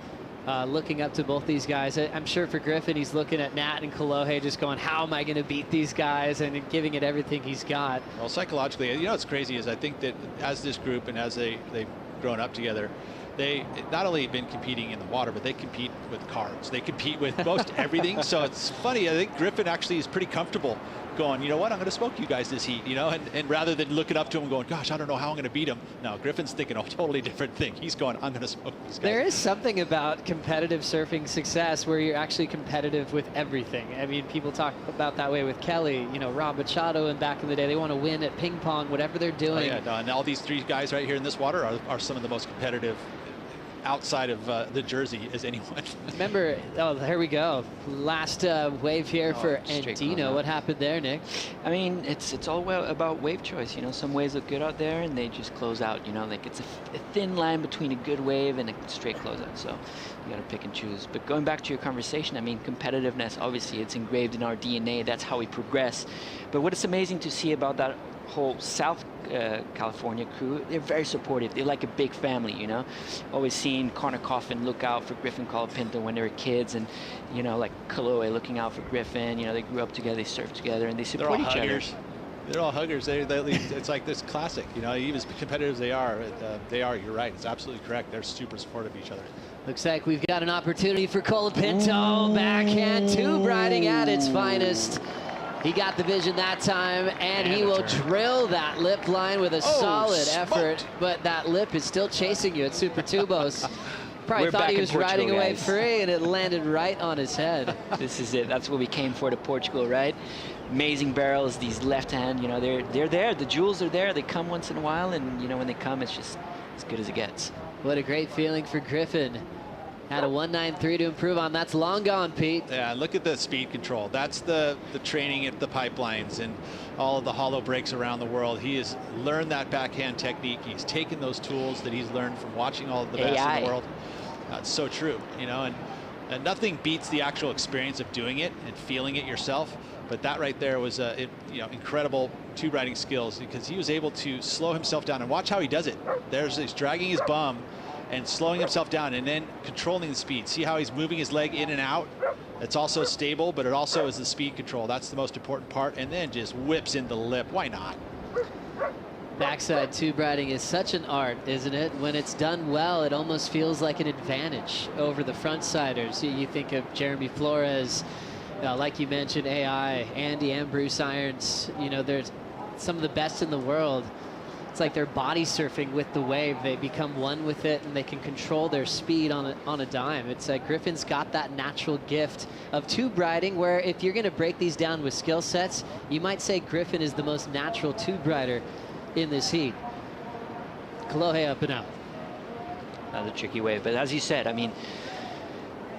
looking up to both these guys. I'm sure for Griffin, he's looking at Nat and Kalohe just going, how am I going to beat these guys, and giving it everything he's got. Well, psychologically, you know what's crazy is I think that as this group and as they've grown up together, they not only have been competing in the water, but they compete with cars. They compete with most everything. So it's funny. I think Griffin actually is pretty comfortable going, you know what, I'm going to smoke you guys this heat, you know, and rather than looking up to him going, gosh, I don't know how I'm going to beat him. No, Griffin's thinking a totally different thing. He's going, I'm going to smoke these guys. There is something about competitive surfing success where you're actually competitive with everything. I mean, people talk about that way with Kelly, you know, Rob Machado, and back in the day, they want to win at ping pong, whatever they're doing. Oh, yeah, no, and all these three guys right here in this water are some of the most competitive outside of the jersey as anyone. Remember, oh, here we go. Last wave here for Andino. What happened there, Nick? I mean, it's all about wave choice. You know, some waves look good out there and they just close out. You know, like it's a thin line between a good wave and a straight closeout. So you got to pick and choose. But going back to your conversation, I mean, competitiveness, obviously, it's engraved in our DNA. That's how we progress. But what is amazing to see about that whole South California crew, they're very supportive. They're like a big family, you know. Always seen Conor Coffin look out for Griffin Colapinto when they were kids, and you know, like Kalohe looking out for Griffin. You know, they grew up together, they surfed together, and they support each other. They're all huggers. It's like this classic, you know. Even as competitive as they are, you're right. It's absolutely correct. They're super supportive of each other. Looks like we've got an opportunity for Colapinto. Backhand tube riding at its finest. He got the vision that time, and he will drill that lip line with a solid effort, but that lip is still chasing you at Super Tubos. Probably thought he was riding away free, and it landed right on his head. This is it. That's what we came for to Portugal, right? Amazing barrels, these left hand, you know, they're there. The jewels are there. They come once in a while, and you know, when they come, it's just as good as it gets. What a great feeling for Griffin. Had a 193 to improve on. That's long gone, Pete. Yeah, look at the speed control. That's the training at the pipelines and all of the hollow breaks around the world. He has learned that backhand technique. He's taken those tools that he's learned from watching all of the best in the world. It's so true, you know, and nothing beats the actual experience of doing it and feeling it yourself. But that right there was you know, incredible tube riding skills, because he was able to slow himself down, and watch how he does it. He's dragging his bum and slowing himself down and then controlling the speed. See how he's moving his leg in and out It's also stable, but it also is the speed control. That's the most important part. And then just whips into the lip. Why not? Backside tube riding is such an art, isn't it? When it's done well, it almost feels like an advantage over the frontsiders. You think of Jeremy Flores, like you mentioned, AI, Andy and Bruce Irons. You know, there's some of the best in the world. It's like they're body surfing with the wave. They become one with it, and they can control their speed on a dime. It's like Griffin's got that natural gift of tube riding, where if you're going to break these down with skill sets, you might say Griffin is the most natural tube rider in this heat. Kolohe up and out. Another tricky wave, but as you said, I mean,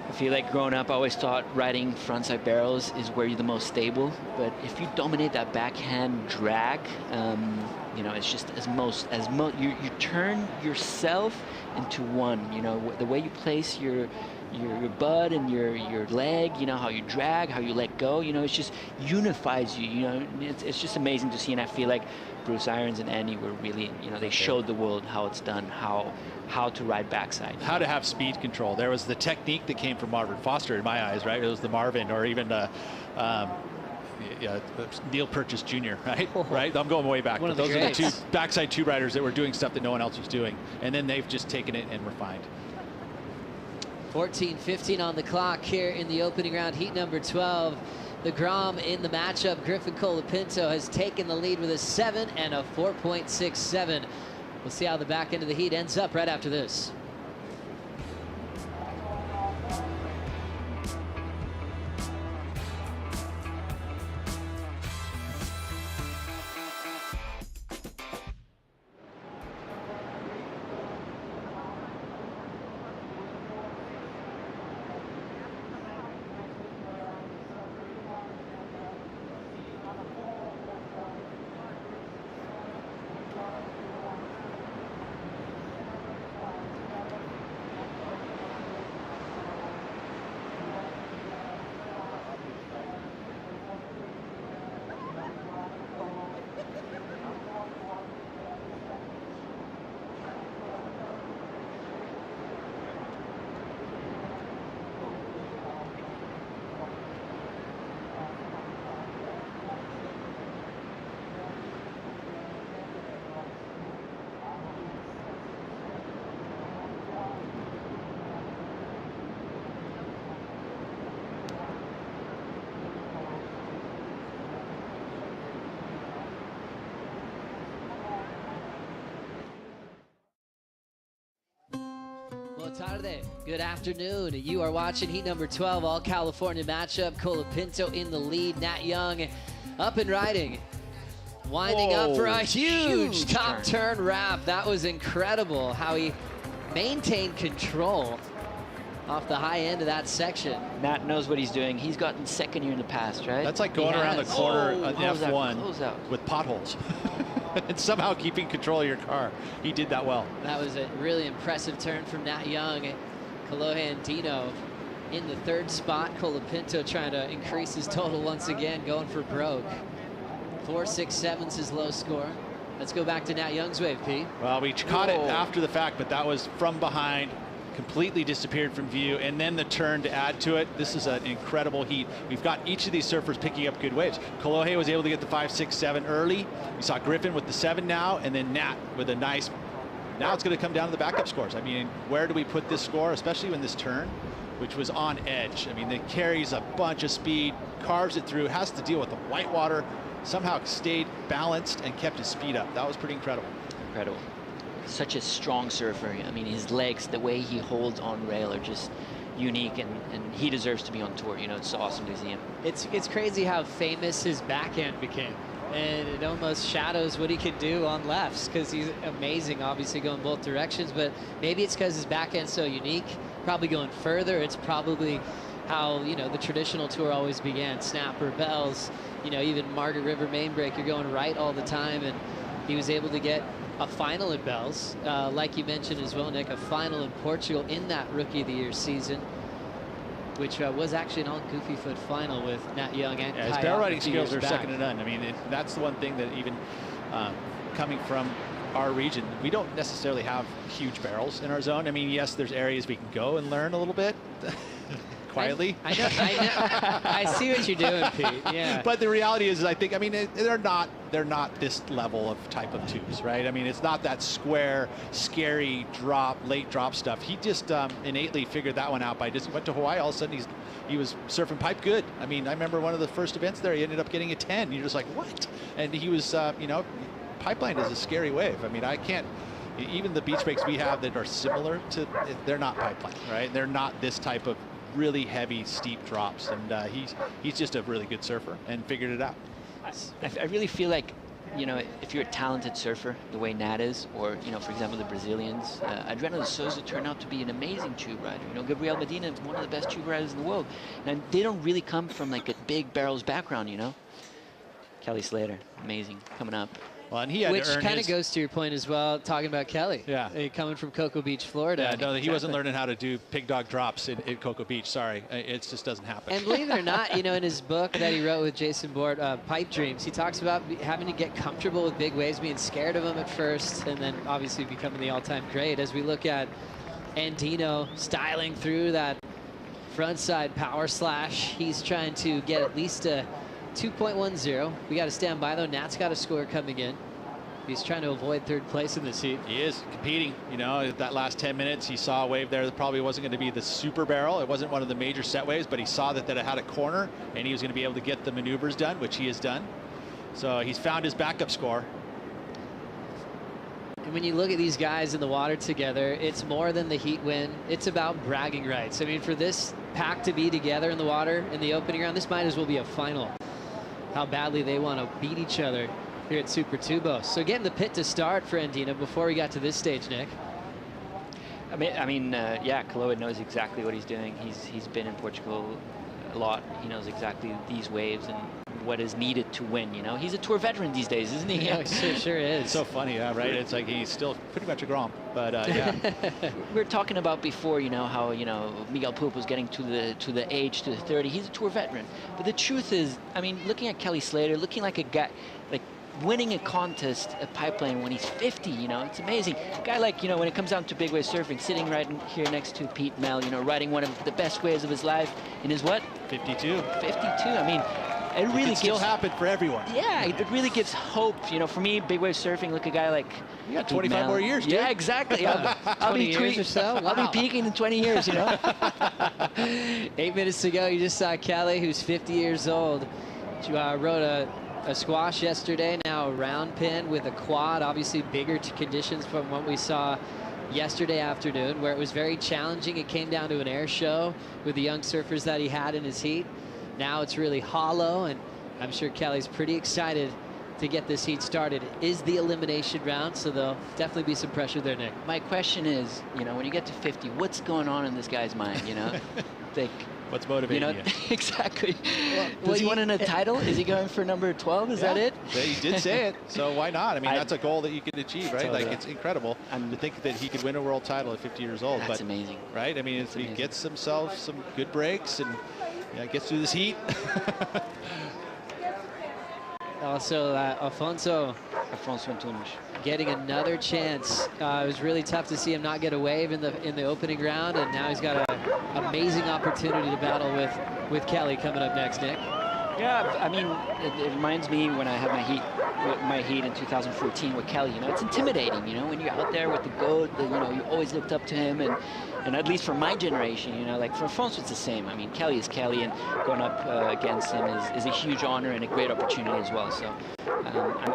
I feel like growing up, I always thought riding frontside barrels is where you're the most stable. But if you dominate that backhand drag, you know, it's just you turn yourself into one. You know, the way you place your butt and your leg, you know, how you drag, how you let go, you know, it just unifies you. You know, it's just amazing to see, and I feel like Bruce Irons and Andy were really, you know, they showed the world how it's done, how to ride backside. How to have speed control. There was the technique that came from Marvin Foster in my eyes, right? It was the Marvin, or even Neil Purchase Jr., right? Right? I'm going way back. But those are the two backside tube riders that were doing stuff that no one else was doing. And then they've just taken it and refined. 14:15 on the clock here in the opening round, heat number 12. The Grom in the matchup. Griffin Colapinto has taken the lead with a 7 and a 4.67. We'll see how the back end of the heat ends up right after this. Tarde. Good afternoon. You are watching heat number 12, all California matchup. Colapinto in the lead. Nat Young up and riding. Winding up for a huge top turn wrap. That was incredible how he maintained control off the high end of that section. Nat knows what he's doing. He's gotten second here in the past, right? That's like going around the corner on F1 with potholes. And somehow keeping control of your car. He did that well. That was a really impressive turn from Nat Young. Kolohe and Dino in the third spot. Colapinto trying to increase his total once again, going for broke. 4.67's his low score. Let's go back to Nat Young's wave, P. Well, we caught it after the fact, but that was from behind. Completely disappeared from view, and then the turn to add to it. This is an incredible heat. We've got each of these surfers picking up good waves. Kolohe was able to get the 5, 6, 7 early. We saw Griffin with the 7 now, and then Nat with a nice. Now it's going to come down to the backup scores. I mean, where do we put this score, especially when this turn, which was on edge? I mean, it carries a bunch of speed, carves it through, has to deal with the white water, somehow stayed balanced and kept his speed up. That was pretty incredible. Incredible. Such a strong surfer. I mean, his legs, the way he holds on rail are just unique, and he deserves to be on tour. You know, it's so awesome to see him. It's crazy how famous his backhand became, and it almost shadows what he can do on lefts, because he's amazing, obviously going both directions, but maybe it's because his backhand's so unique, probably going further. It's probably how, you know, the traditional tour always began. Snapper, bells, you know, even Margaret River main break, you're going right all the time, and he was able to get a final at Bells, like you mentioned as well, Nick, a final in Portugal in that Rookie of the Year season, which was actually an all-goofy foot final with Nat Young and his barrel riding skills are second to none. I mean, that's the one thing that even coming from our region, we don't necessarily have huge barrels in our zone. I mean, yes, there's areas we can go and learn a little bit. quietly. I know. I see what you're doing, Pete. Yeah. But the reality is, I think, I mean, they're not this level of type of twos, right? I mean, it's not that square, scary drop, late drop stuff. He just innately figured that one out by just went to Hawaii. All of a sudden, he was surfing pipe good. I mean, I remember one of the first events there, he ended up getting a 10. You're just like, what? And he was, you know, pipeline is a scary wave. I mean, I can't. Even the beach breaks we have that are similar to, they're not pipeline, right? They're not this type of really heavy, steep drops. And he's just a really good surfer and figured it out. I really feel like, you know, if you're a talented surfer, the way Nat is, or, you know, for example, the Brazilians, Adriano de Souza turned out to be an amazing tube rider. You know, Gabriel Medina is one of the best tube riders in the world. And they don't really come from like a big barrels background, you know? Kelly Slater, amazing, coming up. Well, and he had Which to earn kind of goes to your point as well, talking about Kelly. Yeah. Coming from Cocoa Beach, Florida. Yeah, no, he wasn't learning how to do pig dog drops in Cocoa Beach. Sorry, it just doesn't happen. And believe it or not, you know, in his book that he wrote with Jason Board, Pipe Dreams, he talks about having to get comfortable with big waves, being scared of them at first, and then obviously becoming the all-time great. As we look at Andino styling through that frontside power slash, he's trying to get at least a 2.10. We got to stand by, though. Nat's got a score coming in. He's trying to avoid third place in this heat. He is competing. You know, that last 10 minutes, he saw a wave there that probably wasn't going to be the super barrel. It wasn't one of the major set waves, but he saw that it had a corner, and he was going to be able to get the maneuvers done, which he has done. So he's found his backup score. And when you look at these guys in the water together, it's more than the heat win. It's about bragging rights. I mean, for this pack to be together in the water in the opening round, this might as well be a final. How badly they want to beat each other here at Super Tubos. So getting the pit to start for Andino before we got to this stage, Nick. Yeah, Kaloa knows exactly what he's doing. He's been in Portugal a lot. He knows exactly these waves and what is needed to win. You know, he's a tour veteran these days, isn't he? Yeah, sure is. It's so funny, yeah, right? It's like he's still pretty much a Grom, but yeah. We were talking about before, you know, how, you know, Miguel Poop was getting to the age, to the 30. He's a tour veteran. But the truth is, I mean, looking at Kelly Slater, looking like a guy, like winning a contest at Pipeline when he's 50, you know, it's amazing. A guy like, you know, when it comes down to big wave surfing, sitting right here next to Pete Mel, you know, riding one of the best waves of his life in his what? 52. 52. I mean, it really gives, still happen for everyone. Yeah, it really gives hope. You know, for me, big wave surfing, look, a guy like, you got 25 more years, dude. Yeah, exactly. I'll be 20 years or so? Wow. I'll be peaking in 20 years, you know. 8 minutes ago, you just saw Kelly, who's 50 years old. She rode a squash yesterday, now a round pin with a quad, obviously bigger conditions from what we saw yesterday afternoon, where it was very challenging. It came down to an air show with the young surfers that he had in his heat. Now it's really hollow, and I'm sure Kelly's pretty excited to get this heat started. It is the elimination round, so there'll definitely be some pressure there, Nick. My question is, you know, when you get to 50, what's going on in this guy's mind, you know? Like, what's motivating you? Exactly. Does he want a title? Is he going for number 12? Is that it? He did say it, so why not? I mean, that's a goal that you can achieve, right? Totally. Like, it's incredible to think that he could win a world title at 50 years old. That's amazing. Right? I mean, if he gets himself some good breaks and gets through this heat. Also, Afonso Antunes getting another chance. It was really tough to see him not get a wave in the opening round, and now he's got an amazing opportunity to battle with Kelly coming up next, Nick. Yeah, I mean, it reminds me when I had my heat in 2014 with Kelly. You know, it's intimidating. You know, when you're out there with the GOAT, you know, you always looked up to him, and at least for my generation, you know, like for Afonso, it's the same. I mean, Kelly is Kelly, and going up against him is a huge honor and a great opportunity as well. So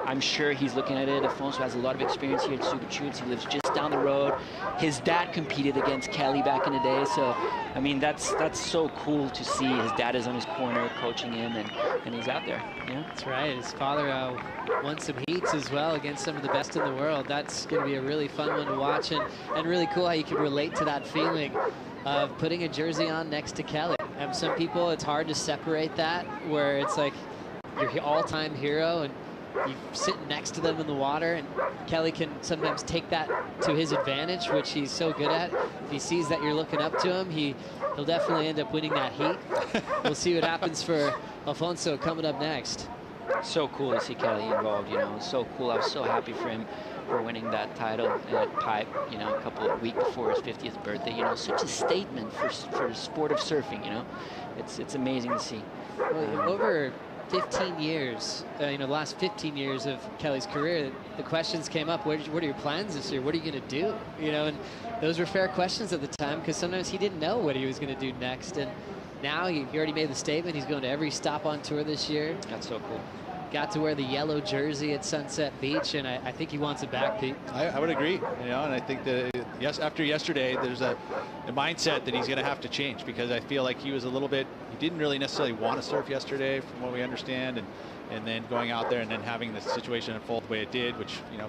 I'm sure he's looking at it. Afonso has a lot of experience here at Super Tubes. He lives just down the road. His dad competed against Kelly back in the day. So, I mean, that's so cool to see. His dad is on his corner coaching him, and he's out there. Yeah, that's right. His father won some heats as well against some of the best in the world. That's going to be a really fun one to watch, and really cool how you can relate to that feeling of putting a jersey on next to Kelly. And some people, it's hard to separate that, where it's like your all-time hero and you sit next to them in the water, and Kelly can sometimes take that to his advantage, which he's so good at. If he sees that you're looking up to him, he'll definitely end up winning that heat. We'll see what happens for Afonso coming up next. So cool to see Kelly involved, you know, so cool. I was so happy for him for winning that title at Pipe, you know, a week before his 50th birthday. You know, such a statement for the sport of surfing, you know. It's amazing to see. Well, over 15 years, you know, the last 15 years of Kelly's career, the questions came up, what are your plans this year? What are you going to do? You know, and those were fair questions at the time because sometimes he didn't know what he was going to do next. And now he already made the statement. He's going to every stop on tour this year. That's so cool. Got to wear the yellow jersey at Sunset Beach, and I think he wants it back, Pete. I would agree, you know, and I think that after yesterday, there's a mindset that he's going to have to change because I feel like he was a little bit, he didn't really necessarily want to surf yesterday from what we understand, and then going out there and then having the situation unfold the way it did, which, you know,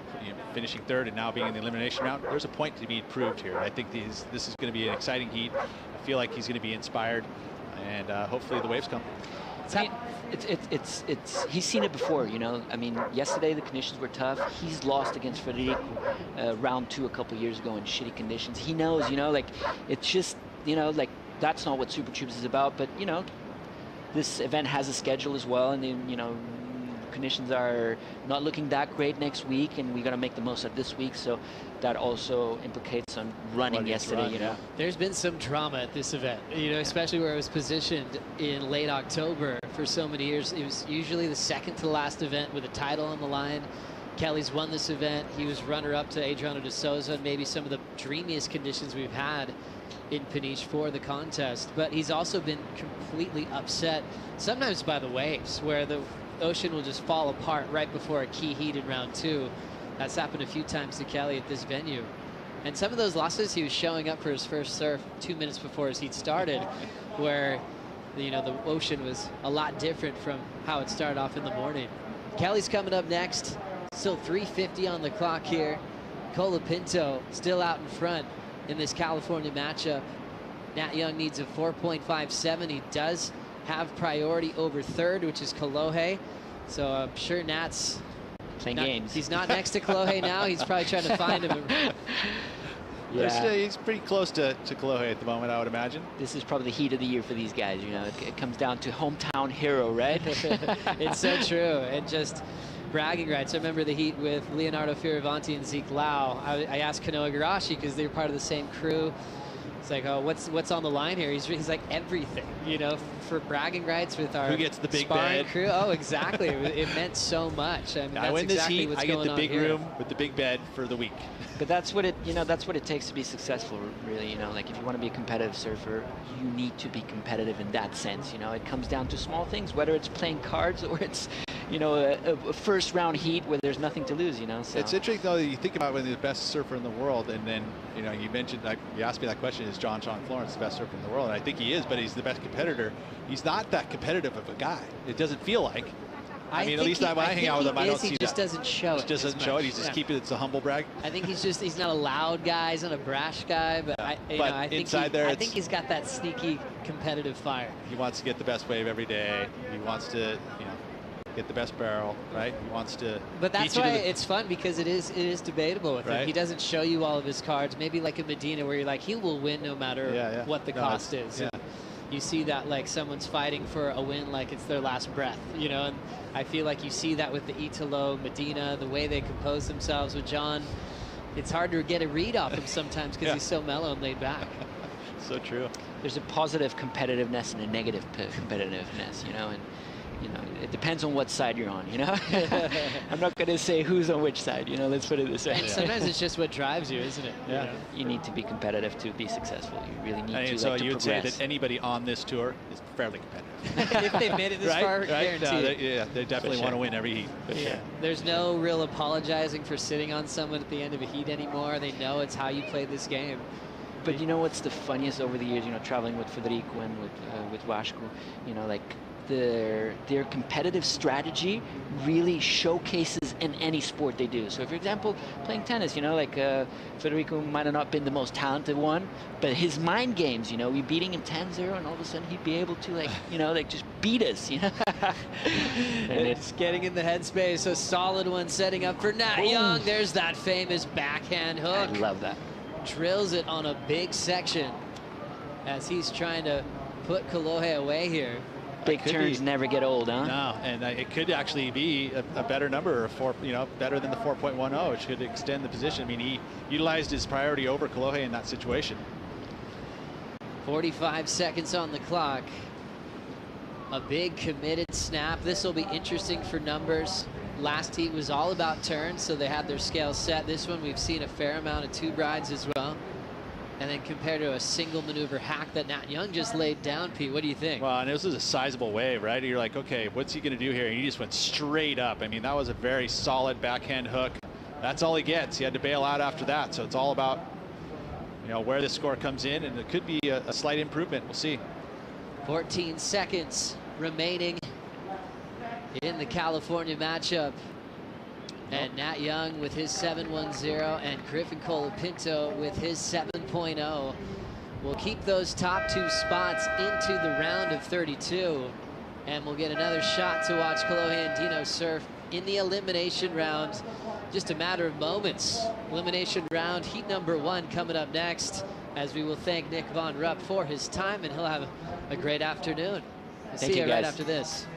finishing third and now being in the elimination round, there's a point to be proved here. I think this is going to be an exciting heat. I feel like he's going to be inspired, and hopefully the waves come. He's seen it before, you know. I mean, yesterday the conditions were tough. He's lost against Frederico round 2 a couple years ago in shitty conditions. He knows, you know, like, it's just, you know, like, that's not what Super Tubes is about. But, you know, this event has a schedule as well, and then, you know, conditions are not looking that great next week, and we got to make the most of this week. So that also implicates on running yesterday, you know. There's been some drama at this event, you know, especially where it was positioned in late October for so many years. It was usually the second to last event with a title on the line. Kelly's won this event. He was runner-up to Adriano de Souza, and maybe some of the dreamiest conditions we've had in Peniche for the contest. But he's also been completely upset, sometimes by the waves, where the ocean will just fall apart right before a key heat in round 2. That's happened a few times to Kelly at this venue. And some of those losses, he was showing up for his first surf 2 minutes before his heat started, where, you know, the ocean was a lot different from how it started off in the morning. Kelly's coming up next. Still 3:50 on the clock here. Colapinto still out in front in this California matchup. Nat Young needs a 4.57. He does have priority over third, which is Kolohe. So I'm sure Nat's playing games. He's not next to Kolohe now. He's probably trying to find him. Yeah. He's pretty close to Kolohe at the moment, I would imagine. This is probably the heat of the year for these guys. You know, it comes down to hometown hero, right? It's so true. And just bragging rights. I remember the heat with Leonardo Fioravanti and Zeke Lau. I asked Kanoa Igarashi because they were part of the same crew. It's like, oh, what's on the line here? He's like everything, you know, for bragging rights with our who gets the big sparring bed crew. Oh, exactly. It meant so much. I mean, I win this heat. I get the big room with the big bed for the week. But that's what it takes to be successful, really. You know, like if you want to be a competitive surfer, you need to be competitive in that sense. You know, it comes down to small things, whether it's playing cards or it's, you know, a first round heat where there's nothing to lose, you know. So. It's interesting though that you think about when the best surfer in the world, and then, you know, you mentioned, like, you asked me that question, is John Florence the best surfer in the world? And I think he is, but he's the best competitor. He's not that competitive of a guy. It doesn't feel like. I mean, at least when I hang out with him, I don't see that. He just doesn't show it. He just doesn't show it. He's just keeping it. It's a humble brag. I think he's not a loud guy. He's not a brash guy. But I think he's got that sneaky competitive fire. He wants to get the best wave every day. He wants to, you know, get the best barrel, right? He wants to. But that's why it's fun, because it is debatable with him. He doesn't show you all of his cards. Maybe like a Medina, where you're like, he will win no matter what the cost is. Yeah. You see that like someone's fighting for a win like it's their last breath, you know, and I feel like you see that with the Italo, Medina, the way they compose themselves. With John, it's hard to get a read off him sometimes because he's so mellow and laid back. So true. There's a positive competitiveness and a negative competitiveness, you know, and you know, it depends on what side you're on, you know. I'm not going to say who's on which side, you know, let's put it this way. And sometimes it's just what drives you, isn't it? Yeah. You know? You need to be competitive to be successful. You really need to, so like, to you would progress. say that anybody on this tour is fairly competitive. If they've made it this far, guaranteed. No, they definitely want to win every heat. Yeah. There's no real apologizing for sitting on someone at the end of a heat anymore. They know it's how you play this game. But you know what's the funniest over the years, you know, traveling with Federico and with Washko, you know, like their competitive strategy really showcases in any sport they do. So, for example, playing tennis, you know, like Federico might have not been the most talented one, but his mind games, you know, we beating him 10-0, and all of a sudden he'd be able to, like, you know, like just beat us, you know. And it's getting in the headspace. A solid one setting up for Nat Young. There's that famous backhand hook. I love that. Drills it on a big section as he's trying to put Kolohe away here. Big turns never get old, huh? No, and it could actually be a better number, better than the 4.10, which could extend the position. I mean, he utilized his priority over Kolohe in that situation. 45 seconds on the clock. A big committed snap. This will be interesting for numbers. Last heat was all about turns, so they had their scale set. This one, we've seen a fair amount of tube rides as well. And then compared to a single maneuver hack that Nat Young just laid down, Pete, what do you think? Well, and this is a sizable wave, right? You're like, okay, what's he going to do here? And he just went straight up. I mean, that was a very solid backhand hook. That's all he gets. He had to bail out after that. So it's all about, where this score comes in, and it could be a slight improvement. We'll see. 14 seconds remaining in the California matchup. And Nat Young with his 7.10 and Griffin Colapinto with his 7.0 will keep those top two spots into the round of 32. And we'll get another shot to watch Kolohe and Dino surf in the elimination round. Just a matter of moments. Elimination round, heat number 1 coming up next, as we will thank Nick Von Rupp for his time, and he'll have a great afternoon. We'll see you right after this.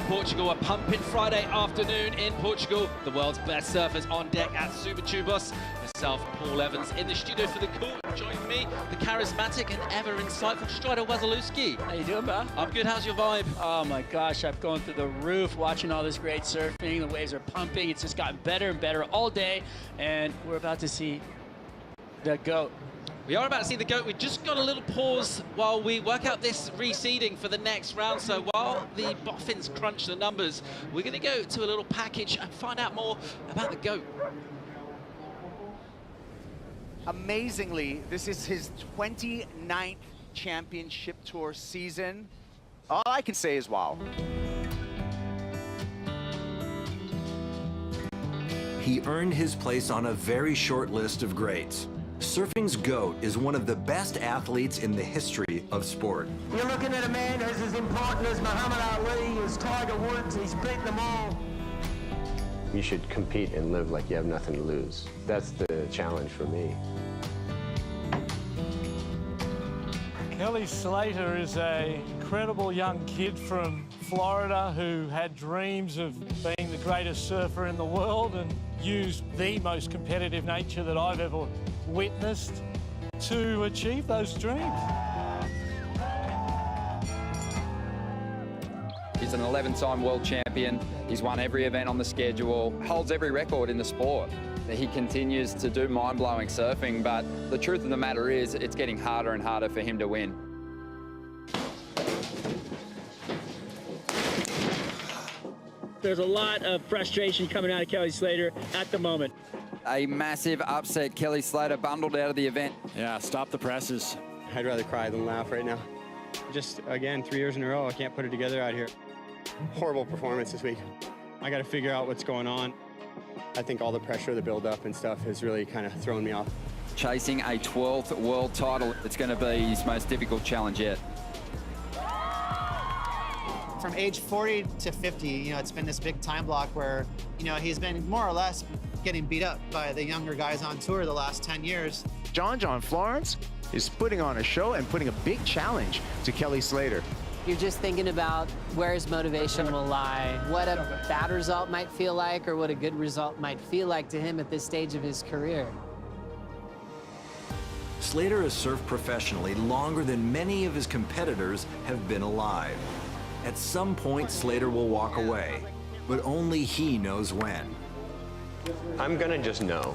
Portugal, a pumping Friday afternoon in Portugal. The world's best surfers on deck at Subatubos. Myself, Paul Evans, in the studio for the cool. Join me, the charismatic and ever insightful Strider Wazalewski. How you doing, bro? I'm good. How's your vibe? Oh my gosh, I'm going through the roof watching all this great surfing. The waves are pumping. It's just gotten better and better all day, and we're about to see the GOAT. We are about to see the GOAT. We just got a little pause while we work out this reseeding for the next round. So while the boffins crunch the numbers, we're going to go to a little package and find out more about the GOAT. Amazingly, this is his 29th championship tour season. All I can say is wow. He earned his place on a very short list of greats. Surfing's GOAT is one of the best athletes in the history of sport. You're looking at a man who's as important as Muhammad Ali, as Tiger Woods. He's beaten them all. You should compete and live like you have nothing to lose. That's the challenge for me. Kelly Slater is an incredible young kid from Florida who had dreams of being the greatest surfer in the world and used the most competitive nature that I've ever witnessed to achieve those dreams. He's an 11-time world champion. He's won every event on the schedule, holds every record in the sport. He continues to do mind-blowing surfing, but the truth of the matter is it's getting harder and harder for him to win. There's a lot of frustration coming out of Kelly Slater at the moment. A massive upset. Kelly Slater bundled out of the event. Yeah, stop the presses. I'd rather cry than laugh right now. Just, again, 3 years in a row, I can't put it together out here. Horrible performance this week. I got to figure out what's going on. I think all the pressure, the build-up and stuff has really kind of thrown me off. Chasing a 12th world title, it's going to be his most difficult challenge yet. From age 40 to 50, you know, it's been this big time block where, you know, he's been more or less getting beat up by the younger guys on tour the last 10 years. John Florence is putting on a show and putting a big challenge to Kelly Slater. You're just thinking about where his motivation will lie, what a bad result might feel like, or what a good result might feel like to him at this stage of his career. Slater has surfed professionally longer than many of his competitors have been alive. At some point, Slater will walk away, but only he knows when. I'm gonna just know.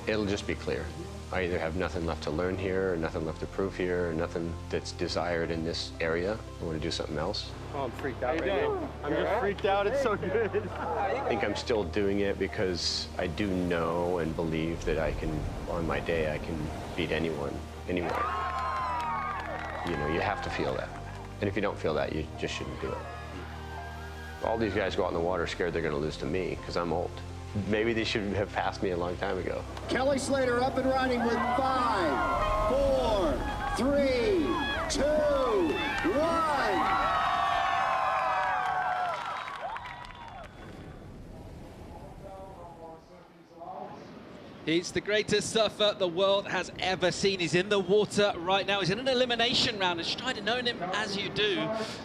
It'll just be clear. I either have nothing left to learn here, or nothing left to prove here, or nothing that's desired in this area. I want to do something else. Oh, I'm freaked out right now. I'm just freaked out. It's so good. I think I'm still doing it because I do know and believe that I can, on my day, I can beat anyone, anywhere. You know, you have to feel that. And if you don't feel that, you just shouldn't do it. All these guys go out in the water scared they're going to lose to me because I'm old. Maybe they should have passed me a long time ago. Kelly Slater up and running with 5, 4, 3, 2, 1. He's the greatest surfer the world has ever seen. He's in the water right now. He's in an elimination round. And try to know him as you do.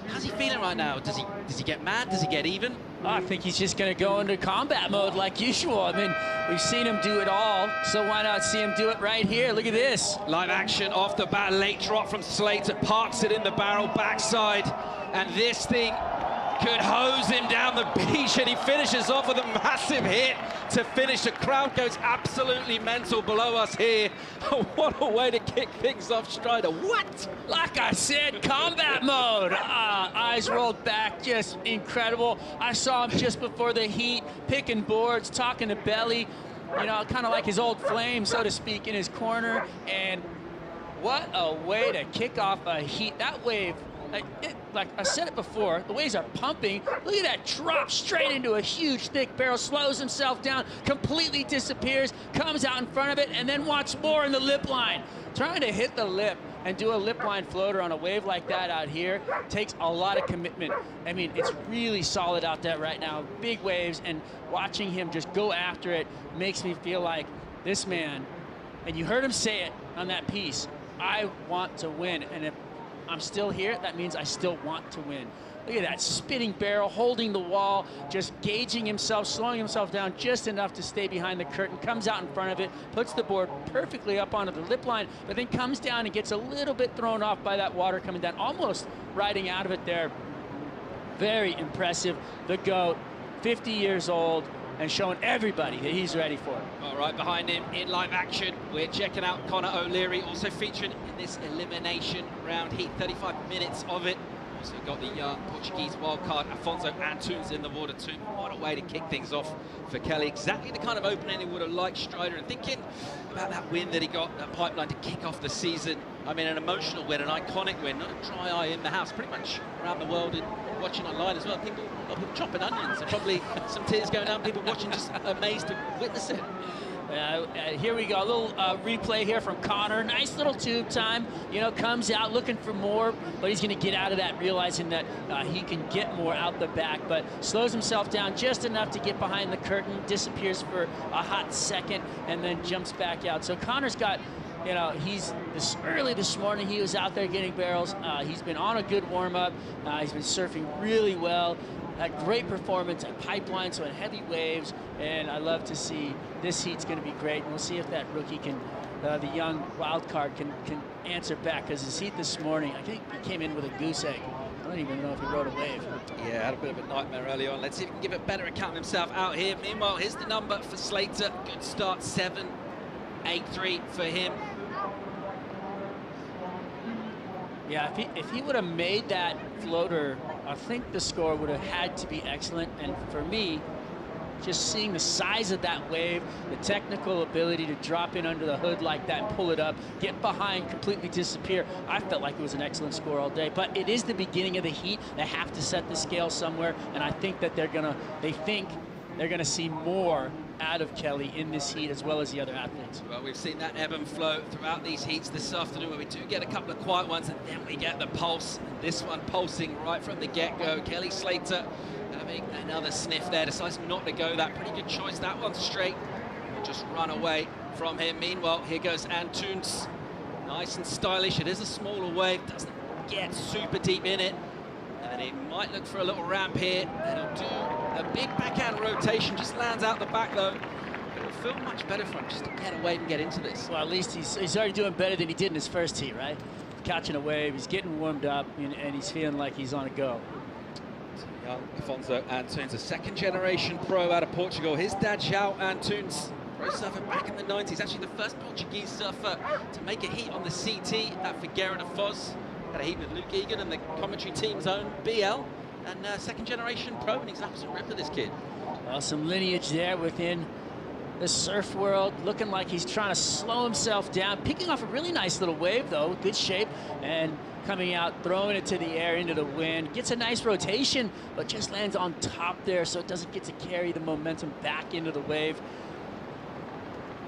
How's he feeling right now? Does he get mad? Does he get even? I think he's just going to go into combat mode like usual. I mean, we've seen him do it all, so why not see him do it right here? Look at this. Live action off the bat. Late drop from Slater. Parks it in the barrel backside. And this thing could hose him down the beach, and he finishes off with a massive hit to finish. The crowd goes absolutely mental below us here. What a way to kick things off, Strider. What? Like I said, combat mode. Eyes rolled back, just incredible. I saw him just before the heat, picking boards, talking to Belly, you know, kind of like his old flame, so to speak, in his corner. And what a way to kick off a heat. That wave, like I said it before, the waves are pumping. Look at that drop straight into a huge thick barrel, slows himself down, completely disappears, comes out in front of it, and then watch more in the lip line. Trying to hit the lip and do a lip line floater on a wave like that out here takes a lot of commitment. I mean, it's really solid out there right now, big waves, and watching him just go after it makes me feel like this man, and you heard him say it on that piece, I want to win, and if I'm still here, that means I still want to win. Look at that spinning barrel, holding the wall, just gauging himself, slowing himself down just enough to stay behind the curtain, comes out in front of it, puts the board perfectly up onto the lip line, but then comes down and gets a little bit thrown off by that water coming down, almost riding out of it there. Very impressive. The GOAT, 50 years old, and showing everybody that he's ready for it. All right, behind him in live action, we're checking out Conor O'Leary, also featured in this elimination round heat, 35 minutes of it. Also got the young Portuguese wildcard Afonso Antunes in the water too. What a way to kick things off for Kelly. Exactly the kind of opening he would have liked, Strider. And thinking about that win that he got, that pipeline to kick off the season. I mean, an emotional win, an iconic win, not a dry eye in the house, pretty much around the world and watching online as well. A lot of people chopping onions, and probably some tears going down, people watching just amazed to witness it. Here we go, a little replay here from Conor. Nice little tube time, you know, comes out looking for more, but he's going to get out of that, realizing that he can get more out the back, but slows himself down just enough to get behind the curtain, disappears for a hot second, and then jumps back out. So Conor's got, you know, early this morning, he was out there getting barrels. He's been on a good warm-up. He's been surfing really well. A great performance at pipeline, so in heavy waves, and I love to see this heat's going to be great. And we'll see if that rookie can, the young wild card can answer back, because his heat this morning, I think he came in with a goose egg. I don't even know if he rode a wave. Yeah, had a bit of a nightmare early on. Let's see if he can give a better account of himself out here. Meanwhile, here's the number for Slater. Good start, 7.83 for him. Yeah, if he would have made that floater, I think the score would have had to be excellent. And for me, just seeing the size of that wave, the technical ability to drop in under the hood like that and pull it up, get behind, completely disappear. I felt like it was an excellent score all day, but it is the beginning of the heat. They have to set the scale somewhere, and I think that they think they're gonna see more out of Kelly in this heat as well as the other athletes. Well, we've seen that ebb and flow throughout these heats this afternoon, where we do get a couple of quiet ones and then we get the pulse. And this one pulsing right from the get-go. Kelly Slater having another sniff there, decides not to go. That pretty good choice. That one straight. We'll just run away from him. Meanwhile, here goes Antunes. Nice and stylish. It is a smaller wave, doesn't get super deep in it. And then he might look for a little ramp here, and he'll do a big backhand rotation, just lands out the back though. It'll feel much better for him just to get away and get into this. Well, at least he's already doing better than he did in his first heat, right? Catching a wave, he's getting warmed up, and he's feeling like he's on a go. Young Afonso Antunes, a second-generation pro out of Portugal. His dad, João Antunes, pro surfer back in the 90s, actually the first Portuguese surfer to make a heat on the CT at Figueira de Foz. Had a heat with Luke Egan and the commentary team's own BL, and second-generation pro, and he's an absolute ripper, this kid. Well, some lineage there within the surf world, looking like he's trying to slow himself down, picking off a really nice little wave, though, good shape, and coming out, throwing it to the air, into the wind, gets a nice rotation, but just lands on top there, so it doesn't get to carry the momentum back into the wave.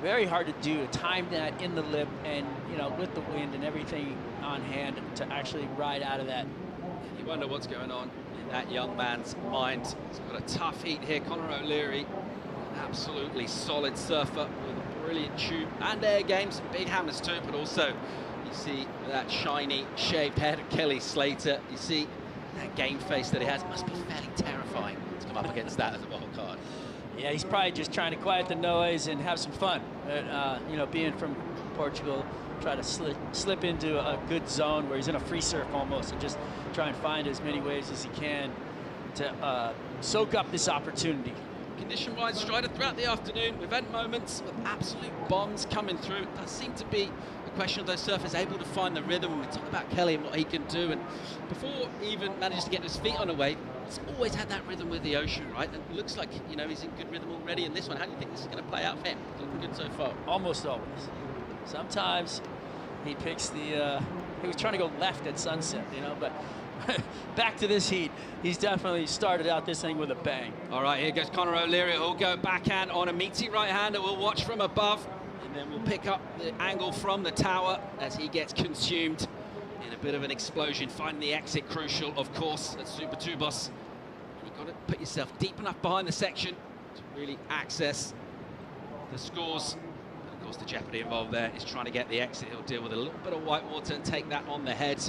Very hard to do, to time that in the lip and, with the wind and everything on hand to actually ride out of that. You wonder what's going on in that young man's mind. He's got a tough heat here. Conor O'Leary, an absolutely solid surfer with a brilliant tube and air game, some big hammers too, but also you see that shiny, shaved head of Kelly Slater. You see that game face that he has. Must be fairly terrifying to come up against that as a wild card. Yeah, he's probably just trying to quiet the noise and have some fun. Being from Portugal, try to slip into a good zone where he's in a free surf almost, and just try and find as many waves as he can to soak up this opportunity. Condition-wise, Strider, throughout the afternoon, we've had moments with absolute bombs coming through. It does seem to be a question of those surfers able to find the rhythm. We talk about Kelly and what he can do, and before he even manages to get his feet on a wave, he's always had that rhythm with the ocean, right? And it looks like, he's in good rhythm already in this one. How do you think this is going to play out for him? Looking good so far. Almost always. Sometimes he picks he was trying to go left at sunset, but back to this heat, he's definitely started out this thing with a bang. All right, here goes Conor O'Leary. He'll go backhand on a meaty right-hander. We'll watch from above, and then we'll pick up the angle from the tower as he gets consumed in a bit of an explosion. Finding the exit crucial, of course, at Super Tubos. You've got to put yourself deep enough behind the section to really access the scores. And of course, the jeopardy involved there is trying to get the exit. He'll deal with a little bit of white water and take that on the head.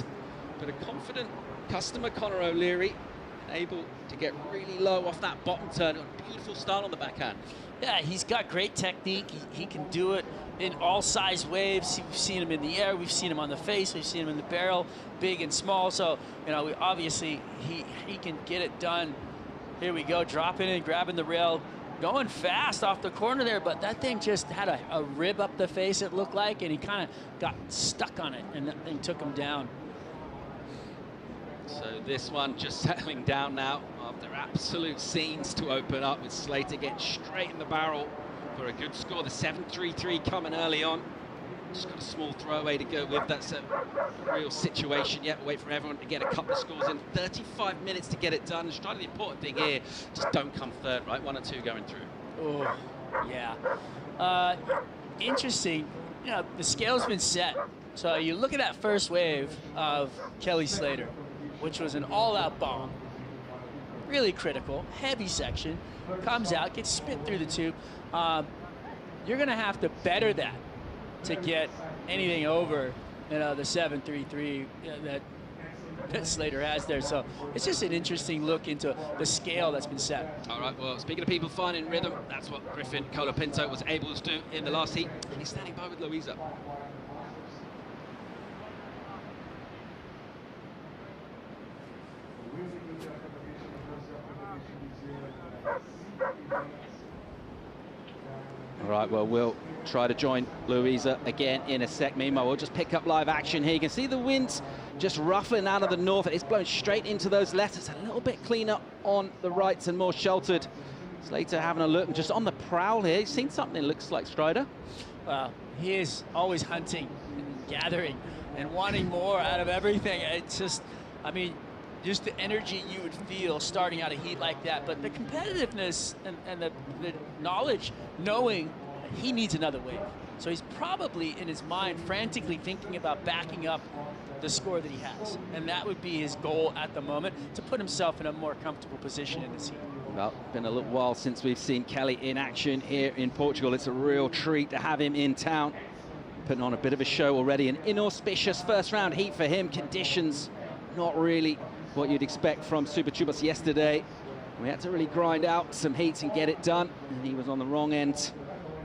But a confident customer, Conor O'Leary, able to get really low off that bottom turn. A beautiful start on the backhand. Yeah, he's got great technique. He can do it in all size waves. We've seen him in the air, we've seen him on the face, we've seen him in the barrel, big and small. So, obviously he can get it done. Here we go, dropping in, grabbing the rail, going fast off the corner there, but that thing just had a rib up the face, it looked like, and he kind of got stuck on it, and that thing took him down. So this one just settling down now after absolute scenes to open up, with Slater getting straight in the barrel for a good score. The 7.33 coming early on. Just got a small throwaway to go with. That's a real situation yet. Wait for everyone to get a couple of scores in. 35 minutes to get it done. And try the important thing here, just don't come third, right? 1 or 2 going through. Oh, yeah. Interesting. The scale's been set. So you look at that first wave of Kelly Slater, which was an all-out bomb. Really critical, heavy section, comes out, gets spit through the tube. You're gonna have to better that to get anything over, the 7.33 that Slater has there. So it's just an interesting look into the scale that's been set. All right, well, speaking of people finding rhythm, that's what Griffin Colapinto was able to do in the last heat, and he's standing by with Louisa. All right, well, we'll try to join Louisa again in a sec. Meanwhile, we'll just pick up live action here. You can see the winds just ruffling out of the north. It's blowing straight into those lefts. It's a little bit cleaner on the rights and more sheltered Slater having a look and just on the prowl here. He's seen something that looks like Strider. Well, he is always hunting and gathering and wanting more out of everything. It's just, I mean, just the energy you would feel starting out a heat like that, but the competitiveness and the knowledge, knowing he needs another wave. So he's probably in his mind frantically thinking about backing up the score that he has. And that would be his goal at the moment, to put himself in a more comfortable position in this heat. Well, been a little while since we've seen Kelly in action here in Portugal. It's a real treat to have him in town. Putting on a bit of a show already. An inauspicious first round heat for him. Conditions not really what you'd expect from Super Tubos yesterday. We had to really grind out some heats and get it done. And he was on the wrong end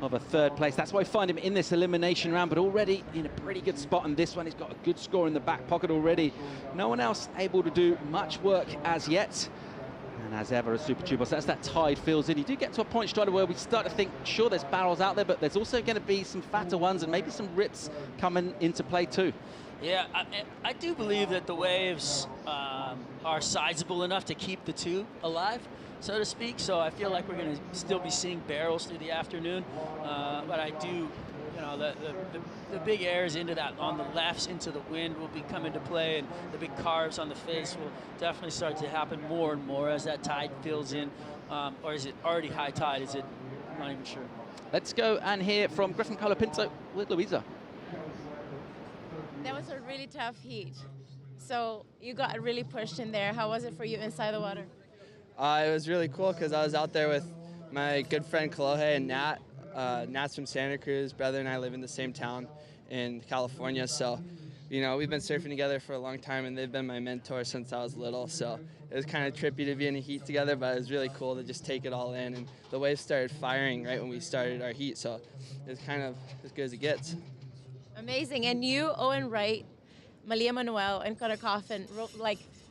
of a third place. That's why we find him in this elimination round, but already in a pretty good spot. And this one, he's got a good score in the back pocket already. No one else able to do much work as yet. And as ever, as Super Tubos, as that tide fills in, you do get to a point, Strider, where we start to think, sure, there's barrels out there, but there's also going to be some fatter ones and maybe some rips coming into play too. Yeah, I do believe that the waves are sizable enough to keep the two alive, so to speak. So I feel like we're going to still be seeing barrels through the afternoon. But I do, you know, the big airs into that on the lefts into the wind will be coming to play, and the big carves on the face will definitely start to happen more and more as that tide fills in. Or is it already high tide? Is it? I'm not even sure. Let's go and hear from Griffin Colapinto with Louisa. That was a really tough heat. So you got really pushed in there. How was it for you inside the water? It was really cool because I was out there with my good friend Kalohe and Nat. Nat's from Santa Cruz. Brother and I live in the same town in California. So, you know, we've been surfing together for a long time, and they've been my mentor since I was little. So it was kind of trippy to be in a heat together, but it was really cool to just take it all in. And the waves started firing right when we started our heat. So it was kind of as good as it gets. Amazing. And you, Owen Wright, Malia Manuel, and Conor Coffin,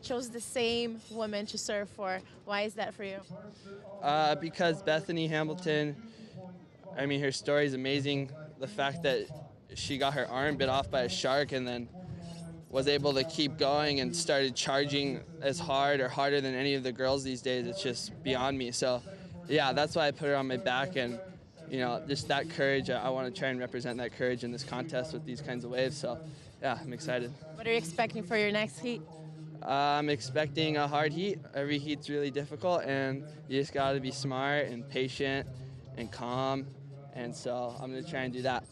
chose the same woman to surf for. Why is that for you? Because Bethany Hamilton, I mean, her story is amazing. The fact that she got her arm bit off by a shark and then was able to keep going and started charging as hard or harder than any of the girls these days, it's just beyond me. So, yeah, that's why I put her on my back. And you know, just that courage, I want to try and represent that courage in this contest with these kinds of waves. So, yeah, I'm excited. What are you expecting for your next heat? I'm expecting a hard heat. Every heat's really difficult, and you just got to be smart and patient and calm. And so I'm going to try and do that.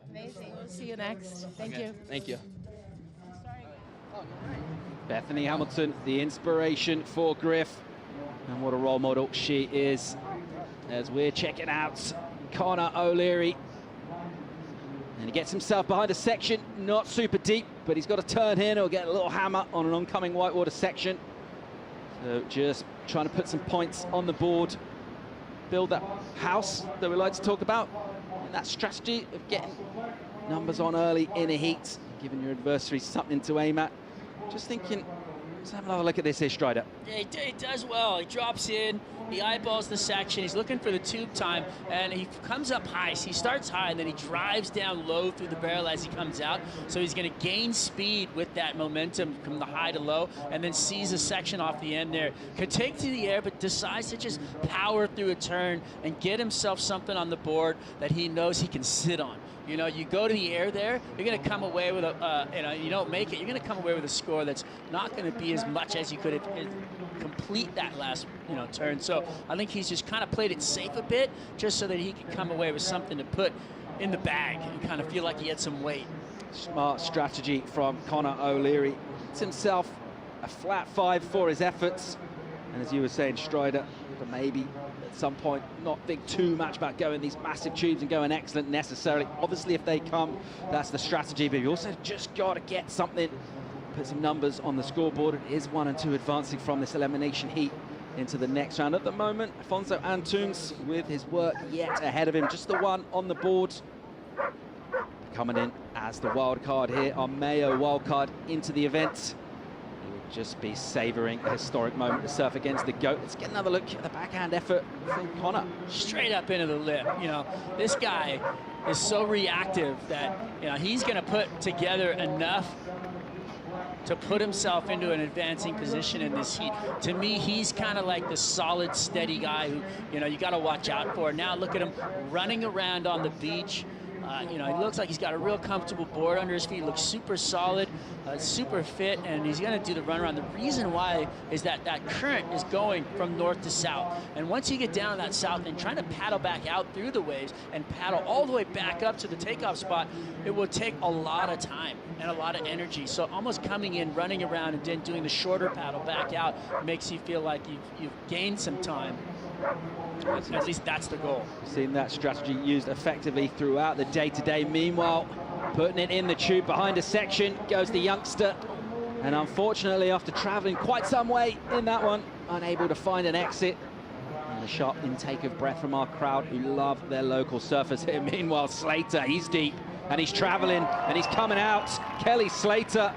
Amazing. We'll see you next. Thank you. Thank you. Bethany Hamilton, the inspiration for Griff. And what a role model she is as we're checking out Conor O'Leary. And he gets himself behind a section, not super deep, but he's got to turn here and he'll get a little hammer on an oncoming whitewater section. So just trying to put some points on the board, build that house that we like to talk about, and that strategy of getting numbers on early in a heat, giving your adversary something to aim at. Just thinking, let's have another look at this here, Strider. Yeah, he does well. He drops in, he eyeballs the section, he's looking for the tube time, and he comes up high. So he starts high, and then he drives down low through the barrel as he comes out. So he's going to gain speed with that momentum from the high to low, and then sees a section off the end there. Could take to the air, but decides to just power through a turn and get himself something on the board that he knows he can sit on. You know, you go to the air there, you're going to come away with a, you don't make it, you're going to come away with a score that's not going to be as much as you could complete that last, turn. So I think he's just kind of played it safe a bit, just so that he can come away with something to put in the bag and kind of feel like he had some weight. Smart strategy from Conor O'Leary. It's himself a flat 5 for his efforts. And as you were saying, Strider, but maybe at some point not think too much about going these massive tubes and going excellent necessarily. Obviously, if they come, that's the strategy, but you also just got to get something, put some numbers on the scoreboard. It is 1 and 2 advancing from this elimination heat into the next round. At the moment, Afonso Antunes with his work yet ahead of him, just the one on the board. Coming in as the wild card here, our MEO wild card into the event. Just be savouring a historic moment to surf against the GOAT. Let's get another look at the backhand effort from Conor. Straight up into the lip. This guy is so reactive that, he's going to put together enough to put himself into an advancing position in this heat. To me, he's kind of like the solid, steady guy who, you know, you got to watch out for. Now look at him running around on the beach. You know, he looks like he's got a real comfortable board under his feet. He looks super solid, super fit, and he's going to do the run around. The reason why is that that current is going from north to south. And once you get down to that south and trying to paddle back out through the waves and paddle all the way back up to the takeoff spot, it will take a lot of time and a lot of energy. So almost coming in, running around, and then doing the shorter paddle back out makes you feel like you've gained some time. At least that's the goal. Seen that strategy used effectively throughout the day-to-day. Meanwhile, putting it in the tube behind a section goes the youngster. And unfortunately, after traveling quite some way in that one, unable to find an exit. And a sharp intake of breath from our crowd who love their local surfers here. Meanwhile, Slater, he's deep and he's traveling and he's coming out. Kelly Slater.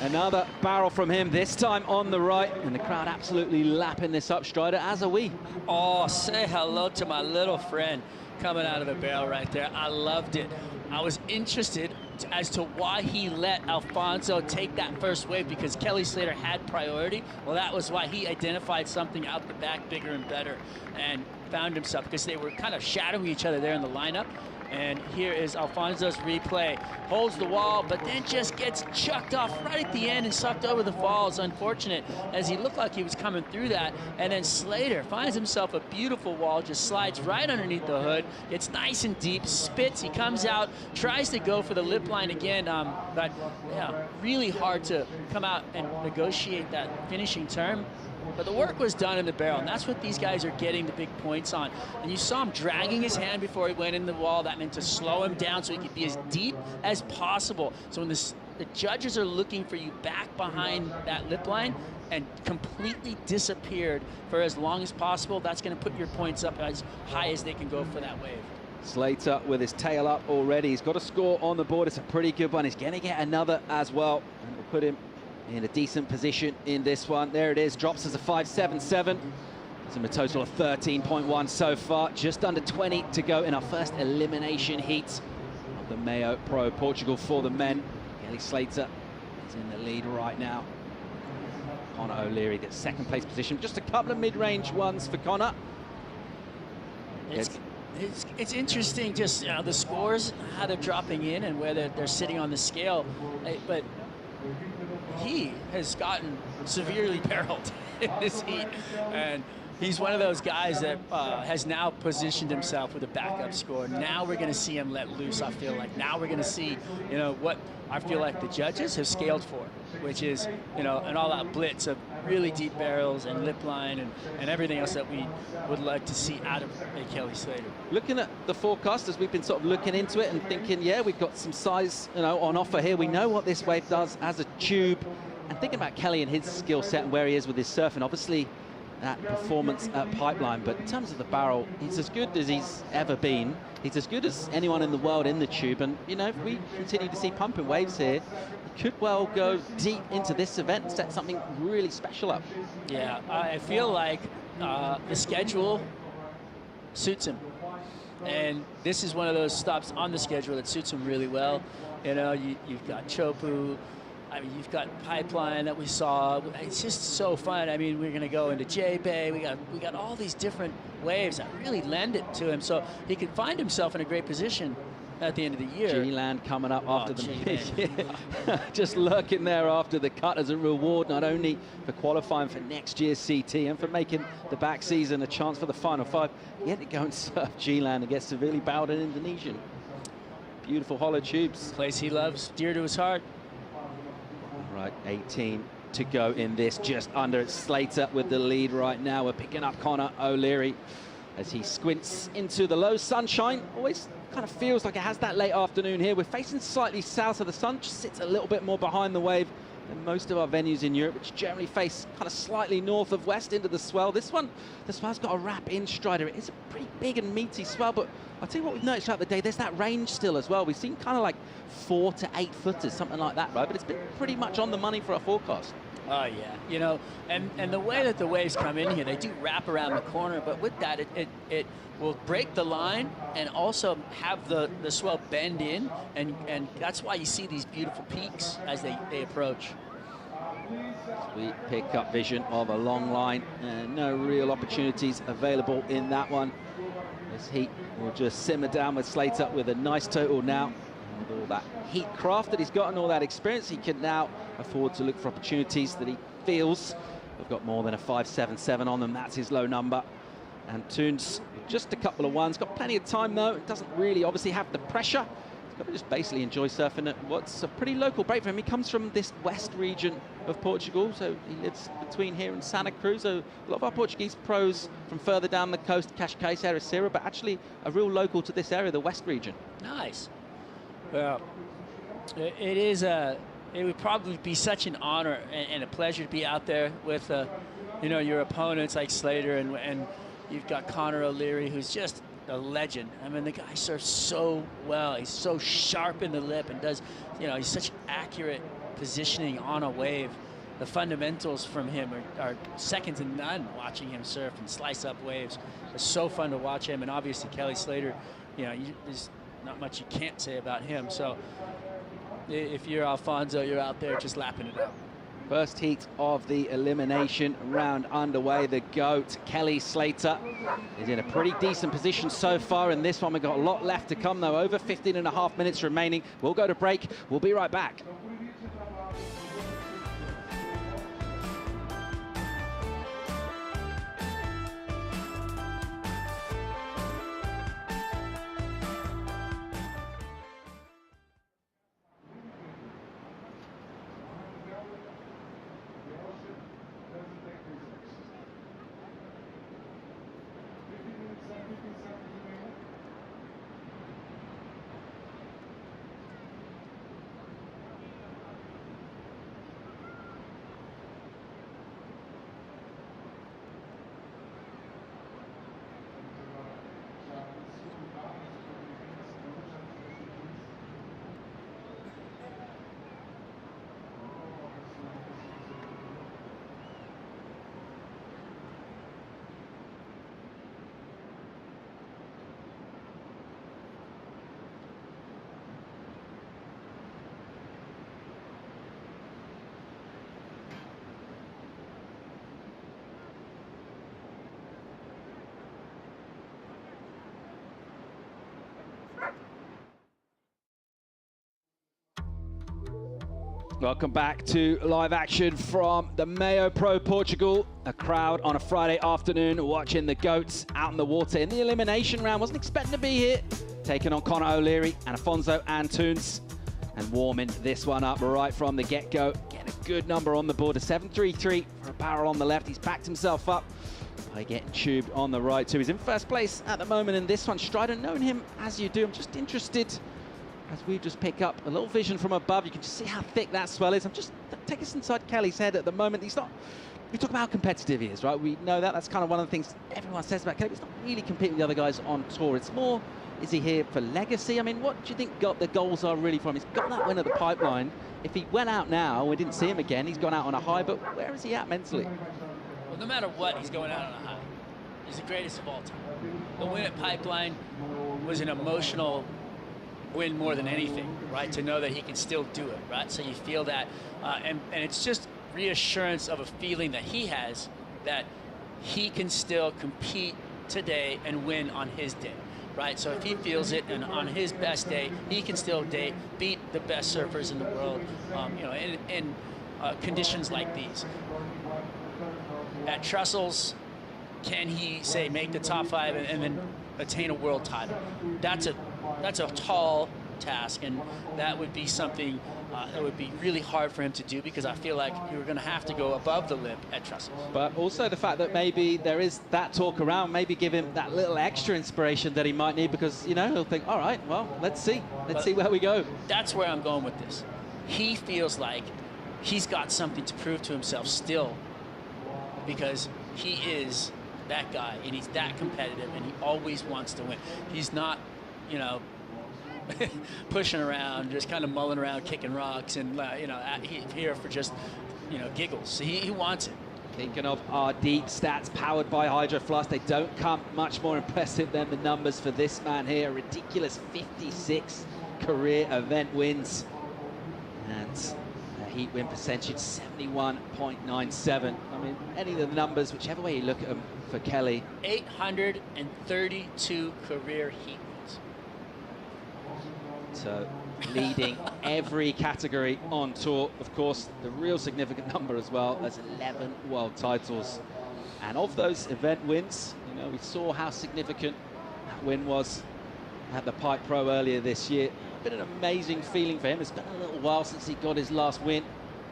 Another barrel from him, this time on the right, and the crowd absolutely lapping this up, Strider, as are we. Oh, say hello to my little friend coming out of the barrel right there. I loved it. I was interested as to why he let Alfonso take that first wave, because Kelly Slater had priority. Well, that was why he identified something out the back bigger and better and found himself, because they were kind of shadowing each other there in the lineup. And here is Alfonso's replay. Holds the wall, but then just gets chucked off right at the end and sucked over the falls. Unfortunate, as he looked like he was coming through that. And then Slater finds himself a beautiful wall, just slides right underneath the hood. It's nice and deep, spits, he comes out, tries to go for the lip line again, but yeah, really hard to come out and negotiate that finishing term. But the work was done in the barrel, and that's what these guys are getting the big points on. And you saw him dragging his hand before he went in the wall. That meant to slow him down so he could be as deep as possible. So when the judges are looking for you back behind that lip line and completely disappeared for as long as possible, that's going to put your points up as high as they can go for that wave. Slater with his tail up already. He's got a score on the board. It's a pretty good one. He's going to get another as well. And we'll put him in a decent position in this one. There it is, drops as a 5.77. It's a total of 13.1 so far. Just under 20 to go in our first elimination heat of the MEO Pro Portugal for the men. Kelly Slater is in the lead right now. Conor O'Leary gets second place position. Just a couple of mid-range ones for Conor. It's interesting, just the scores, how they're dropping in and where they're sitting on the scale. But he has gotten severely barreled in this heat, and he's one of those guys that has now positioned himself with a backup score. Now we're going to see him let loose, I feel like. Now we're going to see, what I feel like the judges have scaled for, which is, an all-out blitz of really deep barrels and lip line and everything else that we would like to see out of a Kelly Slater. Looking at the forecast, as we've been sort of looking into it and thinking, yeah, we've got some size, on offer here. We know what this wave does as a tube. And thinking about Kelly and his skill set and where he is with his surfing, obviously that performance at Pipeline, but in terms of the barrel, he's as good as he's ever been. He's as good as anyone in the world in the tube, and if we continue to see pumping waves here, he could well go deep into this event and set something really special up. Yeah, I feel like the schedule suits him, and this is one of those stops on the schedule that suits him really well. You've got Chopu, you've got Pipeline that we saw. It's just so fun. We're going to go into J-Bay. We got all these different waves that really lend it to him, so he can find himself in a great position at the end of the year. G-Land coming up after the just lurking there after the cut as a reward, not only for qualifying for next year's CT and for making the back season a chance for the Final Five. Yet to go and surf G-Land and get severely bowed in Indonesian. Beautiful hollow tubes. Place he loves, dear to his heart. Right, 18 to go in this, just under. Slater with the lead right now. We're picking up Conor O'Leary as he squints into the low sunshine. Always kind of feels like it has that late afternoon here. We're facing slightly south of the sun, just sits a little bit more behind the wave than most of our venues in Europe, which generally face kind of slightly north of west into the swell. This one, the swell's got a wrap in, Strider. It is a pretty big and meaty swell, but I'll tell you what we've noticed throughout the day, there's that range still as well. We've seen kind of like 4 to 8 footers, something like that, right? But it's been pretty much on the money for our forecast. Oh, yeah. You know, and the way that the waves come in here, they do wrap around the corner, but with that, it will break the line and also have the swell bend in, and that's why you see these beautiful peaks as they approach. Sweet pick-up vision of a long line, and no real opportunities available in that one. This heat will just simmer down with Slater with a nice total now. And with all that heat craft that he's got and all that experience, he can now afford to look for opportunities that he feels have got more than a 5.77 on them. That's his low number. And Toons, just a couple of ones, got plenty of time though. It doesn't really obviously have the pressure. He's got to just basically enjoy surfing at what's a pretty local break for him. He comes from this west region of Portugal, so he lives between here and Santa Cruz. So a lot of our Portuguese pros from further down the coast, Cascais, Ericeira, but actually a real local to this area, the west region. Nice. Well, it would probably be such an honor and a pleasure to be out there with, you know, your opponents like Slater, and you've got Conor O'Leary, who's just a legend. I mean, the guy surfs so well. He's so sharp in the lip and does, you know, he's such accurate positioning on a wave. The fundamentals from him are second to none watching him surf and slice up waves. It's so fun to watch him, and obviously Kelly Slater, you know, there's not much you can't say about him. So if you're Alfonso, you're out there just lapping it up. First heat of the elimination round underway. The GOAT, Kelly Slater, is in a pretty decent position so far in this one. We've got a lot left to come, though. Over 15.5 minutes remaining. We'll go to break. We'll be right back. Welcome back to live action from the MEO Pro Portugal. A crowd on a Friday afternoon watching the GOATs out in the water in the elimination round. Wasn't expecting to be here. Taking on Conor O'Leary and Afonso Antunes. And warming this one up right from the get-go. Getting a good number on the board, a 7.33 for a barrel on the left. He's backed himself up by getting tubed on the right too. He's in first place at the moment in this one. Strider, knowing him as you do, I'm just interested as we just pick up a little vision from above. You can just see how thick that swell is. I'm just take us inside Kelly's head at the moment. He's not, we talk about how competitive he is, right? We know that. That's kind of one of the things everyone says about Kelly. He's not really competing with the other guys on tour. It's more, is he here for legacy? I mean, what do you think the goals are really from him? He's got that win at the pipeline. If he went out now, we didn't see him again, he's gone out on a high, but where is he at mentally? Well, no matter what, he's going out on a high. He's the greatest of all time. The win at Pipeline was an emotional win more than anything, right? To know that he can still do it, right? So you feel that, and it's just reassurance of a feeling that he has that he can still compete today and win on his day, right? So if he feels it, and on his best day, he can still beat the best surfers in the world, you know, in conditions like these. At Trussell's, can he say make the top 5 and then attain a world title? That's a tall task, and that would be something that would be really hard for him to do, because I feel like you're going to have to go above the lip at Trussell's. But also the fact that maybe there is that talk around, maybe give him that little extra inspiration that he might need, because, you know, he'll think, all right, well, let's see where we go. That's where I'm going with this. He feels like he's got something to prove to himself still, because he is that guy, and he's that competitive, and he always wants to win. He's not you know, pushing around, just kind of mulling around, kicking rocks, and you know, he's here for just, you know, giggles. He wants it. Thinking of our deep stats powered by Hydro Flask, they don't come much more impressive than the numbers for this man here. A ridiculous 56 career event wins. And a heat win percentage, 71.97. I mean, any of the numbers, whichever way you look at them for Kelly. 832 career heat wins. So leading every category on tour. Of course, the real significant number as well as 11 world titles. And of those event wins, you know, we saw how significant that win was at the Pipe Pro earlier this year. Been an amazing feeling for him. It's been a little while since he got his last win.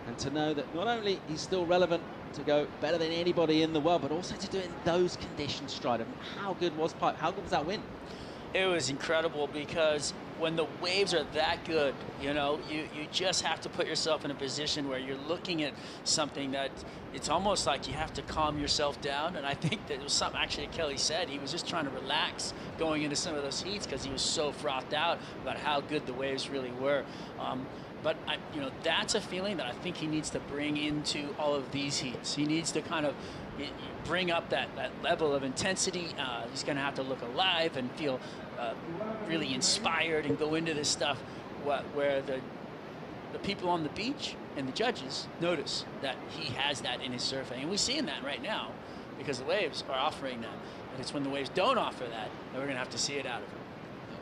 And to know that not only he's still relevant to go better than anybody in the world, but also to do it in those conditions, Strider. How good was Pipe? How good was that win? It was incredible, because when the waves are that good, you know, you just have to put yourself in a position where you're looking at something that it's almost like you have to calm yourself down. And I think that it was something actually Kelly said. He was just trying to relax going into some of those heats because he was so frothed out about how good the waves really were. But you know, that's a feeling that I think he needs to bring into all of these heats. He needs to kind of bring up that level of intensity. He's going to have to look alive and feel really inspired and go into this stuff where the people on the beach and the judges notice that he has that in his surfing. And we're seeing that right now because the waves are offering that. And it's when the waves don't offer that we're going to have to see it out of him.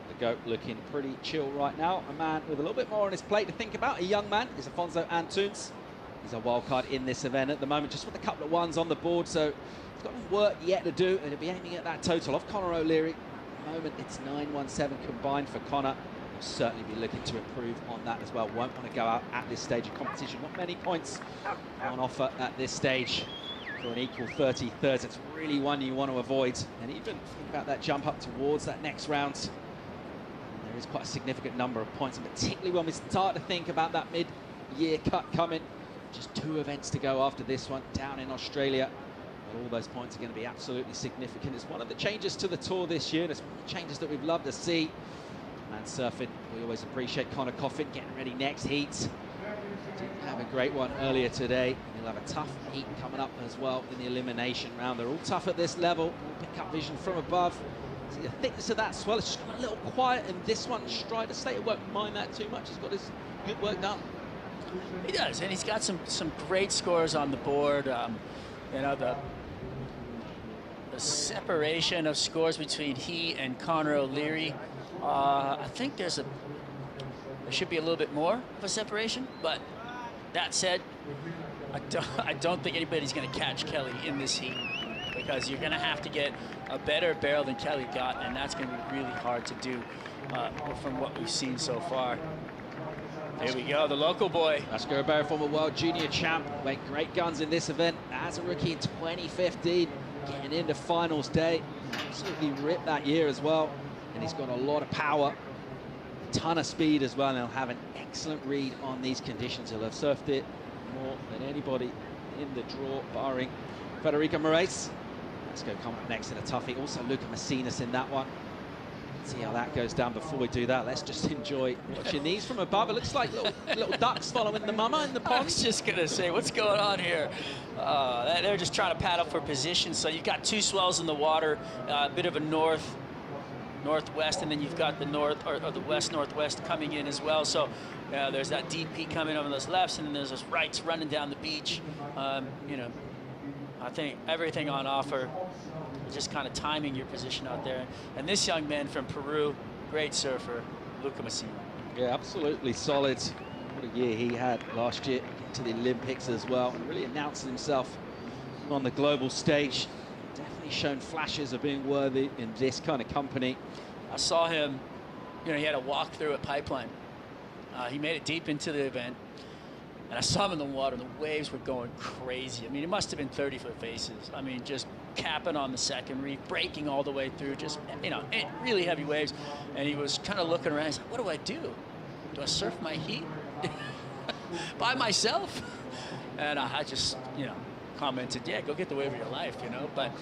The GOAT looking pretty chill right now. A man with a little bit more on his plate to think about. A young man is Afonso Antunes. He's a wild card in this event at the moment, just with a couple of ones on the board, so he's got work yet to do, and he'll be aiming at that total of Conor O'Leary. At the moment, it's 917 combined for Conor. He'll certainly be looking to improve on that as well. Won't want to go out at this stage of competition. Not many points on offer at this stage for an equal 30-30. It's really one you want to avoid, and even think about that jump up towards that next round. There is quite a significant number of points, and particularly when we start to think about that mid-year cut coming. Just 2 events to go after this one down in Australia. But all those points are going to be absolutely significant. It's one of the changes to the tour this year, and it's one of the changes that we've loved to see. And surfing, we always appreciate Conor Coffin getting ready next heat. Didn't have a great one earlier today. And he'll have a tough heat coming up as well in the elimination round. They're all tough at this level. We'll pick up vision from above. See the thickness of that swell. It's just a little quiet in this one. Strider Slater won't mind that too much. He's got his good work done. He does, and he's got some great scores on the board. You know, the separation of scores between he and Conor O'Leary. I think there should be a little bit more of a separation. But that said, I don't think anybody's going to catch Kelly in this heat, because you're going to have to get a better barrel than Kelly got, and that's going to be really hard to do from what we've seen so far. There we go, the local boy. Oscar Barrow, former world junior champ, made great guns in this event as a rookie in 2015, getting into finals day. Absolutely ripped that year as well. And he's got a lot of power, a ton of speed as well, and he'll have an excellent read on these conditions. He'll have surfed it more than anybody in the draw, barring Frederico Miraj. Let's go coming up next in a toughie. Also Luca Macinas in that one. See how that goes down. Before we do that, let's just enjoy watching these from above. It looks like little ducks following the mama in the pond. I was just going to say, what's going on here? They're just trying to paddle for position. So you've got 2 swells in the water, a bit of a northwest, and then you've got the north or the west-northwest coming in as well. So there's that DP coming over those lefts, and then there's those rights running down the beach. You know, I think everything on offer. Just kind of timing your position out there. And this young man from Peru, great surfer, Luca Macinas. Yeah, absolutely solid. What a year he had last year, getting to the Olympics as well, and really announcing himself on the global stage. Definitely shown flashes of being worthy in this kind of company. I saw him, you know, he had a walkthrough at Pipeline. He made it deep into the event, and I saw him in the water. The waves were going crazy. I mean, it must have been 30-foot faces. I mean, just capping on the second reef, breaking all the way through, just, you know, really heavy waves. And he was kind of looking around. He's like, what do I do? Do I surf my heat by myself? And I just, you know, commented, yeah, go get the wave of your life, you know. But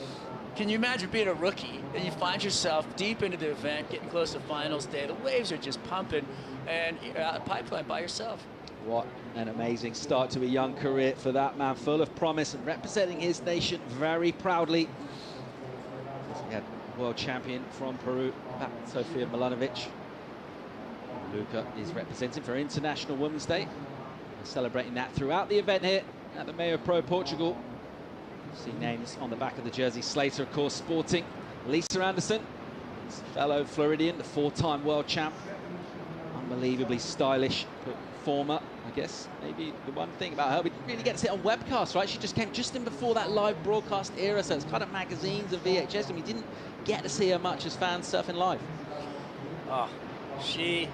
can you imagine being a rookie and you find yourself deep into the event, getting close to finals day, the waves are just pumping, and you're out of pipeline by yourself. What an amazing start to a young career for that man, full of promise and representing his nation very proudly. We had world champion from Peru, Sofia Milanovic. Luca is representing for International Women's Day. We're celebrating that throughout the event here at the MEO Pro Portugal. See names on the back of the jersey. Slater, of course, sporting Lisa Anderson, his fellow Floridian, the 4-time world champ. Unbelievably stylish performer, I guess. Maybe the one thing about her, we didn't really get to see it on webcast, right? She just came just in before that live broadcast era, so it's kind of magazines and VHS, and we didn't get to see her much as fans surfing live. Oh, she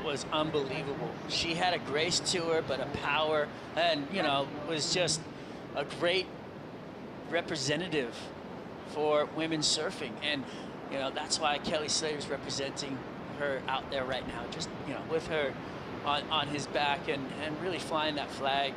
was unbelievable. She had a grace to her, but a power, and, you know, was just a great representative for women's surfing. And, you know, that's why Kelly Slater's representing her out there right now, just, you know, with her on his back and really flying that flag.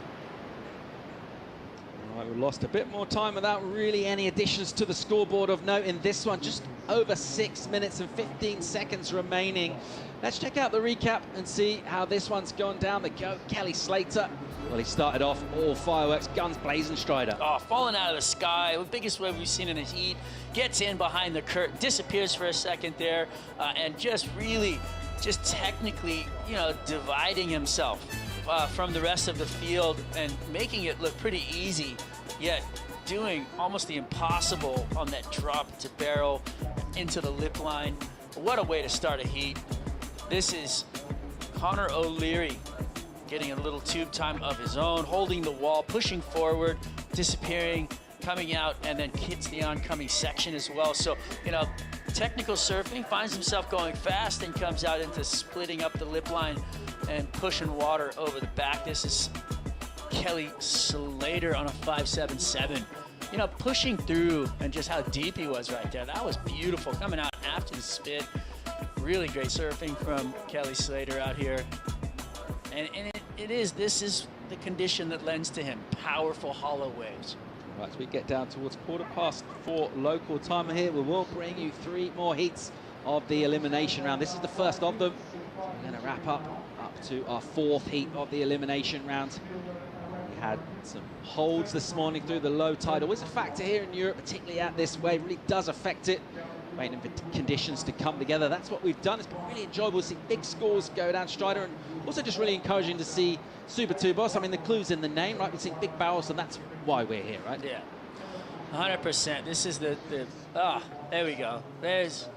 All right, we lost a bit more time without really any additions to the scoreboard of note in this one. Just over 6 minutes and 15 seconds remaining. Let's check out the recap and see how this one's gone down. The go, Kelly Slater. Well, he started off all fireworks, guns blazing, Strider. Oh, falling out of the sky, the biggest wave we've seen in the heat. Gets in behind the curtain, disappears for a second there, and just really, just technically, you know, dividing himself from the rest of the field and making it look pretty easy, yet doing almost the impossible on that drop to barrel into the lip line. What a way to start a heat. This is Conor O'Leary getting a little tube time of his own, holding the wall, pushing forward, disappearing, coming out, and then hits the oncoming section as well. So, you know, technical surfing, finds himself going fast and comes out into splitting up the lip line and pushing water over the back. This is Kelly Slater on a 5.77. You know, pushing through, and just how deep he was right there. That was beautiful, coming out after the spit. Really great surfing from Kelly Slater out here. And this is the condition that lends to him, powerful hollow waves. Right, as we get down towards 4:15 local time here, we will bring you 3 more heats of the elimination round. This is the first of them. We're going to wrap up to our 4th heat of the elimination round. We had some holds this morning through the low tide. Always a factor here in Europe, particularly at this wave. Really does affect it. Waiting for conditions to come together. That's what we've done. It's been really enjoyable to see big scores go down, Strider, and also just really encouraging to see Super Tubos. I mean, the clue's in the name, right? We've seen big barrels, and that's why we're here, right? Yeah, 100%. This is there we go. There's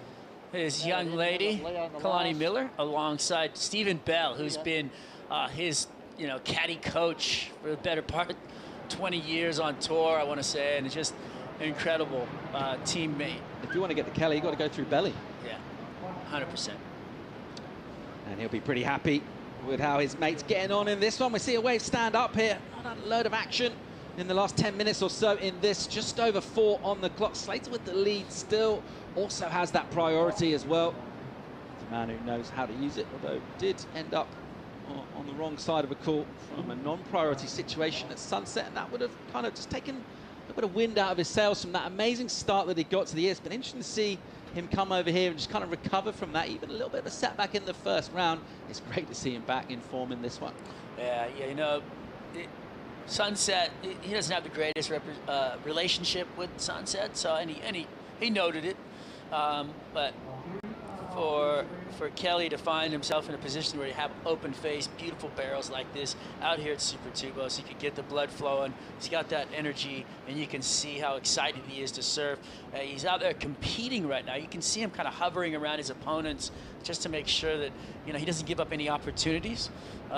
his young lady, Kalani Miller, alongside Stephen Bell, who's been his, you know, caddy coach for the better part of 20 years on tour, I want to say, and it's just incredible teammate. If you want to get to Kelly, you've got to go through Belly. Yeah, 100%. And he'll be pretty happy with how his mate's getting on in this one. We see a wave stand up here. Not a load of action in the last 10 minutes or so in this. Just over 4 on the clock. Slater with the lead still. Also has that priority as well. He's a man who knows how to use it, although did end up on the wrong side of a call from a non-priority situation at sunset, and that would have kind of just taken a bit of wind out of his sails from that amazing start that he got to the year. It's been interesting to see him come over here and just kind of recover from that. Even a little bit of a setback in the first round. It's great to see him back in form in this one. Yeah, you know, Sunset, he doesn't have the greatest relationship with Sunset, so and he noted it. But for Kelly to find himself in a position where you have open face, beautiful barrels like this out here at Super Tubos, he could get the blood flowing. He's got that energy, and you can see how excited he is to surf. He's out there competing right now. You can see him kind of hovering around his opponents just to make sure that, you know, he doesn't give up any opportunities.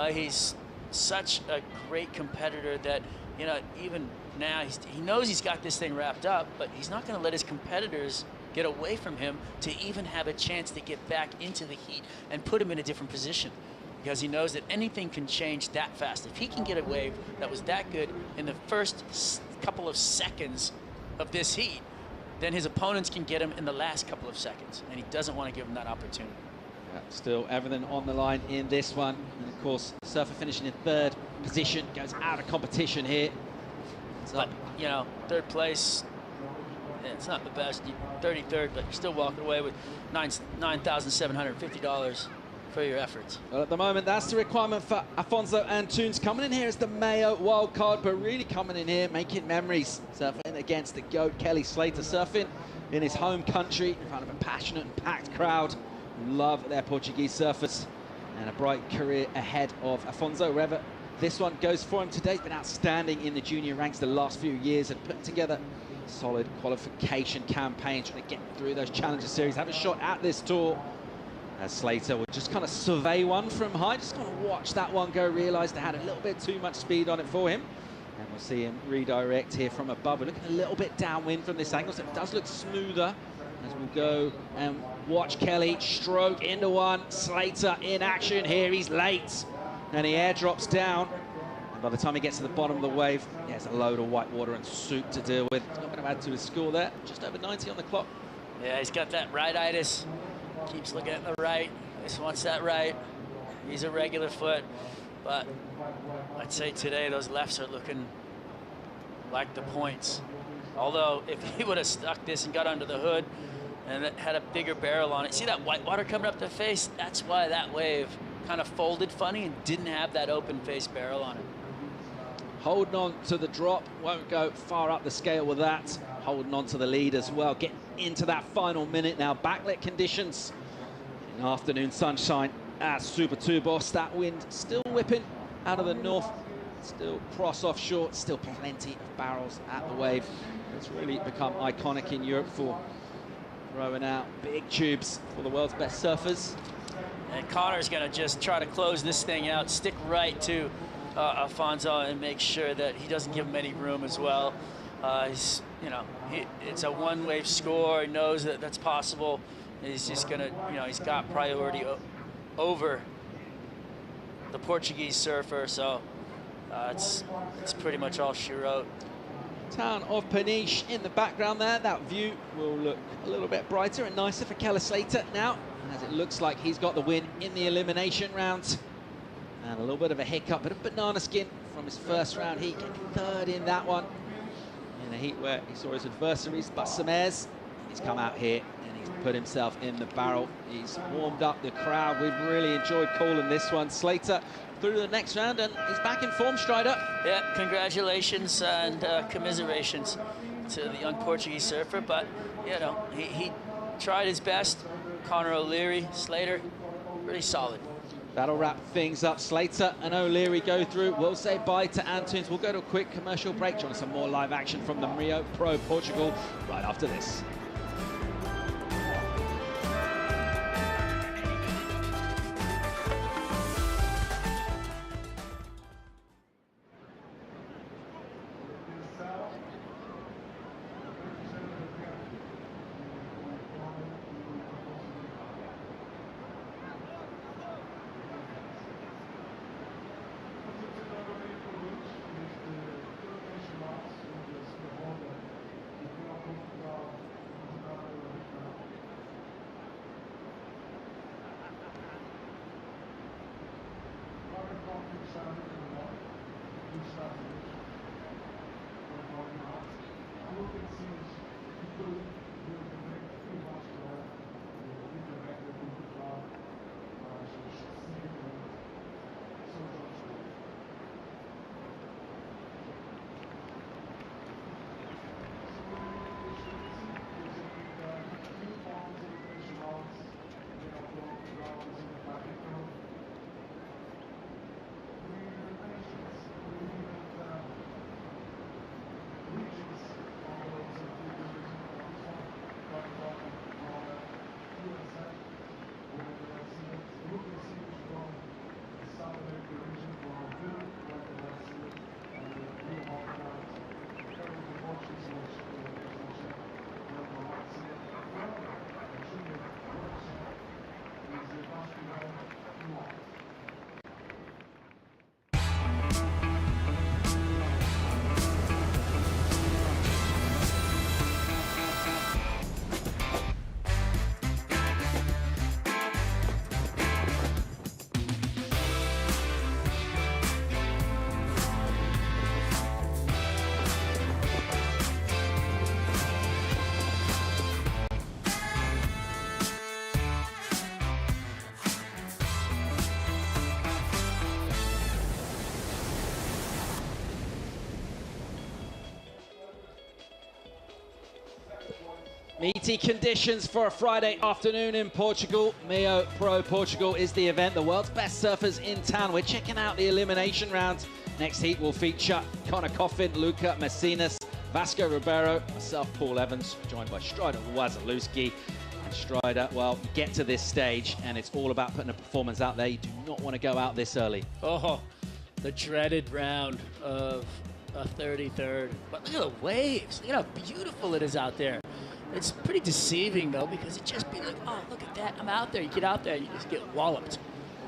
He's such a great competitor that, you know, even now he knows he's got this thing wrapped up, but he's not going to let his competitors get away from him to even have a chance to get back into the heat and put him in a different position, because he knows that anything can change that fast. If he can get a wave that was that good in the first couple of seconds of this heat, then his opponents can get him in the last couple of seconds, and he doesn't want to give him that opportunity. Yeah, still everything on the line in this one, and of course surfer finishing in 3rd position, goes out of competition here. It's up you know, third place, it's not the best. 33rd, but you're still walking away with $9,750 for your efforts. Well, at the moment, that's the requirement for Afonso Antunes, coming in here as the MEO wild card, but really coming in here, making memories, surfing against the GOAT, Kelly Slater, surfing in his home country in front of a passionate and packed crowd who love their Portuguese surfers, and a bright career ahead of Afonso. Wherever this one goes for him today, he's been outstanding in the junior ranks the last few years and putting together a solid qualification campaign, trying to get through those Challenger Series, have a shot at this tour. As Slater will just kind of survey one from high, just kind of watch that one go, realised they had a little bit too much speed on it for him. And we'll see him redirect here from above. We're looking a little bit downwind from this angle, so it does look smoother as we go and watch Kelly stroke into one. Slater in action here, he's late. And he airdrops down. And by the time he gets to the bottom of the wave, he has a load of white water and soup to deal with. He's not going to add to his score there, just over 90 on the clock. Yeah, he's got that rightitis. Keeps looking at the right, just wants that right. He's a regular foot, but I'd say today those lefts are looking like the points. Although if he would have stuck this and got under the hood and it had a bigger barrel on it, see that white water coming up the face? That's why that wave kind of folded funny and didn't have that open face barrel on it. Holding on to the drop, won't go far up the scale with that. Holding on to the lead as well, getting into that final minute now. Backlit conditions in afternoon sunshine at Super Tubos. That wind still whipping out of the north, still cross offshore, still plenty of barrels at the wave. It's really become iconic in Europe for throwing out big tubes for the world's best surfers. And Conor's gonna just try to close this thing out, stick right to Afonso and make sure that he doesn't give him any room as well. He's, you know, it's a one-wave score. He knows that that's possible. He's just gonna, you know, he's got priority over the Portuguese surfer, so it's pretty much all she wrote. Town of Peniche in the background there. That view will look a little bit brighter and nicer for Kelly Slater now, as it looks like he's got the win in the elimination round. And a little bit of a hiccup, bit of banana skin from his first round heat, getting third in that one. In a heat where he saw his adversaries, but some airs. He's come out here and he's put himself in the barrel. He's warmed up the crowd. We've really enjoyed calling this one. Slater through to the next round, and he's back in form, Strider. Yeah, congratulations and commiserations to the young Portuguese surfer, but, you know, he tried his best. Conor O'Leary, Slater, really solid. That'll wrap things up. Slater and O'Leary go through. We'll say bye to Antunes. We'll go to a quick commercial break. Join some more live action from the MEO Pro Portugal right after this. Meaty conditions for a Friday afternoon in Portugal. MEO Pro Portugal is the event. The world's best surfers in town. We're checking out the elimination rounds. Next heat will feature Conor Coffin, Luca Messinas, Vasco Ribeiro, myself, Paul Evans, joined by Strider Wazalewski. And Strider, well, you get to this stage and it's all about putting a performance out there. You do not want to go out this early. Oh, the dreaded round of a 33rd. But look at the waves. Look at how beautiful it is out there. It's pretty deceiving, though, because it just be like, oh, look at that. I'm out there. You get out there, you just get walloped.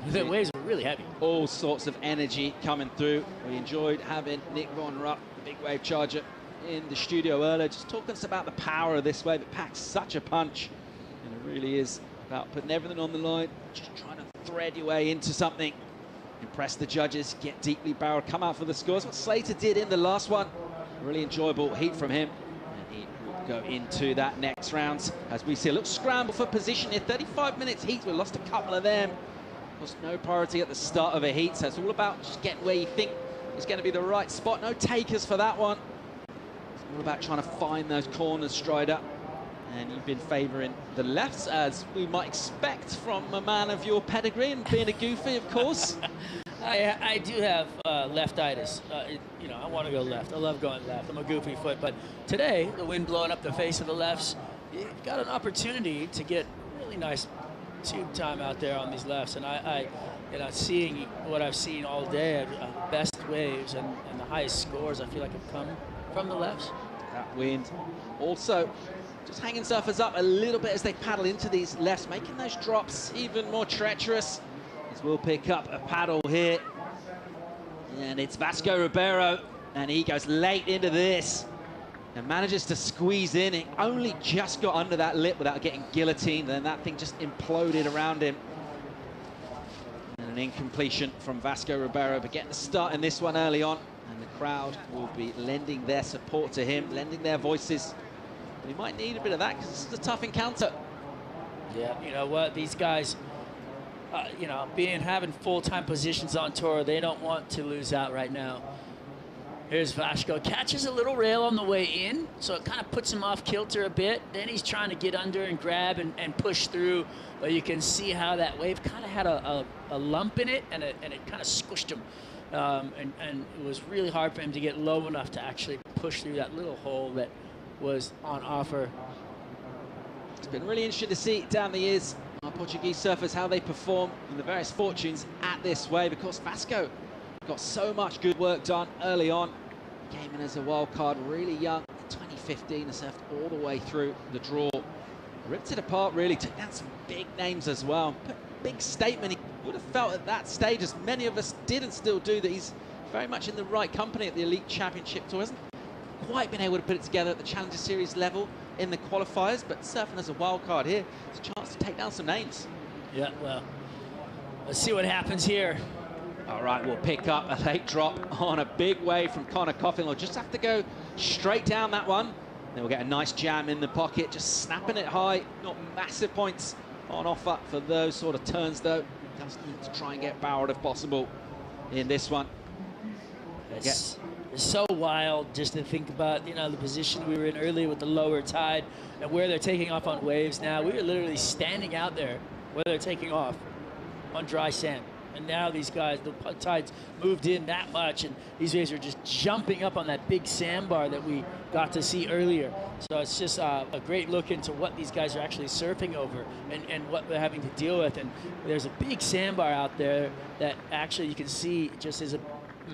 The waves are really heavy. All sorts of energy coming through. We enjoyed having Nick Von Rupp, the big wave charger, in the studio earlier, just talking to us about the power of this wave. It packs such a punch, and it really is about putting everything on the line, just trying to thread your way into something, impress the judges, get deeply barreled, come out for the scores. What Slater did in the last one, really enjoyable heat from him. Go into that next round as we see a little scramble for position here. 35 minutes heat, we lost a couple of them. Was no priority at the start of a heat, so it's all about just getting where you think is going to be the right spot. No takers for that one. It's all about trying to find those corners, Strider. And you've been favouring the lefts, as we might expect from a man of your pedigree and being a goofy, of course. I do have leftitis. You know, I want to go left. I love going left. I'm a goofy foot. But today, the wind blowing up the face of the lefts, you've got an opportunity to get really nice tube time out there on these lefts. And you know, seeing what I've seen all day, best waves and the highest scores, I feel like have come from the lefts. That wind also just hanging surfers up a little bit as they paddle into these lefts, making those drops even more treacherous. As we'll pick up a paddle here. And it's Vasco Ribeiro, and he goes late into this and manages to squeeze in. It only just got under that lip without getting guillotined, and that thing just imploded around him. And an incompletion from Vasco Ribeiro, but getting the start in this one early on, and the crowd will be lending their support to him, lending their voices. But he might need a bit of that because this is a tough encounter. Yeah, you know what, these guys, you know, having full-time positions on tour, they don't want to lose out right now. Here's Vasco, catches a little rail on the way in, so it kind of puts him off kilter a bit. Then he's trying to get under and grab and push through, but you can see how that wave kind of had a lump in it, and it kind of squished him. And it was really hard for him to get low enough to actually push through that little hole that was on offer. It's been really interesting to see down the years our Portuguese surfers, how they perform in the various fortunes at this wave. Of course, Vasco got so much good work done early on. Came in as a wild card really young in 2015 and surfed all the way through the draw. Ripped it apart, really took down some big names as well. Put a big statement. He would have felt at that stage, as many of us did and still do, that he's very much in the right company at the Elite Championship Tour. Hasn't quite been able to put it together at the Challenger Series level in the qualifiers, but surfing as a wild card here, it's a chance to take down some names. Yeah, well, let's see what happens here. All right, we'll pick up a late drop on a big wave from Conor Coffin. We'll just have to go straight down that one. Then we'll get a nice jam in the pocket, just snapping it high. Not massive points on offer for those sort of turns, though. Just need to try and get barreled if possible in this one. It's so wild just to think about, you know, the position we were in earlier with the lower tide and where they're taking off on waves now. We were literally standing out there where they're taking off on dry sand. And now these guys, the tides moved in that much, and these waves are just jumping up on that big sandbar that we got to see earlier. So it's just a great look into what these guys are actually surfing over and what they're having to deal with. And there's a big sandbar out there that actually you can see just as a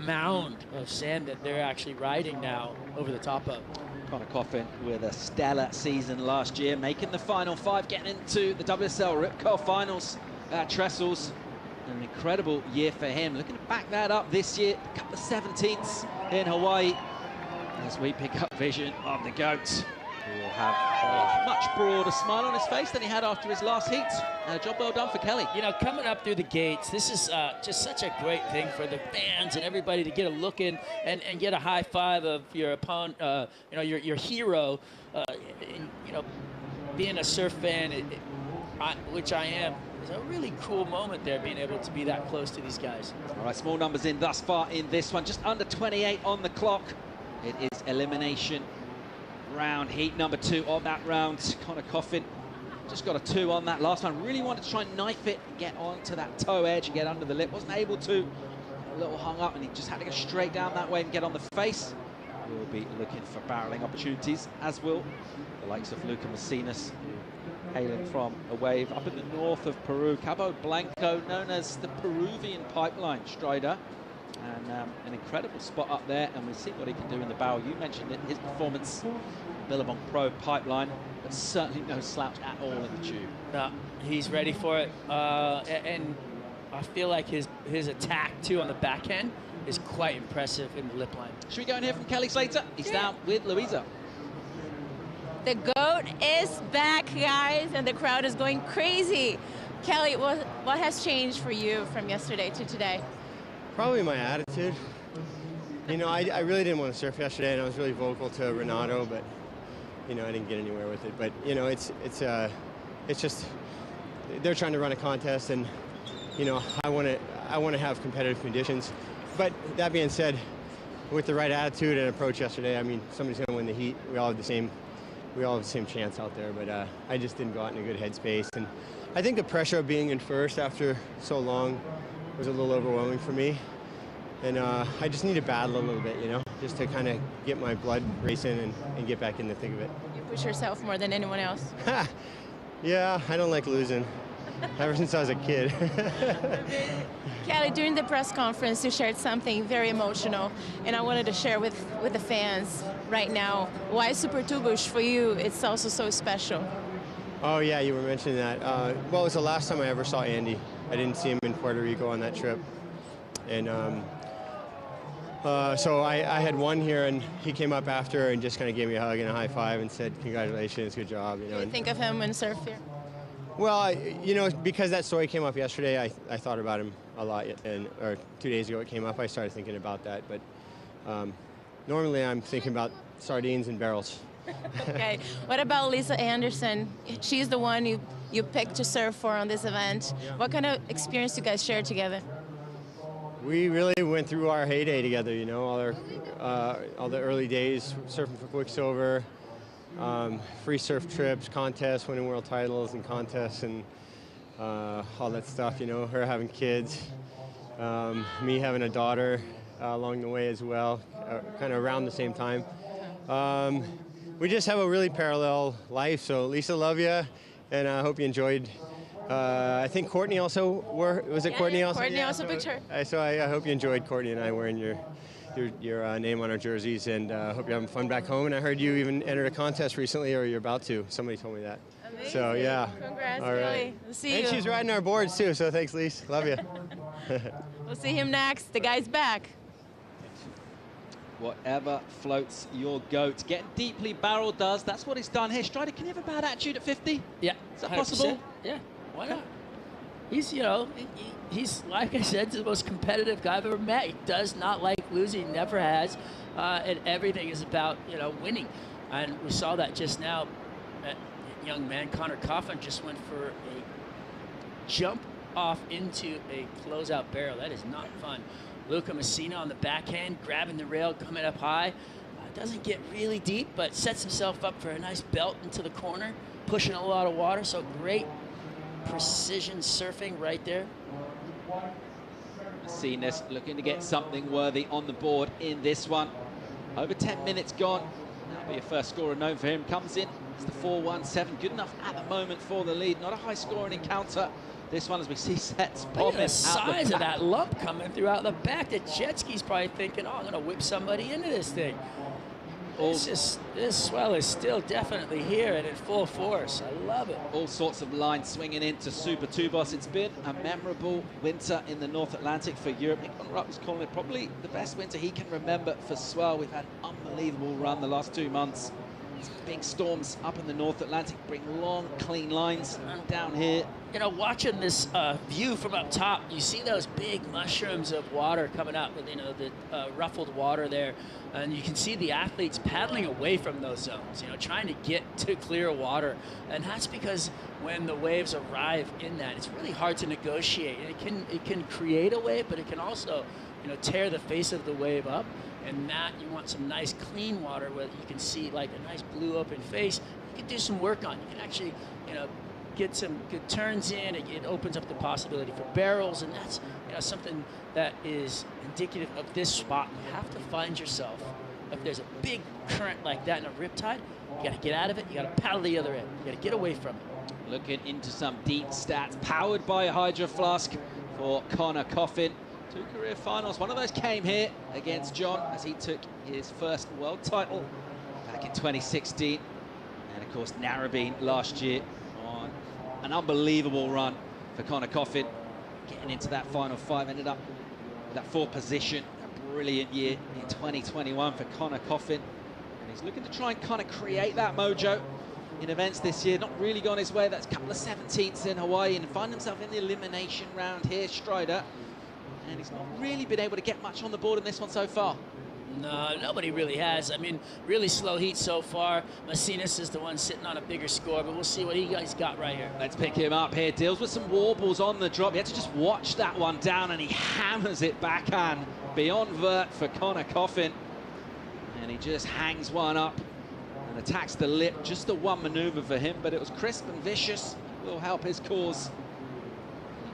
mound of sand that they're actually riding now over the top of. Conor Coffin with a stellar season last year, making the final five, getting into the WSL Rip Curl Finals at Trestles. An incredible year for him. Looking to back that up this year, a couple of 17ths in Hawaii. As we pick up vision of the GOAT, who will have a much broader smile on his face than he had after his last heat. Job well done for Kelly. You know, coming up through the gates, this is just such a great thing for the fans and everybody to get a look in and get a high five of your opponent, you know, your hero. And, you know, being a surf fan, which I am, is a really cool moment there, being able to be that close to these guys. All right, small numbers in thus far in this one, just under 28 on the clock. It is elimination round, heat number 2 of that round. Conor Coffin just got a 2 on that last one. Really wanted to try and knife it, get onto that toe edge and get under the lip. Wasn't able to. A little hung up, and he just had to go straight down that way and get on the face. We'll be looking for barreling opportunities, as will the likes of Luca Macinas, hailing from a wave up in the north of Peru. Cabo Blanco, known as the Peruvian pipeline strider. And an incredible spot up there, and we'll see what he can do in the barrel. You mentioned it, his performance, Billabong Pro pipeline, but certainly no slouch at all in the tube. No, he's ready for it, and I feel like his attack too on the back end is quite impressive in the lip line. Should we go and hear from Kelly Slater? He's down with Louisa. The GOAT is back, guys, and the crowd is going crazy. Kelly, what has changed for you from yesterday to today? Probably my attitude. You know, I really didn't want to surf yesterday, and I was really vocal to Renato, but you know, I didn't get anywhere with it. But you know, it's just they're trying to run a contest, and you know, I want to have competitive conditions. But that being said, with the right attitude and approach yesterday, I mean, somebody's going to win the heat. We all have the same chance out there. But I just didn't go out in a good headspace, and I think the pressure of being in first after so long was a little overwhelming for me, and I just need to battle a little bit, you know, just to kind of get my blood racing and get back in the thick of it. You push yourself more than anyone else. Yeah, I don't like losing. Ever since I was a kid. Kelly, during the press conference, you shared something very emotional, and I wanted to share with the fans right now why Super Tubos for you, it's also so special. Oh yeah, you were mentioning that. Well, it was the last time I ever saw Andy. I didn't see him in Puerto Rico on that trip. And so I had won here, and he came up after and just kind of gave me a hug and a high five and said, congratulations, good job. You know, Do you think of him when surf here? Well, you know, because that story came up yesterday, I thought about him a lot. Or 2 days ago it came up, I started thinking about that. But normally I'm thinking about sardines and barrels. Okay, what about Lisa Anderson? She's the one you picked to surf for on this event. Yeah. What kind of experience do you guys share together? We really went through our heyday together, you know, all the early days, surfing for Quicksilver, free surf trips, contests, winning world titles and contests, and all that stuff, you know, her having kids, me having a daughter along the way as well, kind of around the same time. We just have a really parallel life, so Lisa, love you, and I hope you enjoyed. I think Courtney also was it Courtney also? Courtney also picked her. So I hope you enjoyed Courtney and I wearing your name on our jerseys, and hope you're having fun back home. And I heard you even entered a contest recently, or you're about to. Somebody told me that. Amazing. So yeah. Congrats, all right. Kelly. We'll see and you. she's riding our boards too, so thanks, Lise. Love you. We'll see him next. The guy's back. Whatever floats your goat. Getting deeply barreled does. That's what he's done here. Strider, can you have a bad attitude at 50? Yeah. Is that 100%. possible? Yeah. Why not? He's, you know, he's, like I said, the most competitive guy I've ever met. He does not like losing, never has. And everything is about, you know, winning. And we saw that just now. That young man, Conor Coffin, just went for a jump off into a closeout barrel. That is not fun. Luca Messina on the backhand, grabbing the rail, coming up high. Doesn't get really deep, but sets himself up for a nice belt into the corner, pushing a lot of water. So great precision surfing right there. Macinas looking to get something worthy on the board in this one. Over 10 minutes gone. That'll be a first scorer known for him. Comes in. It's the 4-1-7. Good enough at the moment for the lead. Not a high scoring encounter. This one, as we see sets bombing Look at the out size the of back. that lump coming throughout the back. The jet ski's probably thinking, oh, I'm going to whip somebody into this thing. This swell is still definitely here and in full force. I love it. All sorts of lines swinging into Super Tubos. It's been a memorable winter in the North Atlantic for Europe. Nick Conrad was calling it probably the best winter he can remember for swell. We've had an unbelievable run the last 2 months. These big storms up in the North Atlantic bring long, clean lines down here. You know, watching this view from up top, you see those big mushrooms of water coming up with, you know, the ruffled water there. And you can see the athletes paddling away from those zones, you know, trying to get to clear water. And that's because when the waves arrive in that, it's really hard to negotiate. And it can create a wave, but it can also, tear the face of the wave up. And that, you want some nice clean water where you can see like a nice blue open face. You can do some work on. You can actually, get some good turns in. It opens up the possibility for barrels, and that's something that is indicative of this spot. You have to find yourself. If there's a big current like that in a riptide, you got to get out of it. You got to paddle the other end. You got to get away from it. Looking into some deep stats, powered by a Hydro Flask for Conor Coffin. 2 career finals. One of those came here against John as he took his first world title back in 2016. And of course, Narrabeen last year on an unbelievable run for Conor Coffin. Getting into that final 5, ended up with that 4th position. A brilliant year in 2021 for Conor Coffin. And he's looking to try and kind of create that mojo in events this year. Not really gone his way. That's a couple of 17ths in Hawaii and find himself in the elimination round here, Strider. And he's not really been able to get much on the board in this one so far. No, nobody really has. I mean, really slow heat so far. Macinas is the one sitting on a bigger score, but we'll see what he's got right here. Let's pick him up here. Deals with some warbles on the drop. He had to just watch that one down, and he hammers it backhand beyond vert for Conor Coffin. And he just hangs one up and attacks the lip. Just the one maneuver for him, but it was crisp and vicious. Will help his cause.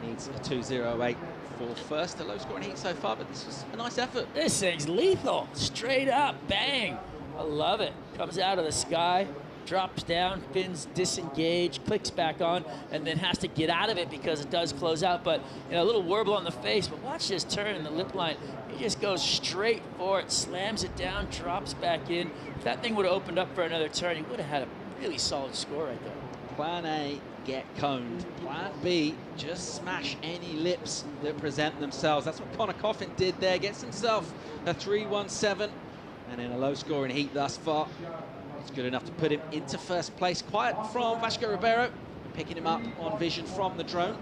He needs a 2.08. For first, a low scoring heat so far, but this was a nice effort. This thing's lethal, straight up, bang. I love it. Comes out of the sky, drops down, fins disengage, clicks back on, and then has to get out of it because it does close out. But a little warble on the face, but watch this turn in the lip line. He just goes straight for it, slams it down, drops back in. If that thing would have opened up for another turn, he would have had a really solid score right there. Plan A, get coned. Plan B, just smash any lips that present themselves. That's what Conor Coffin did there. Gets himself a 3.17, and in a low-scoring heat thus far, it's good enough to put him into first place. Quiet from Vasco Ribeiro, picking him up on vision from the drone.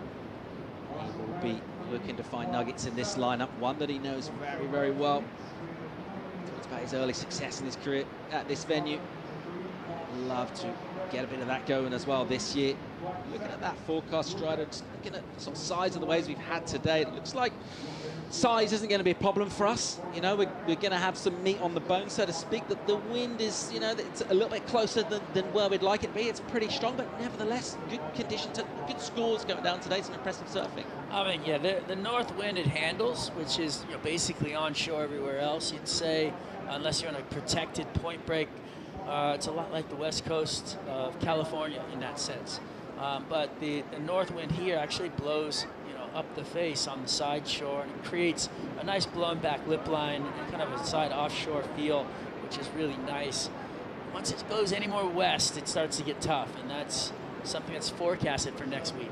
He will be looking to find nuggets in this lineup, one that he knows very, very well. Talks about his early success in his career at this venue. Love to get a bit of that going as well this year. Looking at that forecast, Strider, just looking at the sort of size of the waves we've had today, it looks like size isn't going to be a problem for us. We're going to have some meat on the bone, so to speak. That the wind is, it's a little bit closer than where we'd like it to be. It's pretty strong, but nevertheless, good conditions, good scores going down today. Some impressive surfing. I mean, yeah, the north wind it handles, which is basically onshore everywhere else. You'd say, unless you're on a protected point break. It's a lot like the west coast of California in that sense. But the north wind here actually blows, up the face on the side shore, and it creates a nice blown back lip line and kind of a side offshore feel, which is really nice. Once it goes any more west, it starts to get tough, and that's something that's forecasted for next week.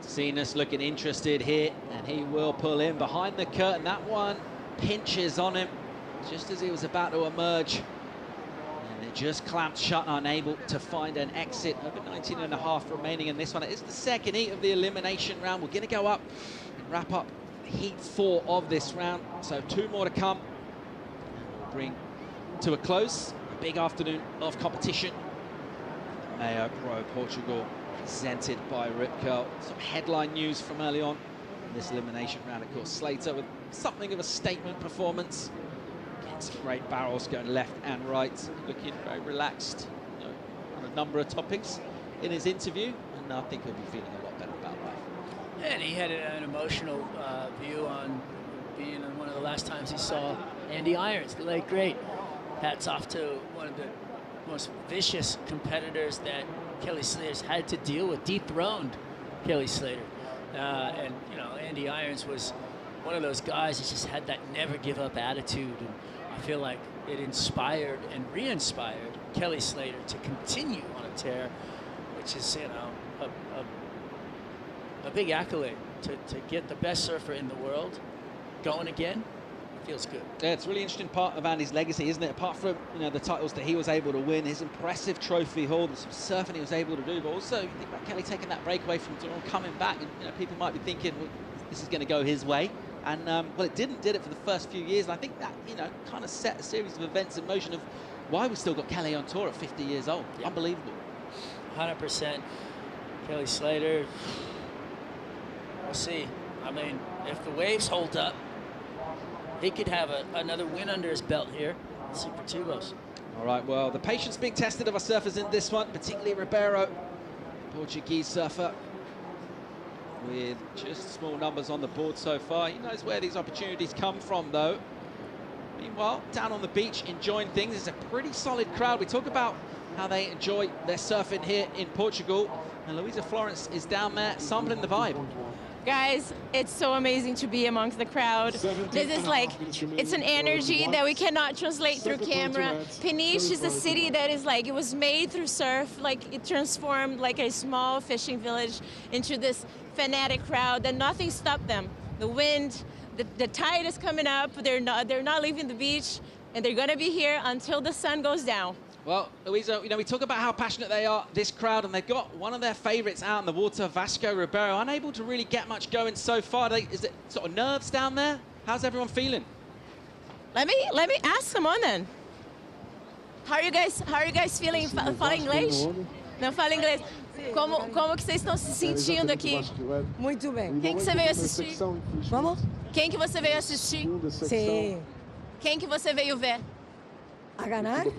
Cenas looking interested here, and he will pull in behind the curtain. That one pinches on him just as he was about to emerge. It just clamped shut, unable to find an exit. Over 19.5 remaining in this one. It is the second heat of the elimination round. We're going to go up and wrap up heat 4 of this round. So 2 more to come. And we'll bring to a close a big afternoon of competition. MEO Pro Portugal, presented by Rip Curl. Some headline news from early on in this elimination round. Of course, Slater with something of a statement performance. Some great barrels going left and right, looking very relaxed on a number of topics in his interview, and I think he'll be feeling a lot better about life. And he had an emotional view on being one of the last times he saw Andy Irons, the late great. Hats off to one of the most vicious competitors that Kelly Slater's had to deal with, dethroned Kelly Slater. And Andy Irons was one of those guys that just had that never give up attitude, and I feel like it inspired and re-inspired Kelly Slater to continue on a tear, which is, a big accolade to get the best surfer in the world going again. Feels good. Yeah, it's a really interesting part of Andy's legacy, isn't it? Apart from the titles that he was able to win, his impressive trophy haul, the surfing he was able to do, but also you think about Kelly taking that breakaway from Durham, coming back, and people might be thinking, well, this is going to go his way. And, well, it did it for the first few years. And I think that, kind of set a series of events in motion of why we still got Kelly on tour at 50 years old. Yeah. Unbelievable. 100%. Kelly Slater, we'll see. I mean, if the waves hold up, he could have another win under his belt here. Super Tubos. All right, well, the patience being tested of our surfers in this one, particularly Ribeiro, Portuguese surfer, with just small numbers on the board so far. He knows where these opportunities come from, though. Meanwhile, down on the beach, enjoying things. It's a pretty solid crowd. We talk about how they enjoy their surfing here in Portugal, and Luisa Florence is down there sampling the vibe. Guys, it's so amazing to be amongst the crowd. This is like, it's an energy that we cannot translate through camera. Peniche is a city that is like, it was made through surf, like it transformed like a small fishing village into this fanatic crowd that nothing stopped them. The wind, the tide is coming up, they're not leaving the beach, and they're gonna be here until the sun goes down. Well, Luisa, you know, we talk about how passionate they are, this crowd, and they've got one of their favourites out in the water, Vasco Ribeiro, unable to really get much going so far. Is it sort of nerves down there? How's everyone feeling? Let me ask someone then. How are you guys feeling? Fala inglês? Não fala inglês. Como que vocês estão se sentindo aqui? Muito bem. Quem que você veio assistir? Vamos? Quem que você veio assistir? Sim. Quem que você veio ver? A ganhar? Quem que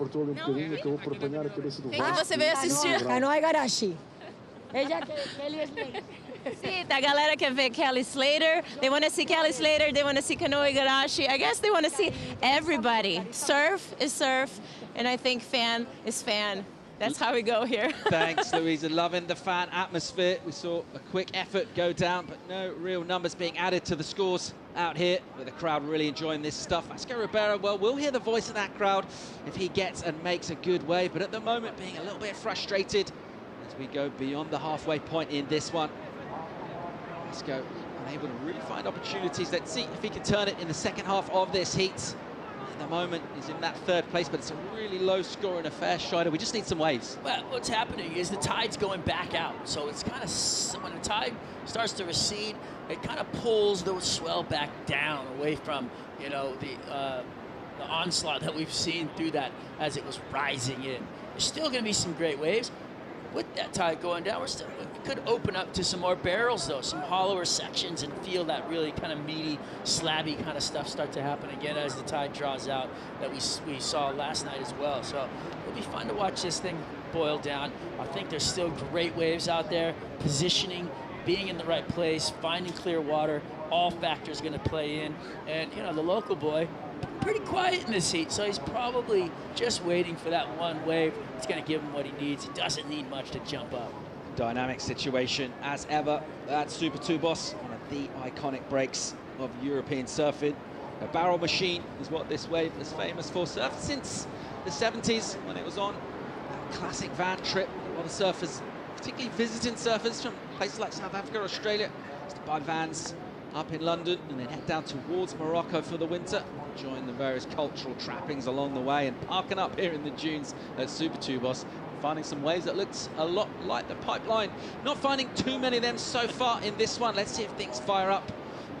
você veio assistir? Kanoa Igarashi. Sim, a galera quer ver Kelly Slater. They want to see Kelly Slater. They want to see Kanoa Igarashi. I guess they want to see everybody. Surf is surf, and I think fan is fan. That's how we go here. Thanks, Luisa. Loving the fan atmosphere. We saw a quick effort go down, but no real numbers being added to the scores out here, with the crowd really enjoying this stuff. Vasco Ribeiro, well, we'll hear the voice of that crowd if he gets and makes a good wave, but at the moment being a little bit frustrated as we go beyond the halfway point in this one. Vasco unable to really find opportunities. Let's see if he can turn it in the second half of this heat. At the moment, he's in that third place, but it's a really low-scoring affair, Scheider. We just need some waves. Well, what's happening is the tide's going back out. So it's kind of, when the tide starts to recede, it kind of pulls the swell back down away from, you know, the onslaught that we've seen through that as it was rising in. There's still going to be some great waves. With that tide going down, we could open up to some more barrels, though, some hollower sections, and feel that really kind of meaty, slabby kind of stuff start to happen again as the tide draws out that we saw last night as well. So it'll be fun to watch this thing boil down. I think there's still great waves out there. Positioning, being in the right place, finding clear water, all factors going to play in. And, you know, the local boy, pretty quiet in this heat, so he's probably just waiting for that one wave. It's going to give him what he needs. He doesn't need much to jump up. Dynamic situation as ever. That's Super Tubos, one of the iconic breaks of European surfing. A barrel machine is what this wave is famous for. Surfed since the 70s when it was on that classic van trip. A lot of surfers, particularly visiting surfers from places like South Africa, Australia, used to buy vans up in London and then head down towards Morocco for the winter, enjoying the various cultural trappings along the way and parking up here in the dunes at Super Tubos, finding some waves that looks a lot like the pipeline. Not finding too many of them so far in this one. Let's see if things fire up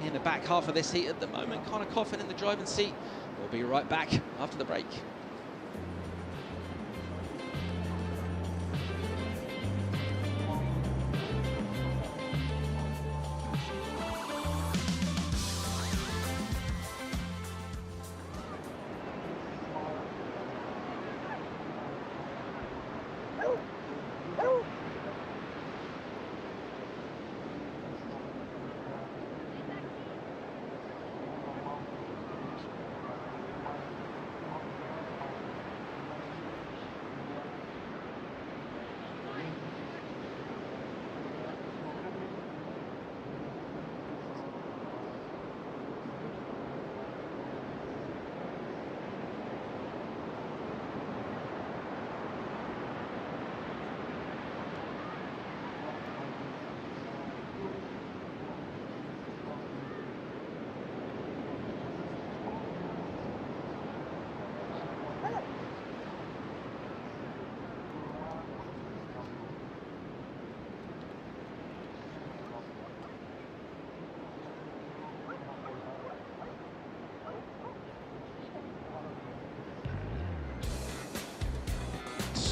in the back half of this heat. At the moment, Conor Coffin in the driving seat. We'll be right back after the break.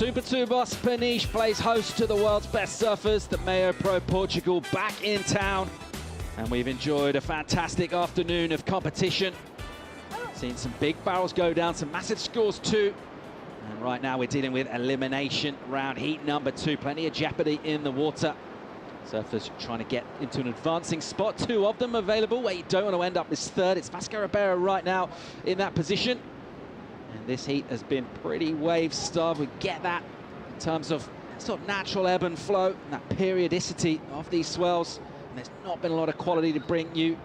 Super Tubos Peniche plays host to the world's best surfers, the MEO Pro Portugal, back in town. And we've enjoyed a fantastic afternoon of competition. Seen some big barrels go down, some massive scores too. And right now we're dealing with elimination round heat number 2. Plenty of jeopardy in the water. Surfers trying to get into an advancing spot. 2 of them available where you don't want to end up as third. It's Vasco Ribeiro right now in that position. And this heat has been pretty wave-starved. We get that in terms of sort of natural ebb and flow and that periodicity of these swells. And there's not been a lot of quality to bring you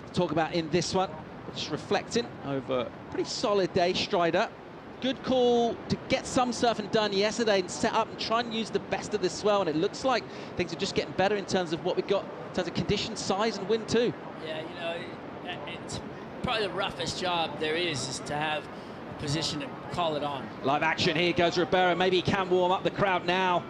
to talk about in this one. But just reflecting over a pretty solid day, Strider. Good call to get some surfing done yesterday and set up and try and use the best of this swell. And it looks like things are just getting better in terms of what we've got in terms of condition, size and wind too. Yeah, you know, it's probably the roughest job there is to have a position to call it on. Live action, here goes Ribeiro. Maybe he can warm up the crowd now.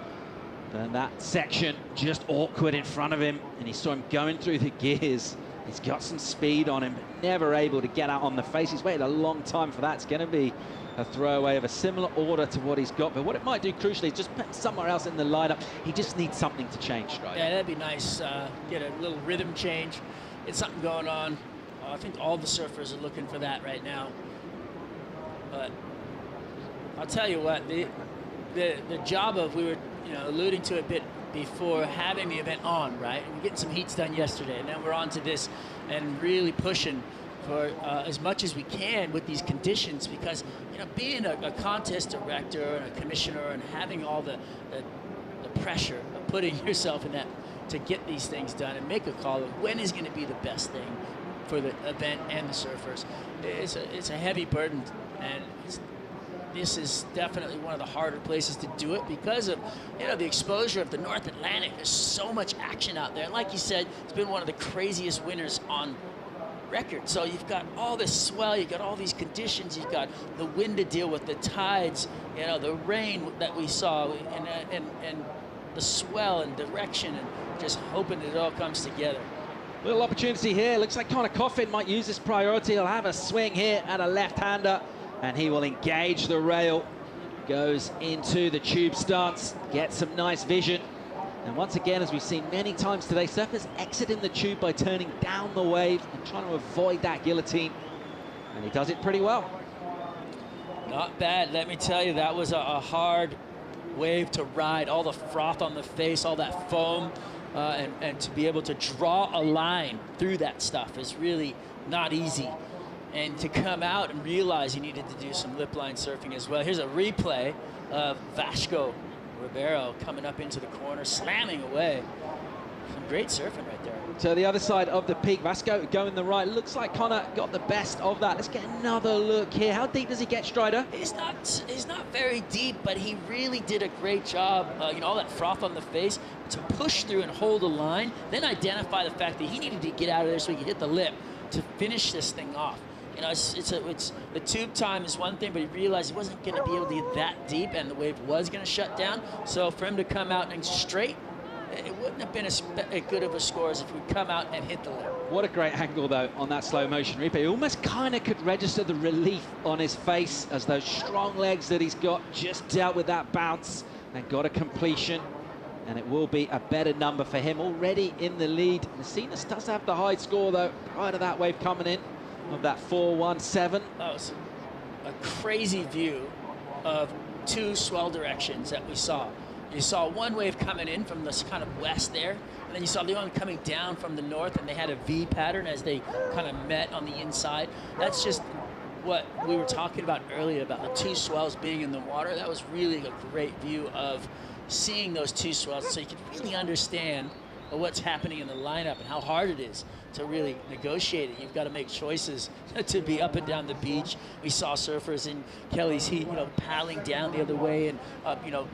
And that section just awkward in front of him. And he saw him going through the gears. He's got some speed on him, but never able to get out on the face. He's waited a long time for that. It's going to be a throwaway of a similar order to what he's got. But what it might do crucially is just put him somewhere else in the lineup. He just needs something to change, right? Yeah, that'd be nice. Get a little rhythm change. Get something going on. I think all the surfers are looking for that right now. But I'll tell you what, the job of, we were alluding to it a bit before, having the event on, right? We're getting some heats done yesterday, and then we're on to this and really pushing for as much as we can with these conditions, because being a contest director and a commissioner and having all the pressure of putting yourself in that to get these things done and make a call of when is going to be the best thing for the event and the surfers, it's a heavy burden, and this is definitely one of the harder places to do it because of the exposure of the North Atlantic. There's so much action out there, and like you said, it's been one of the craziest winters on record. So you've got all this swell, you've got all these conditions, you've got the wind to deal with, the tides, the rain that we saw, and the swell and direction, and just hoping it all comes together. Little opportunity here. Looks like Conor Coffin might use this priority. He'll have a swing here at a left-hander, and he will engage the rail. Goes into the tube stance, gets some nice vision. And once again, as we've seen many times today, surfers exiting the tube by turning down the wave and trying to avoid that guillotine. And he does it pretty well. Not bad. Let me tell you, that was a hard wave to ride. All the froth on the face, all that foam, and to be able to draw a line through that stuff is really not easy. And to come out and realize you needed to do some lip line surfing as well. Here's a replay of Vasco Ribeiro coming up into the corner, slamming away. Some great surfing right there. To the other side of the peak, Vasco going the right. Looks like Conor got the best of that. Let's get another look here. How deep does he get, Strider? He's not very deep, but he really did a great job. All that froth on the face to push through and hold a line, then identify the fact that he needed to get out of there so he could hit the lip to finish this thing off. It's the tube time is one thing, but he realized he wasn't going to be able to get that deep, and the wave was going to shut down. So for him to come out and straight, it wouldn't have been as good of a score as if we come out and hit the lip. What a great angle, though, on that slow motion replay. He almost kind of could register the relief on his face as those strong legs that he's got just dealt with that bounce and got a completion. And it will be a better number for him, already in the lead. Messinas does have the high score, though, prior to that wave coming in of that 4-1-7. That was a crazy view of two swell directions that we saw. You saw one wave coming in from this kind of west there, and then you saw the one coming down from the north, and they had a V pattern as they kind of met on the inside. That's just what we were talking about earlier, about the two swells being in the water. That was really a great view of seeing those two swells, so you can really understand what's happening in the lineup and how hard it is to really negotiate it. You've got to make choices to be up and down the beach. We saw surfers in Kelly's heat, paddling down the other way and,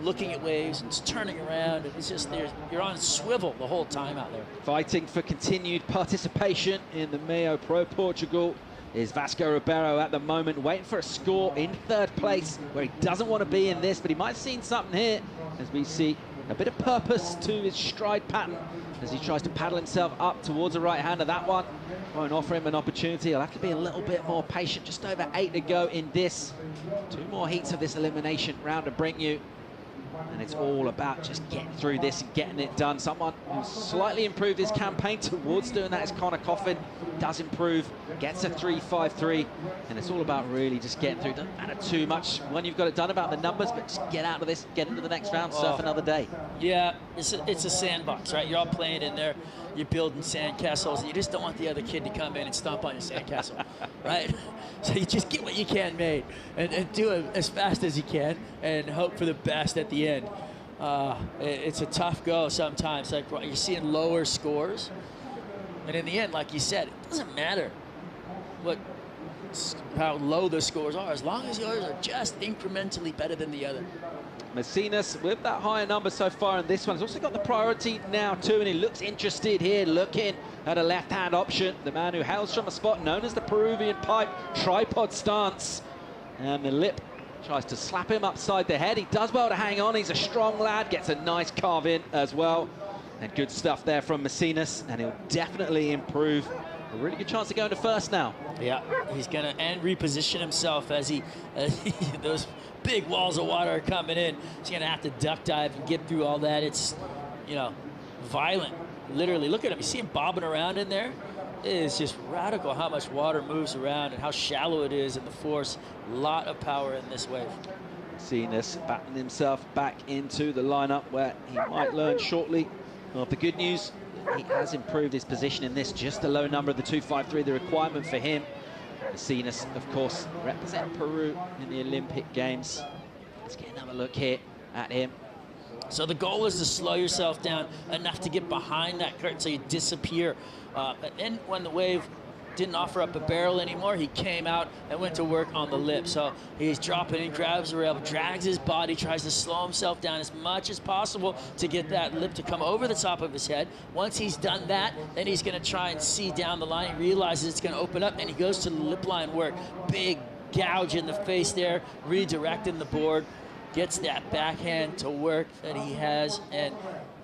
looking at waves and turning around. It's just, you're on swivel the whole time out there. Fighting for continued participation in the MEO Pro Portugal is Vasco Ribeiro at the moment, waiting for a score in third place, where he doesn't want to be in this, but he might have seen something here as we see a bit of purpose to his stride pattern as he tries to paddle himself up towards the right-hander. That one won't offer him an opportunity. He'll have to be a little bit more patient. Just over 8 to go in this. 2 more heats of this elimination round to bring you. And it's all about just getting through this and getting it done. Someone who's slightly improved his campaign towards doing that is Conor Coffin. does improve, gets a 3.53, and it's all about really just getting through. Doesn't matter too much when you've got it done about the numbers, but just get out of this, get into the next round, surf another day. Yeah, it's a sandbox, right? You're all playing in there, you're building sandcastles, and you just don't want the other kid to come in and stomp on your sandcastle, right? So you just get what you can made and do it as fast as you can and hope for the best at the end. It's a tough go sometimes. Like you're seeing lower scores, and in the end, like you said, it doesn't matter how low the scores are, as long as yours are just incrementally better than the other. Messinas with that higher number so far in this one. He's also got the priority now too, and he looks interested here, looking at a left-hand option. The man who hails from a spot known as the Peruvian pipe, tripod stance. And the lip tries to slap him upside the head. He does well to hang on. He's a strong lad, gets a nice carve in as well. And good stuff there from Messinas, and he'll definitely improve. A really good chance to go into first now. Yeah, he's gonna reposition himself as he those big walls of water are coming in. He's gonna have to duck dive and get through all that. It's, you know, violent. Literally, look at him. You see him bobbing around in there? It is just radical how much water moves around and how shallow it is, and the force. A lot of power in this wave. Messinas batting himself back into the lineup where he might learn shortly of the good news. He has improved his position in this, just a low number of the 2.53, the requirement for him. Messinas, of course, represent Peru in the Olympic Games. Let's get another look here at him. So the goal is to slow yourself down enough to get behind that curtain so you disappear. And then when the wave didn't offer up a barrel anymore, he came out and went to work on the lip. So he's dropping in, grabs the rail, drags his body, tries to slow himself down as much as possible to get that lip to come over the top of his head. Once he's done that, then he's going to try and see down the line. He realizes it's going to open up, and he goes to the lip line work. Big gouge in the face there, redirecting the board, gets that backhand to work that he has, and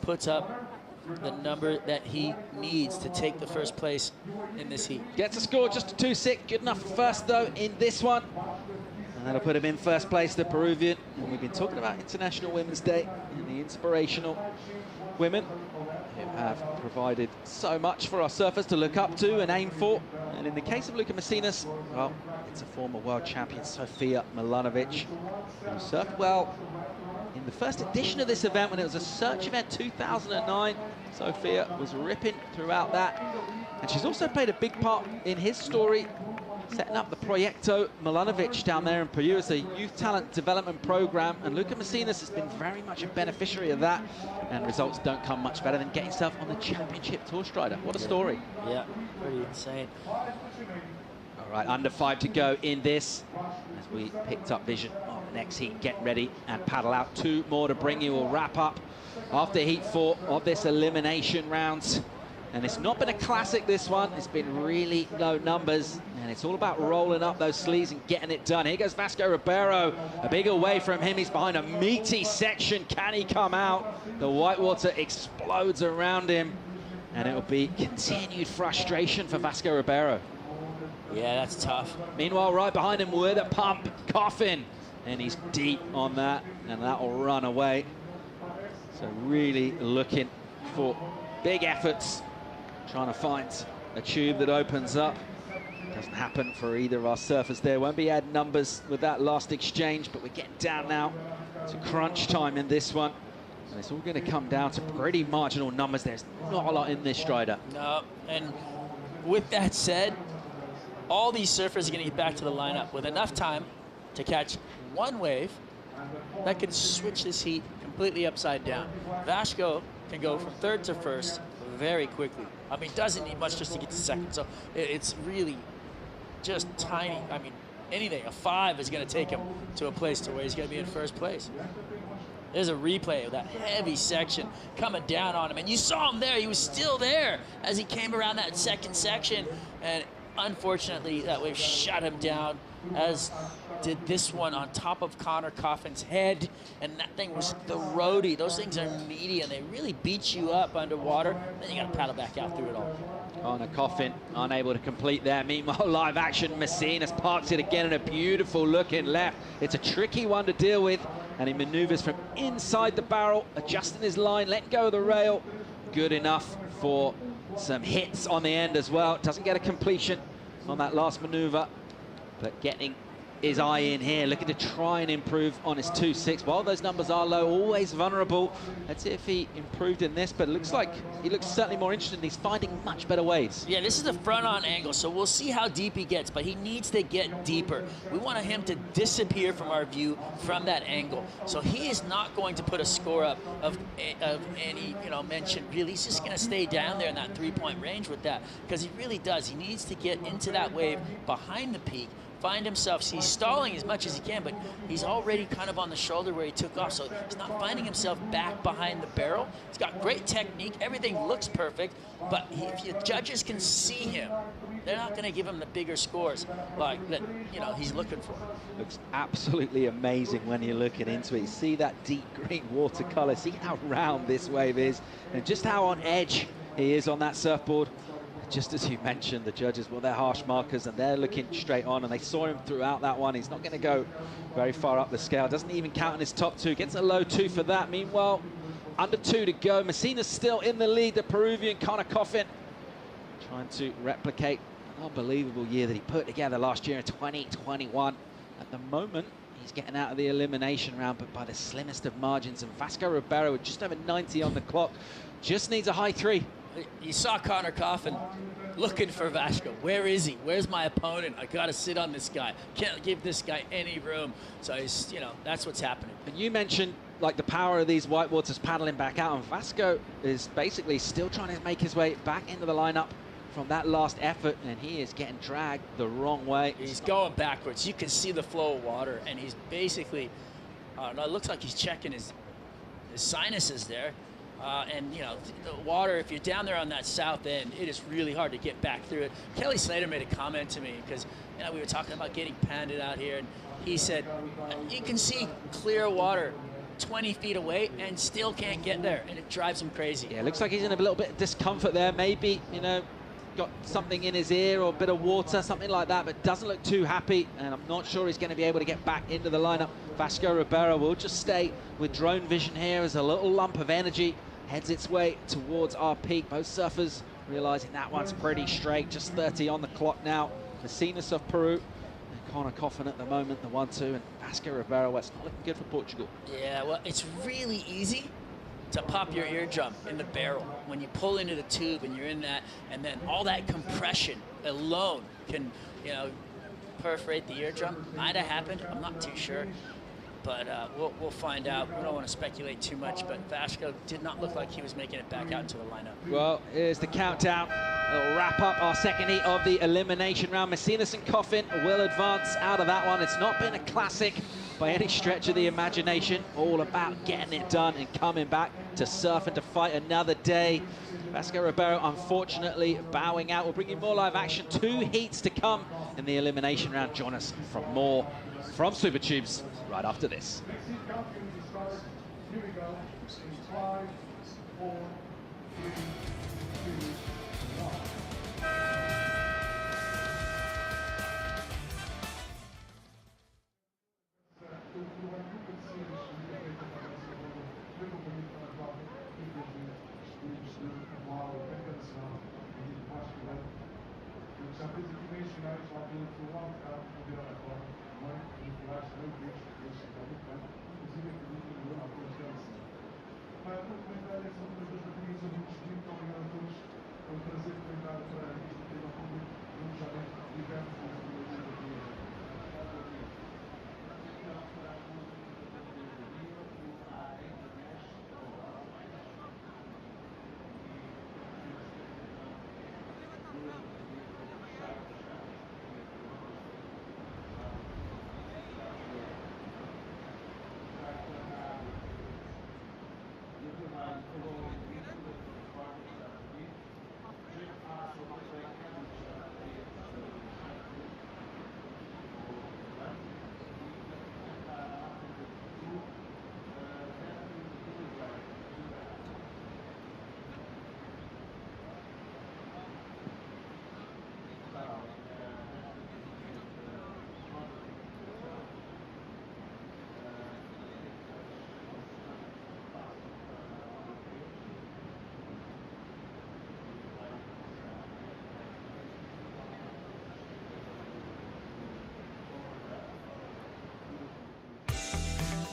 puts up the number that he needs to take the first place in this heat. Gets a score just a 2.6, good enough for first though in this one. And that'll put him in first place, the Peruvian. And we've been talking about International Women's Day and the inspirational women who have provided so much for our surfers to look up to and aim for. And in the case of Luka Messinas, well, it's a former world champion, Sofia Milanovic, who surfed well in the first edition of this event when it was a search event, 2009. Sofia was ripping throughout that. And she's also played a big part in his story, setting up the Proyecto Milanovic down there in Peru as a youth talent development program. And Luka Messinas has been very much a beneficiary of that. And results don't come much better than getting himself on the championship tour strider. What a story. Yeah, pretty insane. All right, under 5 to go in this, as we picked up vision of the next heat. Get ready and paddle out. 2 more to bring you. We'll wrap up after heat 4 of this elimination round. And it's not been a classic, this one. It's been really low numbers, and it's all about rolling up those sleeves and getting it done. Here goes Vasco Ribeiro, a big away from him. He's behind a meaty section. Can he come out? The whitewater explodes around him, and it'll be continued frustration for Vasco Ribeiro. Yeah, that's tough. Meanwhile, right behind him with a pump, Coffin, and he's deep on that, and that'll run away. So really looking for big efforts, trying to find a tube that opens up. Doesn't happen for either of our surfers there. Won't be adding numbers with that last exchange, but we're getting down now to crunch time in this one. And it's all going to come down to pretty marginal numbers. There's not a lot in this strider. No, and with that said, all these surfers are going to get back to the lineup with enough time to catch one wave that can switch this heat completely upside down. Vasco can go from 3rd to 1st very quickly. I mean, doesn't need much just to get to 2nd. So it's really just tiny. I mean, anything. A 5 is going to take him to a place to where he's going to be in 1st place. There's a replay of that heavy section coming down on him. And you saw him there. He was still there as he came around that 2nd section. And unfortunately, that wave shut him down, as did this one on top of Conor Coffin's head. And that thing was the roadie. Those things are meaty, and they really beat you up underwater. Then you got to paddle back out through it all. Conor Coffin unable to complete there. Meanwhile, live action, Messinas parks it again in a beautiful looking left. It's a tricky one to deal with, and he maneuvers from inside the barrel, adjusting his line, letting go of the rail. Good enough for some hits on the end as well. Doesn't get a completion on that last maneuver, but getting his eye in here, looking to try and improve on his 2.6. While those numbers are low, always vulnerable. Let's see if he improved in this, but it looks like he looks certainly more interested. He's finding much better waves. Yeah, this is a front-on angle, so we'll see how deep he gets, but he needs to get deeper. We want him to disappear from our view from that angle. So he is not going to put a score up of any, mention, really. He's just going to stay down there in that three-point range with that, because he really does. He needs to get into that wave behind the peak, find himself, he's stalling as much as he can, but he's already kind of on the shoulder where he took off, so he's not finding himself back behind the barrel. He's got great technique, everything looks perfect, but if your judges can see him, they're not going to give him the bigger scores like that, he's looking for. Looks absolutely amazing when you're looking into it. You see that deep green watercolor, see how round this wave is, and just how on edge he is on that surfboard. Just as you mentioned, the judges, well, they're harsh markers and they're looking straight on, and they saw him throughout that one. He's not going to go very far up the scale. Doesn't even count in his top 2. Gets a low 2 for that. Meanwhile, under 2 to go. Messina's still in the lead. The Peruvian Conor Coffin trying to replicate an unbelievable year that he put together last year in 2021. At the moment, he's getting out of the elimination round, but by the slimmest of margins. And Vasco Ribeiro with just over 90 on the clock. Just needs a high 3. You saw Conor Coffin looking for Vasco. Where is he? Where's my opponent? I got to sit on this guy. Can't give this guy any room. So he's, that's what's happening. And you mentioned like the power of these whitewaters paddling back out, and Vasco is basically still trying to make his way back into the lineup from that last effort, and he is getting dragged the wrong way. He's going backwards. You can see the flow of water, and he's basically, I don't know, it looks like he's checking his sinuses there. And, the water, if you're down there on that south end, it is really hard to get back through it. Kelly Slater made a comment to me because, we were talking about getting panded out here, and he said, you can see clear water 20 feet away and still can't get there, and it drives him crazy. Yeah, it looks like he's in a little bit of discomfort there. Maybe, got something in his ear or a bit of water, something like that, but doesn't look too happy, and I'm not sure he's going to be able to get back into the lineup. Vasco Ribeiro will just stay with drone vision here as a little lump of energy heads its way towards our peak. Both surfers realizing that one's pretty straight. Just 30 on the clock now. Messinas of Peru and Conor Coffin at the moment, the 1-2, and Vasco Ribeiro. Well, it's not looking good for Portugal. Yeah, well, it's really easy to pop your eardrum in the barrel when you pull into the tube and you're in that, and then all that compression alone can, perforate the eardrum. Might have happened. I'm not too sure. But we'll find out. We don't want to speculate too much, but Vasco did not look like he was making it back out into the lineup. Well, here's the countdown. It'll wrap up our second heat of the elimination round. Messinas and Coffin will advance out of that one. It's not been a classic by any stretch of the imagination. All about getting it done and coming back to surf and to fight another day. Vasco Ribeiro, unfortunately, bowing out. We'll bring you more live action. 2 heats to come in the elimination round. Join us for more from Super Tubes right after this. Para comentar essa uma das baterias, eu vou muito obrigado a todos. É um prazer comentar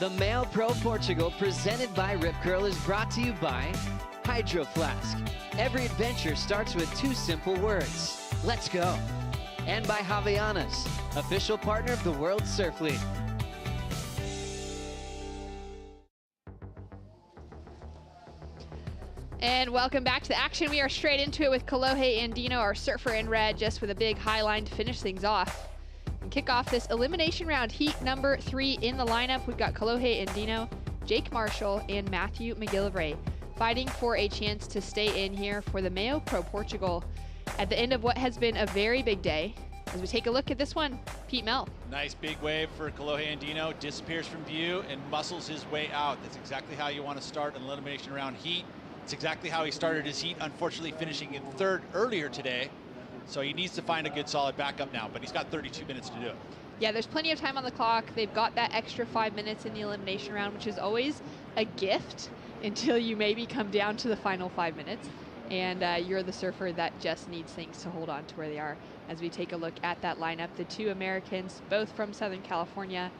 The MEO Pro Portugal, presented by Rip Curl, is brought to you by Hydro Flask. Every adventure starts with 2 simple words. Let's go. And by Havaianas, official partner of the World Surf League. And welcome back to the action. We are straight into it with Kalohe Andino, our surfer in red, just with a big high line to finish things off. And kick off this elimination round, heat number 3 in the lineup. We've got Kalohe Andino, Jake Marshall, and Matthew McGillivray fighting for a chance to stay in here for the MEO Pro Portugal at the end of what has been a very big day. As we take a look at this one, Pete Mel. Nice big wave for Kalohe Andino, disappears from view and muscles his way out. That's exactly how you want to start an elimination round heat. It's exactly how he started his heat, unfortunately finishing in 3rd earlier today. So he needs to find a good solid backup now, but he's got 32 minutes to do it. Yeah, there's plenty of time on the clock. They've got that extra 5 minutes in the elimination round, which is always a gift until you maybe come down to the final 5 minutes. And you're the surfer that just needs things to hold on to where they are. As we take a look at that lineup, the 2 Americans, both from Southern California,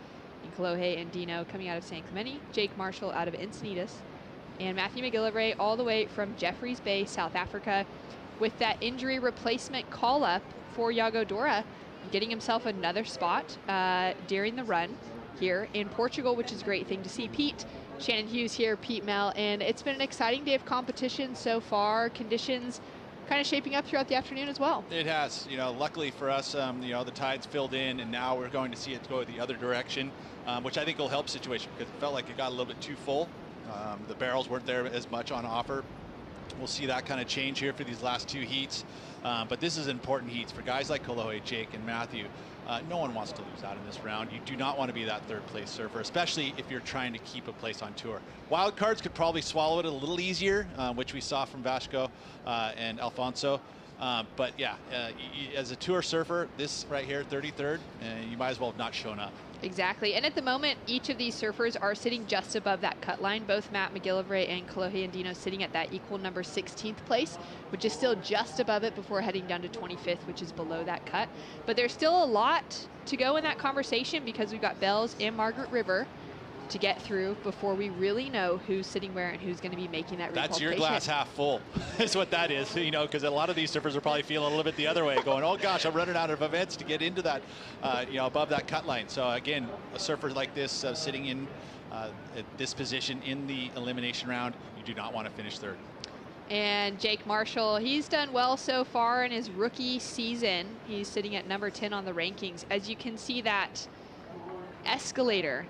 in Kalohe Andino coming out of San Clemente, Jake Marshall out of Encinitas, and Matthew McGillivray all the way from Jeffreys Bay, South Africa, with that injury replacement call-up for Iago Dora, getting himself another spot during the run here in Portugal, which is a great thing to see. Pete, Shannon Hughes here, Pete Mel, and it's been an exciting day of competition so far. Conditions kind of shaping up throughout the afternoon as well. It has, luckily for us, the tide's filled in, and now we're going to see it go the other direction, which I think will help the situation because it felt like it got a little bit too full. The barrels weren't there as much on offer. We'll see that kind of change here for these last 2 heats. But this is important heats for guys like Kalohe, Jake, and Matthew. No one wants to lose out in this round. You do not want to be that 3rd place surfer, especially if you're trying to keep a place on tour. Wild cards could probably swallow it a little easier, which we saw from Vasco and Alfonso. But yeah, as a tour surfer, this right here, 33rd, you might as well have not shown up. Exactly, and at the moment, each of these surfers are sitting just above that cut line. Both Matt McGillivray and Kalohe Andino sitting at that equal number 16th place, which is still just above it before heading down to 25th, which is below that cut. But there's still a lot to go in that conversation because we've got Bells and Margaret River to get through before we really know who's sitting where and who's going to be making that That's your glass half full. That's what that is, because a lot of these surfers are probably feeling a little bit the other way, going, oh gosh, I'm running out of events to get into that, above that cut line. So again, a surfer like this sitting in at this position in the elimination round, you do not want to finish 3rd. And Jake Marshall, he's done well so far in his rookie season. He's sitting at number 10 on the rankings. As you can see, that escalator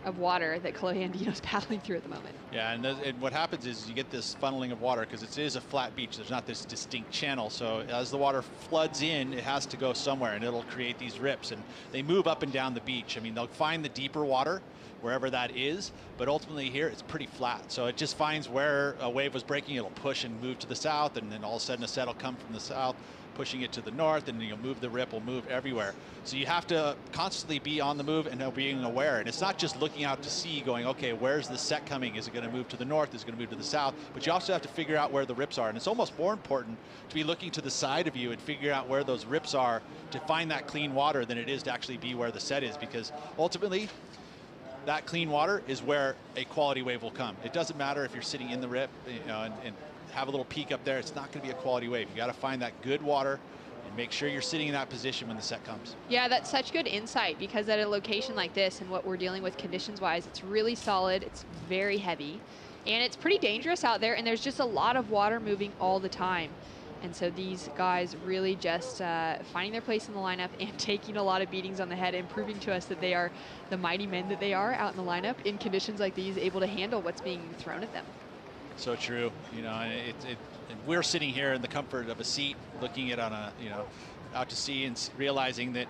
of water that Kalohe Andino's paddling through at the moment. Yeah, and what happens is you get this funneling of water because it is a flat beach. There's not this distinct channel. So as the water floods in, it has to go somewhere, and it'll create these rips. And they move up and down the beach. I mean, they'll find the deeper water wherever that is, but ultimately here it's pretty flat. So it just finds where a wave was breaking. It'll push and move to the south, and then all of a sudden a set will come from the south, pushing it to the north, and you'll move the rip, will move everywhere. So you have to constantly be on the move and being aware. And it's not just looking out to sea going, okay, where's the set coming? Is it going to move to the north? Is it going to move to the south? But you also have to figure out where the rips are. And it's almost more important to be looking to the side of you and figure out where those rips are to find that clean water than it is to actually be where the set is, because ultimately that clean water is where a quality wave will come. It doesn't matter if you're sitting in the rip, and have a little peak up there. It's not going to be a quality wave. You got to find that good water and make sure you're sitting in that position when the set comes. Yeah, that's such good insight, because at a location like this and what we're dealing with conditions wise, it's really solid, it's very heavy, and it's pretty dangerous out there, and there's just a lot of water moving all the time. And so these guys really just finding their place in the lineup and taking a lot of beatings on the head and proving to us that they are the mighty men that they are out in the lineup in conditions like these, able to handle what's being thrown at them. So true, and we're sitting here in the comfort of a seat, looking at out to sea and realizing that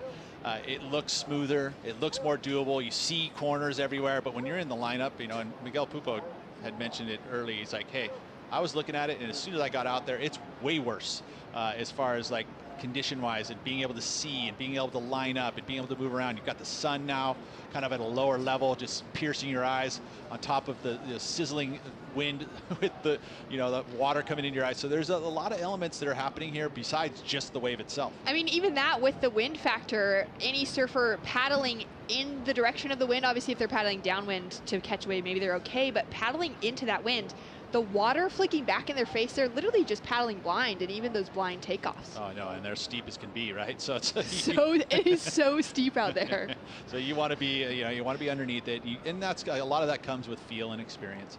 it looks smoother, it looks more doable. You see corners everywhere, but when you're in the lineup, and Miguel Pupo had mentioned it early. He's like, hey, I was looking at it, and as soon as I got out there, it's way worse as far as like condition-wise, and being able to see and being able to line up and being able to move around. You've got the sun now kind of at a lower level, just piercing your eyes on top of the sizzling wind with the, the water coming in your eyes. So there's a lot of elements that are happening here besides just the wave itself. I mean, even that with the wind factor, any surfer paddling in the direction of the wind, obviously if they're paddling downwind to catch a wave, maybe they're okay, but paddling into that wind, the water flicking back in their face, they're literally just paddling blind, and even those blind takeoffs. Oh, no, and they're steep as can be, right? So it's it is so steep out there. So you want to be, you want to be underneath it, and that's a lot of that comes with feel and experience.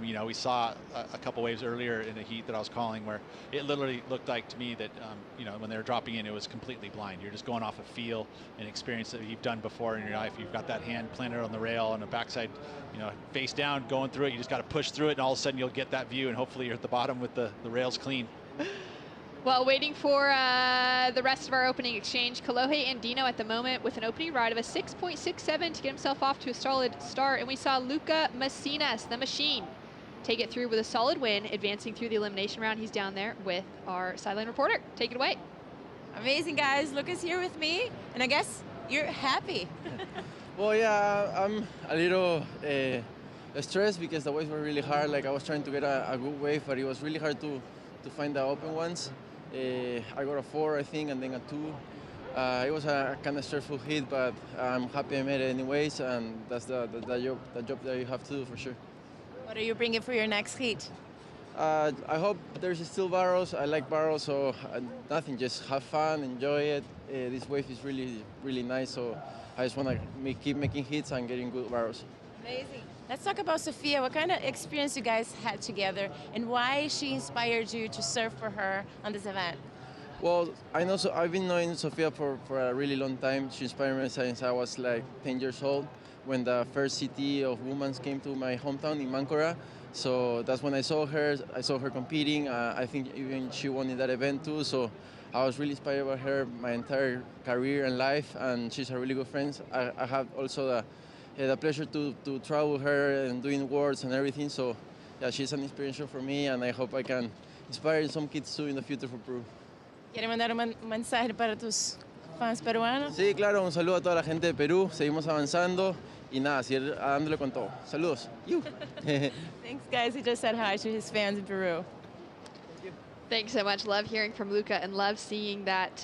We saw a couple waves earlier in a heat that I was calling where it literally looked like to me that, when they were dropping in, it was completely blind. You're just going off of feel and experience that you've done before in your life. You've got that hand planted on the rail and the backside, face down, going through it. You just got to push through it, and all of a sudden you'll get that view, and hopefully you're at the bottom with the rails clean. Well, waiting for the rest of our opening exchange, Kalohe Andino at the moment with an opening ride of a 6.67 to get himself off to a solid start. And we saw Luca Macinas, the machine, take it through with a solid win, advancing through the elimination round. He's down there with our sideline reporter. Take it away. Amazing, guys. Luca's here with me, and I guess you're happy. Well, yeah, I'm a little stressed because the waves were really hard. Like, I was trying to get a good wave, but it was really hard to find the open ones. I got a 4, I think, and then a 2. It was a kind of stressful hit, but I'm happy I made it anyways, and that's the job that you have to do for sure. What are you bringing for your next heat? I hope there's still barrels. I like barrels, so nothing, just have fun, enjoy it. This wave is really, really nice, so I just want to keep making hits and getting good barrels. Amazing. Let's talk about Sophia. What kind of experience you guys had together, and why she inspired you to surf for her on this event? Well, I've been knowing Sophia for a really long time. She inspired me since I was like 10 years old, when the first CT of women's came to my hometown in Mancora. So that's when I saw her. I saw her competing. I think even she won in that event too. So I was really inspired by her my entire career and life, and she's a really good friend. I have also the pleasure to travel with her and doing words and everything. So yeah, she's an inspiration for me, and I hope I can inspire some kids too in the future for Peru. ¿Quiere mandar un mensaje para tus fans peruanos? Sí, claro, un saludo a toda la gente de Perú. Seguimos avanzando y nada, seguir dándole con todo. Saludos. Thanks, guys. He just said hi to his fans in Peru. Thanks so much. Love hearing from Luca, and love seeing that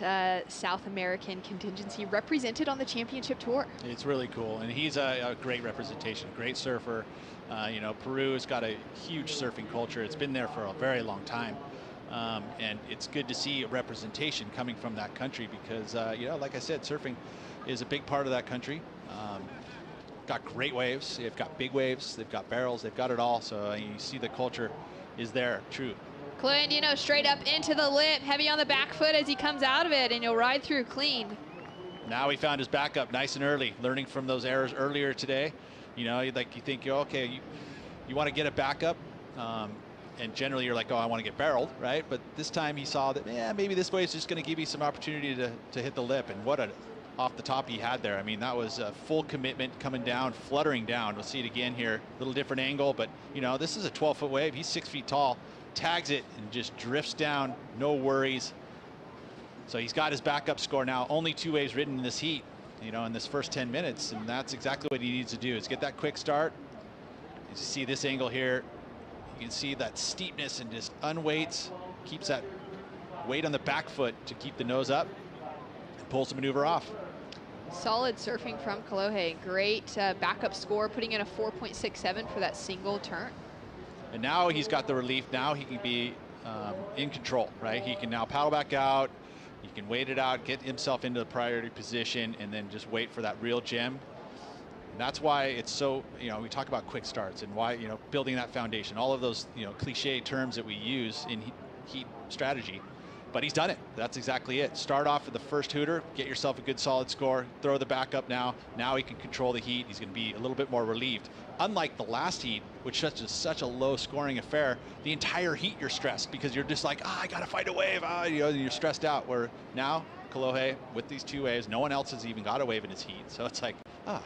South American contingency represented on the championship tour. It's really cool, and he's a great representation, great surfer. Peru has got a huge surfing culture. It's been there for a very long time. And it's good to see a representation coming from that country because, like I said, surfing is a big part of that country. Got great waves. They've got big waves. They've got barrels. They've got it all. So you see the culture is there, true. Kalohe Andino straight up into the lip, heavy on the back foot as he comes out of it, and he'll ride through clean. Now he found his backup nice and early, learning from those errors earlier today. You think, okay, you want to get a backup. And generally you're like, oh, I want to get barreled, right? But this time he saw that, maybe this way is just going to give you some opportunity to hit the lip. And what off the top he had there. I mean, that was a full commitment coming down, fluttering down. We'll see it again here, a little different angle, but this is a 12-foot wave. He's 6 feet tall, tags it and just drifts down, no worries. So he's got his backup score now. Only 2 waves ridden in this heat, in this first 10 minutes. And that's exactly what he needs to do, is get that quick start. You see this angle here. You can see that steepness and just unweights, keeps that weight on the back foot to keep the nose up and pulls the maneuver off. Solid surfing from Kalohe. Great backup score, putting in a 4.67 for that single turn. And now he's got the relief. Now he can be in control, right? He can now paddle back out. He can wait it out, get himself into the priority position, and then just wait for that real gem. And that's why it's so, we talk about quick starts and why, building that foundation, all of those, cliche terms that we use in heat strategy. But he's done it. That's exactly it. Start off with the first hooter, get yourself a good solid score, throw the back up now. Now he can control the heat. He's going to be a little bit more relieved. Unlike the last heat, which is such a low scoring affair, the entire heat you're stressed because you're just like, I got to fight a wave. You're stressed out. Where now, Kalohe, with these 2 waves, no one else has even got a wave in his heat. So it's like,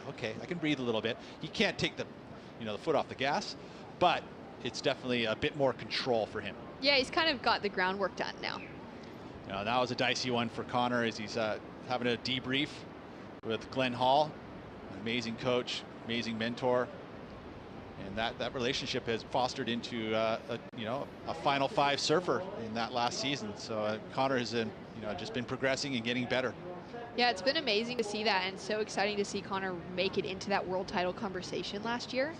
okay, I can breathe a little bit. He can't take the, the foot off the gas, but it's definitely a bit more control for him. Yeah, he's kind of got the groundwork done now. That was a dicey one for Conor as he's having a debrief with Glenn Hall, an amazing coach, amazing mentor. And that relationship has fostered into a Final Five surfer in that last season. So Conor has just been progressing and getting better. Yeah, it's been amazing to see that, and so exciting to see Conor make it into that world title conversation last year.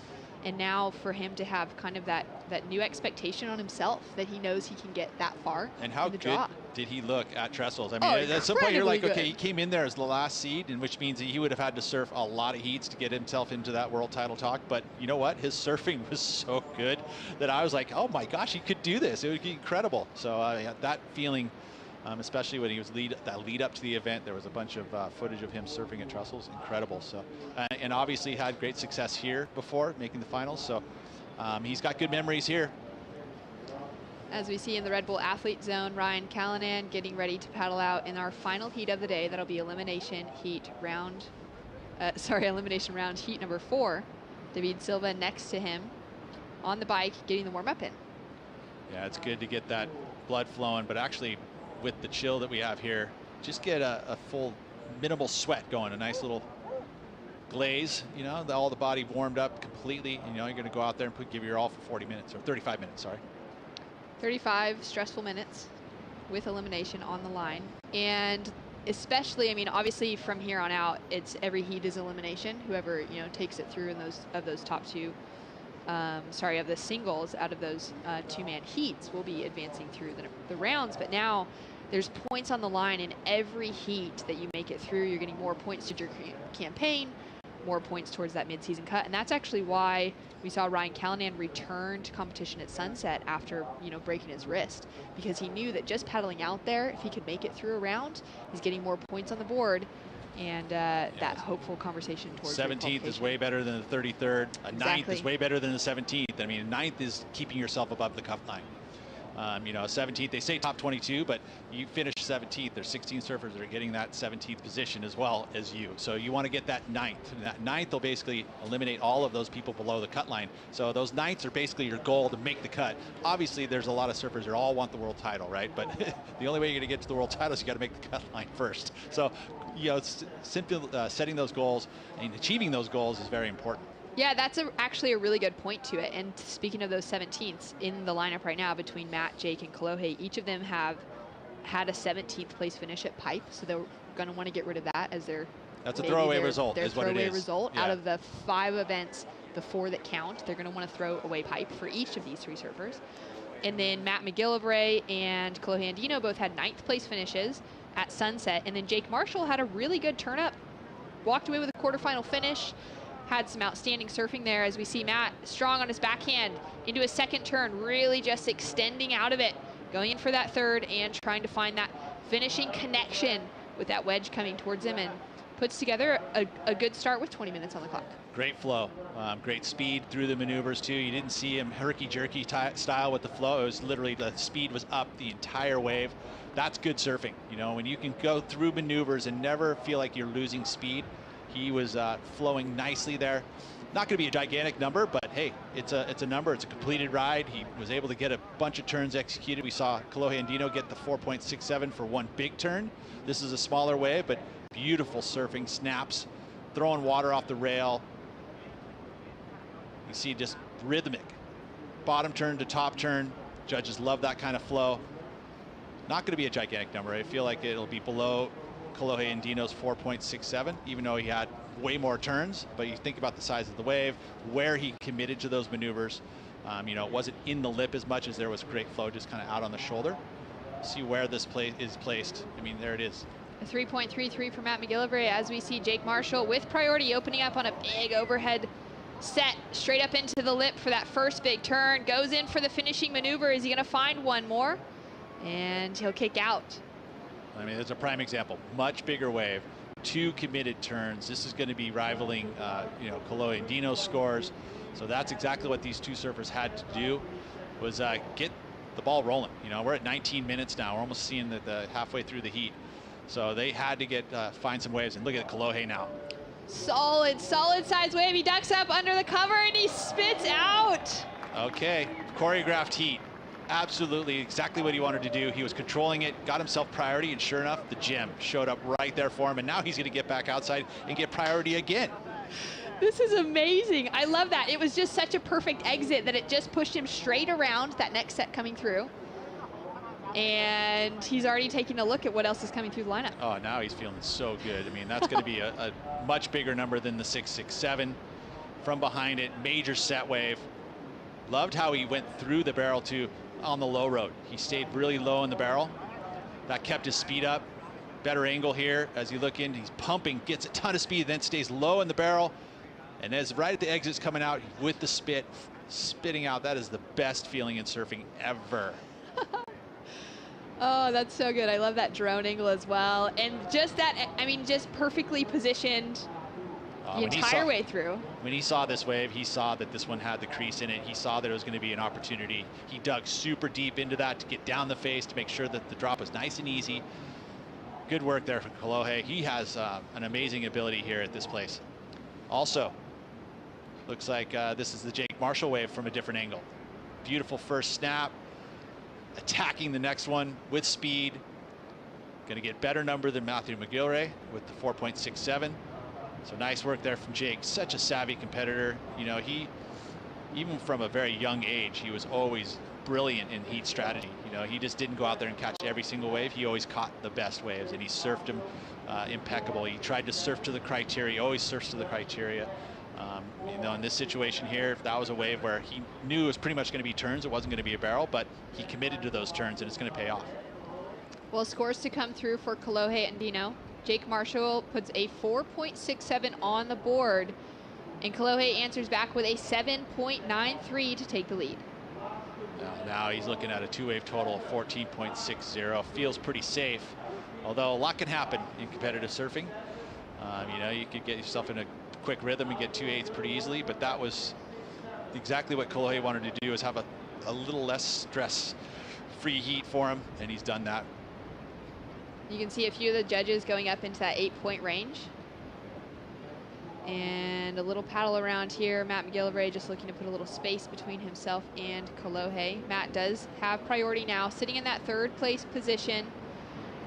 And now for him to have kind of that new expectation on himself that he knows he can get that far. And how in the good draw. did he look at Trestles? I mean, at some point you're like, okay, he came in there as the last seed, and which means he would have had to surf a lot of heats to get himself into that world title talk. But you know what? His surfing was so good that I was like, oh my gosh, he could do this. It would be incredible. So that feeling, especially when he was lead up to the event, there was a bunch of footage of him surfing at Trestles. Incredible. So, and obviously had great success here before making the finals. So he's got good memories here. As we see in the Red Bull Athlete Zone, Ryan Callanan getting ready to paddle out in our final heat of the day. That'll be elimination round heat number 4. David Silva next to him on the bike, getting the warm-up in. Yeah, it's good to get that blood flowing, but actually with the chill that we have here, just get a full minimal sweat going, a nice little glaze, all the body warmed up completely, and you're going to go out there and give your all for 40 minutes, or 35 minutes, sorry. 35 stressful minutes with elimination on the line. And especially, I mean, obviously from here on out, it's every heat is elimination. Whoever, takes it through in those top two, of the singles out of those 2-man heats will be advancing through the rounds. But now there's points on the line in every heat that you make it through. You're getting more points to your campaign, more points towards that mid-season cut. And that's actually why we saw Ryan Callanan return to competition at Sunset after, breaking his wrist, because he knew that just paddling out there, if he could make it through a round, he's getting more points on the board, and that hopeful conversation towards 17th is way better than the 33rd. A 9th is way better than the 17th. I mean, 9th is keeping yourself above the cup line. 17th, they say top 22, but you finish 17th. There's 16 surfers that are getting that 17th position as well as you. So you want to get that 9th. And that 9th will basically eliminate all of those people below the cut line. So those 9ths are basically your goal to make the cut. Obviously, there's a lot of surfers that all want the world title, right? But the only way you're going to get to the world title is you got to make the cut line first. So, it's simply setting those goals and achieving those goals is very important. Yeah, that's actually a really good point to it. And speaking of those 17ths in the lineup right now between Matt, Jake, and Kolohe, each of them have had a 17th place finish at Pipe, so they're going to want to get rid of that as that's a throwaway result. Their is what it throwaway is. result out of the 5 events, the 4 that count. They're going to want to throw away Pipe for each of these 3 surfers. And then Matt McGillivray and Kolohe Andino both had 9th place finishes at Sunset, and then Jake Marshall had a really good turn up, walked away with a quarterfinal finish. Had some outstanding surfing there, as we see Matt strong on his backhand into his second turn, really just extending out of it, going in for that 3rd and trying to find that finishing connection with that wedge coming towards him, and puts together a good start with 20 minutes on the clock. Great flow, great speed through the maneuvers too. You didn't see him herky-jerky style with the flow. It was literally the speed was up the entire wave. That's good surfing. When you can go through maneuvers and never feel like you're losing speed. He was flowing nicely there. Not going to be a gigantic number, but hey, it's a number. It's a completed ride. He was able to get a bunch of turns executed. We saw Kolohe Andino get the 4.67 for one big turn. This is a smaller wave, but beautiful surfing, snaps, throwing water off the rail. You see just rhythmic. Bottom turn to top turn. Judges love that kind of flow. Not going to be a gigantic number. I feel like it'll be below Kolohe Andino's 4.67, even though he had way more turns. But you think about the size of the wave, where he committed to those maneuvers. It wasn't in the lip as much as there was great flow just kind of out on the shoulder. See where this is placed. I mean, there it is. A 3.33 for Matt McGillivray, as we see Jake Marshall with priority opening up on a big overhead set straight up into the lip for that first big turn. Goes in for the finishing maneuver. Is he going to find one more? And he'll kick out. I mean, it's a prime example. Much bigger wave, 2 committed turns. This is going to be rivaling, Kolohe Andino's scores. So that's exactly what these 2 surfers had to do, was get the ball rolling. We're at 19 minutes now. We're almost seeing the halfway through the heat. So they had to find some waves. And look at Kolohe now. Solid size wave. He ducks up under the cover and he spits out. Okay, choreographed heat. Absolutely, exactly what he wanted to do. He was controlling it, got himself priority, and sure enough, the gem showed up right there for him, and now he's going to get back outside and get priority again. This is amazing. I love that. It was just such a perfect exit that it just pushed him straight around that next set coming through. And he's already taking a look at what else is coming through the lineup. Oh, now he's feeling so good. I mean, that's going to be a much bigger number than the 667. From behind it, major set wave. Loved how he went through the barrel too on the low road. He stayed really low in the barrel. That kept his speed up. Better angle here as you look in. He's pumping, gets a ton of speed, then stays low in the barrel. And as right at the exit's coming out with the spitting out, that is the best feeling in surfing ever. Oh, that's so good. I love that drone angle as well. And just that, I mean, just perfectly positioned the entire way through. When he saw this wave, he saw that this one had the crease in it. He saw that it was going to be an opportunity. He dug super deep into that to get down the face to make sure that the drop was nice and easy. Good work there from Kolohe. He has an amazing ability here at this place. Also, looks like this is the Jake Marshall wave from a different angle. Beautiful first snap. Attacking the next one with speed. Going to get better number than Matthew McGillray with the 4.67. So nice work there from Jake. Such a savvy competitor. You know, he, even from a very young age, he was always brilliant in heat strategy. You know, he just didn't go out there and catch every single wave. He always caught the best waves, and he surfed them impeccable. He tried to surf to the criteria. He always surfs to the criteria. You know, in this situation here, if that was a wave where he knew it was pretty much going to be turns, it wasn't going to be a barrel, but he committed to those turns, and it's going to pay off. Well, scores to come through for Kolohe and Dino. Jake Marshall puts a 4.67 on the board, and Kolohe answers back with a 7.93 to take the lead. Now he's looking at a two-wave total of 14.60. Feels pretty safe, although a lot can happen in competitive surfing. You know, you could get yourself in a quick rhythm and get 2/8 pretty easily, but that was exactly what Kolohe wanted to do, is have a little less stress-free heat for him, and he's done that. You can see a few of the judges going up into that 8-point range. And a little paddle around here. Matt McGillivray just looking to put a little space between himself and Kolohe. Matt does have priority now, sitting in that third place position,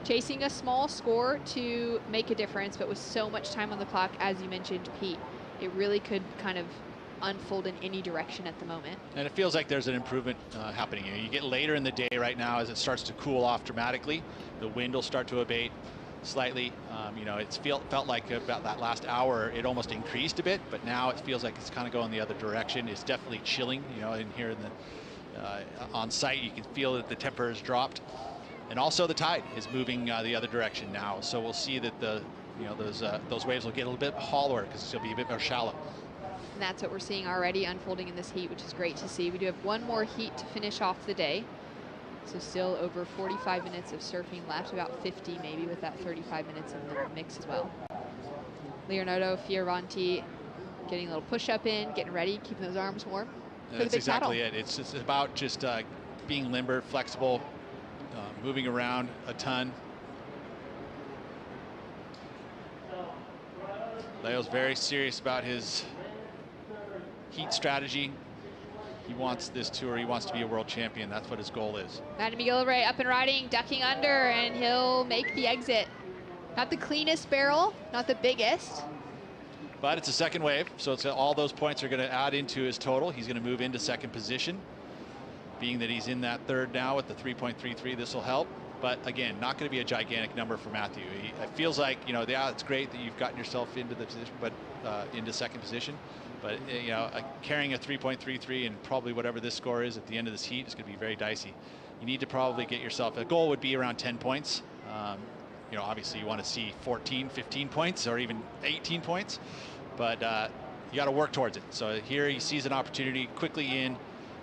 chasing a small score to make a difference, but with so much time on the clock, as you mentioned, Pete, it really could kind of unfold in any direction at the moment. And it feels like there's an improvement happening here. You get later in the day right now as it starts to cool off dramatically. The wind will start to abate slightly. You know, it's felt like about that last hour it almost increased a bit, but now it feels like it's kind of going the other direction. It's definitely chilling. You know, in here in the on site, you can feel that the temperature has dropped, and also the tide is moving the other direction now. So we'll see that those waves will get a little bit hollower because it's going to be a bit more shallow. And that's what we're seeing already unfolding in this heat, which is great to see. We do have one more heat to finish off the day. So still over 45 minutes of surfing left, about 50 maybe with that 35 minutes in the mix as well. Leonardo Fioravanti getting a little push up in, getting ready, keeping those arms warm. That's exactly it. It's just about just being limber, flexible, moving around a ton. Leo's very serious about his heat strategy. He wants this tour. He wants to be a world champion. That's what his goal is. Matty McGillivray up and riding, ducking under, and he'll make the exit. Not the cleanest barrel, not the biggest. But it's a second wave, so it's all those points are going to add into his total. He's going to move into second position. Being that he's in that third now with the 3.33, this will help. But again, not going to be a gigantic number for Matthew. It feels like, you know, yeah, it's great that you've gotten yourself into the position, but into second position. But you know, carrying a 3.33 and probably whatever this score is at the end of this heat is going to be very dicey. You need to probably get yourself, a goal would be around 10 points. You know, obviously you want to see 14, 15 points or even 18 points, but you got to work towards it. So here he sees an opportunity quickly in.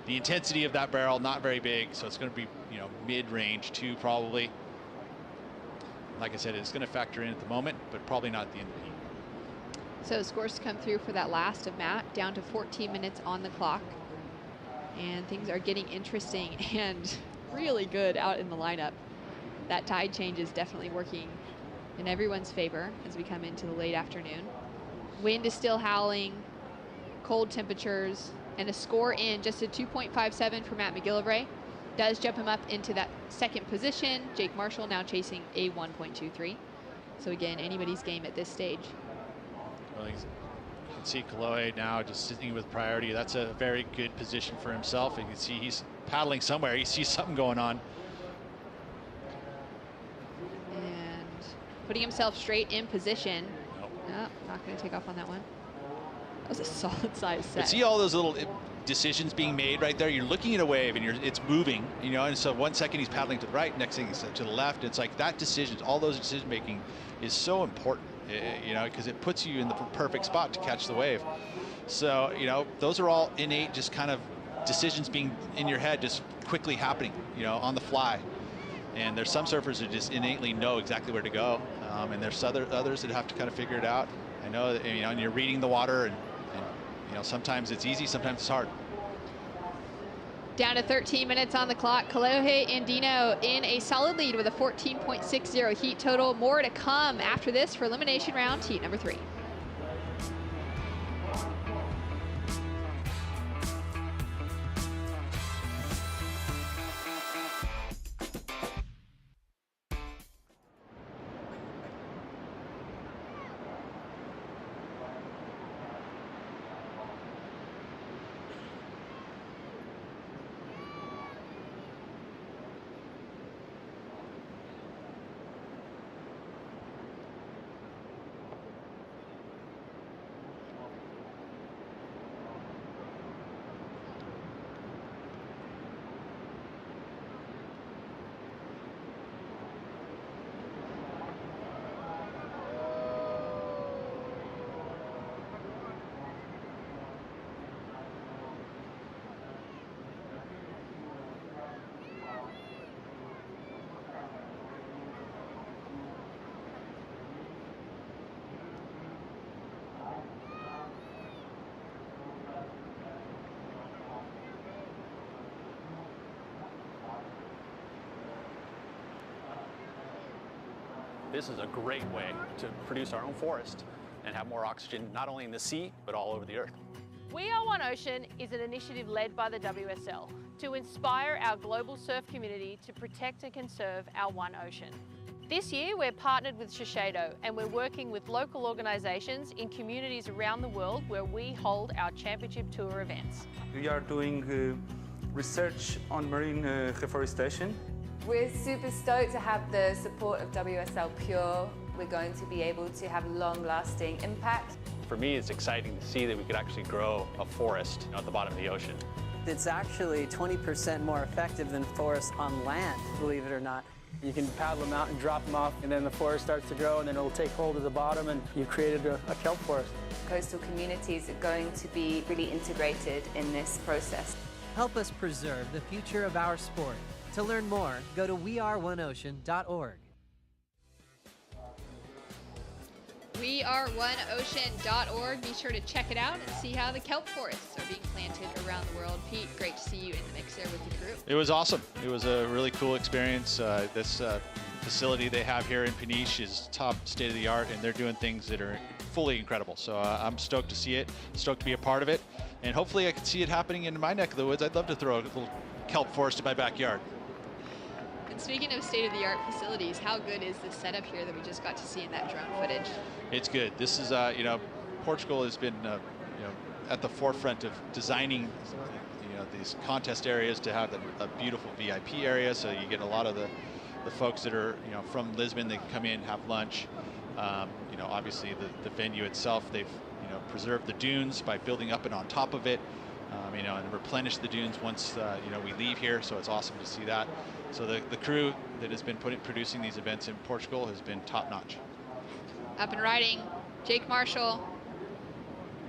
The intensity of that barrel, not very big, so it's going to be, you know, mid-range 2 probably. Like I said, it's going to factor in at the moment, but probably not at the end of the heat. So scores come through for that last of Matt, down to 14 minutes on the clock. And things are getting interesting and really good out in the lineup. That tide change is definitely working in everyone's favor as we come into the late afternoon. Wind is still howling, cold temperatures, and a score in just a 2.57 for Matt McGillivray. does jump him up into that second position. Jake Marshall now chasing a 1.23. So again, anybody's game at this stage. Well, you can see Kaloe now just sitting with priority. That's a very good position for himself. And you can see he's paddling somewhere. He sees something going on. And putting himself straight in position. No, not going to take off on that one. That was a solid size set. But see all those little decisions being made right there. You're looking at a wave and it's moving, you know, and so 1 second he's paddling to the right, next thing he's to the left. It's like that decision, all those decision making is so important, you know, because it puts you in the perfect spot to catch the wave. So, you know, those are all innate, just kind of decisions being in your head, just quickly happening, you know, on the fly. And there's some surfers who just innately know exactly where to go, and there's others that have to kind of figure it out. I know that, you know, and you're reading the water, and you know, sometimes it's easy, sometimes it's hard. Down to 13 minutes on the clock. Kalohe Andino in a solid lead with a 14.60 heat total. More to come after this for elimination round, heat number 3. This is a great way to produce our own forest and have more oxygen, not only in the sea, but all over the earth. We Are One Ocean is an initiative led by the WSL to inspire our global surf community to protect and conserve our one ocean. This year, we're partnered with Shiseido, and we're working with local organisations in communities around the world where we hold our championship tour events. We are doing research on marine reforestation. We're super stoked to have the support of WSL Pure. We're going to be able to have long-lasting impact. For me, it's exciting to see that we could actually grow a forest at the bottom of the ocean. It's actually 20% more effective than forests on land, believe it or not. You can paddle them out and drop them off, and then the forest starts to grow, and then it'll take hold of the bottom, and you've created a kelp forest. Coastal communities are going to be really integrated in this process. Help us preserve the future of our sport. To learn more, go to weareoneocean.org. weareoneocean.org. Be sure to check it out and see how the kelp forests are being planted around the world. Pete, great to see you in the mix there with the crew. It was awesome. It was a really cool experience. This facility they have here in Peniche is top state of the art, and they're doing things that are fully incredible. So I'm stoked to see it, stoked to be a part of it, and hopefully I can see it happening in my neck of the woods. I'd love to throw a little kelp forest in my backyard. And speaking of state-of-the-art facilities, how good is this setup here that we just got to see in that drone footage? It's good. This is, you know, Portugal has been, you know, at the forefront of designing, you know, these contest areas to have a beautiful VIP area. So you get a lot of the folks that are, you know, from Lisbon, they can come in, have lunch. You know, obviously the venue itself, they've, you know, preserved the dunes by building up and on top of it. You know, and replenish the dunes once, you know, we leave here. So it's awesome to see that. So the crew that has been producing these events in Portugal has been top notch. Up and riding, Jake Marshall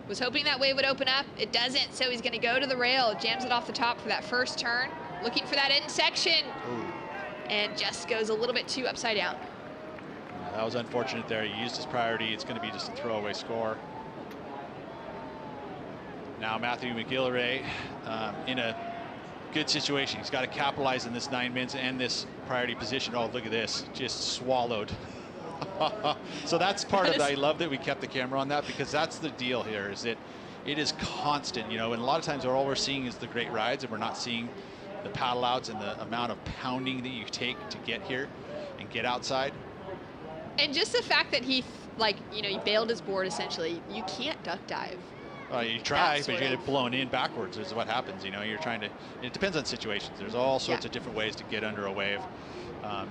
was hoping that wave would open up. It doesn't, so he's gonna go to the rail, jams it off the top for that first turn, looking for that end section, and just goes a little bit too upside down. That was unfortunate there. He used his priority. It's gonna be just a throwaway score. Now Matthew McGillivray in a good situation. He's got to capitalize in this 9 minutes and this priority position. Oh, look at this, just swallowed. So that's part of it. I love that we kept the camera on that, because that's the deal here, is that it is constant, you know, and a lot of times all we're seeing is the great rides, and we're not seeing the paddle outs and the amount of pounding that you take to get here and get outside. And just the fact that he, like, you know, he bailed his board essentially. You can't duck dive. You try, but you get it blown in backwards is what happens. You know, you're trying to, it depends on situations. There's all sorts of different ways to get under a wave.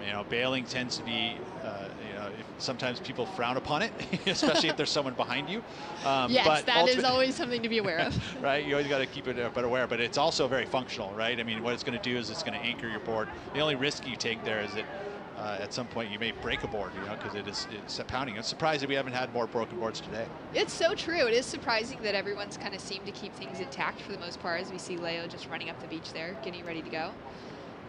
You know, bailing tends to be, you know, sometimes people frown upon it, especially if there's someone behind you. Yes, but that is always something to be aware of. Right, you always got to keep it but aware, but it's also very functional, right? I mean, what it's going to do is it's going to anchor your board. The only risk you take there is that at some point you may break a board, you know, because it's pounding. I'm surprised that we haven't had more broken boards today. It's so true. It is surprising that everyone's kind of seemed to keep things intact for the most part, as we see Leo just running up the beach there, getting ready to go.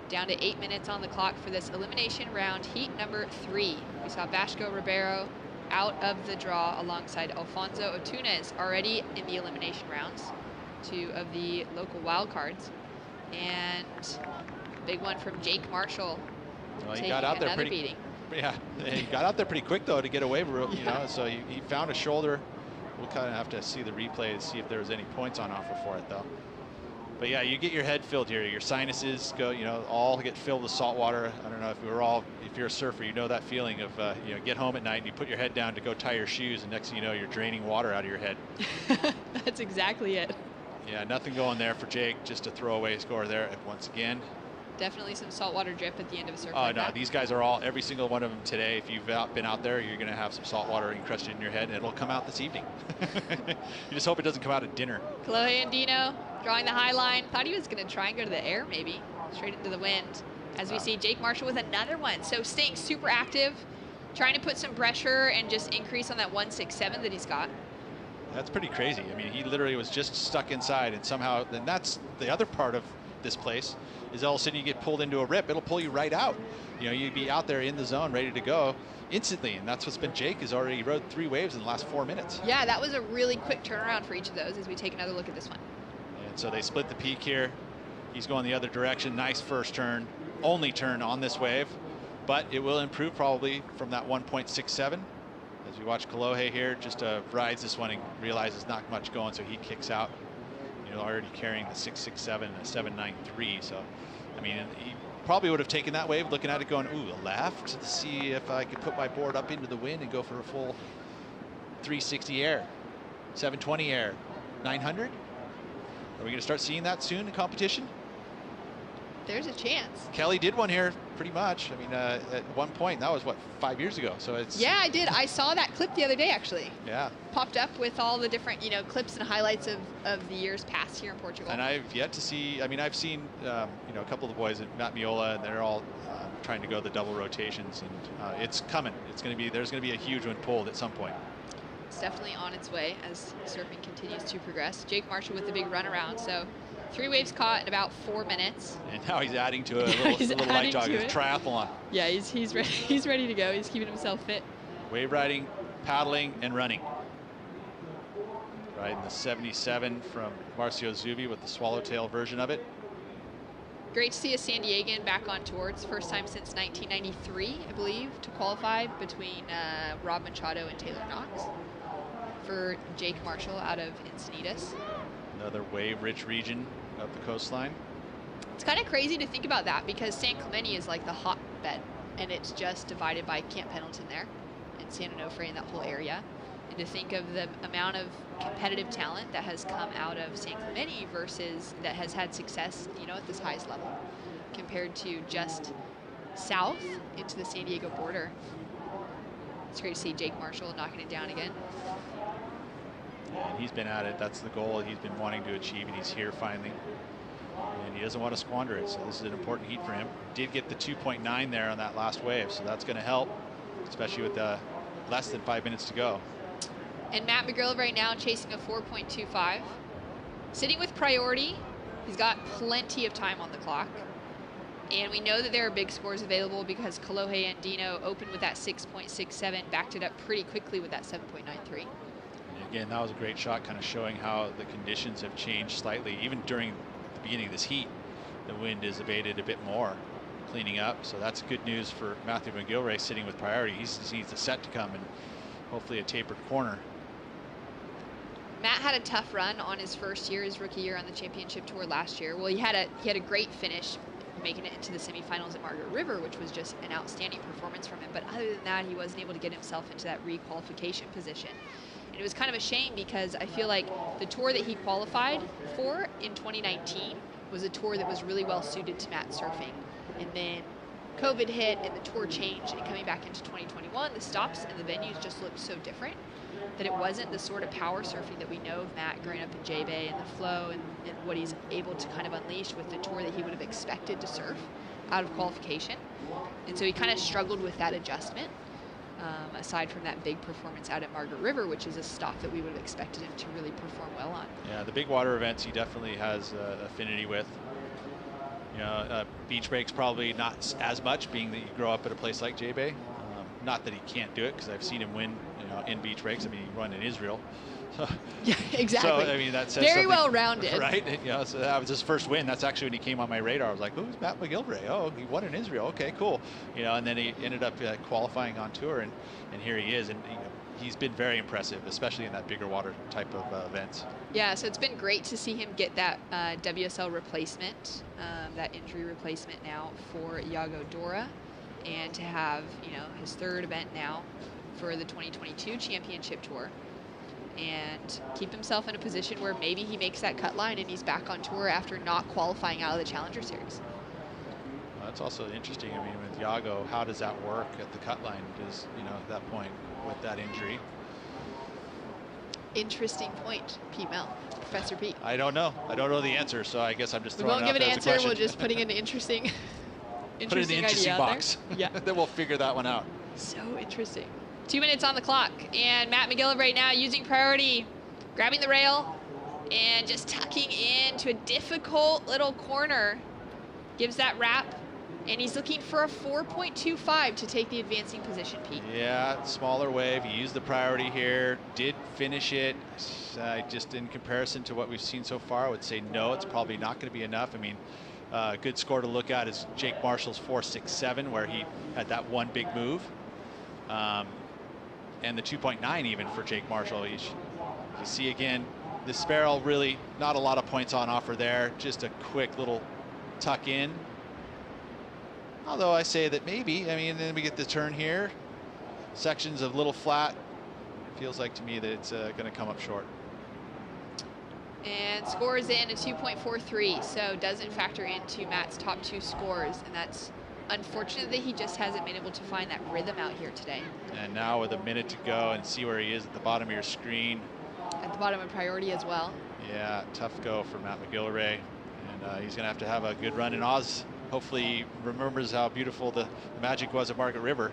Down to 8 minutes on the clock for this elimination round, heat number 3. We saw Vasco Ribeiro out of the draw alongside Alfonso Otunes already in the elimination rounds, 2 of the local wildcards. And big one from Jake Marshall. Well, he got out there pretty beating. Yeah, he got out there pretty quick though to get away, you know. So he found a shoulder. We'll kind of have to see the replay to see if there was any points on offer for it though. But yeah, you get your head filled here. Your sinuses go, you know, all get filled with salt water. I don't know if if you're a surfer, you know that feeling of, you know, get home at night and you put your head down to go tie your shoes, and next thing you know, you're draining water out of your head. That's exactly it. Yeah, nothing going there for Jake. Just a throwaway score there once again. Definitely some saltwater drip at the end of a surf. Oh, no, these guys are all, every single one of them today. If you've been out there, you're going to have some salt water encrusted in your head, and it'll come out this evening. You just hope it doesn't come out at dinner. Kalohe Andino drawing the high line. Thought he was going to try and go to the air, maybe. Straight into the wind. As we see Jake Marshall with another one. So staying super active, trying to put some pressure and just increase on that 167 that he's got. That's pretty crazy. I mean, he literally was just stuck inside, and somehow, then that's the other part of this place, is all of a sudden you get pulled into a rip, it'll pull you right out. You know, you'd be out there in the zone ready to go instantly, and that's what's been Jake, has already rode 3 waves in the last 4 minutes. Yeah, that was a really quick turnaround for each of those as we take another look at this one. And so they split the peak here. He's going the other direction. Nice first turn, only turn on this wave, but it will improve probably from that 1.67. As we watch Kalohe here, just rides this one and realizes not much going, so he kicks out. You know, already carrying the 667 and a 793. So, I mean, he probably would have taken that wave, looking at it going, ooh, a left to see if I could put my board up into the wind and go for a full 360 air, 720 air, 900. Are we going to start seeing that soon in competition? There's a chance. Kelly did one here pretty much. I mean, at one point, that was what, 5 years ago. So it's. Yeah, I did. I saw that clip the other day, actually. Yeah. Popped up with all the different, you know, clips and highlights of the years past here in Portugal. And I've yet to see, I mean, I've seen, you know, a couple of the boys at Matt Miola, and they're all trying to go the double rotations, and it's coming. It's going to be, there's going to be a huge one pulled at some point. It's definitely on its way as surfing continues to progress. Jake Marshall with the big runaround. So 3 waves caught in about 4 minutes. And now he's adding to a little light jog, a triathlon. Yeah, he's ready. He's ready to go. He's keeping himself fit. Wave riding, paddling, and running. Riding the 77 from Marcio Zubi with the swallowtail version of it. Great to see a San Diegan back on tour. It's the first time since 1993, I believe, to qualify between Rob Machado and Taylor Knox. For Jake Marshall out of Encinitas. Another wave-rich region of the coastline. It's kind of crazy to think about that because San Clemente is like the hotbed, and it's just divided by Camp Pendleton there and San Onofre and that whole area. And to think of the amount of competitive talent that has come out of San Clemente versus that has had success, you know, at this highest level compared to just south into the San Diego border. It's great to see Jake Marshall knocking it down again. And he's been at it. That's the goal he's been wanting to achieve, and he's here finally. And he doesn't want to squander it, so this is an important heat for him. Did get the 2.9 there on that last wave, so that's going to help, especially with less than 5 minutes to go. And Matt McGill right now chasing a 4.25. Sitting with priority. He's got plenty of time on the clock. And we know that there are big scores available because Kalohe Andino opened with that 6.67, backed it up pretty quickly with that 7.93. Again, that was a great shot, kind of showing how the conditions have changed slightly. Even during the beginning of this heat, the wind is abated a bit more, cleaning up. So that's good news for Matthew McGilvray sitting with priority. He needs a set to come and hopefully a tapered corner. Matt had a tough run on his first year, his rookie year on the championship tour last year. Well, he had a great finish, making it into the semifinals at Margaret River, which was just an outstanding performance from him. But other than that, he wasn't able to get himself into that requalification position. And it was kind of a shame because I feel like the tour that he qualified for in 2019 was a tour that was really well suited to Matt surfing. And then COVID hit and the tour changed, and coming back into 2021, the stops and the venues just looked so different that it wasn't the sort of power surfing that we know of Matt growing up in J-Bay and the flow and what he's able to kind of unleash with the tour that he would have expected to surf out of qualification. And so he kind of struggled with that adjustment, aside from that big performance out at Margaret River, which is a stop that we would have expected him to really perform well on. Yeah, the big water events he definitely has affinity with. You know, beach breaks probably not as much, being that you grow up at a place like J-Bay. Not that he can't do it, because I've seen him win, you know, in beach breaks. I mean, he won in Israel. So, yeah, exactly. So I mean, that says very something, well rounded, right? And, you know, so that was his first win. That's actually when he came on my radar. I was like, "Who's Matt McGillivray? Oh, he won in Israel. Okay, cool." You know, and then he ended up qualifying on tour, and here he is, and you know, he's been very impressive, especially in that bigger water type of events. Yeah, so it's been great to see him get that WSL replacement, that injury replacement now for Iago Dora, and to have, you know, his third event now for the 2022 championship tour, and keep himself in a position where maybe he makes that cut line and he's back on tour after not qualifying out of the Challenger Series. That's also interesting. I mean, with Iago, how does that work at the cut line? Does, you know, at that point with that injury? Interesting point, Pete Mel, Professor Pete. I don't know. I don't know the answer, so I guess I'm just We throwing won't give it an out answer. We'll just putting an interesting, put it in the interesting box. Yeah. Then we'll figure that one out. So interesting. 2 minutes on the clock, and Matt McGillivray right now using priority, grabbing the rail, and just tucking into a difficult little corner. Gives that wrap, and he's looking for a 4.25 to take the advancing position, Pete. Yeah, smaller wave. He used the priority here, did finish it. Just in comparison to what we've seen so far, I would say no, it's probably not going to be enough. I mean, a good score to look at is Jake Marshall's 4.67, where he had that one big move. And the 2.9 even for Jake Marshall. You see again, the Sparrow really not a lot of points on offer there. Just a quick little tuck in. Although I say that maybe, I mean, then we get the turn here. Sections of little flat. Feels like to me that it's going to come up short. And scores in a 2.43, so doesn't factor into Matt's top two scores, and that's unfortunate that he just hasn't been able to find that rhythm out here today. And now with a minute to go, and see where he is at the bottom of your screen. At the bottom of priority as well. Yeah, tough go for Matt McGillivray, and he's going to have a good run in Oz. Hopefully he remembers how beautiful the magic was at Margaret River,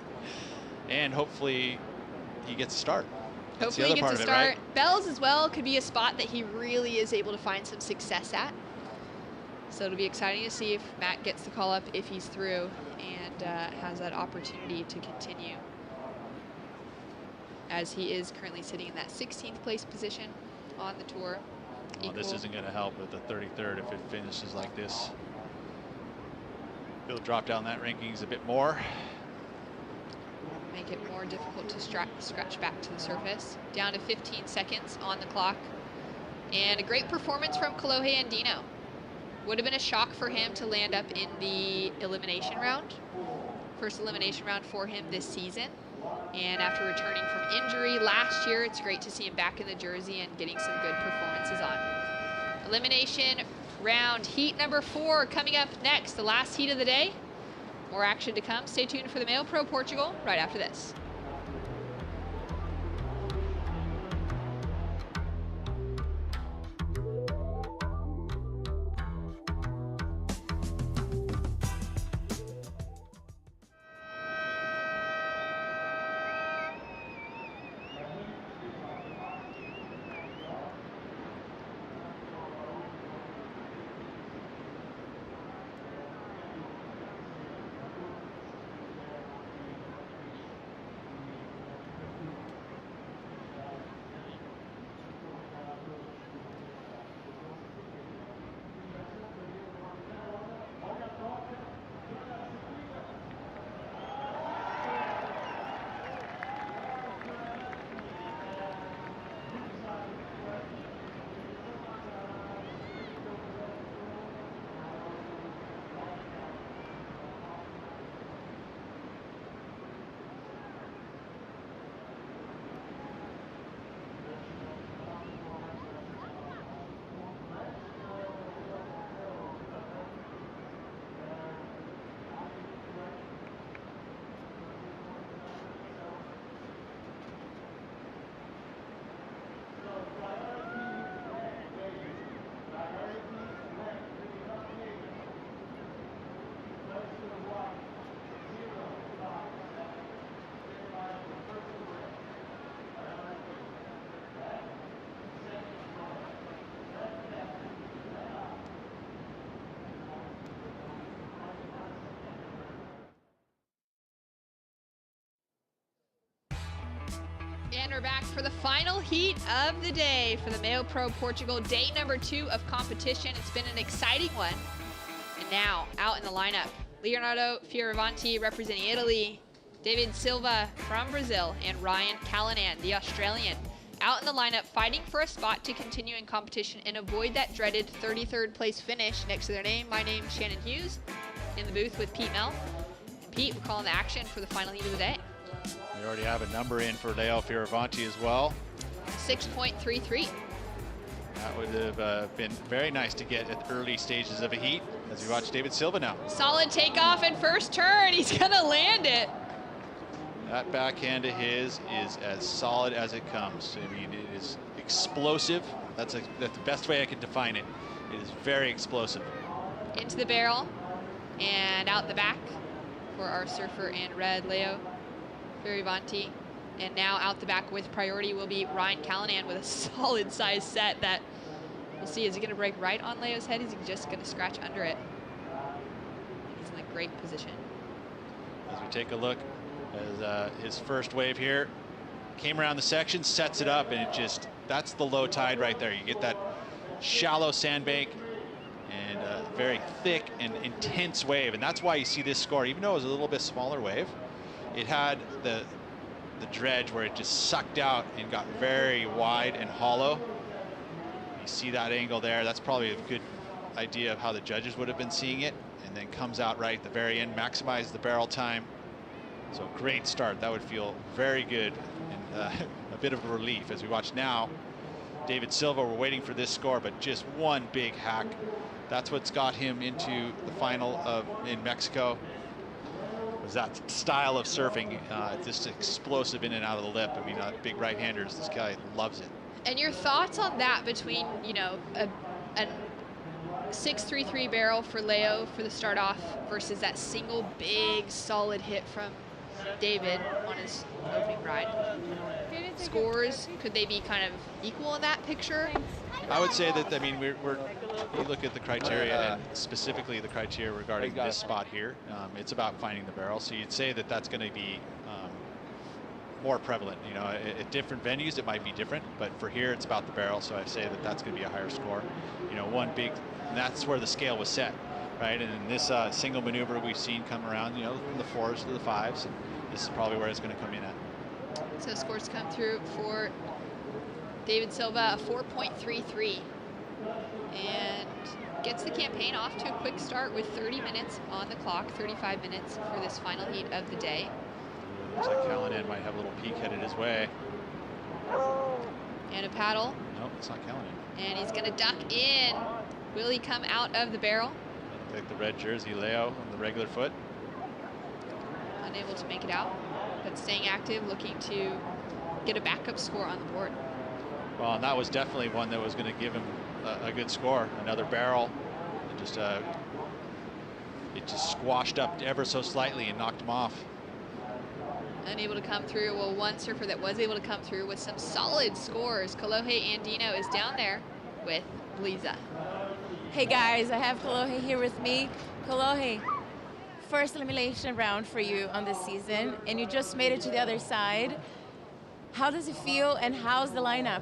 and hopefully he gets a start. That's hopefully he gets a start. Right? Bells as well could be a spot that he really is able to find some success at. So it'll be exciting to see if Matt gets the call up, if he's through, and has that opportunity to continue, as he is currently sitting in that 16th place position on the tour. Well, this isn't going to help with the 33rd if it finishes like this. He'll drop down that rankings a bit more. Make it more difficult to scratch back to the surface. Down to 15 seconds on the clock. And a great performance from Kalohe Andino. Would have been a shock for him to land up in the elimination round. First elimination round for him this season. And after returning from injury last year, it's great to see him back in the jersey and getting some good performances on. Elimination round, heat number 4 coming up next, the last heat of the day. More action to come. Stay tuned for the MEO Pro Portugal right after this. And we're back for the final heat of the day for the MEO Pro Portugal, day number 2 of competition. It's been an exciting one. And now, out in the lineup, Leonardo Fioravanti representing Italy, David Silva from Brazil, and Ryan Callanan, the Australian, out in the lineup fighting for a spot to continue in competition and avoid that dreaded 33rd place finish next to their name. My name's Shannon Hughes, in the booth with Pete Mel. Pete, we're calling the action for the final heat of the day. We already have a number in for Leo Fioravanti as well. 6.33. That would have been very nice to get at the early stages of a heat as we watch David Silva now. Solid takeoff and first turn. He's gonna land it. That backhand of his is as solid as it comes. I mean, it is explosive. That's the best way I can define it. It is very explosive. Into the barrel and out the back for our surfer in red, Leo Fioravanti. And now out the back with priority will be Ryan Callanan with a solid size set that we'll see. Is he gonna break right on Leo's head? Is he just gonna scratch under it? He's in a great position. As we take a look, as his first wave here came around the section, sets it up, and it just, that's the low tide right there. You get that shallow sandbank and a very thick and intense wave, and that's why you see this score. Even though it was a little bit smaller wave, it had the dredge where it just sucked out and got very wide and hollow. You see that angle there. That's probably a good idea of how the judges would have been seeing it, and then comes out right at the very end, maximize the barrel time. So great start. That would feel very good and a bit of a relief as we watch now. David Silva, we're waiting for this score, but just one big hack. That's what's got him into the final in Mexico. Was that style of surfing, just explosive in and out of the lip. I mean, big right-handers, this guy loves it. And your thoughts on that between, you know, a 6.33 barrel for Leo for the start off versus that single big solid hit from David on his opening ride? Scores, could they be kind of equal in that picture? I would say that, I mean, we look at the criteria, and specifically the criteria regarding this spot here. It's about finding the barrel. So you'd say that that's going to be more prevalent. You know, at different venues, it might be different, but for here, it's about the barrel. So I say that that's going to be a higher score. You know, one big, and that's where the scale was set, right? And in this single maneuver we've seen come around, you know, from the 4s to the 5s, and this is probably where it's going to come in at. So scores come through for David Silva, a 4.33, and gets the campaign off to a quick start with 30 minutes on the clock, 35 minutes for this final heat of the day. Looks like Callanan might have a little peek headed his way. And a paddle. No, it's not Callanan. And he's gonna duck in. Will he come out of the barrel? Like the red jersey, Leo, on the regular foot. Unable to make it out, but staying active, looking to get a backup score on the board. Well, and that was definitely one that was going to give him a good score. Another barrel, and just it just squashed up ever so slightly and knocked him off. Unable to come through. Well, one surfer that was able to come through with some solid scores. Kalohe Andino is down there with Liza. Hey guys, I have Kalohe here with me. Kalohe, first elimination round for you on this season, and you just made it to the other side. How does it feel, and how's the lineup?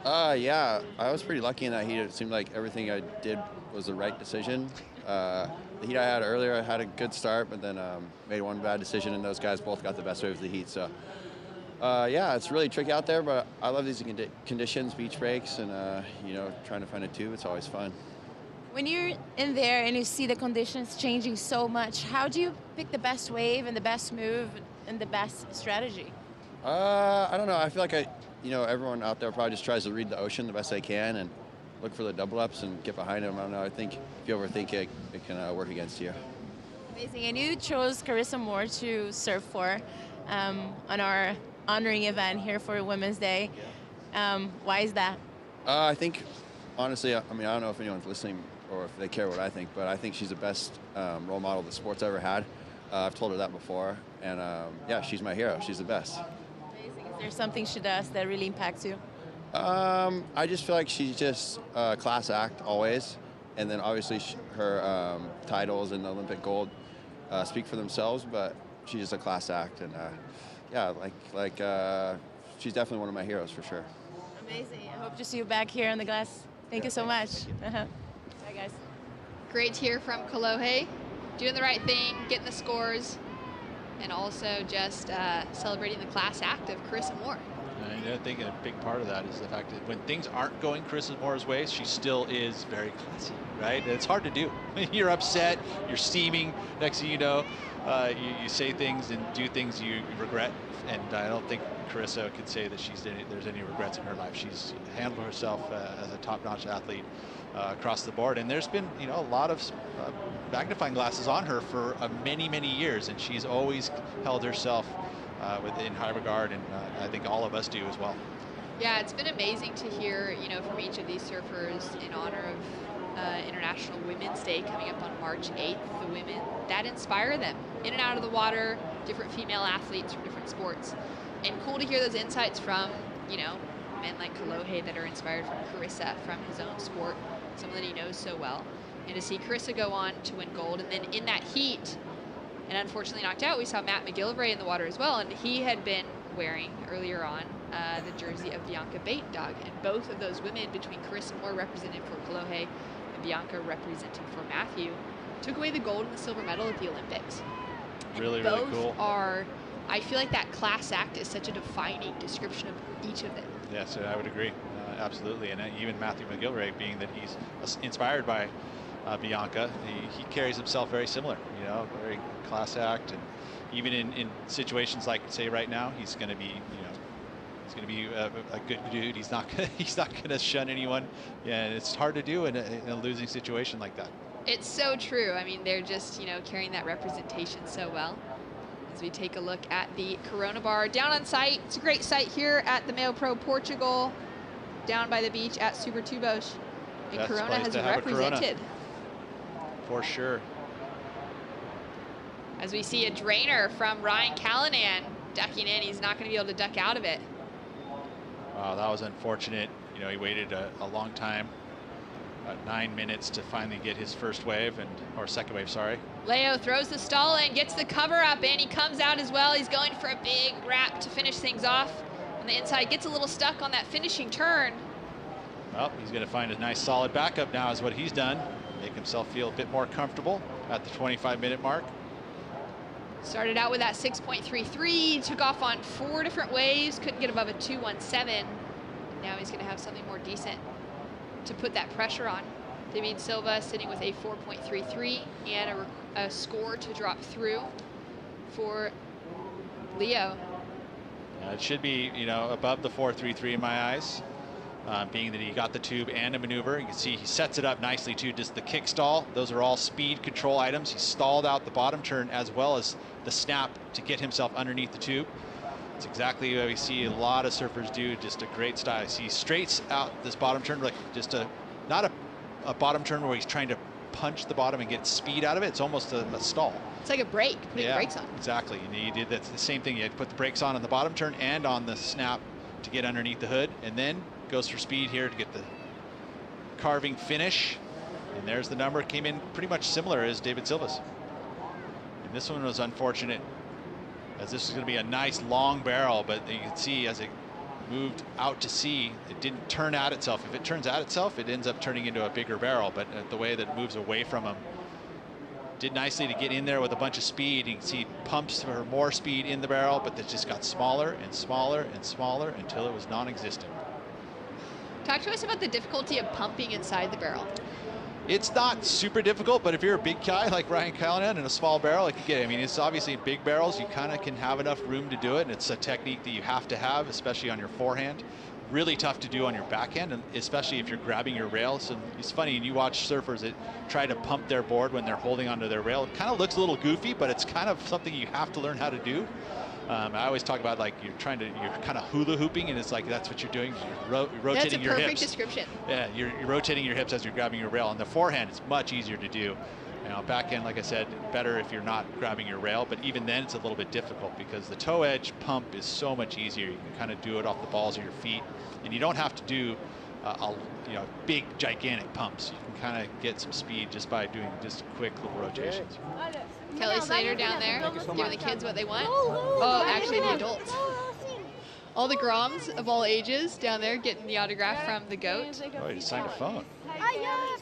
Yeah, I was pretty lucky in that heat. It seemed like everything I did was the right decision. The heat I had earlier, I had a good start, but then made one bad decision, and those guys both got the best wave of the heat. So, yeah, it's really tricky out there, but I love these conditions, beach breaks, and, you know, trying to find a tube, it's always fun. When you're in there and you see the conditions changing so much, how do you pick the best wave and the best move and the best strategy? I don't know. I feel like everyone out there probably just tries to read the ocean the best they can and look for the double ups and get behind them. I don't know. I think if you overthink it, it can work against you. Amazing. And you chose Carissa Moore to surf for on our honoring event here for Women's Day. Why is that? I think, honestly, I mean, I don't know if anyone's listening or if they care what I think, but I think she's the best role model the sport's ever had. I've told her that before, and yeah, she's my hero. She's the best. Amazing. Is there something she does that really impacts you? I just feel like she's just a class act always, and then obviously her titles and Olympic gold speak for themselves, but she's just a class act, and yeah, like she's definitely one of my heroes for sure. Amazing. I hope to see you back here on the glass. Thank you so much. Bye, guys. Great to hear from Kalohe, doing the right thing, getting the scores, and also just celebrating the class act of Carissa Moore. I think a big part of that is the fact that when things aren't going Carissa Moore's way, she still is very classy, right? It's hard to do. You're upset, you're steaming, next thing you know, you say things and do things you regret, and I don't think Carissa could say that there's any regrets in her life. She's handled herself as a top-notch athlete across the board, and there's been a lot of magnifying glasses on her for many years, and she's always held herself in high regard, and I think all of us do as well. Yeah, it's been amazing to hear, from each of these surfers in honor of International Women's Day coming up on March 8th, the women that inspire them in and out of the water, different female athletes from different sports. And cool to hear those insights from, men like Kalohe that are inspired from Carissa, from his own sport, someone that he knows so well. And to see Carissa go on to win gold, and then in that heat, and unfortunately knocked out, we saw Matt McGillivray in the water as well, and he had been wearing earlier on the jersey of Bianca Baitendog, and both of those women, between Carissa Moore representing for Kalohe and Bianca representing for Matthew, took away the gold and the silver medal at the Olympics. Really both cool. Are, I feel like that class act is such a defining description of each of them. Yes, I would agree, absolutely, and even Matthew McGillivray, being that he's inspired by Bianca, he carries himself very similar, very class act, and even in situations like, say, right now, he's going to be, he's going to be a good dude. He's not going to shun anyone. Yeah, and it's hard to do in a losing situation like that. It's so true. I mean, they're just, carrying that representation so well. As we take a look at the Corona Bar down on site. It's a great site here at the MEO Pro Portugal, down by the beach at Supertubos. And Best Corona place has to have a Corona. represented. For sure. As we see a drainer from Ryan Callanan ducking in. He's not going to be able to duck out of it. Wow, that was unfortunate. He waited a long time, about 9 minutes to finally get his first wave, or second wave, sorry. Leo throws the stall in, gets the cover up, and he comes out as well. He's going for a big wrap to finish things off on the inside. Gets a little stuck on that finishing turn. Well, he's going to find a nice solid backup now is what he's done. Make himself feel a bit more comfortable at the 25-minute mark. Started out with that 6.33, took off on 4 different waves, couldn't get above a 2.17. Now he's going to have something more decent to put that pressure on. David Silva sitting with a 4.33 and a score to drop through for Leo. It should be, above the 4.33 in my eyes. Being that he got the tube and a maneuver. You can see he sets it up nicely too. Just the kick stall, those are all speed control items. He stalled out the bottom turn as well as the snap to get himself underneath the tube. It's exactly what we see a lot of surfers do, just a great style. He straights out this bottom turn, like just not a bottom turn where he's trying to punch the bottom and get speed out of it. It's almost a stall. It's like a brake, putting the brakes on. Exactly, and he did that's the same thing. You had to put the brakes on the bottom turn and on the snap to get underneath the hood, and then goes for speed here to get the carving finish. And there's the number. Came in pretty much similar as David Silva's. And this one was unfortunate, as this is going to be a nice long barrel, but you can see as it moved out to sea, it didn't turn at itself. If it turns at itself, it ends up turning into a bigger barrel, but the way that it moves away from him, did nicely to get in there with a bunch of speed. You can see pumps for more speed in the barrel, but it just got smaller and smaller and smaller until it was non-existent. Talk to us about the difficulty of pumping inside the barrel. It's not super difficult, but if you're a big guy like Ryan Callanan in a small barrel, it can get it. I mean, it's obviously in big barrels, you kind of can have enough room to do it, and it's a technique that you have to have, especially on your forehand. Really tough to do on your backhand, and especially if you're grabbing your rail. So it's funny, and you watch surfers that try to pump their board when they're holding onto their rail. It kind of looks a little goofy, but it's kind of something you have to learn how to do. I always talk about like you're kind of hula hooping, and it's like that's what you're doing. You're rotating your hips. That's a perfect description. Yeah, you're rotating your hips as you're grabbing your rail. On the forehand, it's much easier to do. Backhand, like I said, better if you're not grabbing your rail, but even then it's a little bit difficult because the toe edge pump is so much easier. You can kind of do it off the balls of your feet, and you don't have to do big, gigantic pumps. You can kind of get some speed just by doing just quick little rotations. Kelly Slater down there, giving the kids what they want. Oh, actually the adults. all the Groms of all ages down there getting the autograph from the GOAT. Oh, he just signed a phone.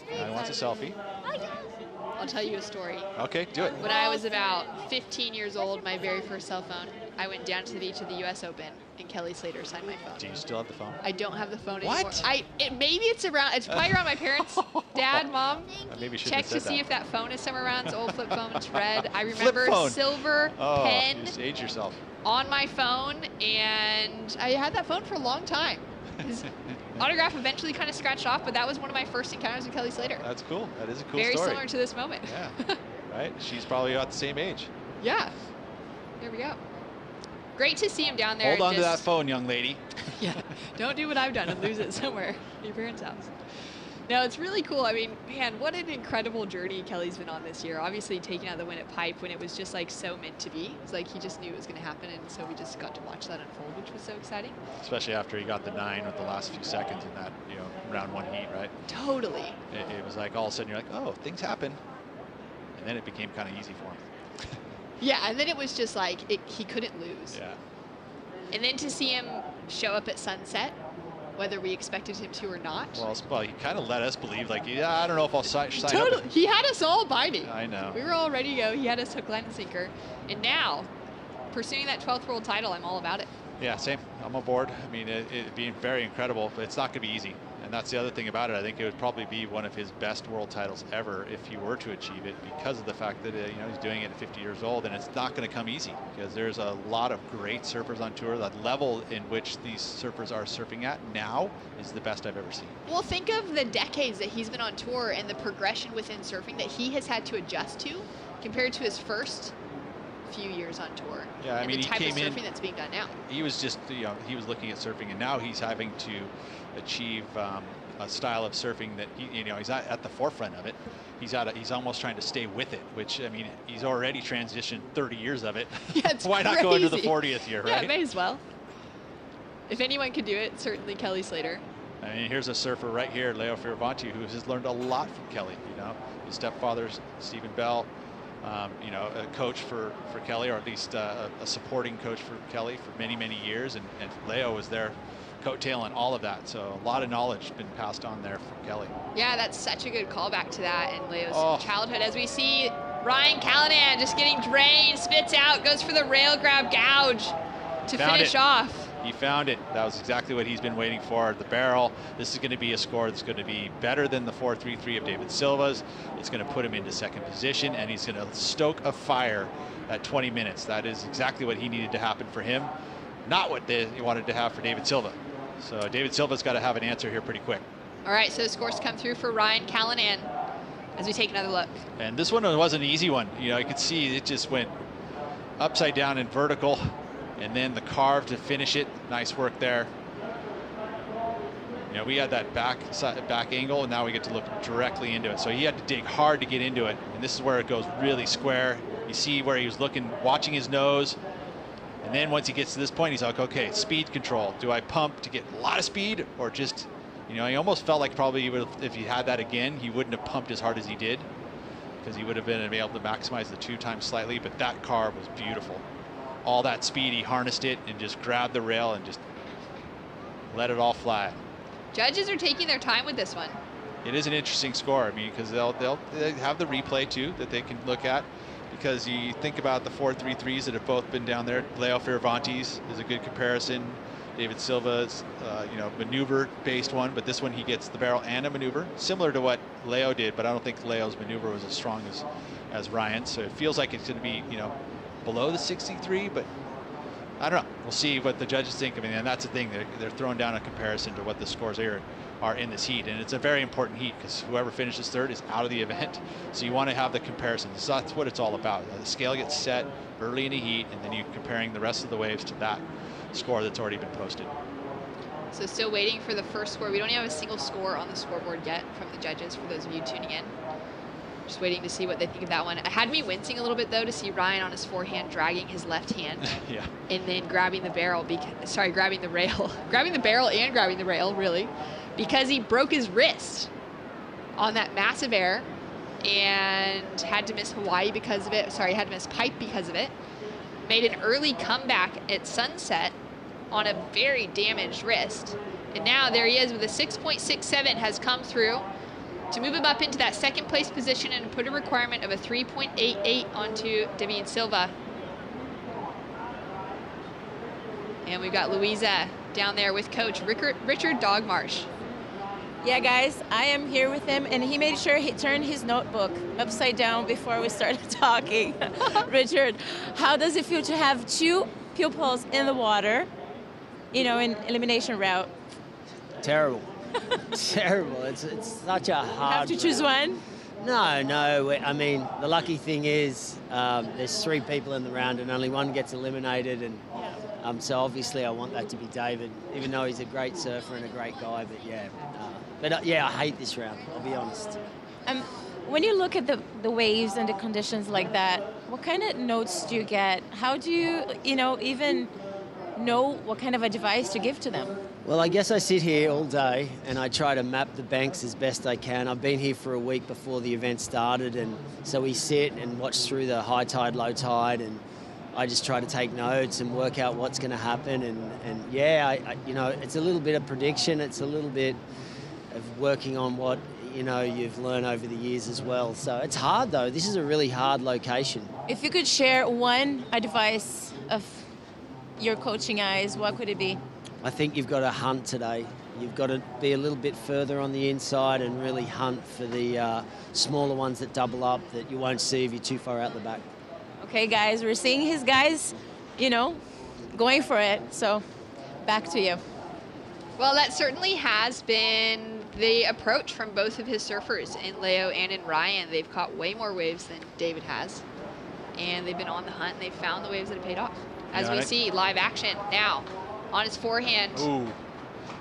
He wants a selfie. I'll tell you a story. Okay, do it. When I was about 15 years old, my very first cell phone, I went down to the beach of the U.S. Open, and Kelly Slater signed my phone. Do you still have the phone? I don't have the phone What? anymore. Maybe it's around. It's probably around my parents, dad, mom. Maybe you should Check have to said see that. if that phone is somewhere around. It's old flip phone. It's red. I Flip remember phone. silver pen You just age yourself. on my phone, and I had that phone for a long time. His autograph eventually kind of scratched off, but that was one of my first encounters with Kelly Slater. That's cool. That is a cool Very story. similar to this moment. Yeah. Right? She's probably about the same age. Yeah. There we go. Great to see him down there. Hold on to that phone, young lady. Yeah. Don't do what I've done and lose it somewhere at your parents' house. No, it's really cool. I mean, man, what an incredible journey Kelly's been on this year. Obviously taking out the win at Pipe when it was just like so meant to be. It's like he just knew it was going to happen, and so we just got to watch that unfold, which was so exciting. Especially after he got the 9 with the last few seconds in that, round 1 heat, right? Totally. It was like all of a sudden you're like, oh, things happen. And then it became kind of easy for him. Yeah, and then it was just like he couldn't lose. Yeah. And then to see him show up at sunset, whether we expected him to or not. Well, he kind of let us believe, like, yeah, I don't know if I'll sign Totally. up. He had us all biting. I know. We were all ready to go. He had us hook, line, and sinker. And now, pursuing that 12th world title, I'm all about it. Yeah, same. I'm on board. I mean, it'd be very incredible, but it's not going to be easy. And that's the other thing about it. I think it would probably be one of his best world titles ever if he were to achieve it, because of the fact that he's doing it at 50 years old, and it's not going to come easy because there's a lot of great surfers on tour. That level in which these surfers are surfing at now is the best I've ever seen. Well, think of the decades that he's been on tour and the progression within surfing that he has had to adjust to compared to his first few years on tour. Yeah, I and mean, the he type came of in, surfing that's being done now. He was just, he was looking at surfing, and now he's having to achieve a style of surfing that he's not at the forefront of it. He's almost trying to stay with it, which, I mean, he's already transitioned 30 years of it. Yeah, it's Why not go into the 40th year, right? Yeah, may as well. If anyone could do it, certainly Kelly Slater. I mean, here's a surfer right here, Leo Fioravanti, who has learned a lot from Kelly. His stepfather's Stephen Bell, a coach for Kelly, or at least a supporting coach for Kelly for many, many years, and Leo was there coattailing all of that. So a lot of knowledge been passed on there from Kelly. Yeah, that's such a good callback to that in Leo's childhood. As we see Ryan Callanan just getting drained, spits out, goes for the rail grab gouge to finish off. He found it. That was exactly what he's been waiting for. The barrel. This is going to be a score that's going to be better than the 4.33 of David Silva's. It's going to put him into second position, and he's going to stoke a fire at 20 minutes. That is exactly what he needed to happen for him, not what he wanted to have for David Silva. So David Silva's got to have an answer here pretty quick. All right, so the scores come through for Ryan Callanan as we take another look. And this one wasn't an easy one. You could see it just went upside down and vertical, and then the carve to finish it. Nice work there. We had that back angle, and now we get to look directly into it. So he had to dig hard to get into it, and this is where it goes really square. You see where he was looking, watching his nose. And then once he gets to this point, he's like, okay, speed control. Do I pump to get a lot of speed, or just, he almost felt like probably if he had that again, he wouldn't have pumped as hard as he did, because he would have been able to maximize the 2 times slightly. But that carve was beautiful. All that speed, he harnessed it and just grabbed the rail and just let it all fly. Judges are taking their time with this one. It is an interesting score. I mean, because they'll have the replay too that they can look at. Because you think about the 4.33s that have both been down there. Leo Fioravanti's is a good comparison. David Silva's, maneuver-based one, but this one he gets the barrel and a maneuver, similar to what Leo did, but I don't think Leo's maneuver was as strong as Ryan's. So it feels like it's going to be, below the 63, but I don't know. We'll see what the judges think. I mean, and that's the thing. They're throwing down a comparison to what the scores are in this heat, and it's a very important heat because whoever finishes third is out of the event. So you want to have the comparisons. So that's what it's all about. The scale gets set early in the heat, and then you're comparing the rest of the waves to that score that's already been posted. So still waiting for the first score. We don't even have a single score on the scoreboard yet from the judges, for those of you tuning in. Just waiting to see what they think of that one. It had me wincing a little bit, though, to see Ryan on his forehand dragging his left hand. Yeah. And then grabbing the barrel, grabbing the rail. Grabbing the barrel and grabbing the rail, really. Because he broke his wrist on that massive air and had to miss Hawaii because of it. Sorry, had to miss Pipe because of it. Made an early comeback at sunset on a very damaged wrist. And now there he is with a 6.67 has come through to move him up into that second place position and put a requirement of a 3.88 onto David Silva. And we've got Louisa down there with coach Richard Dogmarsh. Yeah, guys, I am here with him, and he made sure he turned his notebook upside down before we started talking. Richard, how does it feel to have 2 pupils in the water, you know, in elimination route? Terrible. Terrible. It's such a hard... You have to choose one? No. I mean, the lucky thing is there's 3 people in the round and only one gets eliminated, and so obviously I want that to be David, even though he's a great surfer and a great guy. But yeah, I hate this round, I'll be honest. When you look at the waves and the conditions like that, what kind of notes do you get? How do you, even know what kind of advice to give to them? Well, I guess I sit here all day and I try to map the banks as best I can. I've been here for a week before the event started, and so we sit and watch through the high tide, low tide, and I just try to take notes and work out what's going to happen. And yeah, it's a little bit of prediction. It's a little bit of working on what, you've learned over the years as well. So it's hard, though. This is a really hard location. If you could share one advice of your coaching eyes, what could it be? I think you've got to hunt today. You've got to be a little bit further on the inside and really hunt for the smaller ones that double up that you won't see if you're too far out the back. Okay, guys, we're seeing his guys, going for it. So back to you. Well, that certainly has been the approach from both of his surfers, in Leo and in Ryan. They've caught way more waves than David has, and they've been on the hunt, and they've found the waves that have paid off. As we see live action now on his forehand. Ooh.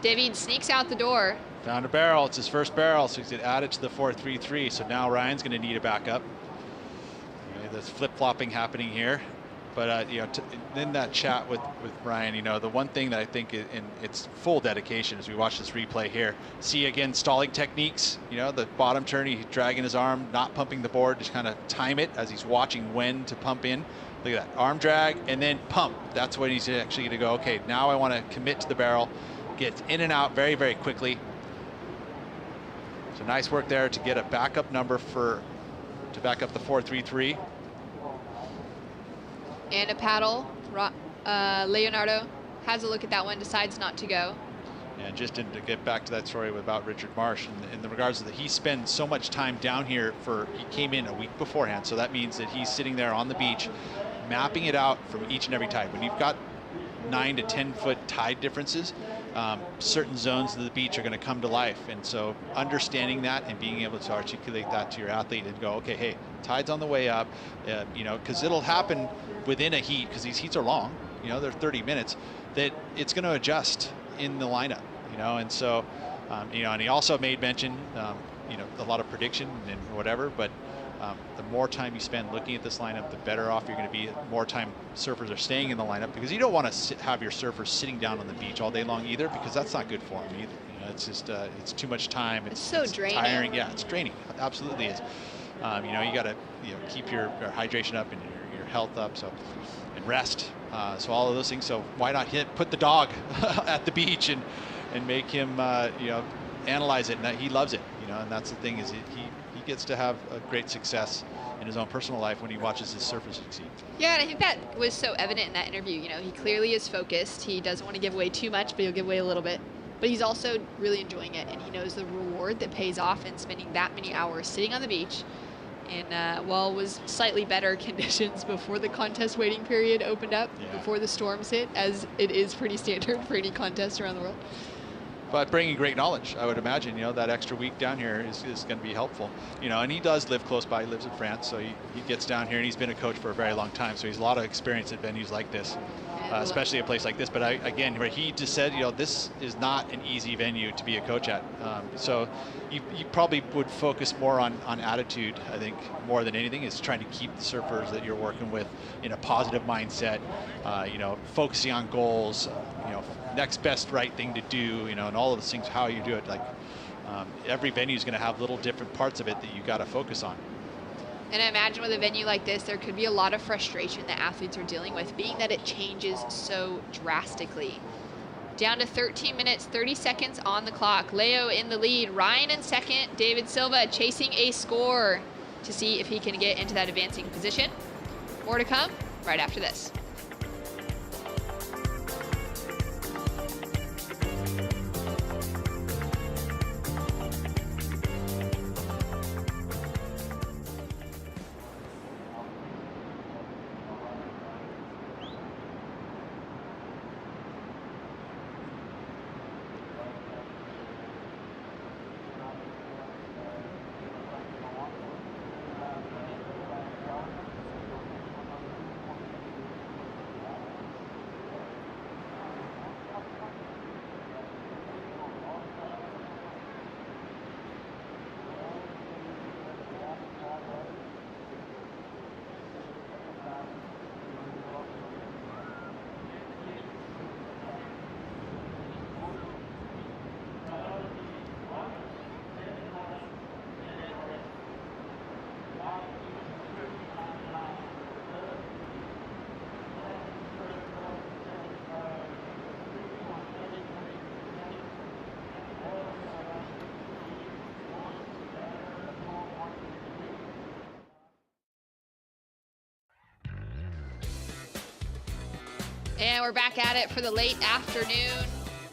David sneaks out the door. Found a barrel. It's his first barrel, so he's added to the 4.33. So now Ryan's going to need a backup. There's flip-flopping happening here. But, in that chat with Ryan, the one thing that I think it's full dedication as we watch this replay here. See, again, stalling techniques. The bottom turn, he's dragging his arm, not pumping the board, just kind of time it as he's watching when to pump in. Look at that, arm drag, and then pump. That's when he's actually going to go, okay, now I want to commit to the barrel, get in and out very, very quickly. So nice work there to get a backup number to back up the 4.33. And a paddle. Leonardo has a look at that one, decides not to go. And just to get back to that story about Richard Marsh, in the regards to that, he spends so much time down here he came in a week beforehand, so that means that he's sitting there on the beach, mapping it out from each and every tide. When you've got 9 to 10 foot tide differences, certain zones of the beach are going to come to life. And so understanding that and being able to articulate that to your athlete and go, okay, hey, tide's on the way up, because it'll happen within a heat, because these heats are long, they're 30 minutes, that it's going to adjust in the lineup, and so, and he also made mention, a lot of prediction and whatever, but the more time you spend looking at this lineup, the better off you're going to be. More time surfers are staying in the lineup, because you don't want to have your surfers sitting down on the beach all day long either, because that's not good for them either. It's just, it's too much time. It's so draining. Tiring. Yeah, it's draining. It absolutely is. You got to keep your hydration up and your health up, and rest. So all of those things. So why not put the dog at the beach and make him analyze it? And he loves it. And that's the thing, is he gets to have a great success in his own personal life when he watches his surfers succeed. Yeah, and I think that was so evident in that interview. He clearly is focused. He doesn't want to give away too much, but he'll give away a little bit. But he's also really enjoying it, and he knows the reward that pays off in spending that many hours sitting on the beach in, it was slightly better conditions before the contest waiting period opened up, before the storms hit, as it is pretty standard for any contest around the world. But bringing great knowledge, I would imagine, that extra week down here is going to be helpful. And he does live close by. He lives in France, so he gets down here, and he's been a coach for a very long time. So he's a lot of experience at venues like this, especially a place like this. But again, where he just said, this is not an easy venue to be a coach at. So you probably would focus more on attitude, I think, more than anything, is trying to keep the surfers that you're working with in a positive mindset, focusing on goals, next best right thing to do, and all of those things, how you do it. Like every venue is going to have little different parts of it that you got to focus on. And I imagine with a venue like this, there could be a lot of frustration that athletes are dealing with, being that it changes so drastically. Down to 13 minutes, 30 seconds on the clock. Leo in the lead, Ryan in second, David Silva chasing a score to see if he can get into that advancing position. More to come right after this. And we're back at it for the late afternoon.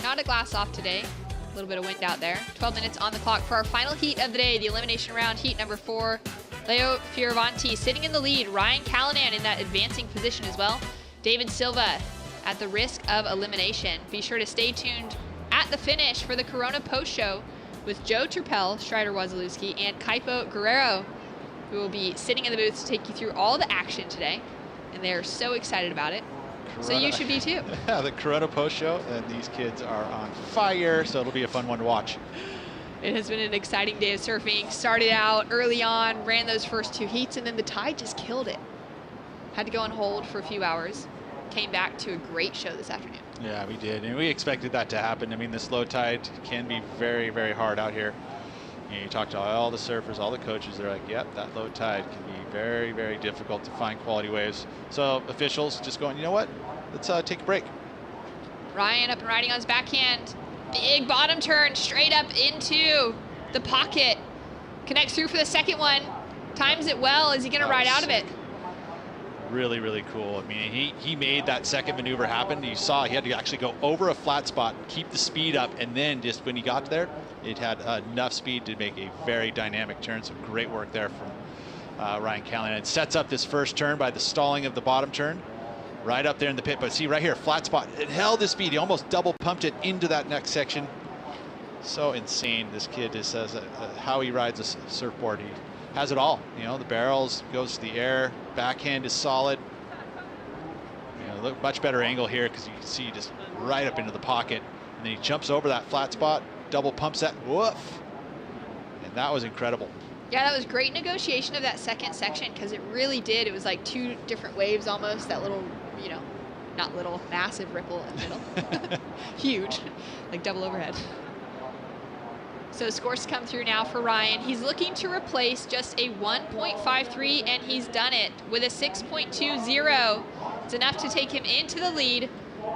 Not a glass off today. A little bit of wind out there. 12 minutes on the clock for our final heat of the day, the elimination round, heat number 4. Leo Fioravanti sitting in the lead. Ryan Callanan in that advancing position as well. David Silva at the risk of elimination. Be sure to stay tuned at the finish for the Corona post show with Joe Turpel, Strider Wazalewski, and Kaipo Guerrero, who will be sitting in the booth to take you through all the action today. And they're so excited about it. Corona. So you should be too. Yeah, the Corona post show, and these kids are on fire, so it'll be a fun one to watch. It has been an exciting day of surfing. Started out early on, ran those first 2 heats, and then the tide just killed it. Had to go on hold for a few hours. Came back to a great show this afternoon. Yeah, we did, and we expected that to happen. I mean, this low tide can be very, very hard out here. You talk to all the surfers, all the coaches, they're like, yep, that low tide can be very, very difficult to find quality waves. So officials just going, you know what, let's take a break. Ryan up and riding on his backhand. Big bottom turn straight up into the pocket. Connects through for the second one. Times it well. Is he going to ride out of it? Really, really cool. I mean, he made that second maneuver happen. You saw he had to actually go over a flat spot, keep the speed up, and then just when he got there, it had enough speed to make a very dynamic turn. So great work there from Ryan Callanan. It sets up this first turn by the stalling of the bottom turn. Right up there in the pit, but see right here, flat spot. It held the speed. He almost double pumped it into that next section. So insane. This kid just says how he rides a surfboard. He has it all. You know, the barrels, goes to the air, backhand is solid. You know, look, much better angle here because you can see just right up into the pocket. And then he jumps over that flat spot, double pumps that, woof. And that was incredible. Yeah, that was great negotiation of that second section because it really did. It was like 2 different waves almost, that little, you know, not little, massive ripple in the middle. Huge, like double overhead. So scores come through now for Ryan. He's looking to replace just a 1.53, and he's done it with a 6.20. It's enough to take him into the lead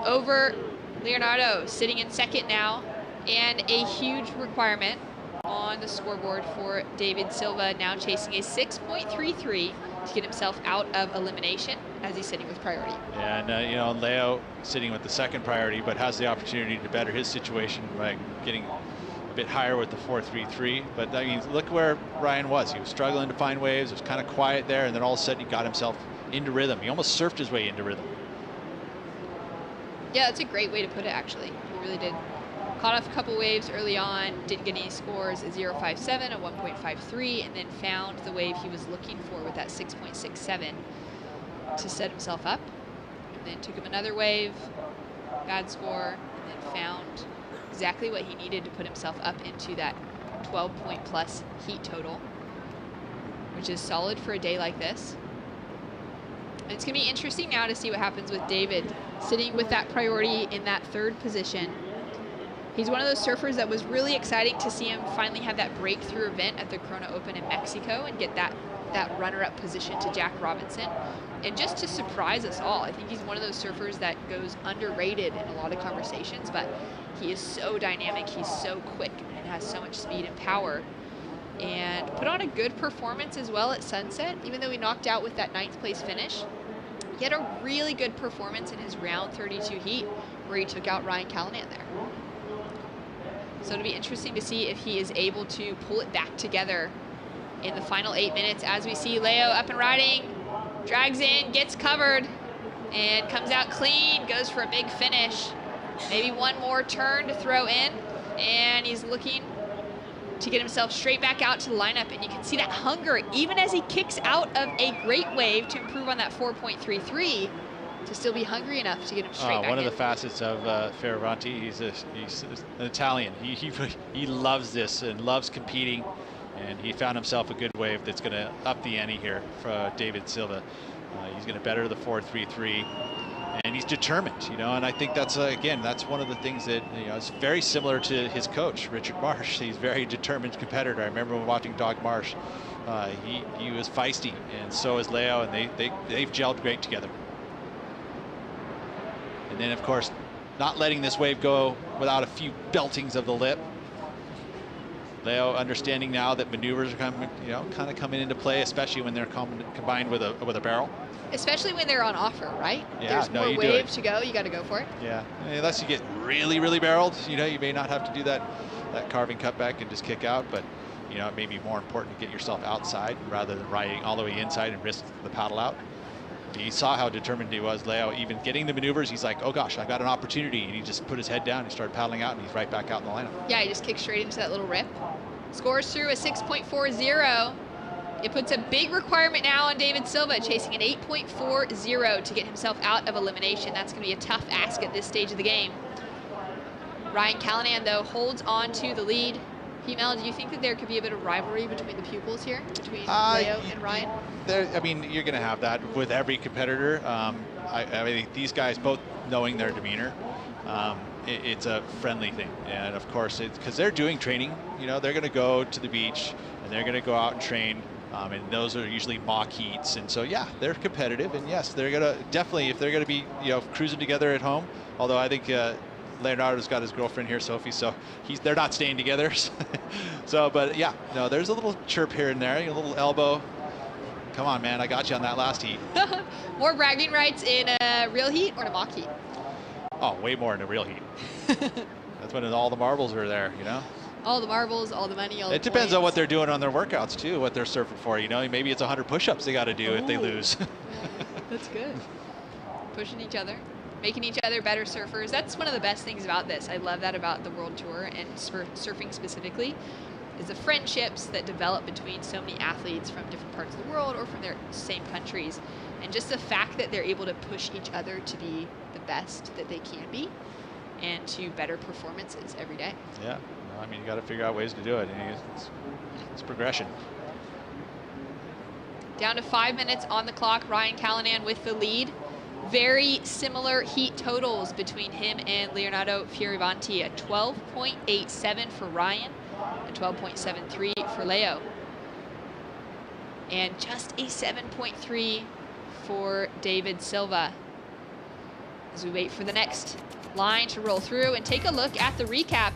over Leonardo, sitting in second now, and a huge requirement on the scoreboard for David Silva, now chasing a 6.33 to get himself out of elimination as he's sitting with priority. And you know, Leo sitting with the second priority, but has the opportunity to better his situation by getting a bit higher with the 4.33. But I mean, look where Ryan was. He was struggling to find waves. It was kind of quiet there, and then all of a sudden he got himself into rhythm. He almost surfed his way into rhythm. Yeah, that's a great way to put it, actually. He really did. Caught off a couple waves early on, didn't get any scores, a 0.57, a 1.53, and then found the wave he was looking for with that 6.67 to set himself up. And then took him another wave, bad score, and then found exactly what he needed to put himself up into that 12-point plus heat total, which is solid for a day like this. And it's going to be interesting now to see what happens with David sitting with that priority in that third position. He's one of those surfers that was really exciting to see him finally have that breakthrough event at the Corona Open in Mexico and get that runner-up position to Jack Robinson. And just to surprise us all, I think he's one of those surfers that goes underrated in a lot of conversations, but he is so dynamic, he's so quick, and has so much speed and power. And put on a good performance as well at Sunset, even though he knocked out with that 9th place finish. He had a really good performance in his round 32 heat where he took out Ryan Callanan there. So it'll be interesting to see if he is able to pull it back together in the final 8 minutes as we see Leo up and riding, drags in, gets covered, and comes out clean, goes for a big finish. Maybe one more turn to throw in, and he's looking to get himself straight back out to the lineup, and you can see that hunger even as he kicks out of a great wave to improve on that 4.33 to still be hungry enough to get him straight back in. One of the facets of Fioravanti, he's an Italian. He loves this and loves competing, and he found himself a good wave that's going to up the ante here for David Silva. He's going to better the 4.33. And he's determined, you know, and I think that's, again, that's one of the things that, you know, is very similar to his coach, Richard Marsh. He's a very determined competitor. I remember when watching Doug Marsh, he was feisty, and so is Leo, and they've gelled great together. And then, of course, not letting this wave go without a few beltings of the lip. Leo understanding now that maneuvers are coming, you know, kind of coming into play, especially when they're combined with a barrel. Especially when they're on offer, right? Yeah, There's more wave to go, you got to go for it. Yeah, unless you get really, really barreled, you know, you may not have to do that carving cutback and just kick out, but, you know, it may be more important to get yourself outside rather than riding all the way inside and risk the paddle out. He saw how determined he was, Leo, even getting the maneuvers. He's like, oh gosh, I got an opportunity, and he just put his head down, he started paddling out, and he's right back out in the lineup. Yeah, he just kicked straight into that little rip. Scores through a 6.40. It puts a big requirement now on David Silva, chasing an 8.40 to get himself out of elimination. That's going to be a tough ask at this stage of the game. Ryan Callanan, though, holds on to the lead. Mel, do you think that there could be a bit of rivalry between the pupils here, between Leo and Ryan? I mean, you're going to have that with every competitor. I mean, these guys both knowing their demeanor, it's a friendly thing. And of course, it's because they're doing training. You know, they're going to go to the beach and they're going to go out and train. And those are usually mock heats. And so, yeah, they're competitive. And yes, they're going to definitely, if they're going to be, you know, cruising together at home, although I think Leonardo's got his girlfriend here, Sophie, so they're not staying together. So, but yeah, no, there's a little chirp here and there, a little elbow. Come on, man, I got you on that last heat. More bragging rights in a real heat or in a mock heat? Oh, way more in a real heat. That's when all the marbles are there, you know? All the marbles, all the money, all the It depends points. on what they're doing on their workouts, too, what they're surfing for, you know? Maybe it's 100 push-ups they got to do if they lose. That's good. Pushing each other, making each other better surfers. That's one of the best things about this. I love that about the World Tour and surfing specifically, is the friendships that develop between so many athletes from different parts of the world or from their same countries. And just the fact that they're able to push each other to be the best that they can be and to better performances every day. Yeah, I mean, you got to figure out ways to do it. It's progression. Down to 5 minutes on the clock. Ryan Callanan with the lead. Very similar heat totals between him and Leonardo Fioravanti. A 12.87 for Ryan, a 12.73 for Leo. And just a 7.3 for David Silva. As we wait for the next line to roll through and take a look at the recap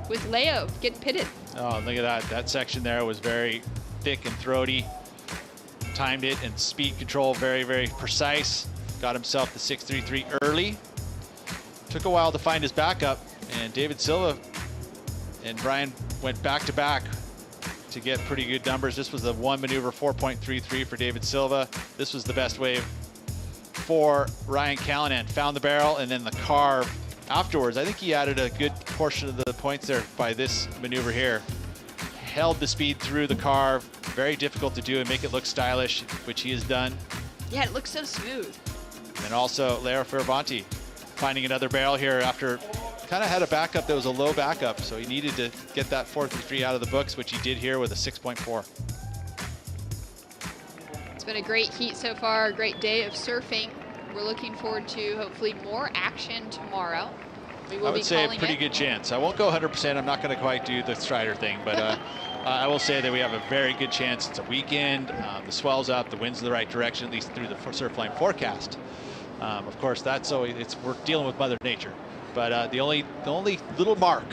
with Leo getting pitted. Oh, look at that. That section there was very thick and throaty. Timed it, and speed control very, very precise. Got himself the 6.33 early. Took a while to find his backup, and David Silva and Brian went back to back to get pretty good numbers. This was the one maneuver, 4.33 for David Silva. This was the best wave for Ryan Callanan. Found the barrel and then the carve afterwards. I think he added a good portion of the points there by this maneuver here. Held the speed through the carve. Very difficult to do and make it look stylish, which he has done. Yeah, it looks so smooth. And also Leo Fioravanti finding another barrel here after kind of had a backup that was a low backup, so he needed to get that 4.3 out of the books, which he did here with a 6.4. It's been a great heat so far, a great day of surfing. We're looking forward to hopefully more action tomorrow. We will I would be say a calling pretty it. good chance. I won't go 100%. I'm not going to quite do the Strider thing, but I will say that we have a very good chance. It's a weekend. The swell's up. The wind's in the right direction, at least through the Surfline forecast. Of course, that's always we're dealing with Mother Nature. But the only little mark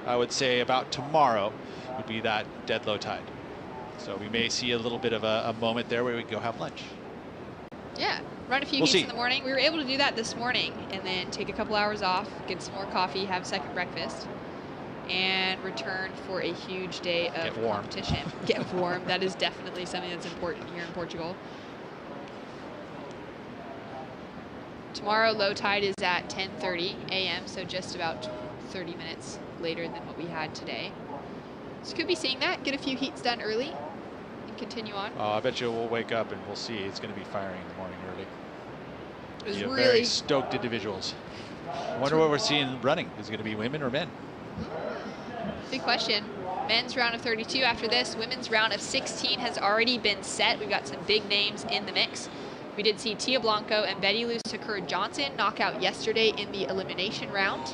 I would say about tomorrow would be that dead low tide. So we may see a little bit of a moment there where we can go have lunch. Yeah, run a few heats in the morning. We were able to do that this morning and then take a couple hours off, get some more coffee, have second breakfast, and return for a huge day of competition. Get warm. That is definitely something that's important here in Portugal. Tomorrow, low tide is at 10:30 a.m., so just about 30 minutes later than what we had today. So could be seeing that, get a few heats done early, and continue on. Oh, I bet you we'll wake up and we'll see it's going to be firing in the morning early. It was Yeah, really very stoked individuals. I wonder what we're seeing running. Is it going to be women or men? Big question. Men's round of 32 after this. Women's round of 16 has already been set. We've got some big names in the mix. We did see Tia Blanco and Betty Lou Sakura-Johnson knock out yesterday in the elimination round.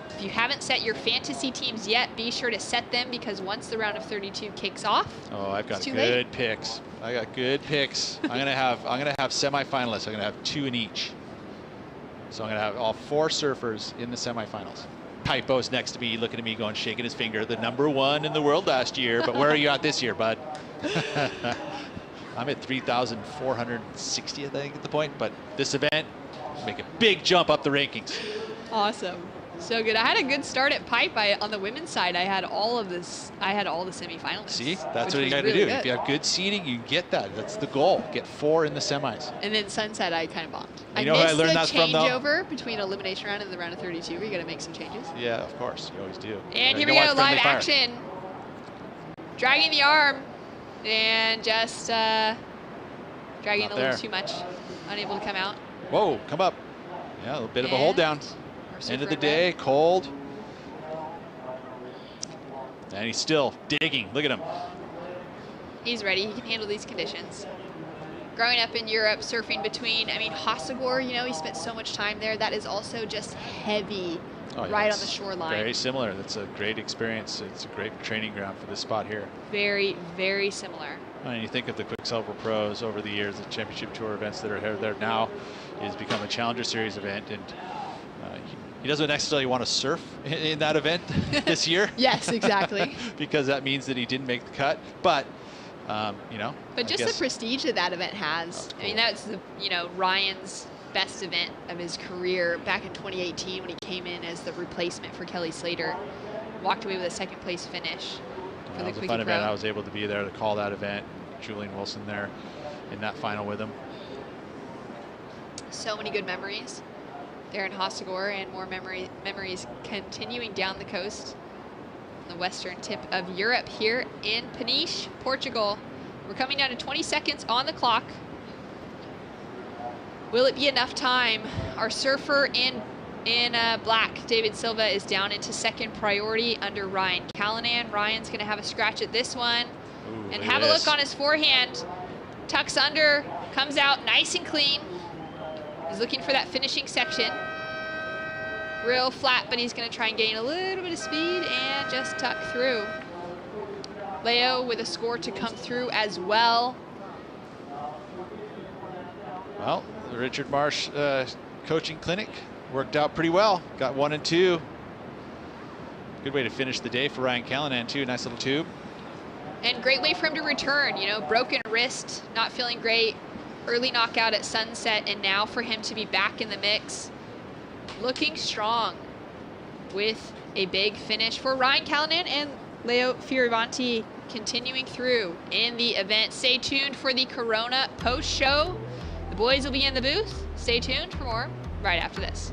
If you haven't set your fantasy teams yet, be sure to set them, because once the round of 32 kicks off, Oh, I've got it's too good late. picks. I got good picks. I'm gonna have semifinalists. I'm gonna have 2 in each. So I'm gonna have all 4 surfers in the semifinals. Typo's next to me, looking at me, going, shaking his finger. The #1 in the world last year, but where are you at this year, bud? I'm at 3,460, I think, at the point. But this event, make a big jump up the rankings. Awesome. So good. I had a good start at pipe. On the women's side, I had all of this. I had all the semifinalists. See, that's which what you was got to really do. good. If you have good seeding, you get that. That's the goal. Get 4 in the semis. And then Sunset, I kind of bombed. You know who I learned that missed from, the though? changeover between elimination round and the round of 32. We got to make some changes. Yeah, of course. You always do. And You here we don't go, want live friendly fire. action. Dragging the arm and just dragging Not a little there. too much. Unable to come out. Whoa, come up. Yeah, a little bit of a hold down. End of the surfer day, cold. And he's still digging. Look at him. He's ready. He can handle these conditions. Growing up in Europe, surfing between, Hossegor, he spent so much time there. That is also just heavy Oh, yeah, right on it's the shoreline. Very similar. That's a great experience. It's a great training ground for this spot here. Very, very similar. And you think of the Quicksilver Pros over the years, the Championship Tour events that are there now, is become a Challenger Series event, and he doesn't necessarily want to surf in that event this year. Yes, exactly. Because that means that he didn't make the cut. But But just the prestige that that event has. That's Ryan's best event of his career back in 2018 when he came in as the replacement for Kelly Slater. Walked away with a second place finish for That the was a Quickie fun event. Pro. I was able to be there to call that event. Julian Wilson there in that final with him. So many good memories there in Hossegor, and more memories continuing down the coast, the western tip of Europe, here in Peniche, Portugal. We're coming down to 20 seconds on the clock. Will it be enough time? Our surfer in black, David Silva, is down into second priority under Ryan Callanan. Ryan's going to have a scratch at this one. Ooh, And have a look on his forehand. Tucks under, comes out nice and clean. He's looking for that finishing section. Real flat, but he's going to try and gain a little bit of speed and just tuck through. Leo with a score to come through as well. Well, the Richard Marsh coaching clinic worked out pretty well. Got 1 and 2. Good way to finish the day for Ryan Callanan too. Nice little tube. And great way for him to return, broken wrist, not feeling great. Early knockout at Sunset, and now for him to be back in the mix. Looking strong with a big finish for Ryan Callanan and Leo Fioravanti continuing through in the event. Stay tuned for the Corona post-show. The boys will be in the booth. Stay tuned for more right after this.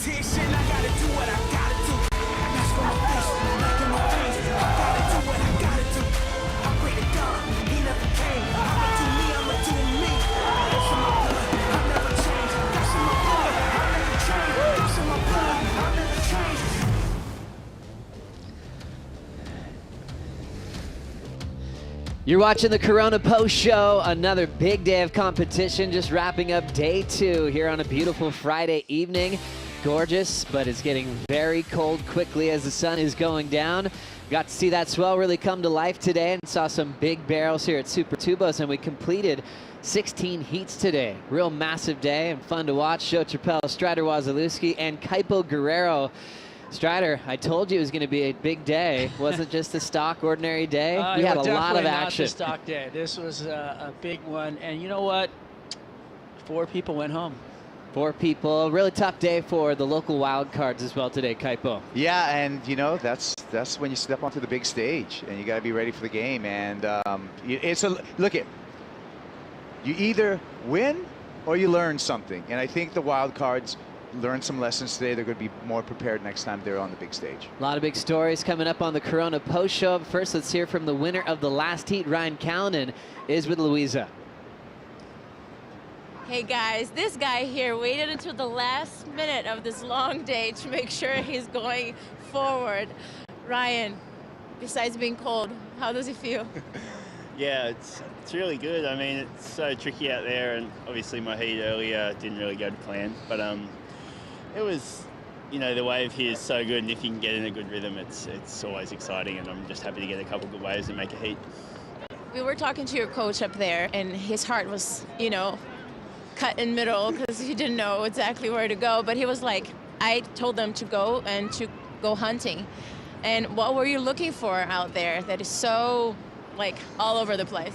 competition. I gotta do what I gotta do. That's for my fish, like in my face. I gotta do what I gotta do. I pray to God, he never came. I'ma do me, I'ma do me. That's in my blood, I never change. That's in my blood, I never change. That's in my blood, I never change. You're watching the Corona Post Show, another big day of competition, just wrapping up day 2 here on a beautiful Friday evening. Gorgeous, but it's getting very cold quickly as the sun is going down. Got to see that swell really come to life today and saw some big barrels here at Super Tubos, and we completed 16 heats today. Real massive day and fun to watch. Joe Trappell, Strider Wazalewski, and Kaipo Guerrero. Strider, I told you it was going to be a big day. Wasn't just a stock, ordinary day. We had a lot of action. Not the stock day. This was a big one. And you know what? 4 people went home. 4 people. Really tough day for the local wild cards as well today, Kaipo. Yeah, and you know that's when you step onto the big stage, and you got to be ready for the game. And look at you either win or you learn something. And I think the wild cards learned some lessons today. They're going to be more prepared next time they're on the big stage. A lot of big stories coming up on the Corona Post Show. First, let's hear from the winner of the last heat. Ryan Callanan is with Louisa. Hey guys, this guy here waited until the last minute of this long day to make sure he's going forward. Ryan, besides being cold, how does it feel? Yeah, it's really good. I mean, it's so tricky out there, and obviously my heat earlier didn't really go to plan, but it was, you know, the wave here is so good, and if you can get in a good rhythm, it's always exciting, and I'm just happy to get a couple good waves and make a heat. We were talking to your coach up there, and his heart was, you know, cut in middle because he didn't know exactly where to go, but he was like, I told them to go and to go hunting. And what were you looking for out there that is so, like, all over the place?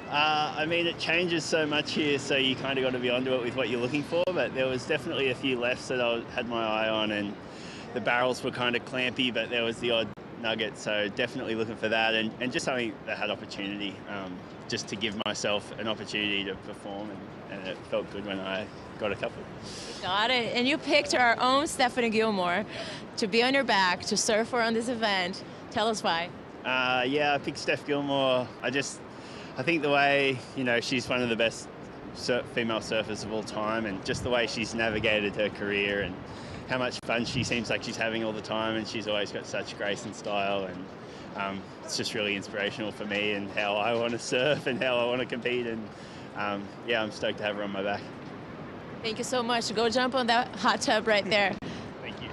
I mean, it changes so much here, so you kind of got to be onto it with what you're looking for, but there was definitely a few lefts that I had my eye on, and the barrels were kind of clampy, but there was the odd nugget, so definitely looking for that, and just something that had opportunity, just to give myself an opportunity to perform, and it felt good when I got a couple. Got it. And you picked our own Stephanie Gilmore to be on your back, to surf her on this event. Tell us why. Yeah, I picked Steph Gilmore. I think the way, you know, she's one of the best female surfers of all time, and just the way she's navigated her career and how much fun she seems like she's having all the time, and she's always got such grace and style, and it's just really inspirational for me and how I want to surf and how I want to compete, and yeah, I'm stoked to have her on my back. Thank you so much. Go jump on that hot tub right there. Thank you.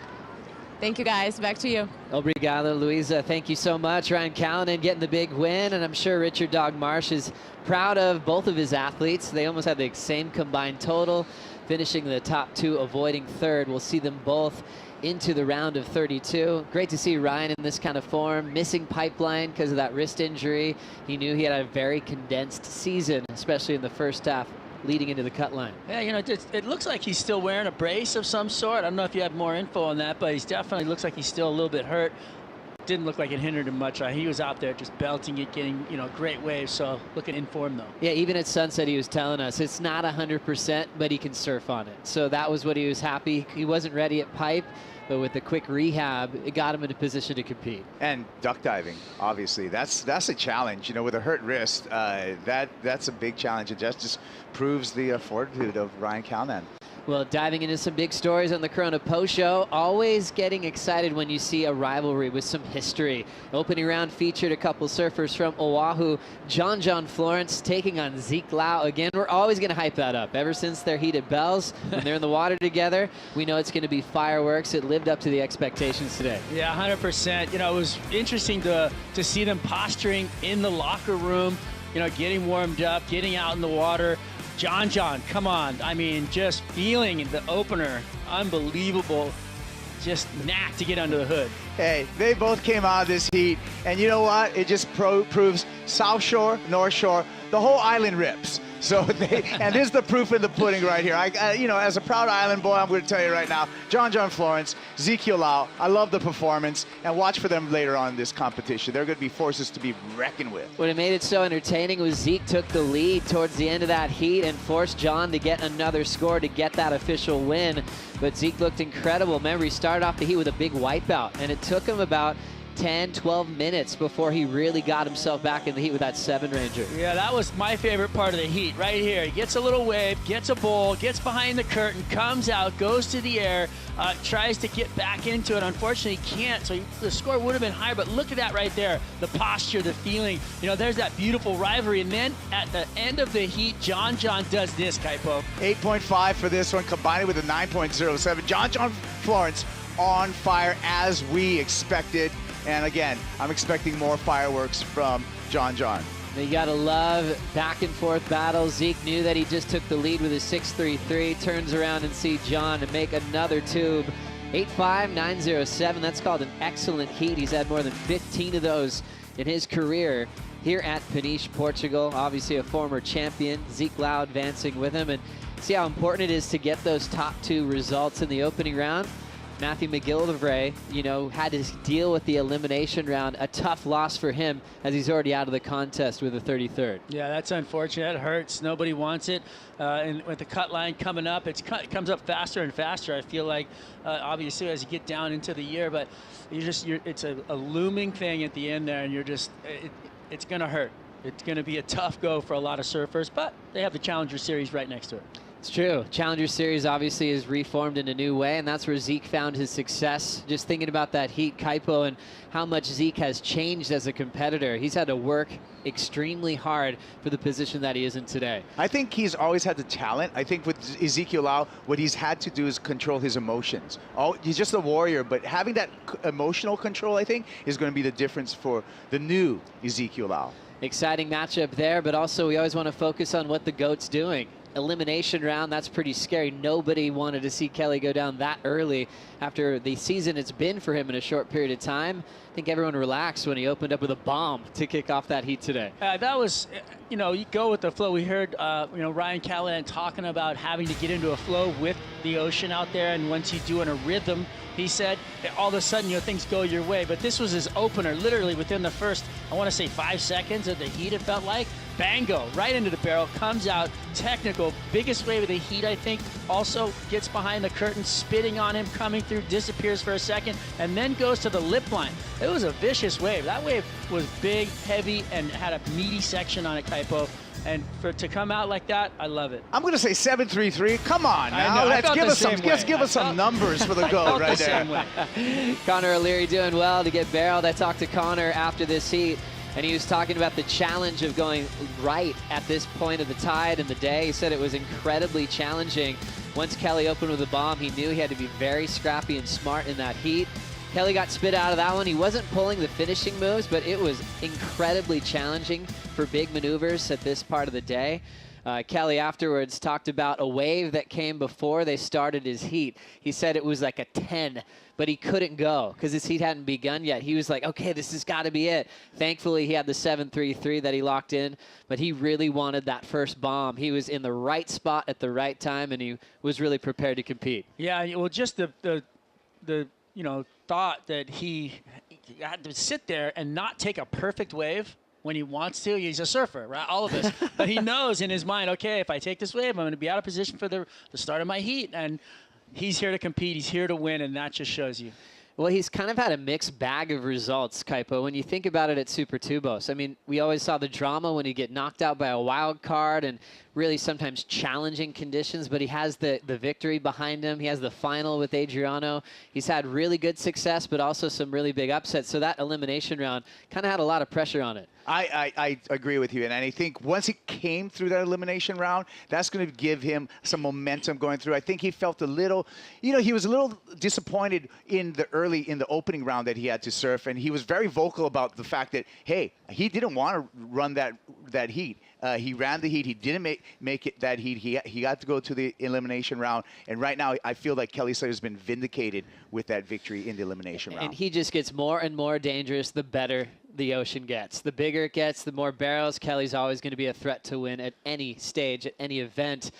Thank you, guys. Back to you. Obrigado, Louisa. Thank you so much. Ryan Callanan getting the big win, and I'm sure Richard Dog Marsh is proud of both of his athletes. They almost had the same combined total, finishing the top 2, avoiding third. We'll see them both into the round of 32. Great to see Ryan in this kind of form, missing Pipeline because of that wrist injury. He knew he had a very condensed season, especially in the first half, leading into the cut line. Yeah, you know, it looks like he's still wearing a brace of some sort. I don't know if you have more info on that, but he's definitely looks like he's still a little bit hurt. Didn't look like it hindered him much. He was out there just belting it, getting, you know, great waves. So looking in form though. Yeah, even at sunset he was telling us it's not 100%, but he can surf on it. So that was what he was happy. He wasn't ready at pipe, but with the quick rehab, it got him in a position to compete. And duck diving, obviously, that's a challenge. You know, with a hurt wrist, that's a big challenge. It just proves the fortitude of Ryan Callanan. Well, diving into some big stories on the Corona Post Show. Always getting excited when you see a rivalry with some history. Opening round featured a couple surfers from Oahu. John Florence taking on Zeke Lau again. We're always going to hype that up. Ever since their heated bells, when they're in the water together, we know it's going to be fireworks. It lived up to the expectations today. Yeah, 100%. You know, it was interesting to see them posturing in the locker room, you know, getting warmed up, getting out in the water. John, come on. I mean, just feeling the opener, unbelievable. Just knack to get under the hood. Hey, they both came out of this heat, and you know what? It just proves South Shore, North Shore, the whole island rips. So and this is the proof in the pudding right here. You know, as a proud island boy, I'm going to tell you right now, John Florence, Ezekiel Lau, I love the performance, and watch for them later on in this competition. They're going to be forces to be reckoned with. What it made it so entertaining was Zeke took the lead towards the end of that heat and forced John to get another score to get that official win. But Zeke looked incredible. Remember, he started off the heat with a big wipeout, and it took him about 10, 12 minutes before he really got himself back in the heat with that 7-ranger. Yeah, that was my favorite part of the heat right here. He gets a little wave, gets a bowl, gets behind the curtain, comes out, goes to the air, tries to get back into it. Unfortunately, he can't, so the score would have been higher, but look at that right there. The posture, the feeling. You know, there's that beautiful rivalry, and then at the end of the heat, John does this, Kaipo. 8.5 for this one, combined with a 9.07. John Florence on fire as we expected. And again, I'm expecting more fireworks from John. You gotta love back and forth battles. Zeke knew that he just took the lead with his 6.33, turns around and see John and make another tube. 8.5, 9.07, that's called an excellent heat. He's had more than 15 of those in his career here at Peniche, Portugal. Obviously a former champion, Zeke Lau advancing with him. And see how important it is to get those top 2 results in the opening round. Matthew McGillivray, you know, had to deal with the elimination round. A tough loss for him as he's already out of the contest with the 33rd. Yeah, that's unfortunate. It hurts. Nobody wants it. And with the cut line coming up, it comes up faster and faster. I feel like, obviously, as you get down into the year, but it's a looming thing at the end there, and it's going to hurt. It's going to be a tough go for a lot of surfers, but they have the Challenger Series right next to it. It's true. Challenger Series obviously is reformed in a new way, and that's where Zeke found his success. Just thinking about that heat, Kaipo, and how much Zeke has changed as a competitor. He's had to work extremely hard for the position that he is in today. I think he's always had the talent. I think with Ezekiel Lau, what he's had to do is control his emotions. He's just a warrior, but having that emotional control, I think, is going to be the difference for the new Ezekiel Lau. Exciting matchup there, but also we always want to focus on what the GOAT's doing. Elimination round, that's pretty scary. Nobody wanted to see Kelly go down that early after the season it's been for him in a short period of time. I think everyone relaxed when he opened up with a bomb to kick off that heat today. That was, you know, you go with the flow. We heard, you know, Ryan Callahan talking about having to get into a flow with the ocean out there, and once you do in a rhythm, he said, all of a sudden, you know, things go your way. But this was his opener, literally within the first, I want to say 5 seconds of the heat, it felt like. Bango, right into the barrel, comes out, technical, biggest wave of the heat, I think. Also gets behind the curtain, spitting on him, coming through, disappears for a second, and then goes to the lip line. It was a vicious wave. That wave was big, heavy, and had a meaty section on it, Kaipo. And for it to come out like that, I love it. I'm going to say 7.33. Come on now. Let's give us some numbers for the GOAT right there. Conor O'Leary doing well to get barreled. I talked to Conor after this heat, and he was talking about the challenge of going right at this point of the tide and the day. He said it was incredibly challenging. Once Kelly opened with a bomb, he knew he had to be very scrappy and smart in that heat. Kelly got spit out of that one. He wasn't pulling the finishing moves, but it was incredibly challenging for big maneuvers at this part of the day. Kelly afterwards talked about a wave that came before they started his heat. He said it was like a 10, but he couldn't go because his heat hadn't begun yet. He was like, okay, this has got to be it. Thankfully, he had the 7.33 that he locked in, but he really wanted that first bomb. He was in the right spot at the right time, and he was really prepared to compete. Yeah, well, just the you know, thought that he had to sit there and not take a perfect wave when he wants to. He's a surfer, right? All of us. But he knows in his mind, okay, if I take this wave, I'm going to be out of position for the start of my heat. And he's here to compete. He's here to win, and that just shows you. Well, he's kind of had a mixed bag of results, Kaipo. When you think about it at Super Tubos, I mean, we always saw the drama when he'd get knocked out by a wild card and really sometimes challenging conditions, but he has the victory behind him. He has the final with Adriano. He's had really good success, but also some really big upsets. So that elimination round kind of had a lot of pressure on it. I agree with you, and I think once he came through that elimination round, that's going to give him some momentum going through. I think he felt a little, you know, he was a little disappointed in the opening round that he had to surf, and he was very vocal about the fact that, hey, he didn't want to run that heat. He ran the heat. He didn't make it that heat. He got to go to the elimination round. And right now, I feel like Kelly Slater's been vindicated with that victory in the elimination round. And he just gets more and more dangerous the better the ocean gets. The bigger it gets, the more barrels. Kelly's always going to be a threat to win at any stage, at any event.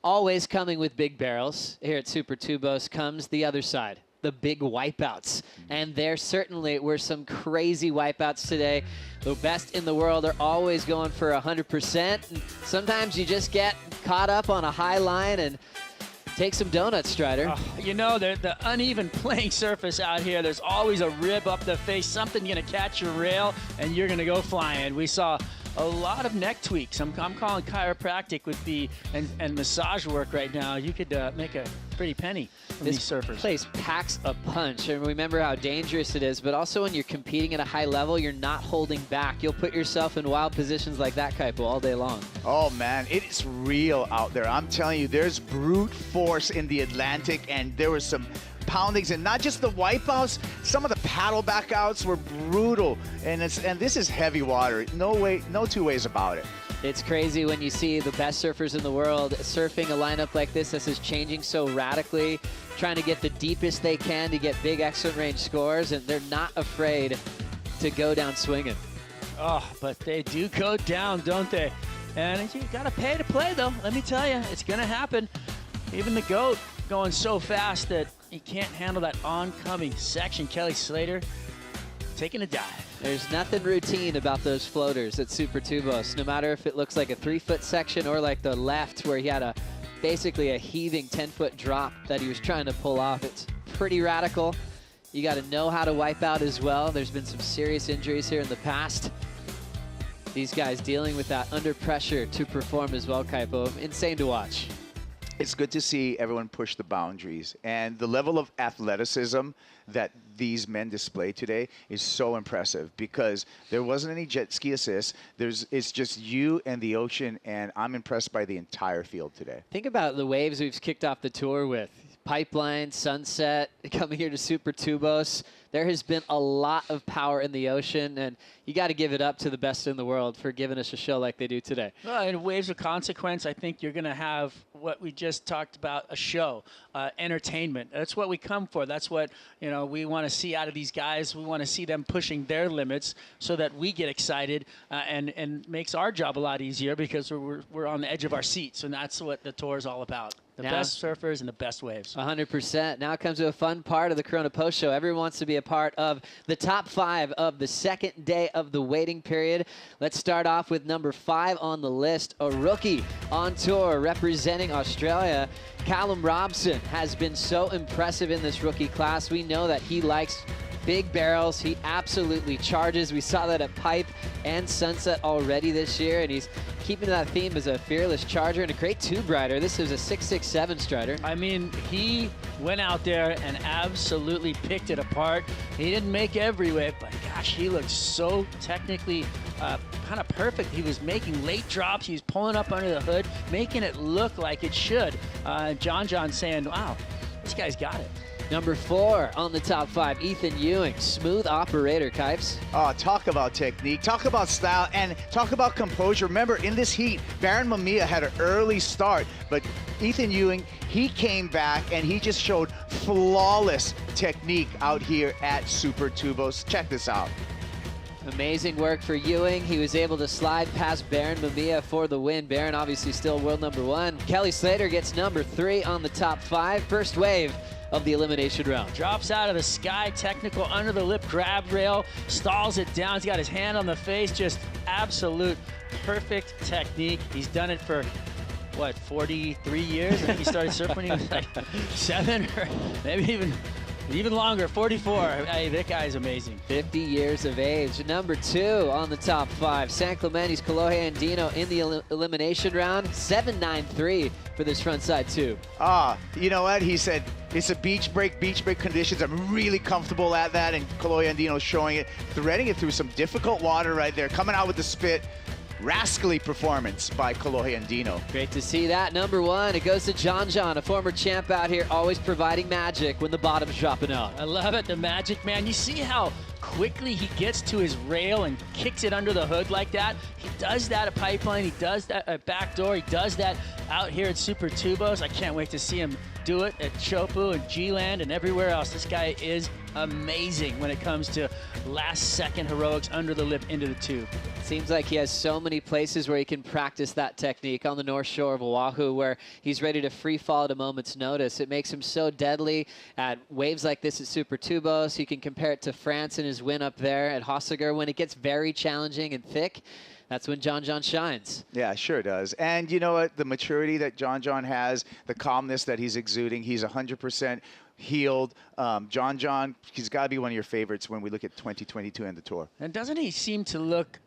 Always coming with big barrels. Here at Super Tubos comes the other side, the big wipeouts. And there certainly were some crazy wipeouts today. The best in the world are always going for 100%. And sometimes you just get caught up on a high line and take some donuts, Strider. You know, the uneven playing surface out here, there's always a rib up the face, something going to catch your rail, and you're going to go flying. We saw a lot of neck tweaks. I'm calling chiropractic with the and massage work right now. You could make a pretty penny from these surfers. This place packs a punch, and remember how dangerous it is, but also when you're competing at a high level, you're not holding back. You'll put yourself in wild positions like that, Kaipo, all day long. Oh, man, it's real out there. I'm telling you, there's brute force in the Atlantic, and there was some poundings, and not just the wipeouts, some of the paddle back outs were brutal, and this is heavy water. No two ways about it. It's crazy when you see the best surfers in the world surfing a lineup like this. This is changing so radically, trying to get the deepest they can to get big excellent range scores, and they're not afraid to go down swinging. Oh, but they do go down, don't they? And you got to pay to play, though. Let me tell you, it's going to happen. Even the GOAT going so fast that he can't handle that oncoming section. Kelly Slater taking a dive. There's nothing routine about those floaters at Super Tubos, no matter if it looks like a 3-foot section or like the left where he had basically a heaving 10-foot drop that he was trying to pull off. It's pretty radical. You got to know how to wipe out as well. There's been some serious injuries here in the past. These guys dealing with that under pressure to perform as well, Kaipo. Insane to watch. It's good to see everyone push the boundaries, and the level of athleticism that these men display today is so impressive because there wasn't any jet ski assist. It's just you and the ocean, and I'm impressed by the entire field today. Think about the waves we've kicked off the tour with. Pipeline, Sunset, coming here to Super Tubos. There has been a lot of power in the ocean, and you got to give it up to the best in the world for giving us a show like they do today. Well, in Waves of Consequence, I think you're going to have what we just talked about, a show, entertainment. That's what we come for. That's what we want to see out of these guys. We want to see them pushing their limits so that we get excited and makes our job a lot easier because we're on the edge of our seats, and that's what the tour is all about. The best surfers and the best waves. 100%. Now comes to a fun part of the Corona Post Show. Everyone wants to be a part of the top 5 of the second day of the waiting period. Let's start off with number 5 on the list, a rookie on tour representing Australia. Callum Robson has been so impressive in this rookie class. We know that he likes big barrels. He absolutely charges. We saw that at Pipe and Sunset already this year, and he's keeping that theme as a fearless charger and a great tube rider. This is a 6.67 Strider. I mean, he went out there and absolutely picked it apart. He didn't make every wave, but gosh, he looked so technically kind of perfect. He was making late drops. He was pulling up under the hood, making it look like it should. John saying, wow, this guy's got it. Number 4 on the top 5, Ethan Ewing, smooth operator, Kipes. Oh, talk about technique, talk about style, and talk about composure. Remember, in this heat, Baron Mamiya had an early start, but Ethan Ewing, he came back and he just showed flawless technique out here at Super Tubos. Check this out. Amazing work for Ewing. He was able to slide past Baron Mamiya for the win. Baron obviously still world number 1. Kelly Slater gets number 3 on the top 5. First wave of the elimination round. Drops out of the sky, technical under the lip grab rail, stalls it down. He's got his hand on the face, just absolute perfect technique. He's done it for, what, 43 years? I think he started surfing when he was like 7 or maybe even longer, 44. Hey, that guy's amazing. 50 years of age. Number 2 on the top 5. San Clemente's Kalohe Andino in the elimination round. 7.93 for this frontside tube. You know what? He said, it's a beach break conditions. I'm really comfortable at that, and Kalohe Andino showing it, threading it through some difficult water right there, coming out with the spit. Rascally performance by Kalohe Andino. Great to see that. Number 1, it goes to John, a former champ out here, always providing magic when the bottom's dropping out. I love it, the magic, man. You see how quickly he gets to his rail and kicks it under the hood like that? He does that at Pipeline, he does that at Backdoor, he does that out here at Super Tubos. I can't wait to see him do it at Chopu and G-Land and everywhere else. This guy is amazing when it comes to last-second heroics under the lip into the tube. Seems like he has so many places where he can practice that technique on the North Shore of Oahu, where he's ready to free fall at a moment's notice. It makes him so deadly at waves like this at Super Tubos. You can compare it to France and his win up there at Hossegger. When it gets very challenging and thick, that's when John shines. Yeah, sure does. And you know what? The maturity that John has, the calmness that he's exuding, he's 100% healed. John, he's got to be one of your favorites when we look at 2022 and the tour. And doesn't he seem to look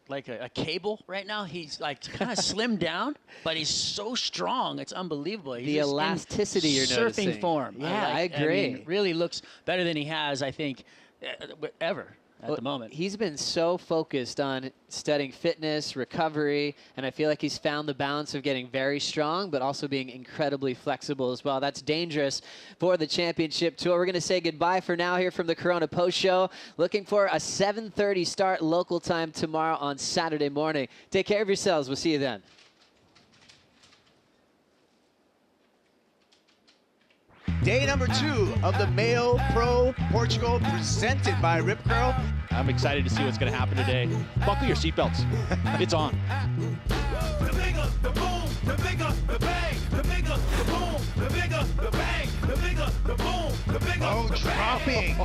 like a cable right now? He's like kind of slimmed down, but he's so strong. It's unbelievable. He's the elasticity you're noticing. Surfing form. Yeah, I agree. I mean, really looks better than he has, I think, ever. At the moment. He's been so focused on studying fitness, recovery, and I feel like he's found the balance of getting very strong, but also being incredibly flexible as well. That's dangerous for the championship tour. We're going to say goodbye for now here from the Corona Post Show. Looking for a 7:30 start local time tomorrow on Saturday morning. Take care of yourselves. We'll see you then. Day number 2 of the MEO Pro Portugal presented by Rip Curl. I'm excited to see what's going to happen today. Buckle your seatbelts. It's on. The bigger the boom, the bigger the bang, the bigger the boom, the bigger the bang, the bigger the boom, the bigger the dropping.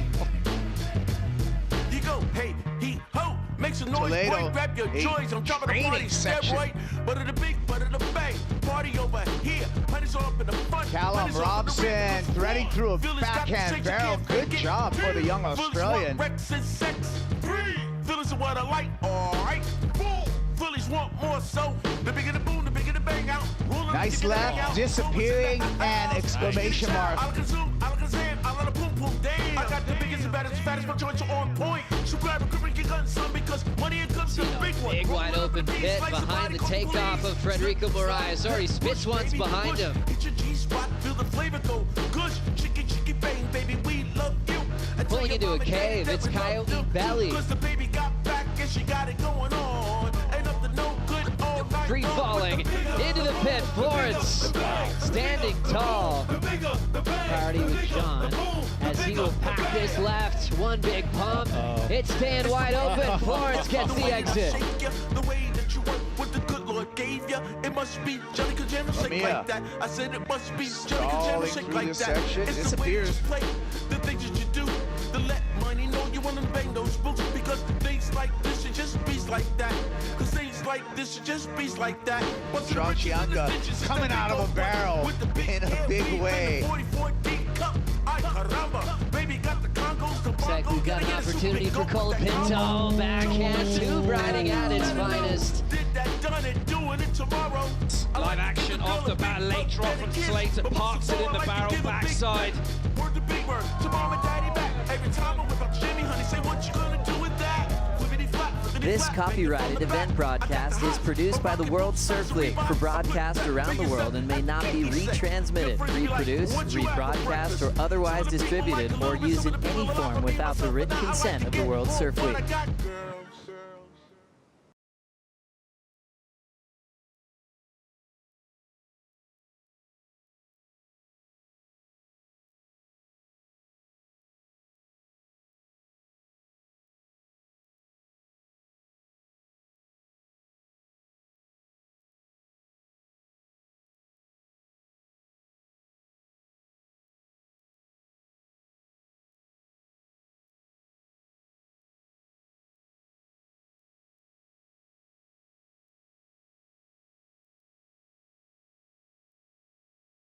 You go, hey, he, ho, make some noise, Toledo, boy, grab your a joints. I'm dropping the party, section. right, but of the big, but of the bang. Party over here, Peniche up in the front. Callum Robson threading through a backhand barrel. Good job for the young Australian. Phillies are what I like, all right. Phillies want more, so the bigger the boom, the bigger the bang out. Nice left, disappearing, and exclamation mark. I let a boom boom damn. I got the biggest and baddest, fattest, my joints are on point. So grab a grip and get gun, son, because money here comes the big one. Big wide open pit behind the takeoff of Frederico Miraj. Already spits once behind him. Get your G-spot, feel the flavor go. Gush, chicky bang, baby, we love you. Pulling into a cave, it's Coyote Belly. Cause the baby got back and she got it going on. Ain't up to no good all night. Free falling into the pit. Florence standing tall. Priority with John as he will pack this left. One big pump. It's staying wide open. Florence gets the exit. The way that you work, what the good Lord gave you, it must be Johnny Kajama shake like that. I said it must be Johnny Kajama shake like that. It's the way you play, the things that you do, to let money know you want to bang those boots, because things like this should just be like that. Cause things like this should just be like that. Strong Chianca coming out of a barrel in a big way. Looks like we've got an opportunity for Cole Pinto. Backhand tube riding at its finest. Live action off the bat, late drop from Slater, parks it in the barrel backside. Word the big word to mom and daddy back. Every time I whip out Jimmy, honey, say what you gonna do with that? This copyrighted event broadcast is produced by the World Surf League for broadcast around the world and may not be retransmitted, reproduced, rebroadcast, or otherwise distributed or used in any form without the written consent of the World Surf League.